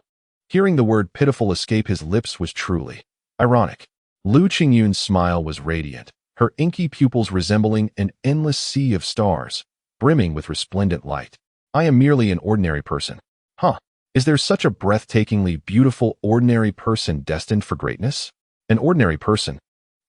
Hearing the word pitiful escape his lips was truly ironic. Xuanyuan's smile was radiant, her inky pupils resembling an endless sea of stars, brimming with resplendent light. I am merely an ordinary person. Huh. Is there such a breathtakingly beautiful ordinary person destined for greatness? An ordinary person,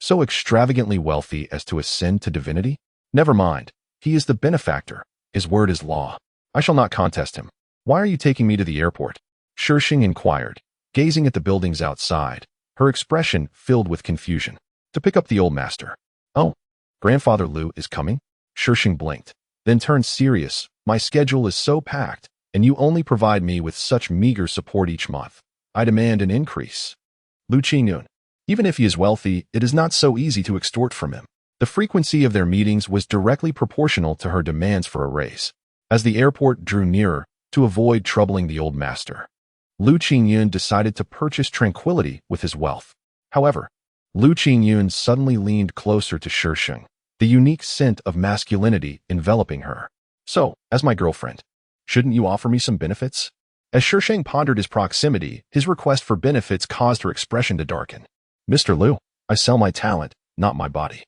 so extravagantly wealthy as to ascend to divinity? Never mind. He is the benefactor. His word is law. I shall not contest him. Why are you taking me to the airport? Shi Sheng inquired, gazing at the buildings outside, her expression filled with confusion. To pick up the old master. Oh, Grandfather Liu is coming? Shi Sheng blinked, then turned serious. My schedule is so packed, and you only provide me with such meager support each month. I demand an increase. Xuanyuan. Even if he is wealthy, it is not so easy to extort from him. The frequency of their meetings was directly proportional to her demands for a raise. As the airport drew nearer, to avoid troubling the old master, Xuanyuan decided to purchase tranquility with his wealth. However, Xuanyuan suddenly leaned closer to Shi Sheng, the unique scent of masculinity enveloping her. So, as my girlfriend, shouldn't you offer me some benefits? As Shi Sheng pondered his proximity, his request for benefits caused her expression to darken. Mr. Liu, I sell my talent, not my body.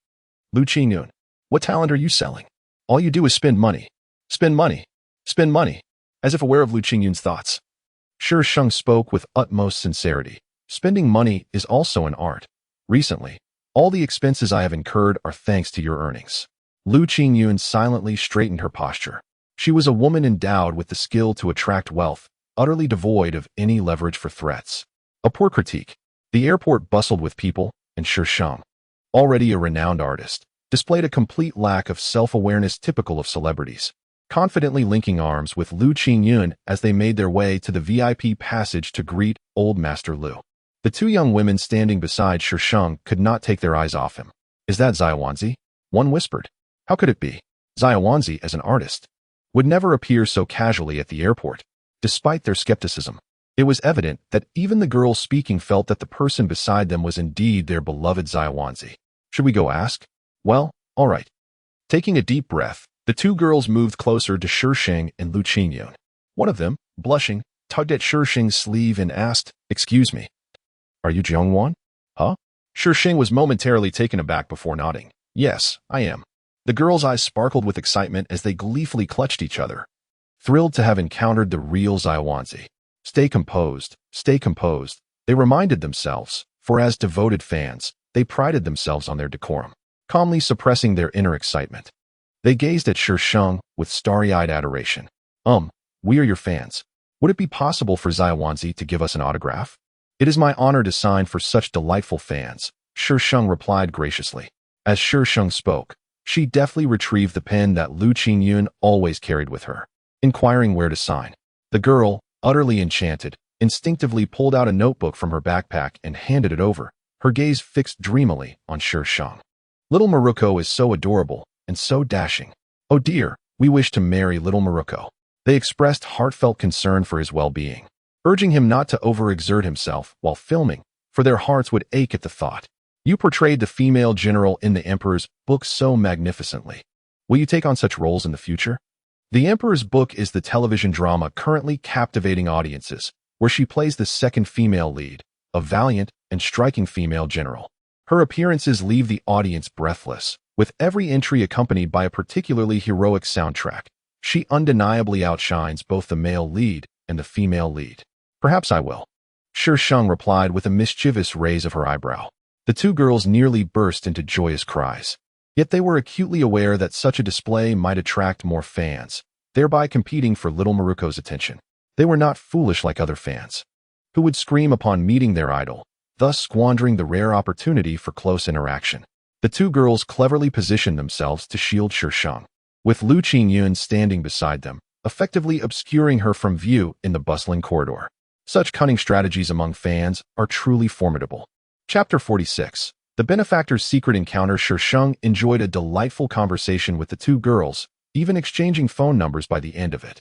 Xuanyuan, what talent are you selling? All you do is spend money. Spend money. Spend money. As if aware of Xuanyuan's thoughts, Shi Sheng spoke with utmost sincerity. Spending money is also an art. Recently, all the expenses I have incurred are thanks to your earnings. Xuanyuan silently straightened her posture. She was a woman endowed with the skill to attract wealth, utterly devoid of any leverage for threats. A poor critique. The airport bustled with people, and Shi Sheng, already a renowned artist, displayed a complete lack of self-awareness typical of celebrities, confidently linking arms with Xuanyuan as they made their way to the VIP passage to greet Old Master Liu. The two young women standing beside Shi Sheng could not take their eyes off him. Is that Xuanyuan? One whispered. How could it be? Xuanyuan, as an artist, would never appear so casually at the airport. Despite their skepticism, it was evident that even the girls speaking felt that the person beside them was indeed their beloved Xuanyuan. Should we go ask? Well, all right. Taking a deep breath, the two girls moved closer to Shi Sheng and Xuanyuan. One of them, blushing, tugged at Shi Sheng's sleeve and asked, "Excuse me, are you Xuanyuan?" Huh? Shi Sheng was momentarily taken aback before nodding. Yes, I am. The girls' eyes sparkled with excitement as they gleefully clutched each other, thrilled to have encountered the real Xuanyuan. Stay composed, they reminded themselves, for as devoted fans, they prided themselves on their decorum, calmly suppressing their inner excitement. They gazed at Shi Sheng with starry-eyed adoration. We are your fans. Would it be possible for Xuanyuan to give us an autograph? It is my honor to sign for such delightful fans, Shi Sheng replied graciously. As Shi Sheng spoke, she deftly retrieved the pen that Xuanyuan always carried with her, inquiring where to sign. The girl, utterly enchanted, instinctively pulled out a notebook from her backpack and handed it over, her gaze fixed dreamily on Shi Sheng. Little Maruko is so adorable and so dashing. Oh dear, we wish to marry little Maruko. They expressed heartfelt concern for his well-being, urging him not to overexert himself while filming, for their hearts would ache at the thought. You portrayed the female general in the Emperor's book so magnificently. Will you take on such roles in the future? The Emperor's Book is the television drama currently captivating audiences, where she plays the second female lead, a valiant and striking female general. Her appearances leave the audience breathless, with every entry accompanied by a particularly heroic soundtrack. She undeniably outshines both the male lead and the female lead. Perhaps I will. Shi Sheng replied with a mischievous raise of her eyebrow. The two girls nearly burst into joyous cries. Yet they were acutely aware that such a display might attract more fans, thereby competing for little Maruko's attention. They were not foolish like other fans, who would scream upon meeting their idol, thus squandering the rare opportunity for close interaction. The two girls cleverly positioned themselves to shield Shi Sheng, with Xuanyuan standing beside them, effectively obscuring her from view in the bustling corridor. Such cunning strategies among fans are truly formidable. Chapter 46. The benefactor's secret encounter. Shi Sheng enjoyed a delightful conversation with the two girls, even exchanging phone numbers by the end of it.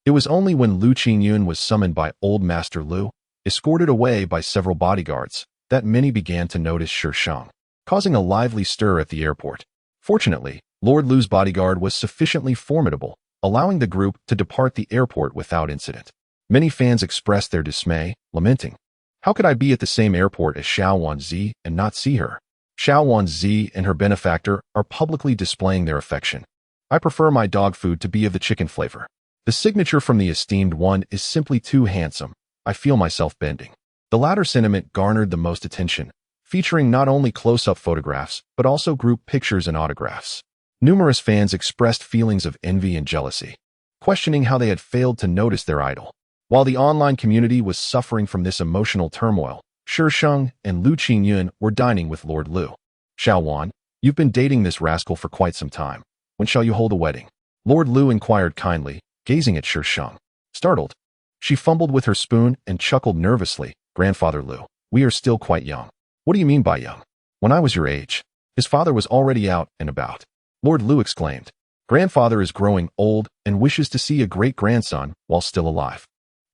It was only when Xuanyuan was summoned by Old Master Lu, escorted away by several bodyguards, that many began to notice Shi Sheng, causing a lively stir at the airport. Fortunately, Lord Lu's bodyguard was sufficiently formidable, allowing the group to depart the airport without incident. Many fans expressed their dismay, lamenting, "How could I be at the same airport as Xuanyuan and not see her? Xuanyuan and her benefactor are publicly displaying their affection. I prefer my dog food to be of the chicken flavor. The signature from the esteemed one is simply too handsome. I feel myself bending." The latter sentiment garnered the most attention, featuring not only close-up photographs, but also group pictures and autographs. Numerous fans expressed feelings of envy and jealousy, questioning how they had failed to notice their idol. While the online community was suffering from this emotional turmoil, Shi Sheng and Xuanyuan were dining with Lord Lu. "Xuanyuan, you've been dating this rascal for quite some time. When shall you hold a wedding?" Lord Lu inquired kindly, gazing at Shi Sheng. Startled, she fumbled with her spoon and chuckled nervously. "Grandfather Lu, we are still quite young." "What do you mean by young?" "When I was your age." His father was already out and about. Lord Lu exclaimed, "Grandfather is growing old and wishes to see a great-grandson while still alive."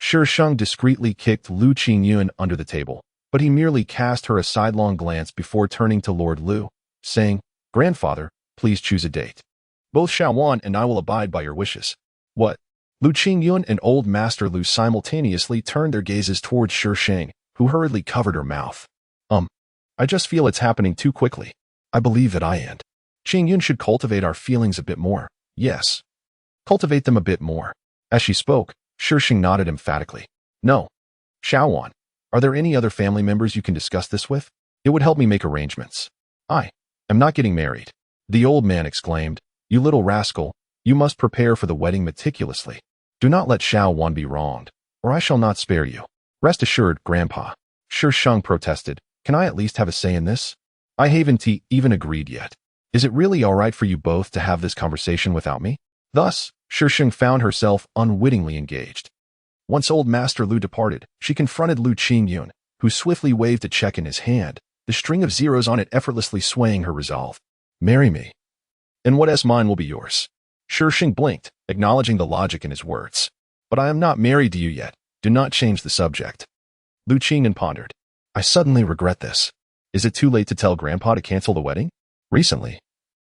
Shi Sheng discreetly kicked Xuanyuan under the table, but he merely cast her a sidelong glance before turning to Lord Lu, saying, "Grandfather, please choose a date. Both Xuanyuan and I will abide by your wishes." "What?" Xuanyuan and Old Master Lu simultaneously turned their gazes towards Shi Sheng, who hurriedly covered her mouth. I just feel it's happening too quickly. I believe that I and Xuanyuan should cultivate our feelings a bit more." "Yes. Cultivate them a bit more." As she spoke, Shi Sheng nodded emphatically. "No. Xuanyuan, are there any other family members you can discuss this with? It would help me make arrangements." "I am not getting married." The old man exclaimed, "You little rascal, you must prepare for the wedding meticulously. Do not let Xuanyuan be wronged, or I shall not spare you." "Rest assured, Grandpa," Shi Sheng protested, "can I at least have a say in this? I haven't even agreed yet. Is it really all right for you both to have this conversation without me?" Thus, Shi Sheng found herself unwittingly engaged. Once Old Master Lu departed, she confronted Xuanyuan, who swiftly waved a check in his hand, the string of zeros on it effortlessly swaying her resolve. "Marry me, and what else mine will be yours." Shi Sheng blinked, acknowledging the logic in his words. "But I am not married to you yet. Do not change the subject." Xuanyuan pondered. "I suddenly regret this. Is it too late to tell Grandpa to cancel the wedding?" Recently,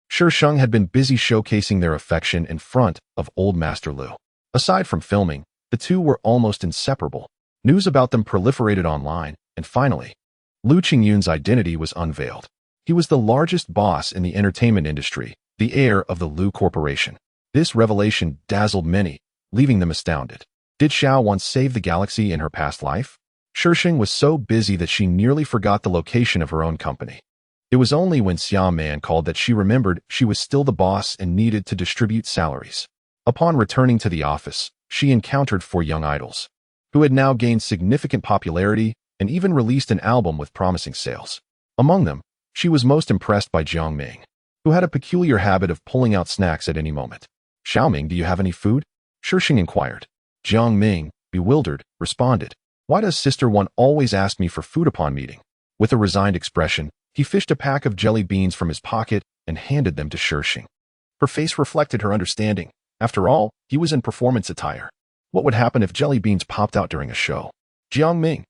Shi Sheng had been busy showcasing their affection in front of Old Master Lu. Aside from filming, the two were almost inseparable. News about them proliferated online, and finally, Xuanyuan's identity was unveiled. He was the largest boss in the entertainment industry, the heir of the Lu Corporation. This revelation dazzled many, leaving them astounded. Did Xuanyuan save the galaxy in her past life? Shi Sheng was so busy that she nearly forgot the location of her own company. It was only when Xuanyuan called that she remembered she was still the boss and needed to distribute salaries. Upon returning to the office, she encountered 4 young idols, who had now gained significant popularity and even released an album with promising sales. Among them, she was most impressed by Jiang Ming, who had a peculiar habit of pulling out snacks at any moment. "Xiaoming, do you have any food?" Shi Sheng inquired. Jiang Ming, bewildered, responded, "Why does Sister One always ask me for food upon meeting? With a resigned expression, he fished a pack of jelly beans from his pocket and handed them to Shi Sheng. Her face reflected her understanding. After all, he was in performance attire. What would happen if jelly beans popped out during a show? Jiangming.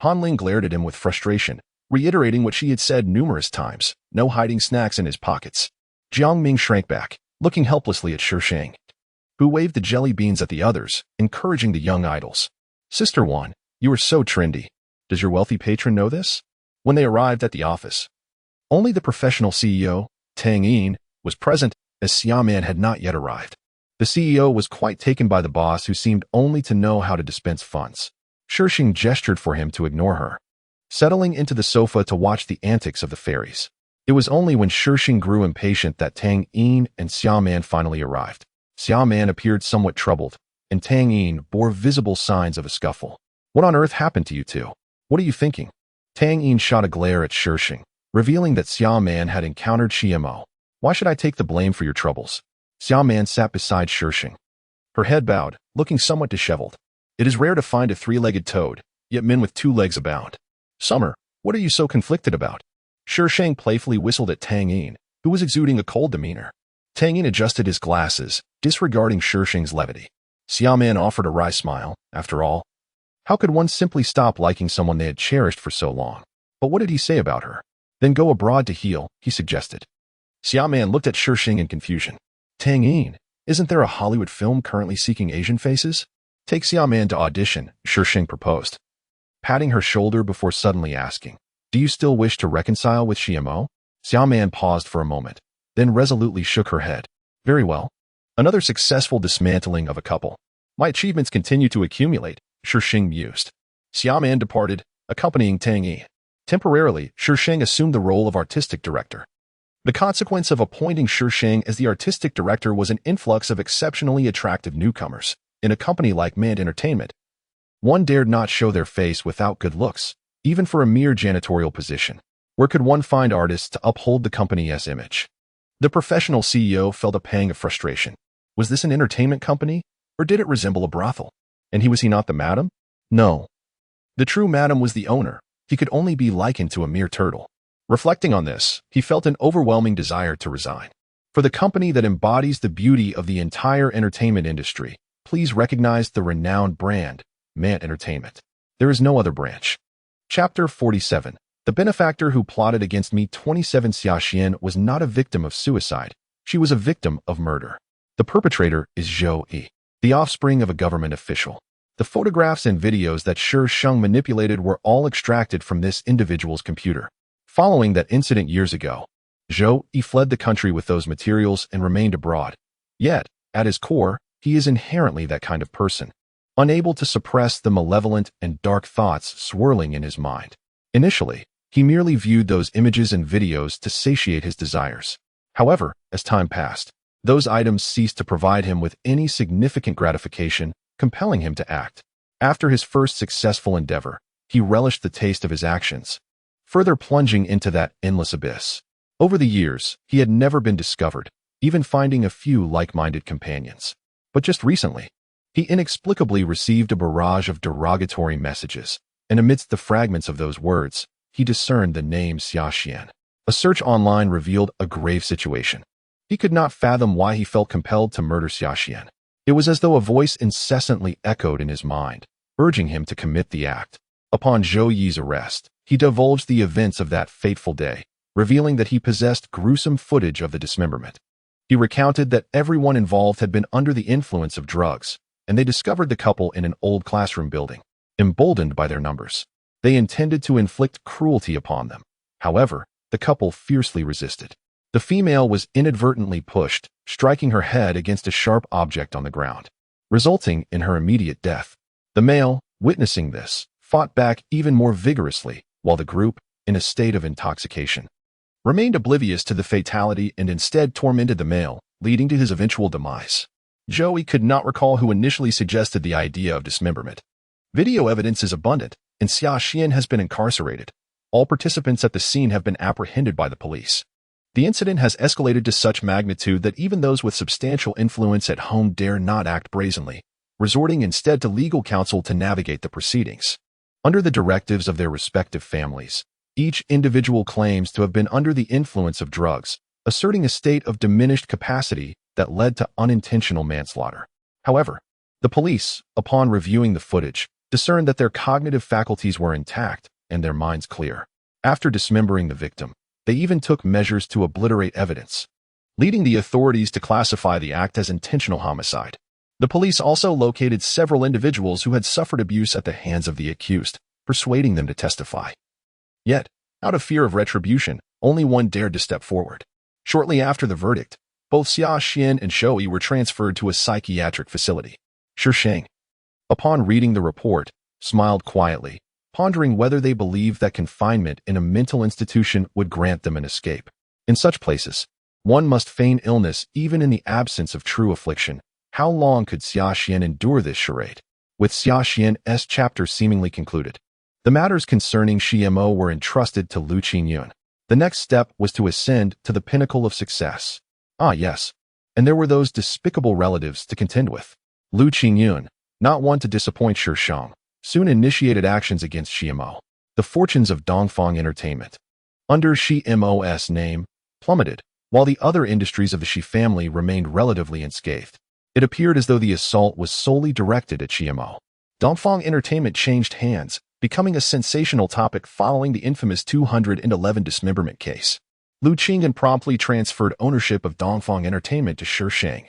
Han Ling glared at him with frustration, reiterating what she had said numerous times, no hiding snacks in his pockets. Jiangming shrank back, looking helplessly at Shi Sheng, who waved the jelly beans at the others, encouraging the young idols. Sister Wan, you are so trendy. Does your wealthy patron know this? When they arrived at the office, only the professional CEO, Tang Yin, was present, as Xuanyuan had not yet arrived. The CEO was quite taken by the boss, who seemed only to know how to dispense funds. Shi Sheng gestured for him to ignore her, settling into the sofa to watch the antics of the fairies. It was only when Shi Sheng grew impatient that Tang Yin and Xuanyuan finally arrived. Xuanyuan appeared somewhat troubled, and Tang Yin bore visible signs of a scuffle. What on earth happened to you two? What are you thinking? Tang Yin shot a glare at Shi Sheng, revealing that Xuanyuan had encountered Shimo. Why should I take the blame for your troubles? Xuanyuan sat beside Shi Sheng, her head bowed, looking somewhat disheveled. It is rare to find a three-legged toad, yet men with two legs abound. Summer, what are you so conflicted about? Shi Sheng playfully whistled at Tang Yin, who was exuding a cold demeanor. Tang Yin adjusted his glasses, disregarding Shi Sheng's levity. Xuanyuan offered a wry smile. After all, how could one simply stop liking someone they had cherished for so long? But what did he say about her? Then go abroad to heal, he suggested. Xuanyuan looked at Shi Sheng in confusion. Tang Yin, isn't there a Hollywood film currently seeking Asian faces? Take Xuanyuan to audition, Shi Sheng proposed, patting her shoulder before suddenly asking, do you still wish to reconcile with Shimo? Xuanyuan paused for a moment, then resolutely shook her head. Very well. Another successful dismantling of a couple. My achievements continue to accumulate, Shi Sheng mused. Xuanyuan departed, accompanying Tang Yin. Temporarily, Shi Sheng assumed the role of artistic director. The consequence of appointing Shi Sheng as the artistic director was an influx of exceptionally attractive newcomers. In a company like Mant Entertainment, one dared not show their face without good looks, even for a mere janitorial position. Where could one find artists to uphold the company's image? The professional CEO felt a pang of frustration. Was this an entertainment company, or did it resemble a brothel? And was he not the madam? No. The true madam was the owner. He could only be likened to a mere turtle. Reflecting on this, he felt an overwhelming desire to resign. For the company that embodies the beauty of the entire entertainment industry, please recognize the renowned brand, Mant Entertainment. There is no other branch. Chapter 47. The benefactor who plotted against me. 27. Shi Sheng was not a victim of suicide. She was a victim of murder. The perpetrator is Zhou Yi, the offspring of a government official. The photographs and videos that Shi Sheng manipulated were all extracted from this individual's computer. Following that incident years ago, Zhou Yi fled the country with those materials and remained abroad. Yet, at his core, he is inherently that kind of person, unable to suppress the malevolent and dark thoughts swirling in his mind. Initially, he merely viewed those images and videos to satiate his desires. However, as time passed, those items ceased to provide him with any significant gratification, compelling him to act. After his first successful endeavor, he relished the taste of his actions, further plunging into that endless abyss. Over the years, he had never been discovered, even finding a few like-minded companions. But just recently, he inexplicably received a barrage of derogatory messages, and amidst the fragments of those words, he discerned the name Shi Sheng. A search online revealed a grave situation. He could not fathom why he felt compelled to murder Shi Sheng. It was as though a voice incessantly echoed in his mind, urging him to commit the act. Upon Zhou Yi's arrest, he divulged the events of that fateful day, revealing that he possessed gruesome footage of the dismemberment. He recounted that everyone involved had been under the influence of drugs, and they discovered the couple in an old classroom building. Emboldened by their numbers, they intended to inflict cruelty upon them. However, the couple fiercely resisted. The female was inadvertently pushed, striking her head against a sharp object on the ground, resulting in her immediate death. The male, witnessing this, fought back even more vigorously, while the group, in a state of intoxication, remained oblivious to the fatality and instead tormented the male, leading to his eventual demise. Zhou Yi could not recall who initially suggested the idea of dismemberment. Video evidence is abundant, and Shi Sheng has been incarcerated. All participants at the scene have been apprehended by the police. The incident has escalated to such magnitude that even those with substantial influence at home dare not act brazenly, resorting instead to legal counsel to navigate the proceedings. Under the directives of their respective families, Each individual claims to have been under the influence of drugs, asserting a state of diminished capacity that led to unintentional manslaughter. However, the police, upon reviewing the footage, discerned that their cognitive faculties were intact and their minds clear. After dismembering the victim, they even took measures to obliterate evidence, leading the authorities to classify the act as intentional homicide. The police also located several individuals who had suffered abuse at the hands of the accused, persuading them to testify. Yet, out of fear of retribution, only one dared to step forward. Shortly after the verdict, both Shi Sheng and Shoei were transferred to a psychiatric facility. Shi Sheng, upon reading the report, smiled quietly, pondering whether they believed that confinement in a mental institution would grant them an escape. In such places, one must feign illness even in the absence of true affliction. How long could Shi Sheng endure this charade? With Shi Sheng's chapter seemingly concluded, the matters concerning Shi Mo were entrusted to Xuanyuan. The next step was to ascend to the pinnacle of success. Ah yes, and there were those despicable relatives to contend with. Xuanyuan, not one to disappoint Shi Sheng, soon initiated actions against Shi Mo. The fortunes of Dongfang Entertainment, under Shi Mo's name, plummeted, while the other industries of the Shi family remained relatively unscathed. It appeared as though the assault was solely directed at Shi Mo. Dongfang Entertainment changed hands, becoming a sensational topic following the infamous 211 dismemberment case. Xuanyuan promptly transferred ownership of Dongfang Entertainment to Shi Sheng,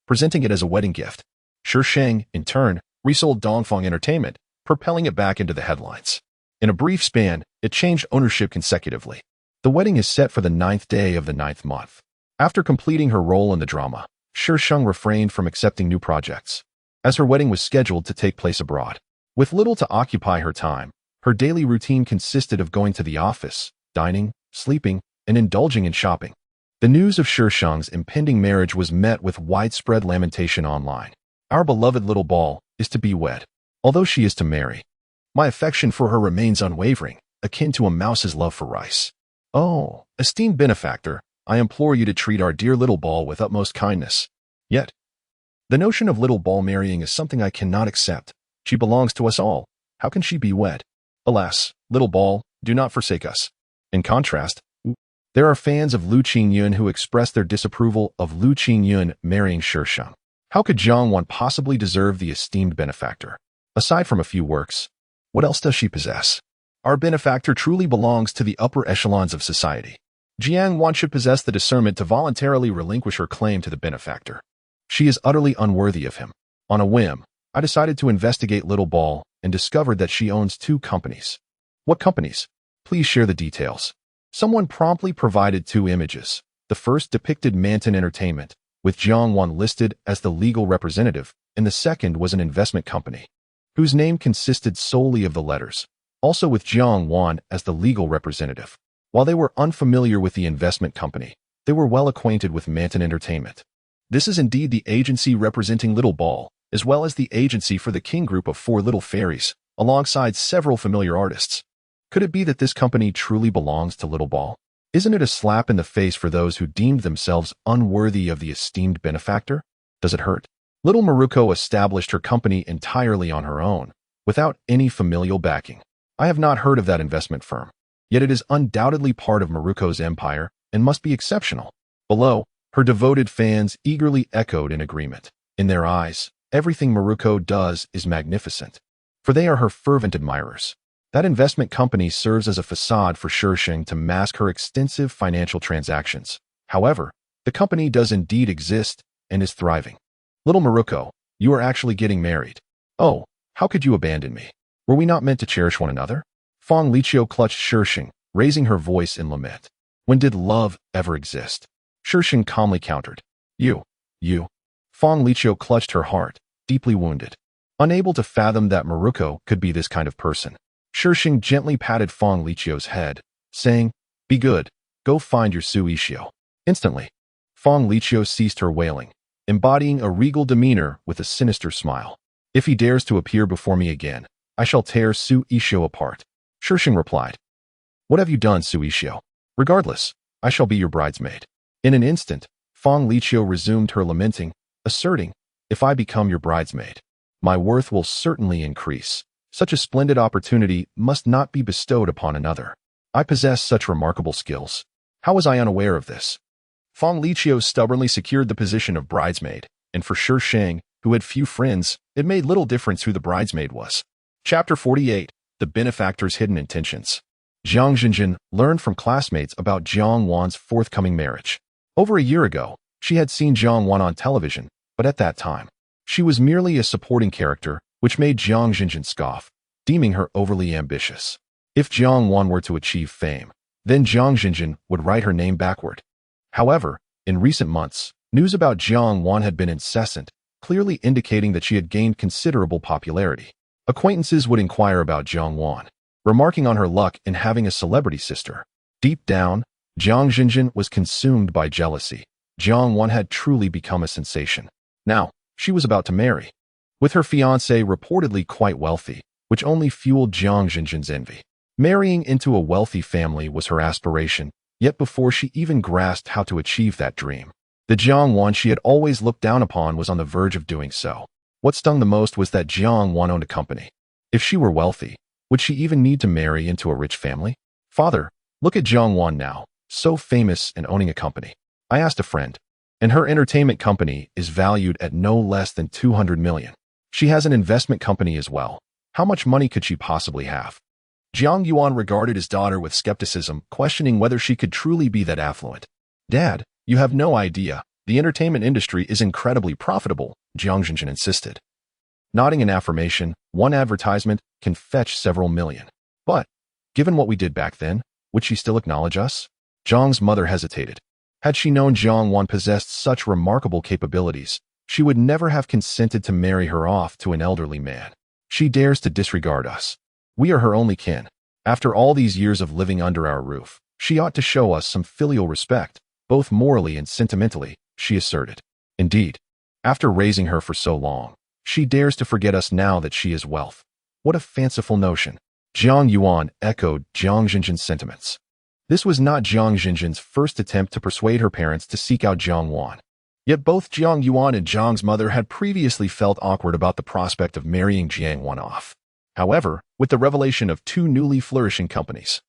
presenting it as a wedding gift. Shi Sheng, in turn, resold Dongfang Entertainment, propelling it back into the headlines. In a brief span, it changed ownership consecutively. The wedding is set for the 9th day of the 9th month. After completing her role in the drama, Shi Sheng refrained from accepting new projects, as her wedding was scheduled to take place abroad. With little to occupy her time, her daily routine consisted of going to the office, dining, sleeping, and indulging in shopping. The news of Shi Sheng's impending marriage was met with widespread lamentation online. Our beloved little ball is to be wed, although she is to marry. My affection for her remains unwavering, akin to a mouse's love for rice. Oh, esteemed benefactor, I implore you to treat our dear little ball with utmost kindness. Yet, the notion of little ball marrying is something I cannot accept. She belongs to us all. How can she be wed? Alas, little ball, do not forsake us. In contrast, there are fans of Xuanyuan who express their disapproval of Xuanyuan marrying Shi Sheng. How could Xuanyuan possibly deserve the esteemed benefactor? Aside from a few works, what else does she possess? Our benefactor truly belongs to the upper echelons of society. Xuanyuan should possess the discernment to voluntarily relinquish her claim to the benefactor. She is utterly unworthy of him. On a whim, I decided to investigate Little Ball and discovered that she owns 2 companies. What companies? Please share the details. Someone promptly provided 2 images. The first depicted Manton Entertainment, with Xuanyuan listed as the legal representative, and the second was an investment company, whose name consisted solely of the letters, also with Xuanyuan as the legal representative. While they were unfamiliar with the investment company, they were well acquainted with Manton Entertainment. This is indeed the agency representing Little Ball, as well as the agency for the King Group of 4 Little Fairies, alongside several familiar artists. Could it be that this company truly belongs to Little Ball? Isn't it a slap in the face for those who deemed themselves unworthy of the esteemed benefactor? Does it hurt? Little Maruko established her company entirely on her own, without any familial backing. I have not heard of that investment firm, yet it is undoubtedly part of Maruko's empire and must be exceptional. Below, her devoted fans eagerly echoed in agreement. In their eyes, everything Maruko does is magnificent, for they are her fervent admirers. That investment company serves as a facade for Shi Sheng to mask her extensive financial transactions. However, the company does indeed exist and is thriving. Little Maruko, you are actually getting married. Oh, how could you abandon me? Were we not meant to cherish one another? Fang Liqiu clutched Shi Sheng, raising her voice in lament. When did love ever exist? Shi Sheng calmly countered. You. Fang Liqiu clutched her heart, deeply wounded. Unable to fathom that Maruko could be this kind of person, Shi Sheng gently patted Fang Liqiu's head, saying, Be good, go find your Xuanyuan. Instantly, Fang Liqiu ceased her wailing, embodying a regal demeanor with a sinister smile. If he dares to appear before me again, I shall tear Xuanyuan apart. Shi Sheng replied. What have you done, Xuanyuan? Regardless, I shall be your bridesmaid. In an instant, Fang Liqiu resumed her lamenting, asserting, If I become your bridesmaid, my worth will certainly increase. Such a splendid opportunity must not be bestowed upon another. I possess such remarkable skills. How was I unaware of this? Feng Liqiu stubbornly secured the position of bridesmaid, and for Shi Sheng, who had few friends, it made little difference who the bridesmaid was. Chapter 48. The Benefactor's Hidden Intentions. Jiang Zhenjin learned from classmates about Jiang Wan's forthcoming marriage. Over a year ago, she had seen Jiang Wan on television, but at that time, she was merely a supporting character, which made Jiang Zhenjin scoff, deeming her overly ambitious. If Jiang Wan were to achieve fame, then Jiang Zhenjin would write her name backward. However, in recent months, news about Jiang Wan had been incessant, clearly indicating that she had gained considerable popularity. Acquaintances would inquire about Jiang Wan, remarking on her luck in having a celebrity sister. Deep down, Jiang Zhenjin was consumed by jealousy. Jiang Wan had truly become a sensation. Now, she was about to marry, with her fiancé reportedly quite wealthy, which only fueled Jiang Zhenjin's envy. Marrying into a wealthy family was her aspiration, yet before she even grasped how to achieve that dream, the Jiang Wan she had always looked down upon was on the verge of doing so. What stung the most was that Jiang Wan owned a company. If she were wealthy, would she even need to marry into a rich family? Father, look at Jiang Wan now, so famous and owning a company. I asked a friend, and her entertainment company is valued at no less than 200 million. She has an investment company as well. How much money could she possibly have? Jiang Yuan regarded his daughter with skepticism, questioning whether she could truly be that affluent. Dad, you have no idea. The entertainment industry is incredibly profitable, Jiang Zhenjin insisted. Nodding in affirmation, one advertisement can fetch several million. But, given what we did back then, would she still acknowledge us? Jiang's mother hesitated. Had she known Jiang Wan possessed such remarkable capabilities, she would never have consented to marry her off to an elderly man. She dares to disregard us. We are her only kin. After all these years of living under our roof, she ought to show us some filial respect, both morally and sentimentally, she asserted. Indeed, after raising her for so long, she dares to forget us now that she is wealth. What a fanciful notion. Jiang Yuan echoed Jiang Zhenjin's sentiments. This was not Jiang Zhenjin's first attempt to persuade her parents to seek out Jiang Wan. Yet both Jiang Yuan and Jiang's mother had previously felt awkward about the prospect of marrying Jiang Wan off. However, with the revelation of two newly flourishing companies,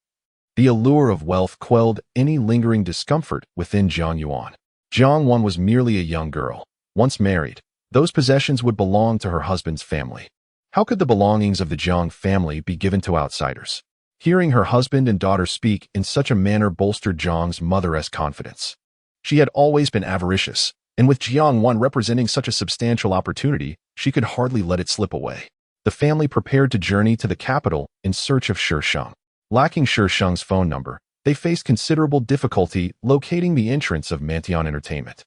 the allure of wealth quelled any lingering discomfort within Jiang Yuan. Jiang Wan was merely a young girl. Once married, those possessions would belong to her husband's family. How could the belongings of the Jiang family be given to outsiders? Hearing her husband and daughter speak in such a manner bolstered Jiang's mother's confidence. She had always been avaricious, and with Jiang Wan representing such a substantial opportunity, she could hardly let it slip away. The family prepared to journey to the capital in search of Shi Sheng. Lacking Shi Sheng's phone number, they faced considerable difficulty locating the entrance of Mantion Entertainment.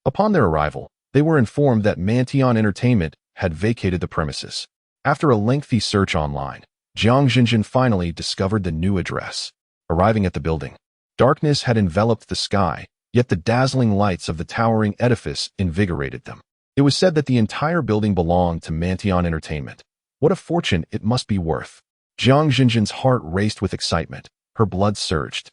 Upon their arrival, they were informed that Mantion Entertainment had vacated the premises. After a lengthy search online, Jiang Zhenjin finally discovered the new address. Arriving at the building, darkness had enveloped the sky, yet the dazzling lights of the towering edifice invigorated them. It was said that the entire building belonged to Mantion Entertainment. What a fortune it must be worth. Jiang Zhenjin's heart raced with excitement, her blood surged,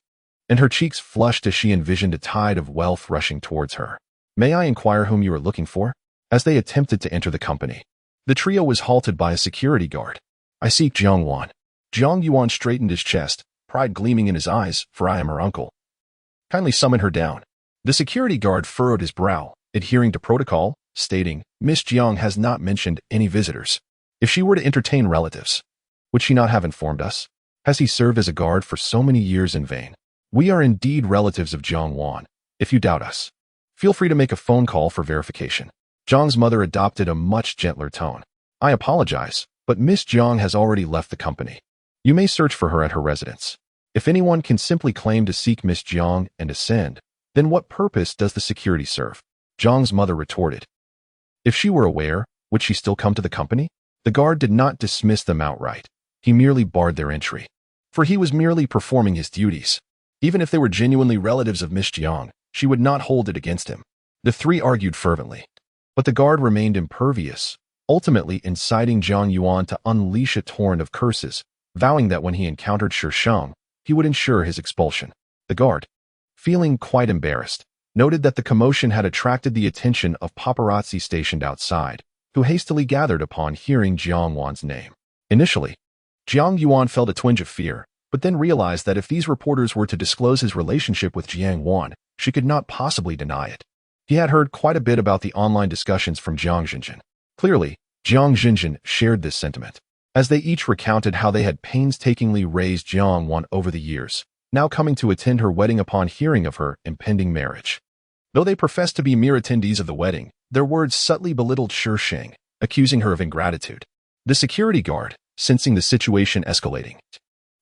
and her cheeks flushed as she envisioned a tide of wealth rushing towards her. May I inquire whom you are looking for? As they attempted to enter the company, the trio was halted by a security guard. I seek Jiang Wan. Jiang Yuan straightened his chest, pride gleaming in his eyes, for I am her uncle. Kindly summon her down. The security guard furrowed his brow, adhering to protocol, stating, Miss Jiang has not mentioned any visitors. If she were to entertain relatives, would she not have informed us? Has he served as a guard for so many years in vain? We are indeed relatives of Jiang Wan. If you doubt us, feel free to make a phone call for verification. Jiang's mother adopted a much gentler tone. I apologize, but Miss Jiang has already left the company. You may search for her at her residence. If anyone can simply claim to seek Miss Jiang and ascend, then what purpose does the security serve? Jiang's mother retorted. If she were aware, would she still come to the company? The guard did not dismiss them outright. He merely barred their entry. For he was merely performing his duties. Even if they were genuinely relatives of Miss Jiang, she would not hold it against him. The three argued fervently. But the guard remained impervious, ultimately inciting Jiang Yuan to unleash a torrent of curses, vowing that when he encountered Shi Sheng, he would ensure his expulsion. The guard, feeling quite embarrassed, noted that the commotion had attracted the attention of paparazzi stationed outside, who hastily gathered upon hearing Jiang Wan's name. Initially, Jiang Yuan felt a twinge of fear, but then realized that if these reporters were to disclose his relationship with Xuanyuan, she could not possibly deny it. He had heard quite a bit about the online discussions from Jiang Xinjin. Clearly, Jiang Xinjin shared this sentiment, as they each recounted how they had painstakingly raised Xuanyuan over the years, now coming to attend her wedding upon hearing of her impending marriage. Though they professed to be mere attendees of the wedding, their words subtly belittled Shi Sheng, accusing her of ingratitude. The security guard, sensing the situation escalating,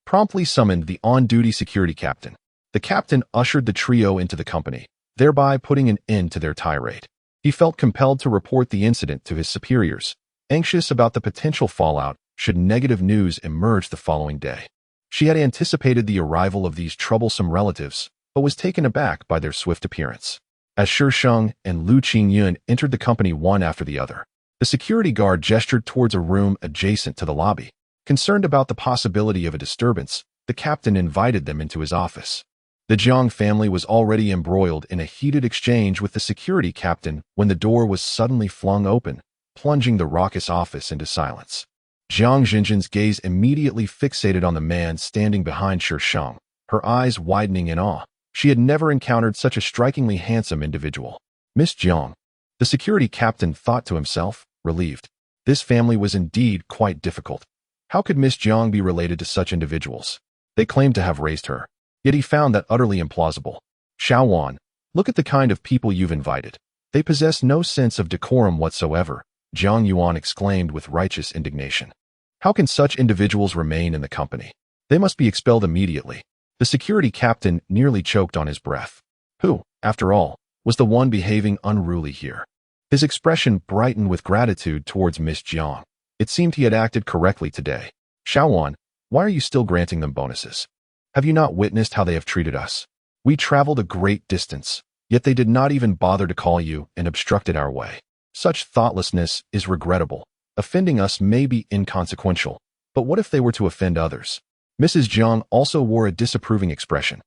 promptly summoned the on-duty security captain. The captain ushered the trio into the company, thereby putting an end to their tirade. He felt compelled to report the incident to his superiors, anxious about the potential fallout should negative news emerge the following day. She had anticipated the arrival of these troublesome relatives, but was taken aback by their swift appearance. As Shi Sheng and Xuanyuan entered the company one after the other, the security guard gestured towards a room adjacent to the lobby. Concerned about the possibility of a disturbance, the captain invited them into his office. The Jiang family was already embroiled in a heated exchange with the security captain when the door was suddenly flung open, plunging the raucous office into silence. Jiang Xinjin's gaze immediately fixated on the man standing behind Shi Sheng, her eyes widening in awe. She had never encountered such a strikingly handsome individual. Miss Jiang, the security captain thought to himself, relieved. This family was indeed quite difficult. How could Miss Jiang be related to such individuals? They claimed to have raised her. Yet he found that utterly implausible. Xuanyuan, look at the kind of people you've invited. They possess no sense of decorum whatsoever, Xuanyuan exclaimed with righteous indignation. How can such individuals remain in the company? They must be expelled immediately. The security captain nearly choked on his breath. Who, after all, was the one behaving unruly here? His expression brightened with gratitude towards Miss Jiang. It seemed he had acted correctly today. Xuanyuan, why are you still granting them bonuses? Have you not witnessed how they have treated us? We traveled a great distance, yet they did not even bother to call you and obstructed our way. Such thoughtlessness is regrettable. Offending us may be inconsequential, but what if they were to offend others? Mrs. Jiang also wore a disapproving expression.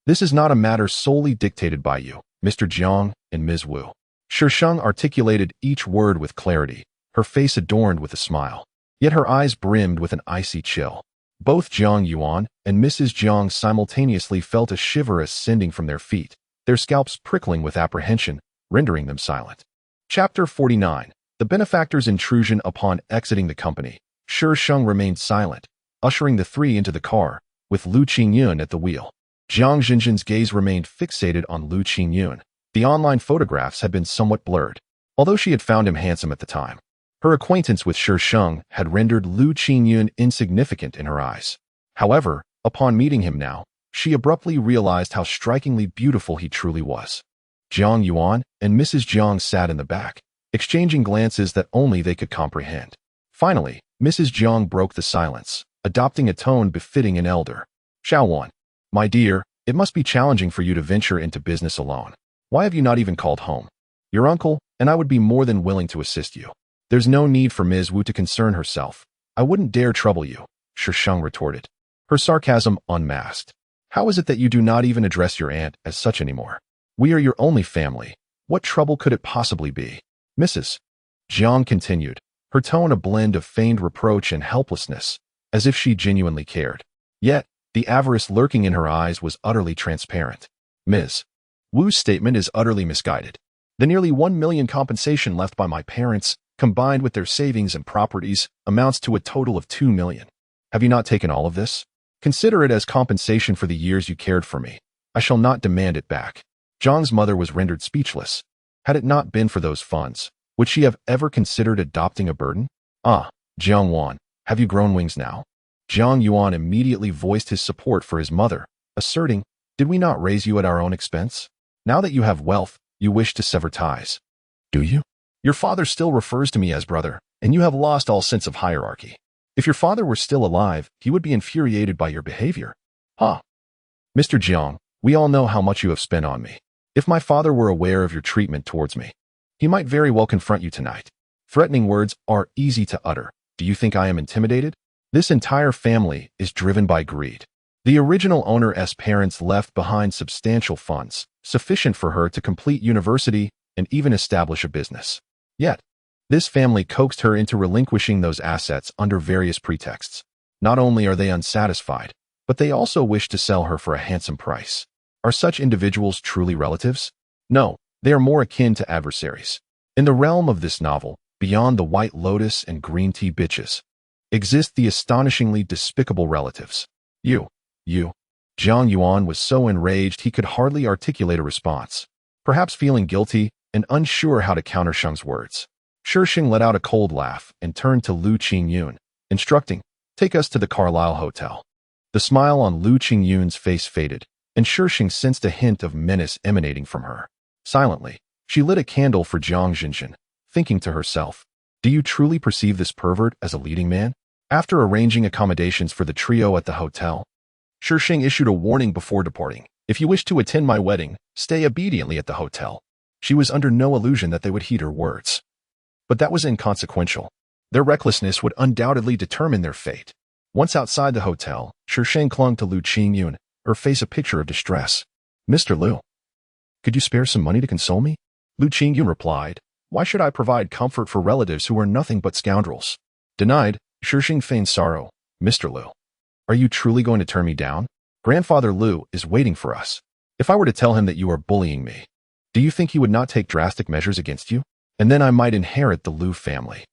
This is not a matter solely dictated by you, Mr. Jiang and Ms. Wu. Shi Sheng articulated each word with clarity, her face adorned with a smile. Yet her eyes brimmed with an icy chill. Both Xuanyuan and Mrs. Jiang simultaneously felt a shiver ascending from their feet, their scalps prickling with apprehension, rendering them silent. Chapter 49. The benefactor's intrusion upon exiting the company. Shi Sheng remained silent, ushering the three into the car, with Xuanyuan at the wheel. Jiang Xinjin's gaze remained fixated on Xuanyuan. The online photographs had been somewhat blurred, although she had found him handsome at the time. Her acquaintance with Shi Sheng had rendered Xuanyuan insignificant in her eyes. However, upon meeting him now, she abruptly realized how strikingly beautiful he truly was. Xuanyuan and Mrs. Jiang sat in the back, exchanging glances that only they could comprehend. Finally, Mrs. Jiang broke the silence, adopting a tone befitting an elder. Xuanyuan, my dear, it must be challenging for you to venture into business alone. Why have you not even called home? Your uncle and I would be more than willing to assist you. There's no need for Ms. Wu to concern herself. I wouldn't dare trouble you, Shi Sheng retorted, her sarcasm unmasked. How is it that you do not even address your aunt as such anymore? We are your only family. What trouble could it possibly be? Mrs. Jiang continued, her tone a blend of feigned reproach and helplessness, as if she genuinely cared. Yet, the avarice lurking in her eyes was utterly transparent. Ms. Wu's statement is utterly misguided. The nearly 1 million compensation left by my parents, combined with their savings and properties, amounts to a total of 2 million. Have you not taken all of this? Consider it as compensation for the years you cared for me. I shall not demand it back. Jiang's mother was rendered speechless. Had it not been for those funds, would she have ever considered adopting a burden? Ah, Xuanyuan, have you grown wings now? Xuanyuan immediately voiced his support for his mother, asserting, did we not raise you at our own expense? Now that you have wealth, you wish to sever ties. Do you? Your father still refers to me as brother, and you have lost all sense of hierarchy. If your father were still alive, he would be infuriated by your behavior. Huh. Mr. Jiang, we all know how much you have spent on me. If my father were aware of your treatment towards me, he might very well confront you tonight. Threatening words are easy to utter. Do you think I am intimidated? This entire family is driven by greed. The original owner's parents left behind substantial funds, sufficient for her to complete university and even establish a business. Yet, this family coaxed her into relinquishing those assets under various pretexts. Not only are they unsatisfied, but they also wished to sell her for a handsome price. Are such individuals truly relatives? No, they are more akin to adversaries. In the realm of this novel, beyond the White Lotus and green tea bitches, exist the astonishingly despicable relatives. You. Xuanyuan was so enraged he could hardly articulate a response, perhaps feeling guilty and unsure how to counter Sheng's words. Shi Sheng let out a cold laugh and turned to Lu Qingyun, instructing, "Take us to the Carlisle Hotel." The smile on Lu Qingyun's face faded, and Shi Sheng sensed a hint of menace emanating from her. Silently, she lit a candle for Jiang Xinjin, thinking to herself, "Do you truly perceive this pervert as a leading man?" After arranging accommodations for the trio at the hotel, Shi Sheng issued a warning before departing. "If you wish to attend my wedding, stay obediently at the hotel." She was under no illusion that they would heed her words. But that was inconsequential. Their recklessness would undoubtedly determine their fate. Once outside the hotel, Shi Sheng clung to Lu Qingyun, her face a picture of distress. "Mr. Lu, could you spare some money to console me?" Lu Qingyun replied, "Why should I provide comfort for relatives who are nothing but scoundrels?" Denied, Shi Sheng feigned sorrow. "Mr. Lu, are you truly going to turn me down? Grandfather Lu is waiting for us. If I were to tell him that you are bullying me, do you think he would not take drastic measures against you? And then I might inherit the Lu family."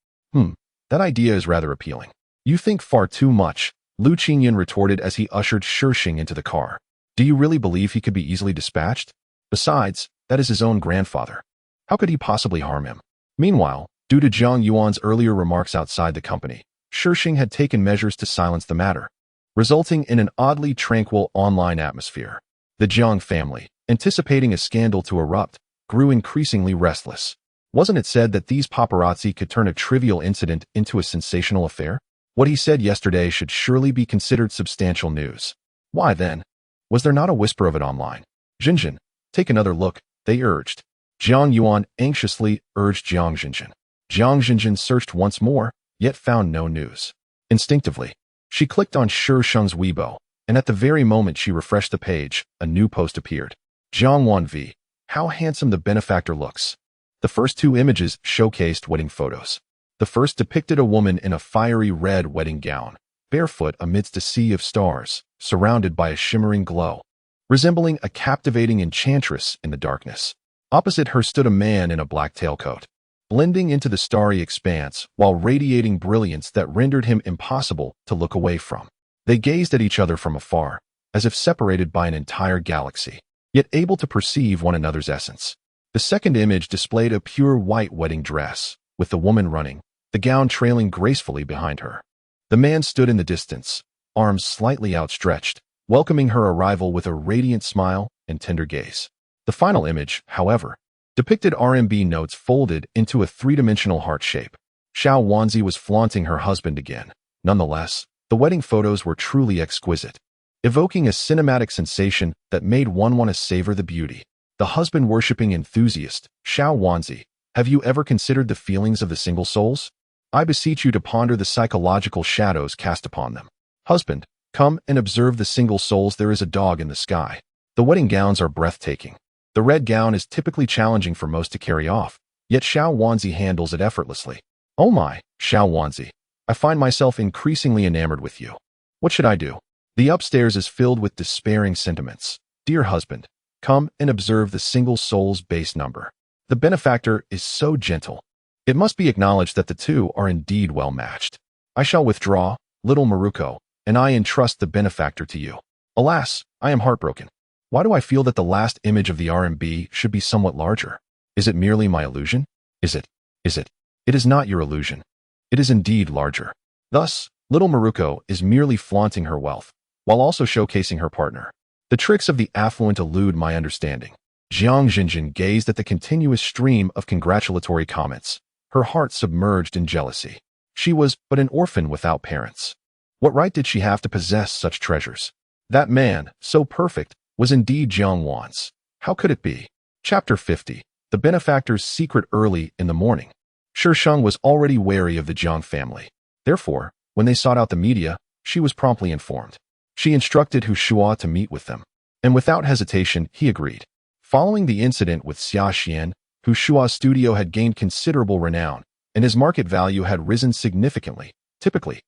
That idea is rather appealing. "You think far too much," Lu Qingyun retorted as he ushered Shi Sheng into the car. "Do you really believe he could be easily dispatched? Besides, that is his own grandfather. How could he possibly harm him?" Meanwhile, due to Zhang Yuan's earlier remarks outside the company, Shi Sheng had taken measures to silence the matter, resulting in an oddly tranquil online atmosphere. The Jiang family, anticipating a scandal to erupt, grew increasingly restless. Wasn't it said that these paparazzi could turn a trivial incident into a sensational affair? What he said yesterday should surely be considered substantial news. Why then? Was there not a whisper of it online? "Xinjin, take another look," they urged. Zhang Yuan anxiously urged Jiang Xinjin. Jiang Xinjin searched once more, yet found no news. Instinctively, she clicked on Shi Sheng's Weibo, and at the very moment she refreshed the page, a new post appeared. "Jiang Wan V. How handsome the benefactor looks." The first two images showcased wedding photos. The first depicted a woman in a fiery red wedding gown, barefoot amidst a sea of stars, surrounded by a shimmering glow, resembling a captivating enchantress in the darkness. Opposite her stood a man in a black tailcoat, blending into the starry expanse while radiating brilliance that rendered him impossible to look away from. They gazed at each other from afar, as if separated by an entire galaxy, yet able to perceive one another's essence. The second image displayed a pure white wedding dress, with the woman running, the gown trailing gracefully behind her. The man stood in the distance, arms slightly outstretched, welcoming her arrival with a radiant smile and tender gaze. The final image, however, depicted RMB notes folded into a three-dimensional heart shape. Xiao Wanzi was flaunting her husband again. Nonetheless, the wedding photos were truly exquisite, evoking a cinematic sensation that made one want to savor the beauty. The husband-worshipping enthusiast, Xiao Wanzi, have you ever considered the feelings of the single souls? I beseech you to ponder the psychological shadows cast upon them. Husband, come and observe the single souls. There is a dog in the sky. The wedding gowns are breathtaking. The red gown is typically challenging for most to carry off, yet Xiao Wanzi handles it effortlessly. Oh my, Xiao Wanzi, I find myself increasingly enamored with you. What should I do? The upstairs is filled with despairing sentiments. Dear husband, come and observe the single soul's base number. The benefactor is so gentle. It must be acknowledged that the two are indeed well matched. I shall withdraw, little Maruko, and I entrust the benefactor to you. Alas, I am heartbroken. Why do I feel that the last image of the RMB should be somewhat larger? Is it merely my illusion? Is it? It is not your illusion. It is indeed larger. Thus, little Maruko is merely flaunting her wealth, while also showcasing her partner. The tricks of the affluent elude my understanding. Jiang Xinjin gazed at the continuous stream of congratulatory comments, her heart submerged in jealousy. She was but an orphan without parents. What right did she have to possess such treasures? That man, so perfect, was indeed Jiang Wan's. How could it be? Chapter 50. The benefactor's secret. Early in the morning, Shi Sheng was already wary of the Jiang family. Therefore, when they sought out the media, she was promptly informed. She instructed Hu Shua to meet with them, and without hesitation, he agreed. Following the incident with Xia Xian, Hu Shua's studio had gained considerable renown, and his market value had risen significantly. Typically,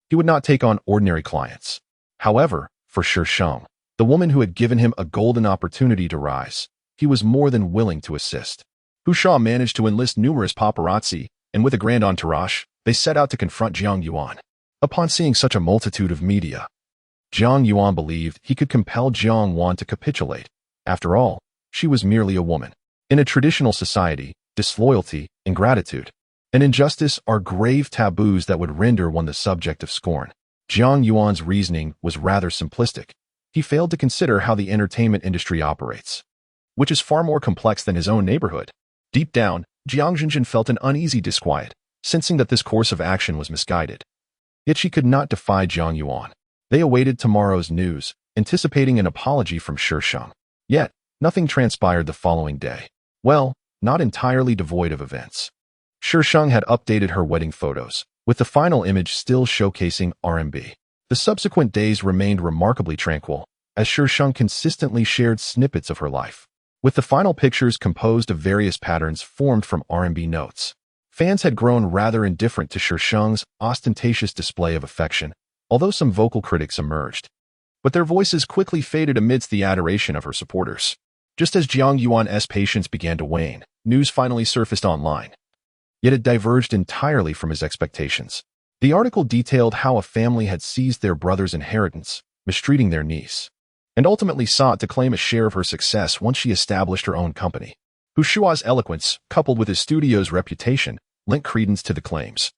he would not take on ordinary clients. However, for Shi Sheng, the woman who had given him a golden opportunity to rise. He was more than willing to assist. Hu Sha managed to enlist numerous paparazzi, and with a grand entourage, they set out to confront Xuanyuan. Upon seeing such a multitude of media, Xuanyuan believed he could compel Xuanyuan to capitulate. After all, she was merely a woman. In a traditional society, disloyalty, ingratitude, and injustice are grave taboos that would render one the subject of scorn. Xuanyuan's reasoning was rather simplistic. He failed to consider how the entertainment industry operates, which is far more complex than his own neighborhood. Deep down, Jiang Jinjin felt an uneasy disquiet, sensing that this course of action was misguided. Yet she could not defy Xuanyuan. They awaited tomorrow's news, anticipating an apology from Shi Sheng. Yet, nothing transpired the following day. Well, not entirely devoid of events. Shi Sheng had updated her wedding photos, with the final image still showcasing RMB. The subsequent days remained remarkably tranquil, as Shi Sheng consistently shared snippets of her life, with the final pictures composed of various patterns formed from RMB notes. Fans had grown rather indifferent to Shi Sheng's ostentatious display of affection, although some vocal critics emerged. But their voices quickly faded amidst the adoration of her supporters. Just as Xuanyuan's patience began to wane, news finally surfaced online. Yet it diverged entirely from his expectations. The article detailed how a family had seized their brother's inheritance, mistreating their niece, and ultimately sought to claim a share of her success once she established her own company. Hu Shua's eloquence, coupled with his studio's reputation, lent credence to the claims.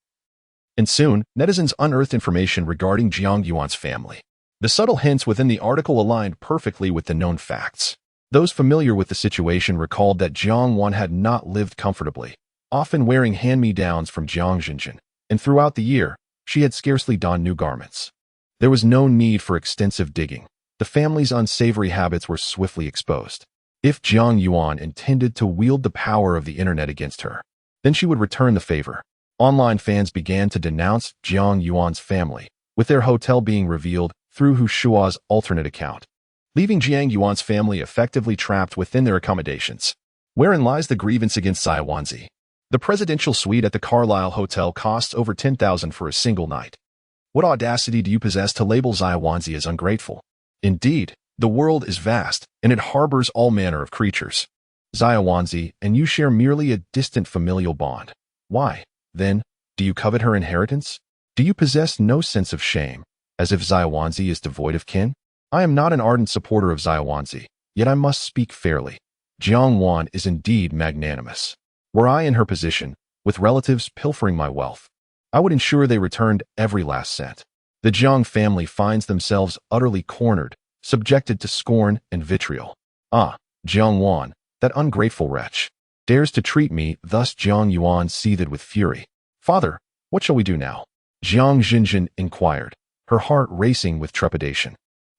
And soon, netizens unearthed information regarding Xuanyuan's family. The subtle hints within the article aligned perfectly with the known facts. Those familiar with the situation recalled that Xuanyuan had not lived comfortably, often wearing hand-me-downs from Jiang Jinjin, and throughout the year, she had scarcely donned new garments. There was no need for extensive digging. The family's unsavory habits were swiftly exposed. If Xuanyuan intended to wield the power of the internet against her, then she would return the favor. Online fans began to denounce Xuanyuan's family, with their hotel being revealed through Hu Shua's alternate account, leaving Xuanyuan's family effectively trapped within their accommodations. Wherein lies the grievance against Xuanyuan? The presidential suite at the Carlisle Hotel costs over 10,000 for a single night. What audacity do you possess to label Xuanyuan as ungrateful? Indeed, the world is vast, and it harbors all manner of creatures. Xuanyuan and you share merely a distant familial bond. Why, then, do you covet her inheritance? Do you possess no sense of shame, as if Xuanyuan is devoid of kin? I am not an ardent supporter of Xuanyuan, yet I must speak fairly. Xuanyuan is indeed magnanimous. Were I in her position, with relatives pilfering my wealth, I would ensure they returned every last cent. The Jiang family finds themselves utterly cornered, subjected to scorn and vitriol. Ah, Xuanyuan, that ungrateful wretch, dares to treat me thus. Xuanyuan seethed with fury. Father, what shall we do now? Jiang Jinjin inquired, her heart racing with trepidation.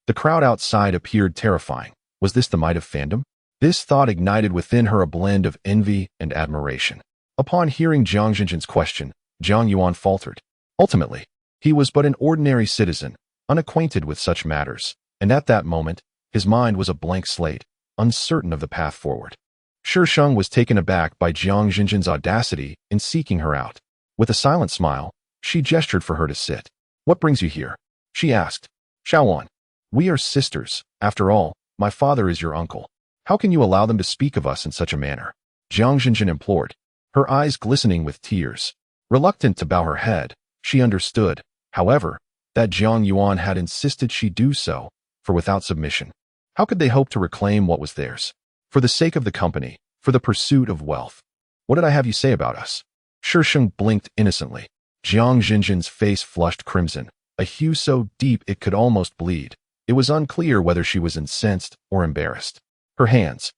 The crowd outside appeared terrifying. Was this the might of fandom? This thought ignited within her a blend of envy and admiration. Upon hearing Jiang Jinjin's question, Xuanyuan faltered. Ultimately, he was but an ordinary citizen, unacquainted with such matters, and at that moment, his mind was a blank slate, uncertain of the path forward. Shi Sheng was taken aback by Jiang Jinjin's audacity in seeking her out. With a silent smile, she gestured for her to sit. What brings you here? She asked. Xuanyuan, we are sisters. After all, my father is your uncle. How can you allow them to speak of us in such a manner? Jiang Jinjin implored, her eyes glistening with tears. Reluctant to bow her head, she understood, however, that Xuanyuan had insisted she do so, for without submission, how could they hope to reclaim what was theirs? For the sake of the company, for the pursuit of wealth. What did I have you say about us? Shi Sheng blinked innocently. Jiang Jinjin's face flushed crimson, a hue so deep it could almost bleed. It was unclear whether she was incensed or embarrassed. Her hands,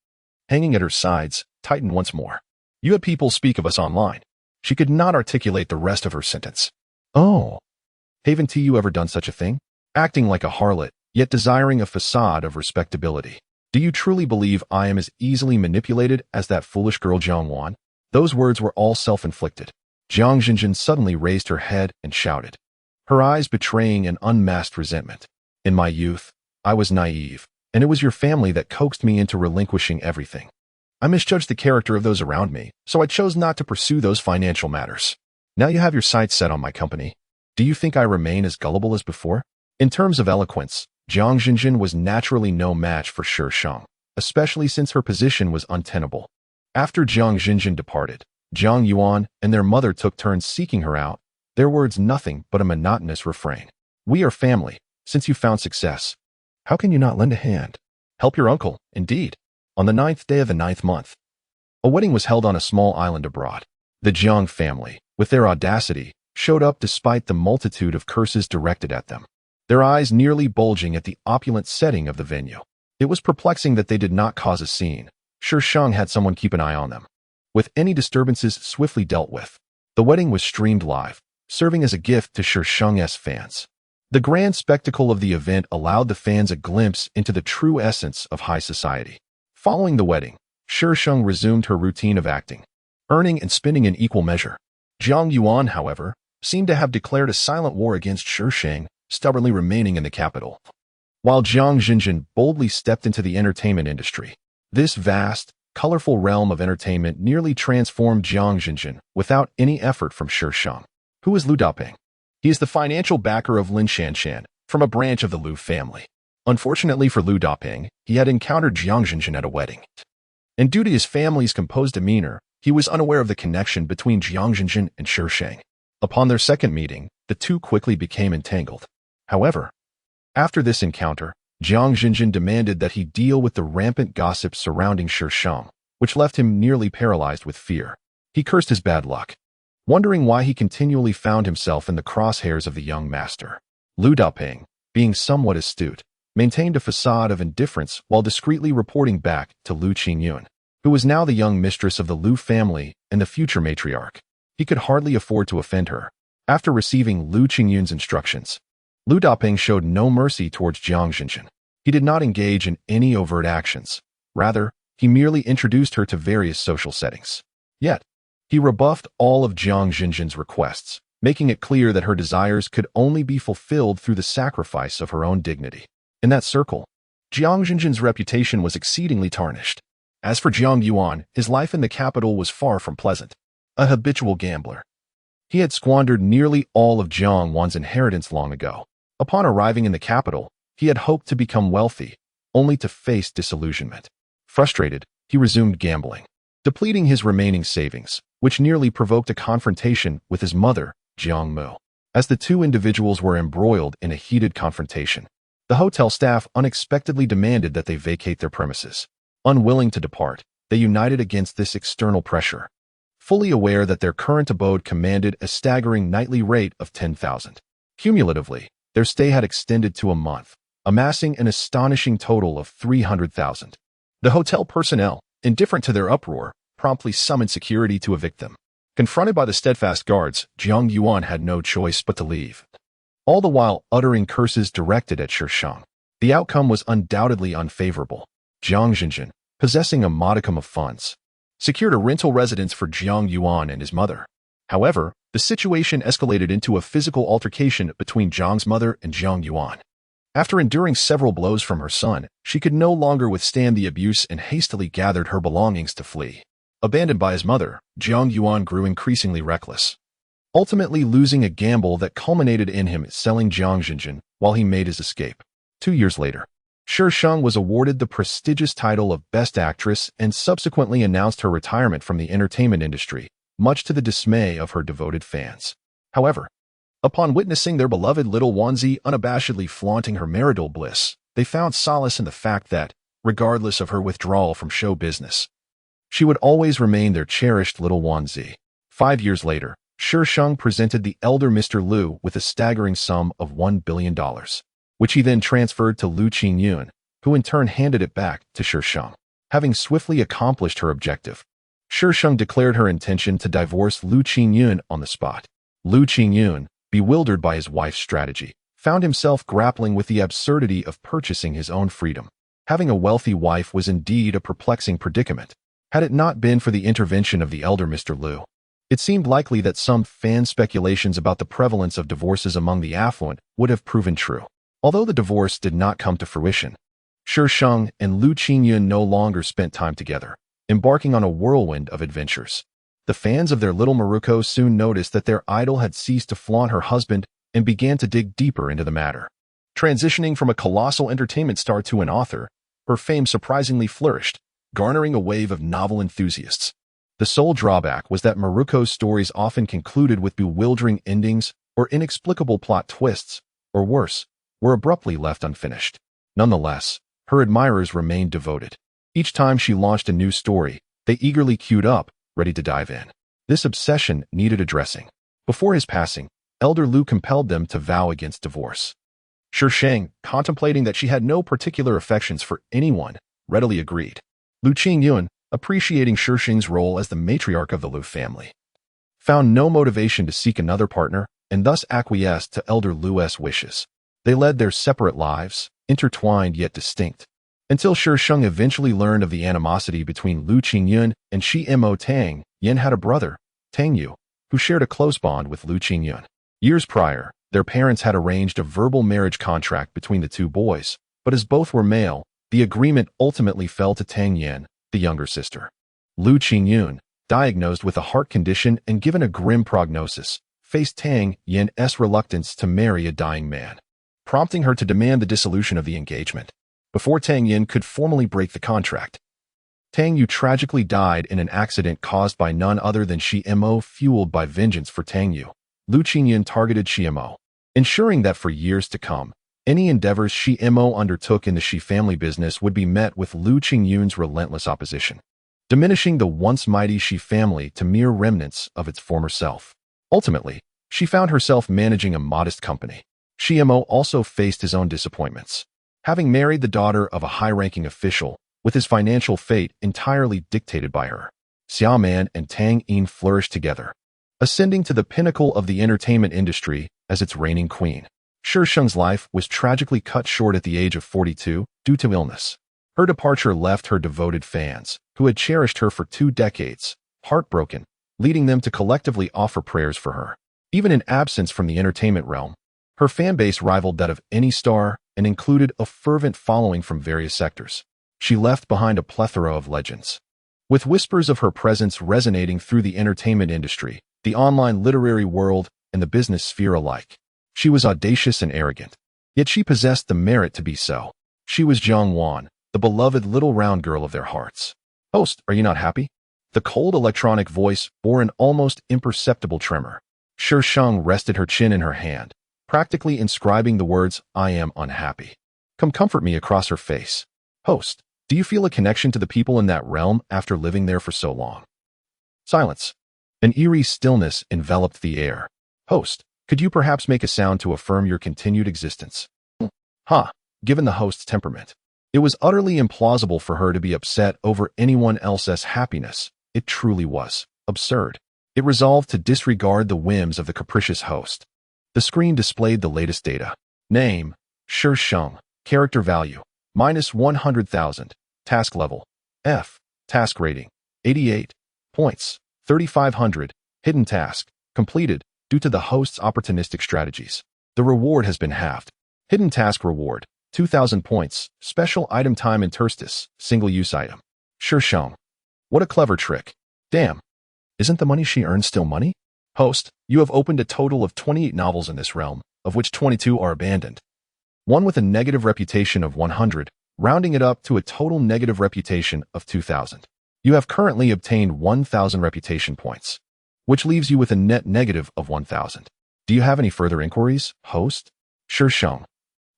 hanging at her sides, tightened once more. You had people speak of us online. She could not articulate the rest of her sentence. Oh, haven't you ever done such a thing? Acting like a harlot, yet desiring a facade of respectability. Do you truly believe I am as easily manipulated as that foolish girl Xuanyuan? Those words were all self-inflicted. Jiang Jinjin suddenly raised her head and shouted, her eyes betraying an unmasked resentment. In my youth, I was naive, and it was your family that coaxed me into relinquishing everything. I misjudged the character of those around me, so I chose not to pursue those financial matters. Now you have your sights set on my company. Do you think I remain as gullible as before? In terms of eloquence, Jiang Xinjin was naturally no match for Shi Sheng, especially since her position was untenable. After Jiang Xinjin departed, Xuanyuan and their mother took turns seeking her out, their words nothing but a monotonous refrain. "We are family. Since you found success, how can you not lend a hand? Help your uncle, indeed." On the 9th day of the 9th month, a wedding was held on a small island abroad. The Jiang family, with their audacity, showed up despite the multitude of curses directed at them, their eyes nearly bulging at the opulent setting of the venue. It was perplexing that they did not cause a scene. Shi Sheng had someone keep an eye on them, with any disturbances swiftly dealt with. The wedding was streamed live, serving as a gift to Shi Sheng's fans. The grand spectacle of the event allowed the fans a glimpse into the true essence of high society. Following the wedding, Shi Sheng resumed her routine of acting, earning and spending in equal measure. Xuanyuan, however, seemed to have declared a silent war against Shi Sheng, stubbornly remaining in the capital, while Jiang Xinjin boldly stepped into the entertainment industry. This vast, colorful realm of entertainment nearly transformed Jiang Xinjin without any effort from Shi Sheng. Who is Lu Daping? He is the financial backer of Lin Shanshan, from a branch of the Lu family. Unfortunately for Lu Daping, he had encountered Jiang Xinjin at a wedding, and due to his family's composed demeanor, he was unaware of the connection between Jiang Xinjin and Shi Sheng. Upon their second meeting, the two quickly became entangled. However, after this encounter, Jiang Xinjin demanded that he deal with the rampant gossip surrounding Shi Sheng, which left him nearly paralyzed with fear. He cursed his bad luck, wondering why he continually found himself in the crosshairs of the young master. Lu Daping, being somewhat astute, maintained a facade of indifference while discreetly reporting back to Lu Qingyun, who was now the young mistress of the Lu family and the future matriarch. He could hardly afford to offend her. After receiving Lu Qingyun's instructions, Lu Daping showed no mercy towards Jiang Xinjin. He did not engage in any overt actions. Rather, he merely introduced her to various social settings. Yet, he rebuffed all of Jiang Xinjin's requests, making it clear that her desires could only be fulfilled through the sacrifice of her own dignity. In that circle, Jiang Xinjin's reputation was exceedingly tarnished. As for Xuanyuan, his life in the capital was far from pleasant. A habitual gambler, he had squandered nearly all of Xuanyuan's inheritance long ago. Upon arriving in the capital, he had hoped to become wealthy, only to face disillusionment. Frustrated, he resumed gambling, depleting his remaining savings, which nearly provoked a confrontation with his mother, Jiang Mu. As the two individuals were embroiled in a heated confrontation, the hotel staff unexpectedly demanded that they vacate their premises. Unwilling to depart, they united against this external pressure, fully aware that their current abode commanded a staggering nightly rate of 10,000. Cumulatively, their stay had extended to a month, amassing an astonishing total of 300,000. The hotel personnel, indifferent to their uproar, promptly summoned security to evict them. Confronted by the steadfast guards, Xuanyuan had no choice but to leave, all the while uttering curses directed at Shi Sheng. The outcome was undoubtedly unfavorable. Jiang Xinjin, possessing a modicum of funds, secured a rental residence for Xuanyuan and his mother. However, the situation escalated into a physical altercation between Jiang's mother and Xuanyuan. After enduring several blows from her son, she could no longer withstand the abuse and hastily gathered her belongings to flee. Abandoned by his mother, Xuanyuan grew increasingly reckless, ultimately losing a gamble that culminated in him selling Jiang Xinjin while he made his escape. 2 years later, Shi Sheng was awarded the prestigious title of Best Actress and subsequently announced her retirement from the entertainment industry, much to the dismay of her devoted fans. However, upon witnessing their beloved little onesie unabashedly flaunting her marital bliss, they found solace in the fact that, regardless of her withdrawal from show business, she would always remain their cherished little onesie. 5 years later, Shi Sheng presented the elder Mr. Lu with a staggering sum of $1 billion, which he then transferred to Lu Qingyun, who in turn handed it back to Shi Sheng. Having swiftly accomplished her objective, Shi Sheng declared her intention to divorce Lu Qingyun on the spot. Lu Qingyun, bewildered by his wife's strategy, found himself grappling with the absurdity of purchasing his own freedom. Having a wealthy wife was indeed a perplexing predicament. Had it not been for the intervention of the elder Mr. Lu, it seemed likely that some fan speculations about the prevalence of divorces among the affluent would have proven true. Although the divorce did not come to fruition, Shi Sheng and Lu Qingyun no longer spent time together, embarking on a whirlwind of adventures. The fans of their little Maruko soon noticed that their idol had ceased to flaunt her husband and began to dig deeper into the matter. Transitioning from a colossal entertainment star to an author, her fame surprisingly flourished, garnering a wave of novel enthusiasts. The sole drawback was that Maruko's stories often concluded with bewildering endings or inexplicable plot twists, or worse, were abruptly left unfinished. Nonetheless, her admirers remained devoted. Each time she launched a new story, they eagerly queued up, ready to dive in. This obsession needed addressing. Before his passing, Elder Lu compelled them to vow against divorce. Shi Sheng, contemplating that she had no particular affections for anyone, readily agreed. Xuanyuan, appreciating Shi Sheng's role as the matriarch of the Lu family, found no motivation to seek another partner and thus acquiesced to Elder Lu's wishes. They led their separate lives, intertwined yet distinct, until Shi Sheng eventually learned of the animosity between Xuanyuan and Shi Mo. Tang Yin had a brother, Tang Yu, who shared a close bond with Xuanyuan. Years prior, their parents had arranged a verbal marriage contract between the two boys, but as both were male, the agreement ultimately fell to Tang Yin, the younger sister. Xuanyuan, diagnosed with a heart condition and given a grim prognosis, faced Tang Yin's reluctance to marry a dying man, prompting her to demand the dissolution of the engagement. Before Tang Yin could formally break the contract, Tang Yu tragically died in an accident caused by none other than Shi Mo. Fueled by vengeance for Tang Yu, Xuanyuan targeted Shi Mo, ensuring that for years to come, any endeavors Shi Mo. Undertook in the Shi family business would be met with Xuanyuan's relentless opposition, diminishing the once mighty Shi family to mere remnants of its former self. Ultimately, she found herself managing a modest company. Shi Mo. Also faced his own disappointments, having married the daughter of a high-ranking official, with his financial fate entirely dictated by her. Xuanyuan and Tang Yin flourished together, ascending to the pinnacle of the entertainment industry as its reigning queen. Shi Sheng's life was tragically cut short at the age of 42 due to illness. Her departure left her devoted fans, who had cherished her for 2 decades, heartbroken, leading them to collectively offer prayers for her. Even in absence from the entertainment realm, her fan base rivaled that of any star and included a fervent following from various sectors. She left behind a plethora of legends, with whispers of her presence resonating through the entertainment industry, the online literary world, and the business sphere alike. She was audacious and arrogant, yet she possessed the merit to be so. She was Xuanyuan, the beloved little round girl of their hearts. "Host, are you not happy?" The cold electronic voice bore an almost imperceptible tremor. Shi Sheng rested her chin in her hand, practically inscribing the words, "I am unhappy. Come comfort me," across her face. "Host, do you feel a connection to the people in that realm after living there for so long?" Silence. An eerie stillness enveloped the air. "Host, could you perhaps make a sound to affirm your continued existence?" Given the host's temperament, it was utterly implausible for her to be upset over anyone else's happiness. It truly was absurd. It resolved to disregard the whims of the capricious host. The screen displayed the latest data. Name, Shi Sheng. Character value, -100,000. Task level, F. Task rating, 88. Points, 3,500. Hidden task, completed, due to the host's opportunistic strategies. The reward has been halved. Hidden task reward, 2,000 points. Special item time interstice, single-use item. Shi Sheng. What a clever trick. Damn. Isn't the money she earned still money? Host, you have opened a total of 28 novels in this realm, of which 22 are abandoned. One with a negative reputation of 100, rounding it up to a total negative reputation of 2,000. You have currently obtained 1,000 reputation points, which leaves you with a net negative of 1,000. Do you have any further inquiries, host? Shi Sheng.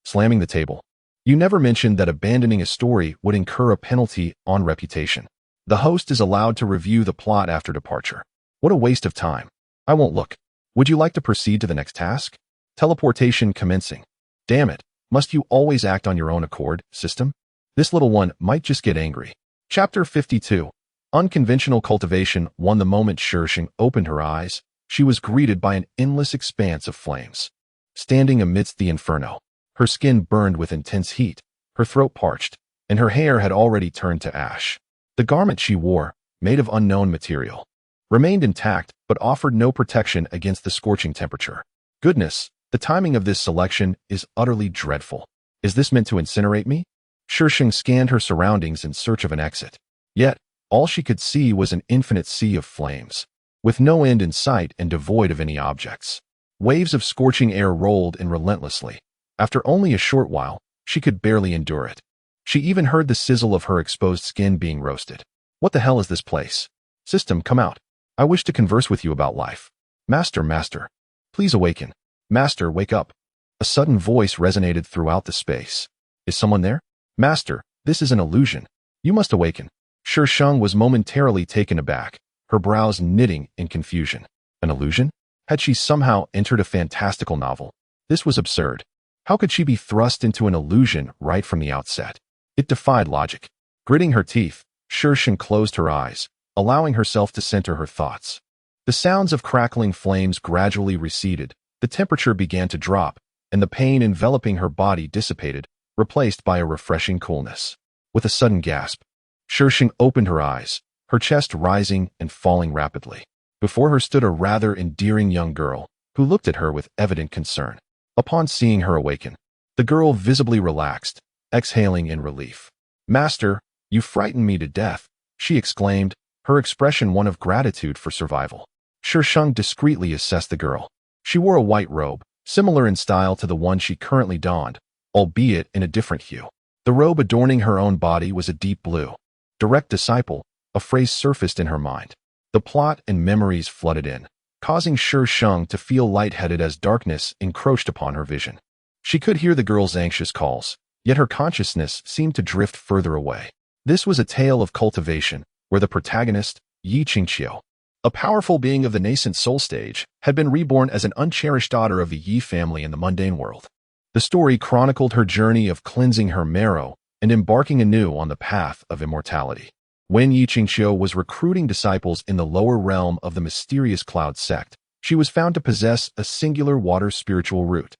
Slamming the table. You never mentioned that abandoning a story would incur a penalty on reputation. The host is allowed to review the plot after departure. What a waste of time. I won't look. Would you like to proceed to the next task? Teleportation commencing. Damn it. Must you always act on your own accord, system? This little one might just get angry. Chapter 52. Unconventional cultivation. The moment Shi Sheng opened her eyes, she was greeted by an endless expanse of flames. Standing amidst the inferno, her skin burned with intense heat, her throat parched, and her hair had already turned to ash. The garment she wore, made of unknown material, remained intact but offered no protection against the scorching temperature. Goodness, the timing of this selection is utterly dreadful. Is this meant to incinerate me? Shi Sheng scanned her surroundings in search of an exit. Yet, all she could see was an infinite sea of flames, with no end in sight and devoid of any objects. Waves of scorching air rolled in relentlessly, After only a short while, she could barely endure it. She even heard the sizzle of her exposed skin being roasted. What the hell is this place? System, come out. I wish to converse with you about life. Master, please awaken. Master, wake up. A sudden voice resonated throughout the space. Is someone there? Master, this is an illusion. You must awaken. Shi Sheng was momentarily taken aback, her brows knitting in confusion. An illusion? Had she somehow entered a fantastical novel? This was absurd. How could she be thrust into an illusion right from the outset? It defied logic. Gritting her teeth, Shi Sheng closed her eyes, allowing herself to center her thoughts. The sounds of crackling flames gradually receded, the temperature began to drop, and the pain enveloping her body dissipated, replaced by a refreshing coolness. With a sudden gasp, Shi Sheng opened her eyes, her chest rising and falling rapidly. Before her stood a rather endearing young girl, who looked at her with evident concern. Upon seeing her awaken, the girl visibly relaxed, exhaling in relief. Master, you frightened me to death, she exclaimed, her expression one of gratitude for survival. Shi Sheng discreetly assessed the girl. She wore a white robe, similar in style to the one she currently donned, albeit in a different hue. The robe adorning her own body was a deep blue. Direct disciple, a phrase surfaced in her mind. The plot and memories flooded in, causing Shi Sheng to feel lightheaded as darkness encroached upon her vision. She could hear the girl's anxious calls, yet her consciousness seemed to drift further away. This was a tale of cultivation, where the protagonist, Yi Qingqiu, a powerful being of the nascent soul stage, had been reborn as an uncherished daughter of the Yi family in the mundane world. The story chronicled her journey of cleansing her marrow and embarking anew on the path of immortality. When Yi Qingqiu was recruiting disciples in the lower realm of the mysterious Cloud sect, she was found to possess a singular water spiritual root,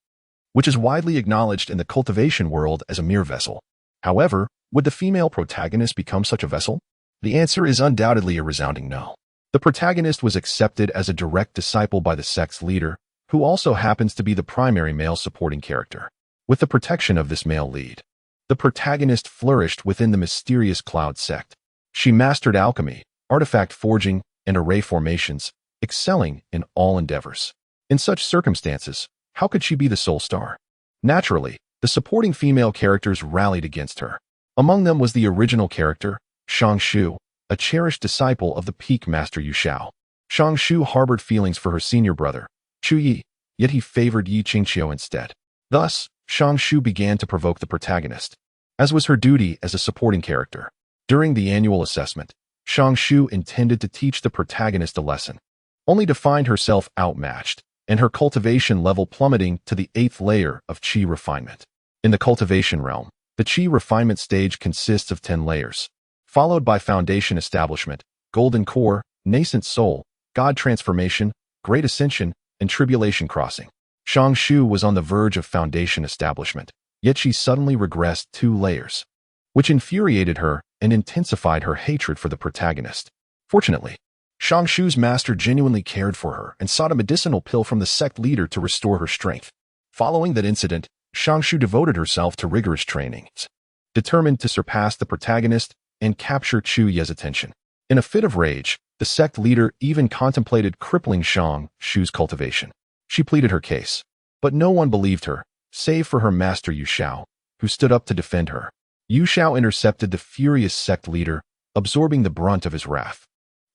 which is widely acknowledged in the cultivation world as a mere vessel. However, would the female protagonist become such a vessel? The answer is undoubtedly a resounding no. The protagonist was accepted as a direct disciple by the sect's leader, who also happens to be the primary male supporting character. With the protection of this male lead, the protagonist flourished within the mysterious Cloud sect. She mastered alchemy, artifact forging, and array formations, excelling in all endeavors. In such circumstances, how could she be the sole star? Naturally, the supporting female characters rallied against her. Among them was the original character, Shang Shu, a cherished disciple of the peak master Yu Shao. Shang Shu harbored feelings for her senior brother, Chu Yi, yet he favored Yi Qingqiu instead. Thus, Shang Shu began to provoke the protagonist, as was her duty as a supporting character. During the annual assessment, Shang Shu intended to teach the protagonist a lesson, only to find herself outmatched, and her cultivation level plummeting to the 8th layer of Qi refinement. In the cultivation realm, the Qi refinement stage consists of 10 layers, followed by Foundation Establishment, Golden Core, Nascent Soul, God Transformation, Great Ascension, and Tribulation Crossing. Shang Shu was on the verge of Foundation Establishment, yet she suddenly regressed 2 layers, which infuriated her and intensified her hatred for the protagonist. Fortunately, Shang Shu's master genuinely cared for her and sought a medicinal pill from the sect leader to restore her strength. Following that incident, Shang Shu devoted herself to rigorous trainings, determined to surpass the protagonist and capture Chu Ye's attention. In a fit of rage, the sect leader even contemplated crippling Shang Shu's cultivation. She pleaded her case, but no one believed her, save for her master Yu Shao, who stood up to defend her. Yu Shao intercepted the furious sect leader, absorbing the brunt of his wrath.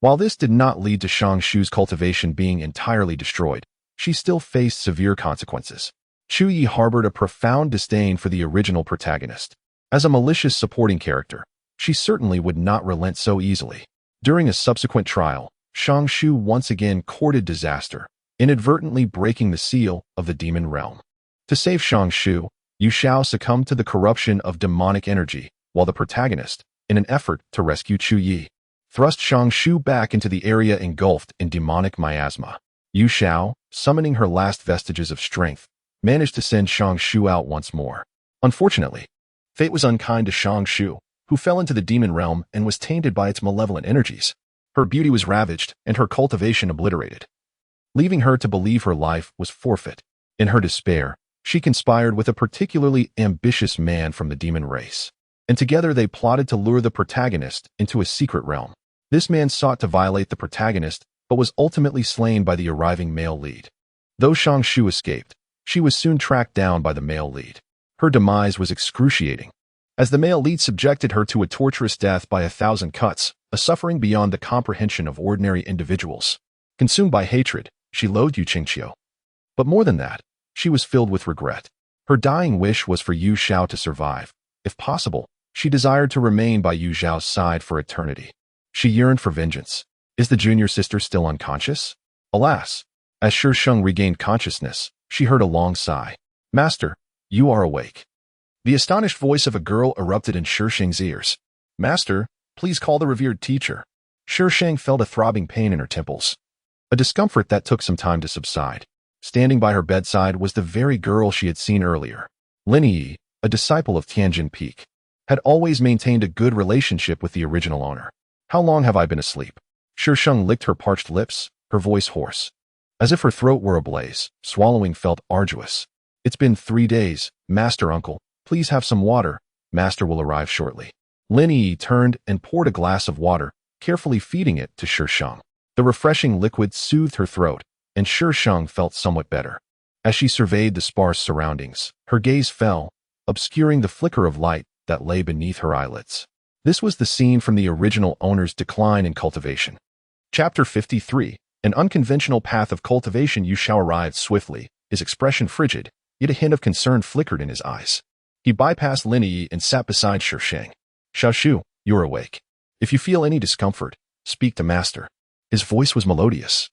While this did not lead to Shang Shu's cultivation being entirely destroyed, she still faced severe consequences. Chu Yi harbored a profound disdain for the original protagonist. As a malicious supporting character, she certainly would not relent so easily. During a subsequent trial, Shang Shu once again courted disaster, inadvertently breaking the seal of the demon realm. To save Shang Shu, Yu Shao succumbed to the corruption of demonic energy, while the protagonist, in an effort to rescue Chu Yi, thrust Shang Shu back into the area engulfed in demonic miasma. Yu Shao, summoning her last vestiges of strength, managed to send Shang Shu out once more. Unfortunately, fate was unkind to Shang Shu, who fell into the demon realm and was tainted by its malevolent energies. Her beauty was ravaged and her cultivation obliterated, leaving her to believe her life was forfeit. In her despair, she conspired with a particularly ambitious man from the demon race, and together they plotted to lure the protagonist into a secret realm. This man sought to violate the protagonist, but was ultimately slain by the arriving male lead. Though Shang Shu escaped, She was soon tracked down by the male lead. Her demise was excruciating, as the male lead subjected her to a torturous death by 1,000 cuts, a suffering beyond the comprehension of ordinary individuals. Consumed by hatred, she loathed Yu Qingqiu. But more than that, she was filled with regret. Her dying wish was for Yu Xiao to survive. If possible, she desired to remain by Yu Xiao's side for eternity. She yearned for vengeance. Is the junior sister still unconscious? Alas! As Shi Sheng regained consciousness, she heard a long sigh. Master, you are awake. The astonished voice of a girl erupted in Shi Sheng's ears. Master, please call the revered teacher. Shi Sheng felt a throbbing pain in her temples, a discomfort that took some time to subside. Standing by her bedside was the very girl she had seen earlier. Lin Yi, a disciple of Tianjin Peak, had always maintained a good relationship with the original owner. How long have I been asleep? Shi Sheng licked her parched lips, her voice hoarse. As if her throat were ablaze, swallowing felt arduous. It's been 3 days, Master Uncle. Please have some water. Master will arrive shortly. Lin Yi turned and poured a glass of water, carefully feeding it to Shi Sheng. The refreshing liquid soothed her throat, and Shi Sheng felt somewhat better. As she surveyed the sparse surroundings, her gaze fell, obscuring the flicker of light that lay beneath her eyelids. This was the scene from the original owner's decline in cultivation. Chapter 53. An unconventional path of cultivation. Yu Xiao arrived swiftly, his expression frigid, yet a hint of concern flickered in his eyes. He bypassed Lin Yi and sat beside Shi Sheng. Xiaoshu, you're awake. If you feel any discomfort, speak to Master. His voice was melodious,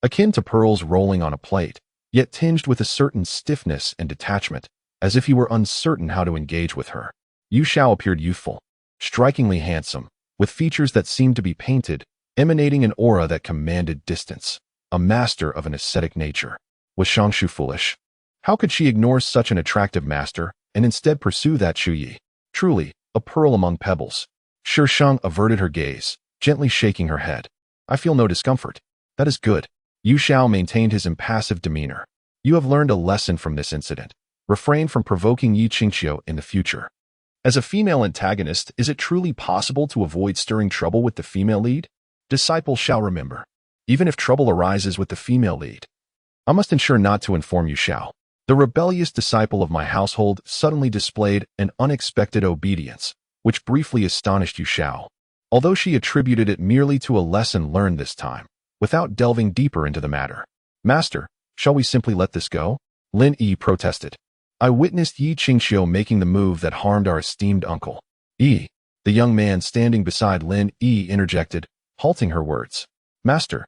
akin to pearls rolling on a plate, yet tinged with a certain stiffness and detachment, as if he were uncertain how to engage with her. Yu Xiao appeared youthful, strikingly handsome, with features that seemed to be painted, emanating an aura that commanded distance, a master of an ascetic nature. Was Xiangshu foolish? How could she ignore such an attractive master and instead pursue that Xu Yi? Truly, a pearl among pebbles. Shi Sheng averted her gaze, gently shaking her head. I feel no discomfort. That is good. Yu Xiao maintained his impassive demeanor. You have learned a lesson from this incident. Refrain from provoking Yi Qingqiu in the future. As a female antagonist, is it truly possible to avoid stirring trouble with the female lead? Disciples shall remember. Even if trouble arises with the female lead, I must ensure not to inform Yu Xiao. The rebellious disciple of my household suddenly displayed an unexpected obedience, which briefly astonished Yu Xiao, although she attributed it merely to a lesson learned this time, without delving deeper into the matter. Master, shall we simply let this go? Lin Yi protested. I witnessed Yi Qingqiu making the move that harmed our esteemed uncle. Yi, the young man standing beside Lin Yi interjected, halting her words. Master,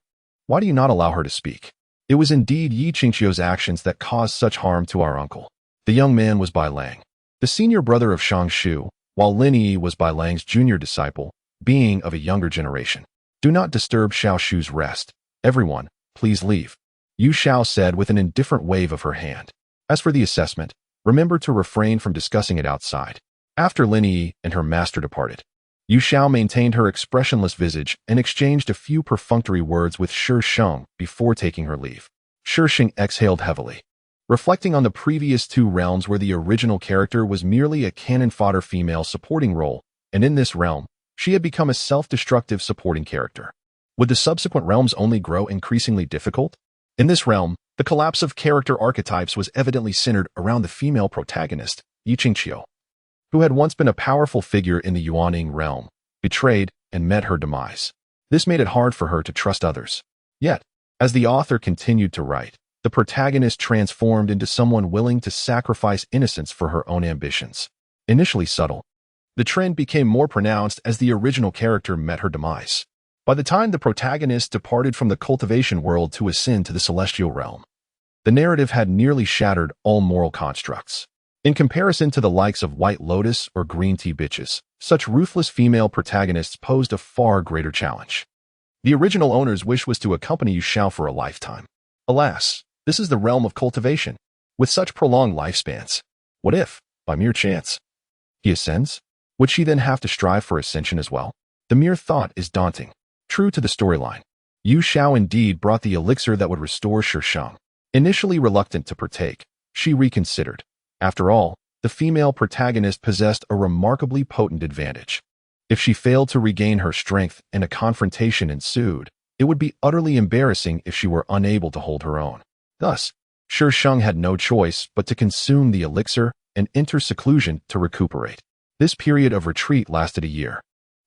why do you not allow her to speak? It was indeed Yi Qingqiu's actions that caused such harm to our uncle. The young man was Bai Lang, the senior brother of Shang Shu, while Lin Yi was Bai Lang's junior disciple, being of a younger generation. Do not disturb Xiao Shu's rest. Everyone, please leave. Yu Xiao said with an indifferent wave of her hand. As for the assessment, remember to refrain from discussing it outside. After Lin Yi and her master departed, Yu Xiao maintained her expressionless visage and exchanged a few perfunctory words with Shi Sheng before taking her leave. Shi Sheng exhaled heavily, reflecting on the previous 2 realms where the original character was merely a cannon fodder female supporting role, and in this realm, she had become a self-destructive supporting character. Would the subsequent realms only grow increasingly difficult? In this realm, the collapse of character archetypes was evidently centered around the female protagonist, Yi Qingqiu, who had once been a powerful figure in the Yuanying realm, betrayed and met her demise. This made it hard for her to trust others. Yet, as the author continued to write, the protagonist transformed into someone willing to sacrifice innocence for her own ambitions. Initially subtle, the trend became more pronounced as the original character met her demise. By the time the protagonist departed from the cultivation world to ascend to the celestial realm, the narrative had nearly shattered all moral constructs. In comparison to the likes of White Lotus or Green Tea Bitches, such ruthless female protagonists posed a far greater challenge. The original owner's wish was to accompany Yu Xiao for a lifetime. Alas, this is the realm of cultivation, with such prolonged lifespans. What if, by mere chance, he ascends? Would she then have to strive for ascension as well? The mere thought is daunting. True to the storyline, Yu Xiao indeed brought the elixir that would restore Shi Sheng. Initially reluctant to partake, she reconsidered. After all, the female protagonist possessed a remarkably potent advantage. If she failed to regain her strength and a confrontation ensued, it would be utterly embarrassing if she were unable to hold her own. Thus, Shi Sheng had no choice but to consume the elixir and enter seclusion to recuperate. This period of retreat lasted a year,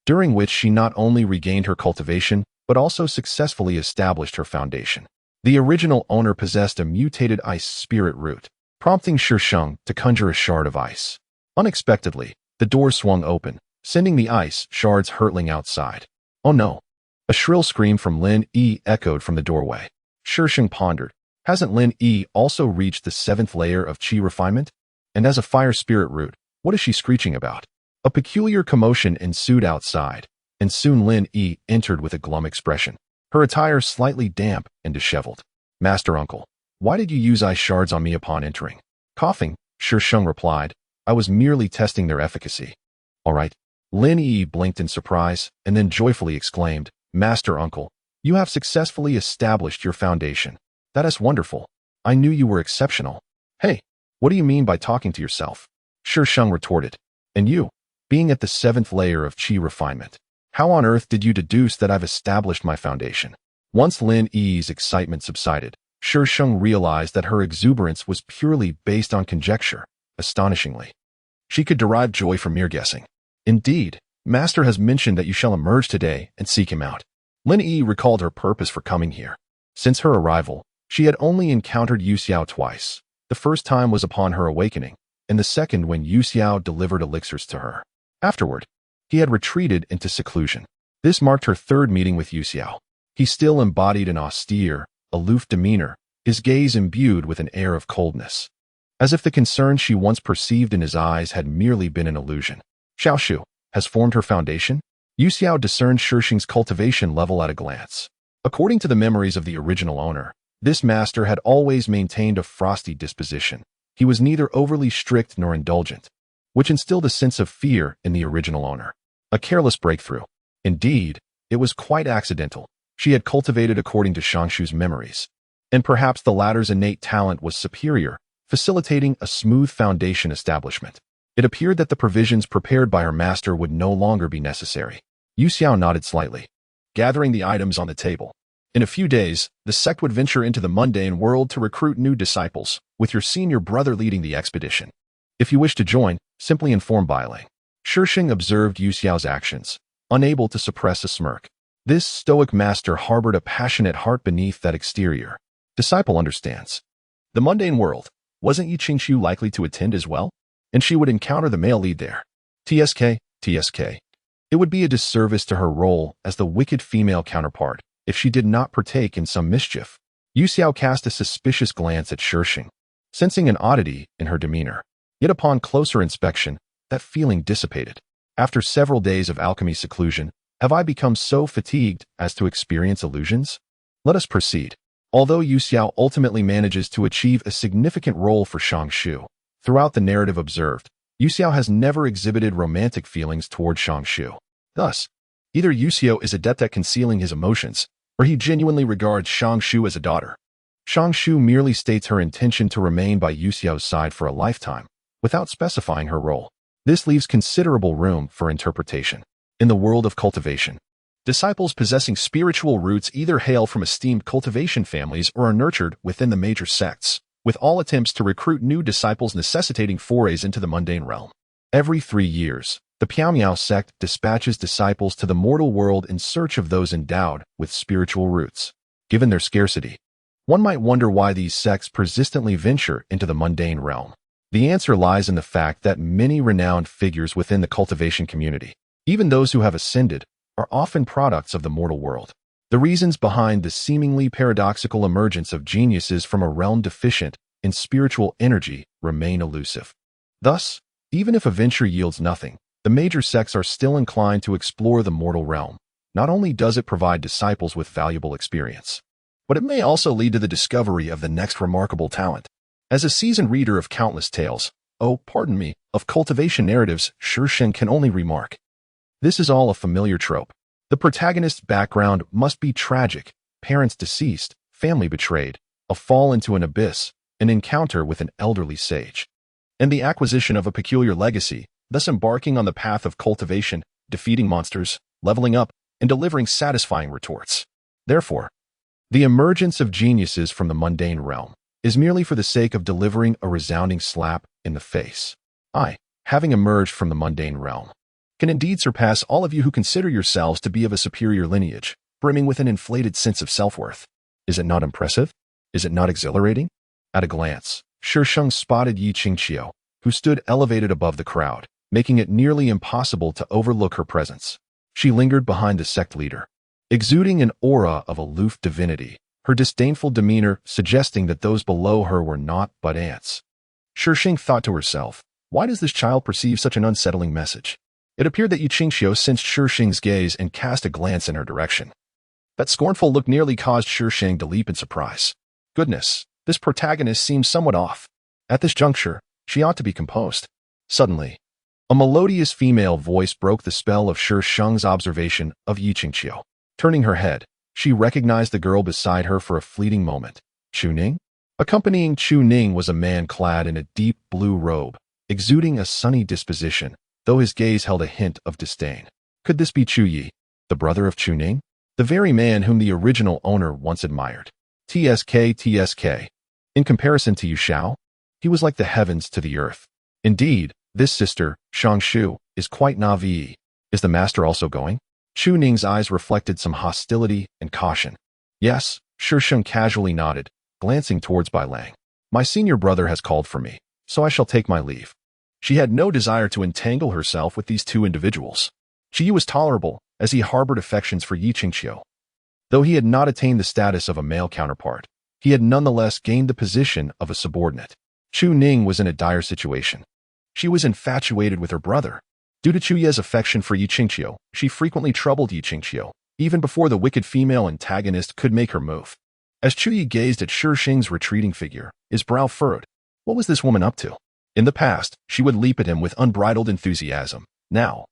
during which she not only regained her cultivation, but also successfully established her foundation. The original owner possessed a mutated ice spirit root, prompting Shi Sheng to conjure a shard of ice. Unexpectedly, the door swung open, sending the ice shards hurtling outside. Oh no! A shrill scream from Lin Yi echoed from the doorway. Shi Sheng pondered. Hasn't Lin Yi also reached the 7th layer of qi refinement? And as a fire spirit root, what is she screeching about? A peculiar commotion ensued outside, and soon Lin Yi entered with a glum expression, her attire slightly damp and disheveled. Master Uncle, why did you use ice shards on me upon entering? Coughing, Shi Sheng replied, I was merely testing their efficacy. All right. Lin Yi blinked in surprise, and then joyfully exclaimed, Master Uncle, you have successfully established your foundation. That is wonderful. I knew you were exceptional. Hey, what do you mean by talking to yourself? Shi Sheng retorted. And you, being at the 7th layer of qi refinement, how on earth did you deduce that I've established my foundation? Once Lin Yi's excitement subsided, Shi Sheng realized that her exuberance was purely based on conjecture. Astonishingly, she could derive joy from mere guessing. Indeed, Master has mentioned that you shall emerge today and seek him out. Lin Yi recalled her purpose for coming here. Since her arrival, she had only encountered Yu Xiao twice. The first time was upon her awakening, and the second when Yu Xiao delivered elixirs to her. Afterward, he had retreated into seclusion. This marked her 3rd meeting with Yu Xiao. He still embodied an austere, aloof demeanor, his gaze imbued with an air of coldness, as if the concern she once perceived in his eyes had merely been an illusion. Xiaoshu has formed her foundation? Yu Xiao discerned Shi Sheng's cultivation level at a glance. According to the memories of the original owner, this master had always maintained a frosty disposition. He was neither overly strict nor indulgent, which instilled a sense of fear in the original owner. A careless breakthrough. Indeed, it was quite accidental. She had cultivated according to Shangshu's memories, and perhaps the latter's innate talent was superior, facilitating a smooth foundation establishment. It appeared that the provisions prepared by her master would no longer be necessary. Yu Xiao nodded slightly, gathering the items on the table. In a few days, the sect would venture into the mundane world to recruit new disciples, with your senior brother leading the expedition. If you wish to join, simply inform Bailing. Shi Sheng observed Yu Xiao's actions, unable to suppress a smirk. This stoic master harbored a passionate heart beneath that exterior. Disciple understands. The mundane world. Wasn't Yi Qingshu likely to attend as well? And she would encounter the male lead there. TSK. It would be a disservice to her role as the wicked female counterpart if she did not partake in some mischief. Yu Xiao cast a suspicious glance at Shi Sheng, sensing an oddity in her demeanor. Yet upon closer inspection, that feeling dissipated. After several days of alchemy seclusion, have I become so fatigued as to experience illusions? Let us proceed. Although Yu Xiao ultimately manages to achieve a significant role for Shangshu, throughout the narrative observed, Yu Xiao has never exhibited romantic feelings toward Shangshu. Thus, either Yu Xiao is adept at concealing his emotions, or he genuinely regards Shangshu as a daughter. Shangshu merely states her intention to remain by Yu Xiao's side for a lifetime, without specifying her role. This leaves considerable room for interpretation. In the world of cultivation, disciples possessing spiritual roots either hail from esteemed cultivation families or are nurtured within the major sects, with all attempts to recruit new disciples necessitating forays into the mundane realm. Every 3 years, the Piaomiao sect dispatches disciples to the mortal world in search of those endowed with spiritual roots. Given their scarcity, one might wonder why these sects persistently venture into the mundane realm. The answer lies in the fact that many renowned figures within the cultivation community, even those who have ascended, are often products of the mortal world. The reasons behind the seemingly paradoxical emergence of geniuses from a realm deficient in spiritual energy remain elusive. Thus, even if a venture yields nothing, the major sects are still inclined to explore the mortal realm. Not only does it provide disciples with valuable experience, but it may also lead to the discovery of the next remarkable talent. As a seasoned reader of countless tales, of cultivation narratives, Shi Sheng can only remark, this is all a familiar trope. The protagonist's background must be tragic: parents deceased, family betrayed, a fall into an abyss, an encounter with an elderly sage, and the acquisition of a peculiar legacy, thus embarking on the path of cultivation, defeating monsters, leveling up, and delivering satisfying retorts. Therefore, the emergence of geniuses from the mundane realm is merely for the sake of delivering a resounding slap in the face. I, having emerged from the mundane realm, can indeed surpass all of you who consider yourselves to be of a superior lineage, brimming with an inflated sense of self-worth. Is it not impressive? Is it not exhilarating? At a glance, Shi Sheng spotted Yi Qingqiu, who stood elevated above the crowd, making it nearly impossible to overlook her presence. She lingered behind the sect leader, exuding an aura of aloof divinity, her disdainful demeanor suggesting that those below her were naught but ants. Shi Sheng thought to herself, why does this child perceive such an unsettling message? It appeared that Yi Qingqiu sensed Shi Sheng's gaze and cast a glance in her direction. That scornful look nearly caused Shi Sheng to leap in surprise. Goodness, this protagonist seems somewhat off. At this juncture, she ought to be composed. Suddenly, a melodious female voice broke the spell of Shi Sheng's observation of Yi Qingqiu. Turning her head, she recognized the girl beside her for a fleeting moment. Chu Ning? Accompanying Chu Ning was a man clad in a deep blue robe, exuding a sunny disposition, though his gaze held a hint of disdain. Could this be Chu Yi, the brother of Chu Ning? The very man whom the original owner once admired. TSK. In comparison to Yu Xiao, he was like the heavens to the earth. Indeed, this sister, Shang Shu, is quite naive. Is the master also going? Chu Ning's eyes reflected some hostility and caution. Yes, Shi Sheng casually nodded, glancing towards Bai Lang. My senior brother has called for me, so I shall take my leave. She had no desire to entangle herself with these two individuals. Ji Yu was tolerable, as he harbored affections for Yi Qingqiu. Though he had not attained the status of a male counterpart, he had nonetheless gained the position of a subordinate. Chu Ning was in a dire situation. She was infatuated with her brother. Due to Chu Ye's affection for Yi Qingqiu, she frequently troubled Yi Qingqiu, even before the wicked female antagonist could make her move. As Chu Yi gazed at Shi Sheng's retreating figure, his brow furrowed. What was this woman up to? In the past, she would leap at him with unbridled enthusiasm. Now,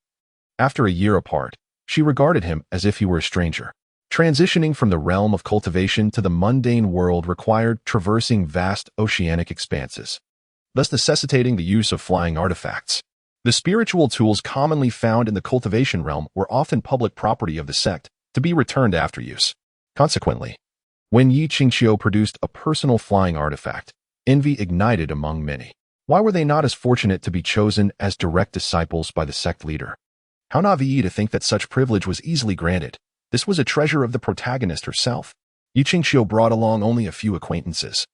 after a year apart, she regarded him as if he were a stranger. Transitioning from the realm of cultivation to the mundane world required traversing vast oceanic expanses, thus necessitating the use of flying artifacts. The spiritual tools commonly found in the cultivation realm were often public property of the sect, to be returned after use. Consequently, when Yi Qingqiu produced a personal flying artifact, envy ignited among many. Why were they not as fortunate to be chosen as direct disciples by the sect leader? How naive to think that such privilege was easily granted. This was a treasure of the protagonist herself. Yi Qingqiu brought along only a few acquaintances,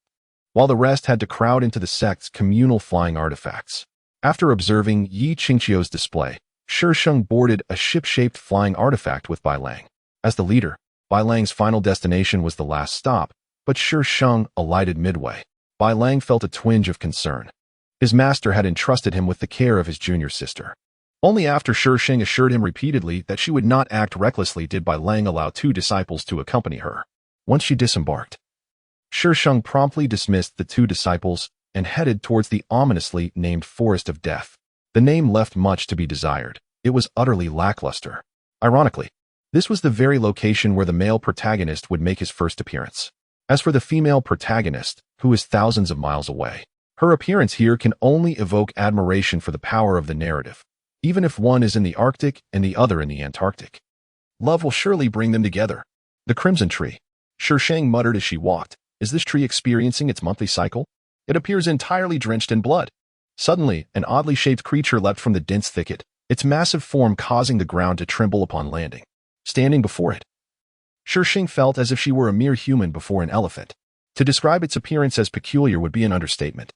while the rest had to crowd into the sect's communal flying artifacts. After observing Yi Qingqiu's display, Shi Sheng boarded a ship-shaped flying artifact with Bai Lang. As the leader, Bai Lang's final destination was the last stop, but Shi Sheng alighted midway. Bai Lang felt a twinge of concern. His master had entrusted him with the care of his junior sister. Only after Shi Sheng assured him repeatedly that she would not act recklessly did Bai Lang allow two disciples to accompany her. Once she disembarked, Shi Sheng promptly dismissed the two disciples and headed towards the ominously named Forest of Death. The name left much to be desired. It was utterly lackluster. Ironically, this was the very location where the male protagonist would make his first appearance. As for the female protagonist, who is thousands of miles away, her appearance here can only evoke admiration for the power of the narrative, even if one is in the Arctic and the other in the Antarctic. Love will surely bring them together. The Crimson Tree. Shi Sheng muttered as she walked. Is this tree experiencing its monthly cycle? It appears entirely drenched in blood. Suddenly, an oddly shaped creature leapt from the dense thicket, its massive form causing the ground to tremble upon landing. Standing before it, Shi Sheng felt as if she were a mere human before an elephant. To describe its appearance as peculiar would be an understatement.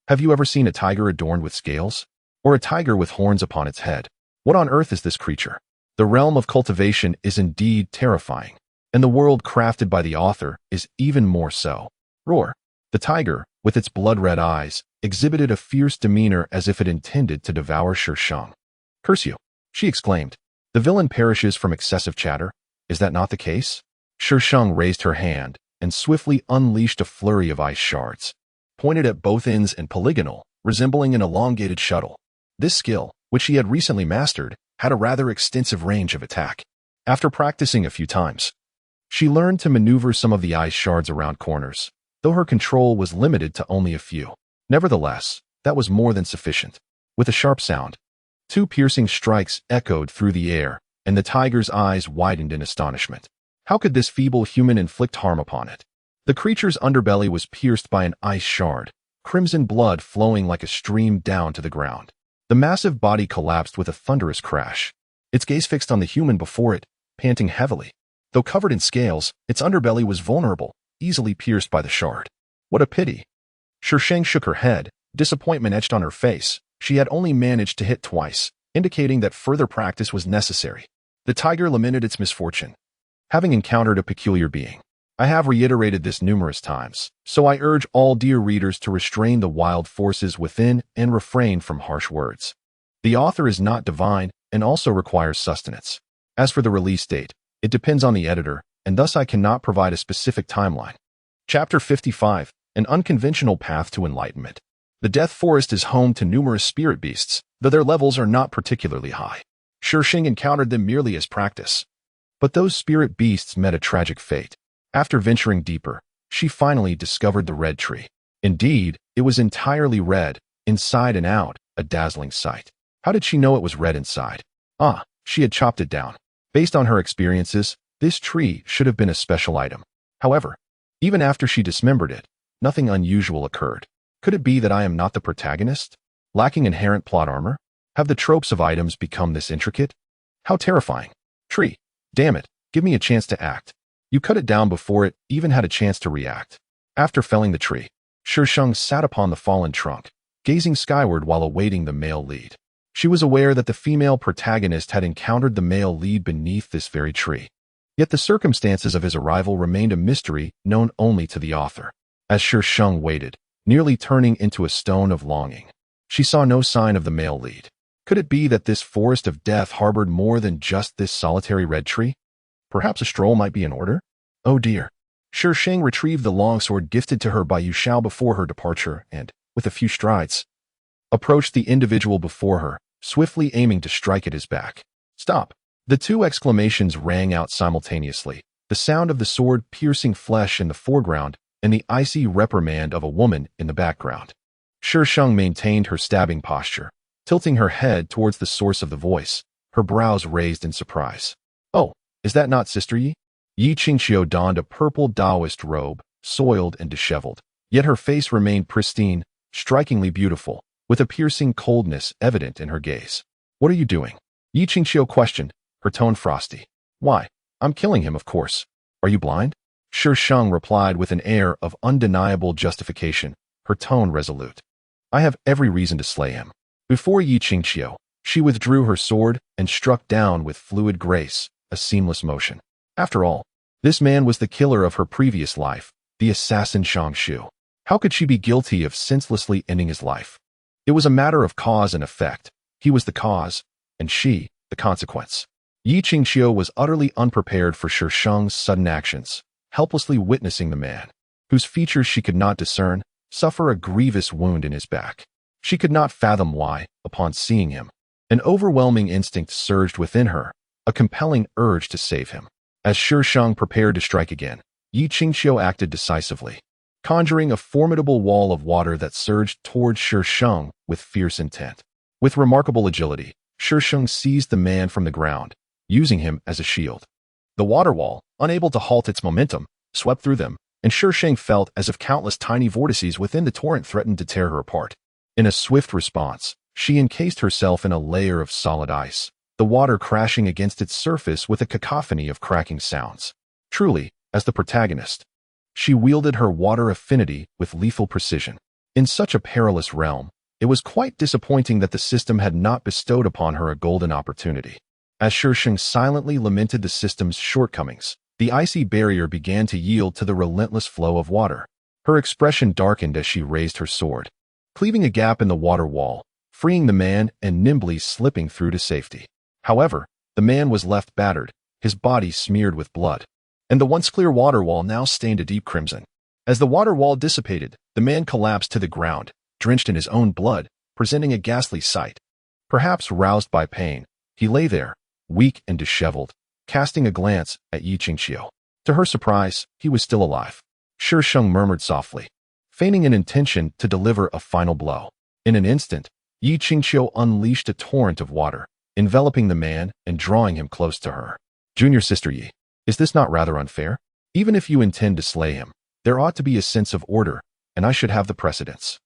Have you ever seen a tiger adorned with scales? Or a tiger with horns upon its head? What on earth is this creature? The realm of cultivation is indeed terrifying, and the world crafted by the author is even more so. Roar. The tiger, with its blood-red eyes, exhibited a fierce demeanor as if it intended to devour Shi Sheng. Curse you, she exclaimed. The villain perishes from excessive chatter. Is that not the case? Shi Sheng raised her hand and swiftly unleashed a flurry of ice shards, pointed at both ends and polygonal, resembling an elongated shuttle. This skill, which she had recently mastered, had a rather extensive range of attack. After practicing a few times, she learned to maneuver some of the ice shards around corners, though her control was limited to only a few. Nevertheless, that was more than sufficient. With a sharp sound, two piercing strikes echoed through the air, and the tiger's eyes widened in astonishment. How could this feeble human inflict harm upon it? The creature's underbelly was pierced by an ice shard, crimson blood flowing like a stream down to the ground. The massive body collapsed with a thunderous crash, its gaze fixed on the human before it, panting heavily. Though covered in scales, its underbelly was vulnerable, easily pierced by the shard. What a pity. Shi Sheng shook her head, disappointment etched on her face. She had only managed to hit twice, indicating that further practice was necessary. The tiger lamented its misfortune. Having encountered a peculiar being. I have reiterated this numerous times, so I urge all dear readers to restrain the wild forces within and refrain from harsh words. The author is not divine and also requires sustenance. As for the release date, it depends on the editor, and thus I cannot provide a specific timeline. Chapter 55, An Unconventional Path to Enlightenment. The Death Forest is home to numerous spirit beasts, though their levels are not particularly high. Shi Sheng encountered them merely as practice. But those spirit beasts met a tragic fate. After venturing deeper, she finally discovered the red tree. Indeed, it was entirely red, inside and out, a dazzling sight. How did she know it was red inside? She had chopped it down. Based on her experiences, this tree should have been a special item. However, even after she dismembered it, nothing unusual occurred. Could it be that I am not the protagonist? Lacking inherent plot armor? Have the tropes of items become this intricate? How terrifying. Tree, damn it, give me a chance to act. You cut it down before it even had a chance to react. After felling the tree, Shi Sheng sat upon the fallen trunk, gazing skyward while awaiting the male lead. She was aware that the female protagonist had encountered the male lead beneath this very tree. Yet the circumstances of his arrival remained a mystery known only to the author. As Shi Sheng waited, nearly turning into a stone of longing, she saw no sign of the male lead. Could it be that this forest of death harbored more than just this solitary red tree? Perhaps a stroll might be in order? Oh dear. Shi Sheng retrieved the longsword gifted to her by Yu Shao before her departure and, with a few strides, approached the individual before her, swiftly aiming to strike at his back. Stop! The two exclamations rang out simultaneously, the sound of the sword piercing flesh in the foreground and the icy reprimand of a woman in the background. Shi Sheng maintained her stabbing posture, tilting her head towards the source of the voice, her brows raised in surprise. Oh, is that not Sister Yi? Yi Qingqiu donned a purple Taoist robe, soiled and disheveled, yet her face remained pristine, strikingly beautiful, with a piercing coldness evident in her gaze. What are you doing? Yi Qingqiu questioned, her tone frosty. Why, I'm killing him, of course. Are you blind? Shi Sheng replied with an air of undeniable justification, her tone resolute. I have every reason to slay him. Before Yi Qingqiu, she withdrew her sword and struck down with fluid grace, a seamless motion. After all, this man was the killer of her previous life, the assassin Shang Shu. How could she be guilty of senselessly ending his life? It was a matter of cause and effect. He was the cause, and she, the consequence. Yi Qingqiu was utterly unprepared for Shi Sheng's sudden actions, helplessly witnessing the man, whose features she could not discern, suffer a grievous wound in his back. She could not fathom why, upon seeing him, an overwhelming instinct surged within her, a compelling urge to save him. As Shi Sheng prepared to strike again, Yi Qingqiu acted decisively, conjuring a formidable wall of water that surged towards Shi Sheng with fierce intent. With remarkable agility, Shi Sheng seized the man from the ground, using him as a shield. The water wall, unable to halt its momentum, swept through them, and Shi Sheng felt as if countless tiny vortices within the torrent threatened to tear her apart. In a swift response, she encased herself in a layer of solid ice, the water crashing against its surface with a cacophony of cracking sounds. Truly, as the protagonist, she wielded her water affinity with lethal precision. In such a perilous realm, it was quite disappointing that the system had not bestowed upon her a golden opportunity. As Shi Sheng silently lamented the system's shortcomings, the icy barrier began to yield to the relentless flow of water. Her expression darkened as she raised her sword, cleaving a gap in the water wall, freeing the man and nimbly slipping through to safety. However, the man was left battered, his body smeared with blood, and the once clear water wall now stained a deep crimson. As the water wall dissipated, the man collapsed to the ground, drenched in his own blood, presenting a ghastly sight. Perhaps roused by pain, he lay there, weak and disheveled, casting a glance at Yi Qingqiu. To her surprise, he was still alive. Shi Sheng murmured softly, feigning an intention to deliver a final blow. In an instant, Yi Qingqiu unleashed a torrent of water, enveloping the man and drawing him close to her. Junior Sister Yi, is this not rather unfair? Even if you intend to slay him, There ought to be a sense of order, and I should have the precedence.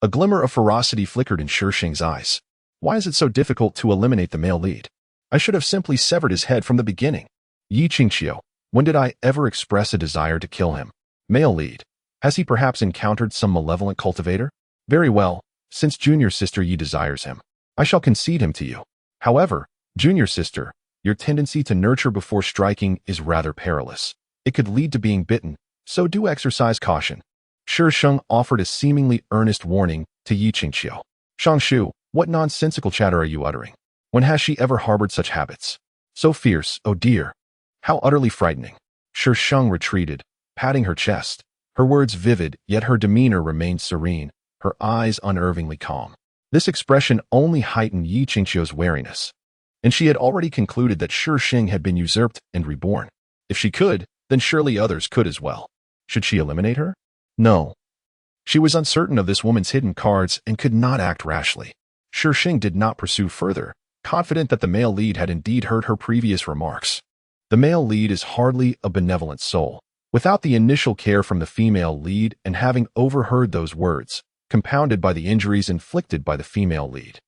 A glimmer of ferocity flickered in Shi Sheng's eyes. Why is it so difficult to eliminate the male lead? I should have simply severed his head from the beginning. Yi Qingqiu, when did I ever express a desire to kill him? Male lead. Has he perhaps encountered some malevolent cultivator? Very well, since junior sister Yi desires him, I shall concede him to you. However, junior sister, your tendency to nurture before striking is rather perilous. It could lead to being bitten, so do exercise caution. Shi Sheng offered a seemingly earnest warning to Yi Qingqiu. Shangshu, what nonsensical chatter are you uttering? When has she ever harbored such habits? So fierce, oh dear. How utterly frightening. Shi Sheng retreated, patting her chest. Her words vivid, yet her demeanor remained serene, her eyes unnervingly calm. This expression only heightened Yi Qingqiu's wariness. And she had already concluded that Shi Sheng had been usurped and reborn. If she could, then surely others could as well. Should she eliminate her? No. She was uncertain of this woman's hidden cards and could not act rashly. Shi Sheng did not pursue further, confident that the male lead had indeed heard her previous remarks. The male lead is hardly a benevolent soul. Without the initial care from the female lead and having overheard those words, compounded by the injuries inflicted by the female lead.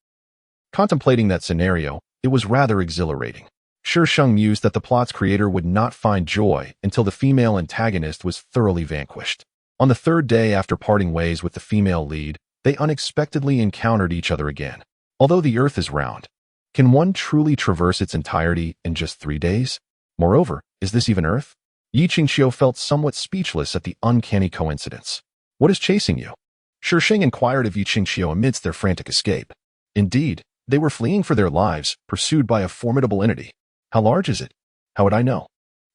Contemplating that scenario, it was rather exhilarating. Shi Sheng mused that the plot's creator would not find joy until the female antagonist was thoroughly vanquished. On the third day after parting ways with the female lead, they unexpectedly encountered each other again. Although the Earth is round, can one truly traverse its entirety in just 3 days? Moreover, is this even Earth? Yi Qingqiu felt somewhat speechless at the uncanny coincidence. What is chasing you? Shi Sheng inquired of Yi Qingqiu amidst their frantic escape. Indeed, they were fleeing for their lives, pursued by a formidable entity. How large is it? How would I know?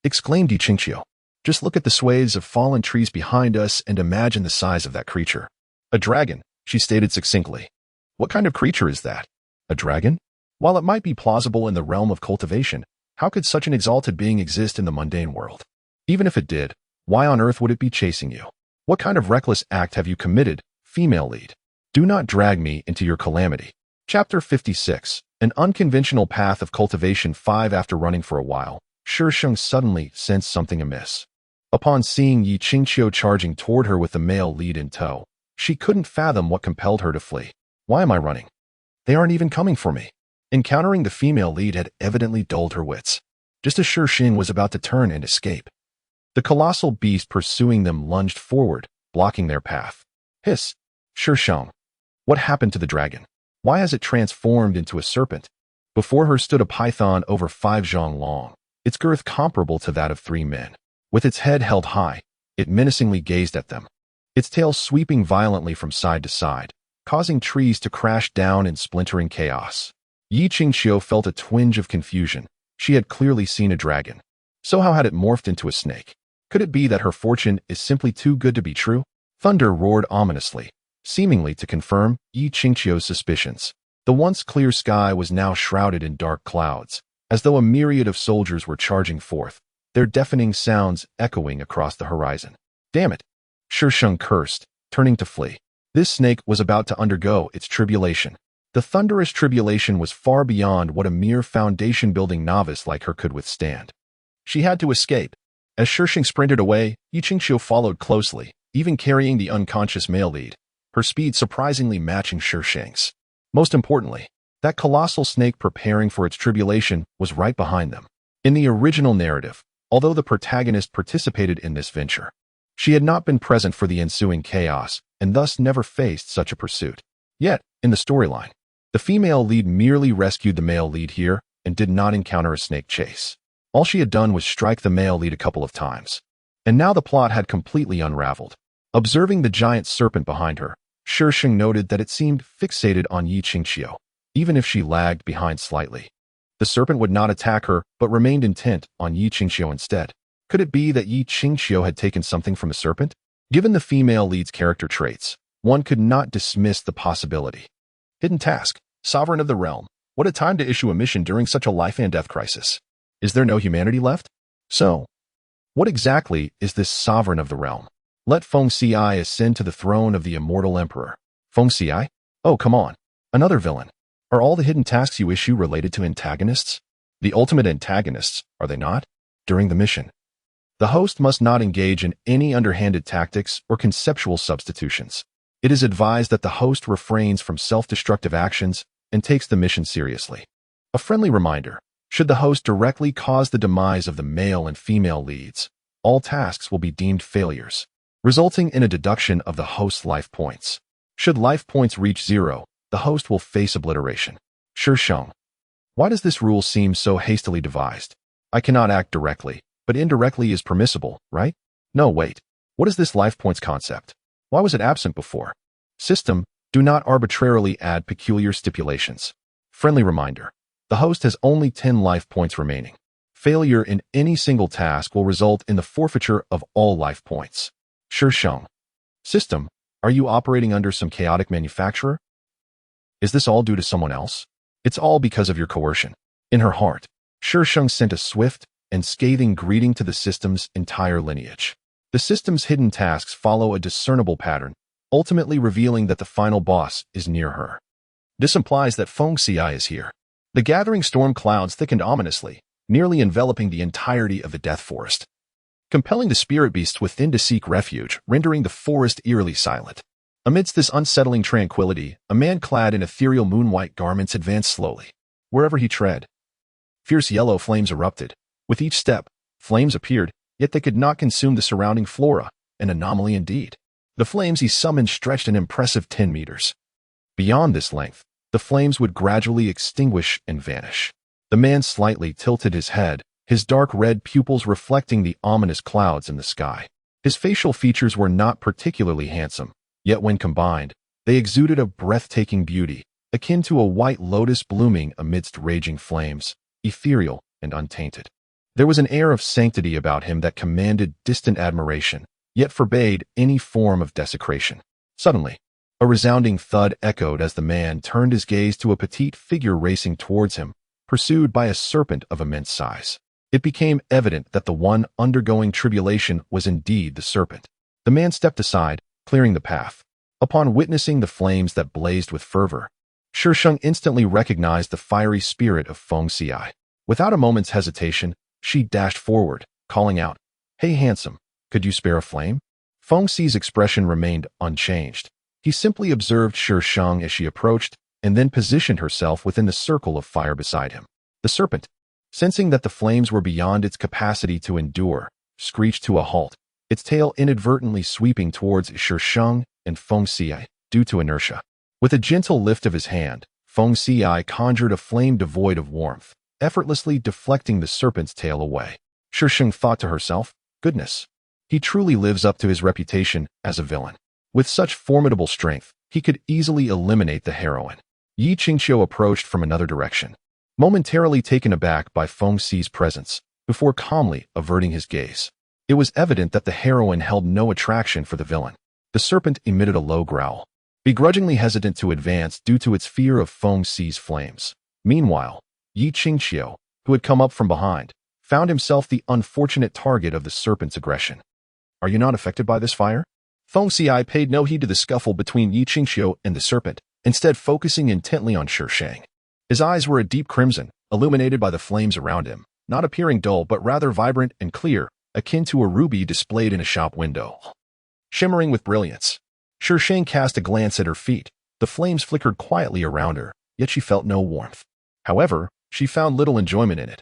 Exclaimed Yi Qingqiu. Just look at the swathes of fallen trees behind us and imagine the size of that creature. A dragon, she stated succinctly. What kind of creature is that? A dragon? While it might be plausible in the realm of cultivation, how could such an exalted being exist in the mundane world? Even if it did, why on earth would it be chasing you? What kind of reckless act have you committed, female lead? Do not drag me into your calamity. Chapter 56. An unconventional path of cultivation 5. After running for a while, Shi Sheng suddenly sensed something amiss. Upon seeing Yi Qingqiu charging toward her with the male lead in tow, she couldn't fathom what compelled her to flee. Why am I running? They aren't even coming for me. Encountering the female lead had evidently dulled her wits, just as Shi Sheng was about to turn and escape. The colossal beast pursuing them lunged forward, blocking their path. Hiss! Shi Sheng. What happened to the dragon? Why has it transformed into a serpent? Before her stood a python over 5 zhang long, its girth comparable to that of 3 men. With its head held high, it menacingly gazed at them, its tail sweeping violently from side to side, causing trees to crash down in splintering chaos. Yi Qingqiu felt a twinge of confusion. She had clearly seen a dragon. So how had it morphed into a snake? Could it be that her fortune is simply too good to be true? Thunder roared ominously, seemingly to confirm Yi Qingqiu's suspicions. The once clear sky was now shrouded in dark clouds, as though a myriad of soldiers were charging forth, their deafening sounds echoing across the horizon. Damn it! Shi Sheng cursed, turning to flee. This snake was about to undergo its tribulation. The thunderous tribulation was far beyond what a mere foundation-building novice like her could withstand. She had to escape. As Shi Sheng sprinted away, Yi Qingqiu followed closely, even carrying the unconscious male lead, her speed surprisingly matching Shi Sheng's. Most importantly, that colossal snake preparing for its tribulation was right behind them. In the original narrative, although the protagonist participated in this venture, she had not been present for the ensuing chaos and thus never faced such a pursuit. Yet, in the storyline, the female lead merely rescued the male lead here and did not encounter a snake chase. All she had done was strike the male lead a couple of times. And now the plot had completely unraveled. Observing the giant serpent behind her, Shi Sheng noted that it seemed fixated on Yi Qingqiu, even if she lagged behind slightly. The serpent would not attack her, but remained intent on Yi Qingqiu instead. Could it be that Yi Qingqiu had taken something from the serpent? Given the female lead's character traits, one could not dismiss the possibility. Hidden task, sovereign of the realm. What a time to issue a mission during such a life and death crisis. Is there no humanity left? So, what exactly is this sovereign of the realm? Let Feng Ci ascend to the throne of the immortal emperor. Feng Ci? Oh, come on. Another villain. Are all the hidden tasks you issue related to antagonists? The ultimate antagonists, are they not? During the mission. The host must not engage in any underhanded tactics or conceptual substitutions. It is advised that the host refrains from self-destructive actions and takes the mission seriously. A friendly reminder: should the host directly cause the demise of the male and female leads, all tasks will be deemed failures, resulting in a deduction of the host's life points. Should life points reach 0, the host will face obliteration. Shi Sheng. Why does this rule seem so hastily devised? I cannot act directly, but indirectly is permissible, right? No, wait. What is this life points concept? Why was it absent before? System, do not arbitrarily add peculiar stipulations. Friendly reminder: the host has only 10 life points remaining. Failure in any single task will result in the forfeiture of all life points. Shi Sheng. System, are you operating under some chaotic manufacturer? Is this all due to someone else? It's all because of your coercion. In her heart, Shi Sheng sent a swift and scathing greeting to the system's entire lineage. The system's hidden tasks follow a discernible pattern, ultimately revealing that the final boss is near her. This implies that Feng Xi is here. The gathering storm clouds thickened ominously, nearly enveloping the entirety of the death forest, compelling the spirit beasts within to seek refuge, rendering the forest eerily silent. Amidst this unsettling tranquility, a man clad in ethereal moon-white garments advanced slowly. Wherever he tread, fierce yellow flames erupted. With each step, flames appeared, yet they could not consume the surrounding flora, an anomaly indeed. The flames he summoned stretched an impressive 10 meters. Beyond this length, the flames would gradually extinguish and vanish. The man slightly tilted his head, his dark red pupils reflecting the ominous clouds in the sky. His facial features were not particularly handsome, yet when combined, they exuded a breathtaking beauty, akin to a white lotus blooming amidst raging flames, ethereal and untainted. There was an air of sanctity about him that commanded distant admiration, yet forbade any form of desecration. Suddenly, a resounding thud echoed as the man turned his gaze to a petite figure racing towards him, pursued by a serpent of immense size. It became evident that the one undergoing tribulation was indeed the serpent. The man stepped aside, clearing the path. Upon witnessing the flames that blazed with fervor, Shi Sheng instantly recognized the fiery spirit of Feng Xi. Without a moment's hesitation, she dashed forward, calling out, "Hey handsome, could you spare a flame?" Feng Xi's expression remained unchanged. He simply observed Shi Sheng as she approached, and then positioned herself within the circle of fire beside him. The serpent, sensing that the flames were beyond its capacity to endure, screeched to a halt, its tail inadvertently sweeping towards Shi Sheng and Feng Xi due to inertia. With a gentle lift of his hand, Feng Xi conjured a flame devoid of warmth, effortlessly deflecting the serpent's tail away. Shi Sheng thought to herself, "Goodness, he truly lives up to his reputation as a villain. With such formidable strength, he could easily eliminate the heroine." Yi Qingqiu approached from another direction, momentarily taken aback by Feng Xi's presence, before calmly averting his gaze. It was evident that the heroine held no attraction for the villain. The serpent emitted a low growl, begrudgingly hesitant to advance due to its fear of Feng Xi's flames. Meanwhile, Yi Qingqiu, who had come up from behind, found himself the unfortunate target of the serpent's aggression. "Are you not affected by this fire?" Feng Xi paid no heed to the scuffle between Yi Qingqiu and the serpent, instead focusing intently on Shi Sheng. His eyes were a deep crimson, illuminated by the flames around him, not appearing dull but rather vibrant and clear, akin to a ruby displayed in a shop window. Shimmering with brilliance, Shi Sheng cast a glance at her feet. The flames flickered quietly around her, yet she felt no warmth. However, she found little enjoyment in it.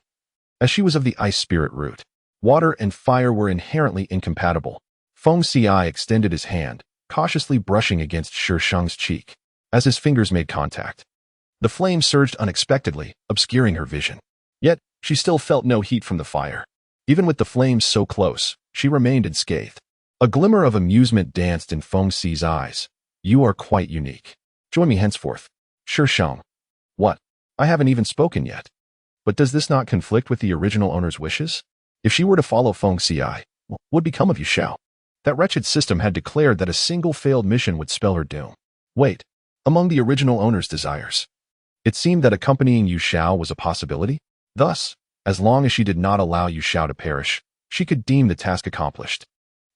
As she was of the ice spirit root, water and fire were inherently incompatible. Feng Xi extended his hand, cautiously brushing against Shi Sheng's cheek. As his fingers made contact, the flame surged unexpectedly, obscuring her vision. Yet, she still felt no heat from the fire. Even with the flames so close, she remained unscathed. A glimmer of amusement danced in Feng Xi's eyes. "You are quite unique. Join me henceforth." Shi Sheng. "What? I haven't even spoken yet." "But does this not conflict with the original owner's wishes? If she were to follow Feng Xi, what would become of Yu Xiao? That wretched system had declared that a single failed mission would spell her doom. Wait, among the original owner's desires, it seemed that accompanying Yu Xiao was a possibility. Thus, as long as she did not allow Yu Xiao to perish, she could deem the task accomplished.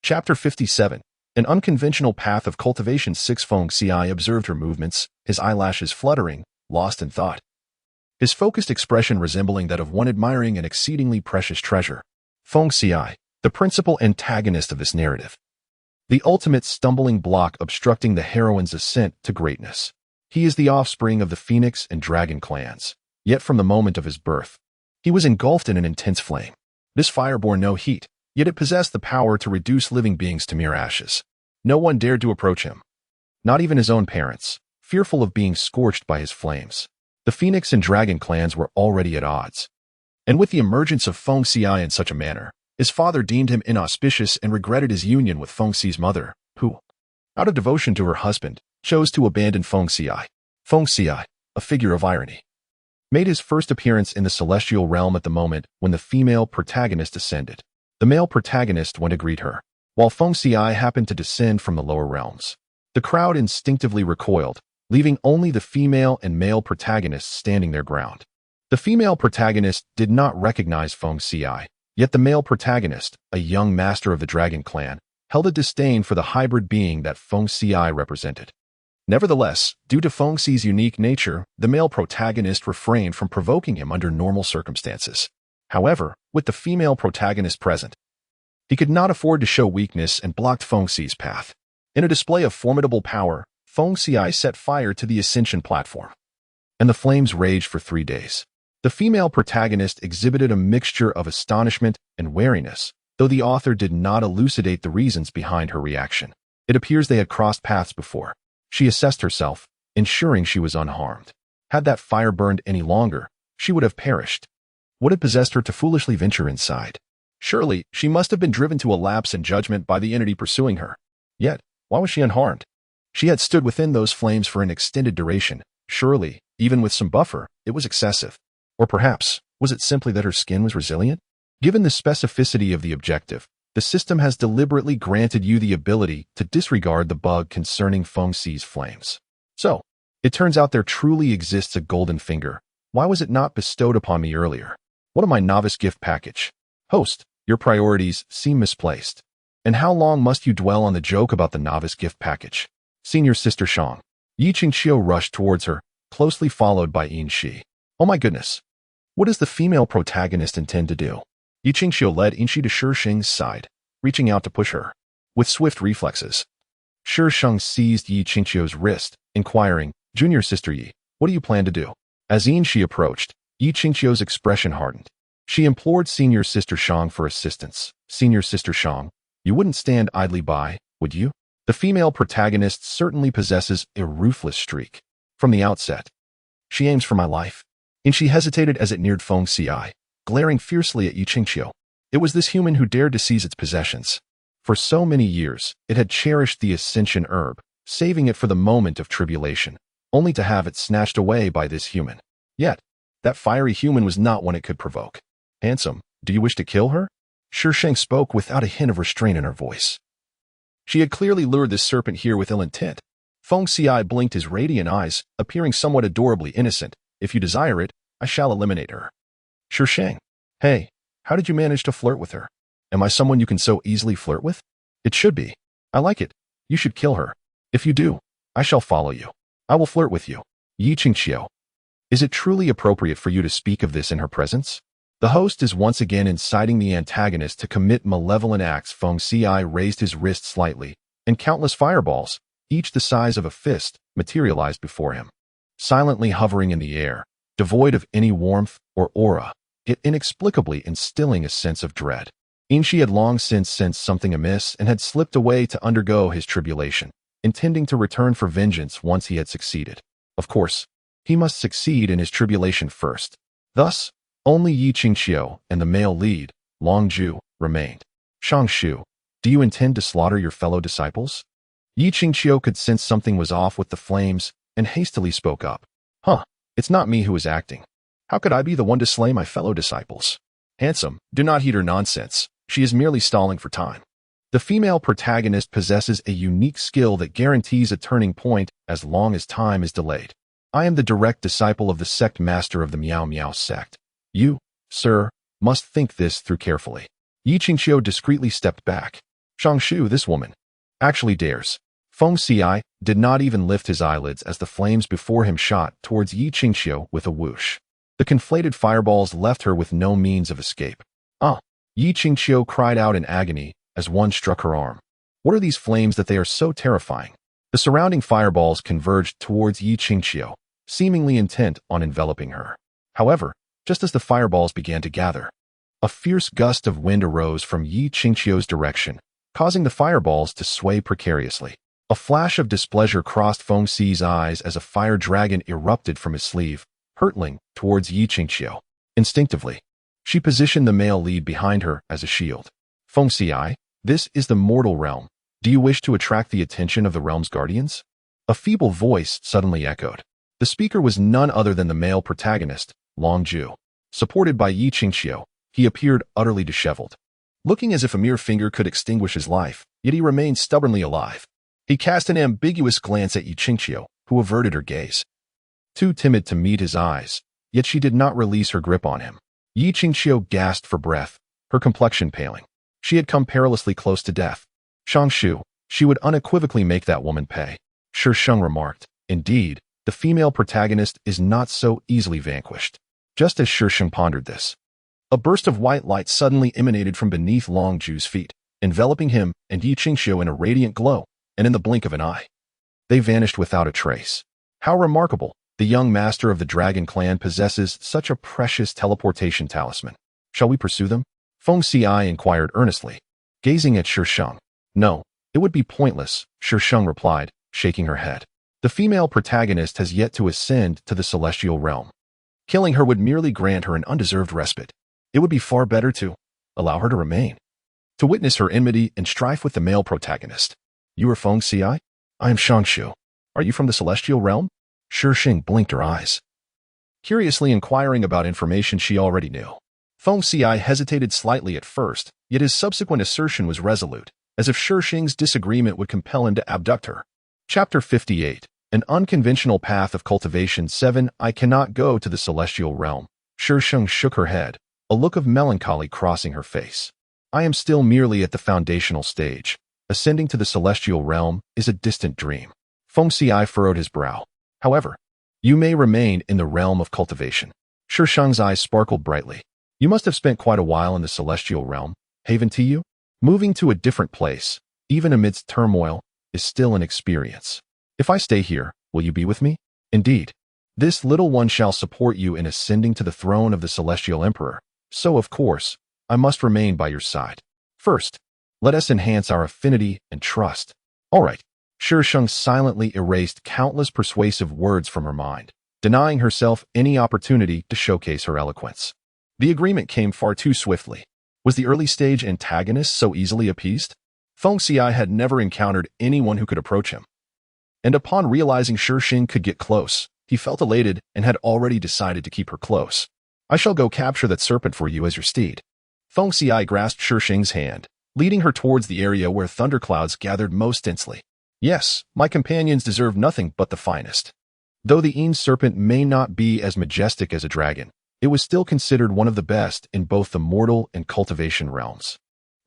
Chapter 57. An unconventional path of cultivation. 6 Feng Xi observed her movements, his eyelashes fluttering, lost in thought. His focused expression resembling that of one admiring an exceedingly precious treasure. Feng Xi, the principal antagonist of this narrative. The ultimate stumbling block obstructing the heroine's ascent to greatness. He is the offspring of the Phoenix and Dragon clans, yet from the moment of his birth, he was engulfed in an intense flame. This fire bore no heat, yet it possessed the power to reduce living beings to mere ashes. No one dared to approach him, not even his own parents, fearful of being scorched by his flames. The Phoenix and Dragon clans were already at odds, and with the emergence of Feng Xiai in such a manner, his father deemed him inauspicious and regretted his union with Feng Xi's mother, who, out of devotion to her husband, chose to abandon Feng Xiai. Feng Xiai, a figure of irony, made his first appearance in the celestial realm at the moment when the female protagonist ascended. The male protagonist went to greet her, while Feng Xiai happened to descend from the lower realms. The crowd instinctively recoiled, leaving only the female and male protagonists standing their ground. The female protagonist did not recognize Feng Xiai, yet the male protagonist, a young master of the Dragon clan, held a disdain for the hybrid being that Feng Xiai represented. Nevertheless, due to Feng Xi's unique nature, the male protagonist refrained from provoking him under normal circumstances. However, with the female protagonist present, he could not afford to show weakness and blocked Feng Xi's path. In a display of formidable power, Feng Xiai set fire to the ascension platform, and the flames raged for 3 days. The female protagonist exhibited a mixture of astonishment and wariness, though the author did not elucidate the reasons behind her reaction. It appears they had crossed paths before. She assessed herself, ensuring she was unharmed. Had that fire burned any longer, she would have perished. What had possessed her to foolishly venture inside? Surely, she must have been driven to a lapse in judgment by the entity pursuing her. Yet, why was she unharmed? She had stood within those flames for an extended duration. Surely, even with some buffer, it was excessive. Or perhaps, was it simply that her skin was resilient? Given the specificity of the objective, the system has deliberately granted you the ability to disregard the bug concerning Feng Xi's flames. So, it turns out there truly exists a golden finger. Why was it not bestowed upon me earlier? What am my novice gift package? Host, your priorities seem misplaced. And how long must you dwell on the joke about the novice gift package? Senior Sister Shang. Yi Qingqiu rushed towards her, closely followed by Yin Shi. Oh my goodness. What does the female protagonist intend to do? Yi Qingqiu led Yin Shi to Shi Sheng's side, reaching out to push her. With swift reflexes, Shi Sheng seized Yi Qingqiu's wrist, inquiring, Junior Sister Yi, what do you plan to do? As Yin Shi approached, Yi Qingqiu's expression hardened. She implored Senior Sister Shang for assistance. Senior Sister Shang, you wouldn't stand idly by, would you? The female protagonist certainly possesses a ruthless streak. From the outset, she aims for my life. And she hesitated as it neared Feng Xiai, glaring fiercely at Yi Qingqiu. It was this human who dared to seize its possessions. For so many years, it had cherished the ascension herb, saving it for the moment of tribulation, only to have it snatched away by this human. Yet, that fiery human was not one it could provoke. Handsome, do you wish to kill her? Shi Sheng spoke without a hint of restraint in her voice. She had clearly lured this serpent here with ill intent. Feng Xiai blinked his radiant eyes, appearing somewhat adorably innocent. If you desire it, I shall eliminate her. Shi Sheng. Hey, how did you manage to flirt with her? Am I someone you can so easily flirt with? It should be. I like it. You should kill her. If you do, I shall follow you. I will flirt with you. Yi Qingqiu. Is it truly appropriate for you to speak of this in her presence? The host is once again inciting the antagonist to commit malevolent acts. Feng Xiai raised his wrist slightly, and countless fireballs, each the size of a fist, materialized before him. Silently hovering in the air, devoid of any warmth or aura, yet inexplicably instilling a sense of dread. Yin Shi had long since sensed something amiss and had slipped away to undergo his tribulation, intending to return for vengeance once he had succeeded. Of course, he must succeed in his tribulation first. Thus, only Yi Qingqiu and the male lead, Long Ju, remained. Shang Shu, do you intend to slaughter your fellow disciples? Yi Qingqiu could sense something was off with the flames and hastily spoke up. It's not me who is acting. How could I be the one to slay my fellow disciples? Handsome, do not heed her nonsense. She is merely stalling for time. The female protagonist possesses a unique skill that guarantees a turning point as long as time is delayed. I am the direct disciple of the sect master of the Miao Miao sect. You, sir, must think this through carefully. Yi Qingqiu discreetly stepped back. Shang Shu, this woman, actually dares. Feng Xiai did not even lift his eyelids as the flames before him shot towards Yi Qingqiu with a whoosh. The conflated fireballs left her with no means of escape. Yi Qingqiu cried out in agony as one struck her arm. What are these flames that they are so terrifying? The surrounding fireballs converged towards Yi Qingqiu, seemingly intent on enveloping her. However, just as the fireballs began to gather, a fierce gust of wind arose from Yi Qingqiu's direction, causing the fireballs to sway precariously. A flash of displeasure crossed Feng Xi's eyes as a fire dragon erupted from his sleeve, hurtling towards Yi Qingqiu. Instinctively, she positioned the male lead behind her as a shield. Feng Xi, this is the mortal realm. Do you wish to attract the attention of the realm's guardians? A feeble voice suddenly echoed. The speaker was none other than the male protagonist, Long Ju. Supported by Yi Qingqiu, he appeared utterly disheveled, looking as if a mere finger could extinguish his life, yet he remained stubbornly alive. He cast an ambiguous glance at Yi Qingqiu, who averted her gaze. Too timid to meet his eyes, yet she did not release her grip on him. Yi Qingqiu gasped for breath, her complexion paling. She had come perilously close to death. Shangshu, she would unequivocally make that woman pay. Shi Sheng remarked. Indeed, the female protagonist is not so easily vanquished. Just as Shi Sheng pondered this, a burst of white light suddenly emanated from beneath Long Ju's feet, enveloping him and Yi Qingqiu in a radiant glow, and in the blink of an eye, they vanished without a trace. How remarkable! The young master of the dragon clan possesses such a precious teleportation talisman. Shall we pursue them? Feng Xi inquired earnestly, gazing at Shi Sheng. No, it would be pointless, Shi Sheng replied, shaking her head. The female protagonist has yet to ascend to the celestial realm. Killing her would merely grant her an undeserved respite. It would be far better to allow her to remain, to witness her enmity and strife with the male protagonist. You are Feng Xi? I am Shangshu. Are you from the celestial realm? Shi Sheng blinked her eyes, curiously inquiring about information she already knew. Feng Xi hesitated slightly at first, yet his subsequent assertion was resolute, as if Shi Sheng's disagreement would compel him to abduct her. Chapter 58. An Unconventional Path of Cultivation 7. I cannot go to the celestial realm. Shi Sheng shook her head, a look of melancholy crossing her face. I am still merely at the foundational stage. Ascending to the celestial realm is a distant dream. Feng Xi furrowed his brow. However, you may remain in the realm of cultivation. Shi Sheng's eyes sparkled brightly. You must have spent quite a while in the celestial realm, haven't you? Moving to a different place, even amidst turmoil, is still an experience. If I stay here, will you be with me? Indeed. This little one shall support you in ascending to the throne of the celestial emperor. So, of course, I must remain by your side. First, let us enhance our affinity and trust. All right. Shi Sheng silently erased countless persuasive words from her mind, denying herself any opportunity to showcase her eloquence. The agreement came far too swiftly. Was the early-stage antagonist so easily appeased? Feng Xi had never encountered anyone who could approach him, and upon realizing Shi Sheng could get close, he felt elated and had already decided to keep her close. I shall go capture that serpent for you as your steed. Feng Xi grasped Shi Sheng's hand, leading her towards the area where thunderclouds gathered most densely. Yes, my companions deserve nothing but the finest. Though the Yin serpent may not be as majestic as a dragon, it was still considered one of the best in both the mortal and cultivation realms.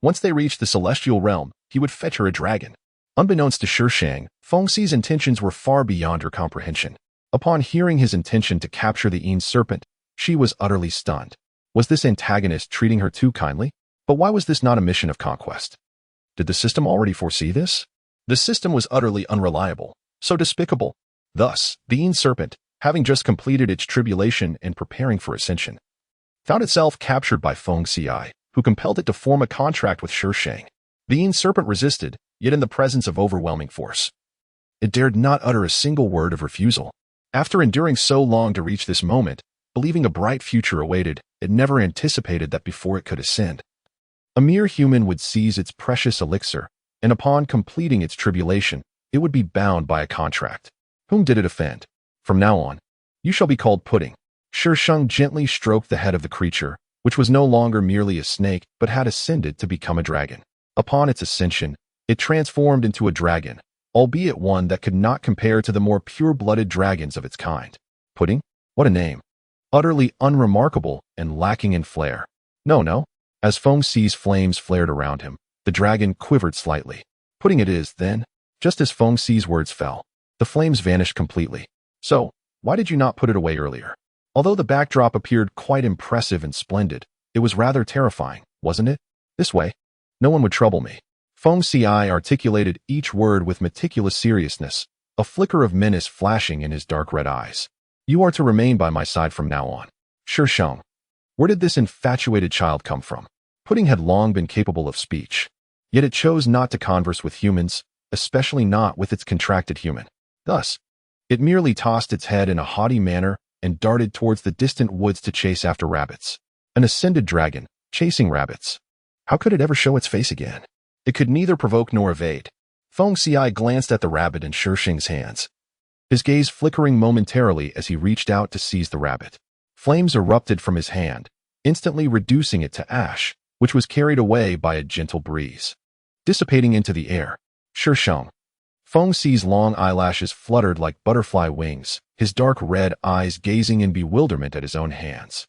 Once they reached the celestial realm, he would fetch her a dragon. Unbeknownst to Shi Sheng, Feng Xi's intentions were far beyond her comprehension. Upon hearing his intention to capture the Yin serpent, she was utterly stunned. Was this antagonist treating her too kindly? But why was this not a mission of conquest? Did the system already foresee this? The system was utterly unreliable, so despicable. Thus, the Yin serpent, having just completed its tribulation and preparing for ascension, found itself captured by Feng Xi, who compelled it to form a contract with Shi Sheng. The Yin serpent resisted, yet in the presence of overwhelming force, it dared not utter a single word of refusal. After enduring so long to reach this moment, believing a bright future awaited, it never anticipated that before it could ascend, a mere human would seize its precious elixir, and upon completing its tribulation, it would be bound by a contract. Whom did it offend? From now on, you shall be called Pudding. Shi Sheng gently stroked the head of the creature, which was no longer merely a snake but had ascended to become a dragon. Upon its ascension, it transformed into a dragon, albeit one that could not compare to the more pure-blooded dragons of its kind. Pudding? What a name. Utterly unremarkable and lacking in flair. No. As Feng Xi's flames flared around him, the dragon quivered slightly. Pudding it is, then. Just as Feng Xi's words fell, the flames vanished completely. So, why did you not put it away earlier? Although the backdrop appeared quite impressive and splendid, it was rather terrifying, wasn't it? This way. No one would trouble me. Feng Ci articulated each word with meticulous seriousness, a flicker of menace flashing in his dark red eyes. You are to remain by my side from now on. Shi Sheng. Where did this infatuated child come from? Pudding had long been capable of speech, yet it chose not to converse with humans, especially not with its contracted human. Thus, it merely tossed its head in a haughty manner and darted towards the distant woods to chase after rabbits. An ascended dragon, chasing rabbits. How could it ever show its face again? It could neither provoke nor evade. Feng Ci glanced at the rabbit in Shi Sheng's hands, his gaze flickering momentarily as he reached out to seize the rabbit. Flames erupted from his hand, instantly reducing it to ash, which was carried away by a gentle breeze, dissipating into the air. Shi Sheng. Feng Ci's long eyelashes fluttered like butterfly wings, his dark red eyes gazing in bewilderment at his own hands,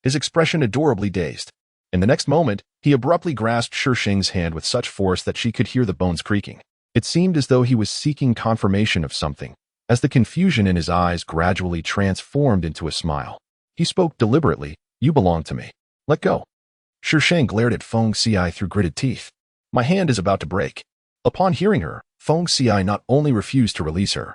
his expression adorably dazed. In the next moment, he abruptly grasped Shi Sheng's hand with such force that she could hear the bones creaking. It seemed as though he was seeking confirmation of something, as the confusion in his eyes gradually transformed into a smile. He spoke deliberately, "You belong to me. Let go." Shi Sheng glared at Feng Ci through gritted teeth. "My hand is about to break." Upon hearing her, Feng Ci not only refused to release her,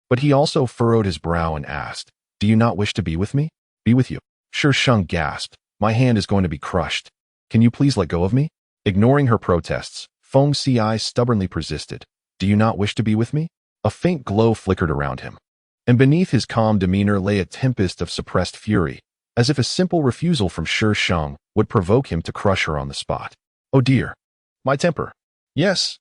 but he also furrowed his brow and asked, "Do you not wish to be with me?" "Be with you?" Shi Sheng gasped. "My hand is going to be crushed. Can you please let go of me?" Ignoring her protests, Feng Ci stubbornly persisted. "Do you not wish to be with me?" A faint glow flickered around him, and beneath his calm demeanor lay a tempest of suppressed fury, as if a simple refusal from Shi Sheng would provoke him to crush her on the spot. "Oh dear. My temper. Yes,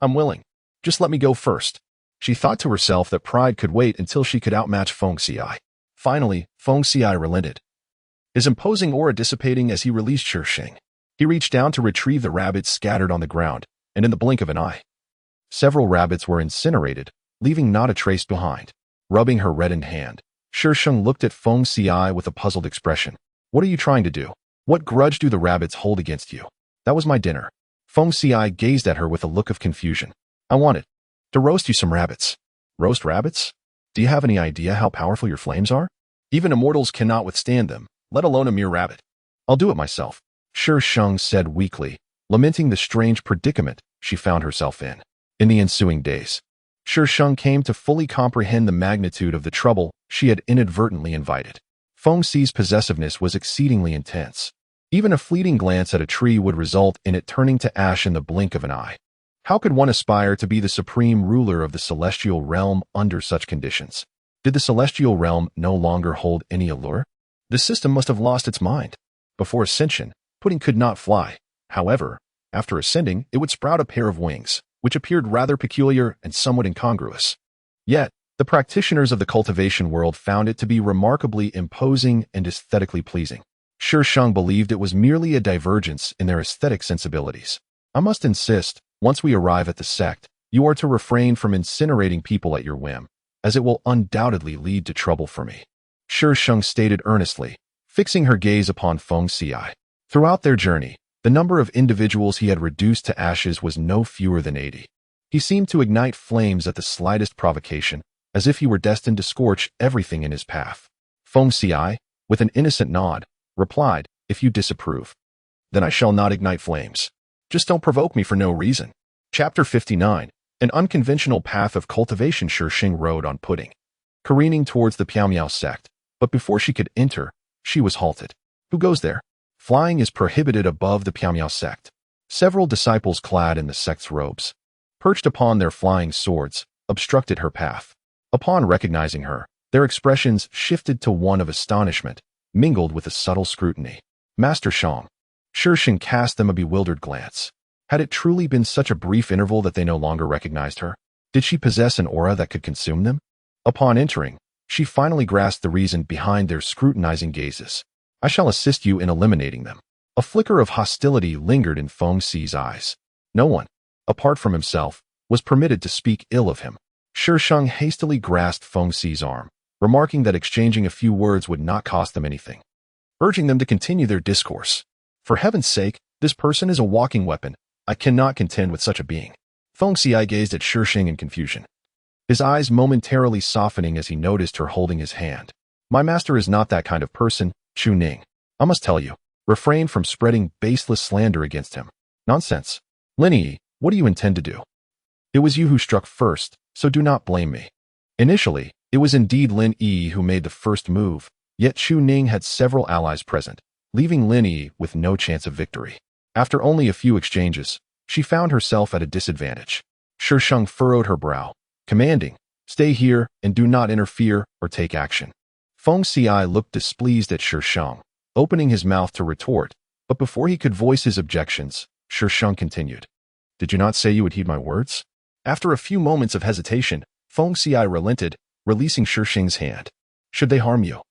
I'm willing. Just let me go first." She thought to herself that pride could wait until she could outmatch Feng Ci. Finally, Feng Ci relented, his imposing aura dissipating as he released Shi Sheng. He reached down to retrieve the rabbits scattered on the ground, and in the blink of an eye, several rabbits were incinerated, leaving not a trace behind. Rubbing her reddened hand, Shi Sheng looked at Feng Ci with a puzzled expression. "What are you trying to do? What grudge do the rabbits hold against you?" "That was my dinner." Feng Ci gazed at her with a look of confusion. "I wanted to roast you some rabbits." "Roast rabbits? Do you have any idea how powerful your flames are? Even immortals cannot withstand them, let alone a mere rabbit." "I'll do it myself," Shi Sheng said weakly, lamenting the strange predicament she found herself in. In the ensuing days, Shi Sheng came to fully comprehend the magnitude of the trouble she had inadvertently invited. Feng Ci's possessiveness was exceedingly intense. Even a fleeting glance at a tree would result in it turning to ash in the blink of an eye. How could one aspire to be the supreme ruler of the celestial realm under such conditions? Did the celestial realm no longer hold any allure? The system must have lost its mind. Before ascension, Pudding could not fly. However, after ascending, it would sprout a pair of wings, which appeared rather peculiar and somewhat incongruous. Yet, the practitioners of the cultivation world found it to be remarkably imposing and aesthetically pleasing. Shi Sheng believed it was merely a divergence in their aesthetic sensibilities. "I must insist, once we arrive at the sect, you are to refrain from incinerating people at your whim, as it will undoubtedly lead to trouble for me," Shi Sheng stated earnestly, fixing her gaze upon Feng Ci. Throughout their journey, the number of individuals he had reduced to ashes was no fewer than 80. He seemed to ignite flames at the slightest provocation, as if he were destined to scorch everything in his path. Feng Ci, with an innocent nod, replied, "If you disapprove, then I shall not ignite flames. Just don't provoke me for no reason." Chapter 59. An unconventional path of cultivation. Shi Sheng rode on Pudding, careening towards the Piao sect, but before she could enter, she was halted. "Who goes there?" Flying is prohibited above the Piao sect. Several disciples clad in the sect's robes, perched upon their flying swords, obstructed her path. Upon recognizing her, their expressions shifted to one of astonishment, mingled with a subtle scrutiny. "Master Sheng." Shi Sheng cast them a bewildered glance. Had it truly been such a brief interval that they no longer recognized her? Did she possess an aura that could consume them? Upon entering, she finally grasped the reason behind their scrutinizing gazes. "I shall assist you in eliminating them." A flicker of hostility lingered in Feng Ci's eyes. No one, apart from himself, was permitted to speak ill of him. Shi Sheng hastily grasped Feng Ci's arm, remarking that exchanging a few words would not cost them anything, urging them to continue their discourse. "For heaven's sake, this person is a walking weapon. I cannot contend with such a being." Feng Ci gazed at Shi Sheng in confusion, his eyes momentarily softening as he noticed her holding his hand. "My master is not that kind of person, Chu Ning. I must tell you." refrained from spreading baseless slander against him. Nonsense. Lin Yi, what do you intend to do? It was you who struck first, so do not blame me. Initially, it was indeed Lin Yi who made the first move, yet Chu Ning had several allies present, leaving Lin Yi with no chance of victory. After only a few exchanges, she found herself at a disadvantage. Shi Sheng furrowed her brow, commanding, "Stay here and do not interfere or take action." Feng Ci looked displeased at Shi Sheng, opening his mouth to retort, but before he could voice his objections, Shi Sheng continued, "Did you not say you would heed my words?" After a few moments of hesitation, Feng Ci relented, releasing Shi Sheng's hand. "Should they harm you,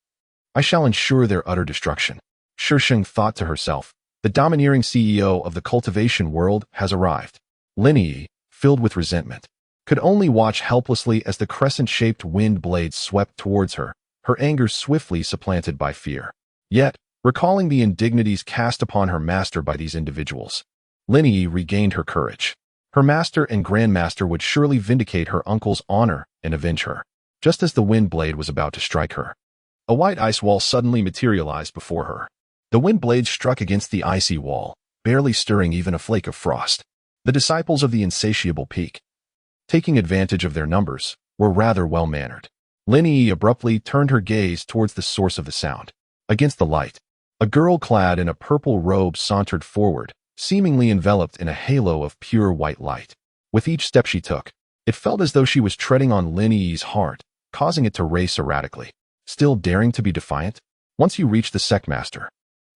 I shall ensure their utter destruction." Shi Sheng thought to herself, the domineering CEO of the cultivation world has arrived. Lin Yi, filled with resentment, could only watch helplessly as the crescent-shaped wind blades swept towards her, her anger swiftly supplanted by fear. Yet, recalling the indignities cast upon her master by these individuals, Lin Yi regained her courage. Her master and grandmaster would surely vindicate her uncle's honor and avenge her. Just as the wind blade was about to strike her, a white ice wall suddenly materialized before her. The wind blade struck against the icy wall, barely stirring even a flake of frost. The disciples of the insatiable peak, taking advantage of their numbers, were rather well-mannered. Lin Yi abruptly turned her gaze towards the source of the sound. Against the light, a girl clad in a purple robe sauntered forward, seemingly enveloped in a halo of pure white light. With each step she took, it felt as though she was treading on Lin Yi's heart, causing it to race erratically. Still daring to be defiant? Once you reach the sect master,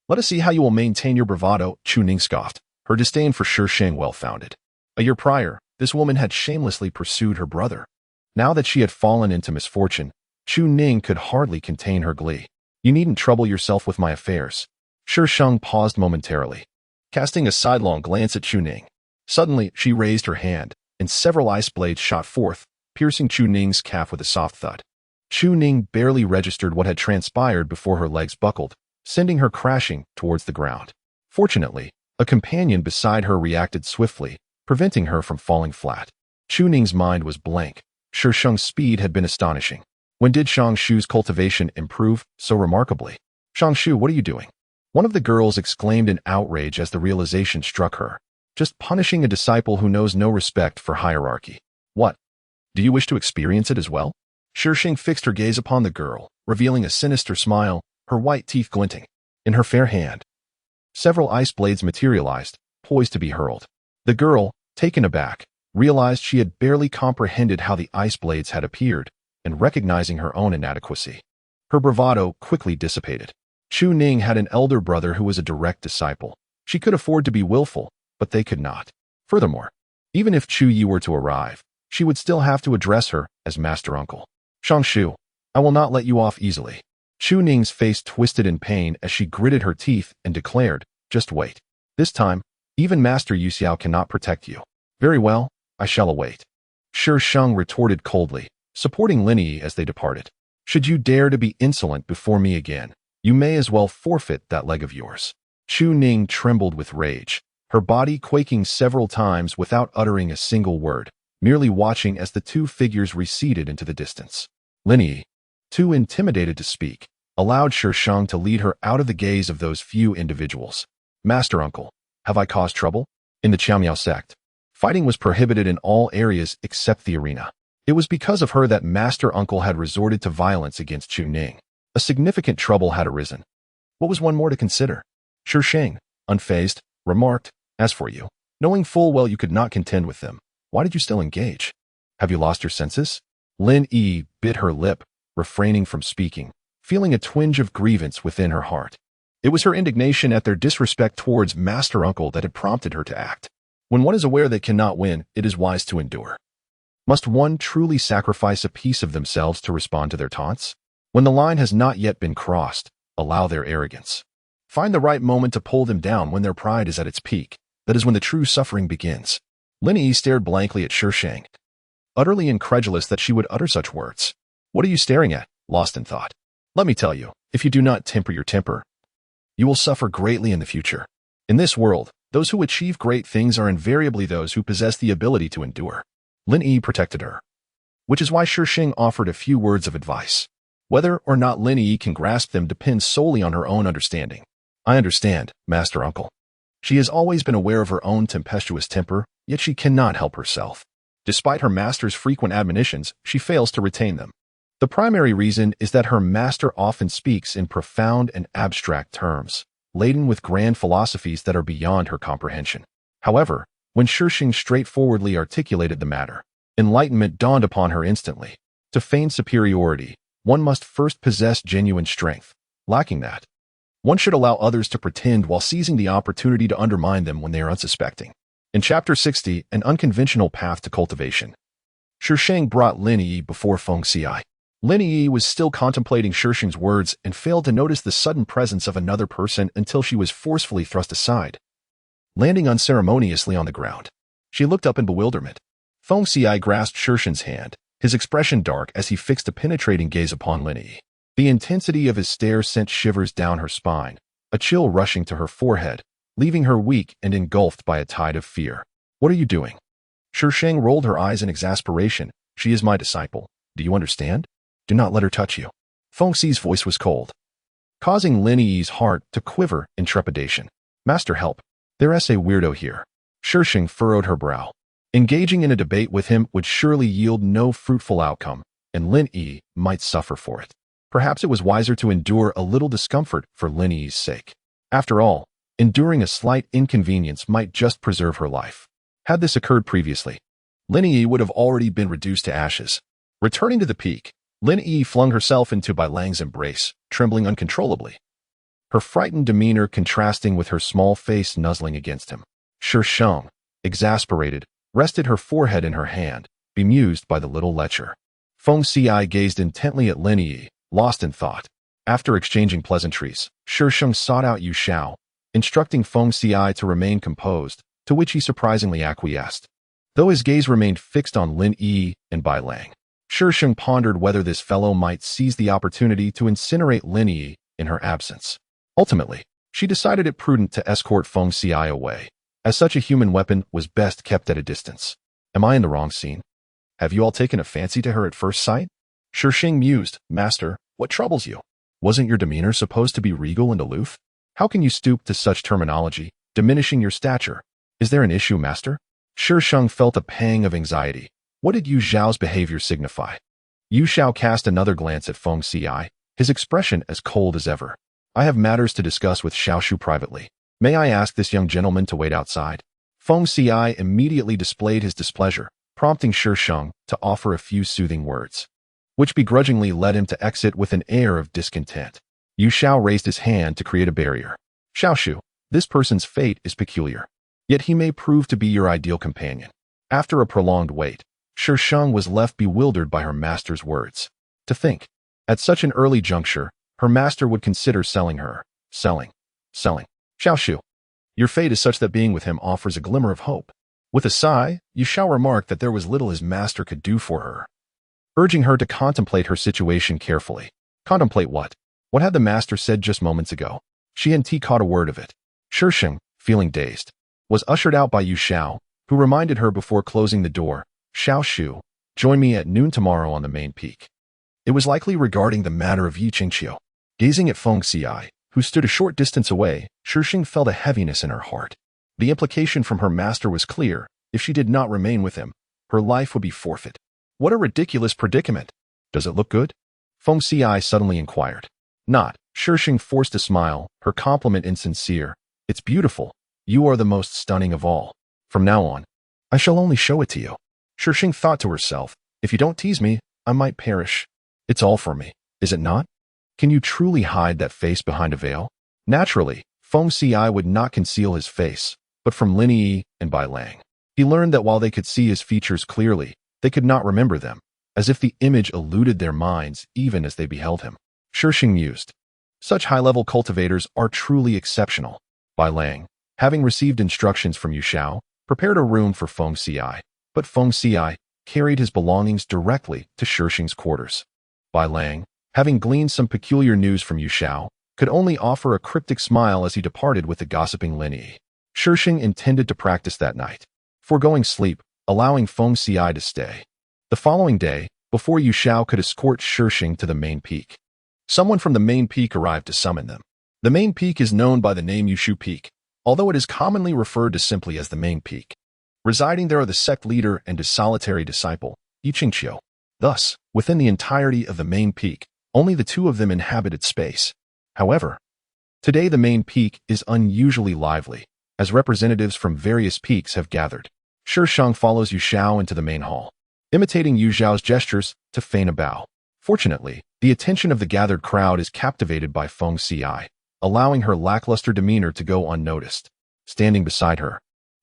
let us see how you will maintain your bravado, Chu Ning scoffed, her disdain for Shi Sheng well-founded. A year prior, this woman had shamelessly pursued her brother. Now that she had fallen into misfortune, Chu Ning could hardly contain her glee. "You needn't trouble yourself with my affairs." Shi Sheng paused momentarily, casting a sidelong glance at Chu Ning. Suddenly, she raised her hand, and several ice blades shot forth, piercing Chu Ning's calf with a soft thud. Chu Ning barely registered what had transpired before her legs buckled, sending her crashing towards the ground. Fortunately, a companion beside her reacted swiftly, preventing her from falling flat. Chu Ning's mind was blank. Shi Sheng's speed had been astonishing. When did Shangshu's cultivation improve so remarkably? "Shangshu, what are you doing?" One of the girls exclaimed in outrage as the realization struck her. "Just punishing a disciple who knows no respect for hierarchy." "What? Do you wish to experience it as well?" Shi Sheng fixed her gaze upon the girl, revealing a sinister smile, her white teeth glinting. In her fair hand, several ice blades materialized, poised to be hurled. The girl, taken aback, realized she had barely comprehended how the ice blades had appeared, and recognizing her own inadequacy, her bravado quickly dissipated. Chu Ning had an elder brother who was a direct disciple. She could afford to be willful, but they could not. Furthermore, even if Chu Yi were to arrive, she would still have to address her as Master Uncle. "Shangshu, I will not let you off easily." Chu Ning's face twisted in pain as she gritted her teeth and declared, "Just wait. This time, even Master Yu Xiao cannot protect you." "Very well, I shall await." Shi Sheng retorted coldly, supporting Lin Yi as they departed. "Should you dare to be insolent before me again, you may as well forfeit that leg of yours." Chu Ning trembled with rage, her body quaking several times without uttering a single word, merely watching as the two figures receded into the distance. Lin Yi, too intimidated to speak, allowed Shi Sheng to lead her out of the gaze of those few individuals. "Master Uncle, have I caused trouble?" In the Qiaomiao sect, fighting was prohibited in all areas except the arena. It was because of her that Master Uncle had resorted to violence against Chu Ning. A significant trouble had arisen. What was one more to consider? Shi Sheng, unfazed, remarked, "As for you, knowing full well you could not contend with them, why did you still engage? Have you lost your senses?" Lin Yi bit her lip, refraining from speaking, feeling a twinge of grievance within her heart. It was her indignation at their disrespect towards Master Uncle that had prompted her to act. When one is aware they cannot win, it is wise to endure. Must one truly sacrifice a piece of themselves to respond to their taunts? When the line has not yet been crossed, allow their arrogance. Find the right moment to pull them down when their pride is at its peak. That is when the true suffering begins. Lin Yi stared blankly at Shi Sheng, utterly incredulous that she would utter such words. "What are you staring at?" Lost in thought. "Let me tell you, if you do not temper your temper, you will suffer greatly in the future. In this world, those who achieve great things are invariably those who possess the ability to endure." Lin Yi protected her, which is why Shi Sheng offered a few words of advice. Whether or not Lin Yi can grasp them depends solely on her own understanding. I understand, Master Uncle. She has always been aware of her own tempestuous temper, yet she cannot help herself. Despite her master's frequent admonitions, she fails to retain them. The primary reason is that her master often speaks in profound and abstract terms, laden with grand philosophies that are beyond her comprehension. However, when Shi Sheng straightforwardly articulated the matter, enlightenment dawned upon her instantly. To feign superiority, one must first possess genuine strength. Lacking that, one should allow others to pretend while seizing the opportunity to undermine them when they are unsuspecting. In Chapter 60, An Unconventional Path to Cultivation, Shi Sheng brought Lin Yi before Feng Xi. Lin Yi was still contemplating Shi Sheng's words and failed to notice the sudden presence of another person until she was forcefully thrust aside, landing unceremoniously on the ground. She looked up in bewilderment. Feng Xi grasped Shi Sheng's hand, his expression dark as he fixed a penetrating gaze upon Lin Yi. The intensity of his stare sent shivers down her spine, a chill rushing to her forehead, leaving her weak and engulfed by a tide of fear. What are you doing? Shi Sheng rolled her eyes in exasperation. She is my disciple. Do you understand? Do not let her touch you. Feng Xi's voice was cold, causing Lin Yi's heart to quiver in trepidation. Master, help. There's a weirdo here. Shi Sheng furrowed her brow. Engaging in a debate with him would surely yield no fruitful outcome, and Lin Yi might suffer for it. Perhaps it was wiser to endure a little discomfort for Lin Yi's sake. After all, enduring a slight inconvenience might just preserve her life. Had this occurred previously, Lin Yi would have already been reduced to ashes. Returning to the peak, Lin Yi flung herself into Bai Lang's embrace, trembling uncontrollably, her frightened demeanor contrasting with her small face nuzzling against him. Shi Sheng, exasperated, rested her forehead in her hand, bemused by the little lecher. Feng Xi gazed intently at Lin Yi, lost in thought. After exchanging pleasantries, Shi Sheng sought out Yu Xiao, instructing Feng Xi to remain composed, to which he surprisingly acquiesced. Though his gaze remained fixed on Lin Yi and Bai Lang, Shi Sheng pondered whether this fellow might seize the opportunity to incinerate Lin Yi in her absence. Ultimately, she decided it prudent to escort Feng Xi away, as such a human weapon was best kept at a distance. Am I in the wrong scene? Have you all taken a fancy to her at first sight? Shi Sheng mused. Master, what troubles you? Wasn't your demeanor supposed to be regal and aloof? How can you stoop to such terminology, diminishing your stature? Is there an issue, Master? Shi Sheng felt a pang of anxiety. What did Yu Xiao's behavior signify? Yu Xiao cast another glance at Feng Xi, his expression as cold as ever. I have matters to discuss with Xiaoshu privately. May I ask this young gentleman to wait outside? Feng Xi immediately displayed his displeasure, prompting Shi Sheng to offer a few soothing words, which begrudgingly led him to exit with an air of discontent. Yu Xiao raised his hand to create a barrier. Xiaoshu, this person's fate is peculiar, yet he may prove to be your ideal companion. After a prolonged wait, Shi Sheng was left bewildered by her master's words. To think, at such an early juncture, her master would consider selling her. Selling. Xiaoshu, your fate is such that being with him offers a glimmer of hope. With a sigh, Yu Xiao remarked that there was little his master could do for her, urging her to contemplate her situation carefully. Contemplate what? What had the master said just moments ago? She and Ti caught a word of it. Shi Sheng, feeling dazed, was ushered out by Yu Xiao, who reminded her before closing the door, Xiaoshu, join me at noon tomorrow on the main peak. It was likely regarding the matter of Yi Qingqiu. Gazing at Feng Xi, who stood a short distance away, Shi Sheng felt a heaviness in her heart. The implication from her master was clear. If she did not remain with him, her life would be forfeit. What a ridiculous predicament. Does it look good? Feng Xi suddenly inquired. Not. Shi Sheng forced a smile, her compliment insincere. It's beautiful. You are the most stunning of all. From now on, I shall only show it to you. Shi Sheng thought to herself, if you don't tease me, I might perish. It's all for me, is it not? Can you truly hide that face behind a veil? Naturally, Feng Xi would not conceal his face, but from Lin Yi and Bai Lang, he learned that while they could see his features clearly, they could not remember them, as if the image eluded their minds even as they beheld him. Shi Sheng mused. Such high-level cultivators are truly exceptional. Bai Lang, having received instructions from Yu Xiao, prepared a room for Feng Xi, but Feng Xi carried his belongings directly to Shi Sheng's quarters. Bai Lang, having gleaned some peculiar news from Yu Xiao, could only offer a cryptic smile as he departed with the gossiping Lin Yi. Shi Sheng intended to practice that night, foregoing sleep, allowing Feng Xi to stay. The following day, before Yu Xiao could escort Shi Sheng to the main peak, someone from the main peak arrived to summon them. The main peak is known by the name Yushu Peak, although it is commonly referred to simply as the main peak. Residing there are the sect leader and his solitary disciple, Yi Qingqiu. Thus, within the entirety of the main peak, only the two of them inhabited space. However, today the main peak is unusually lively, as representatives from various peaks have gathered. Shi Sheng follows Yu Xiao into the main hall, imitating Yu Xiao's gestures to feign a bow. Fortunately, the attention of the gathered crowd is captivated by Feng Ci, allowing her lackluster demeanor to go unnoticed. Standing beside her,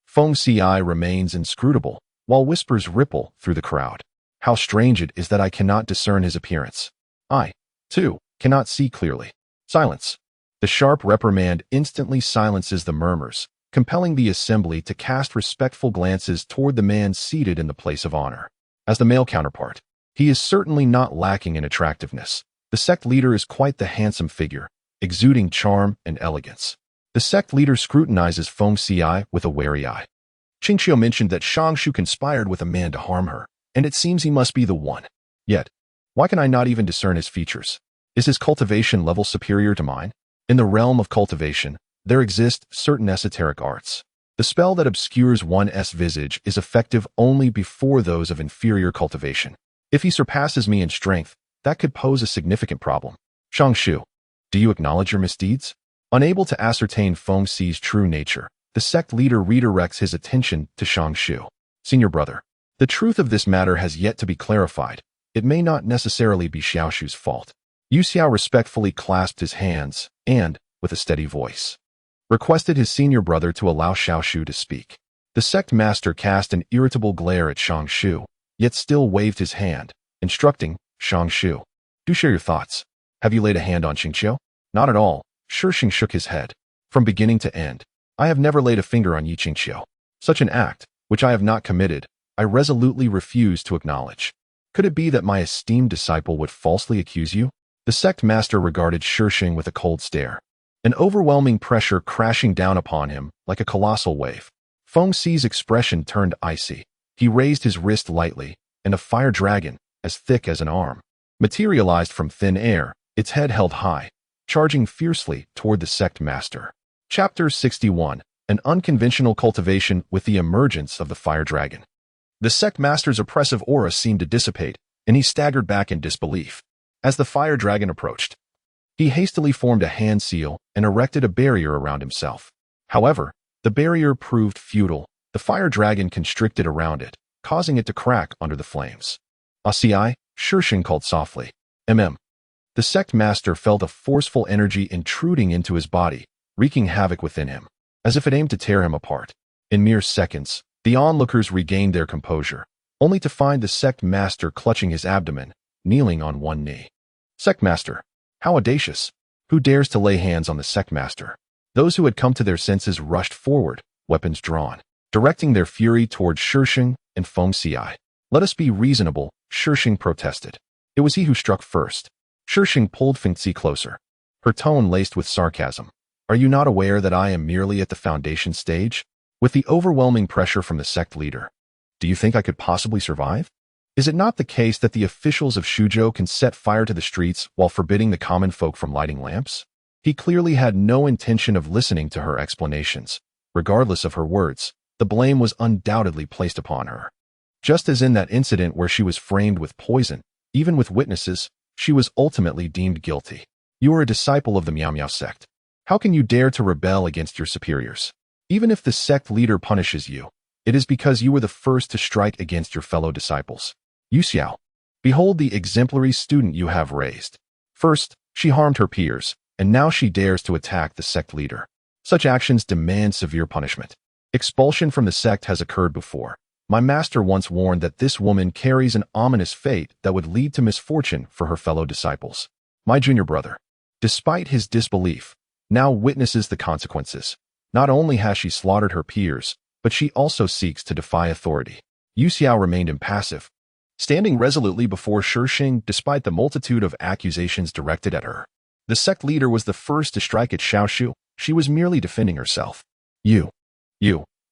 Feng Ci remains inscrutable, while whispers ripple through the crowd. How strange it is that I cannot discern his appearance. I, too, cannot see clearly. Silence. The sharp reprimand instantly silences the murmurs, compelling the assembly to cast respectful glances toward the man seated in the place of honor. As the male counterpart, he is certainly not lacking in attractiveness. The sect leader is quite the handsome figure, exuding charm and elegance. The sect leader scrutinizes Feng Ci with a wary eye. Qingqiu mentioned that Shangshu conspired with a man to harm her, and it seems he must be the one. Yet, why can I not even discern his features? Is his cultivation level superior to mine? In the realm of cultivation, there exist certain esoteric arts. The spell that obscures one's visage is effective only before those of inferior cultivation. If he surpasses me in strength, that could pose a significant problem. Shangshu, do you acknowledge your misdeeds? Unable to ascertain Feng Ci's true nature, the sect leader redirects his attention to Shangshu. Senior brother, the truth of this matter has yet to be clarified. It may not necessarily be Xiaoshu's fault. Yu Xiao respectfully clasped his hands and, with a steady voice, requested his senior brother to allow Xiaoshu to speak. The sect master cast an irritable glare at Shangshu, yet still waved his hand, instructing Shangshu, do share your thoughts. Have you laid a hand on Qingqiu? Not at all. Shi Sheng shook his head. From beginning to end, I have never laid a finger on Yi Qingqiu. Such an act, which I have not committed, I resolutely refuse to acknowledge. Could it be that my esteemed disciple would falsely accuse you? The sect master regarded Shi Sheng with a cold stare, an overwhelming pressure crashing down upon him like a colossal wave. Feng Ci's expression turned icy. He raised his wrist lightly, and a fire dragon, as thick as an arm, materialized from thin air, its head held high, charging fiercely toward the sect master. Chapter 61. An unconventional cultivation with the emergence of the fire dragon. The sect master's oppressive aura seemed to dissipate, and he staggered back in disbelief. As the fire dragon approached, he hastily formed a hand seal and erected a barrier around himself. However, the barrier proved futile. The fire dragon constricted around it, causing it to crack under the flames. Shi Sheng called softly. The sect master felt a forceful energy intruding into his body, wreaking havoc within him, as if it aimed to tear him apart. In mere seconds, the onlookers regained their composure, only to find the sect master clutching his abdomen, kneeling on one knee. Sect master, how audacious! Who dares to lay hands on the sect master? Those who had come to their senses rushed forward, weapons drawn, directing their fury toward Shi Sheng and Feng Ci. Let us be reasonable, Shi Sheng protested. It was he who struck first. Shi Sheng pulled Feng Ci closer, her tone laced with sarcasm. Are you not aware that I am merely at the foundation stage? With the overwhelming pressure from the sect leader, do you think I could possibly survive? Is it not the case that the officials of Shuzhou can set fire to the streets while forbidding the common folk from lighting lamps? He clearly had no intention of listening to her explanations. Regardless of her words, the blame was undoubtedly placed upon her. Just as in that incident where she was framed with poison, even with witnesses, she was ultimately deemed guilty. You are a disciple of the Miao Miao sect. How can you dare to rebel against your superiors? Even if the sect leader punishes you, it is because you were the first to strike against your fellow disciples. Yu Xiao, behold the exemplary student you have raised. First, she harmed her peers, and now she dares to attack the sect leader. Such actions demand severe punishment. Expulsion from the sect has occurred before. My master once warned that this woman carries an ominous fate that would lead to misfortune for her fellow disciples. My junior brother, despite his disbelief, now witnesses the consequences. Not only has she slaughtered her peers, but she also seeks to defy authority. Yu Xiao remained impassive, standing resolutely before Shi Sheng despite the multitude of accusations directed at her. The sect leader was the first to strike at Xiaoshu. She was merely defending herself. You,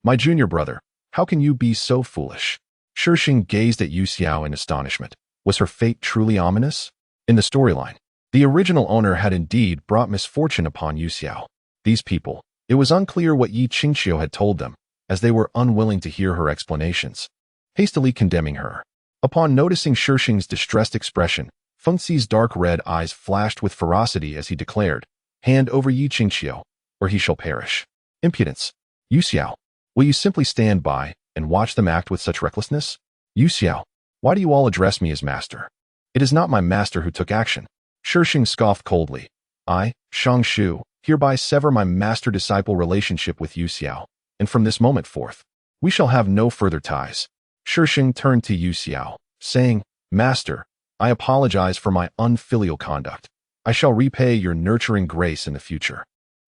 my junior brother, how can you be so foolish? Shi Sheng gazed at Yu Xiao in astonishment. Was her fate truly ominous? In the storyline, The original owner had indeed brought misfortune upon Yuxiao. These people, it was unclear what Yi Qingxiu had told them, as they were unwilling to hear her explanations, hastily condemning her. Upon noticing Shi Sheng's distressed expression, Feng Xi's dark red eyes flashed with ferocity as he declared, "Hand over Yi Qingxiu, or he shall perish." Impudence. Yuxiao, will you simply stand by and watch them act with such recklessness? Yuxiao, why do you all address me as master? It is not my master who took action. Shi Sheng scoffed coldly. I, Shang Shu, hereby sever my master-disciple relationship with Yuxiao, and from this moment forth, we shall have no further ties. Shi Sheng turned to Yuxiao, saying, Master, I apologize for my unfilial conduct. I shall repay your nurturing grace in the future.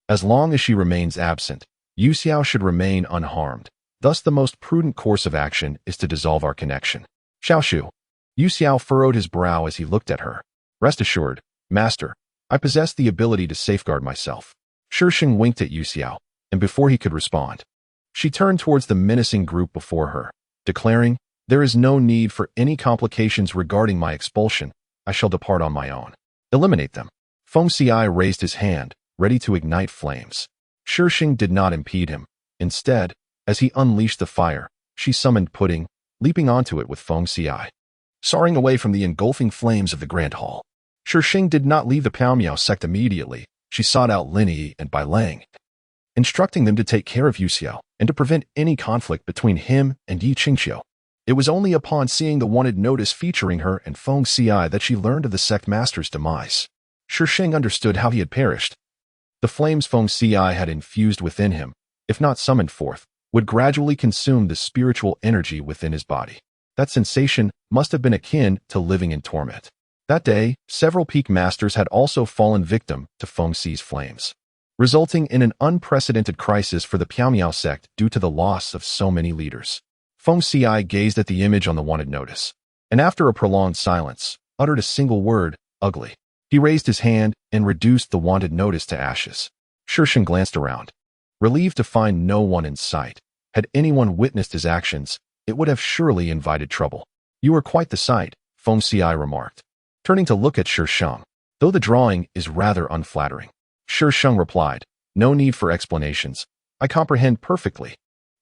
As long as she remains absent, Yuxiao should remain unharmed. Thus the most prudent course of action is to dissolve our connection. Xiaoshu. Yuxiao furrowed his brow as he looked at her. Rest assured, Master, I possess the ability to safeguard myself. Shi Sheng winked at Yuxiao, and before he could respond, she turned towards the menacing group before her, declaring, There is no need for any complications regarding my expulsion. I shall depart on my own. Eliminate them. Feng Xi raised his hand, ready to ignite flames. Shi Sheng did not impede him. Instead, as he unleashed the fire, she summoned Pudding, leaping onto it with Feng Xi. Soaring away from the engulfing flames of the Grand Hall, Shi Sheng did not leave the Piao sect immediately. She sought out Lin Yi and Bai Lang, instructing them to take care of Yuxiao and to prevent any conflict between him and Yi Qingxiu. It was only upon seeing the wanted notice featuring her and Feng Xi that she learned of the sect master's demise. Shi Sheng understood how he had perished. The flames Feng Xi had infused within him, if not summoned forth, would gradually consume the spiritual energy within his body. That sensation must have been akin to living in torment. That day, several peak masters had also fallen victim to Feng Xi's flames, resulting in an unprecedented crisis for the Piao sect due to the loss of so many leaders. Feng Xi gazed at the image on the wanted notice, and after a prolonged silence, uttered a single word, ugly. He raised his hand and reduced the wanted notice to ashes. Shi Sheng glanced around, relieved to find no one in sight. Had anyone witnessed his actions, it would have surely invited trouble. You are quite the sight, Feng Xi remarked, turning to look at Shi Sheng, though the drawing is rather unflattering. Shi Sheng replied, No need for explanations. I comprehend perfectly.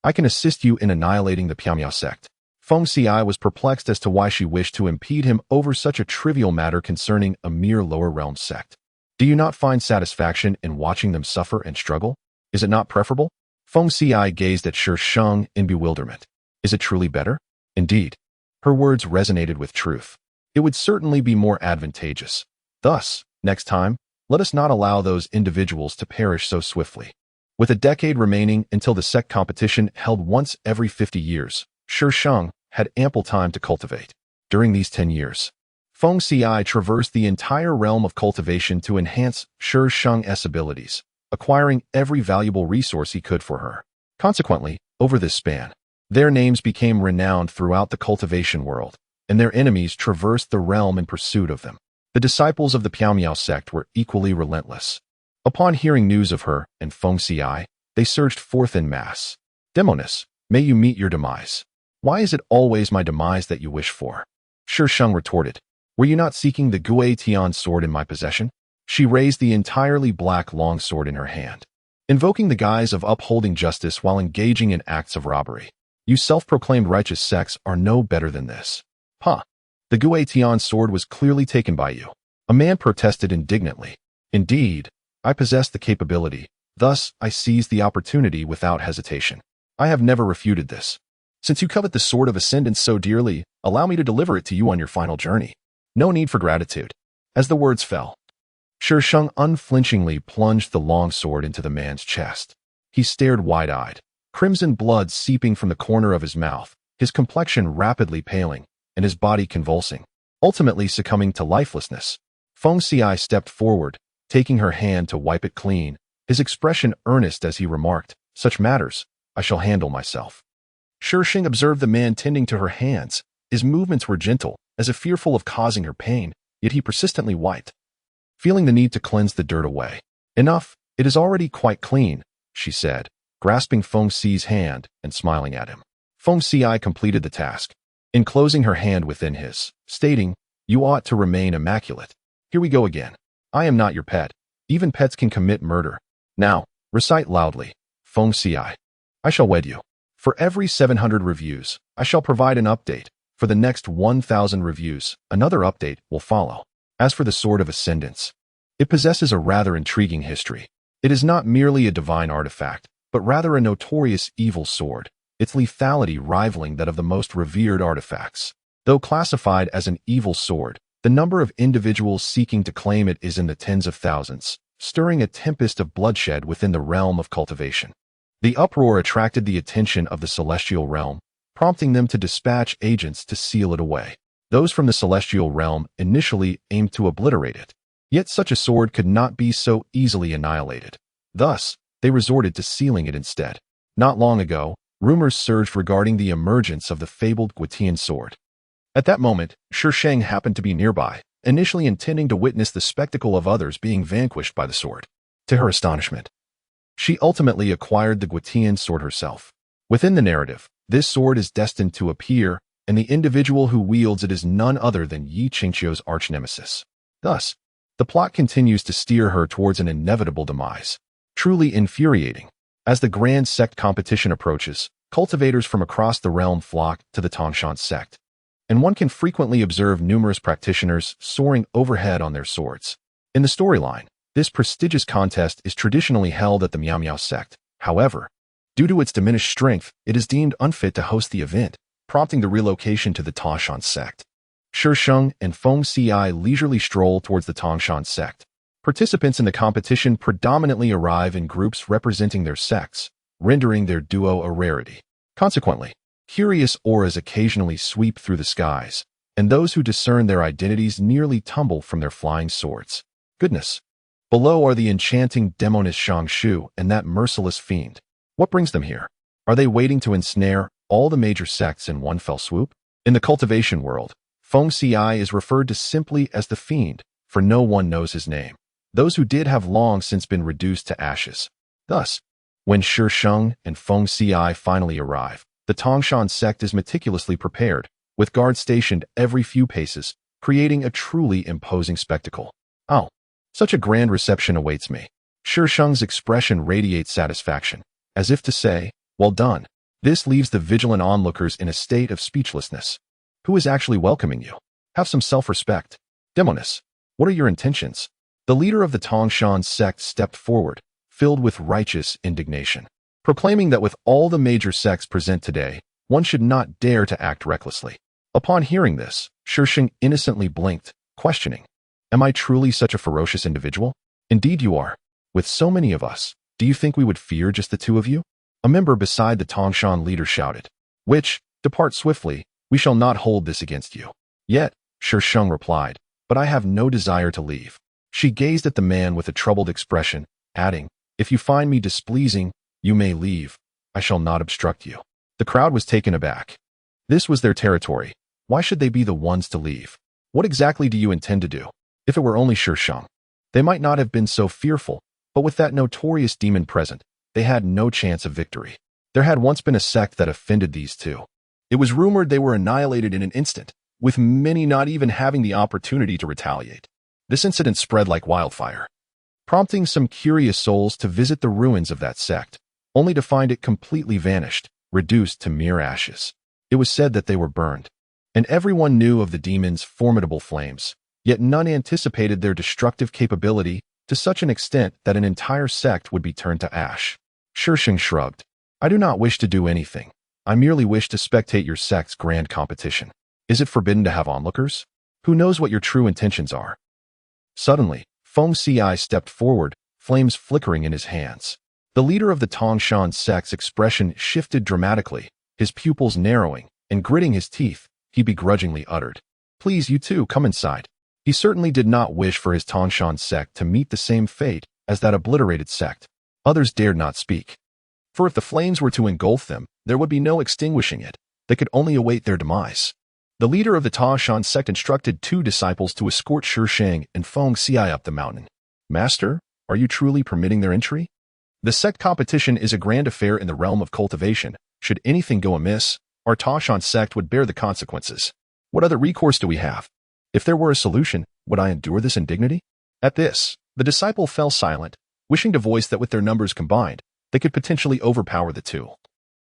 I can assist you in annihilating the Piao sect. Feng Xi was perplexed as to why she wished to impede him over such a trivial matter concerning a mere lower realm sect. Do you not find satisfaction in watching them suffer and struggle? Is it not preferable? Feng Xi gazed at Shi Sheng in bewilderment. Is it truly better? Indeed. Her words resonated with truth. It would certainly be more advantageous. Thus, next time, let us not allow those individuals to perish so swiftly. With a decade remaining until the sect competition held once every 50 years, Shi Sheng had ample time to cultivate. During these 10 years, Feng Xi traversed the entire realm of cultivation to enhance Shi Sheng's abilities, acquiring every valuable resource he could for her. Consequently, over this span, their names became renowned throughout the cultivation world, and their enemies traversed the realm in pursuit of them. The disciples of the Piao sect were equally relentless. Upon hearing news of her and Feng Xi, they surged forth en masse. Demoness, may you meet your demise. Why is it always my demise that you wish for? Shi Sheng retorted. Were you not seeking the Gui Tian sword in my possession? She raised the entirely black longsword in her hand, invoking the guise of upholding justice while engaging in acts of robbery. You self-proclaimed righteous sects are no better than this. Huh. The Gui Tian sword was clearly taken by you. A man protested indignantly. Indeed, I possess the capability, thus I seized the opportunity without hesitation. I have never refuted this. Since you covet the sword of ascendance so dearly, allow me to deliver it to you on your final journey. No need for gratitude. As the words fell, Shi Sheng unflinchingly plunged the long sword into the man's chest. He stared wide-eyed, crimson blood seeping from the corner of his mouth, his complexion rapidly paling, and his body convulsing, ultimately succumbing to lifelessness. Feng Xi stepped forward, taking her hand to wipe it clean, his expression earnest as he remarked, Such matters, I shall handle myself. Shi Sheng observed the man tending to her hands. His movements were gentle, as if fearful of causing her pain, yet he persistently wiped, feeling the need to cleanse the dirt away. Enough, it is already quite clean, she said, grasping Feng Xi's hand and smiling at him. Feng Xi completed the task, enclosing her hand within his, stating, You ought to remain immaculate. Here we go again. I am not your pet. Even pets can commit murder. Now, recite loudly. Feng Xi. I shall wed you. For every 700 reviews, I shall provide an update. For the next 1,000 reviews, another update will follow. As for the Sword of Ascendance, it possesses a rather intriguing history. It is not merely a divine artifact, but rather a notorious evil sword, its lethality rivaling that of the most revered artifacts. Though classified as an evil sword, the number of individuals seeking to claim it is in the tens of thousands, stirring a tempest of bloodshed within the realm of cultivation. The uproar attracted the attention of the celestial realm, prompting them to dispatch agents to seal it away. Those from the celestial realm initially aimed to obliterate it. Yet such a sword could not be so easily annihilated. Thus, they resorted to sealing it instead. Not long ago, rumors surged regarding the emergence of the fabled Guitian sword. At that moment, Shi Sheng happened to be nearby, initially intending to witness the spectacle of others being vanquished by the sword. To her astonishment, she ultimately acquired the Guitian sword herself. Within the narrative, this sword is destined to appear, and the individual who wields it is none other than Yi Qingqiu's arch-nemesis. Thus, the plot continues to steer her towards an inevitable demise. Truly infuriating. As the grand sect competition approaches, cultivators from across the realm flock to the Tangshan sect, and one can frequently observe numerous practitioners soaring overhead on their swords. In the storyline, this prestigious contest is traditionally held at the Miao Miao sect. However, due to its diminished strength, it is deemed unfit to host the event, prompting the relocation to the Tangshan sect. Shi Sheng and Feng Xi leisurely stroll towards the Tangshan sect. Participants in the competition predominantly arrive in groups representing their sects, rendering their duo a rarity. Consequently, curious auras occasionally sweep through the skies, and those who discern their identities nearly tumble from their flying swords. Goodness! Below are the enchanting demoness Shang Shu and that merciless fiend. What brings them here? Are they waiting to ensnare all the major sects in one fell swoop? In the cultivation world, Feng Xi is referred to simply as the fiend, for no one knows his name. Those who did have long since been reduced to ashes. Thus, when Shi Sheng and Feng Xi finally arrive, the Tangshan sect is meticulously prepared, with guards stationed every few paces, creating a truly imposing spectacle. Oh, such a grand reception awaits me. Shi Sheng's expression radiates satisfaction, as if to say, well done. This leaves the vigilant onlookers in a state of speechlessness. Who is actually welcoming you? Have some self-respect. Demoness, what are your intentions? The leader of the Tangshan sect stepped forward, filled with righteous indignation, proclaiming that with all the major sects present today, one should not dare to act recklessly. Upon hearing this, Shi Sheng innocently blinked, questioning, am I truly such a ferocious individual? Indeed you are. With so many of us, do you think we would fear just the two of you? A member beside the Tangshan leader shouted, which, depart swiftly, we shall not hold this against you. Yet, Shi Sheng replied, but I have no desire to leave. She gazed at the man with a troubled expression, adding, if you find me displeasing, you may leave. I shall not obstruct you. The crowd was taken aback. This was their territory. Why should they be the ones to leave? What exactly do you intend to do? If it were only Shi Sheng, they might not have been so fearful, but with that notorious demon present, they had no chance of victory. There had once been a sect that offended these two. It was rumored they were annihilated in an instant, with many not even having the opportunity to retaliate. This incident spread like wildfire, prompting some curious souls to visit the ruins of that sect, only to find it completely vanished, reduced to mere ashes. It was said that they were burned, and everyone knew of the demons' formidable flames, yet none anticipated their destructive capability to such an extent that an entire sect would be turned to ash. Shi Sheng shrugged. I do not wish to do anything. I merely wish to spectate your sect's grand competition. Is it forbidden to have onlookers? Who knows what your true intentions are? Suddenly, Feng Xi stepped forward, flames flickering in his hands. The leader of the Tangshan sect's expression shifted dramatically, his pupils narrowing, and gritting his teeth, he begrudgingly uttered, please, you too, come inside. He certainly did not wish for his Tangshan sect to meet the same fate as that obliterated sect. Others dared not speak. For if the flames were to engulf them, there would be no extinguishing it. They could only await their demise. The leader of the Tangshan sect instructed two disciples to escort Shi Sheng and Feng Xi up the mountain. Master, are you truly permitting their entry? The sect competition is a grand affair in the realm of cultivation. Should anything go amiss, our Tangshan sect would bear the consequences. What other recourse do we have? If there were a solution, would I endure this indignity? At this, the disciple fell silent, wishing to voice that with their numbers combined, they could potentially overpower the two.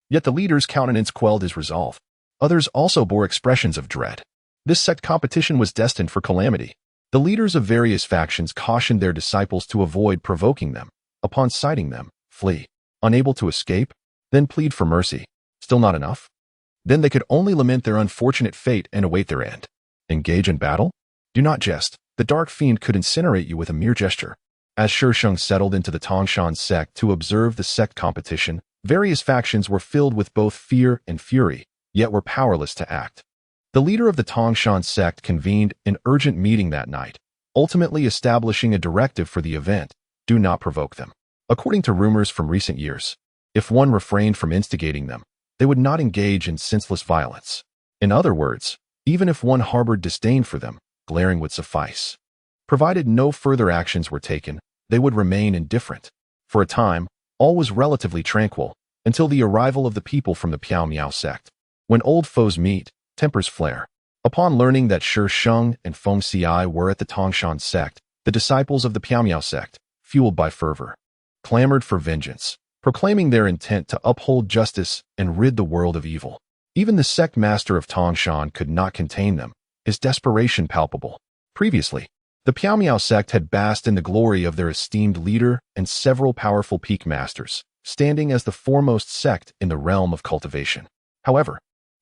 Yet the leader's countenance quelled his resolve. Others also bore expressions of dread. This sect competition was destined for calamity. The leaders of various factions cautioned their disciples to avoid provoking them. Upon sighting them, flee. Unable to escape, then plead for mercy. Still not enough? Then they could only lament their unfortunate fate and await their end. Engage in battle? Do not jest. The dark fiend could incinerate you with a mere gesture. As Shi Sheng settled into the Tangshan sect to observe the sect competition, various factions were filled with both fear and fury, yet were powerless to act. The leader of the Tangshan sect convened an urgent meeting that night, ultimately establishing a directive for the event: do not provoke them. According to rumors from recent years, if one refrained from instigating them, they would not engage in senseless violence. In other words, even if one harbored disdain for them, glaring would suffice. Provided no further actions were taken, they would remain indifferent. For a time, all was relatively tranquil, until the arrival of the people from the Piao Miao sect. When old foes meet, tempers flare. Upon learning that Shi Sheng and Feng Xi were at the Tangshan sect, the disciples of the Piao Miao sect, fueled by fervor, clamored for vengeance, proclaiming their intent to uphold justice and rid the world of evil. Even the sect master of Tangshan could not contain them, his desperation palpable. Previously, the Piao Miao sect had basked in the glory of their esteemed leader and several powerful peak masters, standing as the foremost sect in the realm of cultivation. However,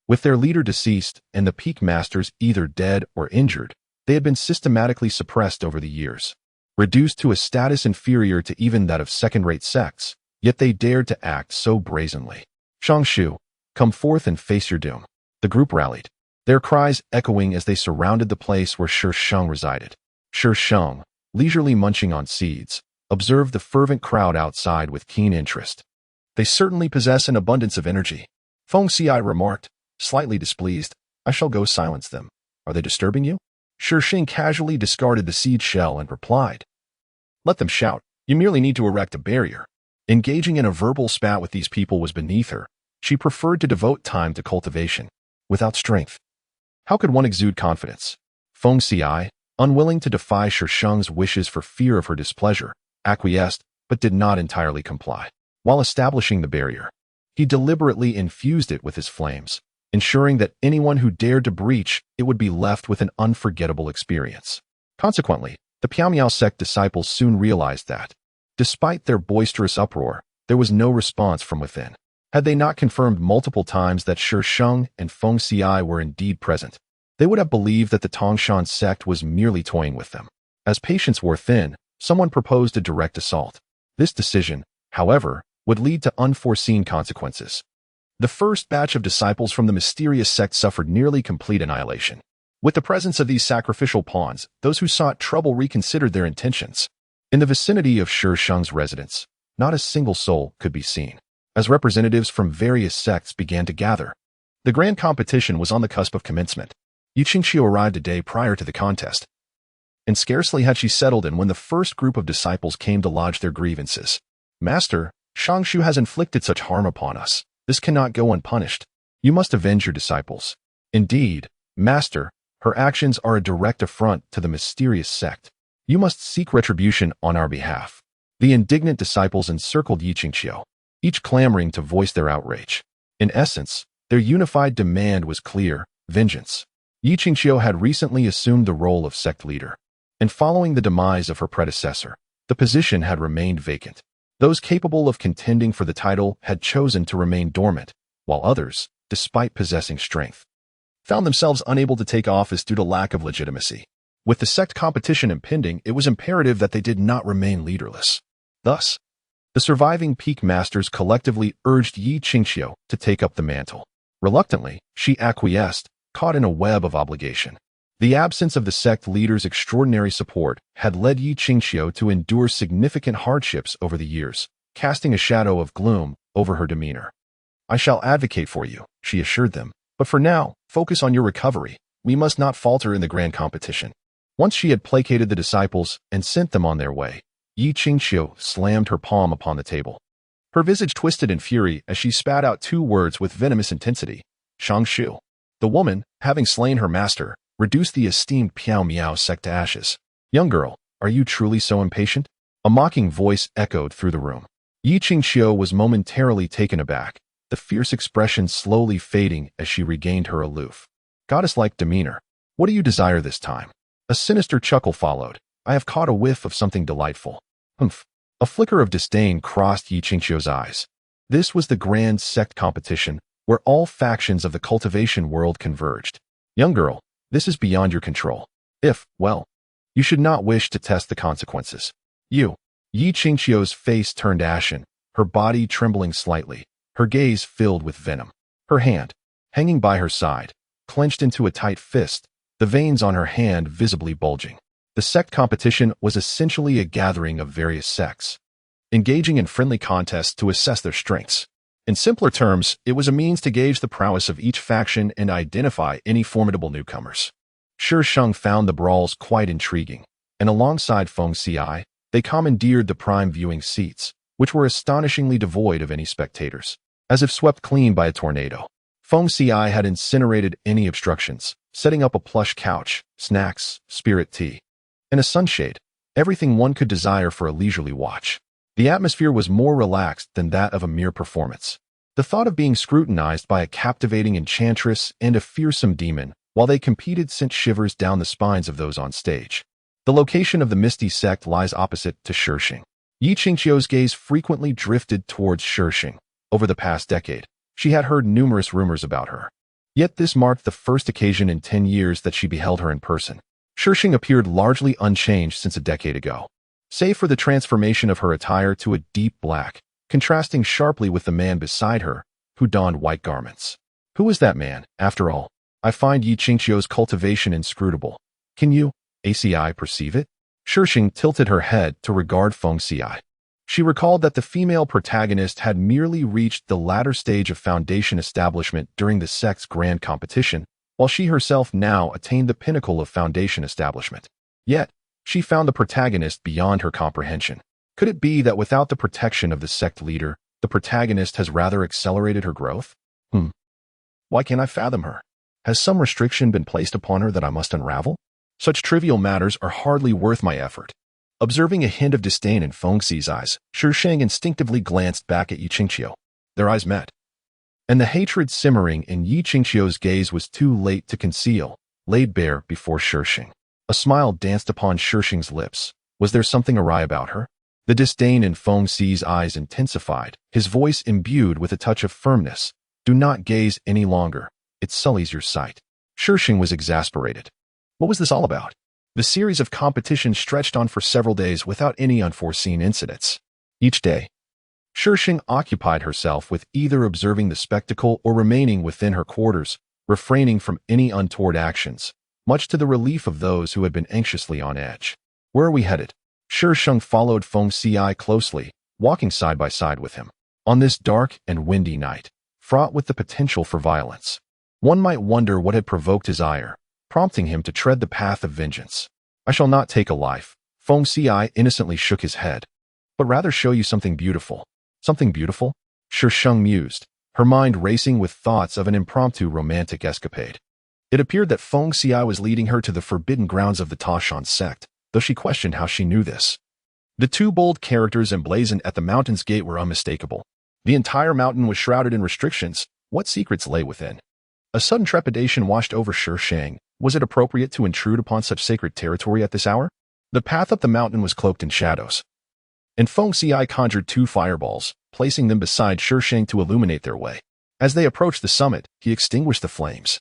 with their leader deceased and the peak masters either dead or injured, they had been systematically suppressed over the years. Reduced to a status inferior to even that of second-rate sects, yet they dared to act so brazenly. Shangshu, come forth and face your doom. The group rallied, their cries echoing as they surrounded the place where Shi Sheng resided. Shi Sheng, leisurely munching on seeds, observed the fervent crowd outside with keen interest. They certainly possess an abundance of energy. Feng Xi remarked, slightly displeased. I shall go silence them. Are they disturbing you? Shi Sheng casually discarded the seed shell and replied, let them shout. You merely need to erect a barrier. Engaging in a verbal spat with these people was beneath her. She preferred to devote time to cultivation. Without strength, how could one exude confidence? Feng Xi, unwilling to defy Shi Sheng's wishes for fear of her displeasure, acquiesced but did not entirely comply. While establishing the barrier, he deliberately infused it with his flames, ensuring that anyone who dared to breach it would be left with an unforgettable experience. Consequently, the Piao Miao sect disciples soon realized that, despite their boisterous uproar, there was no response from within. Had they not confirmed multiple times that Shi Sheng and Feng Xi were indeed present, they would have believed that the Tangshan sect was merely toying with them. As patience wore thin, someone proposed a direct assault. This decision, however, would lead to unforeseen consequences. The first batch of disciples from the mysterious sect suffered nearly complete annihilation. With the presence of these sacrificial pawns, those who sought trouble reconsidered their intentions. In the vicinity of Shi Sheng's residence, not a single soul could be seen. As representatives from various sects began to gather, the grand competition was on the cusp of commencement. Yuqingxiu arrived a day prior to the contest, and scarcely had she settled in when the first group of disciples came to lodge their grievances. Master, Shangshu has inflicted such harm upon us. This cannot go unpunished. You must avenge your disciples. Indeed, Master, her actions are a direct affront to the mysterious sect. You must seek retribution on our behalf. The indignant disciples encircled Yuqingxiu, each clamoring to voice their outrage. In essence, their unified demand was clear: vengeance. Yuqingxiu had recently assumed the role of sect leader, and following the demise of her predecessor, the position had remained vacant. Those capable of contending for the title had chosen to remain dormant, while others, despite possessing strength, found themselves unable to take office due to lack of legitimacy. With the sect competition impending, it was imperative that they did not remain leaderless. Thus, the surviving peak masters collectively urged Yuqingxiu to take up the mantle. Reluctantly, she acquiesced, caught in a web of obligation. The absence of the sect leader's extraordinary support had led Yuqingxiu to endure significant hardships over the years, casting a shadow of gloom over her demeanor. I shall advocate for you, she assured them, but for now, focus on your recovery. We must not falter in the grand competition. Once she had placated the disciples and sent them on their way, Yuqingxiu slammed her palm upon the table. Her visage twisted in fury as she spat out two words with venomous intensity: Shangshu. The woman, having slain her master, reduced the esteemed Piao Miao sect to ashes. Young girl, Are you truly so impatient? A mocking voice echoed through the room. Yi Qingqiu was momentarily taken aback, the fierce expression slowly fading as she regained her aloof, goddess-like demeanor. What do you desire this time? A sinister chuckle followed. I have caught a whiff of something delightful. Humph. A flicker of disdain crossed Yi Qingqiu's eyes. This was the grand sect competition, where all factions of the cultivation world converged. Young girl, this is beyond your control. If, well, you should not wish to test the consequences. Yi Qingqiu's face turned ashen, her body trembling slightly, her gaze filled with venom. Her hand, hanging by her side, clenched into a tight fist, the veins on her hand visibly bulging. The sect competition was essentially a gathering of various sects, engaging in friendly contests to assess their strengths. In simpler terms, it was a means to gauge the prowess of each faction and identify any formidable newcomers. Shi Sheng found the brawls quite intriguing, and alongside Feng Xi, they commandeered the prime viewing seats, which were astonishingly devoid of any spectators. As if swept clean by a tornado, Feng Xi had incinerated any obstructions, setting up a plush couch, snacks, spirit tea, and a sunshade, everything one could desire for a leisurely watch. The atmosphere was more relaxed than that of a mere performance. The thought of being scrutinized by a captivating enchantress and a fearsome demon while they competed sent shivers down the spines of those on stage. The location of the Misty sect lies opposite to Shi Sheng. Yi Qingqiu's gaze frequently drifted towards Shi Sheng. Over the past decade, she had heard numerous rumors about her. Yet this marked the first occasion in 10 years that she beheld her in person. Shi Sheng appeared largely unchanged since a decade ago, save for the transformation of her attire to a deep black, contrasting sharply with the man beside her, who donned white garments. Who was that man, after all? I find Yi Qingqiu's cultivation inscrutable. Can you, ACI, perceive it? Shi Sheng tilted her head to regard Feng Xi. She recalled that the female protagonist had merely reached the latter stage of foundation establishment during the sect's grand competition, while she herself now attained the pinnacle of foundation establishment. Yet, she found the protagonist beyond her comprehension. Could it be that without the protection of the sect leader, the protagonist has rather accelerated her growth? Why can't I fathom her? Has some restriction been placed upon her that I must unravel? Such trivial matters are hardly worth my effort. Observing a hint of disdain in Feng Xi's eyes, Shi Sheng instinctively glanced back at Yi Qingqiu. Their eyes met, and the hatred simmering in Yi Qingqiu's gaze was too late to conceal, laid bare before Shi Sheng. A smile danced upon Shi Sheng's lips. Was there something awry about her? The disdain in Feng Xi's eyes intensified, his voice imbued with a touch of firmness. Do not gaze any longer. It sullies your sight. Shi Sheng was exasperated. What was this all about? The series of competitions stretched on for several days without any unforeseen incidents. Each day, Shi Sheng occupied herself with either observing the spectacle or remaining within her quarters, refraining from any untoward actions, much to the relief of those who had been anxiously on edge. Where are we headed? Shi Sheng followed Feng Xi closely, walking side by side with him. On this dark and windy night, fraught with the potential for violence, one might wonder what had provoked his ire, prompting him to tread the path of vengeance. I shall not take a life. Feng Xi innocently shook his head, but rather show you something beautiful. Something beautiful? Shi Sheng mused, her mind racing with thoughts of an impromptu romantic escapade. It appeared that Feng Xi was leading her to the forbidden grounds of the Taishan sect, though she questioned how she knew this. The two bold characters emblazoned at the mountain's gate were unmistakable. The entire mountain was shrouded in restrictions. What secrets lay within? A sudden trepidation washed over Shi Sheng. Was it appropriate to intrude upon such sacred territory at this hour? The path up the mountain was cloaked in shadows, and Feng Xi conjured 2 fireballs, placing them beside Shi Sheng to illuminate their way. As they approached the summit, he extinguished the flames,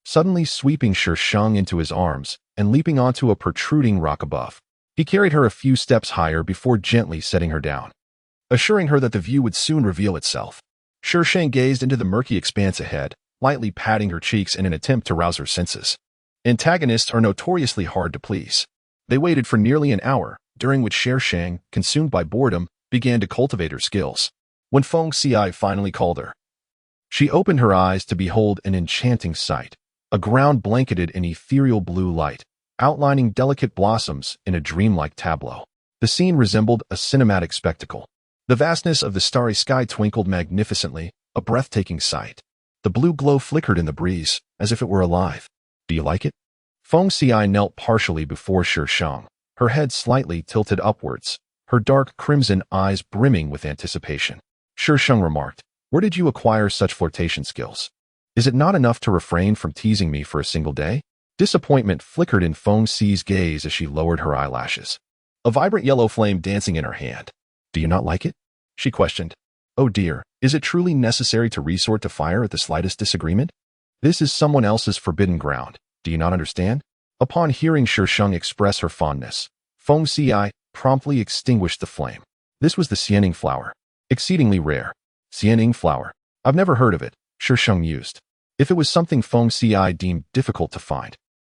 suddenly sweeping Shi Sheng into his arms and leaping onto a protruding rock above. He carried her a few steps higher before gently setting her down, assuring her that the view would soon reveal itself. Shi Sheng gazed into the murky expanse ahead, lightly patting her cheeks in an attempt to rouse her senses. Antagonists are notoriously hard to please. They waited for nearly an hour, during which Shi Sheng, consumed by boredom, began to cultivate her skills. When Feng Xi finally called her, she opened her eyes to behold an enchanting sight, a ground blanketed in ethereal blue light, outlining delicate blossoms in a dreamlike tableau. The scene resembled a cinematic spectacle. The vastness of the starry sky twinkled magnificently, a breathtaking sight. The blue glow flickered in the breeze, as if it were alive. Do you like it? Feng Xi knelt partially before Shi Sheng, her head slightly tilted upwards, her dark crimson eyes brimming with anticipation. Shi Sheng remarked, "Where did you acquire such flirtation skills? Is it not enough to refrain from teasing me for a single day?" Disappointment flickered in Feng Xi's gaze as she lowered her eyelashes, a vibrant yellow flame dancing in her hand. "Do you not like it?" she questioned. "Oh dear, is it truly necessary to resort to fire at the slightest disagreement? This is someone else's forbidden ground. Do you not understand?" Upon hearing Shi Sheng express her fondness, Feng Xi promptly extinguished the flame. This was the Xianing flower. Exceedingly rare. Xianing flower. I've never heard of it, Shi Sheng mused. If it was something Feng Xi deemed difficult to find,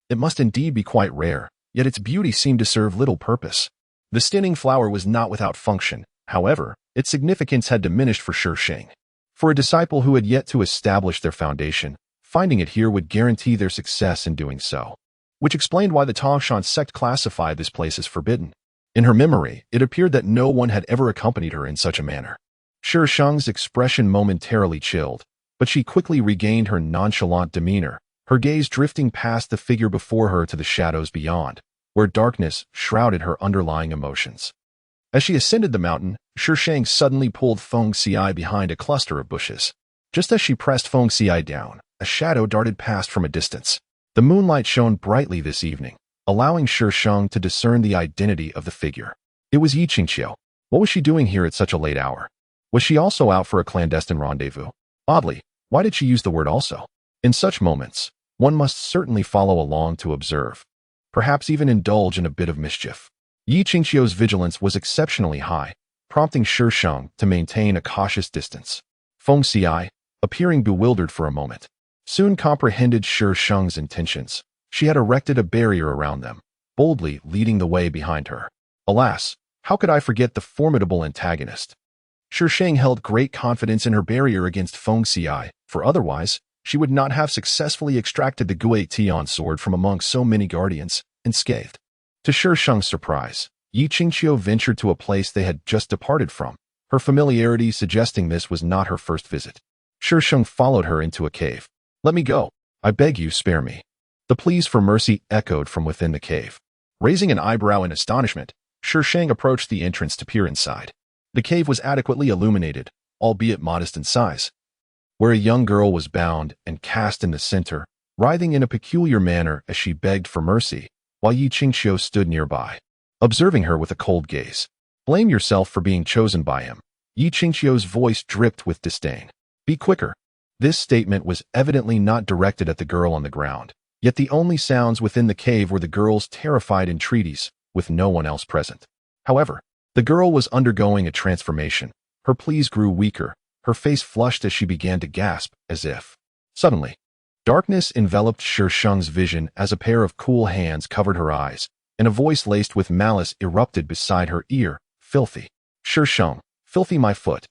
it must indeed be quite rare, yet its beauty seemed to serve little purpose. The Xianing flower was not without function, however, its significance had diminished for Shi Sheng. For a disciple who had yet to establish their foundation, finding it here would guarantee their success in doing so, which explained why the Tangshan sect classified this place as forbidden. In her memory, it appeared that no one had ever accompanied her in such a manner. Shi Sheng's expression momentarily chilled, but she quickly regained her nonchalant demeanor, her gaze drifting past the figure before her to the shadows beyond, where darkness shrouded her underlying emotions. As she ascended the mountain, Shi Sheng suddenly pulled Feng Xi behind a cluster of bushes. Just as she pressed Feng Xi down, a shadow darted past from a distance. The moonlight shone brightly this evening, allowing Shi Sheng to discern the identity of the figure. It was Yi Qingqiu. What was she doing here at such a late hour? Was she also out for a clandestine rendezvous? Oddly, why did she use the word also? In such moments, one must certainly follow along to observe, perhaps even indulge in a bit of mischief. Yi Qingqiu's vigilance was exceptionally high, prompting Shi Sheng to maintain a cautious distance. Feng Xi, appearing bewildered for a moment, soon comprehended Shi Sheng's intentions. She had erected a barrier around them, boldly leading the way behind her. Alas, how could I forget the formidable antagonist? Shi Sheng held great confidence in her barrier against Feng Xi, for otherwise, she would not have successfully extracted the Gui Tian sword from among so many guardians, unscathed. To Shi Sheng's surprise, Yi Qingqiu ventured to a place they had just departed from, her familiarity suggesting this was not her first visit. Shi Sheng followed her into a cave. "Let me go. I beg you, spare me." The pleas for mercy echoed from within the cave. Raising an eyebrow in astonishment, Shi Sheng approached the entrance to peer inside. The cave was adequately illuminated, albeit modest in size, where a young girl was bound and cast in the center, writhing in a peculiar manner as she begged for mercy, while Yi Qingqiu stood nearby, observing her with a cold gaze. "Blame yourself for being chosen by him." Yi Qingqiu's voice dripped with disdain. "Be quicker." This statement was evidently not directed at the girl on the ground, yet the only sounds within the cave were the girl's terrified entreaties, with no one else present. However, the girl was undergoing a transformation. Her pleas grew weaker, her face flushed as she began to gasp, as if. Suddenly, darkness enveloped Shi Sheng's vision as a pair of cool hands covered her eyes, and a voice laced with malice erupted beside her ear. "Filthy. Shi Sheng, filthy my foot."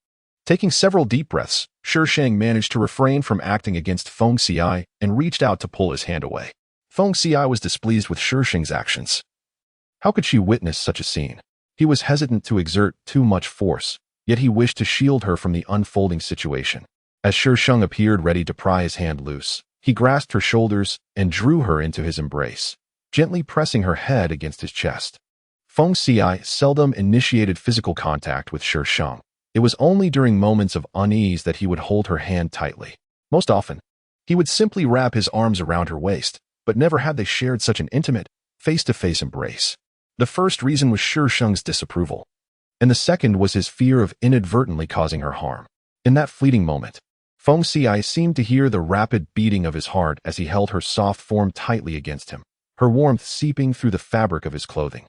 Taking several deep breaths, Shi Sheng managed to refrain from acting against Feng Xi and reached out to pull his hand away. Feng Xi was displeased with Shi Sheng's actions. How could she witness such a scene? He was hesitant to exert too much force, yet he wished to shield her from the unfolding situation. As Shi Sheng appeared ready to pry his hand loose, he grasped her shoulders and drew her into his embrace, gently pressing her head against his chest. Feng Xi seldom initiated physical contact with Shi Sheng. It was only during moments of unease that he would hold her hand tightly. Most often, he would simply wrap his arms around her waist, but never had they shared such an intimate, face-to-face embrace. The first reason was Shi Sheng's disapproval, and the second was his fear of inadvertently causing her harm. In that fleeting moment, Feng Xi seemed to hear the rapid beating of his heart as he held her soft form tightly against him, her warmth seeping through the fabric of his clothing.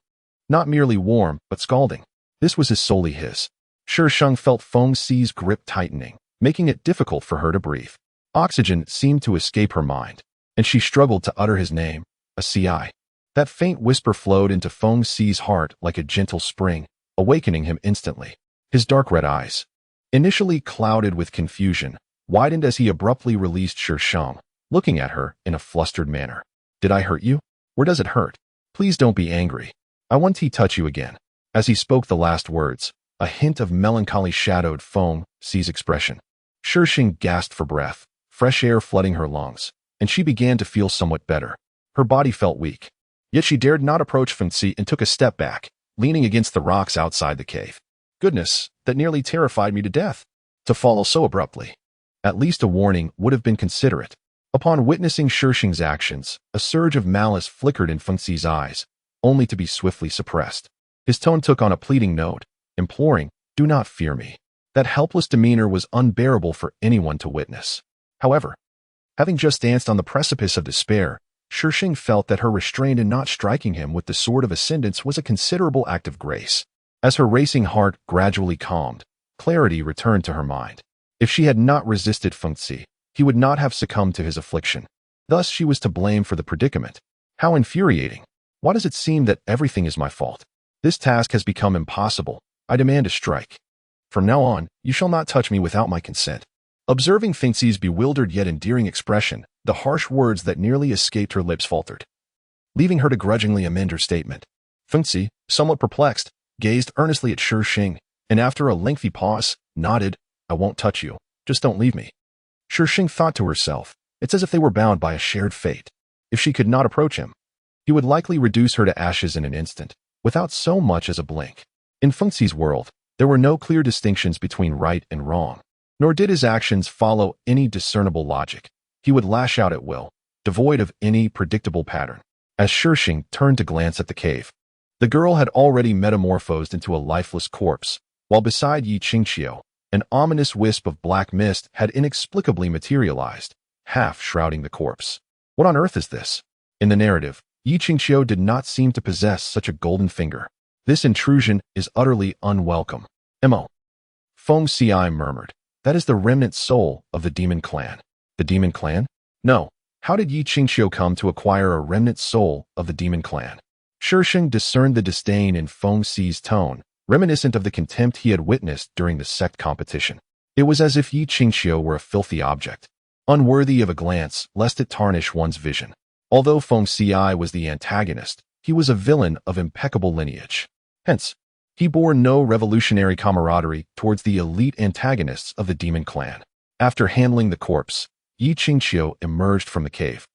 Not merely warm, but scalding. This was solely his. Shi Sheng felt Feng Xi's grip tightening, making it difficult for her to breathe. Oxygen seemed to escape her mind, and she struggled to utter his name, a Ci. That faint whisper flowed into Feng Xi's heart like a gentle spring, awakening him instantly. His dark red eyes, initially clouded with confusion, widened as he abruptly released Shi Sheng, looking at her in a flustered manner. "Did I hurt you? Where does it hurt? Please don't be angry. I want to touch you again." As he spoke the last words, a hint of melancholy shadowed Feng Xi's expression. Shi Sheng gasped for breath, fresh air flooding her lungs, and she began to feel somewhat better. Her body felt weak, Yet she dared not approach Feng Ci and took a step back, leaning against the rocks outside the cave. Goodness, that nearly terrified me to death. To follow so abruptly. At least a warning would have been considerate. Upon witnessing Shi Sheng's actions, a surge of malice flickered in Feng Ci's eyes, only to be swiftly suppressed. His tone took on a pleading note, imploring, "Do not fear me." That helpless demeanor was unbearable for anyone to witness. However, having just danced on the precipice of despair, Shi Sheng felt that her restraint in not striking him with the sword of ascendance was a considerable act of grace. As her racing heart gradually calmed, clarity returned to her mind. If she had not resisted Feng Ci, he would not have succumbed to his affliction. Thus she was to blame for the predicament. How infuriating. Why does it seem that everything is my fault? This task has become impossible. I demand a strike. From now on, you shall not touch me without my consent. Observing Feng Ci's bewildered yet endearing expression, the harsh words that nearly escaped her lips faltered, leaving her to grudgingly amend her statement. Feng Ci, somewhat perplexed, gazed earnestly at Shi Sheng, and after a lengthy pause, nodded, "I won't touch you. Just don't leave me." Shi Sheng thought to herself, it's as if they were bound by a shared fate. If she could not approach him, he would likely reduce her to ashes in an instant, without so much as a blink. In Feng Ci's world, there were no clear distinctions between right and wrong, nor did his actions follow any discernible logic. He would lash out at will, devoid of any predictable pattern. As Shi Sheng turned to glance at the cave, the girl had already metamorphosed into a lifeless corpse, while beside Yi Qingqiu, an ominous wisp of black mist had inexplicably materialized, half shrouding the corpse. What on earth is this? In the narrative, Yi Qingqiu did not seem to possess such a golden finger. This intrusion is utterly unwelcome. Mo. Feng Ci murmured, "That is the remnant soul of the demon clan." The demon clan? No. How did Yi Qingqiu come to acquire a remnant soul of the demon clan? Shi Sheng discerned the disdain in Feng Ci's tone, reminiscent of the contempt he had witnessed during the sect competition. It was as if Yi Qingqiu were a filthy object, unworthy of a glance lest it tarnish one's vision. Although Feng Ci was the antagonist, he was a villain of impeccable lineage. Hence, he bore no revolutionary camaraderie towards the elite antagonists of the demon clan. After handling the corpse, Yi Qingqiu emerged from the cave,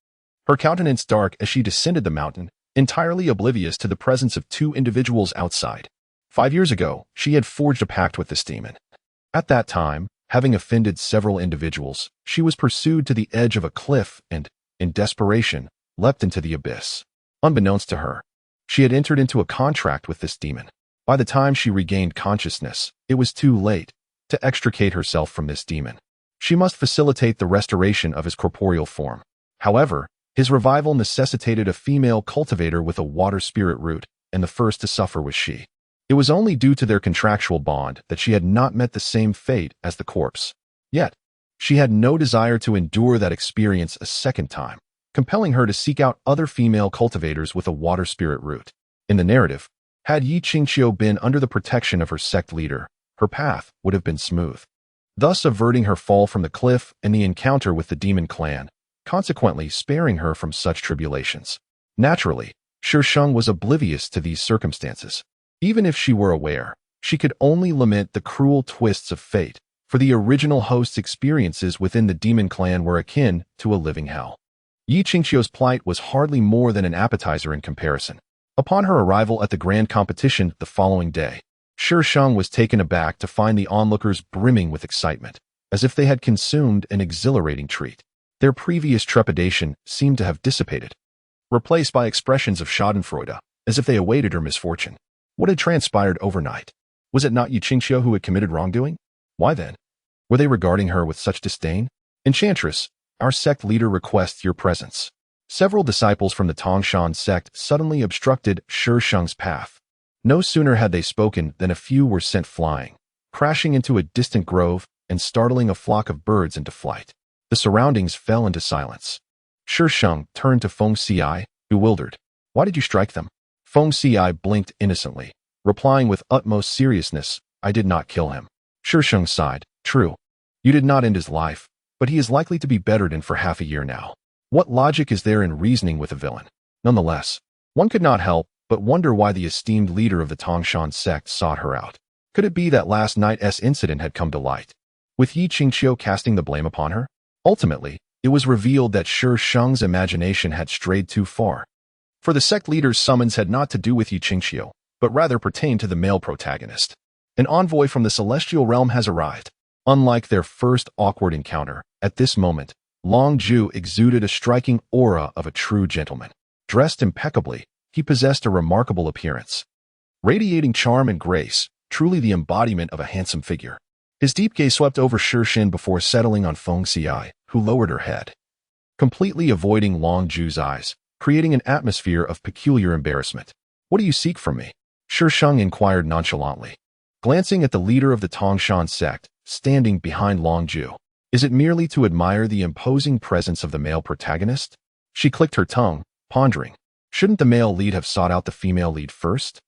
her countenance dark as she descended the mountain, entirely oblivious to the presence of two individuals outside. 5 years ago, she had forged a pact with this demon. At that time, having offended several individuals, she was pursued to the edge of a cliff and, in desperation, leapt into the abyss. Unbeknownst to her, she had entered into a contract with this demon. By the time she regained consciousness, it was too late to extricate herself from this demon. She must facilitate the restoration of his corporeal form. However, his revival necessitated a female cultivator with a water spirit root, and the first to suffer was she. It was only due to their contractual bond that she had not met the same fate as the corpse. Yet, she had no desire to endure that experience a second time, compelling her to seek out other female cultivators with a water spirit root. In the narrative, had Yi Qingqiu been under the protection of her sect leader, her path would have been smooth, thus averting her fall from the cliff and the encounter with the demon clan, consequently sparing her from such tribulations. Naturally, Shi Sheng was oblivious to these circumstances. Even if she were aware, she could only lament the cruel twists of fate, for the original host's experiences within the demon clan were akin to a living hell. Yi Qingqiu's plight was hardly more than an appetizer in comparison. Upon her arrival at the grand competition the following day, Shi Sheng was taken aback to find the onlookers brimming with excitement, as if they had consumed an exhilarating treat. Their previous trepidation seemed to have dissipated, replaced by expressions of schadenfreude, as if they awaited her misfortune. What had transpired overnight? Was it not Yi Qingqiu who had committed wrongdoing? Why then? Were they regarding her with such disdain? Enchantress, our sect leader requests your presence. Several disciples from the Tangshan sect suddenly obstructed Shi Sheng's path. No sooner had they spoken than a few were sent flying, crashing into a distant grove and startling a flock of birds into flight. The surroundings fell into silence. Shi Sheng turned to Feng Ci, bewildered. Why did you strike them? Feng Ci blinked innocently, replying with utmost seriousness, I did not kill him. Shi Sheng sighed. True, you did not end his life, but he is likely to be bettered in for half a year now. What logic is there in reasoning with a villain? Nonetheless, one could not help but wonder why the esteemed leader of the Tangshan sect sought her out. Could it be that last night's incident had come to light, with Yi Qingqiu casting the blame upon her? Ultimately, it was revealed that Shi Sheng's imagination had strayed too far. For the sect leader's summons had not to do with Yi Qingxiu, but rather pertained to the male protagonist. An envoy from the celestial realm has arrived. Unlike their first awkward encounter, at this moment, Long Ju exuded a striking aura of a true gentleman. Dressed impeccably, he possessed a remarkable appearance. Radiating charm and grace, truly the embodiment of a handsome figure. His deep gaze swept over Shi Sheng before settling on Feng Xi, who lowered her head, completely avoiding Long Ju's eyes, creating an atmosphere of peculiar embarrassment. "What do you seek from me?" Shi Sheng inquired nonchalantly, glancing at the leader of the Tongshan sect, standing behind Long Ju. "Is it merely to admire the imposing presence of the male protagonist?" She clicked her tongue, pondering. Shouldn't the male lead have sought out the female lead first?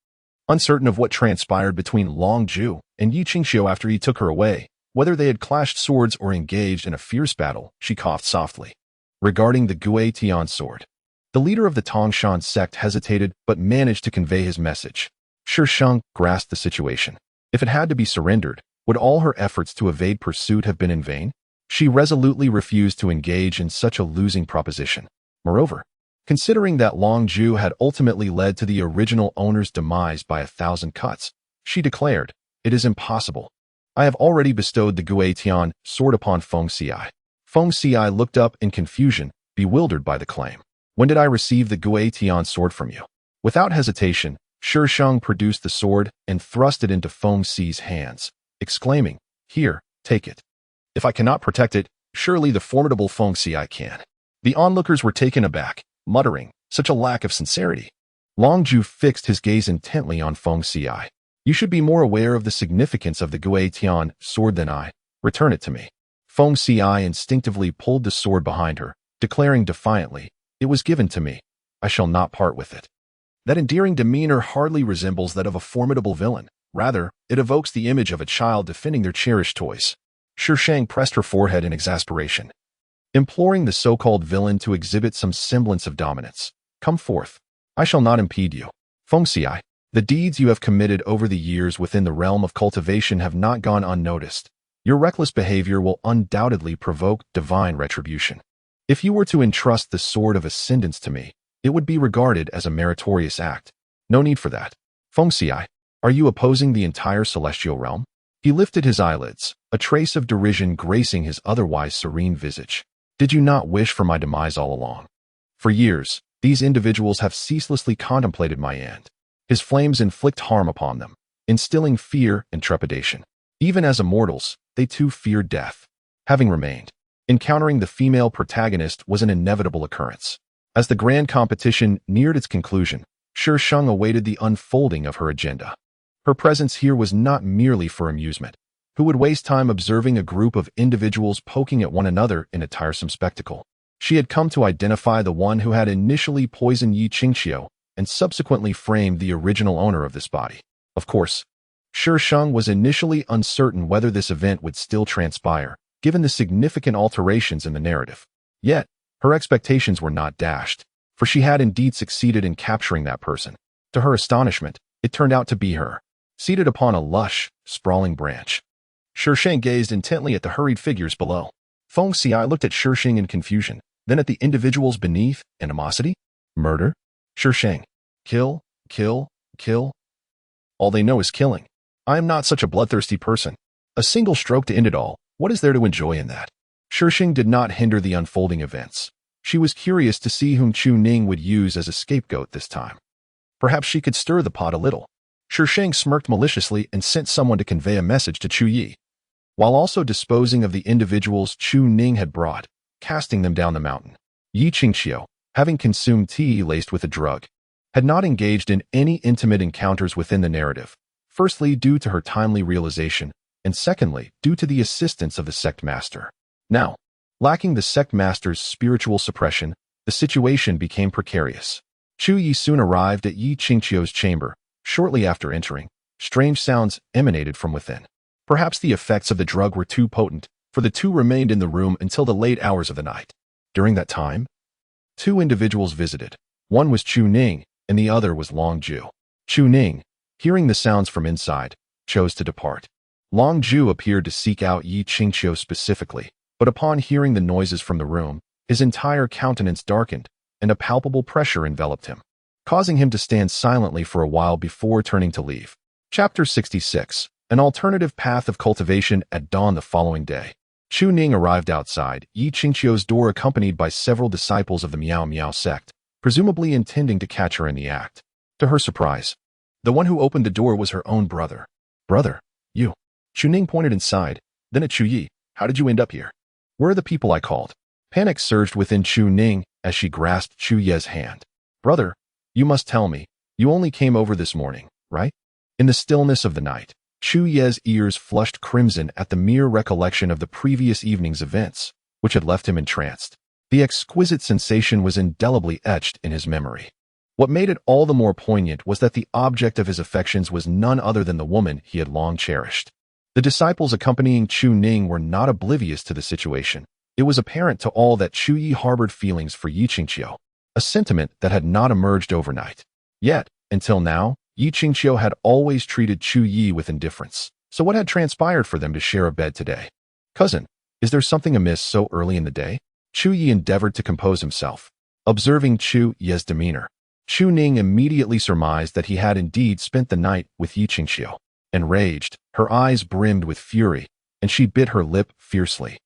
Uncertain of what transpired between Long Ju and Yi Qingxiu after he took her away, whether they had clashed swords or engaged in a fierce battle, she coughed softly. Regarding the Gui Tian sword, the leader of the Tongshan sect hesitated but managed to convey his message. Shi Sheng grasped the situation. If it had to be surrendered, would all her efforts to evade pursuit have been in vain? She resolutely refused to engage in such a losing proposition. Moreover, considering that Long Ju had ultimately led to the original owner's demise by 1,000 cuts, she declared, "It is impossible. I have already bestowed the Gui Tian sword upon Feng Xi." Feng Xi looked up in confusion, bewildered by the claim. "When did I receive the Gui Tian sword from you?" Without hesitation, Shi Sheng produced the sword and thrust it into Feng Xi's hands, exclaiming, "Here, take it. If I cannot protect it, surely the formidable Feng Xi can." The onlookers were taken aback, muttering, "Such a lack of sincerity." Long Ju fixed his gaze intently on Feng Xi. "You should be more aware of the significance of the Gui Tian sword than I. Return it to me." Feng Xi instinctively pulled the sword behind her, declaring defiantly, "It was given to me. I shall not part with it." That endearing demeanor hardly resembles that of a formidable villain. Rather, it evokes the image of a child defending their cherished toys. Shi Sheng pressed her forehead in exasperation, imploring the so-called villain to exhibit some semblance of dominance. "Come forth. I shall not impede you." Feng Xi, the deeds you have committed over the years within the realm of cultivation have not gone unnoticed. Your reckless behavior will undoubtedly provoke divine retribution. If you were to entrust the sword of ascendance to me, it would be regarded as a meritorious act. No need for that. Feng Xi, are you opposing the entire celestial realm? He lifted his eyelids, a trace of derision gracing his otherwise serene visage. Did you not wish for my demise all along? For years, these individuals have ceaselessly contemplated my end. His flames inflict harm upon them, instilling fear and trepidation. Even as immortals, they too feared death. Having remained, encountering the female protagonist was an inevitable occurrence. As the grand competition neared its conclusion, Shi Sheng awaited the unfolding of her agenda. Her presence here was not merely for amusement. Who would waste time observing a group of individuals poking at one another in a tiresome spectacle? She had come to identify the one who had initially poisoned Yi Qingxiu and subsequently framed the original owner of this body. Of course, Shi Sheng was initially uncertain whether this event would still transpire, given the significant alterations in the narrative. Yet, her expectations were not dashed, for she had indeed succeeded in capturing that person. To her astonishment, it turned out to be her, seated upon a lush, sprawling branch. Shi Sheng gazed intently at the hurried figures below. Feng Xi looked at Shi Sheng in confusion, then at the individuals beneath, animosity? Murder? Shi Sheng. Kill, kill, kill. All they know is killing. I am not such a bloodthirsty person. A single stroke to end it all. What is there to enjoy in that? Shi Sheng did not hinder the unfolding events. She was curious to see whom Chu Ning would use as a scapegoat this time. Perhaps she could stir the pot a little. Shi Sheng smirked maliciously and sent someone to convey a message to Chu Yi, while also disposing of the individuals Chu Ning had brought, casting them down the mountain. Yi Qingxiu, having consumed tea laced with a drug, had not engaged in any intimate encounters within the narrative, firstly due to her timely realization, and secondly due to the assistance of the sect master. Now, lacking the sect master's spiritual suppression, the situation became precarious. Chu Yi soon arrived at Yi Qingxiu's chamber. Shortly after entering, strange sounds emanated from within. Perhaps the effects of the drug were too potent, for the two remained in the room until the late hours of the night. During that time, two individuals visited. One was Chu Ning, and the other was Long Ju. Chu Ning, hearing the sounds from inside, chose to depart. Long Ju appeared to seek out Yi Qingxiu specifically, but upon hearing the noises from the room, his entire countenance darkened, and a palpable pressure enveloped him. causing him to stand silently for a while before turning to leave. Chapter 66. An alternative path of cultivation at dawn the following day. Chu Ning arrived outside Yi Qingqiu's door accompanied by several disciples of the Miao Miao sect, presumably intending to catch her in the act. To her surprise, the one who opened the door was her own brother. Brother, you. Chu Ning pointed inside, then at Chu Yi. How did you end up here? Where are the people I called? Panic surged within Chu Ning as she grasped Chu Ye's hand. Brother, you must tell me, you only came over this morning, right? In the stillness of the night, Chu Ye's ears flushed crimson at the mere recollection of the previous evening's events, which had left him entranced. The exquisite sensation was indelibly etched in his memory. What made it all the more poignant was that the object of his affections was none other than the woman he had long cherished. The disciples accompanying Chu Ning were not oblivious to the situation. It was apparent to all that Chu Yi harbored feelings for Yi Qingqiu, a sentiment that had not emerged overnight. Yet, until now, Yi Qingqiu had always treated Chu Yi with indifference. So what had transpired for them to share a bed today? Cousin, is there something amiss so early in the day? Chu Yi endeavored to compose himself. Observing Chu Ye's demeanor, Chu Ning immediately surmised that he had indeed spent the night with Yi Qingqiu. Enraged, her eyes brimmed with fury, and she bit her lip fiercely,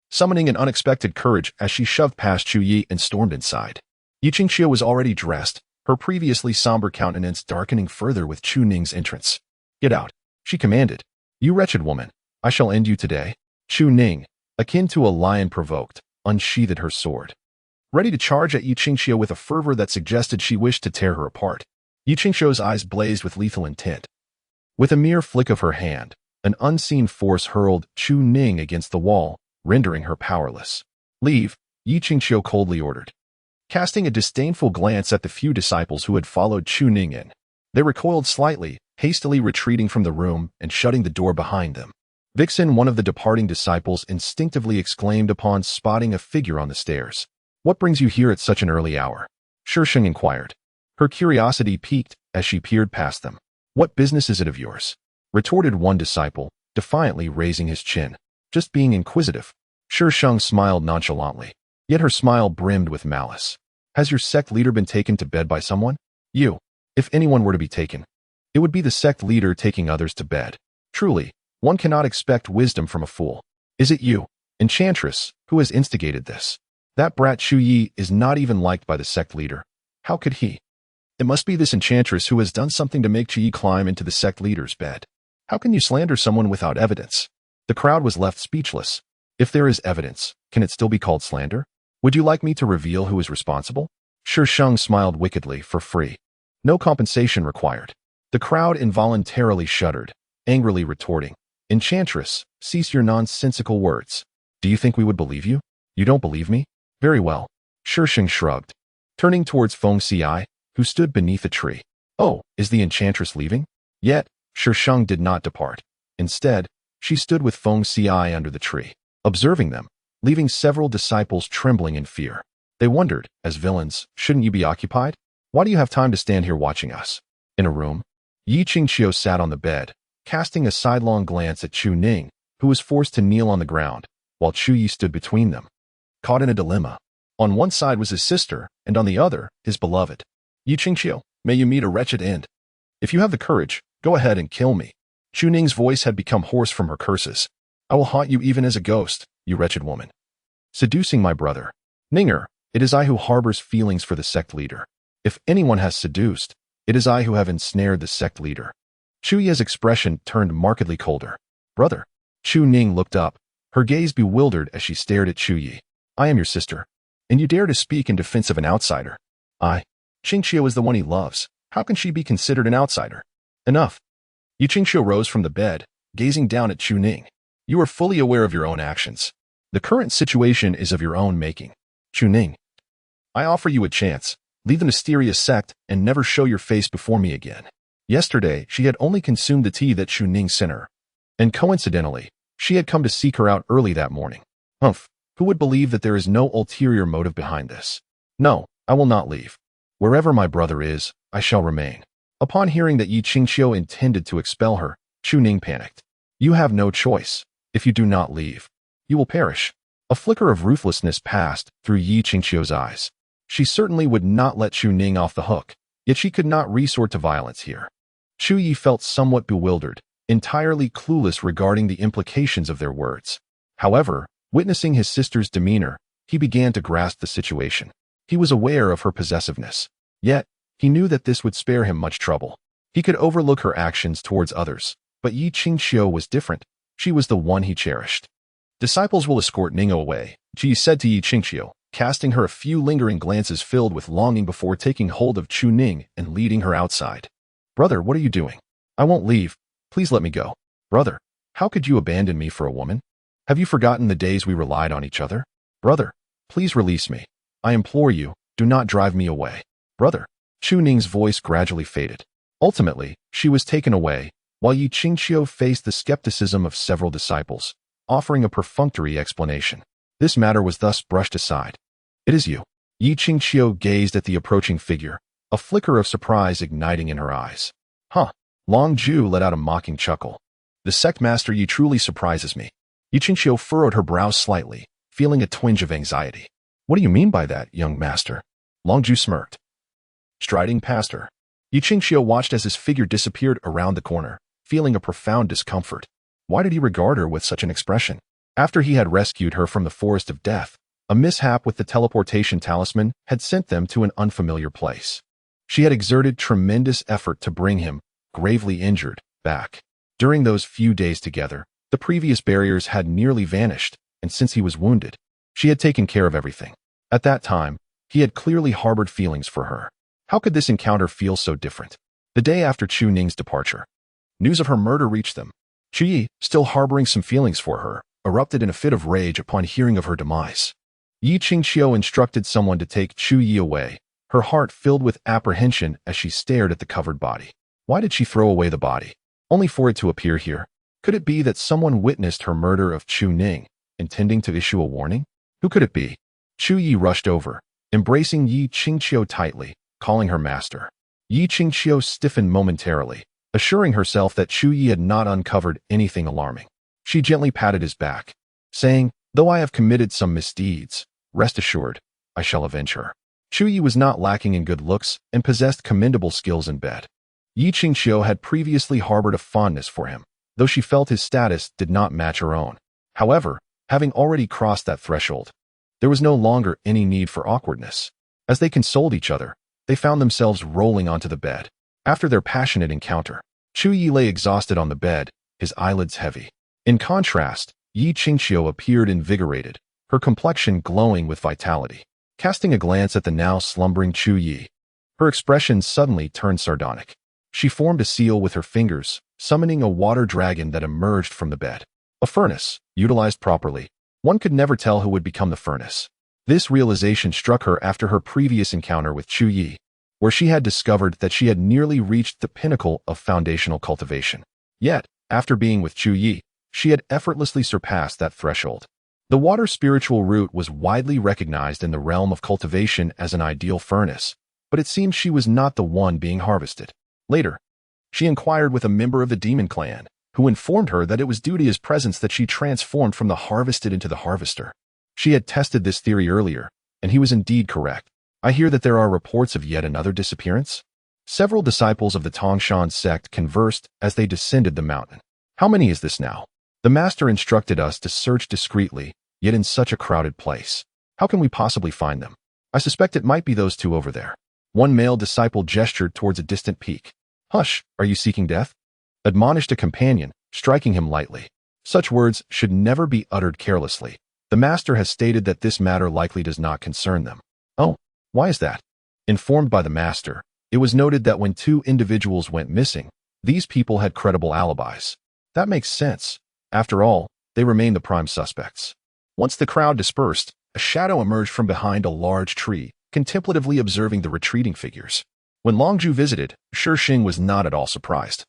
summoning an unexpected courage as she shoved past Chu Yi and stormed inside. Yi Qingqiu was already dressed, her previously somber countenance darkening further with Chu Ning's entrance. Get out, she commanded. You wretched woman, I shall end you today. Chu Ning, akin to a lion provoked, unsheathed her sword, ready to charge at Yi Qingqiu with a fervor that suggested she wished to tear her apart. Yi Qingqiu's eyes blazed with lethal intent. With a mere flick of her hand, an unseen force hurled Chu Ning against the wall, rendering her powerless. Leave, Yi Qingqiu coldly ordered. Casting a disdainful glance at the few disciples who had followed Chu Ning in, they recoiled slightly, hastily retreating from the room and shutting the door behind them. Vixen, one of the departing disciples, instinctively exclaimed upon spotting a figure on the stairs. What brings you here at such an early hour? Shi Sheng inquired. Her curiosity piqued as she peered past them. What business is it of yours? Retorted one disciple, defiantly raising his chin. Just being inquisitive. Shi Sheng smiled nonchalantly, yet her smile brimmed with malice. Has your sect leader been taken to bed by someone? You. If anyone were to be taken, it would be the sect leader taking others to bed. Truly, one cannot expect wisdom from a fool. Is it you, enchantress, who has instigated this? That brat Chu Yi is not even liked by the sect leader. How could he? It must be this enchantress who has done something to make Chu Yi climb into the sect leader's bed. How can you slander someone without evidence? The crowd was left speechless. If there is evidence, can it still be called slander? Would you like me to reveal who is responsible? Shi Sheng smiled wickedly. For free. No compensation required. The crowd involuntarily shuddered, angrily retorting, Enchantress, cease your nonsensical words. Do you think we would believe you? You don't believe me? Very well. Shi Sheng shrugged, turning towards Feng Xi, who stood beneath a tree. Oh, is the enchantress leaving? Yet, Shi Sheng did not depart. Instead, she stood with Feng Xi under the tree, observing them, leaving several disciples trembling in fear. They wondered, as villains, shouldn't you be occupied? Why do you have time to stand here watching us? In a room, Yi Qingqiu sat on the bed, casting a sidelong glance at Chu Ning, who was forced to kneel on the ground, while Chu Yi stood between them, caught in a dilemma. On one side was his sister, and on the other, his beloved. Yi Qingqiu, may you meet a wretched end. If you have the courage, go ahead and kill me. Chu Ning's voice had become hoarse from her curses. I will haunt you even as a ghost, you wretched woman. Seducing my brother. Ninger, it is I who harbors feelings for the sect leader. If anyone has seduced, it is I who have ensnared the sect leader. Chu Yi's expression turned markedly colder. Brother. Chu Ning looked up, her gaze bewildered as she stared at Chu Yi. I am your sister, and you dare to speak in defense of an outsider. Qingqiu is the one he loves. How can she be considered an outsider? Enough. Yi Qingqiu rose from the bed, gazing down at Chu Ning. You are fully aware of your own actions. The current situation is of your own making. Chu Ning, I offer you a chance. Leave the mysterious sect and never show your face before me again. Yesterday, she had only consumed the tea that Chu Ning sent her. And coincidentally, she had come to seek her out early that morning. Humph, who would believe that there is no ulterior motive behind this? No, I will not leave. Wherever my brother is, I shall remain. Upon hearing that Yi Qingqiu intended to expel her, Chu Ning panicked. You have no choice. If you do not leave, you will perish. A flicker of ruthlessness passed through Yi Qingqiu's eyes. She certainly would not let Chu Ning off the hook, Yet she could not resort to violence here. Chu Yi felt somewhat bewildered, entirely clueless regarding the implications of their words. However, witnessing his sister's demeanor, he began to grasp the situation. He was aware of her possessiveness. Yet, he knew that this would spare him much trouble. He could overlook her actions towards others, but Yi Qingxiu was different. She was the one he cherished. Disciples will escort Ningyo away, Ji said to Yi Qingxiu, casting her a few lingering glances filled with longing before taking hold of Chu Ning and leading her outside. Brother, what are you doing? I won't leave. Please let me go. Brother, how could you abandon me for a woman? Have you forgotten the days we relied on each other? Brother, please release me. I implore you, do not drive me away. Brother. Chu Ning's voice gradually faded. Ultimately, she was taken away, while Yi Qingxiu faced the skepticism of several disciples, offering a perfunctory explanation. This matter was thus brushed aside. It is you. Yi Qingxiu gazed at the approaching figure, a flicker of surprise igniting in her eyes. Huh. Long Ju let out a mocking chuckle. The sect master Yi truly surprises me. Yi Qingxiu furrowed her brows slightly, feeling a twinge of anxiety. What do you mean by that, young master? Long Ju smirked. Striding past her, Yi Qingxiu watched as his figure disappeared around the corner, feeling a profound discomfort. Why did he regard her with such an expression? After he had rescued her from the forest of death, a mishap with the teleportation talisman had sent them to an unfamiliar place. She had exerted tremendous effort to bring him, gravely injured, back. During those few days together, the previous barriers had nearly vanished, and since he was wounded, she had taken care of everything. At that time, he had clearly harbored feelings for her. How could this encounter feel so different? The day after Chu Ning's departure, news of her murder reached them. Chu Yi, still harboring some feelings for her, erupted in a fit of rage upon hearing of her demise. Yi Qingxiu instructed someone to take Chu Yi away, her heart filled with apprehension as she stared at the covered body. Why did she throw away the body? Only for it to appear here? Could it be that someone witnessed her murder of Chu Ning, intending to issue a warning? Who could it be? Chu Yi rushed over, embracing Yi Qingxiu tightly, calling her master. Yi Qingxiu stiffened momentarily, assuring herself that Chu Yi had not uncovered anything alarming. She gently patted his back, saying, though I have committed some misdeeds, rest assured, I shall avenge her. Chu Yi was not lacking in good looks and possessed commendable skills in bed. Yi Qingxiu had previously harbored a fondness for him, though she felt his status did not match her own. However, having already crossed that threshold, there was no longer any need for awkwardness. As they consoled each other, they found themselves rolling onto the bed. After their passionate encounter, Chu Yi lay exhausted on the bed, his eyelids heavy. In contrast, Yi Qingxiu appeared invigorated, her complexion glowing with vitality. Casting a glance at the now slumbering Chu Yi, her expression suddenly turned sardonic. She formed a seal with her fingers, summoning a water dragon that emerged from the bed. A furnace, utilized properly. One could never tell who would become the furnace. This realization struck her after her previous encounter with Chu Yi, where she had discovered that she had nearly reached the pinnacle of foundational cultivation. Yet, after being with Chu Yi, she had effortlessly surpassed that threshold. The water spiritual root was widely recognized in the realm of cultivation as an ideal furnace, but it seemed she was not the one being harvested. Later, she inquired with a member of the demon clan, who informed her that it was due to his presence that she transformed from the harvested into the harvester. She had tested this theory earlier, and he was indeed correct. I hear that there are reports of yet another disappearance. Several disciples of the Tangshan sect conversed as they descended the mountain. How many is this now? The master instructed us to search discreetly, yet in such a crowded place. How can we possibly find them? I suspect it might be those two over there. One male disciple gestured towards a distant peak. Hush, are you seeking death? Admonished a companion, striking him lightly. Such words should never be uttered carelessly. The master has stated that this matter likely does not concern them. Oh, why is that? Informed by the master, it was noted that when two individuals went missing, these people had credible alibis. That makes sense. After all, they remain the prime suspects. Once the crowd dispersed, a shadow emerged from behind a large tree, contemplatively observing the retreating figures. When Longju visited, Shi Sheng was not at all surprised,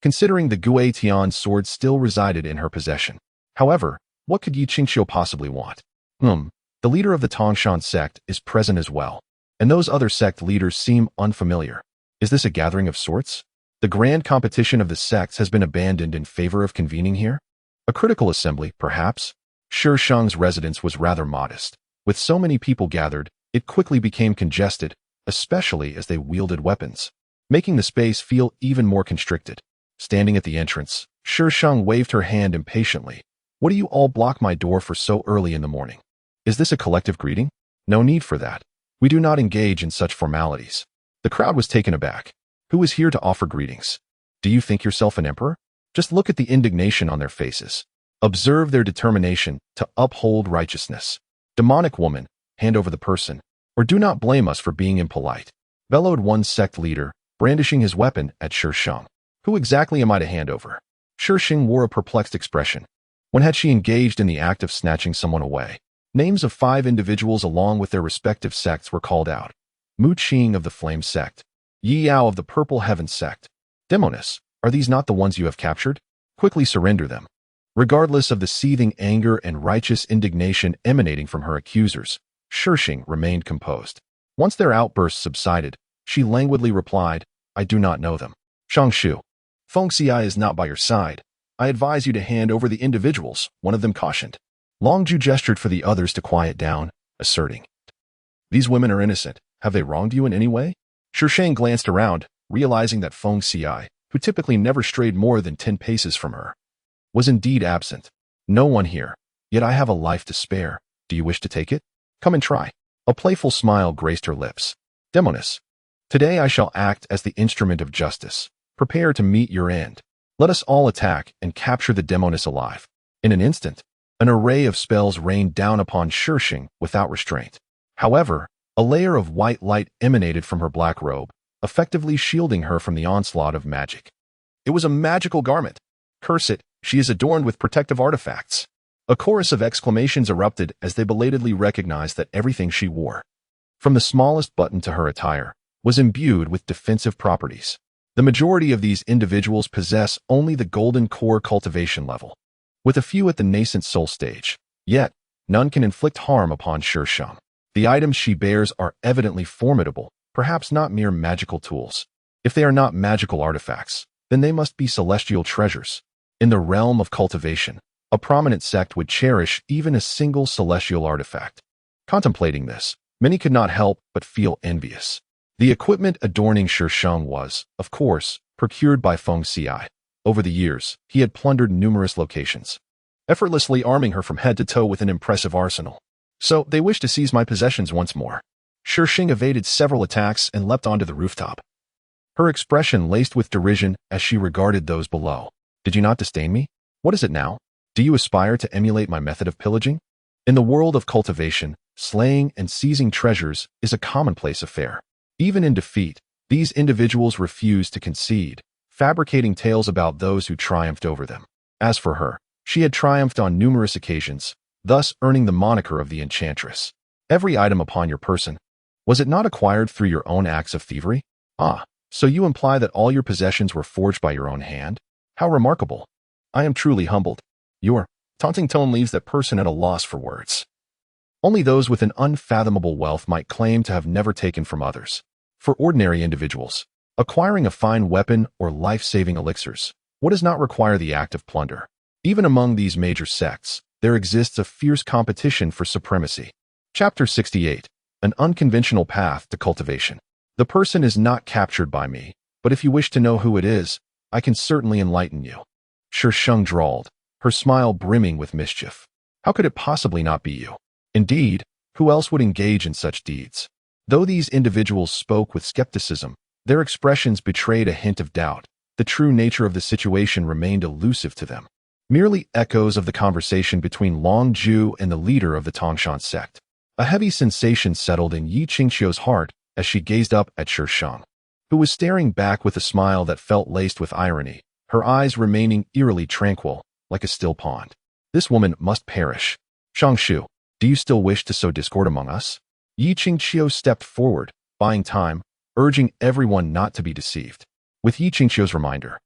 considering the Gui Tian sword still resided in her possession. However, what could Yi Qingxiu possibly want? The leader of the Tangshan sect is present as well, and those other sect leaders seem unfamiliar. Is this a gathering of sorts? The grand competition of the sects has been abandoned in favor of convening here? A critical assembly, perhaps? Shi Sheng's residence was rather modest. With so many people gathered, it quickly became congested, especially as they wielded weapons, making the space feel even more constricted. Standing at the entrance, Shi Sheng waved her hand impatiently. What do you all block my door for so early in the morning? Is this a collective greeting? No need for that. We do not engage in such formalities. The crowd was taken aback. Who is here to offer greetings? Do you think yourself an emperor? Just look at the indignation on their faces. Observe their determination to uphold righteousness. Demonic woman, hand over the person, or do not blame us for being impolite, bellowed one sect leader, brandishing his weapon at Shi Sheng. Who exactly am I to hand over? Shi Sheng wore a perplexed expression. When had she engaged in the act of snatching someone away? Names of 5 individuals along with their respective sects were called out. Mu Qing of the Flame Sect. Yi Yao of the Purple Heaven Sect. Demoness, are these not the ones you have captured? Quickly surrender them. Regardless of the seething anger and righteous indignation emanating from her accusers, Shi Sheng remained composed. Once their outbursts subsided, she languidly replied, I do not know them. Shangshu, Feng Xi is not by your side. I advise you to hand over the individuals, one of them cautioned. Longju gestured for the others to quiet down, asserting, these women are innocent. Have they wronged you in any way? Shi Sheng glanced around, realizing that Feng Xi, who typically never strayed more than 10 paces from her, was indeed absent. No one here, yet I have a life to spare. Do you wish to take it? Come and try. A playful smile graced her lips. Demoness, today I shall act as the instrument of justice. Prepare to meet your end. Let us all attack and capture the demoness alive. In an instant, an array of spells rained down upon Shi Sheng without restraint. However, a layer of white light emanated from her black robe, effectively shielding her from the onslaught of magic. It was a magical garment. Curse it, she is adorned with protective artifacts. A chorus of exclamations erupted as they belatedly recognized that everything she wore, from the smallest button to her attire, was imbued with defensive properties. The majority of these individuals possess only the golden core cultivation level, with a few at the nascent soul stage. Yet, none can inflict harm upon Shi Sheng. The items she bears are evidently formidable, perhaps not mere magical tools. If they are not magical artifacts, then they must be celestial treasures. In the realm of cultivation, a prominent sect would cherish even a single celestial artifact. Contemplating this, many could not help but feel envious. The equipment adorning Shi Sheng was, of course, procured by Feng Xi. Over the years, he had plundered numerous locations, effortlessly arming her from head to toe with an impressive arsenal. So, they wished to seize my possessions once more. Shi Sheng evaded several attacks and leapt onto the rooftop, her expression laced with derision as she regarded those below. Did you not disdain me? What is it now? Do you aspire to emulate my method of pillaging? In the world of cultivation, slaying and seizing treasures is a commonplace affair. Even in defeat, these individuals refuse to concede, fabricating tales about those who triumphed over them. As for her, she had triumphed on numerous occasions, thus earning the moniker of the Enchantress. Every item upon your person, was it not acquired through your own acts of thievery? Ah, so you imply that all your possessions were forged by your own hand? How remarkable. I am truly humbled. Your taunting tone leaves that person at a loss for words. Only those with an unfathomable wealth might claim to have never taken from others. For ordinary individuals, acquiring a fine weapon or life-saving elixirs, what does not require the act of plunder? Even among these major sects, there exists a fierce competition for supremacy. Chapter 68. An unconventional path to cultivation. The person is not captured by me, but if you wish to know who it is, I can certainly enlighten you. Shi Sheng drawled, her smile brimming with mischief. How could it possibly not be you? Indeed, who else would engage in such deeds? Though these individuals spoke with skepticism, their expressions betrayed a hint of doubt. The true nature of the situation remained elusive to them. Merely echoes of the conversation between Long Ju and the leader of the Tongshan sect. A heavy sensation settled in Yi Qingqiu's heart as she gazed up at Shi Sheng, who was staring back with a smile that felt laced with irony, her eyes remaining eerily tranquil, like a still pond. This woman must perish. Shangshu, do you still wish to sow discord among us? Yi Qingqiu stepped forward, buying time, urging everyone not to be deceived. With Yi Qingqiu's reminder,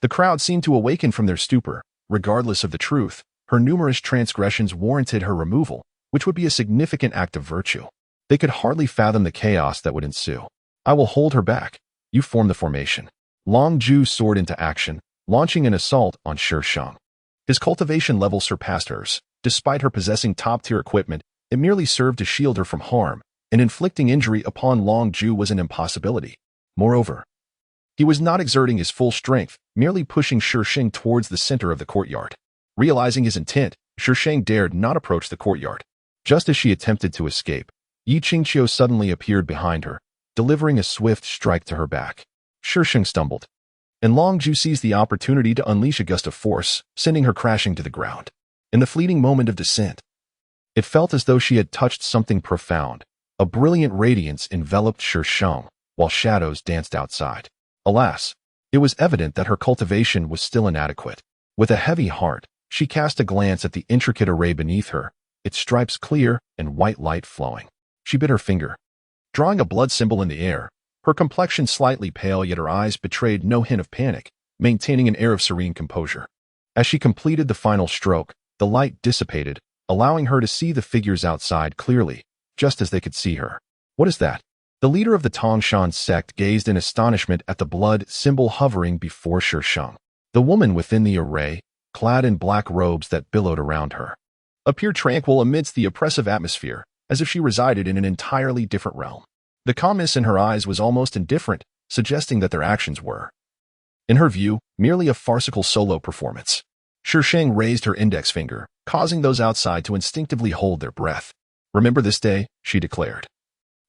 the crowd seemed to awaken from their stupor. Regardless of the truth, her numerous transgressions warranted her removal, which would be a significant act of virtue. They could hardly fathom the chaos that would ensue. I will hold her back. You form the formation. Long Ju soared into action, launching an assault on Shi Sheng. His cultivation level surpassed hers. Despite her possessing top-tier equipment, it merely served to shield her from harm, and inflicting injury upon Long Ju was an impossibility. Moreover, he was not exerting his full strength, merely pushing Shi Sheng towards the center of the courtyard. Realizing his intent, Shi Sheng dared not approach the courtyard. Just as she attempted to escape, Yi Qingqiu suddenly appeared behind her, delivering a swift strike to her back. Shi Sheng stumbled, and Long Ju seized the opportunity to unleash a gust of force, sending her crashing to the ground. In the fleeting moment of descent, it felt as though she had touched something profound. A brilliant radiance enveloped Shi Sheng, while shadows danced outside. Alas, it was evident that her cultivation was still inadequate. With a heavy heart, she cast a glance at the intricate array beneath her, its stripes clear and white light flowing. She bit her finger, drawing a blood symbol in the air. Her complexion slightly pale, yet her eyes betrayed no hint of panic, maintaining an air of serene composure. As she completed the final stroke, the light dissipated, allowing her to see the figures outside clearly, just as they could see her. What is that? The leader of the Tongshan sect gazed in astonishment at the blood symbol hovering before Shi Sheng. The woman within the array, clad in black robes that billowed around her, appeared tranquil amidst the oppressive atmosphere, as if she resided in an entirely different realm. The calmness in her eyes was almost indifferent, suggesting that their actions were, in her view, merely a farcical solo performance. Shi Sheng raised her index finger, causing those outside to instinctively hold their breath. "Remember this day," she declared,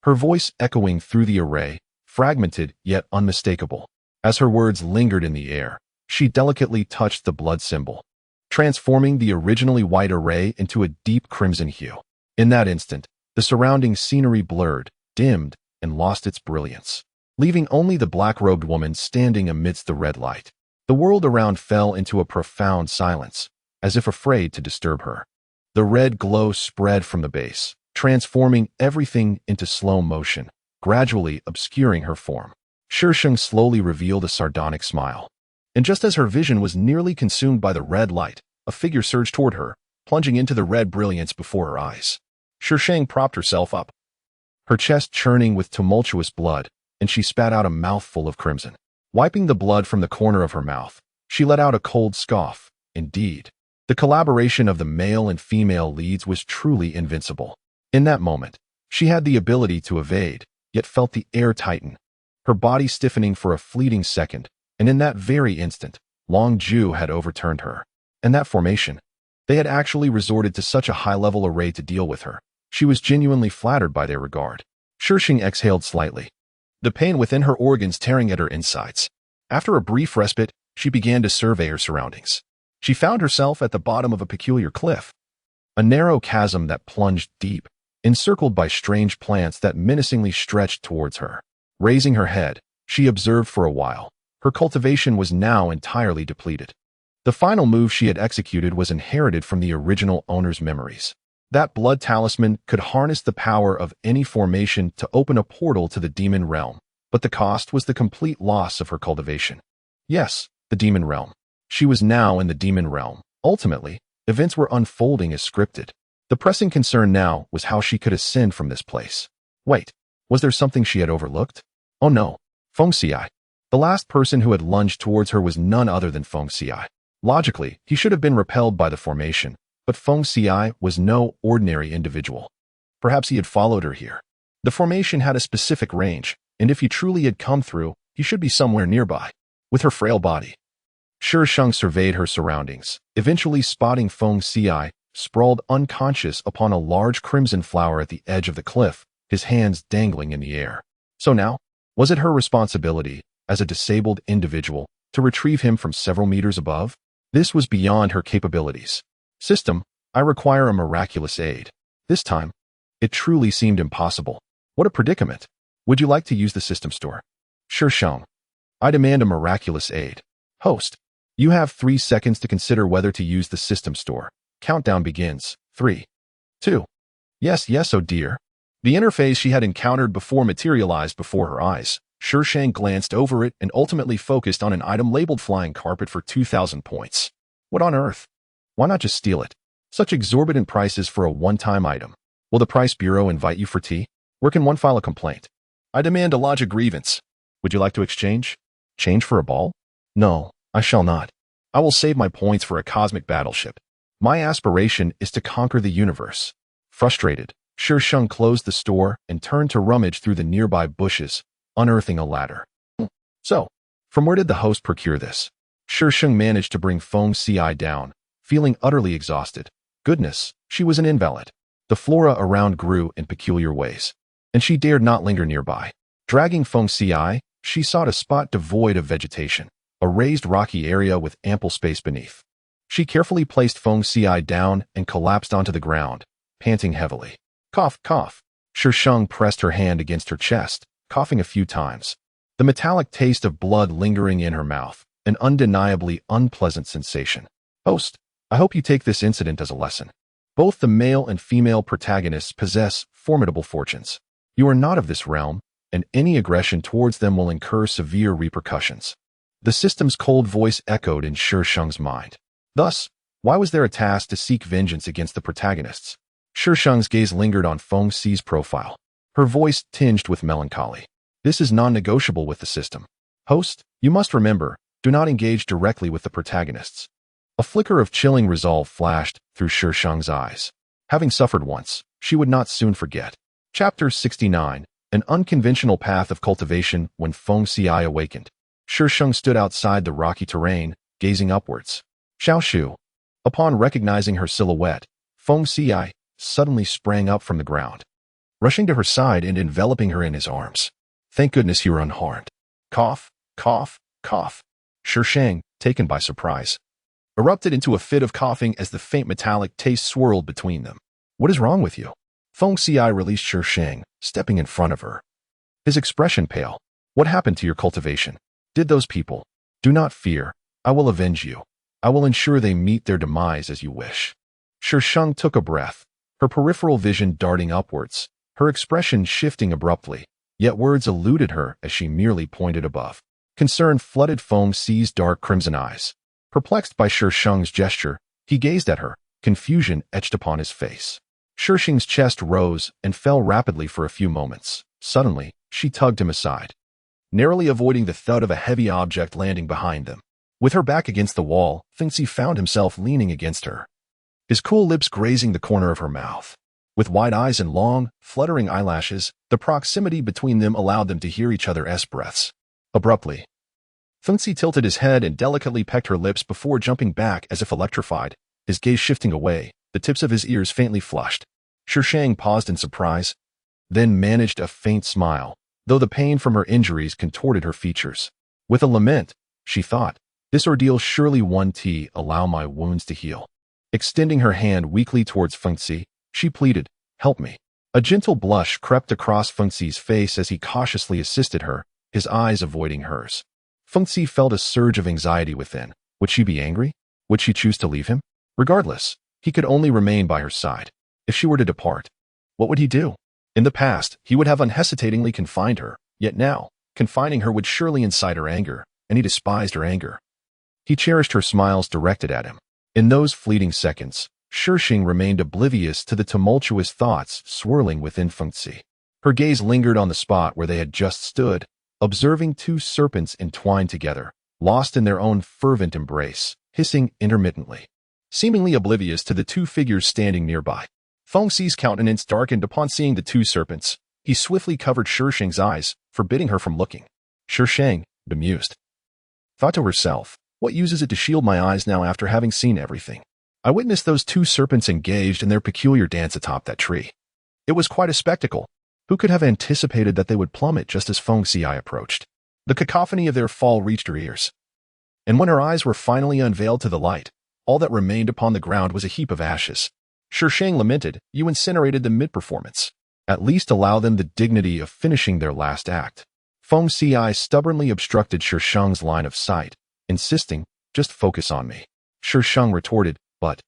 her voice echoing through the array, fragmented yet unmistakable. As her words lingered in the air, she delicately touched the blood symbol, transforming the originally white array into a deep crimson hue. In that instant, the surrounding scenery blurred, dimmed, and lost its brilliance, leaving only the black-robed woman standing amidst the red light. The world around fell into a profound silence, as if afraid to disturb her. The red glow spread from the base, transforming everything into slow motion, gradually obscuring her form. Shi Sheng slowly revealed a sardonic smile. And just as her vision was nearly consumed by the red light, a figure surged toward her, plunging into the red brilliance before her eyes. Shi Sheng propped herself up, her chest churning with tumultuous blood, and she spat out a mouthful of crimson. Wiping the blood from the corner of her mouth, she let out a cold scoff. Indeed, the collaboration of the male and female leads was truly invincible. In that moment, she had the ability to evade, yet felt the air tighten, her body stiffening for a fleeting second, and in that very instant, Long Ju had overturned her. And that formation, they had actually resorted to such a high-level array to deal with her. She was genuinely flattered by their regard. Shi Sheng exhaled slightly, the pain within her organs tearing at her insides. After a brief respite, she began to survey her surroundings. She found herself at the bottom of a peculiar cliff, a narrow chasm that plunged deep, encircled by strange plants that menacingly stretched towards her. Raising her head, she observed for a while. Her cultivation was now entirely depleted. The final move she had executed was inherited from the original owner's memories. That blood talisman could harness the power of any formation to open a portal to the demon realm, but the cost was the complete loss of her cultivation. Yes, the demon realm. She was now in the demon realm. Ultimately, events were unfolding as scripted. The pressing concern now was how she could ascend from this place. Wait, was there something she had overlooked? Oh no, Feng Xiai. The last person who had lunged towards her was none other than Feng Xiai. Logically, he should have been repelled by the formation, but Feng Xiai was no ordinary individual. Perhaps he had followed her here. The formation had a specific range, and if he truly had come through, he should be somewhere nearby. With her frail body, Shi Sheng surveyed her surroundings, eventually spotting Feng Xiai sprawled unconscious upon a large crimson flower at the edge of the cliff, his hands dangling in the air. So now, was it her responsibility, as a disabled individual, to retrieve him from several meters above? This was beyond her capabilities. System, I require a miraculous aid. This time, it truly seemed impossible. What a predicament. Would you like to use the system store? Shi Sheng. I demand a miraculous aid. Host, you have 3 seconds to consider whether to use the system store. Countdown begins. 3, 2. Yes, oh dear. The interface she had encountered before materialized before her eyes. Shi Sheng glanced over it and ultimately focused on an item labeled flying carpet for 2,000 points. What on earth? Why not just steal it? Such exorbitant prices for a one-time item. Will the Price Bureau invite you for tea? Where can one file a complaint? I demand to lodge a grievance. Would you like to exchange? Change for a ball? No, I shall not. I will save my points for a cosmic battleship. My aspiration is to conquer the universe. Frustrated, Shi Sheng closed the store and turned to rummage through the nearby bushes, unearthing a ladder. So, from where did the host procure this? Shi Sheng managed to bring Feng Ci down, feeling utterly exhausted. Goodness, she was an invalid. The flora around grew in peculiar ways, and she dared not linger nearby. Dragging Feng Ci, she sought a spot devoid of vegetation, a raised rocky area with ample space beneath. She carefully placed Feng Ci down and collapsed onto the ground, panting heavily. Cough, cough. Shi Sheng pressed her hand against her chest, coughing a few times. The metallic taste of blood lingering in her mouth, an undeniably unpleasant sensation. Host, I hope you take this incident as a lesson. Both the male and female protagonists possess formidable fortunes. You are not of this realm, and any aggression towards them will incur severe repercussions. The system's cold voice echoed in Shi Sheng's mind. Thus, why was there a task to seek vengeance against the protagonists? Shi Sheng's gaze lingered on Feng Ci's profile, her voice tinged with melancholy. This is non-negotiable with the system. Host, you must remember, do not engage directly with the protagonists. A flicker of chilling resolve flashed through Shi Sheng's eyes. Having suffered once, she would not soon forget. Chapter 69, An Unconventional Path of Cultivation. When Feng Ci awakened, Shi Sheng stood outside the rocky terrain, gazing upwards. Xiao Shu. Upon recognizing her silhouette, Feng Ci suddenly sprang up from the ground, rushing to her side and enveloping her in his arms. Thank goodness you were unharmed. Cough, cough, cough. Shi Sheng, taken by surprise, erupted into a fit of coughing as the faint metallic taste swirled between them. What is wrong with you? Feng Ci released Shi Sheng, stepping in front of her. His expression pale. What happened to your cultivation? Did those people? Do not fear. I will avenge you. I will ensure they meet their demise as you wish. Shi Sheng took a breath, her peripheral vision darting upwards, her expression shifting abruptly, yet words eluded her as she merely pointed above. Concern flooded Feng Ci's dark crimson eyes. Perplexed by Shi Sheng's gesture, he gazed at her, confusion etched upon his face. Shi Sheng's chest rose and fell rapidly for a few moments. Suddenly, she tugged him aside, narrowly avoiding the thud of a heavy object landing behind them. With her back against the wall, Feng Ci found himself leaning against her, his cool lips grazing the corner of her mouth. With wide eyes and long, fluttering eyelashes, the proximity between them allowed them to hear each other's breaths. Abruptly, Feng Ci tilted his head and delicately pecked her lips before jumping back as if electrified, his gaze shifting away, the tips of his ears faintly flushed. Shi Sheng paused in surprise, then managed a faint smile, though the pain from her injuries contorted her features. With a lament, she thought, this ordeal surely allow my wounds to heal. Extending her hand weakly towards Feng Ci, she pleaded, help me. A gentle blush crept across Feng Ci's face as he cautiously assisted her, his eyes avoiding hers. Feng Ci felt a surge of anxiety within. Would she be angry? Would she choose to leave him? Regardless, he could only remain by her side. If she were to depart, what would he do? In the past, he would have unhesitatingly confined her, yet now, confining her would surely incite her anger, and he despised her anger. He cherished her smiles directed at him. In those fleeting seconds, Shi Sheng remained oblivious to the tumultuous thoughts swirling within Feng Ci. Her gaze lingered on the spot where they had just stood, observing two serpents entwined together, lost in their own fervent embrace, hissing intermittently, seemingly oblivious to the two figures standing nearby. Feng Ci's countenance darkened upon seeing the two serpents. He swiftly covered Shi Sheng's eyes, forbidding her from looking. Shi Sheng, bemused, thought to herself, what use is it to shield my eyes now after having seen everything? I witnessed those two serpents engaged in their peculiar dance atop that tree. It was quite a spectacle. Who could have anticipated that they would plummet just as Feng Ci approached? The cacophony of their fall reached her ears. And when her eyes were finally unveiled to the light, all that remained upon the ground was a heap of ashes. Shi Sheng lamented, you incinerated them mid-performance. At least allow them the dignity of finishing their last act. Feng Ci stubbornly obstructed Shi Sheng's line of sight, insisting, just focus on me. Shi Sheng retorted, but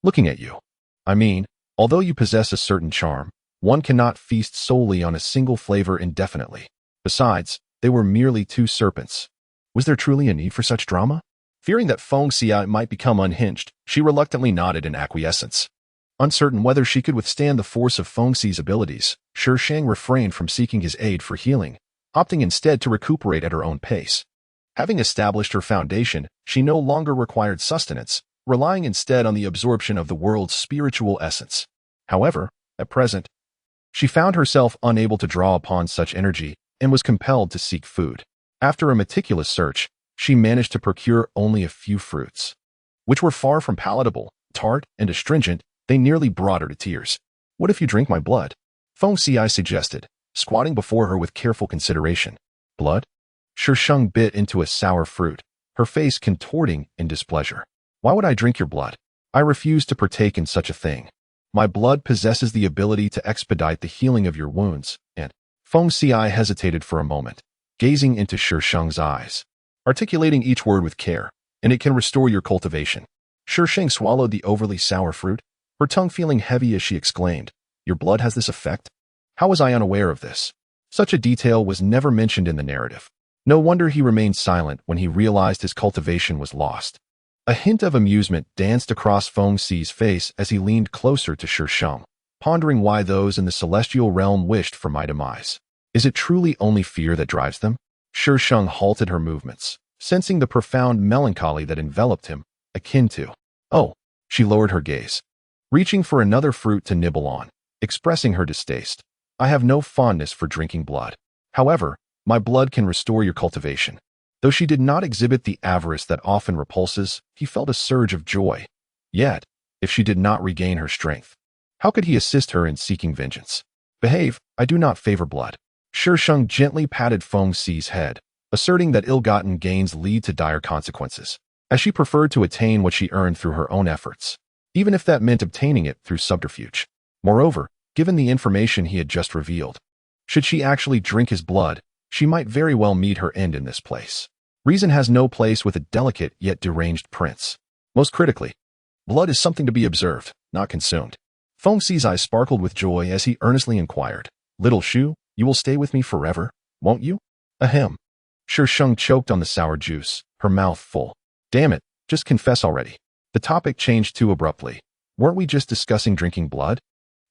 looking at you. I mean, although you possess a certain charm, one cannot feast solely on a single flavor indefinitely. Besides, they were merely two serpents. Was there truly a need for such drama? Fearing that Feng Ci might become unhinged, she reluctantly nodded in acquiescence. Uncertain whether she could withstand the force of Feng Ci's abilities, Shi Sheng refrained from seeking his aid for healing, opting instead to recuperate at her own pace. Having established her foundation, she no longer required sustenance, relying instead on the absorption of the world's spiritual essence. However, At present, she found herself unable to draw upon such energy and was compelled to seek food. After a meticulous search, she managed to procure only a few fruits, which were far from palatable, tart, and astringent. They nearly brought her to tears. "What if you drink my blood?" Feng Xi suggested, squatting before her with careful consideration. "Blood?" Shi Sheng bit into a sour fruit, her face contorting in displeasure. "Why would I drink your blood? I refuse to partake in such a thing. My blood possesses the ability to expedite the healing of your wounds," and Feng Xi hesitated for a moment, gazing into Shi Sheng's eyes, articulating each word with care, "and it can restore your cultivation." Shi Sheng swallowed the overly sour fruit, her tongue feeling heavy as she exclaimed, "Your blood has this effect? How was I unaware of this?" Such a detail was never mentioned in the narrative. No wonder he remained silent when he realized his cultivation was lost. A hint of amusement danced across Feng Xi's face as he leaned closer to Shi Sheng, pondering why those in the celestial realm wished for my demise. Is it truly only fear that drives them? Shi Sheng halted her movements, sensing the profound melancholy that enveloped him, akin to, "Oh." She lowered her gaze, reaching for another fruit to nibble on, expressing her distaste. "I have no fondness for drinking blood. However, my blood can restore your cultivation." Though she did not exhibit the avarice that often repulses, he felt a surge of joy. Yet, if she did not regain her strength, how could he assist her in seeking vengeance? "Behave, I do not favor blood." Shi Sheng gently patted Feng Xi's head, asserting that ill-gotten gains lead to dire consequences, as she preferred to attain what she earned through her own efforts, even if that meant obtaining it through subterfuge. Moreover, given the information he had just revealed, should she actually drink his blood, she might very well meet her end in this place. Reason has no place with a delicate yet deranged prince. Most critically, blood is something to be observed, not consumed. Feng Xi's eyes sparkled with joy as he earnestly inquired, "Little Shu, you will stay with me forever, won't you?" "Ahem." Shi Sheng choked on the sour juice, her mouth full. "Damn it, just confess already." The topic changed too abruptly. Weren't we just discussing drinking blood?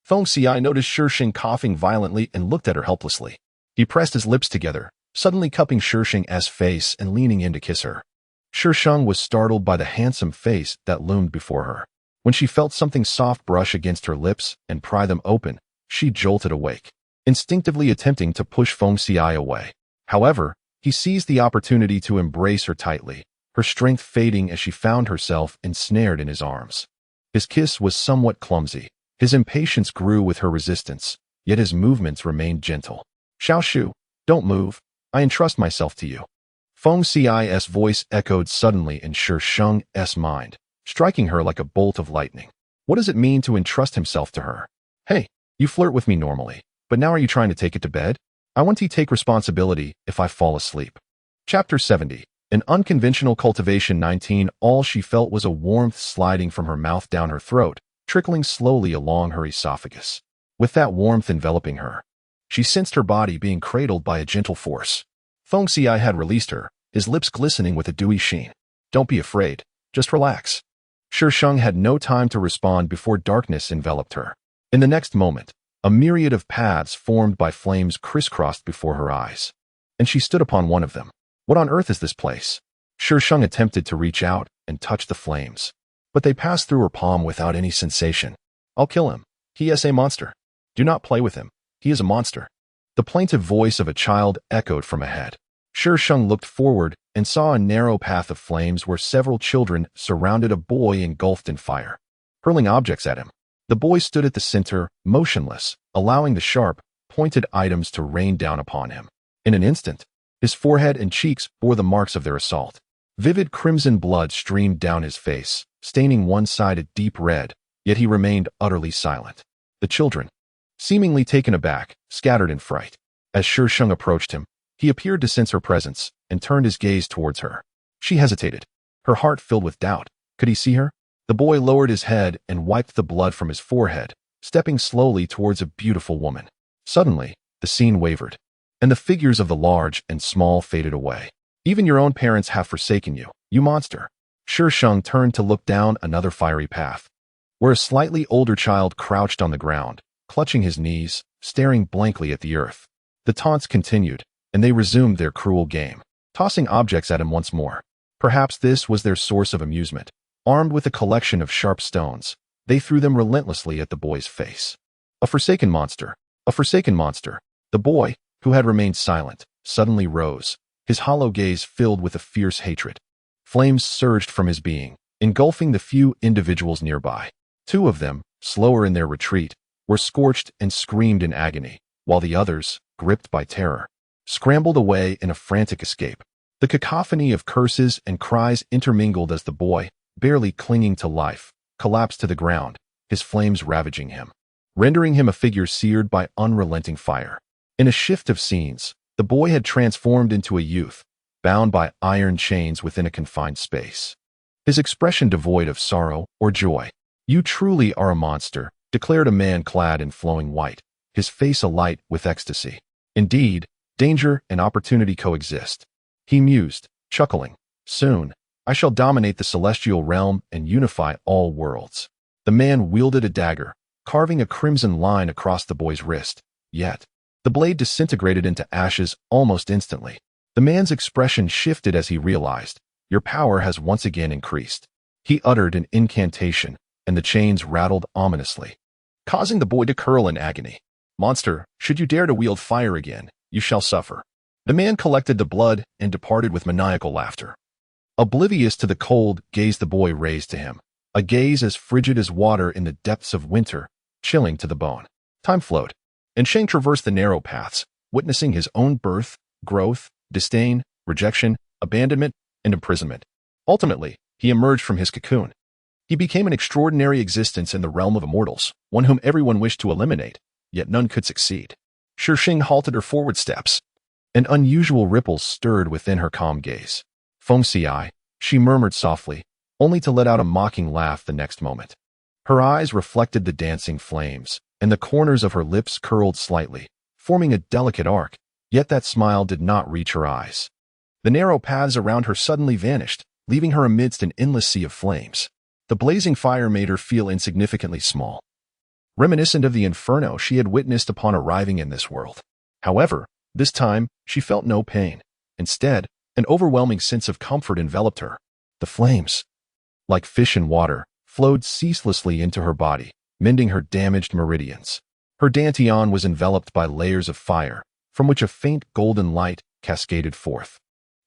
Feng Xi noticed Shi Sheng coughing violently and looked at her helplessly. He pressed his lips together, suddenly cupping Shi Sheng's face and leaning in to kiss her. Shi Sheng was startled by the handsome face that loomed before her. When she felt something soft brush against her lips and pry them open, she jolted awake, instinctively attempting to push Feng Xi away. However, he seized the opportunity to embrace her tightly, her strength fading as she found herself ensnared in his arms. His kiss was somewhat clumsy. His impatience grew with her resistance, yet his movements remained gentle. "Xiao Shu, don't move. I entrust myself to you." Feng Xi's voice echoed suddenly in Shi Sheng's mind, striking her like a bolt of lightning. What does it mean to entrust himself to her? "Hey, you flirt with me normally, but now are you trying to take it to bed? I want to take responsibility if I fall asleep." Chapter 70. An unconventional cultivation 19. All she felt was a warmth sliding from her mouth down her throat, trickling slowly along her esophagus. With that warmth enveloping her, she sensed her body being cradled by a gentle force. Feng Xi had released her, his lips glistening with a dewy sheen. "Don't be afraid, just relax." Shi Sheng had no time to respond before darkness enveloped her. In the next moment, a myriad of paths formed by flames crisscrossed before her eyes, and she stood upon one of them. What on earth is this place? Shi Sheng attempted to reach out and touch the flames, but they passed through her palm without any sensation. "I'll kill him. He is a monster. Do not play with him. He is a monster." The plaintive voice of a child echoed from ahead. Shi Sheng looked forward and saw a narrow path of flames where several children surrounded a boy engulfed in fire, hurling objects at him. The boy stood at the center, motionless, allowing the sharp, pointed items to rain down upon him. In an instant, his forehead and cheeks bore the marks of their assault. Vivid crimson blood streamed down his face, staining one side a deep red, yet he remained utterly silent. The children, seemingly taken aback, scattered in fright. As Shi Sheng approached him, he appeared to sense her presence and turned his gaze towards her. She hesitated, her heart filled with doubt. Could he see her? The boy lowered his head and wiped the blood from his forehead, stepping slowly towards a beautiful woman. Suddenly, the scene wavered, and the figures of the large and small faded away. "Even your own parents have forsaken you, you monster." Shi Sheng turned to look down another fiery path, where a slightly older child crouched on the ground, clutching his knees, staring blankly at the earth. The taunts continued, and they resumed their cruel game, tossing objects at him once more. Perhaps this was their source of amusement. Armed with a collection of sharp stones, they threw them relentlessly at the boy's face. A forsaken monster. A forsaken monster. The boy, who had remained silent, suddenly rose, his hollow gaze filled with a fierce hatred. Flames surged from his being, engulfing the few individuals nearby. Two of them, slower in their retreat, were scorched and screamed in agony, while the others, gripped by terror, scrambled away in a frantic escape. The cacophony of curses and cries intermingled as the boy, barely clinging to life, collapsed to the ground, his flames ravaging him, rendering him a figure seared by unrelenting fire. In a shift of scenes, the boy had transformed into a youth, bound by iron chains within a confined space. His expression devoid of sorrow or joy. "You truly are a monster," declared a man clad in flowing white, his face alight with ecstasy. "Indeed, danger and opportunity coexist," he mused, chuckling. "Soon, I shall dominate the celestial realm and unify all worlds." The man wielded a dagger, carving a crimson line across the boy's wrist. Yet, the blade disintegrated into ashes almost instantly. The man's expression shifted as he realized, "Your power has once again increased." He uttered an incantation, and the chains rattled ominously, causing the boy to curl in agony. "Monster, should you dare to wield fire again, you shall suffer." The man collected the blood and departed with maniacal laughter. Oblivious to the cold gaze the boy raised to him, a gaze as frigid as water in the depths of winter, chilling to the bone. Time flowed, and Sheng traversed the narrow paths, witnessing his own birth, growth, disdain, rejection, abandonment, and imprisonment. Ultimately, he emerged from his cocoon. He became an extraordinary existence in the realm of immortals, one whom everyone wished to eliminate, yet none could succeed. Shi Sheng halted her forward steps. An unusual ripple stirred within her calm gaze. "Feng Xi," she murmured softly, only to let out a mocking laugh the next moment. Her eyes reflected the dancing flames, and the corners of her lips curled slightly, forming a delicate arc, yet that smile did not reach her eyes. The narrow paths around her suddenly vanished, leaving her amidst an endless sea of flames. The blazing fire made her feel insignificantly small, reminiscent of the inferno she had witnessed upon arriving in this world. However, this time, she felt no pain. Instead, an overwhelming sense of comfort enveloped her. The flames, like fish in water, flowed ceaselessly into her body, mending her damaged meridians. Her dantian was enveloped by layers of fire, from which a faint golden light cascaded forth.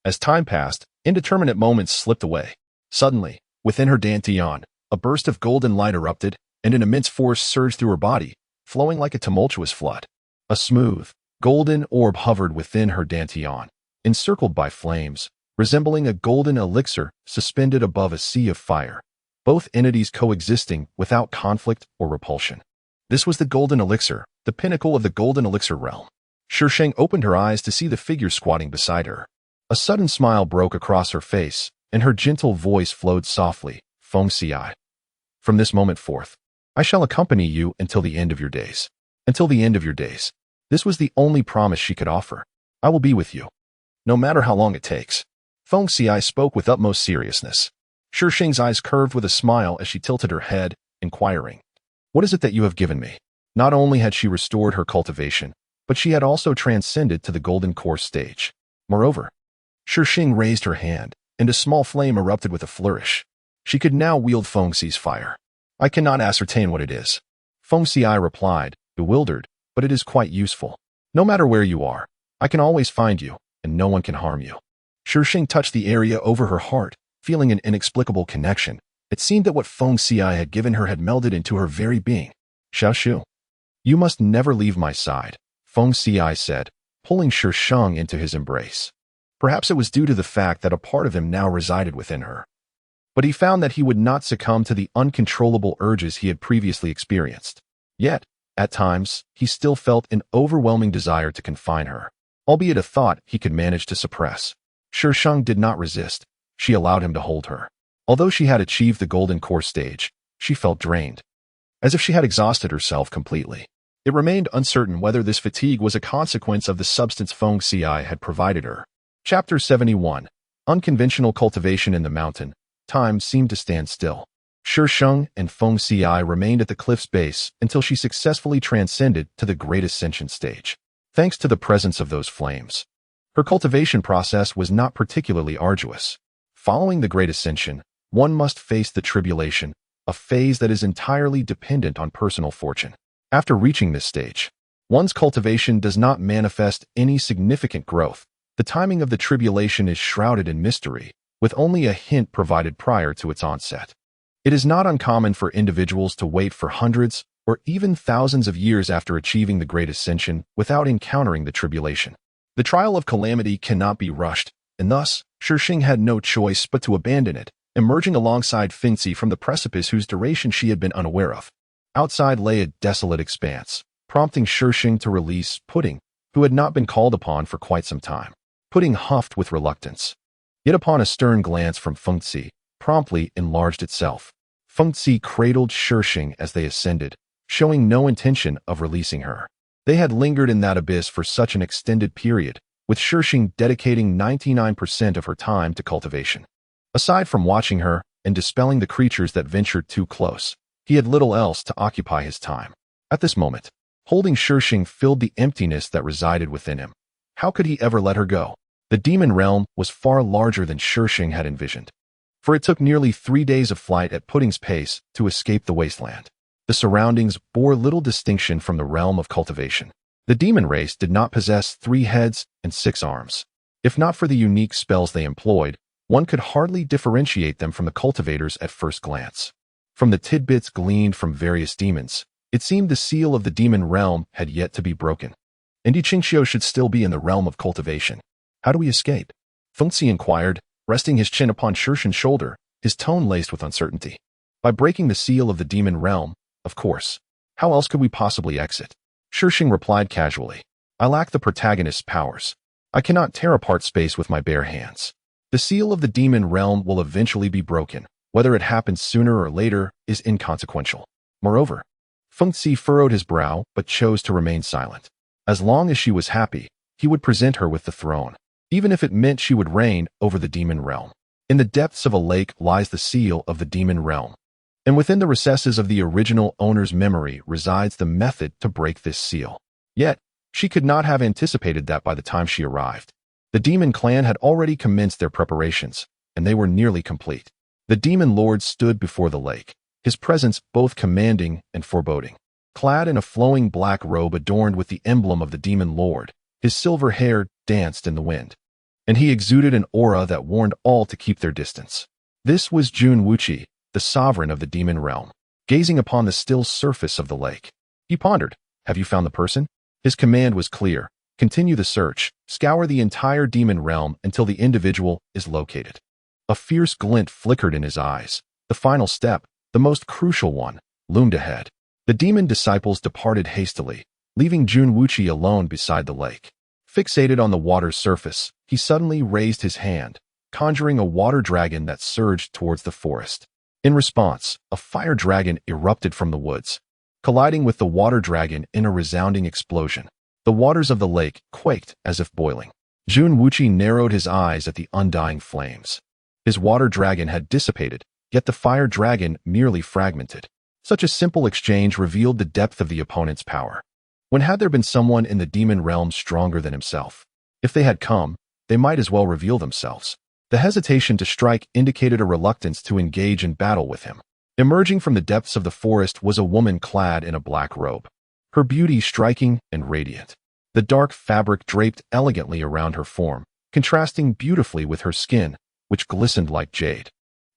As time passed, indeterminate moments slipped away. Suddenly, within her dantian, a burst of golden light erupted, and an immense force surged through her body, flowing like a tumultuous flood. A smooth, golden orb hovered within her dantian, encircled by flames, resembling a golden elixir suspended above a sea of fire, both entities coexisting without conflict or repulsion. This was the golden elixir, the pinnacle of the golden elixir realm. Shi Sheng opened her eyes to see the figure squatting beside her. A sudden smile broke across her face, and her gentle voice flowed softly. "Feng Xi. From this moment forth, I shall accompany you until the end of your days." Until the end of your days. This was the only promise she could offer. "I will be with you, no matter how long it takes." Feng Xi spoke with utmost seriousness. Shi Sheng's eyes curved with a smile as she tilted her head, inquiring, "What is it that you have given me?" Not only had she restored her cultivation, but she had also transcended to the golden core stage. Moreover, Shi Sheng raised her hand, and a small flame erupted with a flourish. She could now wield Feng Xi's fire. "I cannot ascertain what it is," Feng Xi replied, bewildered, "but it is quite useful. No matter where you are, I can always find you, and no one can harm you." Shi Sheng touched the area over her heart, feeling an inexplicable connection. It seemed that what Feng Xi had given her had melded into her very being. "Xiao Shu, you must never leave my side," Feng Xi said, pulling Shi Sheng into his embrace. Perhaps it was due to the fact that a part of him now resided within her. But he found that he would not succumb to the uncontrollable urges he had previously experienced. Yet, at times, he still felt an overwhelming desire to confine her, albeit a thought he could manage to suppress. Shi Sheng did not resist. She allowed him to hold her. Although she had achieved the golden core stage, she felt drained, as if she had exhausted herself completely. It remained uncertain whether this fatigue was a consequence of the substance Feng Xi had provided her. Chapter 71. Unconventional cultivation in the mountain. Time seemed to stand still. Shi Sheng and Feng Xi remained at the cliff's base until she successfully transcended to the great ascension stage. Thanks to the presence of those flames, her cultivation process was not particularly arduous. Following the great ascension, one must face the tribulation, a phase that is entirely dependent on personal fortune. After reaching this stage, one's cultivation does not manifest any significant growth. The timing of the tribulation is shrouded in mystery, with only a hint provided prior to its onset. It is not uncommon for individuals to wait for hundreds or even thousands of years after achieving the Great Ascension without encountering the tribulation. The trial of calamity cannot be rushed, and thus, Shi Sheng had no choice but to abandon it, emerging alongside Finzi from the precipice whose duration she had been unaware of. Outside lay a desolate expanse, prompting Shi Sheng to release Pudding, who had not been called upon for quite some time. Pudding huffed with reluctance. Yet upon a stern glance from Finzi, promptly enlarged itself. Finzi cradled Shi Sheng as they ascended, showing no intention of releasing her. They had lingered in that abyss for such an extended period, with Shi Sheng dedicating 99% of her time to cultivation. Aside from watching her and dispelling the creatures that ventured too close, he had little else to occupy his time. At this moment, holding Shi Sheng filled the emptiness that resided within him. How could he ever let her go? The demon realm was far larger than Shi Sheng had envisioned, for it took nearly 3 days of flight at Pudding's pace to escape the wasteland. The surroundings bore little distinction from the realm of cultivation. The demon race did not possess 3 heads and 6 arms. If not for the unique spells they employed, one could hardly differentiate them from the cultivators at first glance. From the tidbits gleaned from various demons, it seemed the seal of the demon realm had yet to be broken. And Qingxiu should still be in the realm of cultivation. How do we escape? Finzi inquired, resting his chin upon Shi Sheng's shoulder, his tone laced with uncertainty. By breaking the seal of the demon realm, of course. How else could we possibly exit? Shi Sheng replied casually. I lack the protagonist's powers. I cannot tear apart space with my bare hands. The seal of the demon realm will eventually be broken. Whether it happens sooner or later is inconsequential. Moreover, Finzi furrowed his brow but chose to remain silent. As long as she was happy, he would present her with the throne, even if it meant she would reign over the demon realm. In the depths of a lake lies the seal of the demon realm, and within the recesses of the original owner's memory resides the method to break this seal. Yet, she could not have anticipated that by the time she arrived. The demon clan had already commenced their preparations, and they were nearly complete. The demon lord stood before the lake, his presence both commanding and foreboding. Clad in a flowing black robe adorned with the emblem of the demon lord, his silver hair danced in the wind, and he exuded an aura that warned all to keep their distance. This was Xuanyuan, the sovereign of the demon realm, gazing upon the still surface of the lake. He pondered, have you found the person? His command was clear. Continue the search, scour the entire demon realm until the individual is located. A fierce glint flickered in his eyes. The final step, the most crucial one, loomed ahead. The demon disciples departed hastily, leaving Xuanyuan alone beside the lake. Fixated on the water's surface, he suddenly raised his hand, conjuring a water dragon that surged towards the forest. In response, a fire dragon erupted from the woods, colliding with the water dragon in a resounding explosion. The waters of the lake quaked as if boiling. Xuanyuan narrowed his eyes at the undying flames. His water dragon had dissipated, yet the fire dragon merely fragmented. Such a simple exchange revealed the depth of the opponent's power. When had there been someone in the demon realm stronger than himself? If they had come, they might as well reveal themselves. The hesitation to strike indicated a reluctance to engage in battle with him. Emerging from the depths of the forest was a woman clad in a black robe, her beauty striking and radiant. The dark fabric draped elegantly around her form, contrasting beautifully with her skin, which glistened like jade.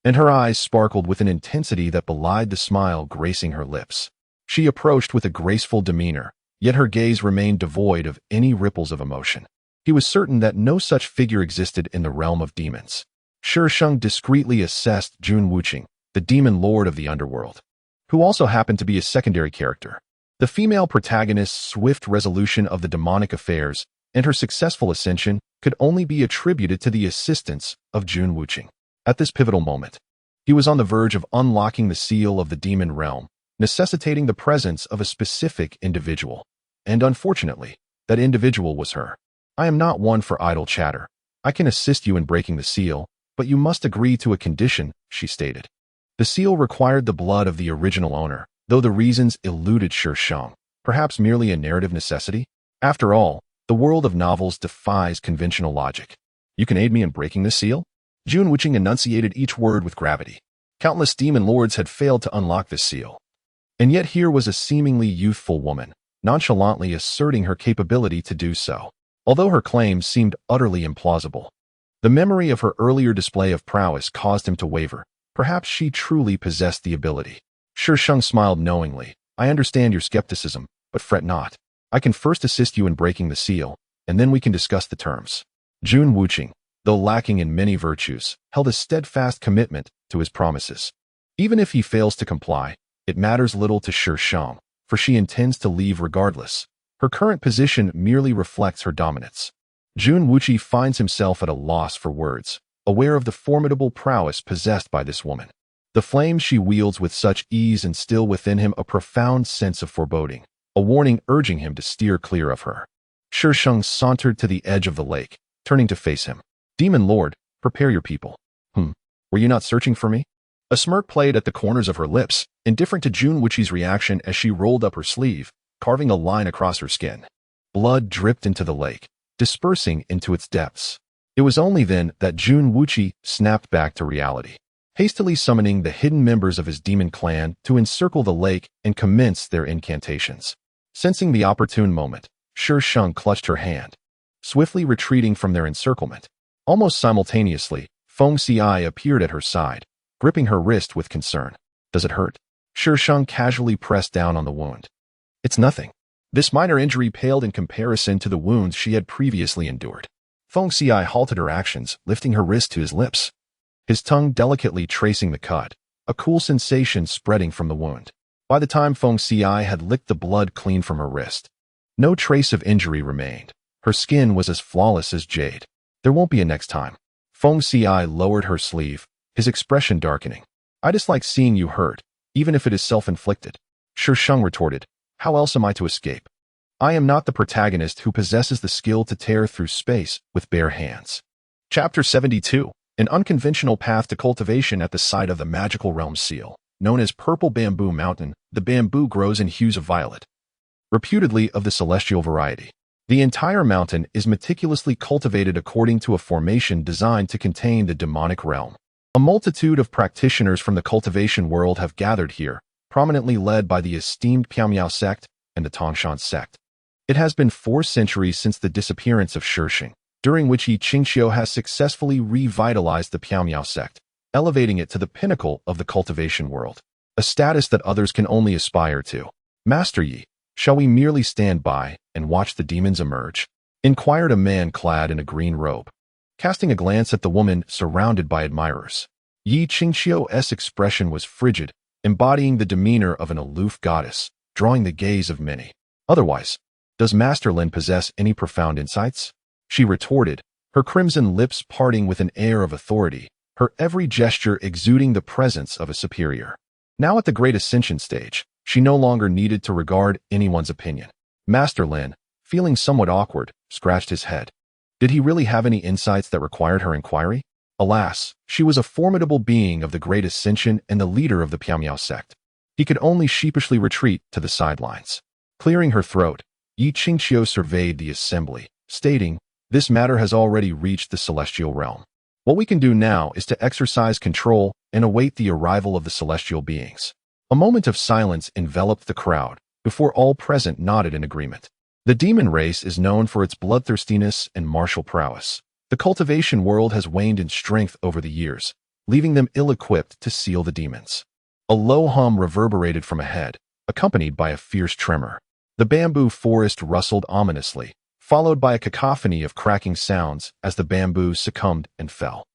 And her eyes sparkled with an intensity that belied the smile gracing her lips. She approached with a graceful demeanor, yet her gaze remained devoid of any ripples of emotion. He was certain that no such figure existed in the realm of demons. Shi Sheng discreetly assessed Xuanyuan, the demon lord of the underworld, who also happened to be a secondary character. The female protagonist's swift resolution of the demonic affairs and her successful ascension could only be attributed to the assistance of Xuanyuan. At this pivotal moment, he was on the verge of unlocking the seal of the demon realm, necessitating the presence of a specific individual. And unfortunately, that individual was her. I am not one for idle chatter. I can assist you in breaking the seal, but you must agree to a condition, she stated. The seal required the blood of the original owner, though the reasons eluded Shi Sheng, perhaps merely a narrative necessity. After all, the world of novels defies conventional logic. You can aid me in breaking the seal? Xuanyuan enunciated each word with gravity. Countless demon lords had failed to unlock this seal. And yet here was a seemingly youthful woman, nonchalantly asserting her capability to do so, although her claims seemed utterly implausible. The memory of her earlier display of prowess caused him to waver. Perhaps she truly possessed the ability. Shi Sheng smiled knowingly. I understand your skepticism, but fret not. I can first assist you in breaking the seal, and then we can discuss the terms. Jun Wuqing, though lacking in many virtues, held a steadfast commitment to his promises. Even if he fails to comply, it matters little to Shi Sheng, for she intends to leave regardless. Her current position merely reflects her dominance. Jun Wuqing finds himself at a loss for words, aware of the formidable prowess possessed by this woman. The flame she wields with such ease instill within him a profound sense of foreboding, a warning urging him to steer clear of her. Shi Sheng sauntered to the edge of the lake, turning to face him. Demon Lord, prepare your people. Were you not searching for me? A smirk played at the corners of her lips, indifferent to Jun Wuqing's reaction as she rolled up her sleeve, carving a line across her skin. Blood dripped into the lake, dispersing into its depths. It was only then that Jun Wuqing snapped back to reality, hastily summoning the hidden members of his demon clan to encircle the lake and commence their incantations. Sensing the opportune moment, Shi Sheng clutched her hand, swiftly retreating from their encirclement. Almost simultaneously, Feng Xi appeared at her side, gripping her wrist with concern. Does it hurt? Shi Sheng casually pressed down on the wound. It's nothing. This minor injury paled in comparison to the wounds she had previously endured. Feng Xi halted her actions, lifting her wrist to his lips, his tongue delicately tracing the cut, a cool sensation spreading from the wound. By the time Feng Xi had licked the blood clean from her wrist, no trace of injury remained. Her skin was as flawless as jade. There won't be a next time. Feng Xi lowered her sleeve, his expression darkening. I dislike seeing you hurt, even if it is self-inflicted. Shi Sheng retorted. How else am I to escape? I am not the protagonist who possesses the skill to tear through space with bare hands. Chapter 72. An unconventional path to cultivation at the site of the magical realm seal. Known as Purple Bamboo Mountain, the bamboo grows in hues of violet, reputedly of the celestial variety. The entire mountain is meticulously cultivated according to a formation designed to contain the demonic realm. A multitude of practitioners from the cultivation world have gathered here, prominently led by the esteemed Piao sect and the Tangshan sect. It has been 4 centuries since the disappearance of Shi Sheng, during which Yi Qingxiu has successfully revitalized the Piao sect, elevating it to the pinnacle of the cultivation world, a status that others can only aspire to. Master Yi, shall we merely stand by and watch the demons emerge? Inquired a man clad in a green robe, casting a glance at the woman surrounded by admirers. Yi Qingxiu's expression was frigid, embodying the demeanor of an aloof goddess, drawing the gaze of many. Otherwise, does Master Lin possess any profound insights? She retorted, her crimson lips parting with an air of authority, her every gesture exuding the presence of a superior. Now at the great ascension stage, she no longer needed to regard anyone's opinion. Master Lin, feeling somewhat awkward, scratched his head. Did he really have any insights that required her inquiry? Alas, she was a formidable being of the great ascension and the leader of the Piao sect. He could only sheepishly retreat to the sidelines. Clearing her throat, Yi Qingxiu surveyed the assembly, stating, this matter has already reached the celestial realm. What we can do now is to exercise control and await the arrival of the celestial beings. A moment of silence enveloped the crowd, before all present nodded in agreement. The demon race is known for its bloodthirstiness and martial prowess. The cultivation world has waned in strength over the years, leaving them ill-equipped to seal the demons. A low hum reverberated from ahead, accompanied by a fierce tremor. The bamboo forest rustled ominously, followed by a cacophony of cracking sounds as the bamboo succumbed and fell.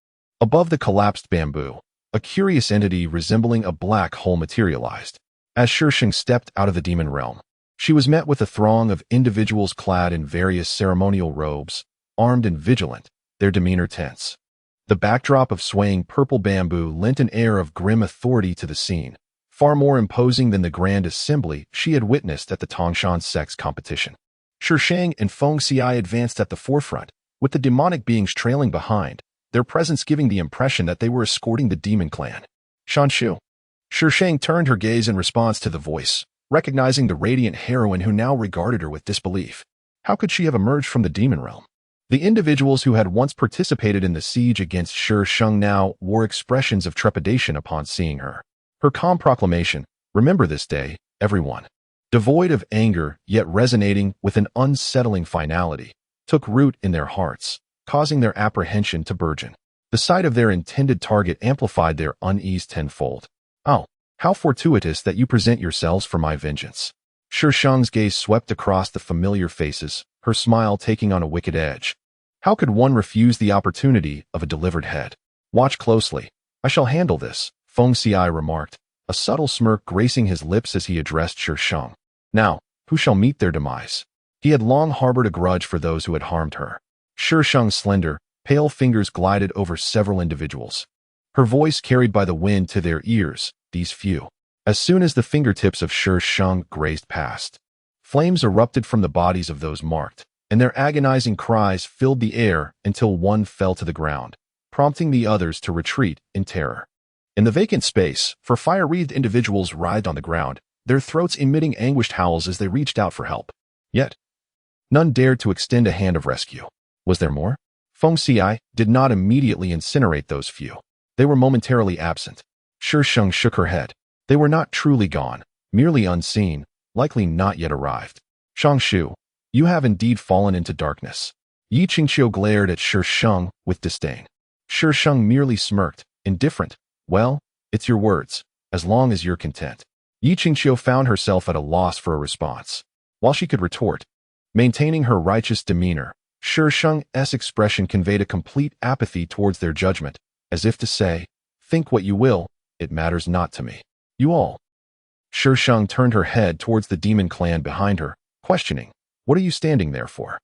Above the collapsed bamboo, a curious entity resembling a black hole materialized. As Shi Sheng stepped out of the demon realm, she was met with a throng of individuals clad in various ceremonial robes, armed and vigilant, their demeanor tense. The backdrop of swaying purple bamboo lent an air of grim authority to the scene, far more imposing than the grand assembly she had witnessed at the Tangshan sect's competition. Shi Sheng and Feng Xi advanced at the forefront, with the demonic beings trailing behind, their presence giving the impression that they were escorting the demon clan. Shanshu. Shi Sheng turned her gaze in response to the voice, recognizing the radiant heroine who now regarded her with disbelief. How could she have emerged from the demon realm? The individuals who had once participated in the siege against Shi Sheng now wore expressions of trepidation upon seeing her. Her calm proclamation, "Remember this day," everyone. Devoid of anger, yet resonating with an unsettling finality, took root in their hearts, causing their apprehension to burgeon. The sight of their intended target amplified their unease tenfold. Oh, how fortuitous that you present yourselves for my vengeance. Shi Sheng's gaze swept across the familiar faces, her smile taking on a wicked edge. How could one refuse the opportunity of a delivered head? Watch closely. I shall handle this, Feng Xiai remarked, a subtle smirk gracing his lips as he addressed Shi Sheng. Now, who shall meet their demise? He had long harbored a grudge for those who had harmed her. Shi Sheng's slender, pale fingers glided over several individuals. Her voice carried by the wind to their ears, these few. As soon as the fingertips of Shi Sheng grazed past, flames erupted from the bodies of those marked, and their agonizing cries filled the air until one fell to the ground, prompting the others to retreat in terror. In the vacant space, fire-wreathed individuals writhed on the ground, their throats emitting anguished howls as they reached out for help. Yet, none dared to extend a hand of rescue. Was there more? Feng Xiai did not immediately incinerate those few. They were momentarily absent. Shi Sheng shook her head. They were not truly gone, merely unseen, likely not yet arrived. Shangshu, you have indeed fallen into darkness. Yi Qingqiu glared at Shi Sheng with disdain. Shi Sheng merely smirked, indifferent. Well, it's your words, as long as you're content. Yi Qingqiu found herself at a loss for a response. While she could retort, maintaining her righteous demeanor, Shi Sheng's expression conveyed a complete apathy towards their judgment, as if to say, think what you will, it matters not to me. You all. Shi Sheng turned her head towards the demon clan behind her, questioning, what are you standing there for?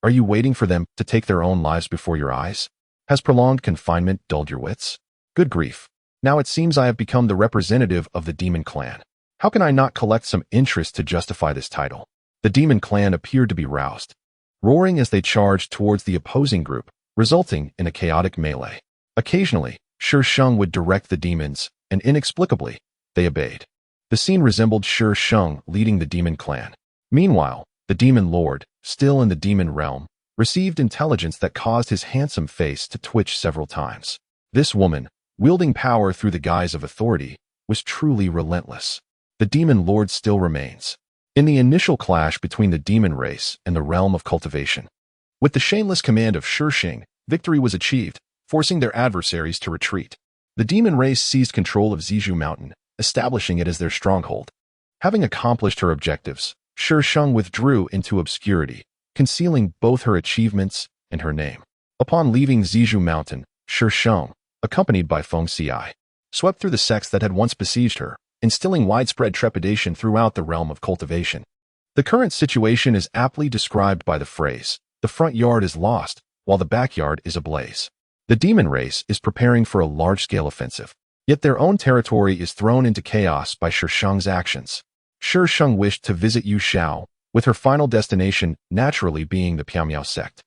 Are you waiting for them to take their own lives before your eyes? Has prolonged confinement dulled your wits? Good grief. Now it seems I have become the representative of the demon clan. How can I not collect some interest to justify this title? The demon clan appeared to be roused, roaring as they charged towards the opposing group, resulting in a chaotic melee. Occasionally, Shi Sheng would direct the demons, and inexplicably, they obeyed. The scene resembled Shi Sheng leading the demon clan. Meanwhile, the demon lord, still in the demon realm, received intelligence that caused his handsome face to twitch several times. This woman, wielding power through the guise of authority, was truly relentless. The demon lord still remains. In the initial clash between the demon race and the realm of cultivation, with the shameless command of Shi Sheng, victory was achieved, forcing their adversaries to retreat. The demon race seized control of Zizhu Mountain, establishing it as their stronghold. Having accomplished her objectives, Shi Sheng withdrew into obscurity, concealing both her achievements and her name. Upon leaving Zizhu Mountain, Shi Sheng, accompanied by Feng Xiai, swept through the sects that had once besieged her, instilling widespread trepidation throughout the realm of cultivation. The current situation is aptly described by the phrase, the front yard is lost, while the backyard is ablaze. The demon race is preparing for a large-scale offensive, yet their own territory is thrown into chaos by Shi Sheng's actions. Shi Sheng wished to visit Yu Xiao, with her final destination naturally being the Piamiao sect.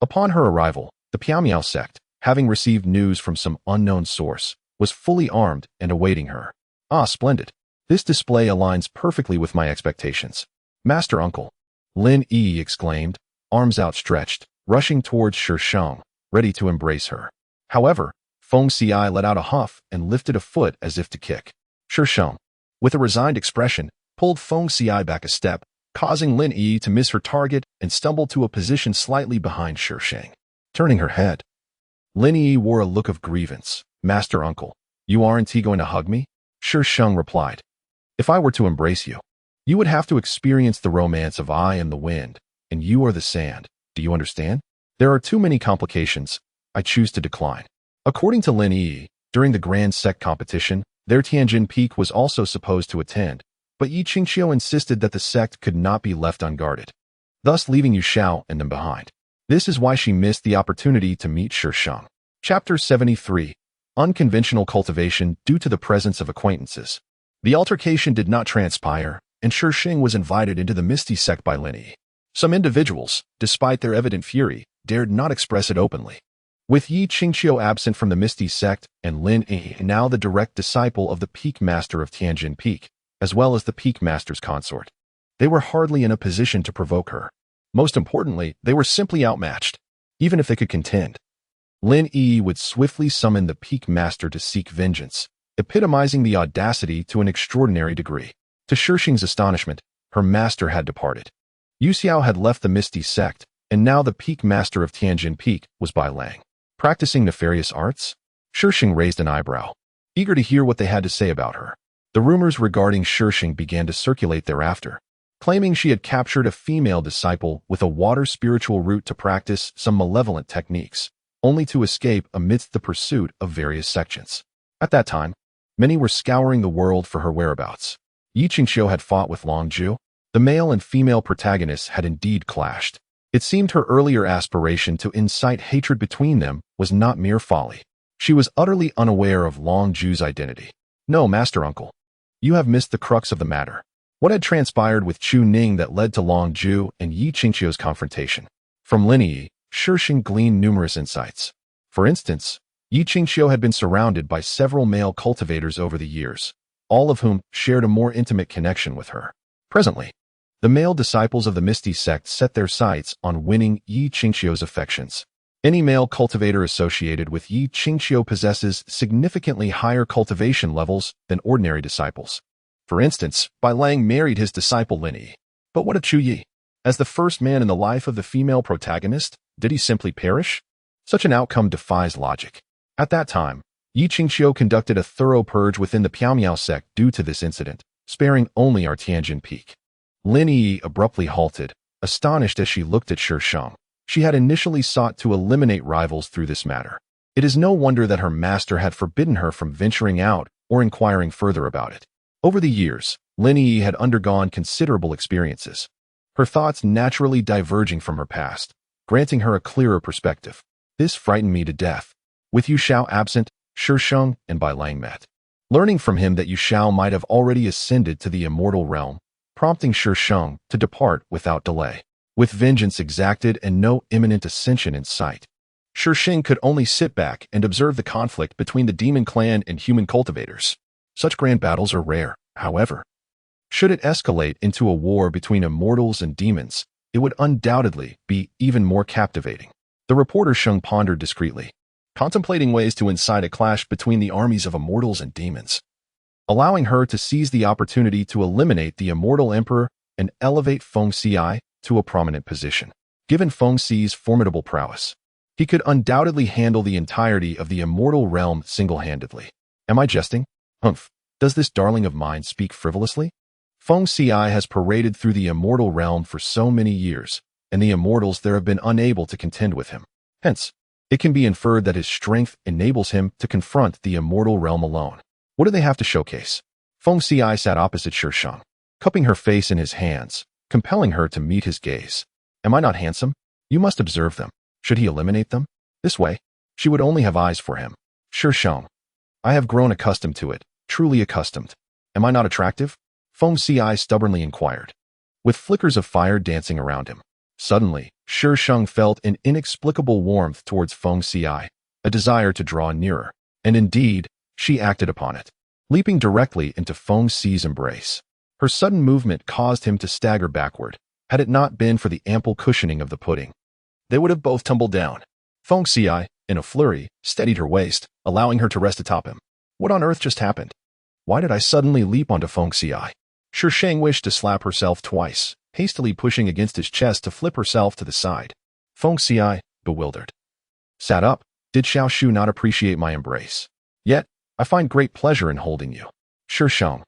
Upon her arrival, the Piamiao sect, having received news from some unknown source, was fully armed and awaiting her. Ah, splendid. This display aligns perfectly with my expectations. Master Uncle, Lin Yi exclaimed, arms outstretched, rushing towards Shi Sheng, ready to embrace her. However, Feng Xiai let out a huff and lifted a foot as if to kick. Shi Sheng, with a resigned expression, pulled Feng Xiai back a step, causing Lin Yi to miss her target and stumble to a position slightly behind Shi Sheng. Turning her head, Lin Yi wore a look of grievance. Master Uncle, you aren't going to hug me? Shi Sheng replied. If I were to embrace you, you would have to experience the romance of I am the wind, and you are the sand. Do you understand? There are too many complications. I choose to decline. According to Lin Yi, during the Grand Sect competition, their Tianjin Peak was also supposed to attend, but Yi Qingqiu insisted that the sect could not be left unguarded, thus leaving Yu Xiao and them behind. This is why she missed the opportunity to meet Shi Sheng. Chapter 73. Unconventional cultivation due to the presence of acquaintances. The altercation did not transpire, and Shi Sheng was invited into the Misty sect by Lin Yi. Some individuals, despite their evident fury, dared not express it openly. With Yi Qingqiu absent from the Misty sect and Lin Yi now the direct disciple of the Peak Master of Tianjin Peak, as well as the Peak Master's consort, they were hardly in a position to provoke her. Most importantly, they were simply outmatched, even if they could contend. Lin Yi would swiftly summon the Peak Master to seek vengeance, epitomizing the audacity to an extraordinary degree. To Shi Sheng's astonishment, her master had departed. Yu Xiao had left the Misty Sect, and now the peak master of Tianjin Peak was Bai Lang. Practicing nefarious arts? Shi Sheng raised an eyebrow, eager to hear what they had to say about her. The rumors regarding Shi Sheng began to circulate thereafter, claiming she had captured a female disciple with a water spiritual route to practice some malevolent techniques, only to escape amidst the pursuit of various sections. At that time, many were scouring the world for her whereabouts. Yi Qingxiu had fought with Long Zhu. The male and female protagonists had indeed clashed. It seemed her earlier aspiration to incite hatred between them was not mere folly. She was utterly unaware of Long Zhu's identity. No, Master Uncle. You have missed the crux of the matter. What had transpired with Chu Ning that led to Long Zhu and Yi Qingxiu's confrontation? From Lin Yi, Shi Sheng gleaned numerous insights. For instance, Yi Qingxiu had been surrounded by several male cultivators over the years, all of whom shared a more intimate connection with her. Presently, the male disciples of the Misty Sect set their sights on winning Yi Qingxiu's affections. Any male cultivator associated with Yi Qingxiu possesses significantly higher cultivation levels than ordinary disciples. For instance, Bai Lang married his disciple Lin Yi. But what of Chu Yi? As the first man in the life of the female protagonist, did he simply perish? Such an outcome defies logic. At that time, Yi Qingxiu conducted a thorough purge within the Piaomiao sect due to this incident, sparing only our Tianjin Peak. Lin Yi abruptly halted, astonished as she looked at Shi Sheng. She had initially sought to eliminate rivals through this matter. It is no wonder that her master had forbidden her from venturing out or inquiring further about it. Over the years, Lin Yi had undergone considerable experiences, her thoughts naturally diverging from her past, granting her a clearer perspective. This frightened me to death. With Yu Xiao absent, Shi Sheng and Bai Lang met. Learning from him that Yu Xiao might have already ascended to the immortal realm, prompting Shi Sheng to depart without delay. With vengeance exacted and no imminent ascension in sight, Shi Sheng could only sit back and observe the conflict between the demon clan and human cultivators. Such grand battles are rare, however. Should it escalate into a war between immortals and demons, it would undoubtedly be even more captivating. The reporter Sheng pondered discreetly, contemplating ways to incite a clash between the armies of immortals and demons, allowing her to seize the opportunity to eliminate the immortal emperor and elevate Feng Xi to a prominent position. Given Feng Xi's formidable prowess, he could undoubtedly handle the entirety of the immortal realm single-handedly. Am I jesting? Humph. Does this darling of mine speak frivolously? Feng Xi has paraded through the immortal realm for so many years, and the immortals there have been unable to contend with him. Hence, it can be inferred that his strength enables him to confront the immortal realm alone. What do they have to showcase? Feng Xi sat opposite Shi Sheng, cupping her face in his hands, compelling her to meet his gaze. Am I not handsome? You must observe them. Should he eliminate them? This way, she would only have eyes for him. Shi Sheng. I have grown accustomed to it, truly accustomed. Am I not attractive? Feng Xi stubbornly inquired, with flickers of fire dancing around him. Suddenly, Shi Sheng felt an inexplicable warmth towards Feng Xi, a desire to draw nearer. And indeed, she acted upon it, leaping directly into Feng Xi's embrace. Her sudden movement caused him to stagger backward. Had it not been for the ample cushioning of the pudding, they would have both tumbled down. Feng Xi, in a flurry, steadied her waist, allowing her to rest atop him. What on earth just happened? Why did I suddenly leap onto Feng Xi? Shi Sheng wished to slap herself twice, hastily pushing against his chest to flip herself to the side. Feng Xi, bewildered, sat up. Did Xiao Shu not appreciate my embrace? Yet, I find great pleasure in holding you. Shi Sheng.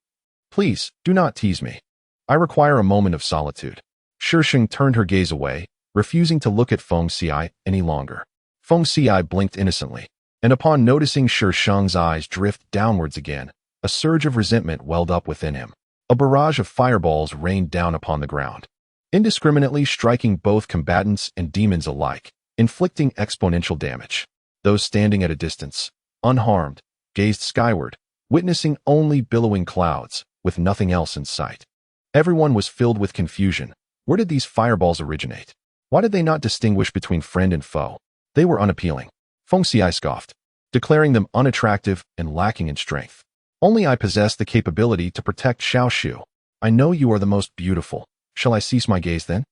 Please, do not tease me. I require a moment of solitude. Shi Sheng turned her gaze away, refusing to look at Feng Xi any longer. Feng Xi blinked innocently, and upon noticing Shi Sheng's eyes drift downwards again, a surge of resentment welled up within him. A barrage of fireballs rained down upon the ground, indiscriminately striking both combatants and demons alike, inflicting exponential damage. Those standing at a distance, unharmed, gazed skyward, witnessing only billowing clouds, with nothing else in sight. Everyone was filled with confusion. Where did these fireballs originate? Why did they not distinguish between friend and foe? They were unappealing. Feng Xi scoffed, declaring them unattractive and lacking in strength. Only I possess the capability to protect Xiao Shu. I know you are the most beautiful. Shall I cease my gaze then?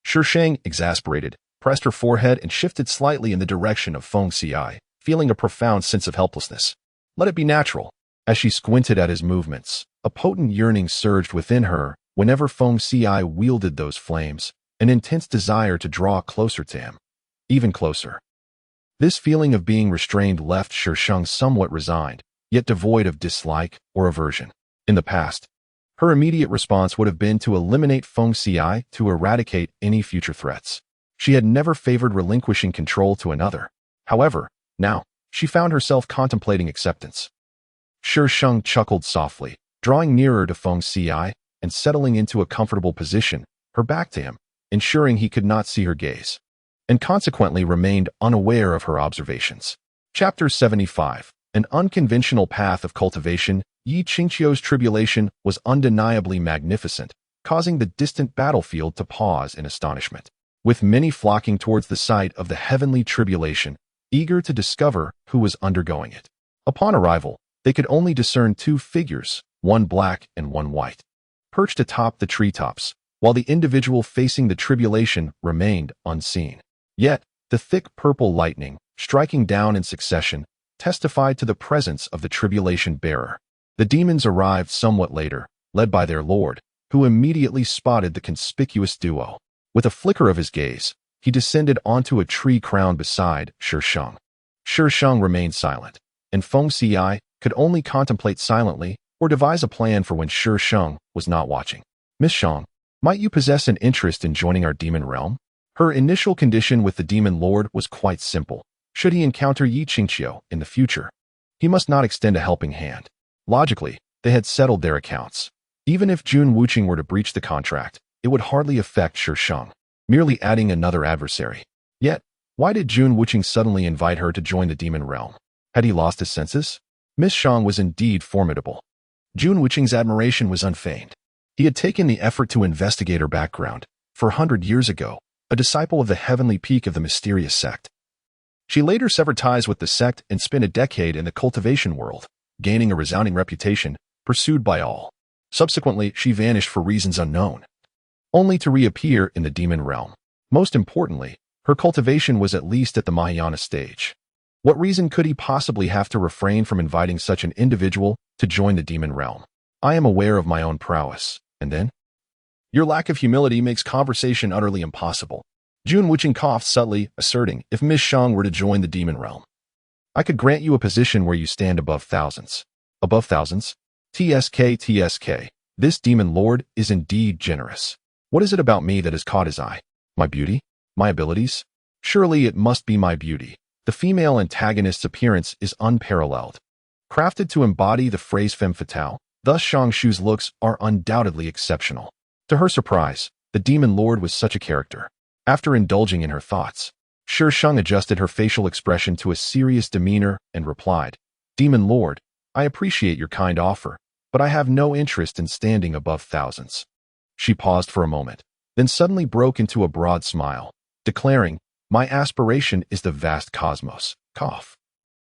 Shi Sheng, exasperated, pressed her forehead and shifted slightly in the direction of Feng Xi, feeling a profound sense of helplessness. Let it be natural. As she squinted at his movements, a potent yearning surged within her whenever Feng Xiai wielded those flames, an intense desire to draw closer to him, even closer. This feeling of being restrained left Shi Sheng somewhat resigned, yet devoid of dislike or aversion. In the past, her immediate response would have been to eliminate Feng Xiai to eradicate any future threats. She had never favored relinquishing control to another. However, now, she found herself contemplating acceptance. Shi Sheng chuckled softly, drawing nearer to Feng Xiai and settling into a comfortable position, her back to him, ensuring he could not see her gaze, and consequently remained unaware of her observations. Chapter 75. An unconventional path of cultivation. Yi Qingqiu's tribulation was undeniably magnificent, causing the distant battlefield to pause in astonishment. With many flocking towards the site of the heavenly tribulation, eager to discover who was undergoing it. Upon arrival, they could only discern two figures, one black and one white, perched atop the treetops, while the individual facing the tribulation remained unseen. Yet, the thick purple lightning, striking down in succession, testified to the presence of the tribulation bearer. The demons arrived somewhat later, led by their lord, who immediately spotted the conspicuous duo. With a flicker of his gaze, he descended onto a tree crown beside Shi Sheng. Shi Sheng remained silent, and Feng Xiai could only contemplate silently or devise a plan for when Shi Sheng was not watching. Miss Sheng, might you possess an interest in joining our demon realm? Her initial condition with the demon lord was quite simple. Should he encounter Yi Qingqiu in the future, he must not extend a helping hand. Logically, they had settled their accounts. Even if Jun Wuqing were to breach the contract, it would hardly affect Shi Sheng, merely adding another adversary. Yet, why did Jun Wuqing suddenly invite her to join the demon realm? Had he lost his senses? Miss Sheng was indeed formidable. Jun Wuqing's admiration was unfeigned. He had taken the effort to investigate her background. For 100 years ago, a disciple of the heavenly peak of the mysterious sect. She later severed ties with the sect and spent a decade in the cultivation world, gaining a resounding reputation, pursued by all. Subsequently, she vanished for reasons unknown, only to reappear in the demon realm. Most importantly, her cultivation was at least at the Mahayana stage. What reason could he possibly have to refrain from inviting such an individual to join the demon realm? I am aware of my own prowess, and then? Your lack of humility makes conversation utterly impossible. Jun Wuqing coughed subtly, asserting, if Miss Sheng were to join the demon realm, I could grant you a position where you stand above thousands. Above thousands? TSK. This demon lord is indeed generous. What is it about me that has caught his eye? My beauty? My abilities? Surely it must be my beauty. The female antagonist's appearance is unparalleled. Crafted to embody the phrase femme fatale, thus Shang Shu's looks are undoubtedly exceptional. To her surprise, the demon lord was such a character. After indulging in her thoughts, Shi Sheng adjusted her facial expression to a serious demeanor and replied, Demon Lord, I appreciate your kind offer, but I have no interest in standing above thousands. She paused for a moment, then suddenly broke into a broad smile, declaring, My aspiration is the vast cosmos. Cough.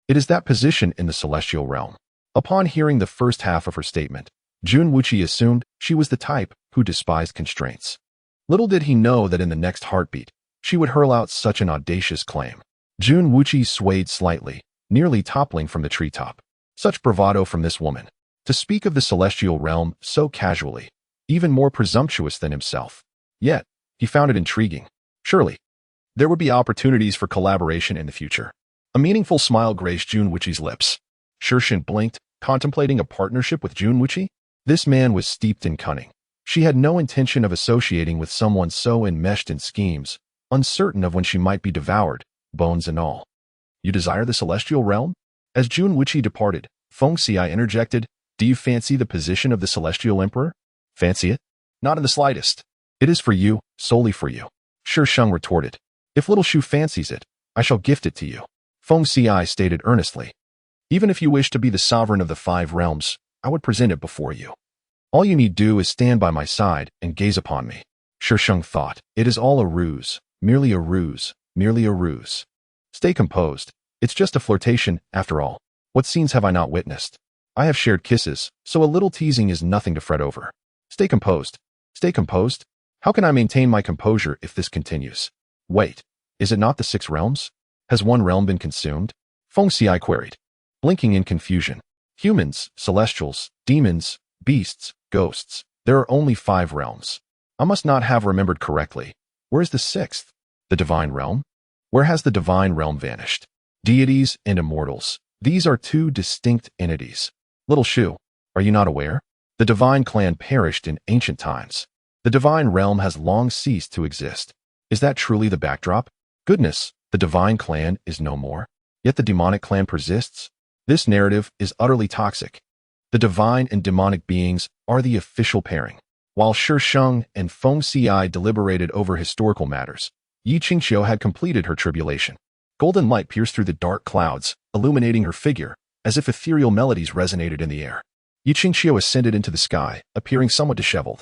It is that position in the celestial realm. Upon hearing the first half of her statement, Jun Wuqing assumed she was the type who despised constraints. Little did he know that in the next heartbeat, she would hurl out such an audacious claim. Jun Wuqing swayed slightly, nearly toppling from the treetop. Such bravado from this woman. To speak of the celestial realm so casually, even more presumptuous than himself. Yet, he found it intriguing. Surely, there would be opportunities for collaboration in the future. A meaningful smile graced Jun Wuqing's lips. Shi Sheng blinked, contemplating a partnership with Jun Wuqing. This man was steeped in cunning. She had no intention of associating with someone so enmeshed in schemes, uncertain of when she might be devoured, bones and all. You desire the celestial realm? As Jun Wuqing departed, Feng Xiai interjected, Do you fancy the position of the celestial emperor? Fancy it? Not in the slightest. It is for you, solely for you. Shi Sheng retorted. If little Shu fancies it, I shall gift it to you. Feng Xiai stated earnestly. Even if you wish to be the sovereign of the 5 realms, I would present it before you. All you need do is stand by my side and gaze upon me. Shi Sheng thought, it is all a ruse, merely a ruse, merely a ruse. Stay composed. It's just a flirtation, after all. What scenes have I not witnessed? I have shared kisses, so a little teasing is nothing to fret over. Stay composed. Stay composed? How can I maintain my composure if this continues? Wait, is it not the 6 realms? Has one realm been consumed? Feng Xiai queried, blinking in confusion. Humans, celestials, demons, beasts, ghosts. There are only 5 realms. I must not have remembered correctly. Where is the 6th? The divine realm? Where has the divine realm vanished? Deities and immortals. These are 2 distinct entities. Little Shu, are you not aware? The divine clan perished in ancient times. The divine realm has long ceased to exist. Is that truly the backdrop? Goodness, the divine clan is no more. Yet the demonic clan persists? This narrative is utterly toxic. The divine and demonic beings are the official pairing. While Shi Sheng and Feng Ci deliberated over historical matters, Yi Qingxiu had completed her tribulation. Golden light pierced through the dark clouds, illuminating her figure, as if ethereal melodies resonated in the air. Yi Qingxiu ascended into the sky, appearing somewhat disheveled.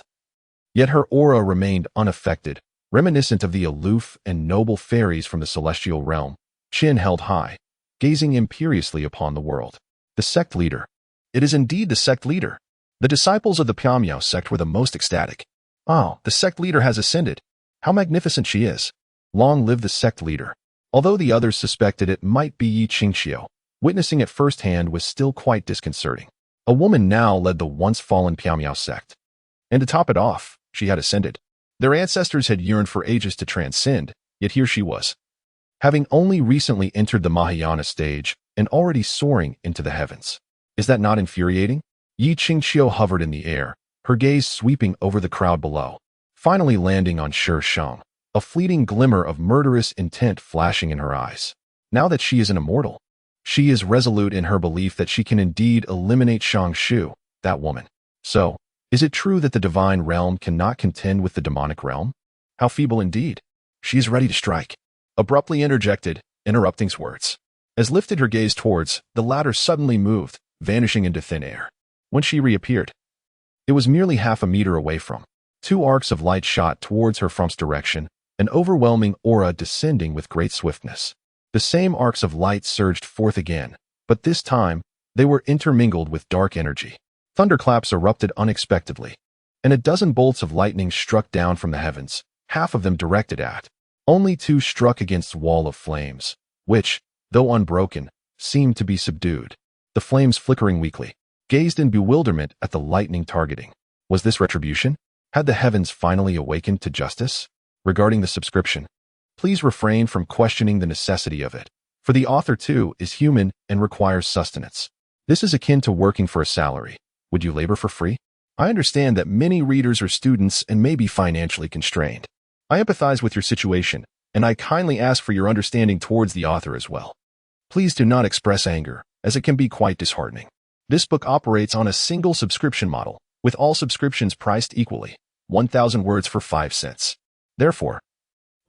Yet her aura remained unaffected, reminiscent of the aloof and noble fairies from the celestial realm, chin held high, gazing imperiously upon the world. The sect leader. It is indeed the sect leader. The disciples of the Pyamyao sect were the most ecstatic. Oh, the sect leader has ascended. How magnificent she is. Long live the sect leader. Although the others suspected it might be Yi Qingxiu, witnessing it firsthand was still quite disconcerting. A woman now led the once fallen Pyamyao sect. And to top it off, she had ascended. Their ancestors had yearned for ages to transcend, yet here she was, having only recently entered the Mahayana stage and already soaring into the heavens. Is that not infuriating? Yi Qingxiu hovered in the air, her gaze sweeping over the crowd below, finally landing on Shi Sheng, a fleeting glimmer of murderous intent flashing in her eyes. Now that she is an immortal, she is resolute in her belief that she can indeed eliminate Shang Shu, that woman. So, is it true that the divine realm cannot contend with the demonic realm? How feeble indeed. She is ready to strike. Abruptly interjected, interrupting words. As lifted her gaze towards, the latter suddenly moved, vanishing into thin air. When she reappeared, it was merely half a meter away from. 2 arcs of light shot towards her from's direction, an overwhelming aura descending with great swiftness. The same arcs of light surged forth again, but this time, they were intermingled with dark energy. Thunderclaps erupted unexpectedly, and a dozen bolts of lightning struck down from the heavens, half of them directed at. Only 2 struck against the wall of flames, which, though unbroken, seemed to be subdued. The flames flickering weakly, gazed in bewilderment at the lightning targeting. Was this retribution? Had the heavens finally awakened to justice? Regarding the subscription, please refrain from questioning the necessity of it, for the author too is human and requires sustenance. This is akin to working for a salary. Would you labor for free? I understand that many readers are students and may be financially constrained. I empathize with your situation, and I kindly ask for your understanding towards the author as well. Please do not express anger, as it can be quite disheartening. This book operates on a single subscription model, with all subscriptions priced equally, 1,000 words for 5 cents. Therefore,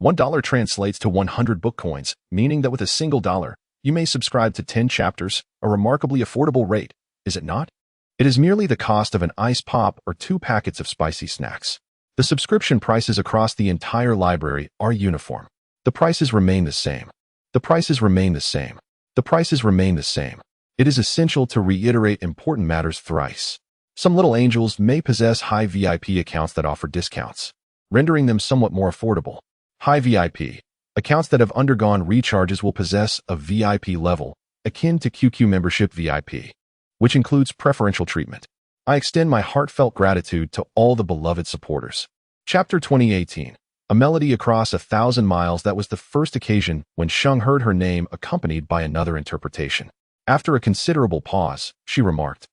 $1 translates to 100 book coins, meaning that with a single dollar, you may subscribe to 10 chapters, a remarkably affordable rate, is it not? It is merely the cost of an ice pop or 2 packets of spicy snacks. The subscription prices across the entire library are uniform. The prices remain the same. The prices remain the same. The prices remain the same. It is essential to reiterate important matters thrice. Some little angels may possess high VIP accounts that offer discounts, rendering them somewhat more affordable. High VIP accounts that have undergone recharges will possess a VIP level, akin to QQ membership VIP, which includes preferential treatment. I extend my heartfelt gratitude to all the beloved supporters. Chapter 2018. A melody across 1,000 miles. That was the first occasion when Sheng heard her name accompanied by another interpretation. After a considerable pause, she remarked,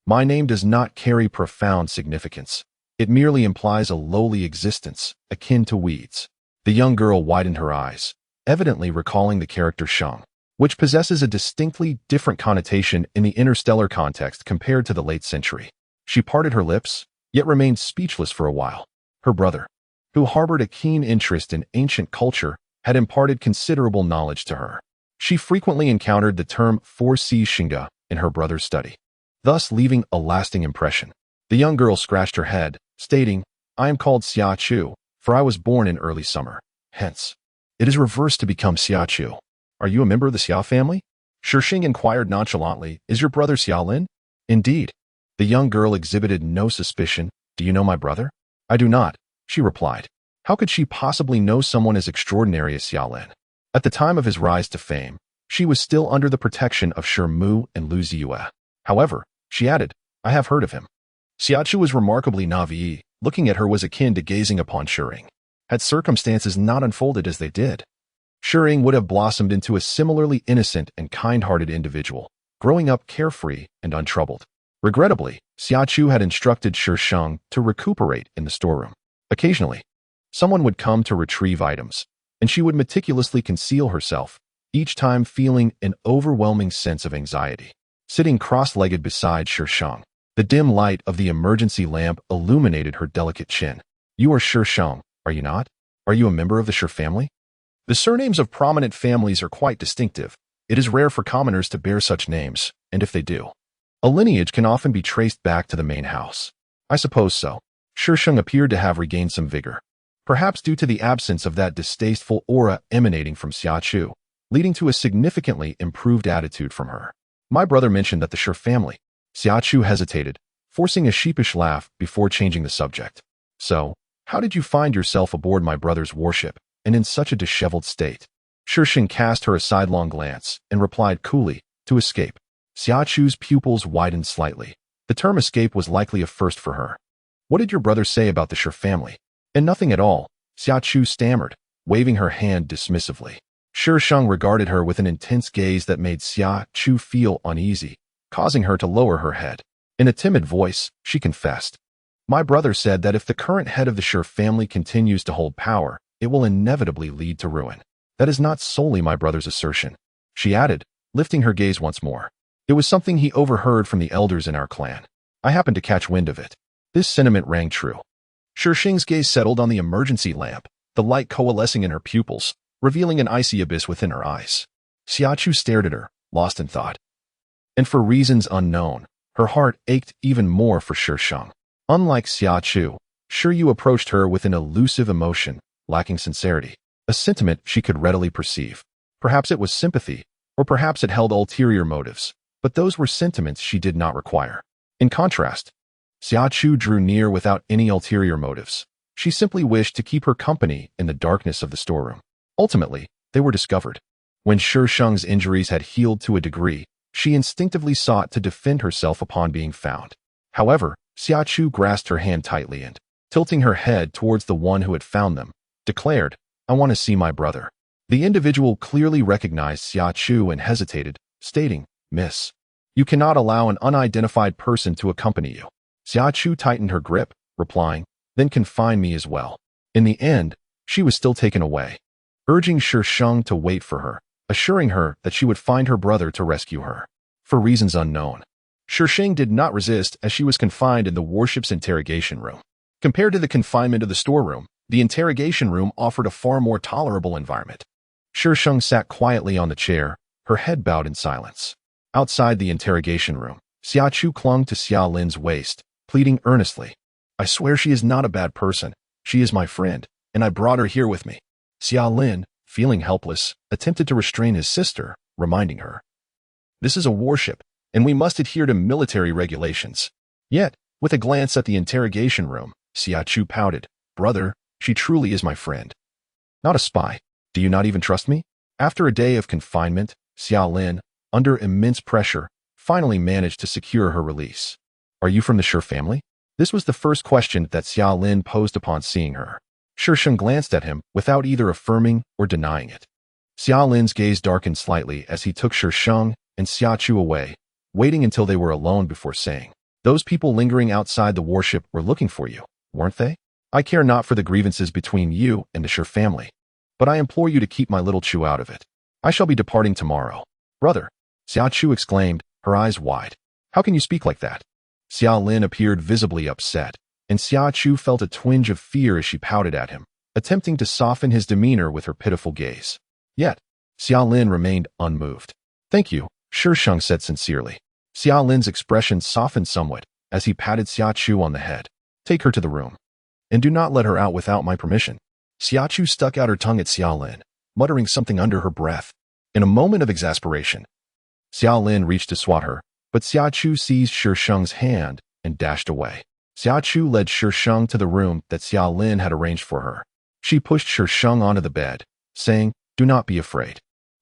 "My name does not carry profound significance. It merely implies a lowly existence, akin to weeds." The young girl widened her eyes, evidently recalling the character Sheng, which possesses a distinctly different connotation in the interstellar context compared to the late century. She parted her lips, yet remained speechless for a while. Her brother, who harbored a keen interest in ancient culture, had imparted considerable knowledge to her. She frequently encountered the term "4C Shinga" in her brother's study, thus leaving a lasting impression. The young girl scratched her head, stating, "I am called Xia Chu, for I was born in early summer. Hence, it is reversed to become Xia Chu. Are you a member of the Xia family?" Shi Sheng inquired nonchalantly, "Is your brother Xia Lin?" "Indeed." The young girl exhibited no suspicion. "Do you know my brother?" "I do not," she replied. How could she possibly know someone as extraordinary as Xia Lin? At the time of his rise to fame, she was still under the protection of Shi Mu and Lu Ziyue. However, she added, I have heard of him. Xiachu was remarkably naive. Looking at her was akin to gazing upon Shi Sheng. Had circumstances not unfolded as they did, Shi Sheng would have blossomed into a similarly innocent and kind-hearted individual, growing up carefree and untroubled. Regrettably, Xiachu had instructed Shi Sheng to recuperate in the storeroom. Occasionally, someone would come to retrieve items, and she would meticulously conceal herself, each time feeling an overwhelming sense of anxiety. Sitting cross-legged beside Shi Sheng, the dim light of the emergency lamp illuminated her delicate chin. You are Shi Sheng, are you not? Are you a member of the Shi family? The surnames of prominent families are quite distinctive. It is rare for commoners to bear such names, and if they do, a lineage can often be traced back to the main house. I suppose so. Shi Sheng appeared to have regained some vigor, perhaps due to the absence of that distasteful aura emanating from Xiachu, leading to a significantly improved attitude from her. My brother mentioned that the Shi family. Xiachu hesitated, forcing a sheepish laugh before changing the subject. So, how did you find yourself aboard my brother's warship, and in such a disheveled state? Shi Sheng cast her a sidelong glance and replied coolly, to escape. Xiachu's pupils widened slightly. The term escape was likely a first for her. What did your brother say about the Shi family? And nothing at all, Xiachu stammered, waving her hand dismissively. Shi Sheng regarded her with an intense gaze that made Xiachu feel uneasy, causing her to lower her head. In a timid voice, she confessed. My brother said that if the current head of the Shi family continues to hold power, it will inevitably lead to ruin. That is not solely my brother's assertion, she added, lifting her gaze once more. It was something he overheard from the elders in our clan. I happened to catch wind of it. This sentiment rang true. Shi Sheng's gaze settled on the emergency lamp, the light coalescing in her pupils, revealing an icy abyss within her eyes. Xiachu stared at her, lost in thought. And for reasons unknown, her heart ached even more for Shi Sheng. Unlike Xiachu, Shi Yu approached her with an elusive emotion, lacking sincerity, a sentiment she could readily perceive. Perhaps it was sympathy, or perhaps it held ulterior motives, but those were sentiments she did not require. In contrast, Xiachu drew near without any ulterior motives. She simply wished to keep her company in the darkness of the storeroom. Ultimately, they were discovered. When Shi Sheng's injuries had healed to a degree, she instinctively sought to defend herself upon being found. However, Xiachu grasped her hand tightly and, tilting her head towards the one who had found them, declared, I want to see my brother. The individual clearly recognized Xiachu and hesitated, stating, Miss, you cannot allow an unidentified person to accompany you. Xiachu tightened her grip, replying, then confine me as well. In the end, she was still taken away, urging Shi Sheng to wait for her, assuring her that she would find her brother to rescue her. For reasons unknown, Shi Sheng did not resist as she was confined in the warship's interrogation room. Compared to the confinement of the storeroom, the interrogation room offered a far more tolerable environment. Shi Sheng sat quietly on the chair, her head bowed in silence. Outside the interrogation room, Xiachu clung to Xia Lin's waist, pleading earnestly. I swear she is not a bad person. She is my friend, and I brought her here with me. Xia Lin, feeling helpless, attempted to restrain his sister, reminding her. This is a warship, and we must adhere to military regulations. Yet, with a glance at the interrogation room, Xiachu pouted. Brother, she truly is my friend. Not a spy. Do you not even trust me? After a day of confinement, Xia Lin, under immense pressure, finally managed to secure her release. Are you from the Shi family? This was the first question that Xia Lin posed upon seeing her. Shi Sheng glanced at him without either affirming or denying it. Xia Lin's gaze darkened slightly as he took Shi Sheng and Xiachu away, waiting until they were alone before saying, Those people lingering outside the warship were looking for you, weren't they? I care not for the grievances between you and the Shi family, but I implore you to keep my little Chu out of it. I shall be departing tomorrow. Brother, Xiachu exclaimed, her eyes wide. How can you speak like that? Xia Lin appeared visibly upset, and Xiachu felt a twinge of fear as she pouted at him, attempting to soften his demeanor with her pitiful gaze. Yet, Xia Lin remained unmoved. Thank you, Shi Sheng said sincerely. Xia Lin's expression softened somewhat as he patted Xiachu on the head. Take her to the room. And do not let her out without my permission. Xiachu stuck out her tongue at Xia Lin, muttering something under her breath. In a moment of exasperation, Xia Lin reached to swat her, but Xiachu seized Shi Sheng's hand and dashed away. Xiachu led Shi Sheng to the room that Xia Lin had arranged for her. She pushed Shi Sheng onto the bed, saying, Do not be afraid.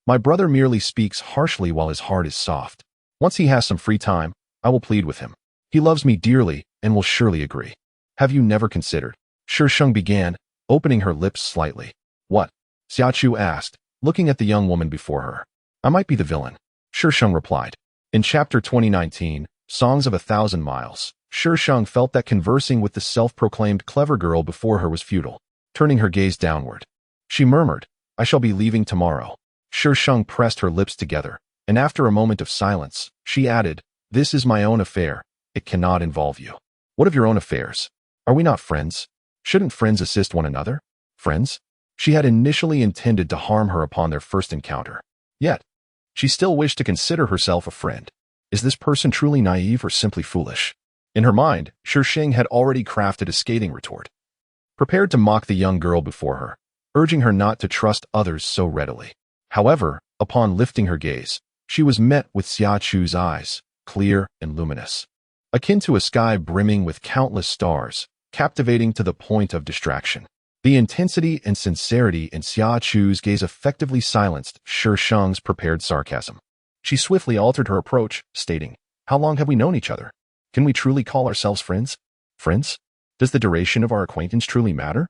My brother merely speaks harshly while his heart is soft. Once he has some free time, I will plead with him. He loves me dearly and will surely agree. Have you never considered? Shi Sheng began, opening her lips slightly. What? Xiaochu asked, looking at the young woman before her. I might be the villain. Shi Sheng replied. In chapter 2019, Songs of 1,000 Miles, Shi Sheng felt that conversing with the self-proclaimed clever girl before her was futile. Turning her gaze downward, she murmured, I shall be leaving tomorrow. Shi Sheng pressed her lips together, and after a moment of silence, she added, This is my own affair. It cannot involve you. What of your own affairs? Are we not friends? Shouldn't friends assist one another? Friends? She had initially intended to harm her upon their first encounter. Yet, she still wished to consider herself a friend. Is this person truly naive or simply foolish? In her mind, Shi Sheng had already crafted a scathing retort, prepared to mock the young girl before her, urging her not to trust others so readily. However, upon lifting her gaze, she was met with Xiaochu's eyes, clear and luminous, akin to a sky brimming with countless stars, captivating to the point of distraction. The intensity and sincerity in Xiaochu's gaze effectively silenced Shi Sheng's prepared sarcasm. She swiftly altered her approach, stating, How long have we known each other? Can we truly call ourselves friends? Friends? Does the duration of our acquaintance truly matter?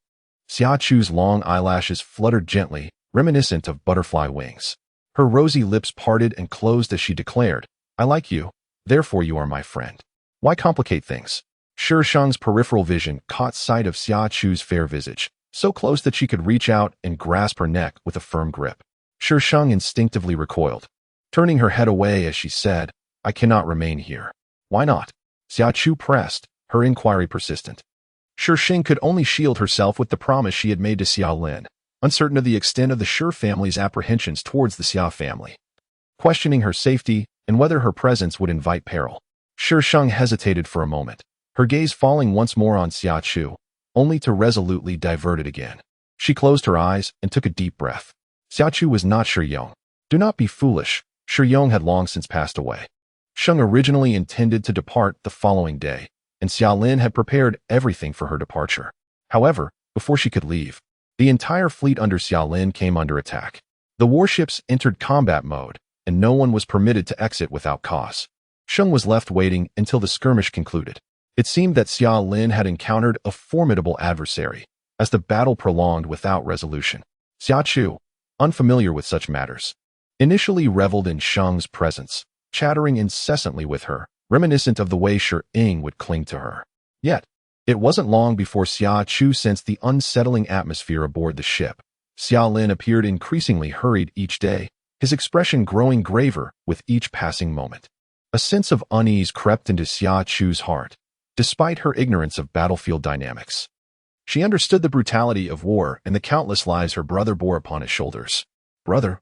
Xiaochu's long eyelashes fluttered gently, reminiscent of butterfly wings. Her rosy lips parted and closed as she declared, I like you, therefore you are my friend. Why complicate things? Shi Sheng's peripheral vision caught sight of Xiaochu's fair visage, so close that she could reach out and grasp her neck with a firm grip. Shi Sheng instinctively recoiled, turning her head away as she said, I cannot remain here. Why not? Xiaochu pressed, her inquiry persistent. Shi Sheng could only shield herself with the promise she had made to Xiaolin, uncertain of the extent of the Shi family's apprehensions towards the Xia family. Questioning her safety and whether her presence would invite peril, Shi Sheng hesitated for a moment, her gaze falling once more on Xiaochu, only to resolutely divert it again. She closed her eyes and took a deep breath. Xiaochu was not Shi Yong. Do not be foolish. Shi Yong had long since passed away. Sheng originally intended to depart the following day, and Xiaolin had prepared everything for her departure. However, before she could leave, the entire fleet under Xiaolin came under attack. The warships entered combat mode, and no one was permitted to exit without cause. Sheng was left waiting until the skirmish concluded. It seemed that Xiaolin had encountered a formidable adversary, as the battle prolonged without resolution. Xiaochu, unfamiliar with such matters, initially reveled in Sheng's presence, chattering incessantly with her, reminiscent of the way Shi Ying would cling to her. Yet, it wasn't long before Xiaochu sensed the unsettling atmosphere aboard the ship. Xiaolin appeared increasingly hurried each day, his expression growing graver with each passing moment. A sense of unease crept into Xiaochu's heart, despite her ignorance of battlefield dynamics. She understood the brutality of war and the countless lives her brother bore upon his shoulders. Brother,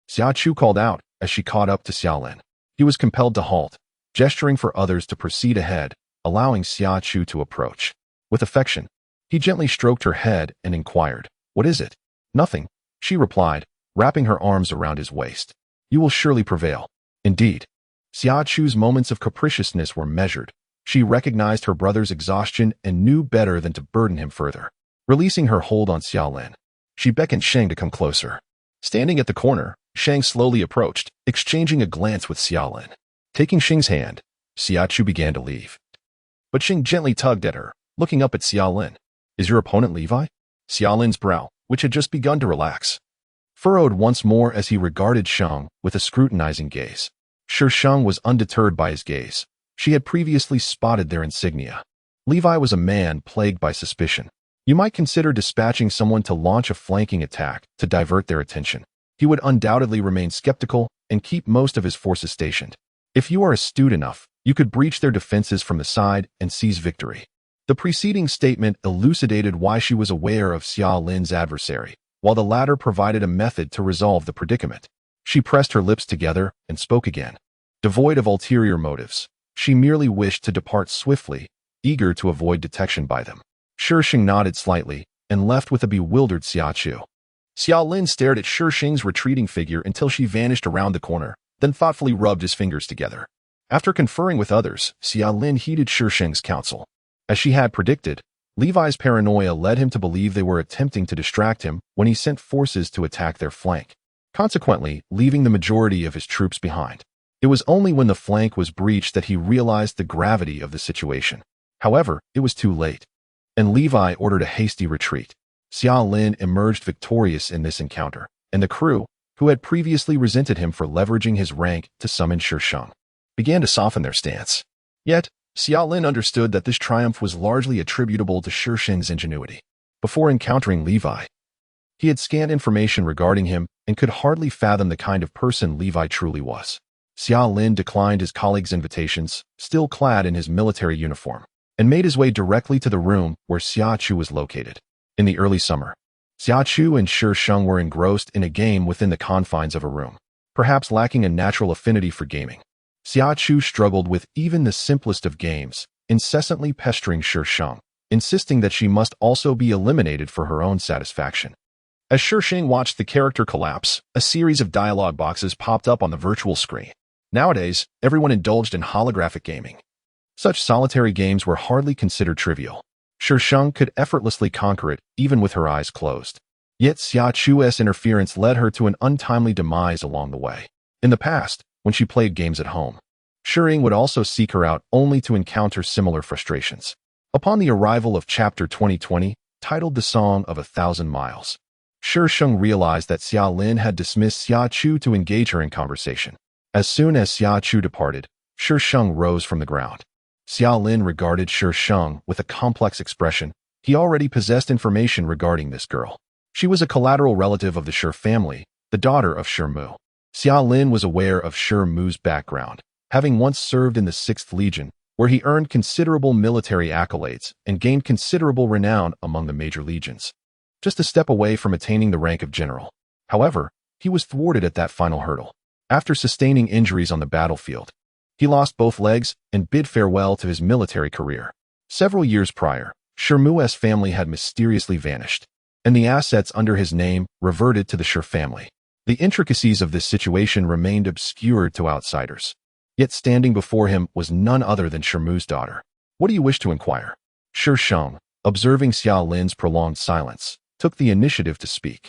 Xiaochu called out as she caught up to Xiaolin. He was compelled to halt, gesturing for others to proceed ahead, allowing Xiaochu to approach. With affection, he gently stroked her head and inquired, What is it? Nothing, she replied, wrapping her arms around his waist. You will surely prevail. Indeed. Xiaochu's moments of capriciousness were measured. She recognized her brother's exhaustion and knew better than to burden him further. Releasing her hold on Xiaolin, she beckoned Sheng to come closer. Standing at the corner, Sheng slowly approached, exchanging a glance with Xiaolin. Taking Sheng's hand, Xiaochu began to leave. But Sheng gently tugged at her, looking up at Xiaolin. Is your opponent Levi? Xiaolin's brow, which had just begun to relax, furrowed once more as he regarded Sheng with a scrutinizing gaze. Shi Sheng was undeterred by his gaze. She had previously spotted their insignia. Levi was a man plagued by suspicion. You might consider dispatching someone to launch a flanking attack to divert their attention. He would undoubtedly remain skeptical and keep most of his forces stationed. If you are astute enough, you could breach their defenses from the side and seize victory. The preceding statement elucidated why she was aware of Xiaolin's adversary, while the latter provided a method to resolve the predicament. She pressed her lips together and spoke again. Devoid of ulterior motives, she merely wished to depart swiftly, eager to avoid detection by them. Shi Sheng nodded slightly and left with a bewildered Xiaochu. Xiaolin stared at Shi Sheng's retreating figure until she vanished around the corner, then thoughtfully rubbed his fingers together. After conferring with others, Xiaolin heeded Shi Sheng's counsel. As she had predicted, Levi's paranoia led him to believe they were attempting to distract him when he sent forces to attack their flank, consequently leaving the majority of his troops behind. It was only when the flank was breached that he realized the gravity of the situation. However, it was too late, and Levi ordered a hasty retreat. Xia Lin emerged victorious in this encounter, and the crew, who had previously resented him for leveraging his rank to summon Shi Sheng, began to soften their stance. Yet, Xia Lin understood that this triumph was largely attributable to Shi Sheng's ingenuity. Before encountering Levi, he had scanned information regarding him and could hardly fathom the kind of person Levi truly was. Xia Lin declined his colleagues' invitations, still clad in his military uniform, and made his way directly to the room where Xia Chu was located. In the early summer, Xia Chu and Shi Sheng were engrossed in a game within the confines of a room, perhaps lacking a natural affinity for gaming. Xia Chu struggled with even the simplest of games, incessantly pestering Shi Sheng, insisting that she must also be eliminated for her own satisfaction. As Shi Sheng watched the character collapse, a series of dialogue boxes popped up on the virtual screen. Nowadays, everyone indulged in holographic gaming. Such solitary games were hardly considered trivial. Shi Sheng could effortlessly conquer it, even with her eyes closed. Yet Xia Chu's interference led her to an untimely demise along the way. In the past, when she played games at home, Shi Sheng would also seek her out only to encounter similar frustrations. Upon the arrival of Chapter 2020, titled The Song of 1,000 Miles, Shi Sheng realized that Xia Lin had dismissed Xia Chu to engage her in conversation. As soon as Xia Chu departed, Shi Sheng rose from the ground. Xia Lin regarded Shi Sheng with a complex expression. He already possessed information regarding this girl. She was a collateral relative of the Shi family, the daughter of Shi Mu. Xia Lin was aware of Shi Mu's background, having once served in the 6th Legion, where he earned considerable military accolades and gained considerable renown among the major legions. Just a step away from attaining the rank of general. However, he was thwarted at that final hurdle. After sustaining injuries on the battlefield, he lost both legs and bid farewell to his military career. Several years prior, Shi Mu's family had mysteriously vanished, and the assets under his name reverted to the Shi family. The intricacies of this situation remained obscure to outsiders. Yet standing before him was none other than Shi Mu's daughter. "What do you wish to inquire?" Shi Sheng, observing Xia Lin's prolonged silence, took the initiative to speak.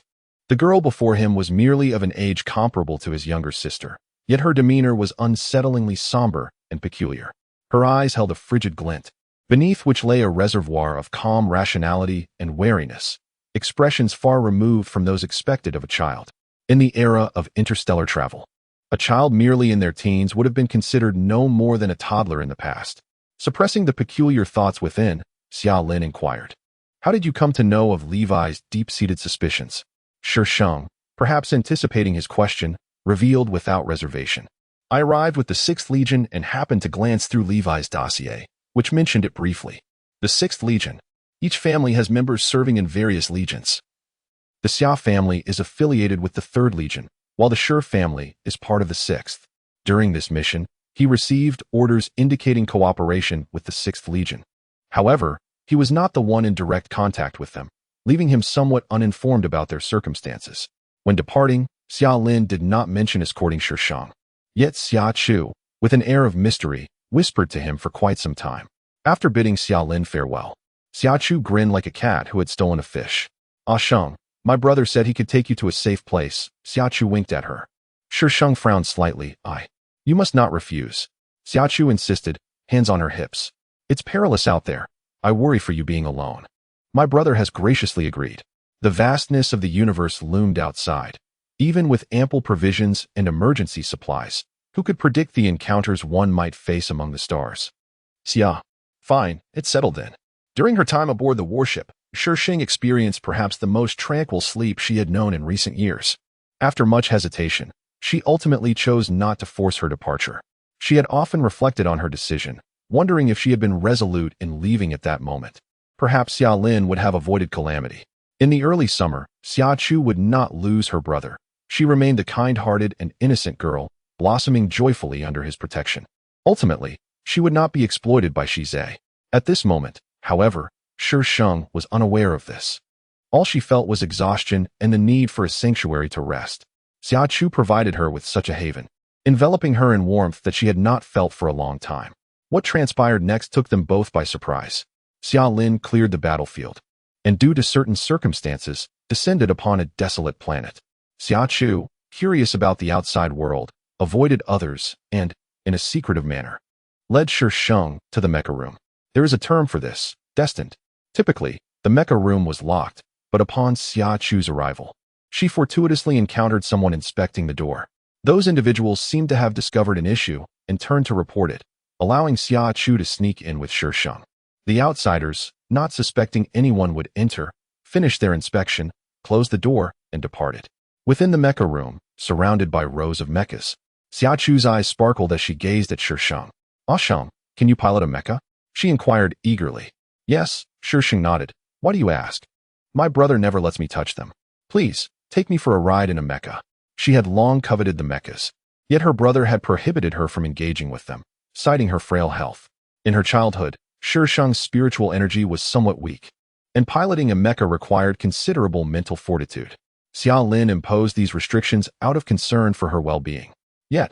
The girl before him was merely of an age comparable to his younger sister, yet her demeanor was unsettlingly somber and peculiar. Her eyes held a frigid glint, beneath which lay a reservoir of calm rationality and wariness, expressions far removed from those expected of a child. In the era of interstellar travel, a child merely in their teens would have been considered no more than a toddler in the past. Suppressing the peculiar thoughts within, Xia Lin inquired, "How did you come to know of Levi's deep-seated suspicions?" Shi Sheng, perhaps anticipating his question, revealed without reservation, "I arrived with the 6th Legion and happened to glance through Levi's dossier, which mentioned it briefly. The 6th Legion. Each family has members serving in various legions. The Xia family is affiliated with the 3rd Legion, while the Shi family is part of the 6th. During this mission, he received orders indicating cooperation with the 6th Legion. However, he was not the one in direct contact with them, leaving him somewhat uninformed about their circumstances. When departing, Xia Lin did not mention escorting Shi Sheng. Yet Xia Chu, with an air of mystery, whispered to him for quite some time. After bidding Xia Lin farewell, Xia Chu grinned like a cat who had stolen a fish. "Ah Sheng, my brother said he could take you to a safe place." Xia Chu winked at her. Shi Sheng frowned slightly. You must not refuse." Xia Chu insisted, hands on her hips. "It's perilous out there. I worry for you being alone." My brother has graciously agreed. The vastness of the universe loomed outside. Even with ample provisions and emergency supplies, who could predict the encounters one might face among the stars? Xia. Fine, it's settled then. During her time aboard the warship, Shi Sheng experienced perhaps the most tranquil sleep she had known in recent years. After much hesitation, she ultimately chose not to force her departure. She had often reflected on her decision, wondering if she had been resolute in leaving at that moment. Perhaps Xia Lin would have avoided calamity. In the early summer, Xia Chu would not lose her brother. She remained the kind-hearted and innocent girl, blossoming joyfully under his protection. Ultimately, she would not be exploited by Shi Zhe. At this moment, however, Shi Sheng was unaware of this. All she felt was exhaustion and the need for a sanctuary to rest. Xia Chu provided her with such a haven, enveloping her in warmth that she had not felt for a long time. What transpired next took them both by surprise. Xia Lin cleared the battlefield, and due to certain circumstances, descended upon a desolate planet. Xia Chu, curious about the outside world, avoided others, and, in a secretive manner, led Shi Sheng to the mecha room. There is a term for this, destined. Typically, the mecha room was locked, but upon Xia Chu's arrival, she fortuitously encountered someone inspecting the door. Those individuals seemed to have discovered an issue and turned to report it, allowing Xia Chu to sneak in with Shi Sheng. The outsiders, not suspecting anyone would enter, finished their inspection, closed the door, and departed. Within the mecha room, surrounded by rows of mechas, Xia Chu's eyes sparkled as she gazed at Shi Sheng. "Ah Sheng, can you pilot a mecha?" she inquired eagerly. "Yes," Shi Sheng nodded. "Why do you ask?" "My brother never lets me touch them. Please, take me for a ride in a mecha." She had long coveted the mechas, yet her brother had prohibited her from engaging with them, citing her frail health. In her childhood, Shi Sheng's spiritual energy was somewhat weak, and piloting a mecha required considerable mental fortitude. Xia Lin imposed these restrictions out of concern for her well-being. Yet,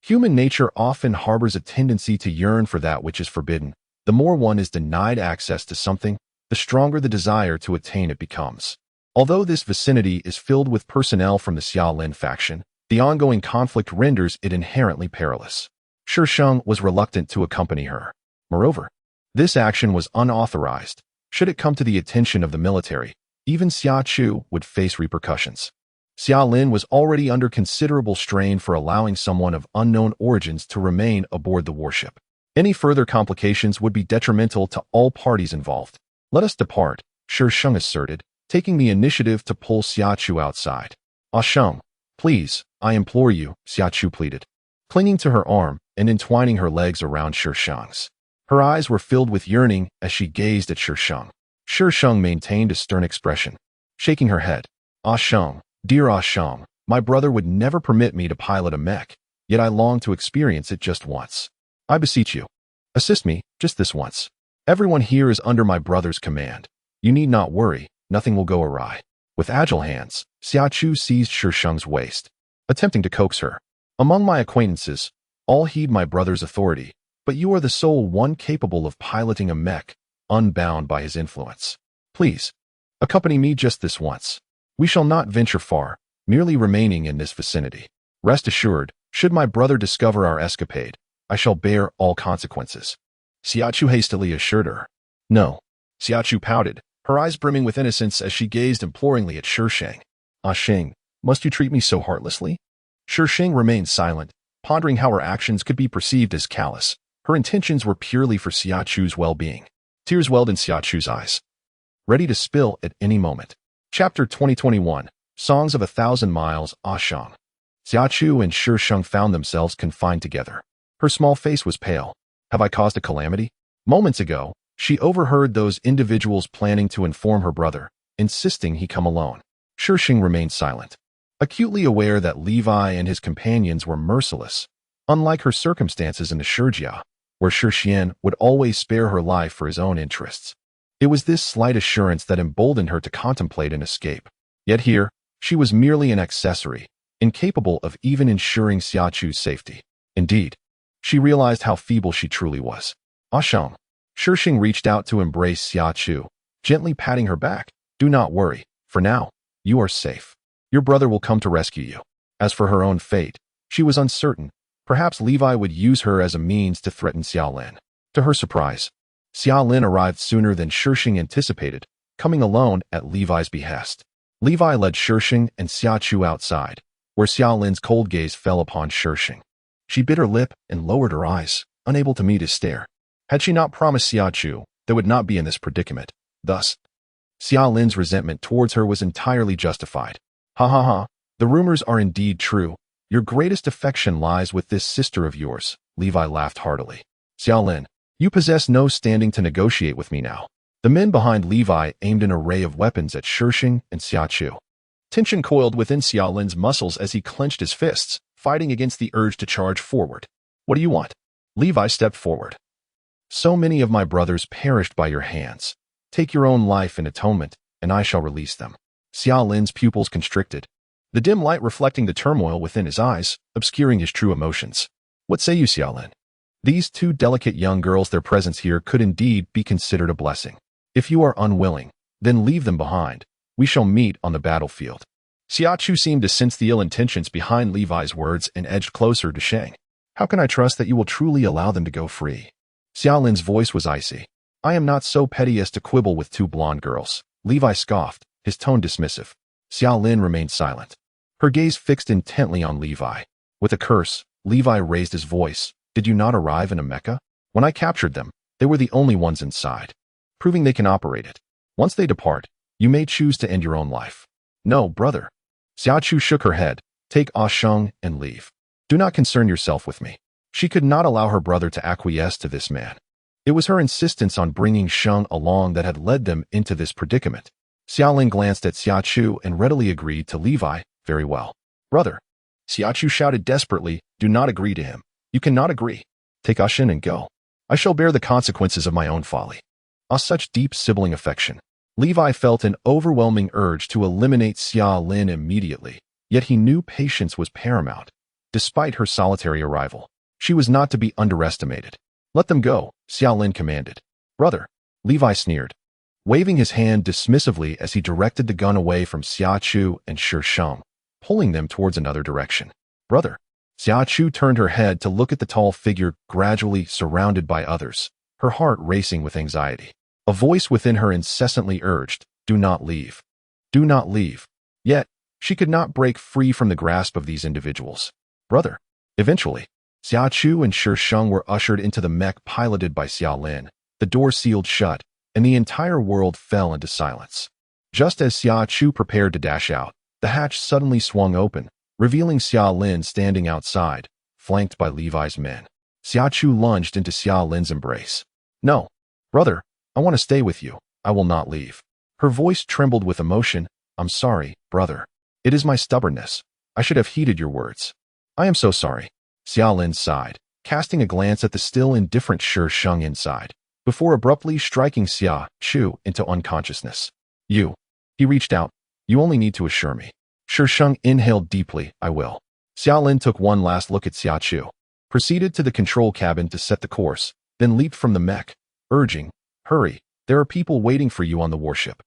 human nature often harbors a tendency to yearn for that which is forbidden. The more one is denied access to something, the stronger the desire to attain it becomes. Although this vicinity is filled with personnel from the Xia Lin faction, the ongoing conflict renders it inherently perilous. Shi Sheng was reluctant to accompany her. Moreover, this action was unauthorized. Should it come to the attention of the military, even Xia Chu would face repercussions. Xia Lin was already under considerable strain for allowing someone of unknown origins to remain aboard the warship. Any further complications would be detrimental to all parties involved. "Let us depart," Shi Sheng asserted, taking the initiative to pull Xia Chu outside. "Ah Sheng, please, I implore you," Xia Chu pleaded, clinging to her arm and entwining her legs around Shi Sheng's. Her eyes were filled with yearning as she gazed at Shi Sheng. Shi Sheng maintained a stern expression, shaking her head. "Ah Sheng, dear Ah Sheng, my brother would never permit me to pilot a mech, yet I long to experience it just once. I beseech you, assist me, just this once. Everyone here is under my brother's command. You need not worry, nothing will go awry." With agile hands, Xia Chu seized Shi Sheng's waist, attempting to coax her. "Among my acquaintances, all heed my brother's authority, but you are the sole one capable of piloting a mech, unbound by his influence. Please, accompany me just this once. We shall not venture far, merely remaining in this vicinity. Rest assured, should my brother discover our escapade, I shall bear all consequences." Xia Chu hastily assured her. "No." Xia Chu pouted, her eyes brimming with innocence as she gazed imploringly at Shi Sheng. "Ah Sheng, must you treat me so heartlessly?" Shi Sheng remained silent, pondering how her actions could be perceived as callous. Her intentions were purely for Xia Chu's well-being. Tears welled in Xia Chu's eyes, ready to spill at any moment. Chapter 2021, Songs of 1,000 Miles, Ah Sheng. Xia Chu and Shi Sheng found themselves confined together. Her small face was pale. "Have I caused a calamity?" Moments ago, she overheard those individuals planning to inform her brother, insisting he come alone. Shi Sheng remained silent, acutely aware that Levi and his companions were merciless, unlike her circumstances in the Shijia, where Shi Sheng would always spare her life for his own interests. It was this slight assurance that emboldened her to contemplate an escape. Yet here, she was merely an accessory, incapable of even ensuring Xia Chu's safety. Indeed, she realized how feeble she truly was. "Ah Sheng." Shi Sheng reached out to embrace Xia Chu, gently patting her back. "Do not worry. For now, you are safe. Your brother will come to rescue you." As for her own fate, she was uncertain. Perhaps Levi would use her as a means to threaten Xia Lin. To her surprise, Xia Lin arrived sooner than Shi Sheng anticipated, coming alone at Levi's behest. Levi led Shi Sheng and Xia Chu outside, where Xia Lin's cold gaze fell upon Shi Sheng. She bit her lip and lowered her eyes, unable to meet his stare. Had she not promised Xia Chu, they would not be in this predicament. Thus, Xia Lin's resentment towards her was entirely justified. "Ha ha ha, the rumors are indeed true. Your greatest affection lies with this sister of yours," Levi laughed heartily. "Xia Lin, you possess no standing to negotiate with me now." The men behind Levi aimed an array of weapons at Shi Sheng and Xia Chu. Tension coiled within Xia Lin's muscles as he clenched his fists, fighting against the urge to charge forward. "What do you want?" Levi stepped forward. "So many of my brothers perished by your hands. Take your own life in atonement, and I shall release them." Xia Lin's pupils constricted, the dim light reflecting the turmoil within his eyes, obscuring his true emotions. "What say you, Xia Lin? These two delicate young girls, their presence here could indeed be considered a blessing. If you are unwilling, then leave them behind. We shall meet on the battlefield." Xiachu seemed to sense the ill intentions behind Levi's words and edged closer to Sheng. How can I trust that you will truly allow them to go free? Xiaolin's voice was icy. I am not so petty as to quibble with two blonde girls. Levi scoffed, his tone dismissive. Xiaolin remained silent, her gaze fixed intently on Levi. With a curse, Levi raised his voice. Did you not arrive in a mecha? When I captured them, they were the only ones inside, proving they can operate it. Once they depart, you may choose to end your own life. No, brother. Xiaochu shook her head. Take Ah Sheng and leave. Do not concern yourself with me. She could not allow her brother to acquiesce to this man. It was her insistence on bringing Sheng along that had led them into this predicament. Xiaolin glanced at Xiachu and readily agreed to Levi. Very well. Brother. Xiachu shouted desperately, do not agree to him. You cannot agree. Take Ah Sheng and go. I shall bear the consequences of my own folly. Such deep sibling affection. Levi felt an overwhelming urge to eliminate Xiaolin immediately, yet he knew patience was paramount. Despite her solitary arrival, she was not to be underestimated. Let them go, Xiaolin commanded. Brother. Levi sneered, waving his hand dismissively as he directed the gun away from Xiachu and Shi Sheng, pulling them towards another direction. Brother. Xiachu turned her head to look at the tall figure gradually surrounded by others, her heart racing with anxiety. A voice within her incessantly urged, do not leave. Do not leave. Yet, she could not break free from the grasp of these individuals. Brother. Eventually, Xiachu and Shi Sheng were ushered into the mech piloted by Xiaolin. The door sealed shut, and the entire world fell into silence. Just as Xiachu prepared to dash out, the hatch suddenly swung open, revealing Xiaolin standing outside, flanked by Levi's men. Xiachu lunged into Xiaolin's embrace. No, brother. I want to stay with you. I will not leave. Her voice trembled with emotion. I'm sorry, brother. It is my stubbornness. I should have heeded your words. I am so sorry. Xiaolin sighed, casting a glance at the still indifferent Shi Sheng inside, before abruptly striking Xiachu into unconsciousness. You. He reached out. You only need to assure me. Shi Sheng inhaled deeply. I will. Xiaolin took one last look at Xiachu, proceeded to the control cabin to set the course, then leaped from the mech, urging, hurry, there are people waiting for you on the warship.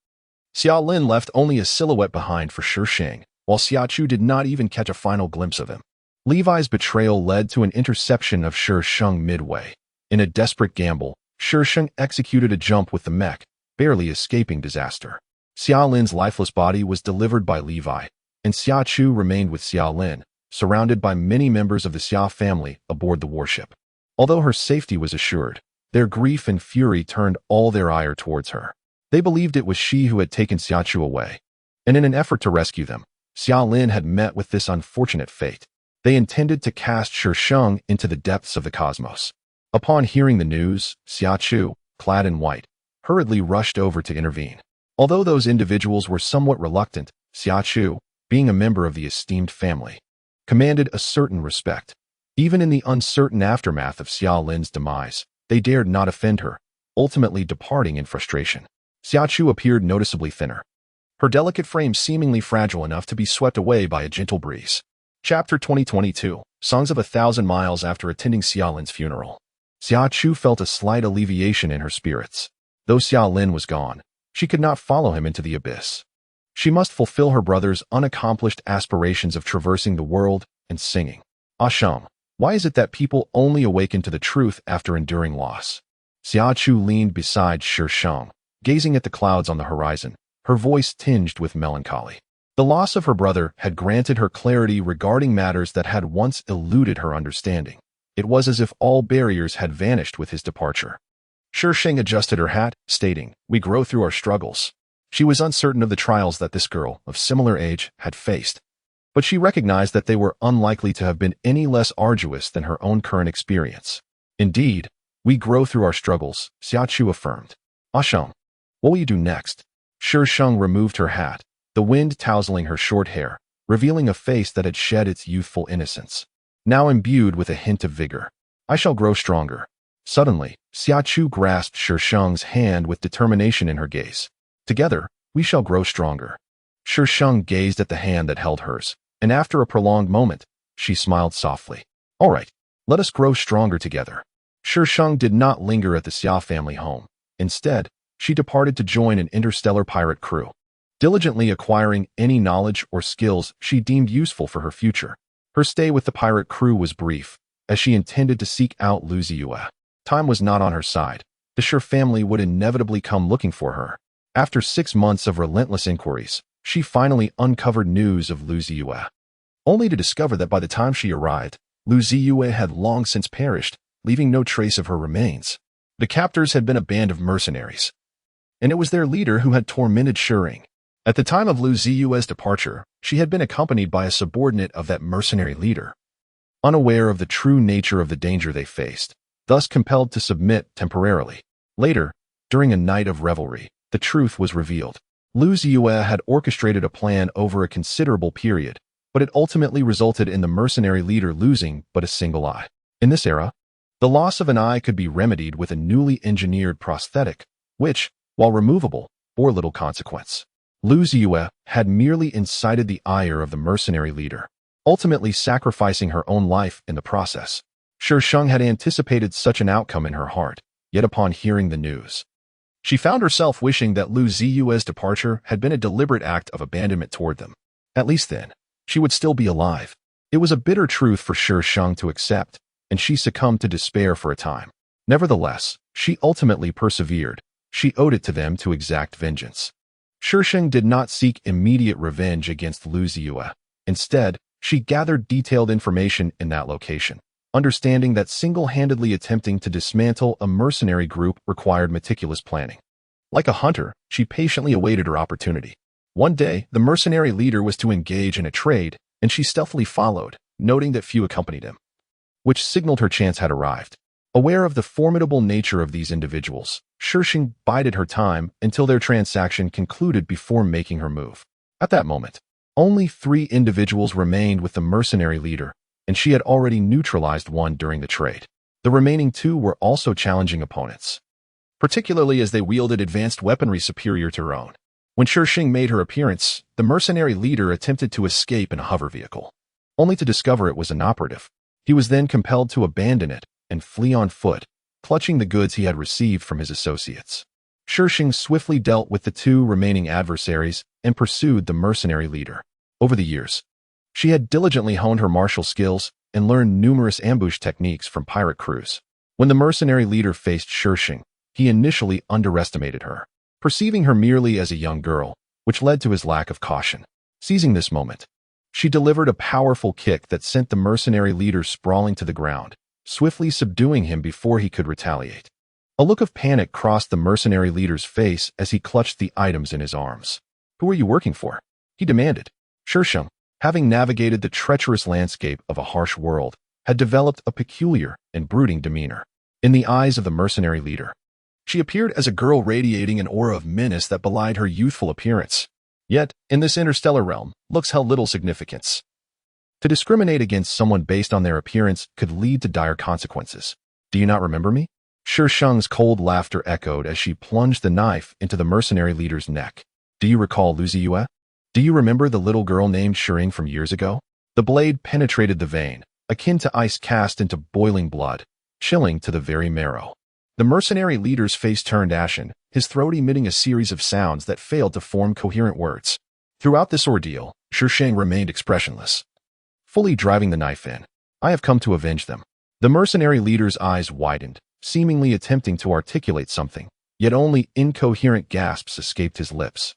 Xiaolin left only a silhouette behind for Shi Sheng, while Xiachu did not even catch a final glimpse of him. Levi's betrayal led to an interception of Shi Sheng midway. In a desperate gamble, Shi Sheng executed a jump with the mech, barely escaping disaster. Xiaolin's lifeless body was delivered by Levi, and Xiachu remained with Xiaolin, surrounded by many members of the Xia family aboard the warship. Although her safety was assured, their grief and fury turned all their ire towards her. They believed it was she who had taken Xiachu away, and in an effort to rescue them, Xiaolin had met with this unfortunate fate. They intended to cast Shi Sheng into the depths of the cosmos. Upon hearing the news, Xiachu, clad in white, hurriedly rushed over to intervene. Although those individuals were somewhat reluctant, Xiachu, being a member of the esteemed family, commanded a certain respect. Even in the uncertain aftermath of Xiaolin's demise, they dared not offend her, ultimately departing in frustration. Xiachu appeared noticeably thinner, her delicate frame seemingly fragile enough to be swept away by a gentle breeze. Chapter 2022, Songs of 1,000 Miles after attending Xiaolin's funeral. Xiachu felt a slight alleviation in her spirits. Though Xiaolin was gone, she could not follow him into the abyss. She must fulfill her brother's unaccomplished aspirations of traversing the world and singing. Ah Sheng. Why is it that people only awaken to the truth after enduring loss? Xiachu leaned beside Shi Sheng, gazing at the clouds on the horizon, her voice tinged with melancholy. The loss of her brother had granted her clarity regarding matters that had once eluded her understanding. It was as if all barriers had vanished with his departure. Shi Sheng adjusted her hat, stating, we grow through our struggles. She was uncertain of the trials that this girl, of similar age, had faced, but she recognized that they were unlikely to have been any less arduous than her own current experience. Indeed, we grow through our struggles, Xiachu affirmed. Ah Sheng, what will you do next? Shi Sheng removed her hat, the wind tousling her short hair, revealing a face that had shed its youthful innocence, now imbued with a hint of vigor. I shall grow stronger. Suddenly, Xiachu grasped Shi Sheng's hand with determination in her gaze. Together, we shall grow stronger. Shi Sheng gazed at the hand that held hers, and after a prolonged moment, she smiled softly. All right, let us grow stronger together. Shi Sheng did not linger at the Xia family home. Instead, she departed to join an interstellar pirate crew. diligently acquiring any knowledge or skills she deemed useful for her future. Her stay with the pirate crew was brief, as she intended to seek out Lu Ziyue. Time was not on her side. The Shi family would inevitably come looking for her. After 6 months of relentless inquiries, she finally uncovered news of Lu Ziyue, only to discover that by the time she arrived, Lu Ziyue had long since perished, leaving no trace of her remains. The captors had been a band of mercenaries, and it was their leader who had tormented Shi Sheng. At the time of Lu Ziyue's departure, she had been accompanied by a subordinate of that mercenary leader, unaware of the true nature of the danger they faced, thus compelled to submit temporarily. Later, during a night of revelry, the truth was revealed. Lu Ziyue had orchestrated a plan over a considerable period, but it ultimately resulted in the mercenary leader losing but a single eye. In this era, the loss of an eye could be remedied with a newly engineered prosthetic, which, while removable, bore little consequence. Lu Ziyue had merely incited the ire of the mercenary leader, ultimately sacrificing her own life in the process. Shi Sheng had anticipated such an outcome in her heart, yet upon hearing the news, she found herself wishing that Lu Ziyue's departure had been a deliberate act of abandonment toward them. At least then, she would still be alive. It was a bitter truth for Shi Sheng to accept, and she succumbed to despair for a time. Nevertheless, she ultimately persevered. She owed it to them to exact vengeance. Shi Sheng did not seek immediate revenge against Lu Ziyue. Instead, she gathered detailed information in that location, understanding that single-handedly attempting to dismantle a mercenary group required meticulous planning. Like a hunter, she patiently awaited her opportunity. One day, the mercenary leader was to engage in a trade, and she stealthily followed, noting that few accompanied him, which signaled her chance had arrived. Aware of the formidable nature of these individuals, Shi Sheng bided her time until their transaction concluded before making her move. At that moment, only 3 individuals remained with the mercenary leader, and she had already neutralized one during the trade. The remaining 2 were also challenging opponents, particularly as they wielded advanced weaponry superior to her own. When Shi Sheng made her appearance, the mercenary leader attempted to escape in a hover vehicle, only to discover it was inoperative. He was then compelled to abandon it and flee on foot, clutching the goods he had received from his associates. Shi Sheng swiftly dealt with the 2 remaining adversaries and pursued the mercenary leader. Over the years, she had diligently honed her martial skills and learned numerous ambush techniques from pirate crews. When the mercenary leader faced Shi Sheng, he initially underestimated her, perceiving her merely as a young girl, which led to his lack of caution. Seizing this moment, she delivered a powerful kick that sent the mercenary leader sprawling to the ground, swiftly subduing him before he could retaliate. A look of panic crossed the mercenary leader's face as he clutched the items in his arms. "Who are you working for?" he demanded. Shi Sheng, having navigated the treacherous landscape of a harsh world, had developed a peculiar and brooding demeanor. In the eyes of the mercenary leader, she appeared as a girl radiating an aura of menace that belied her youthful appearance. Yet, in this interstellar realm, looks held little significance. To discriminate against someone based on their appearance could lead to dire consequences. "Do you not remember me?" Shi Sheng's cold laughter echoed as she plunged the knife into the mercenary leader's neck. "Do you recall Lu Ziyue? Do you remember the little girl named Shi Sheng from years ago?" The blade penetrated the vein, akin to ice cast into boiling blood, chilling to the very marrow. The mercenary leader's face turned ashen, his throat emitting a series of sounds that failed to form coherent words. Throughout this ordeal, Shi Sheng remained expressionless, fully driving the knife in. "I have come to avenge them." The mercenary leader's eyes widened, seemingly attempting to articulate something, yet only incoherent gasps escaped his lips.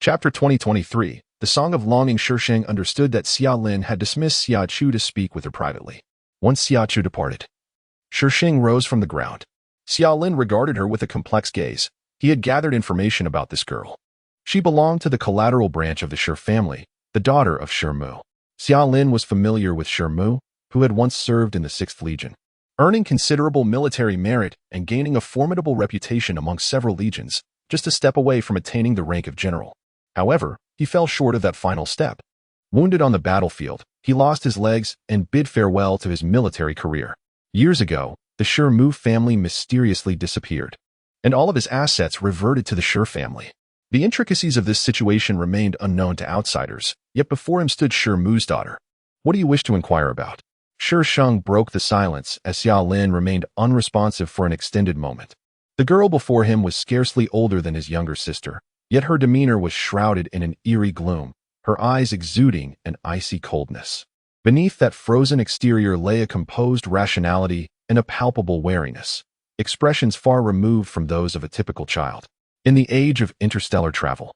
Chapter 2023, The Song of Longing. Shi Sheng understood that Xia Lin had dismissed Xia Chu to speak with her privately. Once Xia Chu departed, Shi Sheng rose from the ground. Xia Lin regarded her with a complex gaze. He had gathered information about this girl. She belonged to the collateral branch of the Shi family, the daughter of Shi Mu. Xia Lin was familiar with Shi Mu, who had once served in the 6th Legion, earning considerable military merit and gaining a formidable reputation among several legions, just a step away from attaining the rank of general. However, he fell short of that final step. Wounded on the battlefield, he lost his legs and bid farewell to his military career. Years ago, the Shi Mu family mysteriously disappeared, and all of his assets reverted to the Shi family. The intricacies of this situation remained unknown to outsiders, yet before him stood Shi Mu's daughter. "What do you wish to inquire about?" Shi Sheng broke the silence as Xia Lin remained unresponsive for an extended moment. The girl before him was scarcely older than his younger sister, yet her demeanor was shrouded in an eerie gloom, her eyes exuding an icy coldness. Beneath that frozen exterior lay a composed rationality and a palpable wariness, expressions far removed from those of a typical child. In the age of interstellar travel,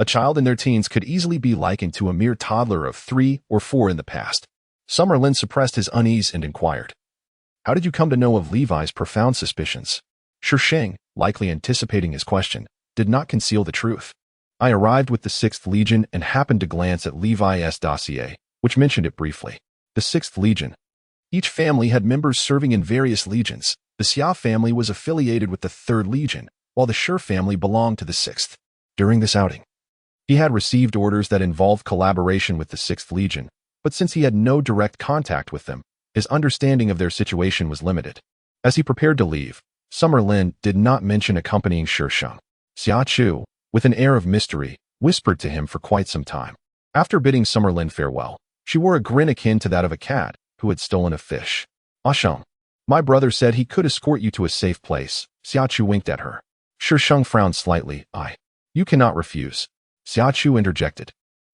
a child in their teens could easily be likened to a mere toddler of 3 or 4 in the past. Summerlin suppressed his unease and inquired, "How did you come to know of Levi's profound suspicions?" Shi Sheng, likely anticipating his question, did not conceal the truth. "I arrived with the 6th Legion and happened to glance at Levi's dossier, which mentioned it briefly. The 6th Legion. Each family had members serving in various legions. The Xia family was affiliated with the 3rd Legion, while the Shi family belonged to the 6th. During this outing, he had received orders that involved collaboration with the 6th Legion, but since he had no direct contact with them, his understanding of their situation was limited. As he prepared to leave, Summerlin did not mention accompanying Shi Sheng. Xia Chu, with an air of mystery, whispered to him for quite some time. After bidding Summerlin farewell, she wore a grin akin to that of a cat who had stolen a fish. "Ah Sheng, my brother said he could escort you to a safe place." Xia Chu winked at her. Shi Sheng frowned slightly. You cannot refuse." Xia Chu interjected,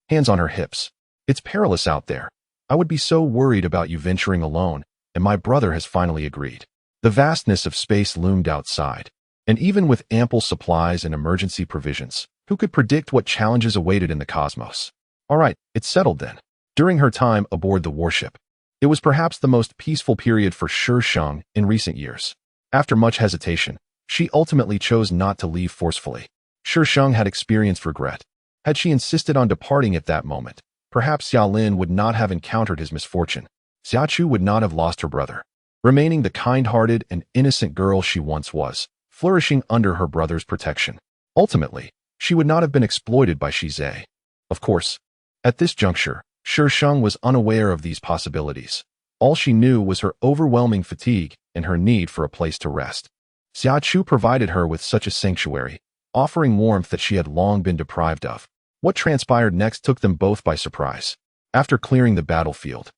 hands on her hips. "It's perilous out there. I would be so worried about you venturing alone, and my brother has finally agreed." The vastness of space loomed outside, and even with ample supplies and emergency provisions, who could predict what challenges awaited in the cosmos? All right, it's settled then. During her time aboard the warship, it was perhaps the most peaceful period for Shi Sheng in recent years. After much hesitation, she ultimately chose not to leave forcefully. Shi Sheng had experienced regret. Had she insisted on departing at that moment, perhaps Xiaolin would not have encountered his misfortune. Xia Chu would not have lost her brother, remaining the kind-hearted and innocent girl she once was, flourishing under her brother's protection. Ultimately, she would not have been exploited by Shi Zhe. Of course, at this juncture, Shi Sheng was unaware of these possibilities. All she knew was her overwhelming fatigue and her need for a place to rest. Xia Chu provided her with such a sanctuary, offering warmth that she had long been deprived of. What transpired next took them both by surprise. After clearing the battlefield,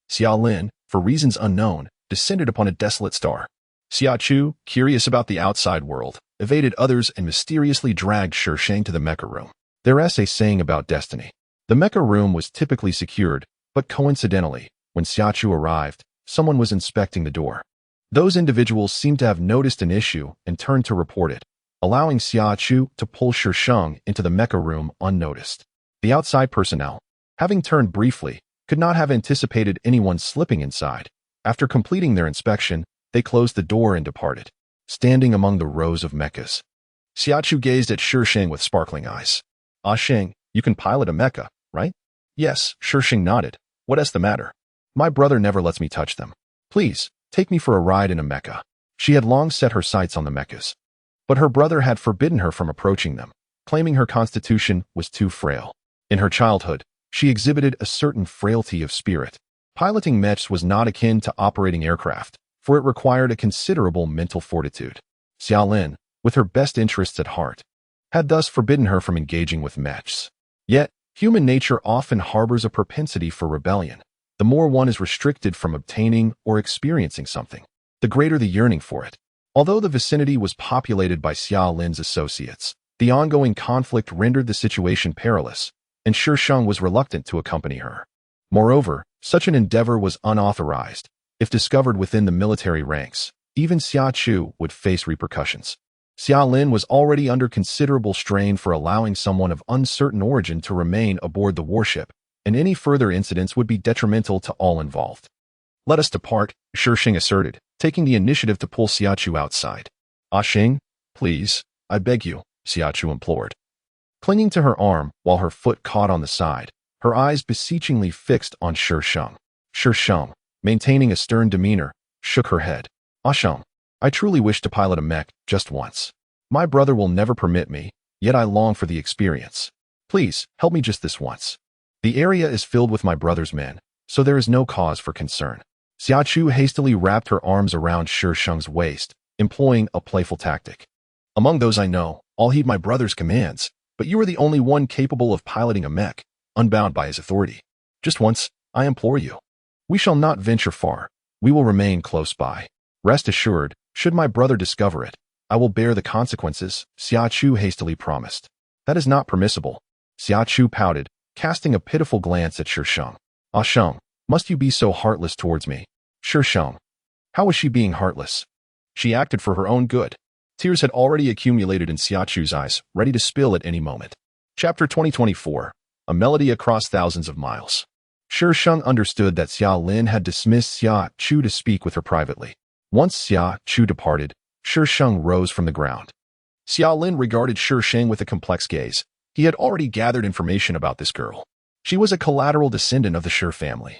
Xiaolin, for reasons unknown, descended upon a desolate star. Xia Chu, curious about the outside world, evaded others and mysteriously dragged Shi Sheng to the mecha room. Their essay saying about destiny. The mecha room was typically secured, but coincidentally, when Xia Chu arrived, someone was inspecting the door. Those individuals seemed to have noticed an issue and turned to report it, allowing Xia Chu to pull Shi Sheng into the mecha room unnoticed. The outside personnel, having turned briefly, could not have anticipated anyone slipping inside. After completing their inspection, they closed the door and departed. Standing among the rows of mechas, Xia Chu gazed at Shi Sheng with sparkling eyes. "Ah Sheng, you can pilot a mecha, right?" "Yes," Shi Sheng nodded. "What is the matter?" "My brother never lets me touch them. Please, take me for a ride in a mecha." She had long set her sights on the mechas, but her brother had forbidden her from approaching them, claiming her constitution was too frail. In her childhood, she exhibited a certain frailty of spirit. Piloting mechs was not akin to operating aircraft, for it required a considerable mental fortitude. Xiaolin, with her best interests at heart, had thus forbidden her from engaging with mechs. Yet, human nature often harbors a propensity for rebellion. The more one is restricted from obtaining or experiencing something, the greater the yearning for it. Although the vicinity was populated by Xiaolin's associates, the ongoing conflict rendered the situation perilous, and Shi Sheng was reluctant to accompany her. Moreover, such an endeavor was unauthorized. If discovered within the military ranks, even Xia Chu would face repercussions. Xiaolin was already under considerable strain for allowing someone of uncertain origin to remain aboard the warship, and any further incidents would be detrimental to all involved. "Let us depart," Shi Sheng asserted, taking the initiative to pull Xia Chu outside. "Ah Sheng, please, I beg you," Xia Chu implored. Clinging to her arm while her foot caught on the side, her eyes beseechingly fixed on Shi Sheng. Shi Sheng, maintaining a stern demeanor, shook her head. "Ah Sheng, I truly wish to pilot a mech just once. My brother will never permit me, yet I long for the experience. Please, help me just this once. The area is filled with my brother's men, so there is no cause for concern." Xia Chu hastily wrapped her arms around Shi Sheng's waist, employing a playful tactic. "Among those I know, I'll heed my brother's commands, but you are the only one capable of piloting a mech, unbound by his authority. Just once, I implore you. We shall not venture far. We will remain close by. Rest assured, should my brother discover it, I will bear the consequences, Xia Chu hastily promised. That is not permissible. Xia Chu pouted, casting a pitiful glance at Shi Sheng. Ah Sheng, must you be so heartless towards me? Shi Sheng. How was she being heartless? She acted for her own good. Tears had already accumulated in Xia Chu's eyes, ready to spill at any moment. Chapter 2024. A melody across thousands of miles. Shi Sheng understood that Xia Lin had dismissed Xia Chu to speak with her privately. Once Xia Chu departed, Shi Sheng rose from the ground. Xia Lin regarded Shi Sheng with a complex gaze. He had already gathered information about this girl. She was a collateral descendant of the Shi family,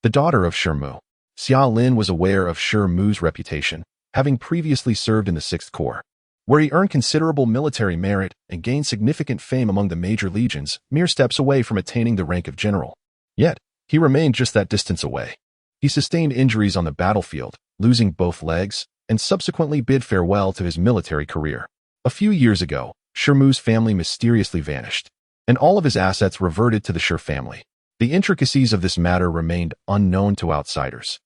the daughter of Shi Mu. Xia Lin was aware of Shi Mu's reputation, having previously served in the 6th Corps, where he earned considerable military merit and gained significant fame among the major legions, mere steps away from attaining the rank of general. Yet, he remained just that distance away. He sustained injuries on the battlefield, losing both legs, and subsequently bid farewell to his military career. A few years ago, Shi Mu's family mysteriously vanished, and all of his assets reverted to the Shi family. The intricacies of this matter remained unknown to outsiders.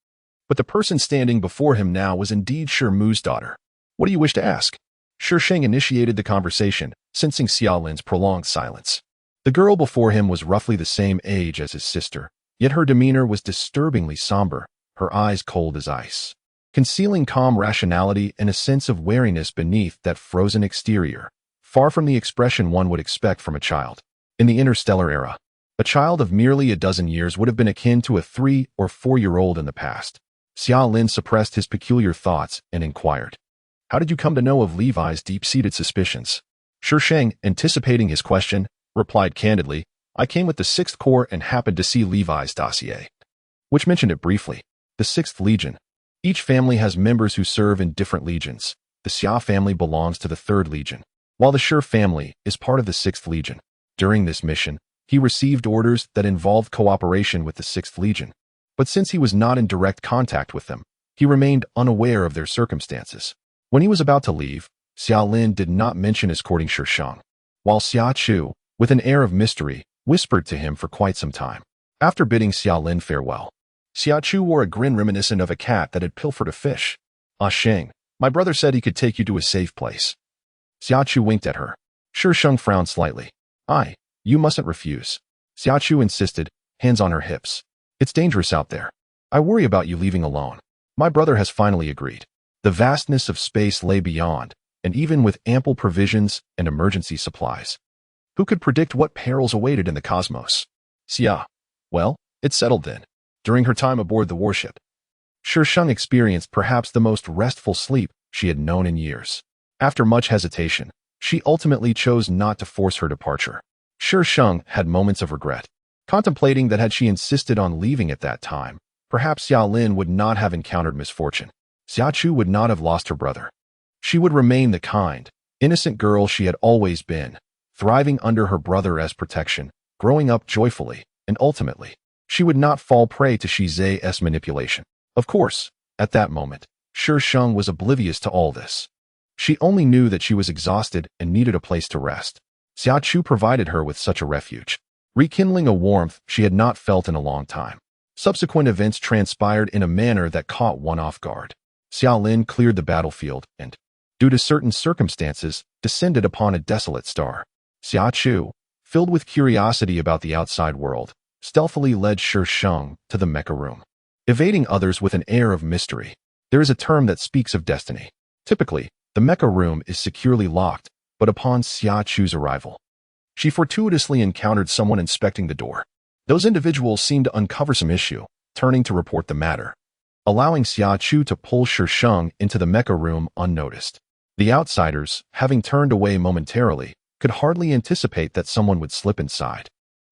But the person standing before him now was indeed Shi Mu's daughter. What do you wish to ask? Shi Sheng initiated the conversation, sensing Xia Lin's prolonged silence. The girl before him was roughly the same age as his sister, yet her demeanor was disturbingly somber, her eyes cold as ice, concealing calm rationality and a sense of wariness beneath that frozen exterior, far from the expression one would expect from a child. In the interstellar era, a child of merely a dozen years would have been akin to a 3- or 4-year-old in the past. Xia Lin suppressed his peculiar thoughts and inquired, "How did you come to know of Levi's deep-seated suspicions?" Shi Sheng, anticipating his question, replied candidly, "I came with the 6th Corps and happened to see Levi's dossier, which mentioned it briefly. The 6th Legion. Each family has members who serve in different legions. The Xia family belongs to the 3rd Legion, while the Shi family is part of the 6th Legion. During this mission, he received orders that involved cooperation with the 6th Legion. But since he was not in direct contact with them, he remained unaware of their circumstances. When he was about to leave, Xia Lin did not mention his courting Shi Sheng, while Xia Chu, with an air of mystery, whispered to him for quite some time. After bidding Xia Lin farewell, Xia Chu wore a grin reminiscent of a cat that had pilfered a fish. "Ah Sheng, my brother said he could take you to a safe place." Xia Chu winked at her. Shi Sheng frowned slightly. You mustn't refuse." Xia Chu insisted, hands on her hips. "It's dangerous out there. I worry about you leaving alone." My brother has finally agreed. The vastness of space lay beyond, and even with ample provisions and emergency supplies, who could predict what perils awaited in the cosmos? Xia. Well, it's settled then. During her time aboard the warship, Shi Sheng experienced perhaps the most restful sleep she had known in years. After much hesitation, she ultimately chose not to force her departure. Shi Sheng had moments of regret, contemplating that had she insisted on leaving at that time, perhaps Xia Lin would not have encountered misfortune. Xia Chu would not have lost her brother. She would remain the kind, innocent girl she had always been, thriving under her brother as protection, growing up joyfully, and ultimately, she would not fall prey to Shi Zhe's manipulation. Of course, at that moment, Shi Sheng was oblivious to all this. She only knew that she was exhausted and needed a place to rest. Xia Chu provided her with such a refuge, rekindling a warmth she had not felt in a long time. Subsequent events transpired in a manner that caught one off guard. Xia Lin cleared the battlefield and, due to certain circumstances, descended upon a desolate star. Xia Chu, filled with curiosity about the outside world, stealthily led Shi Sheng to the mecha room, evading others with an air of mystery. There is a term that speaks of destiny. Typically, the mecha room is securely locked, but upon Xia Chu's arrival, she fortuitously encountered someone inspecting the door. Those individuals seemed to uncover some issue, turning to report the matter, allowing Xia Chu to pull Shi Sheng into the mecha room unnoticed. The outsiders, having turned away momentarily, could hardly anticipate that someone would slip inside.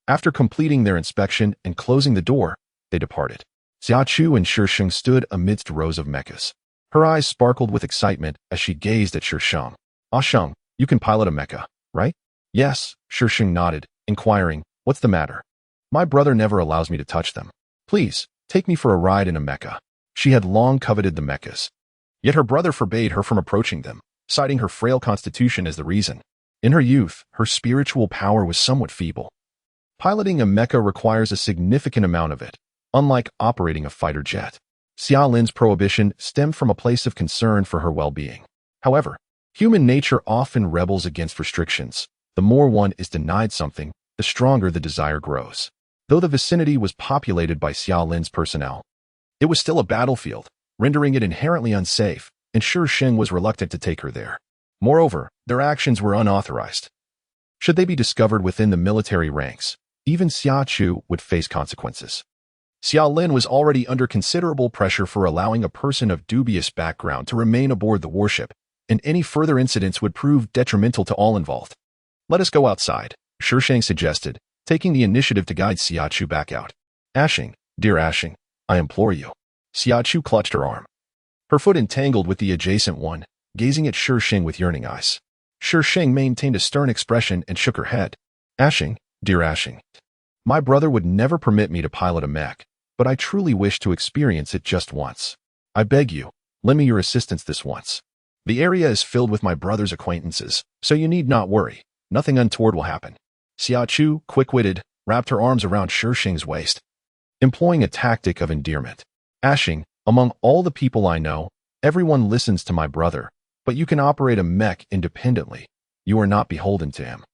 After completing their inspection and closing the door, they departed. Xia Chu and Shi Sheng stood amidst rows of mechas. Her eyes sparkled with excitement as she gazed at Shi Sheng. "Ah Sheng, you can pilot a mecha, right?" "Yes," Shi Sheng nodded, inquiring, "What's the matter?" "My brother never allows me to touch them. Please, take me for a ride in a mecha." She had long coveted the mechas, yet her brother forbade her from approaching them, citing her frail constitution as the reason. In her youth, her spiritual power was somewhat feeble. Piloting a mecha requires a significant amount of it, unlike operating a fighter jet. Xia Lin's prohibition stemmed from a place of concern for her well-being. However, Human nature often rebels against restrictions. The more one is denied something, the stronger the desire grows. Though the vicinity was populated by Xiaolin's personnel, it was still a battlefield, rendering it inherently unsafe, and Shi Sheng was reluctant to take her there. Moreover, their actions were unauthorized. Should they be discovered within the military ranks, even Xia Chu would face consequences. Xiaolin was already under considerable pressure for allowing a person of dubious background to remain aboard the warship, and any further incidents would prove detrimental to all involved. Let us go outside, Shi Sheng suggested, taking the initiative to guide Xia Chu back out. Ashing, dear Ashing, I implore you. Xia Chu clutched her arm. Her foot entangled with the adjacent one, gazing at Shi Sheng with yearning eyes. Shi Sheng maintained a stern expression and shook her head. Ashing, dear Ashing, my brother would never permit me to pilot a mech, but I truly wish to experience it just once. I beg you, lend me your assistance this once. The area is filled with my brother's acquaintances, so you need not worry. Nothing untoward will happen. Xia Chu, quick-witted, wrapped her arms around Shi Sheng's waist, employing a tactic of endearment. Ashing, among all the people I know, everyone listens to my brother, but you can operate a mech independently. You are not beholden to him.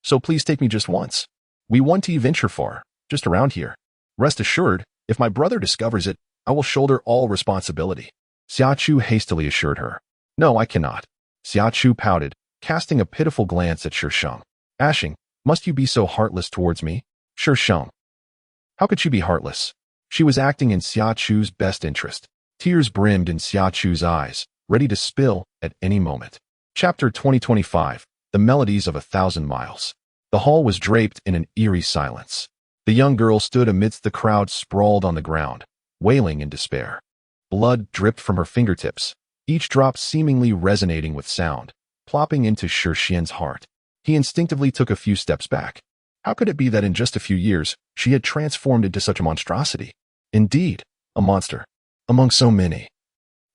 So please take me just once. We want to venture far, just around here. Rest assured, if my brother discovers it, I will shoulder all responsibility. Xia Chu hastily assured her. No, I cannot. Xia Chu pouted, casting a pitiful glance at Shi Sheng. Ashing, must you be so heartless towards me? Shi Sheng. How could she be heartless? She was acting in Xia Chu's best interest. Tears brimmed in Xia Chu's eyes, ready to spill at any moment. Chapter 2025, The Melodies of 1,000 Miles. The hall was draped in an eerie silence. The young girl stood amidst the crowd sprawled on the ground, wailing in despair. Blood dripped from her fingertips, each drop seemingly resonating with sound, plopping into Shi Sheng's heart. He instinctively took a few steps back. How could it be that in just a few years, she had transformed into such a monstrosity? Indeed, a monster. Among so many.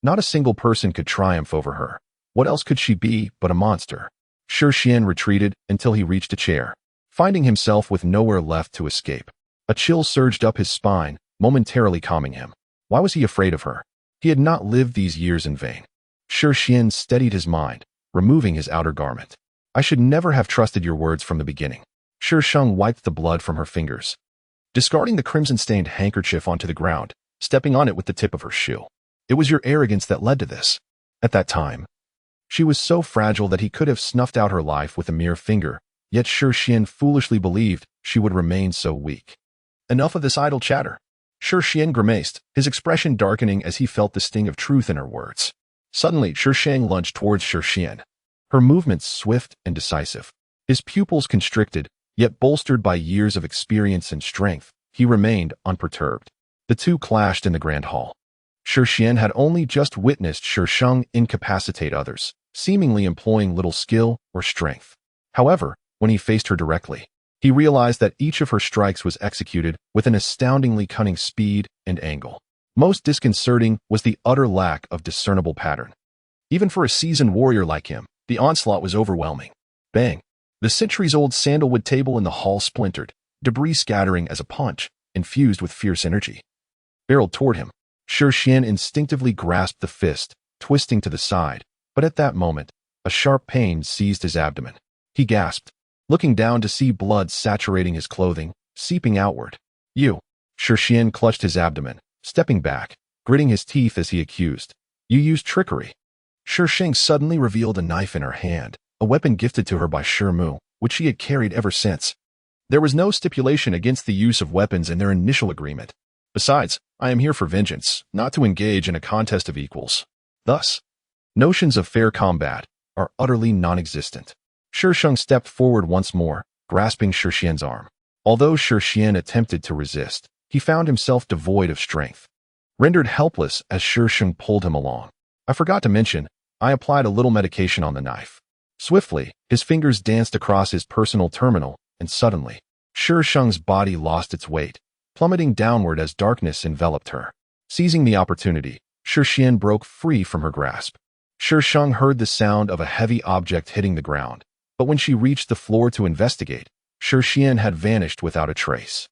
Not a single person could triumph over her. What else could she be but a monster? Shi Sheng retreated until he reached a chair, finding himself with nowhere left to escape. A chill surged up his spine, momentarily calming him. Why was he afraid of her? He had not lived these years in vain. Shi Sheng steadied his mind, removing his outer garment. I should never have trusted your words from the beginning. Shi Sheng wiped the blood from her fingers, discarding the crimson-stained handkerchief onto the ground, stepping on it with the tip of her shoe. It was your arrogance that led to this. At that time, she was so fragile that he could have snuffed out her life with a mere finger, yet Shi Sheng foolishly believed she would remain so weak. Enough of this idle chatter. Shi Sheng grimaced, his expression darkening as he felt the sting of truth in her words. Suddenly, Shi Sheng lunged towards Shi Sheng, her movements swift and decisive. His pupils constricted, yet bolstered by years of experience and strength, he remained unperturbed. The two clashed in the grand hall. Shi Sheng had only just witnessed Shi Sheng incapacitate others, seemingly employing little skill or strength. However, when he faced her directly, he realized that each of her strikes was executed with an astoundingly cunning speed and angle. Most disconcerting was the utter lack of discernible pattern. Even for a seasoned warrior like him, the onslaught was overwhelming. Bang! The centuries-old sandalwood table in the hall splintered, debris scattering as a punch, infused with fierce energy, barreled toward him. Shi Sheng instinctively grasped the fist, twisting to the side, but at that moment, a sharp pain seized his abdomen. He gasped, looking down to see blood saturating his clothing, seeping outward. You! Shi Sheng clutched his abdomen, stepping back, gritting his teeth as he accused. You used trickery. Shi Sheng suddenly revealed a knife in her hand, a weapon gifted to her by Shi Mu, which she had carried ever since. There was no stipulation against the use of weapons in their initial agreement. Besides, I am here for vengeance, not to engage in a contest of equals. Thus, notions of fair combat are utterly non-existent. Shi Sheng stepped forward once more, grasping Shi Sheng's arm. Although Shi Sheng attempted to resist, he found himself devoid of strength, rendered helpless as Shi Sheng pulled him along. I forgot to mention, I applied a little medication on the knife. Swiftly, his fingers danced across his personal terminal, and suddenly, Shi Sheng's body lost its weight, plummeting downward as darkness enveloped her. Seizing the opportunity, Shi Sheng broke free from her grasp. Shi Sheng heard the sound of a heavy object hitting the ground, but when she reached the floor to investigate, Shi Sheng had vanished without a trace.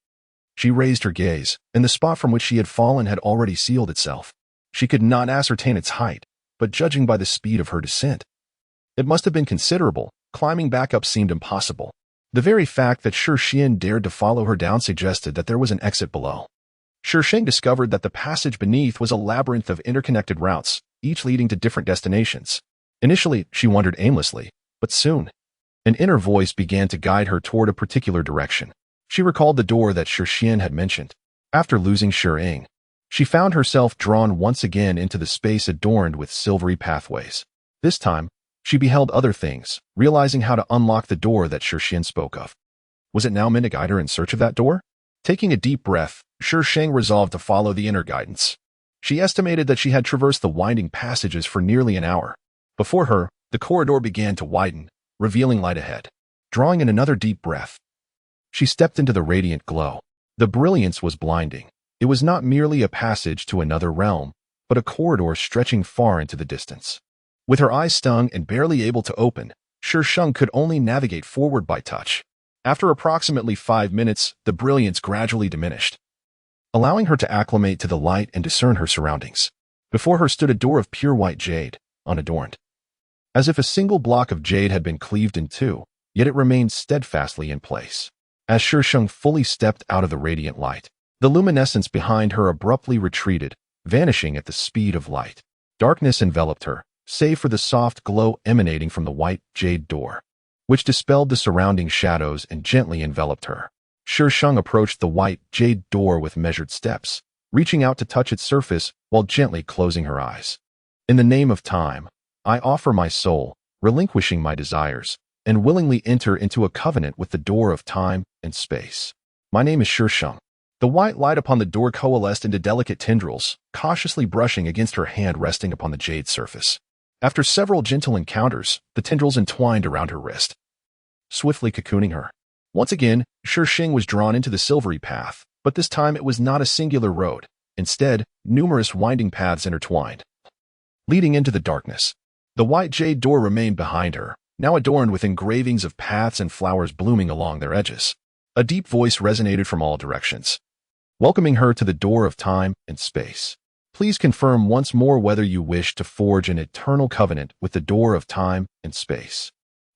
She raised her gaze, and the spot from which she had fallen had already sealed itself. She could not ascertain its height, but judging by the speed of her descent, It must have been considerable. Climbing back up seemed impossible. The very fact that Shi Sheng dared to follow her down suggested that there was an exit below. Shi Sheng discovered that the passage beneath was a labyrinth of interconnected routes, each leading to different destinations. Initially, she wandered aimlessly, but soon, an inner voice began to guide her toward a particular direction. She recalled the door that Shi Sheng had mentioned. After losing Shi Sheng, she found herself drawn once again into the space adorned with silvery pathways. This time, she beheld other things, realizing how to unlock the door that Shi Sheng spoke of. Was it now meant to guide her in search of that door? Taking a deep breath, Shi Sheng resolved to follow the inner guidance. She estimated that she had traversed the winding passages for nearly an hour. Before her, the corridor began to widen, revealing light ahead. Drawing in another deep breath, she stepped into the radiant glow. The brilliance was blinding. It was not merely a passage to another realm, but a corridor stretching far into the distance. With her eyes stung and barely able to open, Shi Sheng could only navigate forward by touch. After approximately 5 minutes, the brilliance gradually diminished, allowing her to acclimate to the light and discern her surroundings. Before her stood a door of pure white jade, unadorned. As if a single block of jade had been cleaved in two, yet it remained steadfastly in place. As Shi Sheng fully stepped out of the radiant light, the luminescence behind her abruptly retreated, vanishing at the speed of light. Darkness enveloped her, save for the soft glow emanating from the white jade door, which dispelled the surrounding shadows and gently enveloped her. Shi Sheng approached the white jade door with measured steps, reaching out to touch its surface while gently closing her eyes. In the name of time, I offer my soul, relinquishing my desires, and willingly enter into a covenant with the door of time and space. My name is Shi Sheng. The white light upon the door coalesced into delicate tendrils, cautiously brushing against her hand resting upon the jade surface. After several gentle encounters, the tendrils entwined around her wrist, swiftly cocooning her. Once again, Shi Sheng was drawn into the silvery path, but this time it was not a singular road. Instead, numerous winding paths intertwined, leading into the darkness. The white jade door remained behind her, now adorned with engravings of paths and flowers blooming along their edges. A deep voice resonated from all directions, welcoming her to the door of time and space. Please confirm once more whether you wish to forge an eternal covenant with the door of time and space.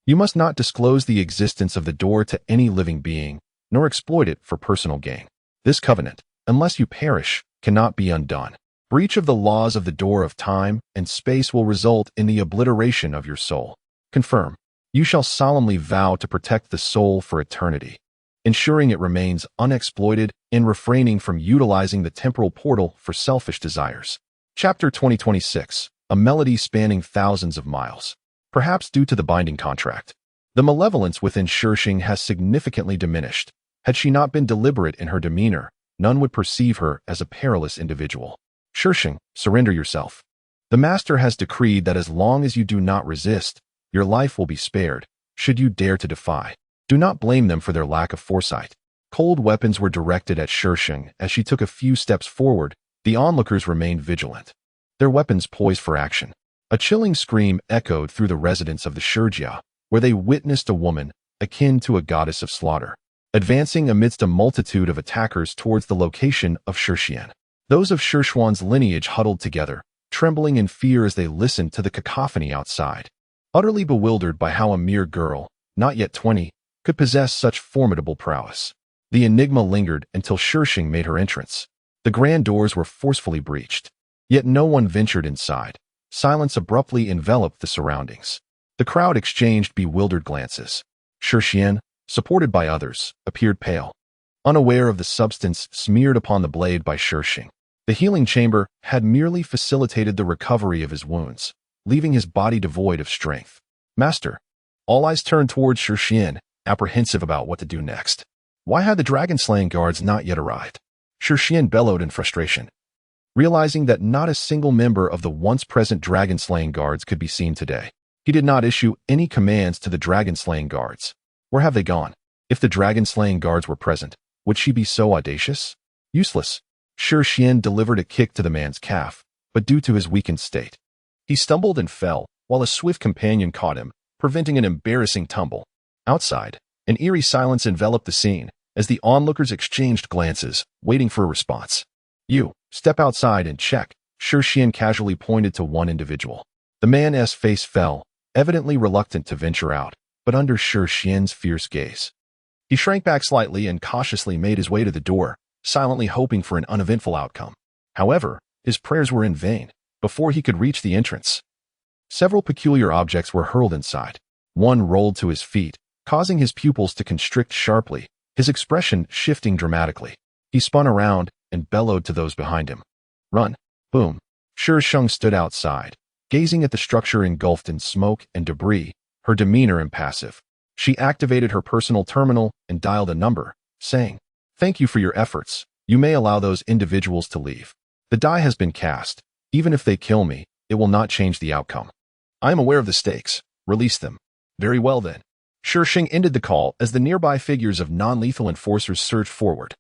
You must not disclose the existence of the door to any living being, nor exploit it for personal gain. This covenant, unless you perish, cannot be undone. Breach of the laws of the door of time and space will result in the obliteration of your soul. Confirm. You shall solemnly vow to protect the soul for eternity, ensuring it remains unexploited and refraining from utilizing the temporal portal for selfish desires. Chapter 2026, a melody spanning thousands of miles. Perhaps due to the binding contract, the malevolence within Shi Sheng has significantly diminished. Had she not been deliberate in her demeanor, none would perceive her as a perilous individual. Shi Sheng, surrender yourself. The Master has decreed that as long as you do not resist, your life will be spared. Should you dare to defy, do not blame them for their lack of foresight. Cold weapons were directed at Shi Sheng as she took a few steps forward. The onlookers remained vigilant, their weapons poised for action. A chilling scream echoed through the residents of the Shurjia, where they witnessed a woman, akin to a goddess of slaughter, advancing amidst a multitude of attackers towards the location of Shi Sheng. Those of Xuanyuan's lineage huddled together, trembling in fear as they listened to the cacophony outside, utterly bewildered by how a mere girl, not yet 20, could possess such formidable prowess. The enigma lingered until Shi Sheng made her entrance. The grand doors were forcefully breached, yet no one ventured inside. Silence abruptly enveloped the surroundings. The crowd exchanged bewildered glances. Shi Sheng, supported by others, appeared pale, unaware of the substance smeared upon the blade by Shi Sheng. The healing chamber had merely facilitated the recovery of his wounds, leaving his body devoid of strength. Master, all eyes turned towards Shi Sheng, apprehensive about what to do next. Why had the dragon-slaying guards not yet arrived? Shi Sheng bellowed in frustration, realizing that not a single member of the once-present dragon-slaying guards could be seen today. He did not issue any commands to the dragon-slaying guards. Where have they gone? If the dragon-slaying guards were present, would she be so audacious? Useless. Shi Sheng delivered a kick to the man's calf, but due to his weakened state, he stumbled and fell, while a swift companion caught him, preventing an embarrassing tumble. Outside, an eerie silence enveloped the scene, as the onlookers exchanged glances, waiting for a response. You, step outside and check. Shi Sheng casually pointed to one individual. The man's face fell, evidently reluctant to venture out, but under Shi Sheng's fierce gaze. He shrank back slightly and cautiously made his way to the door, silently hoping for an uneventful outcome. However, his prayers were in vain. Before he could reach the entrance, several peculiar objects were hurled inside. One rolled to his feet, causing his pupils to constrict sharply, his expression shifting dramatically. He spun around and bellowed to those behind him. "Run!" Boom. Shi Sheng stood outside, gazing at the structure engulfed in smoke and debris, her demeanor impassive. She activated her personal terminal and dialed a number, saying, "Thank you for your efforts. You may allow those individuals to leave. The die has been cast. Even if they kill me, it will not change the outcome. I am aware of the stakes. Release them." "Very well then." Shi Sheng ended the call as the nearby figures of non-lethal enforcers surged forward.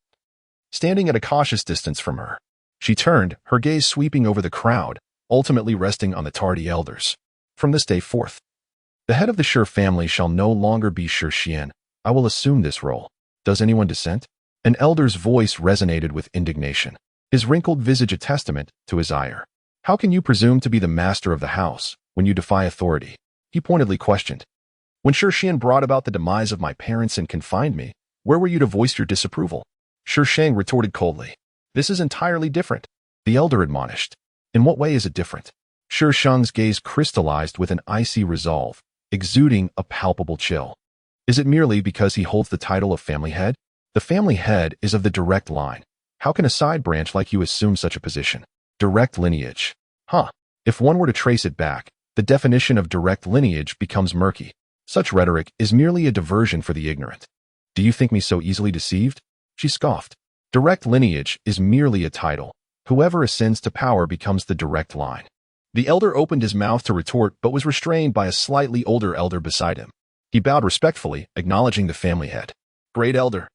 Standing at a cautious distance from her, she turned, her gaze sweeping over the crowd, ultimately resting on the tardy elders. "From this day forth, the head of the Shi family shall no longer be Shi Sheng. I will assume this role. Does anyone dissent?" An elder's voice resonated with indignation, his wrinkled visage a testament to his ire. "How can you presume to be the master of the house when you defy authority?" he pointedly questioned. "When Shi Sheng brought about the demise of my parents and confined me, where were you to voice your disapproval?" Shi Sheng retorted coldly. "This is entirely different," the elder admonished. "In what way is it different?" Shi Sheng's gaze crystallized with an icy resolve, exuding a palpable chill. "Is it merely because he holds the title of family head? The family head is of the direct line. How can a side branch like you assume such a position? Direct lineage. Huh. If one were to trace it back, the definition of direct lineage becomes murky. Such rhetoric is merely a diversion for the ignorant. Do you think me so easily deceived?" She scoffed. "Direct lineage is merely a title. Whoever ascends to power becomes the direct line." The elder opened his mouth to retort but was restrained by a slightly older elder beside him. He bowed respectfully, acknowledging the family head. "Great elder,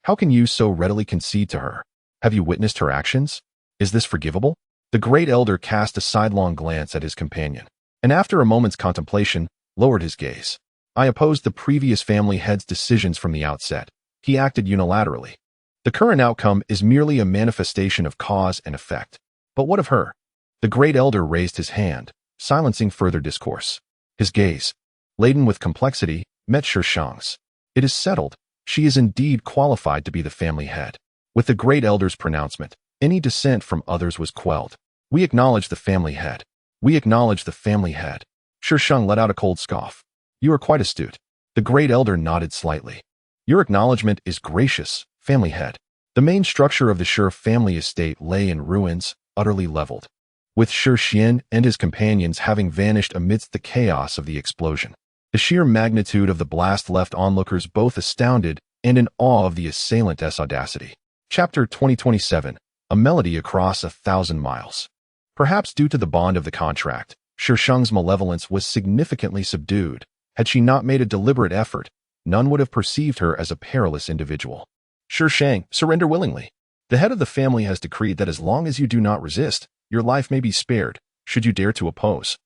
how can you so readily concede to her? Have you witnessed her actions? Is this forgivable?" The great elder cast a sidelong glance at his companion, and after a moment's contemplation, lowered his gaze. "I opposed the previous family head's decisions from the outset. He acted unilaterally. The current outcome is merely a manifestation of cause and effect. But what of her?" The great elder raised his hand, silencing further discourse. His gaze, laden with complexity, met Shi Sheng's. "It is settled. She is indeed qualified to be the family head." With the great elder's pronouncement, any dissent from others was quelled. "We acknowledge the family head. We acknowledge the family head." Shi Sheng let out a cold scoff. "You are quite astute." The great elder nodded slightly. "Your acknowledgement is gracious, family head." The main structure of the Shi family estate lay in ruins, utterly leveled, with Shi Sheng and his companions having vanished amidst the chaos of the explosion. The sheer magnitude of the blast left onlookers both astounded and in awe of the assailant's audacity. Chapter 2027, A Melody Across 1,000 Miles. Perhaps due to the bond of the contract, Shi Sheng's malevolence was significantly subdued. Had she not made a deliberate effort, none would have perceived her as a perilous individual. "Shi Sheng, surrender willingly. The head of the family has decreed that as long as you do not resist, your life may be spared, should you dare to oppose.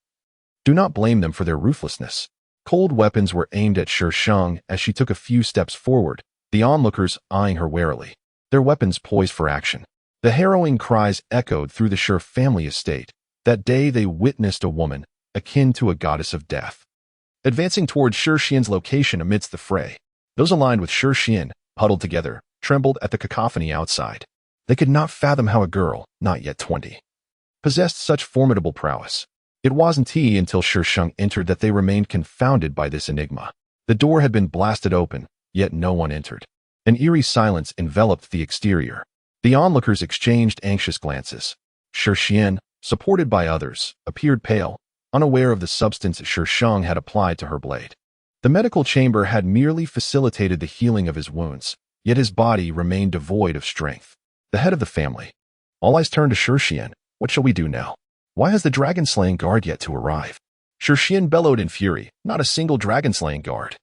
Do not blame them for their ruthlessness." Cold weapons were aimed at Shi Sheng as she took a few steps forward, the onlookers eyeing her warily, their weapons poised for action. The harrowing cries echoed through the Shi family estate. That day they witnessed a woman, akin to a goddess of death, advancing toward Shi Sheng's location amidst the fray. Those aligned with Shi Sheng, huddled together, trembled at the cacophony outside. They could not fathom how a girl, not yet 20, possessed such formidable prowess. It wasn't until Shi Sheng entered that they remained confounded by this enigma. The door had been blasted open, yet no one entered. An eerie silence enveloped the exterior. The onlookers exchanged anxious glances. Shi Sheng, supported by others, appeared pale, unaware of the substance Shi Sheng had applied to her blade. The medical chamber had merely facilitated the healing of his wounds, yet his body remained devoid of strength. The head of the family. All eyes turned to Shi Sheng. What shall we do now? Why has the dragon-slaying guard yet to arrive? Shi Sheng bellowed in fury. Not a single dragon-slaying guard,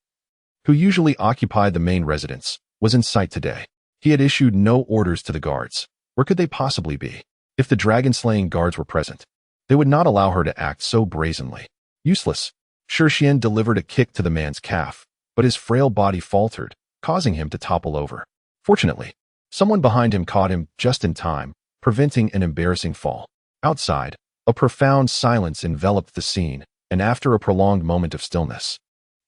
who usually occupied the main residence, was in sight today. He had issued no orders to the guards. Where could they possibly be? If the dragon-slaying guards were present, they would not allow her to act so brazenly. Useless. Shi Sheng delivered a kick to the man's calf, but his frail body faltered, causing him to topple over. Fortunately, someone behind him caught him just in time, preventing an embarrassing fall. Outside, a profound silence enveloped the scene, and after a prolonged moment of stillness,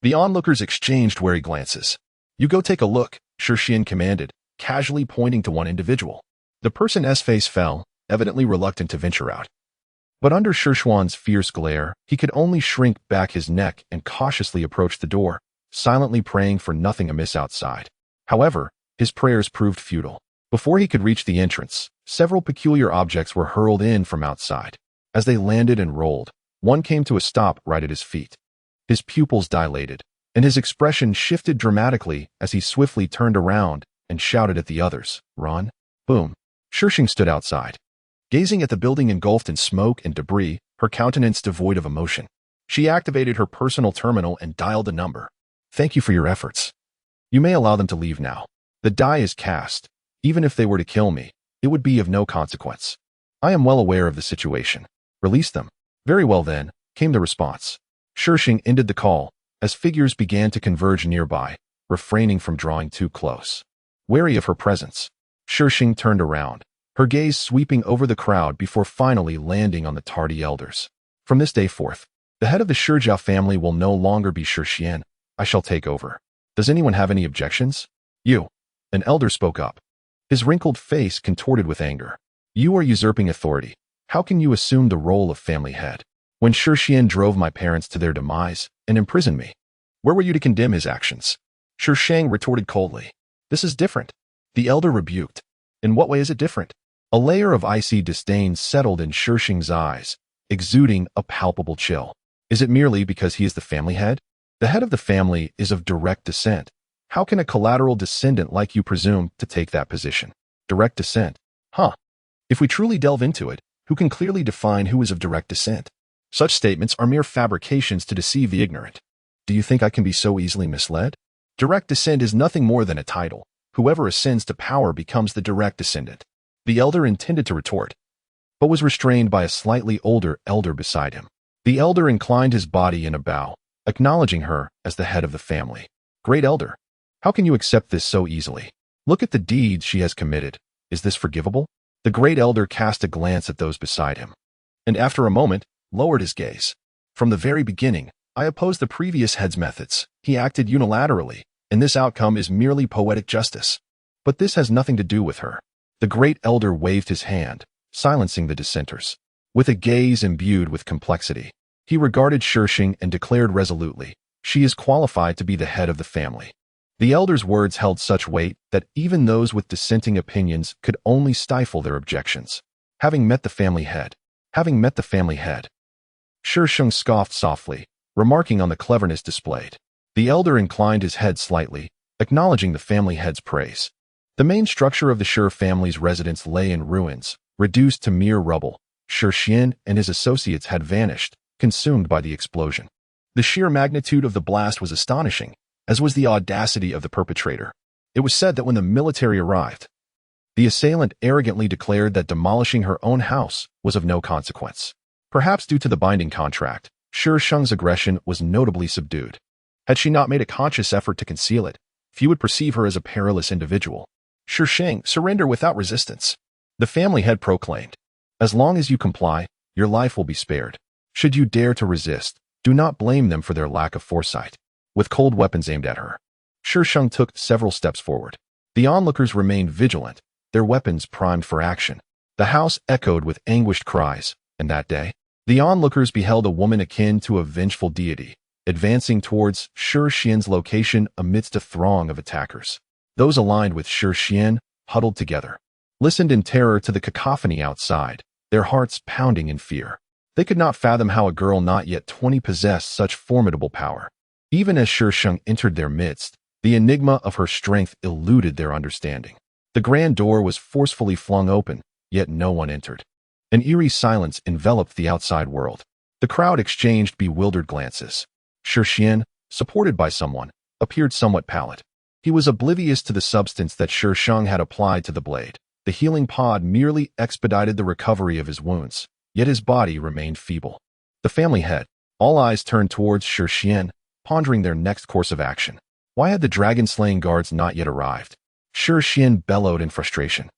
the onlookers exchanged wary glances. "You go take a look," Shi Sheng commanded, casually pointing to one individual. The person's face fell, evidently reluctant to venture out. But under Xuanyuan's fierce glare, he could only shrink back his neck and cautiously approach the door, silently praying for nothing amiss outside. However, his prayers proved futile. Before he could reach the entrance, several peculiar objects were hurled in from outside. As they landed and rolled, one came to a stop right at his feet. His pupils dilated, and his expression shifted dramatically as he swiftly turned around and shouted at the others, "Run!" Boom. Shi Sheng stood outside, gazing at the building engulfed in smoke and debris, her countenance devoid of emotion. She activated her personal terminal and dialed a number. "Thank you for your efforts. You may allow them to leave now. The die is cast. Even if they were to kill me, it would be of no consequence. I am well aware of the situation. Release them." "Very well then," came the response. Shi Sheng ended the call as figures began to converge nearby, refraining from drawing too close. Wary of her presence, Shi Sheng turned around, her gaze sweeping over the crowd before finally landing on the tardy elders. "From this day forth, the head of the Shijiao family will no longer be Shi Sheng. I shall take over. Does anyone have any objections?" "You," an elder spoke up, his wrinkled face contorted with anger. "You are usurping authority. How can you assume the role of family head? When Shi Sheng drove my parents to their demise and imprisoned me, where were you to condemn his actions?" Shi Sheng retorted coldly. "This is different," the elder rebuked. "In what way is it different?" A layer of icy disdain settled in Shi Sheng's eyes, exuding a palpable chill. "Is it merely because he is the family head? The head of the family is of direct descent. How can a collateral descendant like you presume to take that position?" "Direct descent? Huh. If we truly delve into it, who can clearly define who is of direct descent? Such statements are mere fabrications to deceive the ignorant. Do you think I can be so easily misled? Direct descent is nothing more than a title. Whoever ascends to power becomes the direct descendant." The elder intended to retort, but was restrained by a slightly older elder beside him. The elder inclined his body in a bow, acknowledging her as the head of the family. "Great elder, how can you accept this so easily? Look at the deeds she has committed. Is this forgivable?" The great elder cast a glance at those beside him, and after a moment, lowered his gaze. "From the very beginning, I opposed the previous head's methods. He acted unilaterally, and this outcome is merely poetic justice. But this has nothing to do with her." The great elder waved his hand, silencing the dissenters. With a gaze imbued with complexity, he regarded Shi Sheng and declared resolutely, "She is qualified to be the head of the family." The elder's words held such weight that even those with dissenting opinions could only stifle their objections. Having met the family head. Shi Sheng scoffed softly, remarking on the cleverness displayed. The elder inclined his head slightly, acknowledging the family head's praise. The main structure of the Shi family's residence lay in ruins, reduced to mere rubble. Shi Sheng and his associates had vanished, consumed by the explosion. The sheer magnitude of the blast was astonishing, as was the audacity of the perpetrator. It was said that when the military arrived, the assailant arrogantly declared that demolishing her own house was of no consequence. Perhaps due to the binding contract, Shi Sheng's aggression was notably subdued. Had she not made a conscious effort to conceal it, few would perceive her as a perilous individual. Shi Sheng, surrender without resistance. The family head proclaimed. As long as you comply, your life will be spared. Should you dare to resist, do not blame them for their lack of foresight. With cold weapons aimed at her, Shi Sheng took several steps forward. The onlookers remained vigilant, their weapons primed for action. The house echoed with anguished cries, and that day, the onlookers beheld a woman akin to a vengeful deity, advancing towards Shi Sheng's location amidst a throng of attackers. Those aligned with Shi Sheng, huddled together, listened in terror to the cacophony outside, their hearts pounding in fear. They could not fathom how a girl not yet 20 possessed such formidable power. Even as Shi Sheng entered their midst, the enigma of her strength eluded their understanding. The grand door was forcefully flung open, yet no one entered. An eerie silence enveloped the outside world. The crowd exchanged bewildered glances. Shi Sheng, supported by someone, appeared somewhat pallid. He was oblivious to the substance that Shi Sheng had applied to the blade. The healing pod merely expedited the recovery of his wounds, yet his body remained feeble. The family head, all eyes turned towards Shi Sheng, pondering their next course of action. Why had the dragon-slaying guards not yet arrived? Shi Sheng bellowed in frustration.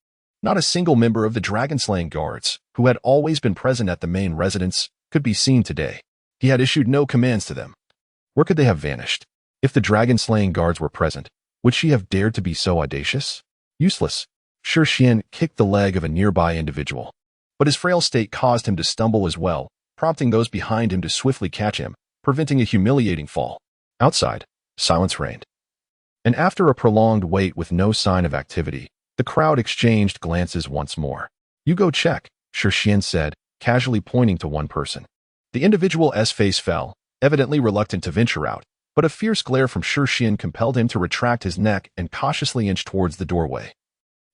Not a single member of the dragon-slaying guards, who had always been present at the main residence, could be seen today. He had issued no commands to them. Where could they have vanished? If the dragon-slaying guards were present, would she have dared to be so audacious? Useless. Shi Sheng kicked the leg of a nearby individual. But his frail state caused him to stumble as well, prompting those behind him to swiftly catch him, preventing a humiliating fall. Outside, silence reigned. And after a prolonged wait with no sign of activity, the crowd exchanged glances once more. "You go check," Shi Sheng said, casually pointing to one person. The individual's face fell, evidently reluctant to venture out, but a fierce glare from Shi Sheng compelled him to retract his neck and cautiously inch towards the doorway,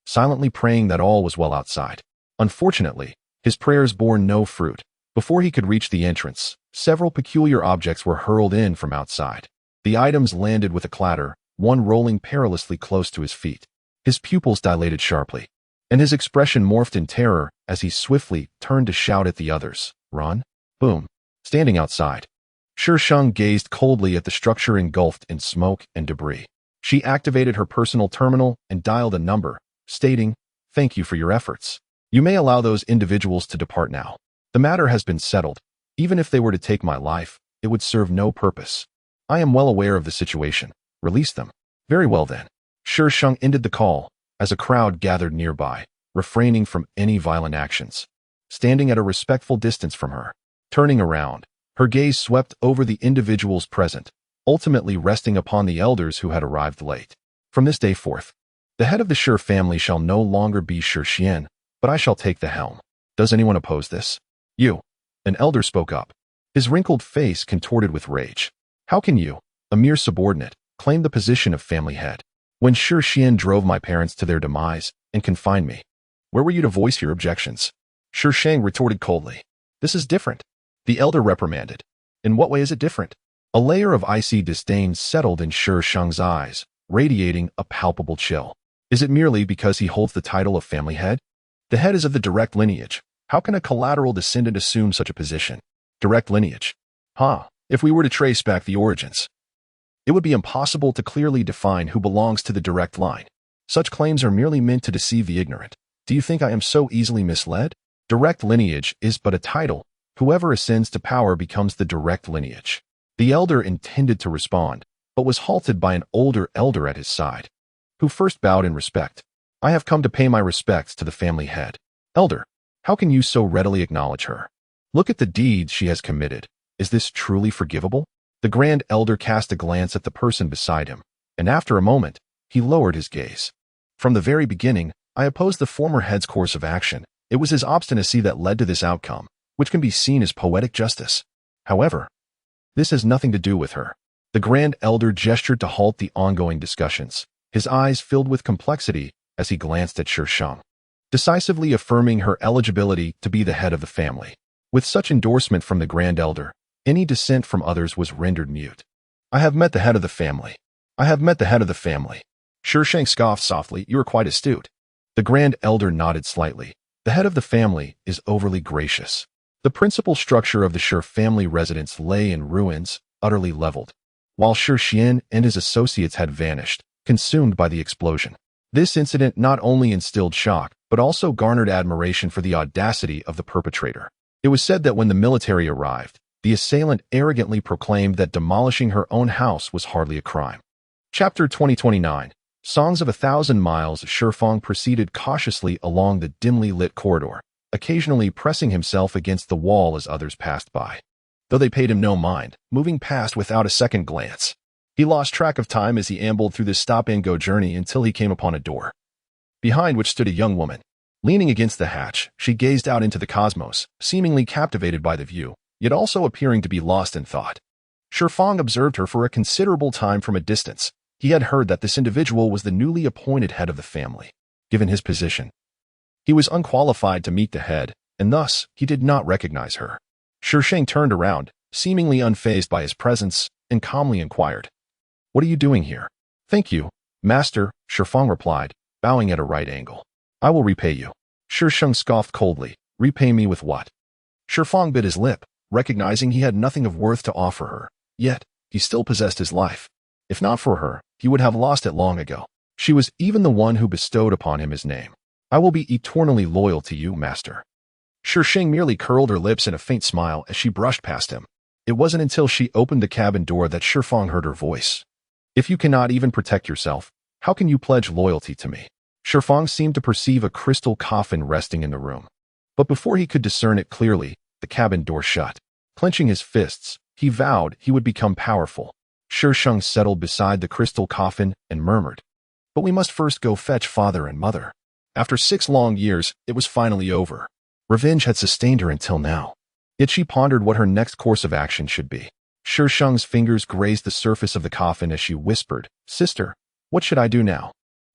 silently praying that all was well outside. Unfortunately, his prayers bore no fruit. Before he could reach the entrance, several peculiar objects were hurled in from outside. The items landed with a clatter, one rolling perilously close to his feet. His pupils dilated sharply, and his expression morphed in terror as he swiftly turned to shout at the others, "Run!" Boom. Standing outside, Shi Sheng gazed coldly at the structure engulfed in smoke and debris. She activated her personal terminal and dialed a number, stating, "Thank you for your efforts. You may allow those individuals to depart now. The matter has been settled. Even if they were to take my life, it would serve no purpose. I am well aware of the situation. Release them." "Very well then." Shi Sheng ended the call as a crowd gathered nearby, refraining from any violent actions. Standing at a respectful distance from her, turning around, her gaze swept over the individuals present, ultimately resting upon the elders who had arrived late. "From this day forth, the head of the Shi family shall no longer be Shi Sheng, but I shall take the helm. Does anyone oppose this?" "You." An elder spoke up, his wrinkled face contorted with rage. "How can you, a mere subordinate, claim the position of family head, when Shi Sheng drove my parents to their demise and confined me? Where were you to voice your objections?" Shi Sheng retorted coldly. "This is different." The elder reprimanded. "In what way is it different?" A layer of icy disdain settled in Shi Sheng's eyes, radiating a palpable chill. "Is it merely because he holds the title of family head? The head is of the direct lineage. How can a collateral descendant assume such a position? Direct lineage. If we were to trace back the origins, it would be impossible to clearly define who belongs to the direct line. Such claims are merely meant to deceive the ignorant. Do you think I am so easily misled? Direct lineage is but a title. Whoever ascends to power becomes the direct lineage." The elder intended to respond, but was halted by an older elder at his side, who first bowed in respect. "I have come to pay my respects to the family head." "Elder, how can you so readily acknowledge her? Look at the deeds she has committed. Is this truly forgivable?" The grand elder cast a glance at the person beside him, and after a moment, he lowered his gaze. "From the very beginning, I opposed the former head's course of action. It was his obstinacy that led to this outcome, which can be seen as poetic justice. However, this has nothing to do with her." The grand elder gestured to halt the ongoing discussions, his eyes filled with complexity as he glanced at Shi Sheng, decisively affirming her eligibility to be the head of the family. With such endorsement from the grand elder, any dissent from others was rendered mute. "I have met the head of the family. I have met the head of the family." Shi Sheng scoffed softly. "You are quite astute." The grand elder nodded slightly. "The head of the family is overly gracious." The principal structure of the Shi family residence lay in ruins, utterly leveled, while Shi Sheng and his associates had vanished, consumed by the explosion. This incident not only instilled shock, but also garnered admiration for the audacity of the perpetrator. It was said that when the military arrived, the assailant arrogantly proclaimed that demolishing her own house was hardly a crime. Chapter 2029. Songs of 1,000 Miles. Shi Feng proceeded cautiously along the dimly lit corridor, occasionally pressing himself against the wall as others passed by, though they paid him no mind, moving past without a second glance. He lost track of time as he ambled through this stop-and-go journey until he came upon a door, behind which stood a young woman. Leaning against the hatch, she gazed out into the cosmos, seemingly captivated by the view, yet also appearing to be lost in thought. Shi Feng observed her for a considerable time from a distance. He had heard that this individual was the newly appointed head of the family. Given his position, he was unqualified to meet the head, and thus he did not recognize her. Shi Sheng turned around, seemingly unfazed by his presence, and calmly inquired, "What are you doing here?" "Thank you, master," Shi Feng replied, bowing at a right angle. "I will repay you." Shi Sheng scoffed coldly. "Repay me with what?" Shi Feng bit his lip, recognizing he had nothing of worth to offer her, yet he still possessed his life. If not for her, he would have lost it long ago. She was even the one who bestowed upon him his name. "I will be eternally loyal to you, master." Shi Sheng merely curled her lips in a faint smile as she brushed past him. It wasn't until she opened the cabin door that Shi Sheng heard her voice. If you cannot even protect yourself, how can you pledge loyalty to me? Shi Sheng seemed to perceive a crystal coffin resting in the room. But before he could discern it clearly, the cabin door shut. Clenching his fists, he vowed he would become powerful. Shi Sheng settled beside the crystal coffin and murmured, "But we must first go fetch father and mother." After 6 long years, it was finally over. Revenge had sustained her until now. Yet she pondered what her next course of action should be. Shi Sheng's fingers grazed the surface of the coffin as she whispered, "Sister, what should I do now?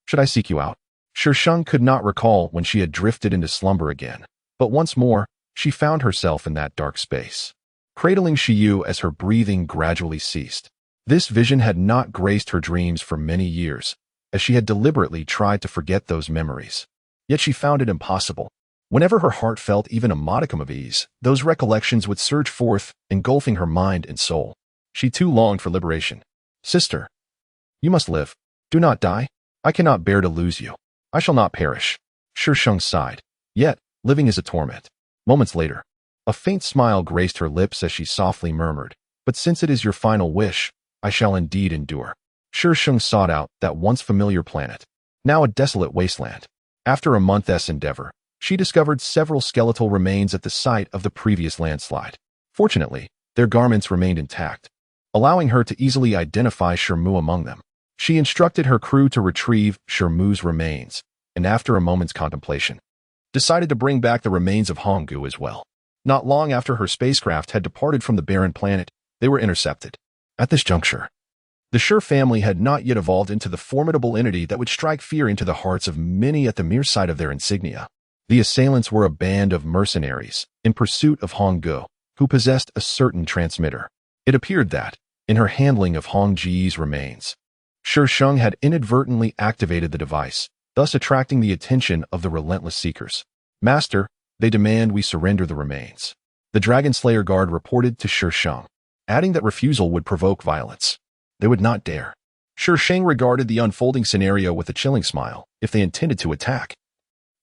Should I seek you out?" Shi Sheng could not recall when she had drifted into slumber again, but once more, she found herself in that dark space, cradling Xiyu as her breathing gradually ceased. This vision had not graced her dreams for many years, as she had deliberately tried to forget those memories. Yet she found it impossible. Whenever her heart felt even a modicum of ease, those recollections would surge forth, engulfing her mind and soul. She too longed for liberation. "Sister, you must live. Do not die. I cannot bear to lose you. I shall not perish." Shi Sheng sighed. "Yet, living is a torment." Moments later, a faint smile graced her lips as she softly murmured, "But since it is your final wish, I shall indeed endure." Shi Sheng sought out that once familiar planet, now a desolate wasteland. After a month's endeavor, she discovered several skeletal remains at the site of the previous landslide. Fortunately, their garments remained intact, allowing her to easily identify Shirmu among them. She instructed her crew to retrieve Shirmu's remains, and after a moment's contemplation, decided to bring back the remains of Honggu as well. Not long after her spacecraft had departed from the barren planet, they were intercepted. At this juncture, the Shi family had not yet evolved into the formidable entity that would strike fear into the hearts of many at the mere sight of their insignia. The assailants were a band of mercenaries in pursuit of Honggu, who possessed a certain transmitter. It appeared that, in her handling of Hongji's remains, Shi Sheng had inadvertently activated the device, thus attracting the attention of the relentless seekers. "Master, they demand we surrender the remains," the Dragon Slayer guard reported to Shi Sheng, adding that refusal would provoke violence. They would not dare. Shi Sheng regarded the unfolding scenario with a chilling smile. If they intended to attack,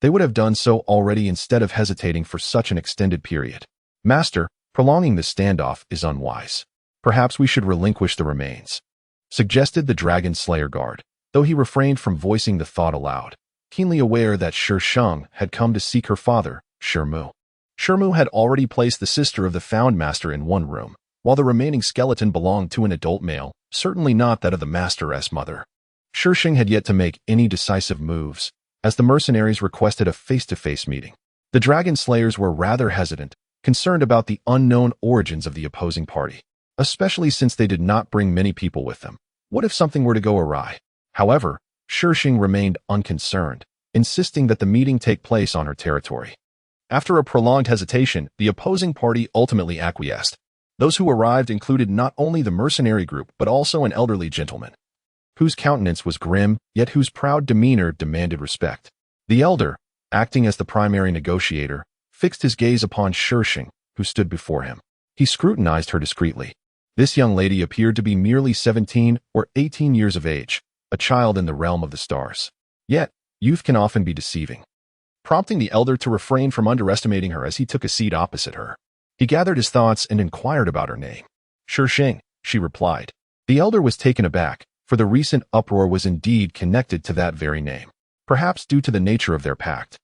they would have done so already instead of hesitating for such an extended period. "Master, prolonging this standoff is unwise. Perhaps we should relinquish the remains," suggested the Dragon Slayer guard, though he refrained from voicing the thought aloud, keenly aware that Shi Sheng had come to seek her father, Shirmu. Shirmu had already placed the sister of the Found Master in one room, while the remaining skeleton belonged to an adult male, certainly not that of the Master's mother. Shi Sheng had yet to make any decisive moves, as the mercenaries requested a face-to-face meeting. The Dragon Slayers were rather hesitant, concerned about the unknown origins of the opposing party, especially since they did not bring many people with them. What if something were to go awry? However, Shi Sheng remained unconcerned, insisting that the meeting take place on her territory. After a prolonged hesitation, the opposing party ultimately acquiesced. Those who arrived included not only the mercenary group but also an elderly gentleman, whose countenance was grim, yet whose proud demeanor demanded respect. The elder, acting as the primary negotiator, fixed his gaze upon Shi Sheng, who stood before him. He scrutinized her discreetly. This young lady appeared to be merely 17 or 18 years of age, a child in the realm of the stars. Yet, youth can often be deceiving, prompting the elder to refrain from underestimating her as he took a seat opposite her. He gathered his thoughts and inquired about her name. "Shi Sheng," she replied. The elder was taken aback, for the recent uproar was indeed connected to that very name, perhaps due to the nature of their pact.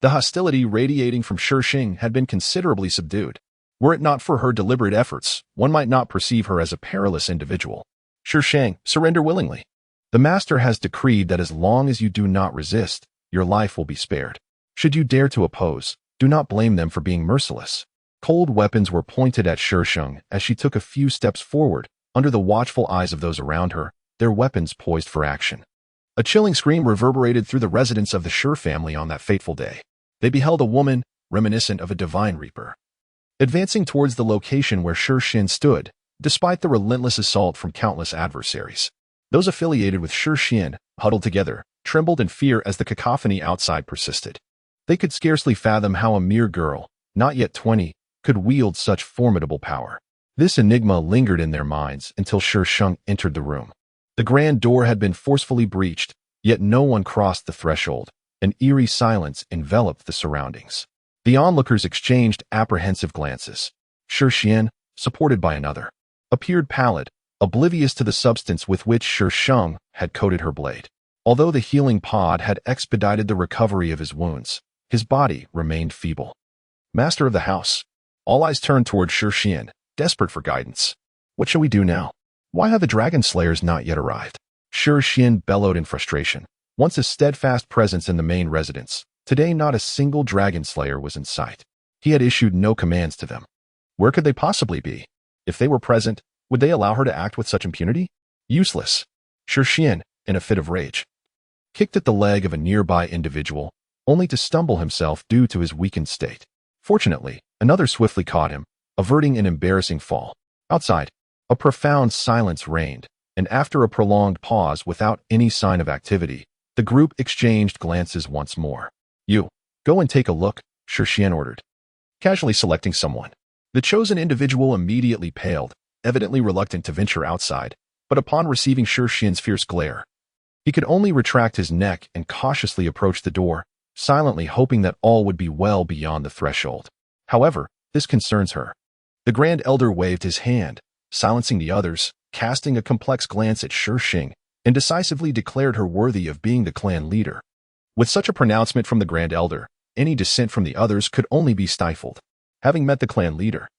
The hostility radiating from Shi Sheng had been considerably subdued. Were it not for her deliberate efforts, one might not perceive her as a perilous individual. "Shi Sheng, surrender willingly. The master has decreed that as long as you do not resist, your life will be spared. Should you dare to oppose, do not blame them for being merciless." Cold weapons were pointed at Shi Sheng as she took a few steps forward, under the watchful eyes of those around her, their weapons poised for action. A chilling scream reverberated through the residents of the Shi family on that fateful day. They beheld a woman, reminiscent of a divine reaper, advancing towards the location where Shi Sheng stood, despite the relentless assault from countless adversaries. Those affiliated with Shi Sheng, huddled together, trembled in fear as the cacophony outside persisted. They could scarcely fathom how a mere girl, not yet 20, could wield such formidable power. This enigma lingered in their minds until Shi Sheng entered the room. The grand door had been forcefully breached, yet no one crossed the threshold. An eerie silence enveloped the surroundings. The onlookers exchanged apprehensive glances. Shi Sheng, supported by another, appeared pallid, oblivious to the substance with which Shi Sheng had coated her blade. Although the healing pod had expedited the recovery of his wounds, his body remained feeble. Master of the house. All eyes turned toward Shi Sheng, desperate for guidance. What shall we do now? Why have the dragon slayers not yet arrived? Shi Sheng bellowed in frustration. Once a steadfast presence in the main residence, today not a single dragon slayer was in sight. He had issued no commands to them. Where could they possibly be? If they were present, would they allow her to act with such impunity? Useless. Shi Sheng, in a fit of rage, kicked at the leg of a nearby individual, only to stumble himself due to his weakened state. Fortunately, another swiftly caught him, averting an embarrassing fall. Outside, a profound silence reigned, and after a prolonged pause without any sign of activity, the group exchanged glances once more. You, go and take a look, Shi Sheng ordered, casually selecting someone. The chosen individual immediately paled, evidently reluctant to venture outside, but upon receiving Shi Sheng's fierce glare, he could only retract his neck and cautiously approach the door, silently hoping that all would be well beyond the threshold. However, this concerns her. The Grand Elder waved his hand, silencing the others, casting a complex glance at Shi Sheng, and decisively declared her worthy of being the clan leader. With such a pronouncement from the Grand Elder, any dissent from the others could only be stifled. Having met the clan leader.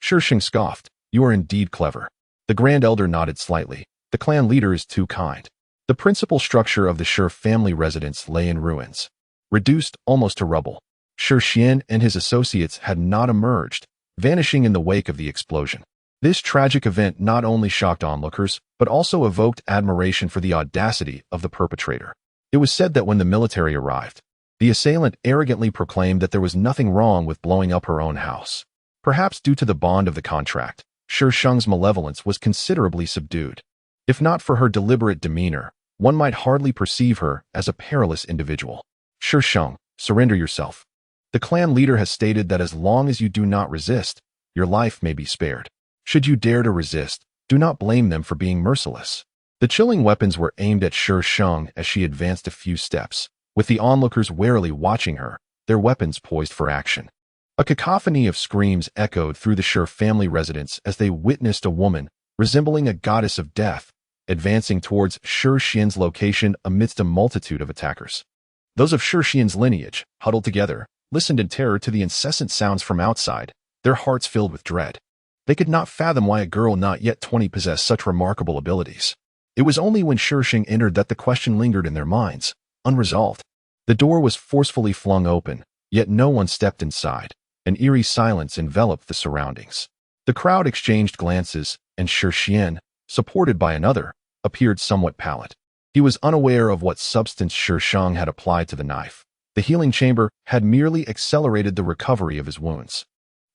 Shi Sheng scoffed. You are indeed clever. The Grand Elder nodded slightly. The clan leader is too kind. The principal structure of the Shi family residence lay in ruins, reduced almost to rubble. Shi Sheng and his associates had not emerged, vanishing in the wake of the explosion. This tragic event not only shocked onlookers, but also evoked admiration for the audacity of the perpetrator. It was said that when the military arrived, the assailant arrogantly proclaimed that there was nothing wrong with blowing up her own house. Perhaps due to the bond of the contract, Shi Sheng's malevolence was considerably subdued. If not for her deliberate demeanor, one might hardly perceive her as a perilous individual. Shi Sheng, surrender yourself. The clan leader has stated that as long as you do not resist, your life may be spared. Should you dare to resist, do not blame them for being merciless. The chilling weapons were aimed at Shi Sheng as she advanced a few steps, with the onlookers warily watching her, their weapons poised for action. A cacophony of screams echoed through the Shi family residence as they witnessed a woman, resembling a goddess of death, advancing towards Shi Sheng's location amidst a multitude of attackers. Those of Shi Sheng's lineage, huddled together, listened in terror to the incessant sounds from outside, their hearts filled with dread. They could not fathom why a girl not yet 20 possessed such remarkable abilities. It was only when Shi Sheng entered that the question lingered in their minds, unresolved. The door was forcefully flung open, yet no one stepped inside. An eerie silence enveloped the surroundings. The crowd exchanged glances, and Shi Sheng, supported by another, appeared somewhat pallid. He was unaware of what substance Shi Sheng had applied to the knife. The healing chamber had merely accelerated the recovery of his wounds.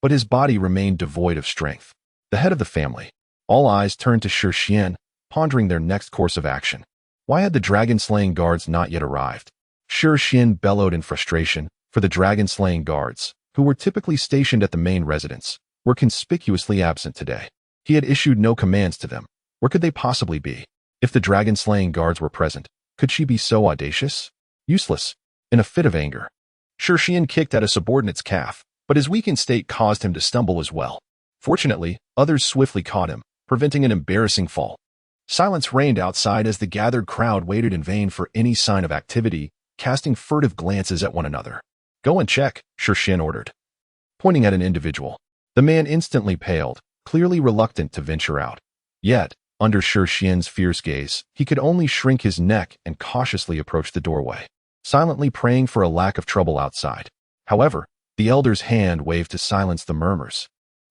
But his body remained devoid of strength. The head of the family. All eyes turned to Shi Sheng, pondering their next course of action. Why had the dragon-slaying guards not yet arrived? Shi Sheng bellowed in frustration, for the dragon-slaying guards, who were typically stationed at the main residence, were conspicuously absent today. He had issued no commands to them. Where could they possibly be? If the dragon-slaying guards were present, could she be so audacious? Useless. In a fit of anger, Shi Sheng kicked at a subordinate's calf, but his weakened state caused him to stumble as well. Fortunately, others swiftly caught him, preventing an embarrassing fall. Silence reigned outside as the gathered crowd waited in vain for any sign of activity, casting furtive glances at one another. Go and check, Shi Sheng ordered, pointing at an individual. The man instantly paled, clearly reluctant to venture out. Yet, under Shi Sheng's fierce gaze, he could only shrink his neck and cautiously approach the doorway, silently praying for a lack of trouble outside. However, the elder's hand waved to silence the murmurs,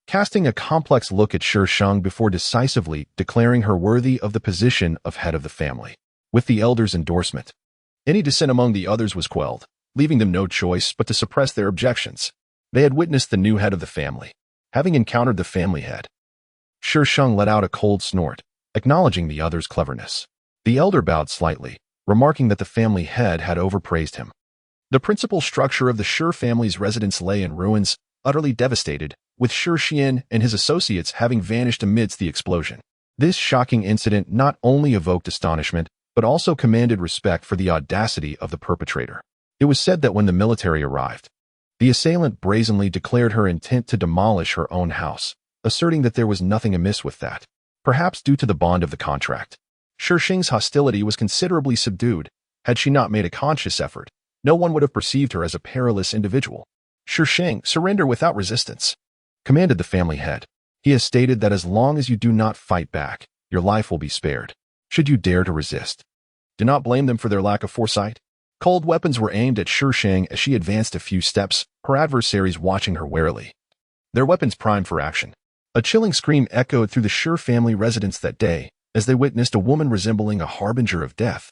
casting a complex look at Shi Sheng before decisively declaring her worthy of the position of head of the family. With the elder's endorsement, any dissent among the others was quelled, leaving them no choice but to suppress their objections. They had witnessed the new head of the family. Having encountered the family head, Shi Sheng let out a cold snort, acknowledging the other's cleverness. The elder bowed slightly, remarking that the family head had overpraised him. The principal structure of the Shi family's residence lay in ruins, utterly devastated, with Shi Sheng and his associates having vanished amidst the explosion. This shocking incident not only evoked astonishment, but also commanded respect for the audacity of the perpetrator. It was said that when the military arrived, The assailant brazenly declared her intent to demolish her own house, asserting that there was nothing amiss with that, perhaps due to the bond of the contract. Shi Sheng's hostility was considerably subdued. Had she not made a conscious effort, no one would have perceived her as a perilous individual. Shi Sheng, surrender without resistance, commanded the family head. He has stated that as long as you do not fight back, your life will be spared. Should you dare to resist, do not blame them for their lack of foresight. Cold weapons were aimed at Shi Sheng as she advanced a few steps, her adversaries watching her warily, their weapons primed for action. A chilling scream echoed through the Shi family residence that day as they witnessed a woman resembling a harbinger of death,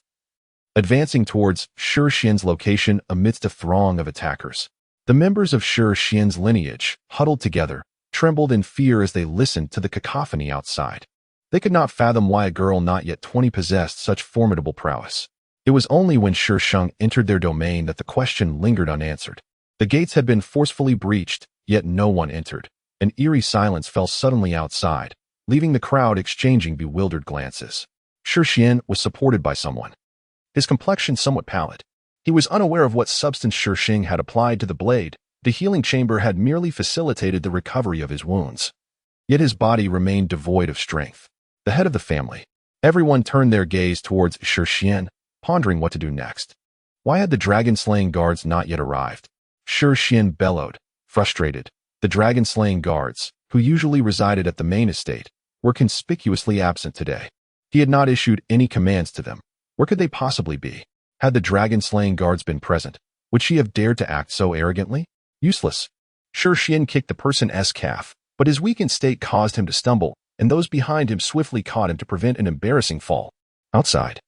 advancing towards Shi Sheng's location amidst a throng of attackers. The members of Shi Sheng's lineage, huddled together, trembled in fear as they listened to the cacophony outside. They could not fathom why a girl not yet 20 possessed such formidable prowess. It was only when Shi Sheng entered their domain that the question lingered unanswered. The gates had been forcefully breached, yet no one entered. An eerie silence fell suddenly outside, leaving the crowd exchanging bewildered glances. Shi Sheng was supported by someone, his complexion somewhat pallid. He was unaware of what substance Shi Sheng had applied to the blade. The healing chamber had merely facilitated the recovery of his wounds. Yet his body remained devoid of strength. The head of the family. Everyone turned their gaze towards Shi Sheng, pondering what to do next. Why had the dragon-slaying guards not yet arrived? Shi Sheng bellowed, frustrated. The dragon-slaying guards, who usually resided at the main estate, were conspicuously absent today. He had not issued any commands to them. Where could they possibly be? Had the dragon-slaying guards been present, would she have dared to act so arrogantly? Useless. Shi Sheng kicked the person's calf, but his weakened state caused him to stumble, and those behind him swiftly caught him to prevent an embarrassing fall. Outside,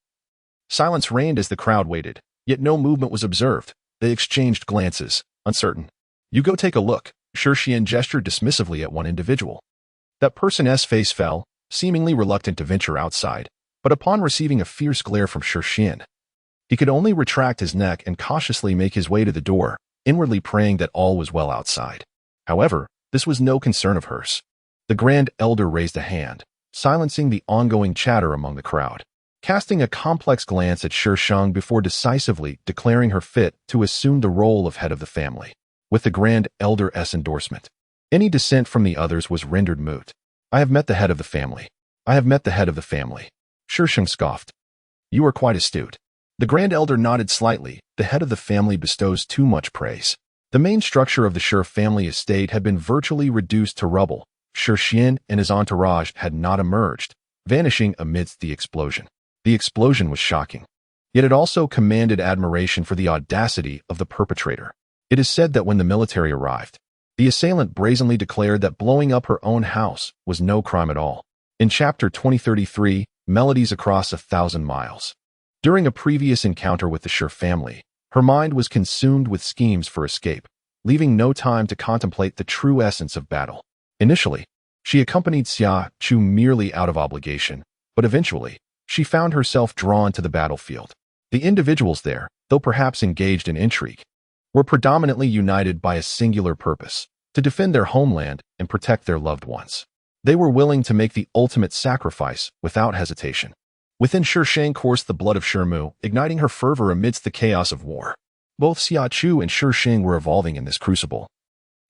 silence reigned as the crowd waited, yet no movement was observed. They exchanged glances, uncertain. You go take a look. Shi Sheng gestured dismissively at one individual. That person's face fell, seemingly reluctant to venture outside, but upon receiving a fierce glare from Shi Sheng, he could only retract his neck and cautiously make his way to the door, inwardly praying that all was well outside. However, this was no concern of hers. The Grand Elder raised a hand, silencing the ongoing chatter among the crowd, casting a complex glance at Shi Sheng before decisively declaring her fit to assume the role of head of the family. With the Grand Elder's endorsement, any dissent from the others was rendered moot. I have met the head of the family. I have met the head of the family. Shi Sheng scoffed. You are quite astute. The Grand Elder nodded slightly. The head of the family bestows too much praise. The main structure of the Shi family estate had been virtually reduced to rubble. Shi Sheng and his entourage had not emerged, vanishing amidst the explosion. The explosion was shocking, yet it also commanded admiration for the audacity of the perpetrator. It is said that when the military arrived, the assailant brazenly declared that blowing up her own house was no crime at all. In Chapter 2033, Melodies Across 1,000 Miles. During a previous encounter with the Shi family, her mind was consumed with schemes for escape, leaving no time to contemplate the true essence of battle. Initially, she accompanied Xia Chu merely out of obligation, but eventually, she found herself drawn to the battlefield. The individuals there, though perhaps engaged in intrigue, were predominantly united by a singular purpose: to defend their homeland and protect their loved ones. They were willing to make the ultimate sacrifice without hesitation. Within Shi Sheng coursed the blood of Shi Mu, igniting her fervor amidst the chaos of war. Both Xia Chu and Shi Sheng were evolving in this crucible.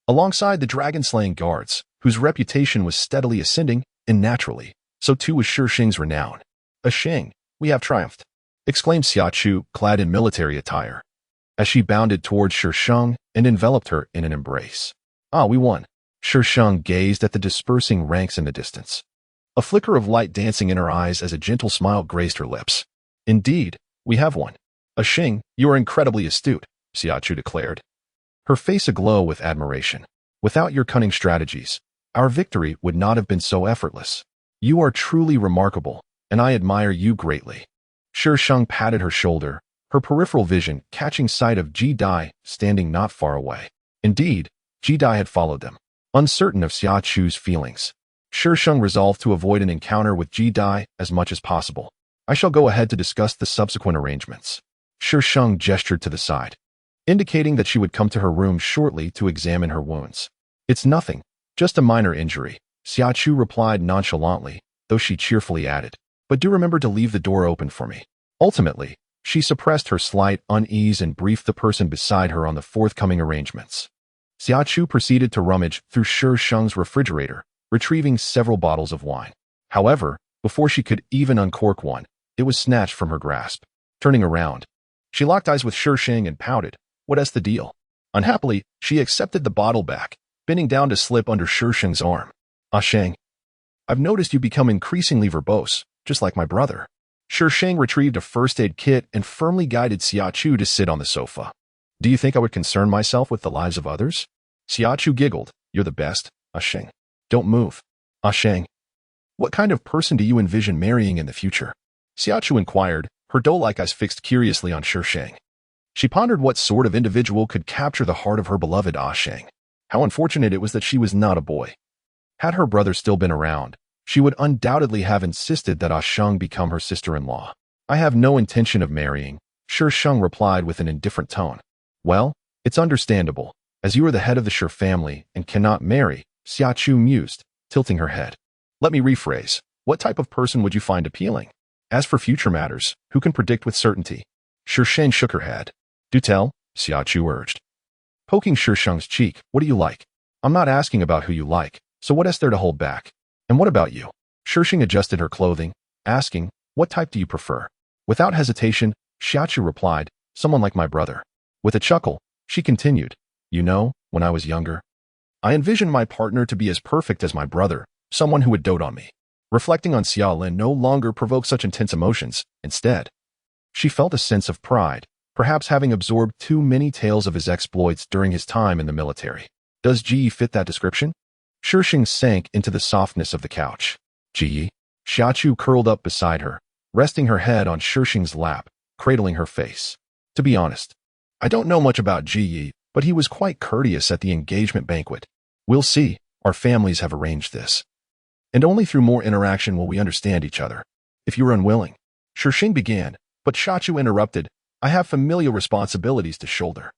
Alongside the dragon-slaying guards, whose reputation was steadily ascending, and naturally, so too was Shi Sheng's renown. "A Sheng, we have triumphed," exclaimed Xia Chu, clad in military attire, as she bounded towards Shi Sheng and enveloped her in an embrace. "Ah, we won." Shi Sheng gazed at the dispersing ranks in the distance, a flicker of light dancing in her eyes as a gentle smile graced her lips. "Indeed, we have won. A Sheng, you are incredibly astute," Xia Chu declared, her face aglow with admiration. "Without your cunning strategies, our victory would not have been so effortless. You are truly remarkable, and I admire you greatly." Shi Sheng patted her shoulder, her peripheral vision catching sight of Ji Dai standing not far away. Indeed, Ji Dai had followed them. Uncertain of Xia Chu's feelings, Shi Sheng resolved to avoid an encounter with Ji Dai as much as possible. "I shall go ahead to discuss the subsequent arrangements." Shi Sheng gestured to the side, indicating that she would come to her room shortly to examine her wounds. "It's nothing, just a minor injury," Xia Chu replied nonchalantly, though she cheerfully added, "But do remember to leave the door open for me." Ultimately, she suppressed her slight unease and briefed the person beside her on the forthcoming arrangements. Xia Chu proceeded to rummage through Shi Sheng's refrigerator, retrieving several bottles of wine. However, before she could even uncork one, it was snatched from her grasp. Turning around, she locked eyes with Shi Sheng and pouted. What's the deal? Unhappily, she accepted the bottle back, bending down to slip under Shi Sheng's arm. Sheng, I've noticed you become increasingly verbose, just like my brother. Shi Sheng retrieved a first aid kit and firmly guided Xia Chu to sit on the sofa. Do you think I would concern myself with the lives of others? Xia Chu giggled. You're the best, Sheng. Don't move. Sheng, what kind of person do you envision marrying in the future? Xia Chu inquired, her doe-like eyes fixed curiously on Shi Sheng. She pondered what sort of individual could capture the heart of her beloved Sheng. How unfortunate it was that she was not a boy. Had her brother still been around, she would undoubtedly have insisted that Sheng become her sister-in-law. I have no intention of marrying, Shi Sheng replied with an indifferent tone. Well, it's understandable, as you are the head of the Shi family and cannot marry, Xia Chu mused, tilting her head. Let me rephrase. What type of person would you find appealing? As for future matters, who can predict with certainty? Shi Sheng shook her head. Do tell, Xia Chu urged. Poking Shi Sheng's cheek, what do you like? I'm not asking about who you like, so what is there to hold back? And what about you? Shi Sheng adjusted her clothing, asking, what type do you prefer? Without hesitation, Xia Chu replied, someone like my brother. With a chuckle, she continued, you know, when I was younger, I envisioned my partner to be as perfect as my brother, someone who would dote on me. Reflecting on Xia Lin no longer provoked such intense emotions. Instead, she felt a sense of pride, perhaps having absorbed too many tales of his exploits during his time in the military. Does Ji fit that description? Shi Sheng sank into the softness of the couch. Ji? Xia Chu curled up beside her, resting her head on Shi Sheng's lap, cradling her face. To be honest, I don't know much about Ji, but he was quite courteous at the engagement banquet. We'll see. Our families have arranged this. And only through more interaction will we understand each other. If you are unwilling. Shi Sheng began, but Xia Chu interrupted. I have familial responsibilities to shoulder.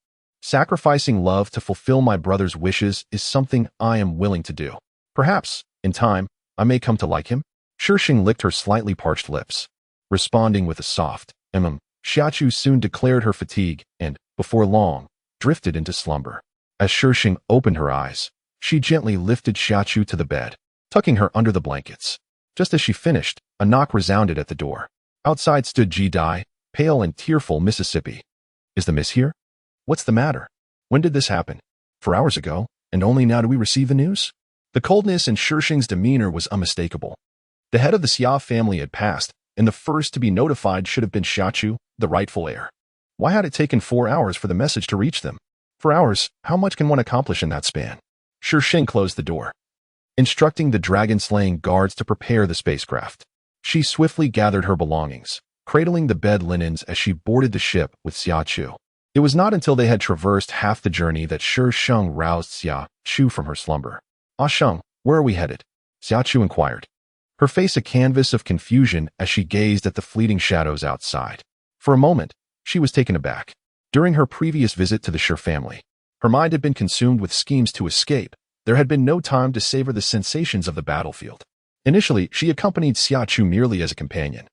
Sacrificing love to fulfill my brother's wishes is something I am willing to do. Perhaps, in time, I may come to like him. Shi Sheng licked her slightly parched lips. Responding with a soft, Xia Chu soon declared her fatigue and, before long, drifted into slumber. As Shi Sheng opened her eyes, she gently lifted Xia Chu to the bed, tucking her under the blankets. Just as she finished, a knock resounded at the door. Outside stood Ji Dai, pale and tearful. Mississippi. Is the miss here? What's the matter? When did this happen? 4 hours ago, and only now do we receive the news? The coldness in Shi Sheng's demeanor was unmistakable. The head of the Xia family had passed, and the first to be notified should have been Xia Chu, the rightful heir. Why had it taken 4 hours for the message to reach them? 4 hours, how much can one accomplish in that span? Shi Sheng closed the door, instructing the dragon-slaying guards to prepare the spacecraft. She swiftly gathered her belongings, cradling the bed linens as she boarded the ship with Xia Chu. It was not until they had traversed half the journey that Shi Sheng roused Xia Chu from her slumber. Sheng, where are we headed? Xia Chu inquired, her face a canvas of confusion as she gazed at the fleeting shadows outside. For a moment, she was taken aback. During her previous visit to the Shi family, her mind had been consumed with schemes to escape. There had been no time to savor the sensations of the battlefield. Initially, she accompanied Xia Chu merely as a companion.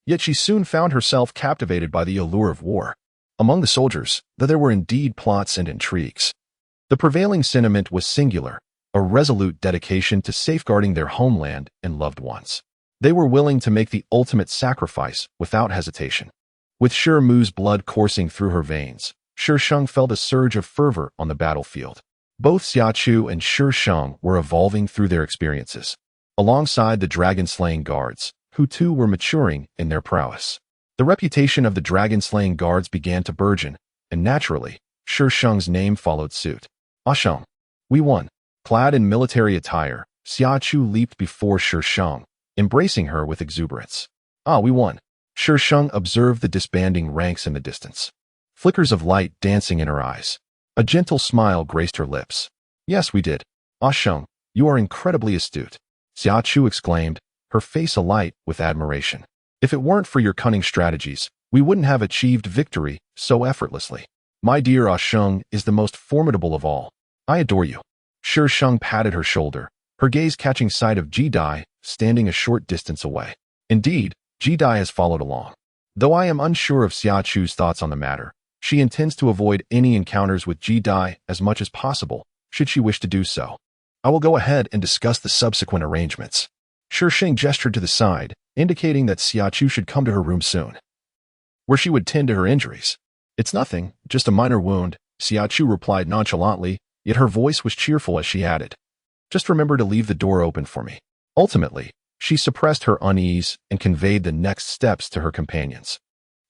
Yet she soon found herself captivated by the allure of war. Among the soldiers, there were indeed plots and intrigues. The prevailing sentiment was singular, a resolute dedication to safeguarding their homeland and loved ones. They were willing to make the ultimate sacrifice without hesitation. With Shi Mu's blood coursing through her veins, Shi Sheng felt a surge of fervor on the battlefield. Both Xia Chu and Shi Sheng were evolving through their experiences, alongside the dragon-slaying guards, who too were maturing in their prowess. The reputation of the dragon-slaying guards began to burgeon, and naturally, Shi Sheng's name followed suit. Sheng, we won. Clad in military attire, Xia Chu leaped before Shi Sheng, embracing her with exuberance. We won. Shi Sheng observed the disbanding ranks in the distance, flickers of light dancing in her eyes. A gentle smile graced her lips. Yes, we did. Sheng, you are incredibly astute. Xia Chu exclaimed, her face alight with admiration. If it weren't for your cunning strategies, we wouldn't have achieved victory so effortlessly. My dear Sheng is the most formidable of all. I adore you. Shi Sheng patted her shoulder, her gaze catching sight of Ji Dai, standing a short distance away. Indeed, Ji Dai has followed along. Though I am unsure of Xia Chu's thoughts on the matter, She intends to avoid any encounters with Ji Dai as much as possible, should she wish to do so. I will go ahead and discuss the subsequent arrangements. Shi Sheng gestured to the side, indicating that Xiachu should come to her room soon, where she would tend to her injuries. It's nothing, just a minor wound, Xiachu replied nonchalantly, yet her voice was cheerful as she added, just remember to leave the door open for me. Ultimately, she suppressed her unease and conveyed the next steps to her companions.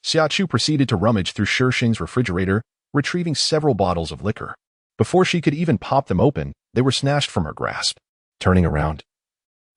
Xiachu proceeded to rummage through Shi Sheng's refrigerator, retrieving several bottles of liquor. Before she could even pop them open, they were snatched from her grasp. Turning around,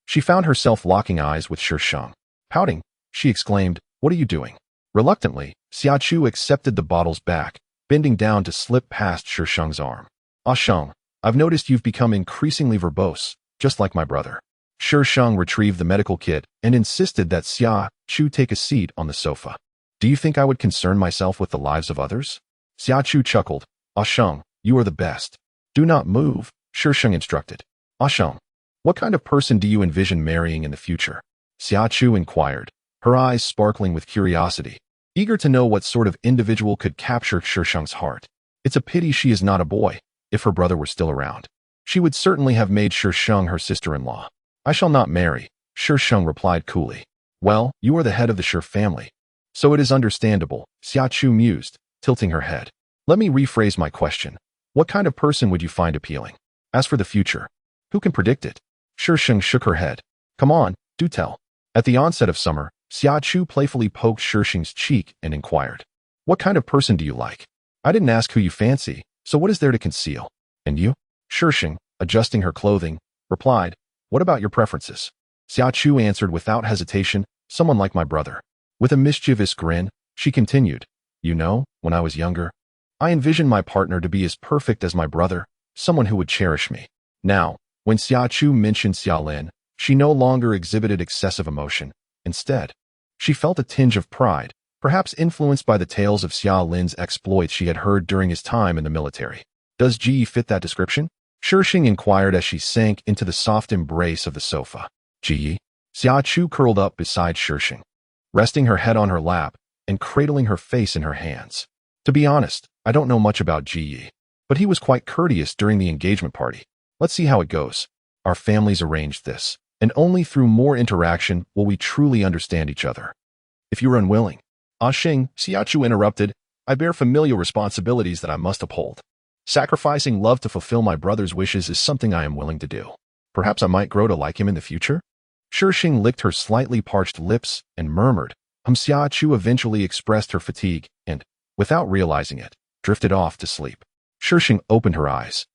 she found herself locking eyes with Shi Sheng. Pouting, she exclaimed, "What are you doing?" Reluctantly, Xiachu accepted the bottles back, bending down to slip past Shi Sheng's arm. "Ah Sheng, I've noticed you've become increasingly verbose, just like my brother." Shi Sheng retrieved the medical kit and insisted that Xiachu take a seat on the sofa. "Do you think I would concern myself with the lives of others?" Xiachu chuckled. "Ah Sheng, you are the best. Do not move," Shi Sheng instructed. "Ah Sheng, what kind of person do you envision marrying in the future?" Xiachu inquired, her eyes sparkling with curiosity, eager to know what sort of individual could capture Shi Sheng's heart. It's a pity she is not a boy. If her brother were still around, she would certainly have made Shi Sheng her sister-in-law. "I shall not marry," Shi Sheng replied coolly. "Well, you are the head of the Shi family, so it is understandable," Xiachu mused, tilting her head. "Let me rephrase my question. What kind of person would you find appealing? As for the future, who can predict it?" Shi Sheng shook her head. "Come on, do tell." At the onset of summer, Xiachu playfully poked Shi Sheng's cheek and inquired, "What kind of person do you like?" "I didn't ask who you fancy, so what is there to conceal?" "And you?" Shi Sheng, adjusting her clothing, replied, "What about your preferences?" Xiachu answered without hesitation, "Someone like my brother." With a mischievous grin, she continued, "You know, when I was younger, I envisioned my partner to be as perfect as my brother, someone who would cherish me." Now, when Xiachu mentioned Xiaolin, she no longer exhibited excessive emotion. Instead, she felt a tinge of pride, perhaps influenced by the tales of Xiaolin's exploits she had heard during his time in the military. "Does Ji fit that description?" Shi Sheng inquired as she sank into the soft embrace of the sofa. "Ji?" Xiachu curled up beside Shi Sheng, resting her head on her lap and cradling her face in her hands. "To be honest, I don't know much about Ji, but he was quite courteous during the engagement party. Let's see how it goes. Our families arranged this, and only through more interaction will we truly understand each other. If you are unwilling." "Ah Sheng," Xiachu interrupted, "I bear familial responsibilities that I must uphold. Sacrificing love to fulfill my brother's wishes is something I am willing to do. Perhaps I might grow to like him in the future." Shi Sheng licked her slightly parched lips and murmured. Xiachu eventually expressed her fatigue and, without realizing it, drifted off to sleep. Shi Sheng opened her eyes,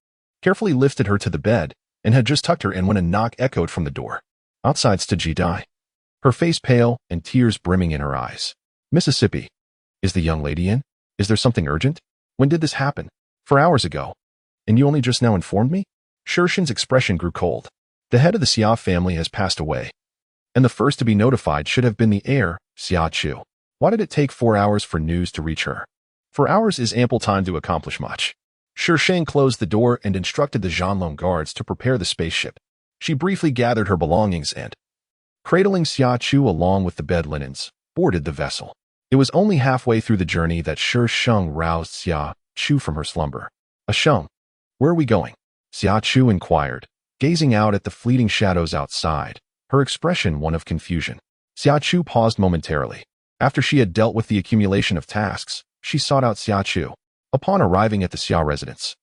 carefully lifted her to the bed, and had just tucked her in when a knock echoed from the door. Outside stood Ji Dai, her face pale and tears brimming in her eyes. "Mississippi, is the young lady in? Is there something urgent? When did this happen?" "4 hours ago. And you only just now informed me?" Shi Sheng's expression grew cold. "The head of the Xia family has passed away, and the first to be notified should have been the heir, Xiachu. Why did it take 4 hours for news to reach her?" "4 hours is ample time to accomplish much." Shi Sheng closed the door and instructed the Xuanyuan guards to prepare the spaceship. She briefly gathered her belongings and, cradling Xiachu along with the bed linens, boarded the vessel. It was only halfway through the journey that Shi Sheng roused Xiachu from her slumber. "Ah Sheng, where are we going?" Xiachu inquired, gazing out at the fleeting shadows outside, her expression one of confusion. Xiachu paused momentarily. After she had dealt with the accumulation of tasks, she sought out Xiachu. Upon arriving at the Xia residence,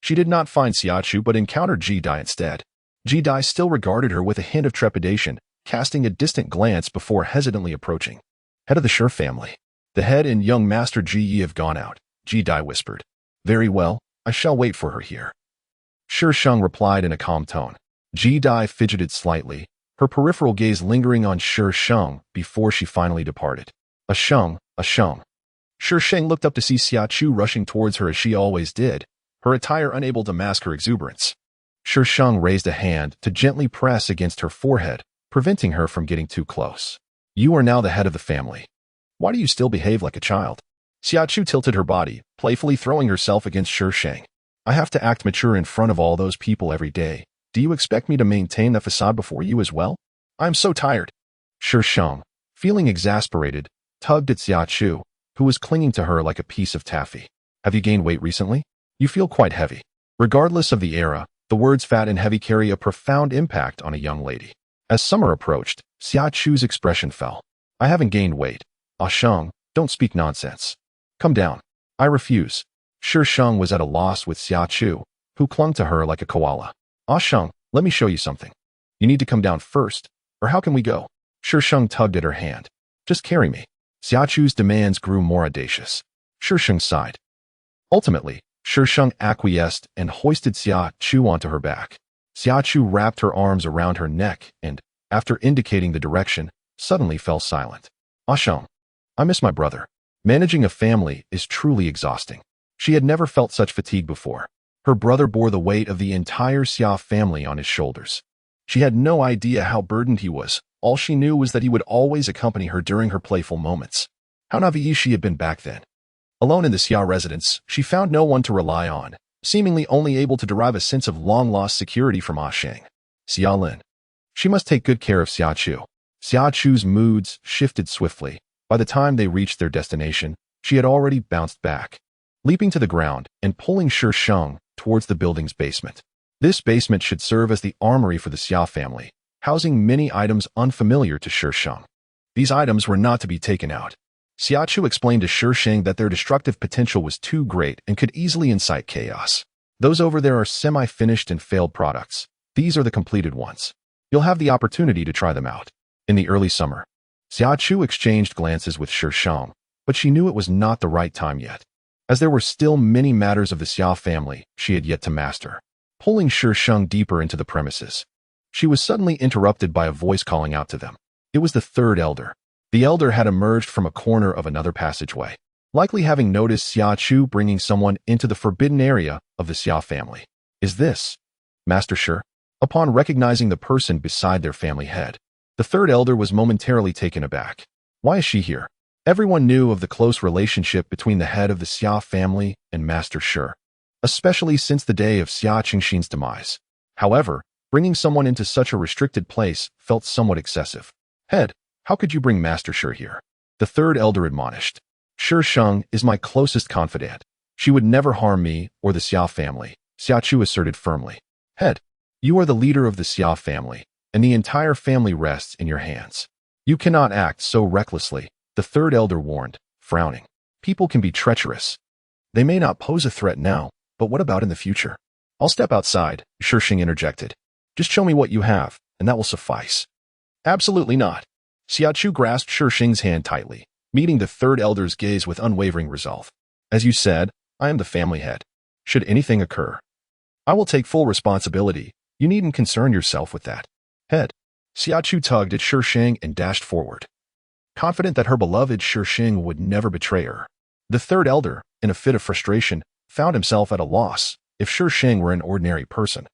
she did not find Xiachu but encountered Ji Dai instead. Ji Dai still regarded her with a hint of trepidation, casting a distant glance before hesitantly approaching. "Head of the Shi family. The head and young master Ji Yi have gone out," Ji Dai whispered. "Very well, I shall wait for her here." Shi Sheng replied in a calm tone. Ji Dai fidgeted slightly, her peripheral gaze lingering on Shi Sheng before she finally departed. "Ah Sheng, Ah Sheng." Shi Sheng looked up to see Xiachu rushing towards her as she always did, her attire unable to mask her exuberance. Shi Sheng raised a hand to gently press against her forehead, preventing her from getting too close. "You are now the head of the family. Why do you still behave like a child?" Xiachu tilted her body, playfully throwing herself against Shi Sheng. "I have to act mature in front of all those people every day. Do you expect me to maintain that facade before you as well? I'm so tired." Shi Sheng, feeling exasperated, tugged at Xiachu, who was clinging to her like a piece of taffy. Have you gained weight recently? You feel quite heavy. Regardless of the era, the words fat and heavy carry a profound impact on a young lady. As summer approached, Xia Chu's expression fell. I haven't gained weight. Ah Sheng, don't speak nonsense. Come down. I refuse. Shi Sheng was at a loss with Xia Chu, who clung to her like a koala. Ah Sheng, let me show you something. You need to come down first, or how can we go? Shi Sheng tugged at her hand. Just carry me. Xia Chu's demands grew more audacious. Shi Sheng sighed. Ultimately, Shi Sheng acquiesced and hoisted Xia Chu onto her back. Xia Chu wrapped her arms around her neck and, after indicating the direction, suddenly fell silent. Ah Sheng, I miss my brother. Managing a family is truly exhausting. She had never felt such fatigue before. Her brother bore the weight of the entire Xia family on his shoulders. She had no idea how burdened he was. All she knew was that he would always accompany her during her playful moments. How naive she had been back then. Alone in the Xia residence, she found no one to rely on, seemingly only able to derive a sense of long-lost security from Ah Sheng. Xia Lin. She must take good care of Xia Chu. Xia Chu's moods shifted swiftly. By the time they reached their destination, she had already bounced back, leaping to the ground and pulling Shi Sheng towards the building's basement. This basement should serve as the armory for the Xia family, housing many items unfamiliar to Shi Sheng. These items were not to be taken out. Xia Chu explained to Shi Sheng that their destructive potential was too great and could easily incite chaos. Those over there are semi-finished and failed products. These are the completed ones. You'll have the opportunity to try them out. In the early summer, Xia Chu exchanged glances with Shi Sheng, but she knew it was not the right time yet, as there were still many matters of the Xia family she had yet to master. Pulling Shi Sheng deeper into the premises, she was suddenly interrupted by a voice calling out to them. It was the third elder. The elder had emerged from a corner of another passageway, likely having noticed Xia Chu bringing someone into the forbidden area of the Xia family. Is this Master Shi? Upon recognizing the person beside their family head, the third elder was momentarily taken aback. Why is she here? Everyone knew of the close relationship between the head of the Xia family and Master Shi, especially since the day of Xia Qingxin's demise. However, bringing someone into such a restricted place felt somewhat excessive. Head, how could you bring Master Shi here? The third elder admonished. Shi Sheng is my closest confidant. She would never harm me or the Xia family, Xia Chu asserted firmly. Head, you are the leader of the Xia family, and the entire family rests in your hands. You cannot act so recklessly, the third elder warned, frowning. People can be treacherous. They may not pose a threat now, but what about in the future? I'll step outside, Shi Sheng interjected. Just show me what you have, and that will suffice. Absolutely not. Xia Chu grasped Shi Sheng's hand tightly, meeting the third elder's gaze with unwavering resolve. As you said, I am the family head. Should anything occur, I will take full responsibility. You needn't concern yourself with that. Head. Xia Chu tugged at Shi Sheng and dashed forward, confident that her beloved Shi Sheng would never betray her. The third elder, in a fit of frustration, found himself at a loss. If Shi Sheng were an ordinary person,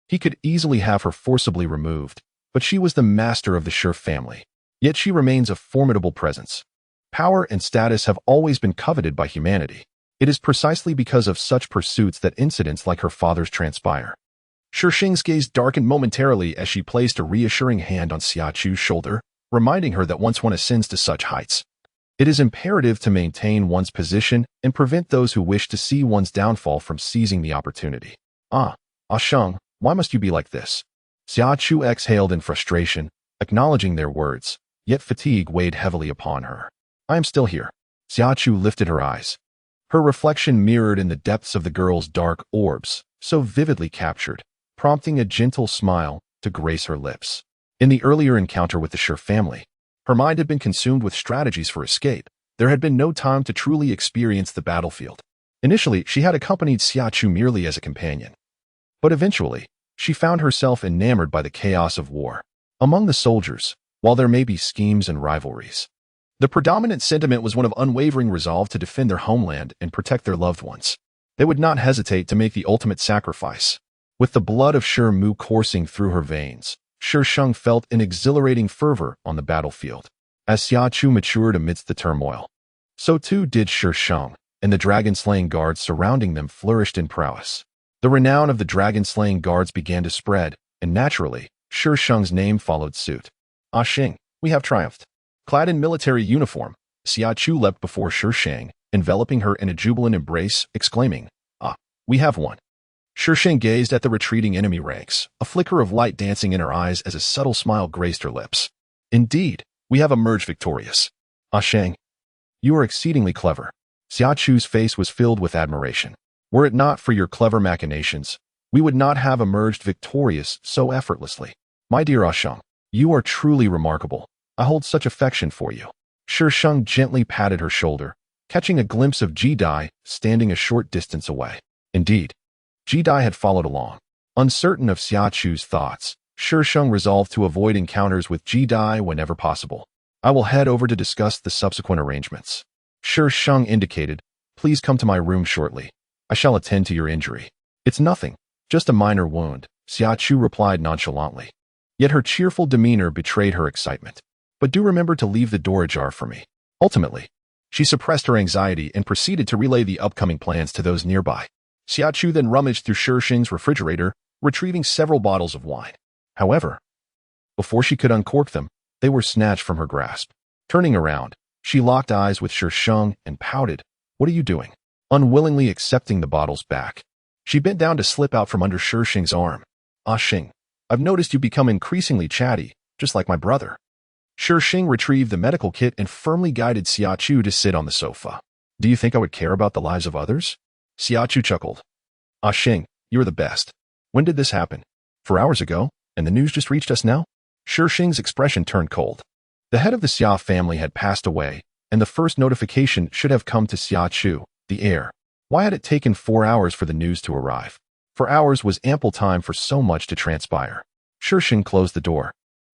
he could easily have her forcibly removed, but she was the master of the Shi family. Yet she remains a formidable presence. Power and status have always been coveted by humanity. It is precisely because of such pursuits that incidents like her father's transpire. Shi Sheng's gaze darkened momentarily as she placed a reassuring hand on Xia Chu's shoulder, reminding her that once one ascends to such heights, it is imperative to maintain one's position and prevent those who wish to see one's downfall from seizing the opportunity. Ah Sheng, why must you be like this? Xia Chu exhaled in frustration, acknowledging their words, yet fatigue weighed heavily upon her. I am still here. Xia Chu lifted her eyes. Her reflection mirrored in the depths of the girl's dark orbs, so vividly captured, prompting a gentle smile to grace her lips. In the earlier encounter with the Shi family, her mind had been consumed with strategies for escape. There had been no time to truly experience the battlefield. Initially, she had accompanied Xia Chu merely as a companion. But eventually, she found herself enamored by the chaos of war. Among the soldiers, while there may be schemes and rivalries, the predominant sentiment was one of unwavering resolve to defend their homeland and protect their loved ones. They would not hesitate to make the ultimate sacrifice. With the blood of Shi Mu coursing through her veins, Shi Sheng felt an exhilarating fervor on the battlefield. As Xia Chu matured amidst the turmoil, so too did Shi Sheng, and the dragon-slaying guards surrounding them flourished in prowess. The renown of the dragon-slaying guards began to spread, and naturally, Shi Sheng's name followed suit. Ah Sheng, we have triumphed. Clad in military uniform, Xia Chu leapt before Shi Sheng, enveloping her in a jubilant embrace, exclaiming, "Ah, we have won." Shi Sheng gazed at the retreating enemy ranks, a flicker of light dancing in her eyes as a subtle smile graced her lips. "Indeed, we have emerged victorious. Ah Sheng, you are exceedingly clever." Xia Chu's face was filled with admiration. "Were it not for your clever machinations, we would not have emerged victorious so effortlessly. My dear Ah Sheng, you are truly remarkable. I hold such affection for you." Shi Sheng gently patted her shoulder, catching a glimpse of Ji Dai standing a short distance away. Indeed, Ji Dai had followed along. Uncertain of Xia Chu's thoughts, Shi Sheng resolved to avoid encounters with Ji Dai whenever possible. "I will head over to discuss the subsequent arrangements." Shi Sheng indicated, "Please come to my room shortly. I shall attend to your injury." "It's nothing, just a minor wound," Xia Chu replied nonchalantly. Yet her cheerful demeanor betrayed her excitement. "But do remember to leave the door ajar for me." Ultimately, she suppressed her anxiety and proceeded to relay the upcoming plans to those nearby. Xia Chu then rummaged through Shi Sheng's refrigerator, retrieving several bottles of wine. However, before she could uncork them, they were snatched from her grasp. Turning around, she locked eyes with Shi Sheng and pouted, "What are you doing?" Unwillingly accepting the bottles back, she bent down to slip out from under Shi Sheng's arm. "Ah Sheng, I've noticed you become increasingly chatty, just like my brother." Shi Sheng retrieved the medical kit and firmly guided Xia Chu to sit on the sofa. "Do you think I would care about the lives of others?" Xia Chu chuckled. "Ah Sheng, you're the best. When did this happen?" "4 hours ago, and the news just reached us now?" Shi Sheng's expression turned cold. The head of the Xia family had passed away, and the first notification should have come to Xia Chu, the heir. Why had it taken 4 hours for the news to arrive? 4 hours was ample time for so much to transpire. Shi Sheng closed the door,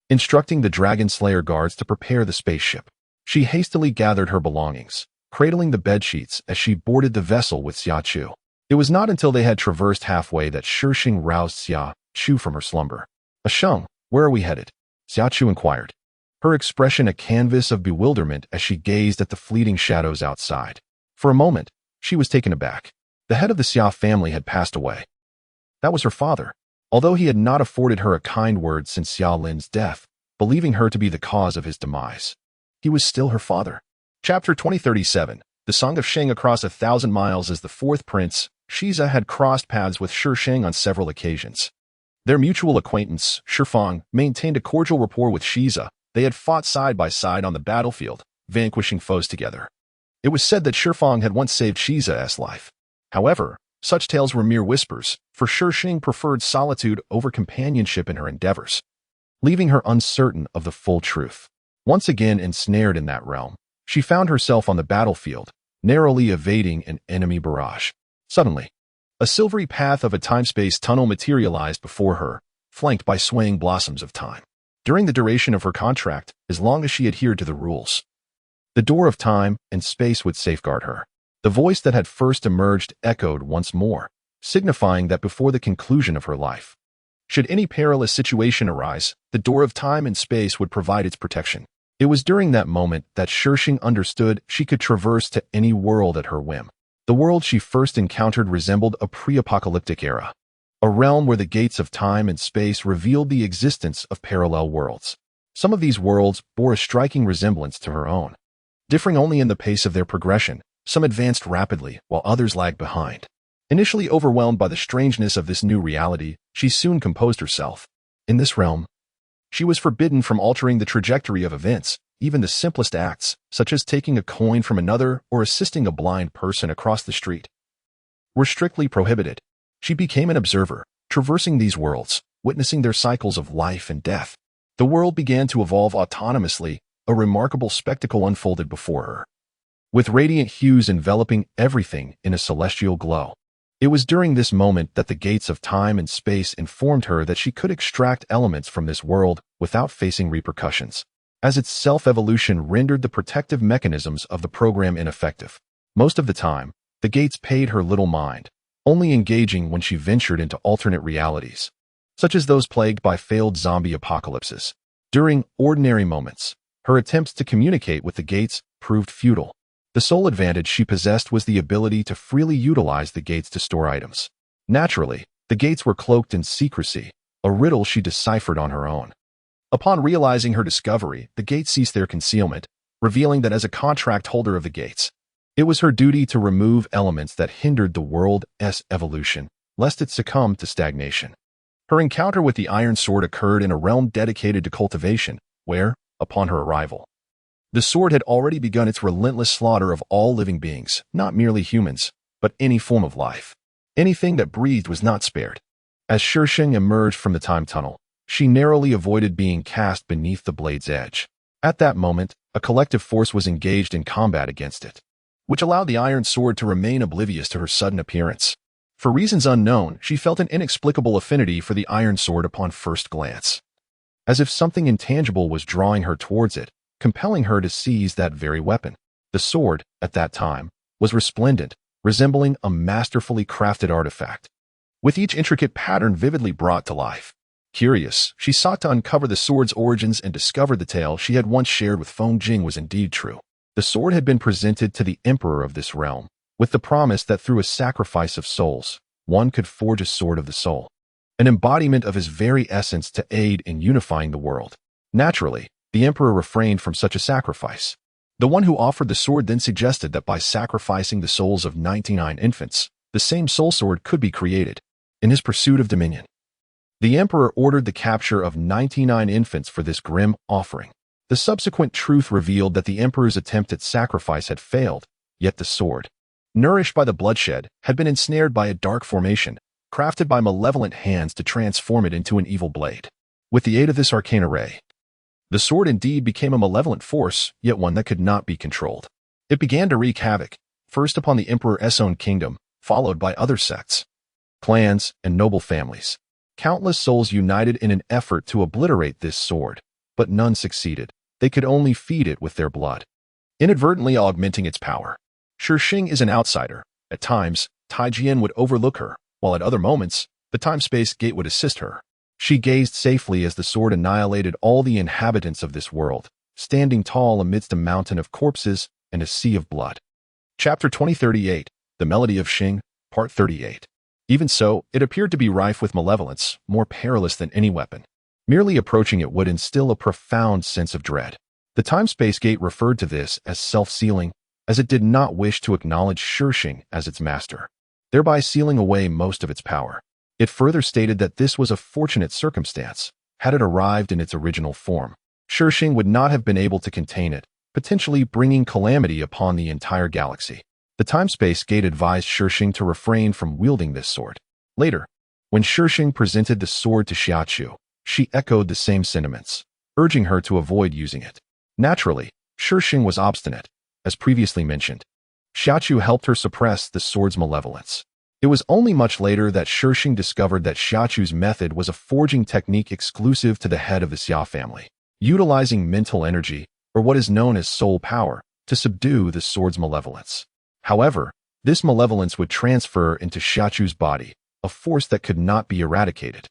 instructing the Dragon Slayer guards to prepare the spaceship. She hastily gathered her belongings, cradling the bedsheets as she boarded the vessel with Xia Chu. It was not until they had traversed halfway that Shi Sheng roused Xia Chu from her slumber. "Ah Sheng, where are we headed?" Xia Chu inquired, her expression a canvas of bewilderment as she gazed at the fleeting shadows outside. For a moment, she was taken aback. The head of the Xia family had passed away. That was her father. Although he had not afforded her a kind word since Xia Lin's death, believing her to be the cause of his demise, he was still her father. Chapter 2037. The Song of Sheng. Across 1,000 miles as the fourth prince, Shiza had crossed paths with Shi Sheng on several occasions. Their mutual acquaintance, Shifang, maintained a cordial rapport with Shiza. They had fought side by side on the battlefield, vanquishing foes together. It was said that Shifang had once saved Shiza's life. However, such tales were mere whispers, for Shi Sheng preferred solitude over companionship in her endeavors, leaving her uncertain of the full truth. Once again ensnared in that realm, she found herself on the battlefield, narrowly evading an enemy barrage. Suddenly, a silvery path of a time-space tunnel materialized before her, flanked by swaying blossoms of time. During the duration of her contract, as long as she adhered to the rules, the door of time and space would safeguard her. The voice that had first emerged echoed once more, signifying that before the conclusion of her life, should any perilous situation arise, the door of time and space would provide its protection. It was during that moment that Shi Sheng understood she could traverse to any world at her whim. The world she first encountered resembled a pre-apocalyptic era, a realm where the gates of time and space revealed the existence of parallel worlds. Some of these worlds bore a striking resemblance to her own, differing only in the pace of their progression. Some advanced rapidly, while others lagged behind. Initially overwhelmed by the strangeness of this new reality, she soon composed herself. In this realm, she was forbidden from altering the trajectory of events. Even the simplest acts, such as taking a coin from another or assisting a blind person across the street, were strictly prohibited. She became an observer, traversing these worlds, witnessing their cycles of life and death. The world began to evolve autonomously, a remarkable spectacle unfolded before her, with radiant hues enveloping everything in a celestial glow. It was during this moment that the gates of time and space informed her that she could extract elements from this world without facing repercussions, as its self-evolution rendered the protective mechanisms of the program ineffective. Most of the time, the gates paid her little mind, only engaging when she ventured into alternate realities, such as those plagued by failed zombie apocalypses. During ordinary moments, her attempts to communicate with the gates proved futile. The sole advantage she possessed was the ability to freely utilize the gates to store items. Naturally, the gates were cloaked in secrecy, a riddle she deciphered on her own. Upon realizing her discovery, the gates ceased their concealment, revealing that as a contract holder of the gates, it was her duty to remove elements that hindered the world's evolution, lest it succumb to stagnation. Her encounter with the Iron Sword occurred in a realm dedicated to cultivation, where, upon her arrival, the sword had already begun its relentless slaughter of all living beings, not merely humans, but any form of life. Anything that breathed was not spared. As Shi Sheng emerged from the time tunnel, she narrowly avoided being cast beneath the blade's edge. At that moment, a collective force was engaged in combat against it, which allowed the Iron Sword to remain oblivious to her sudden appearance. For reasons unknown, she felt an inexplicable affinity for the Iron Sword upon first glance, as if something intangible was drawing her towards it, compelling her to seize that very weapon. The sword, at that time, was resplendent, resembling a masterfully crafted artifact, with each intricate pattern vividly brought to life. Curious, she sought to uncover the sword's origins and discovered the tale she had once shared with Feng Jing was indeed true. The sword had been presented to the emperor of this realm, with the promise that through a sacrifice of souls, one could forge a sword of the soul, an embodiment of his very essence to aid in unifying the world. Naturally, the emperor refrained from such a sacrifice. The one who offered the sword then suggested that by sacrificing the souls of 99 infants, the same soul sword could be created. In his pursuit of dominion, the emperor ordered the capture of 99 infants for this grim offering. The subsequent truth revealed that the emperor's attempt at sacrifice had failed, yet the sword, nourished by the bloodshed, had been ensnared by a dark formation, crafted by malevolent hands to transform it into an evil blade. With the aid of this arcane array, the sword indeed became a malevolent force, yet one that could not be controlled. It began to wreak havoc, first upon the emperor's own kingdom, followed by other sects, clans, and noble families. Countless souls united in an effort to obliterate this sword, but none succeeded. They could only feed it with their blood, inadvertently augmenting its power. Shi Sheng is an outsider. At times, Taijian would overlook her, while at other moments, the time-space gate would assist her. She gazed safely as the sword annihilated all the inhabitants of this world, standing tall amidst a mountain of corpses and a sea of blood. Chapter 2038, The Melody of Sheng, Part 38. Even so, it appeared to be rife with malevolence, more perilous than any weapon. Merely approaching it would instill a profound sense of dread. The time-space gate referred to this as self-sealing, as it did not wish to acknowledge Shi Sheng as its master, thereby sealing away most of its power. It further stated that this was a fortunate circumstance. Had it arrived in its original form, Shi Sheng would not have been able to contain it, potentially bringing calamity upon the entire galaxy. The time-space gate advised Shi Sheng to refrain from wielding this sword. Later, when Shi Sheng presented the sword to Xiachu, she echoed the same sentiments, urging her to avoid using it. Naturally, Shi Sheng was obstinate. As previously mentioned, Xiachu helped her suppress the sword's malevolence. It was only much later that Shi Sheng discovered that Xiachu's method was a forging technique exclusive to the head of the Xia family, utilizing mental energy, or what is known as soul power, to subdue the sword's malevolence. However, this malevolence would transfer into Xiachu's body, a force that could not be eradicated.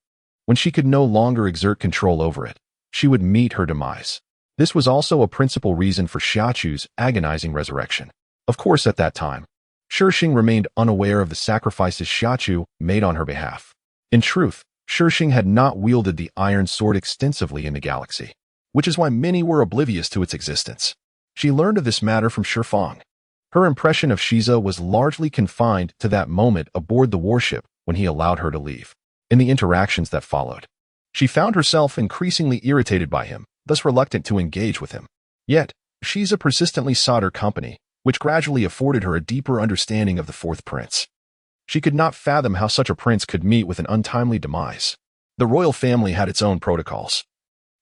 When she could no longer exert control over it, she would meet her demise. This was also a principal reason for Xiachu's agonizing resurrection. Of course, at that time, Shi Sheng remained unaware of the sacrifices Xiachu made on her behalf. In truth, Shi Sheng had not wielded the Iron Sword extensively in the galaxy, which is why many were oblivious to its existence. She learned of this matter from Shi Feng. Her impression of Shiza was largely confined to that moment aboard the warship when he allowed her to leave. In the interactions that followed, she found herself increasingly irritated by him, thus reluctant to engage with him. Yet, Shiza persistently sought her company, which gradually afforded her a deeper understanding of the fourth prince. She could not fathom how such a prince could meet with an untimely demise. The royal family had its own protocols,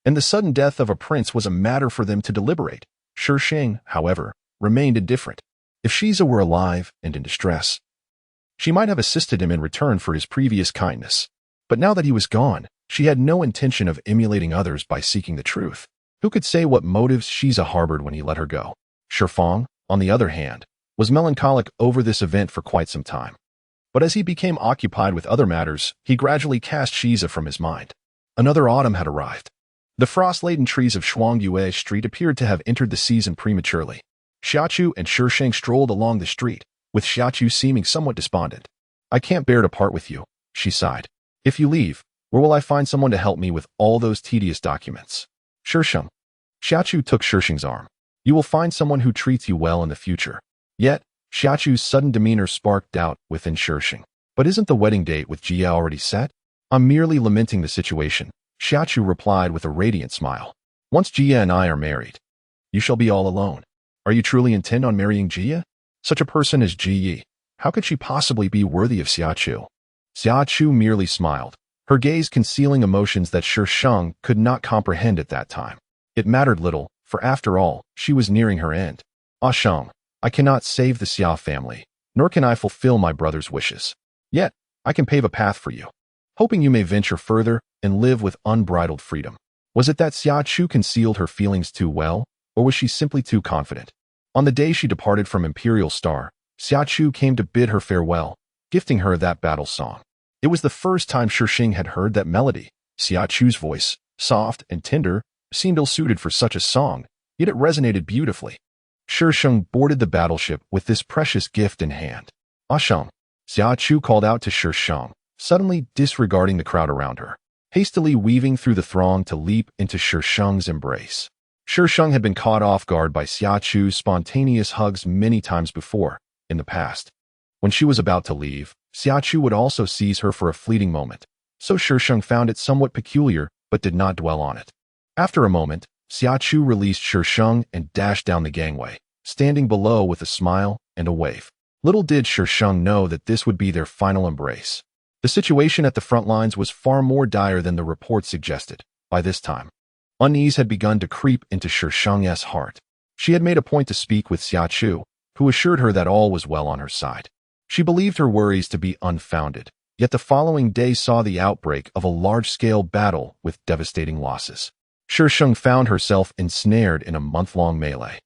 and the sudden death of a prince was a matter for them to deliberate. Shi Sheng, however, remained indifferent. If Shiza were alive and in distress, she might have assisted him in return for his previous kindness. But now that he was gone, she had no intention of emulating others by seeking the truth. Who could say what motives Shiza harbored when he let her go? Shi Feng, on the other hand, was melancholic over this event for quite some time. But as he became occupied with other matters, he gradually cast Shiza from his mind. Another autumn had arrived. The frost-laden trees of Xuanyuan Street appeared to have entered the season prematurely. Xiachu and Shi Sheng strolled along the street, with Xiachu seeming somewhat despondent. "I can't bear to part with you," she sighed. "If you leave, where will I find someone to help me with all those tedious documents?" "Shi Sheng." Xiachu took Shi Sheng's arm. You will find someone who treats you well in the future. Yet, Xiachu's sudden demeanor sparked doubt within Shi Sheng. But isn't the wedding date with Jia already set? I'm merely lamenting the situation, Xiachu replied with a radiant smile. Once Jia and I are married, you shall be all alone. Are you truly intent on marrying Jia? Such a person as Ji Yi, how could she possibly be worthy of Xiachu? Xiachu merely smiled, her gaze concealing emotions that Shi Sheng could not comprehend at that time. It mattered little, for after all, she was nearing her end. Ah Sheng, I cannot save the Xia family, nor can I fulfill my brother's wishes. Yet, I can pave a path for you, hoping you may venture further and live with unbridled freedom. Was it that Xiachu concealed her feelings too well, or was she simply too confident? On the day she departed from Imperial Star, Xiachu came to bid her farewell, gifting her that battle song. It was the first time Shi Sheng had heard that melody. Xiachu's voice, soft and tender, seemed ill-suited for such a song, yet it resonated beautifully. Shi Sheng boarded the battleship with this precious gift in hand. Ah Sheng, Xiachu called out to Shi Sheng, suddenly disregarding the crowd around her, hastily weaving through the throng to leap into Shi Sheng's embrace. Shi Sheng had been caught off guard by Xiachu's spontaneous hugs many times before, in the past. When she was about to leave, Xiachu would also seize her for a fleeting moment, so Shi Sheng found it somewhat peculiar but did not dwell on it. After a moment, Xiachu released Shi Sheng and dashed down the gangway, standing below with a smile and a wave. Little did Shi Sheng know that this would be their final embrace. The situation at the front lines was far more dire than the report suggested. By this time, unease had begun to creep into Shi Sheng's heart. She had made a point to speak with Xiachu, who assured her that all was well on her side. She believed her worries to be unfounded, yet the following day saw the outbreak of a large-scale battle with devastating losses. Shi Sheng found herself ensnared in a month-long melee.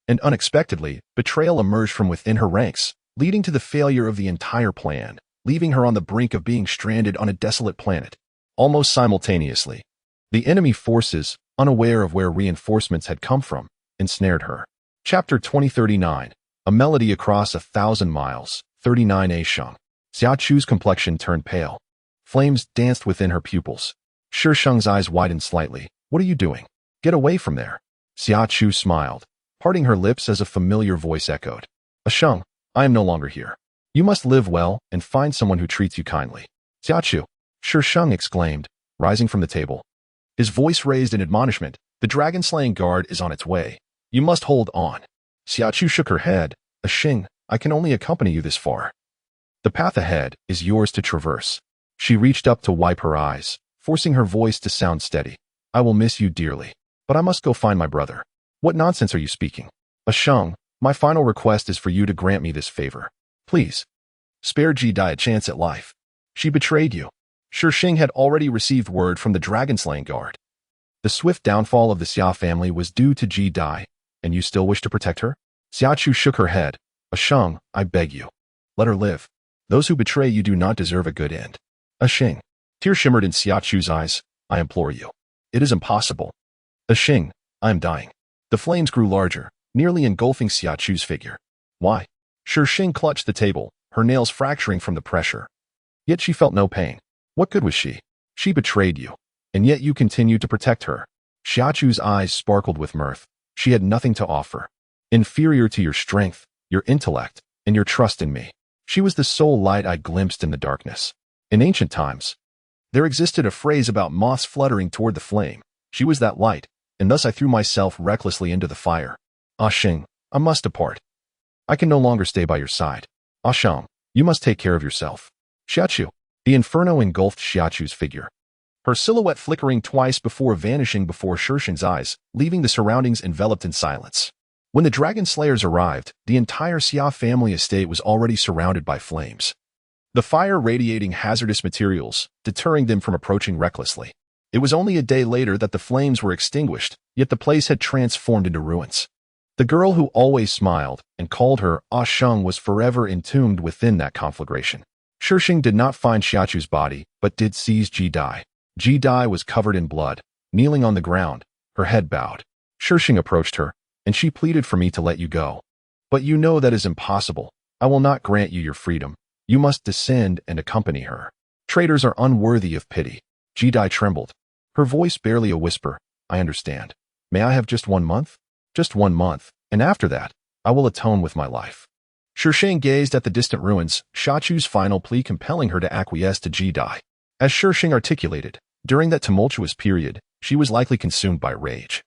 And unexpectedly, betrayal emerged from within her ranks, leading to the failure of the entire plan, leaving her on the brink of being stranded on a desolate planet. Almost simultaneously, the enemy forces, unaware of where reinforcements had come from, ensnared her. Chapter 2039, A Melody Across 1,000 Miles, 39 Sheng. Xiachu's complexion turned pale. Flames danced within her pupils. Shi Sheng's eyes widened slightly. What are you doing? Get away from there. Xiachu smiled, parting her lips as a familiar voice echoed. Ah Sheng, I am no longer here. You must live well and find someone who treats you kindly. Xiachu, Shi Sheng exclaimed, rising from the table. His voice raised in admonishment. The dragon-slaying guard is on its way. You must hold on. Xiachu shook her head. Ah Sheng, I can only accompany you this far. The path ahead is yours to traverse. She reached up to wipe her eyes, forcing her voice to sound steady. I will miss you dearly, but I must go find my brother. What nonsense are you speaking? Ah Sheng, my final request is for you to grant me this favor. Please. Spare Ji Dai a chance at life. She betrayed you. Shi Sheng had already received word from the dragon-slaying guard. The swift downfall of the Xia family was due to Ji Dai, and you still wish to protect her? Xiachu shook her head. Ah Sheng, I beg you. Let her live. Those who betray you do not deserve a good end. Ah Sheng. Tears shimmered in Xiachu's eyes. I implore you. It is impossible. Ah Sheng, I am dying. The flames grew larger, nearly engulfing Xiachu's figure. Why? Shi Sheng clutched the table, her nails fracturing from the pressure. Yet she felt no pain. What good was she? She betrayed you, and yet you continued to protect her. Xiachu's eyes sparkled with mirth. She had nothing to offer. Inferior to your strength, your intellect, and your trust in me. She was the sole light I glimpsed in the darkness. In ancient times, there existed a phrase about moths fluttering toward the flame. She was that light, and thus I threw myself recklessly into the fire. Ah Sheng, I must depart. I can no longer stay by your side. Ah Sheng, you must take care of yourself. Xiachu. The inferno engulfed Xiachu's figure, her silhouette flickering twice before vanishing before Shi Sheng's eyes, leaving the surroundings enveloped in silence. When the dragon slayers arrived, the entire Xia family estate was already surrounded by flames, the fire radiating hazardous materials, deterring them from approaching recklessly. It was only a day later that the flames were extinguished, yet the place had transformed into ruins. The girl who always smiled and called her Ah Sheng was forever entombed within that conflagration. Shi Sheng did not find Xiachu's body, but did seize Ji Dai. Ji Dai was covered in blood, kneeling on the ground, her head bowed. Shi Sheng approached her, and she pleaded for me to let you go. But you know that is impossible. I will not grant you your freedom. You must descend and accompany her. Traitors are unworthy of pity. Ji Dai trembled, her voice barely a whisper. I understand. May I have just 1 month? Just 1 month, and after that, I will atone with my life. Shi Sheng gazed at the distant ruins, Shachu's final plea compelling her to acquiesce to Jidai. As Shi Sheng articulated, during that tumultuous period, she was likely consumed by rage.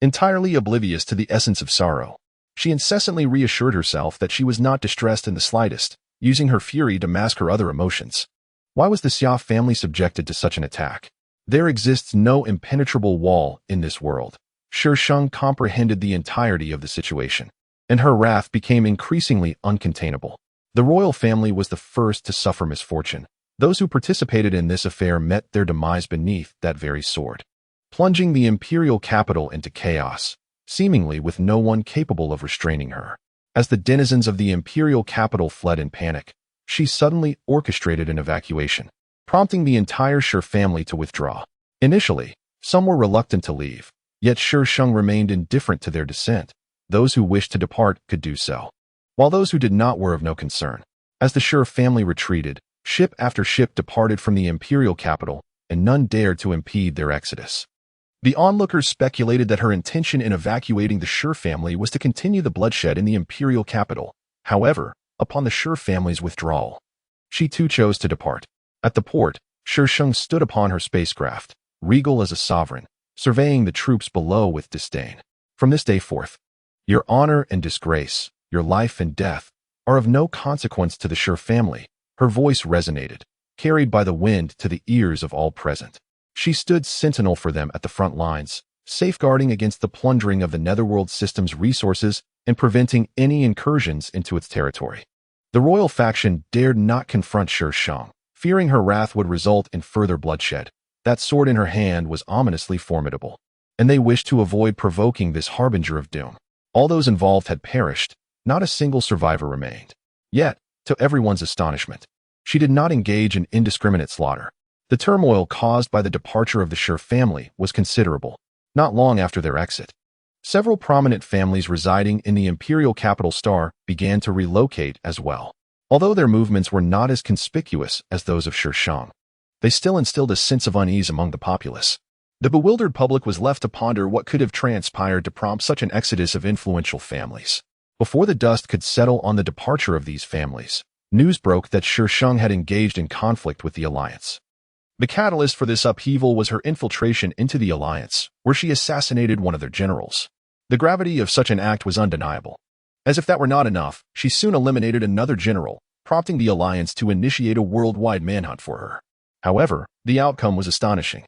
Entirely oblivious to the essence of sorrow, she incessantly reassured herself that she was not distressed in the slightest, using her fury to mask her other emotions. Why was the Xia family subjected to such an attack? There exists no impenetrable wall in this world. Shi Sheng comprehended the entirety of the situation, and her wrath became increasingly uncontainable. The royal family was the first to suffer misfortune. Those who participated in this affair met their demise beneath that very sword, plunging the imperial capital into chaos, seemingly with no one capable of restraining her. As the denizens of the imperial capital fled in panic, she suddenly orchestrated an evacuation, prompting the entire Shi family to withdraw. Initially, some were reluctant to leave, yet Shi Sheng remained indifferent to their descent. Those who wished to depart could do so, while those who did not were of no concern. As the Shi family retreated, ship after ship departed from the imperial capital, and none dared to impede their exodus. The onlookers speculated that her intention in evacuating the Shi family was to continue the bloodshed in the imperial capital. However, upon the Shi family's withdrawal, she too chose to depart. At the port, Shi Sheng stood upon her spacecraft, regal as a sovereign, surveying the troops below with disdain. From this day forth, your honor and disgrace, your life and death, are of no consequence to the Shi family. Her voice resonated, carried by the wind to the ears of all present. She stood sentinel for them at the front lines, safeguarding against the plundering of the netherworld system's resources and preventing any incursions into its territory. The royal faction dared not confront Shi Sheng, fearing her wrath would result in further bloodshed. That sword in her hand was ominously formidable, and they wished to avoid provoking this harbinger of doom. All those involved had perished, not a single survivor remained. Yet, to everyone's astonishment, she did not engage in indiscriminate slaughter. The turmoil caused by the departure of the Shi family was considerable. Not long after their exit, several prominent families residing in the imperial capital Star began to relocate as well. Although their movements were not as conspicuous as those of Shi Sheng, they still instilled a sense of unease among the populace. The bewildered public was left to ponder what could have transpired to prompt such an exodus of influential families. Before the dust could settle on the departure of these families, news broke that Shi Sheng had engaged in conflict with the Alliance. The catalyst for this upheaval was her infiltration into the Alliance, where she assassinated one of their generals. The gravity of such an act was undeniable. As if that were not enough, she soon eliminated another general, prompting the Alliance to initiate a worldwide manhunt for her. However, the outcome was astonishing.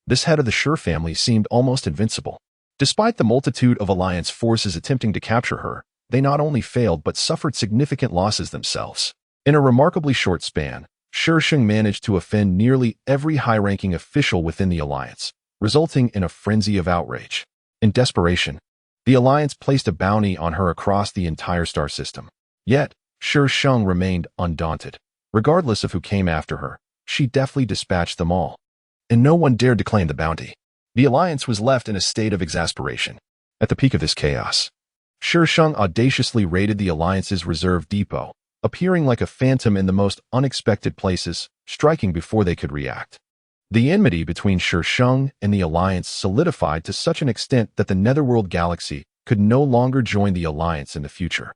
This head of the Shi family seemed almost invincible. Despite the multitude of Alliance forces attempting to capture her, they not only failed but suffered significant losses themselves. In a remarkably short span, Shi Sheng managed to offend nearly every high-ranking official within the Alliance, resulting in a frenzy of outrage. In desperation, the Alliance placed a bounty on her across the entire star system. Yet, Shi Sheng remained undaunted. Regardless of who came after her, she deftly dispatched them all, and no one dared to claim the bounty. The Alliance was left in a state of exasperation. At the peak of this chaos, Shi Sheng audaciously raided the Alliance's reserve depot, appearing like a phantom in the most unexpected places, striking before they could react. The enmity between Shi Sheng and the Alliance solidified to such an extent that the Netherworld galaxy could no longer join the Alliance in the future.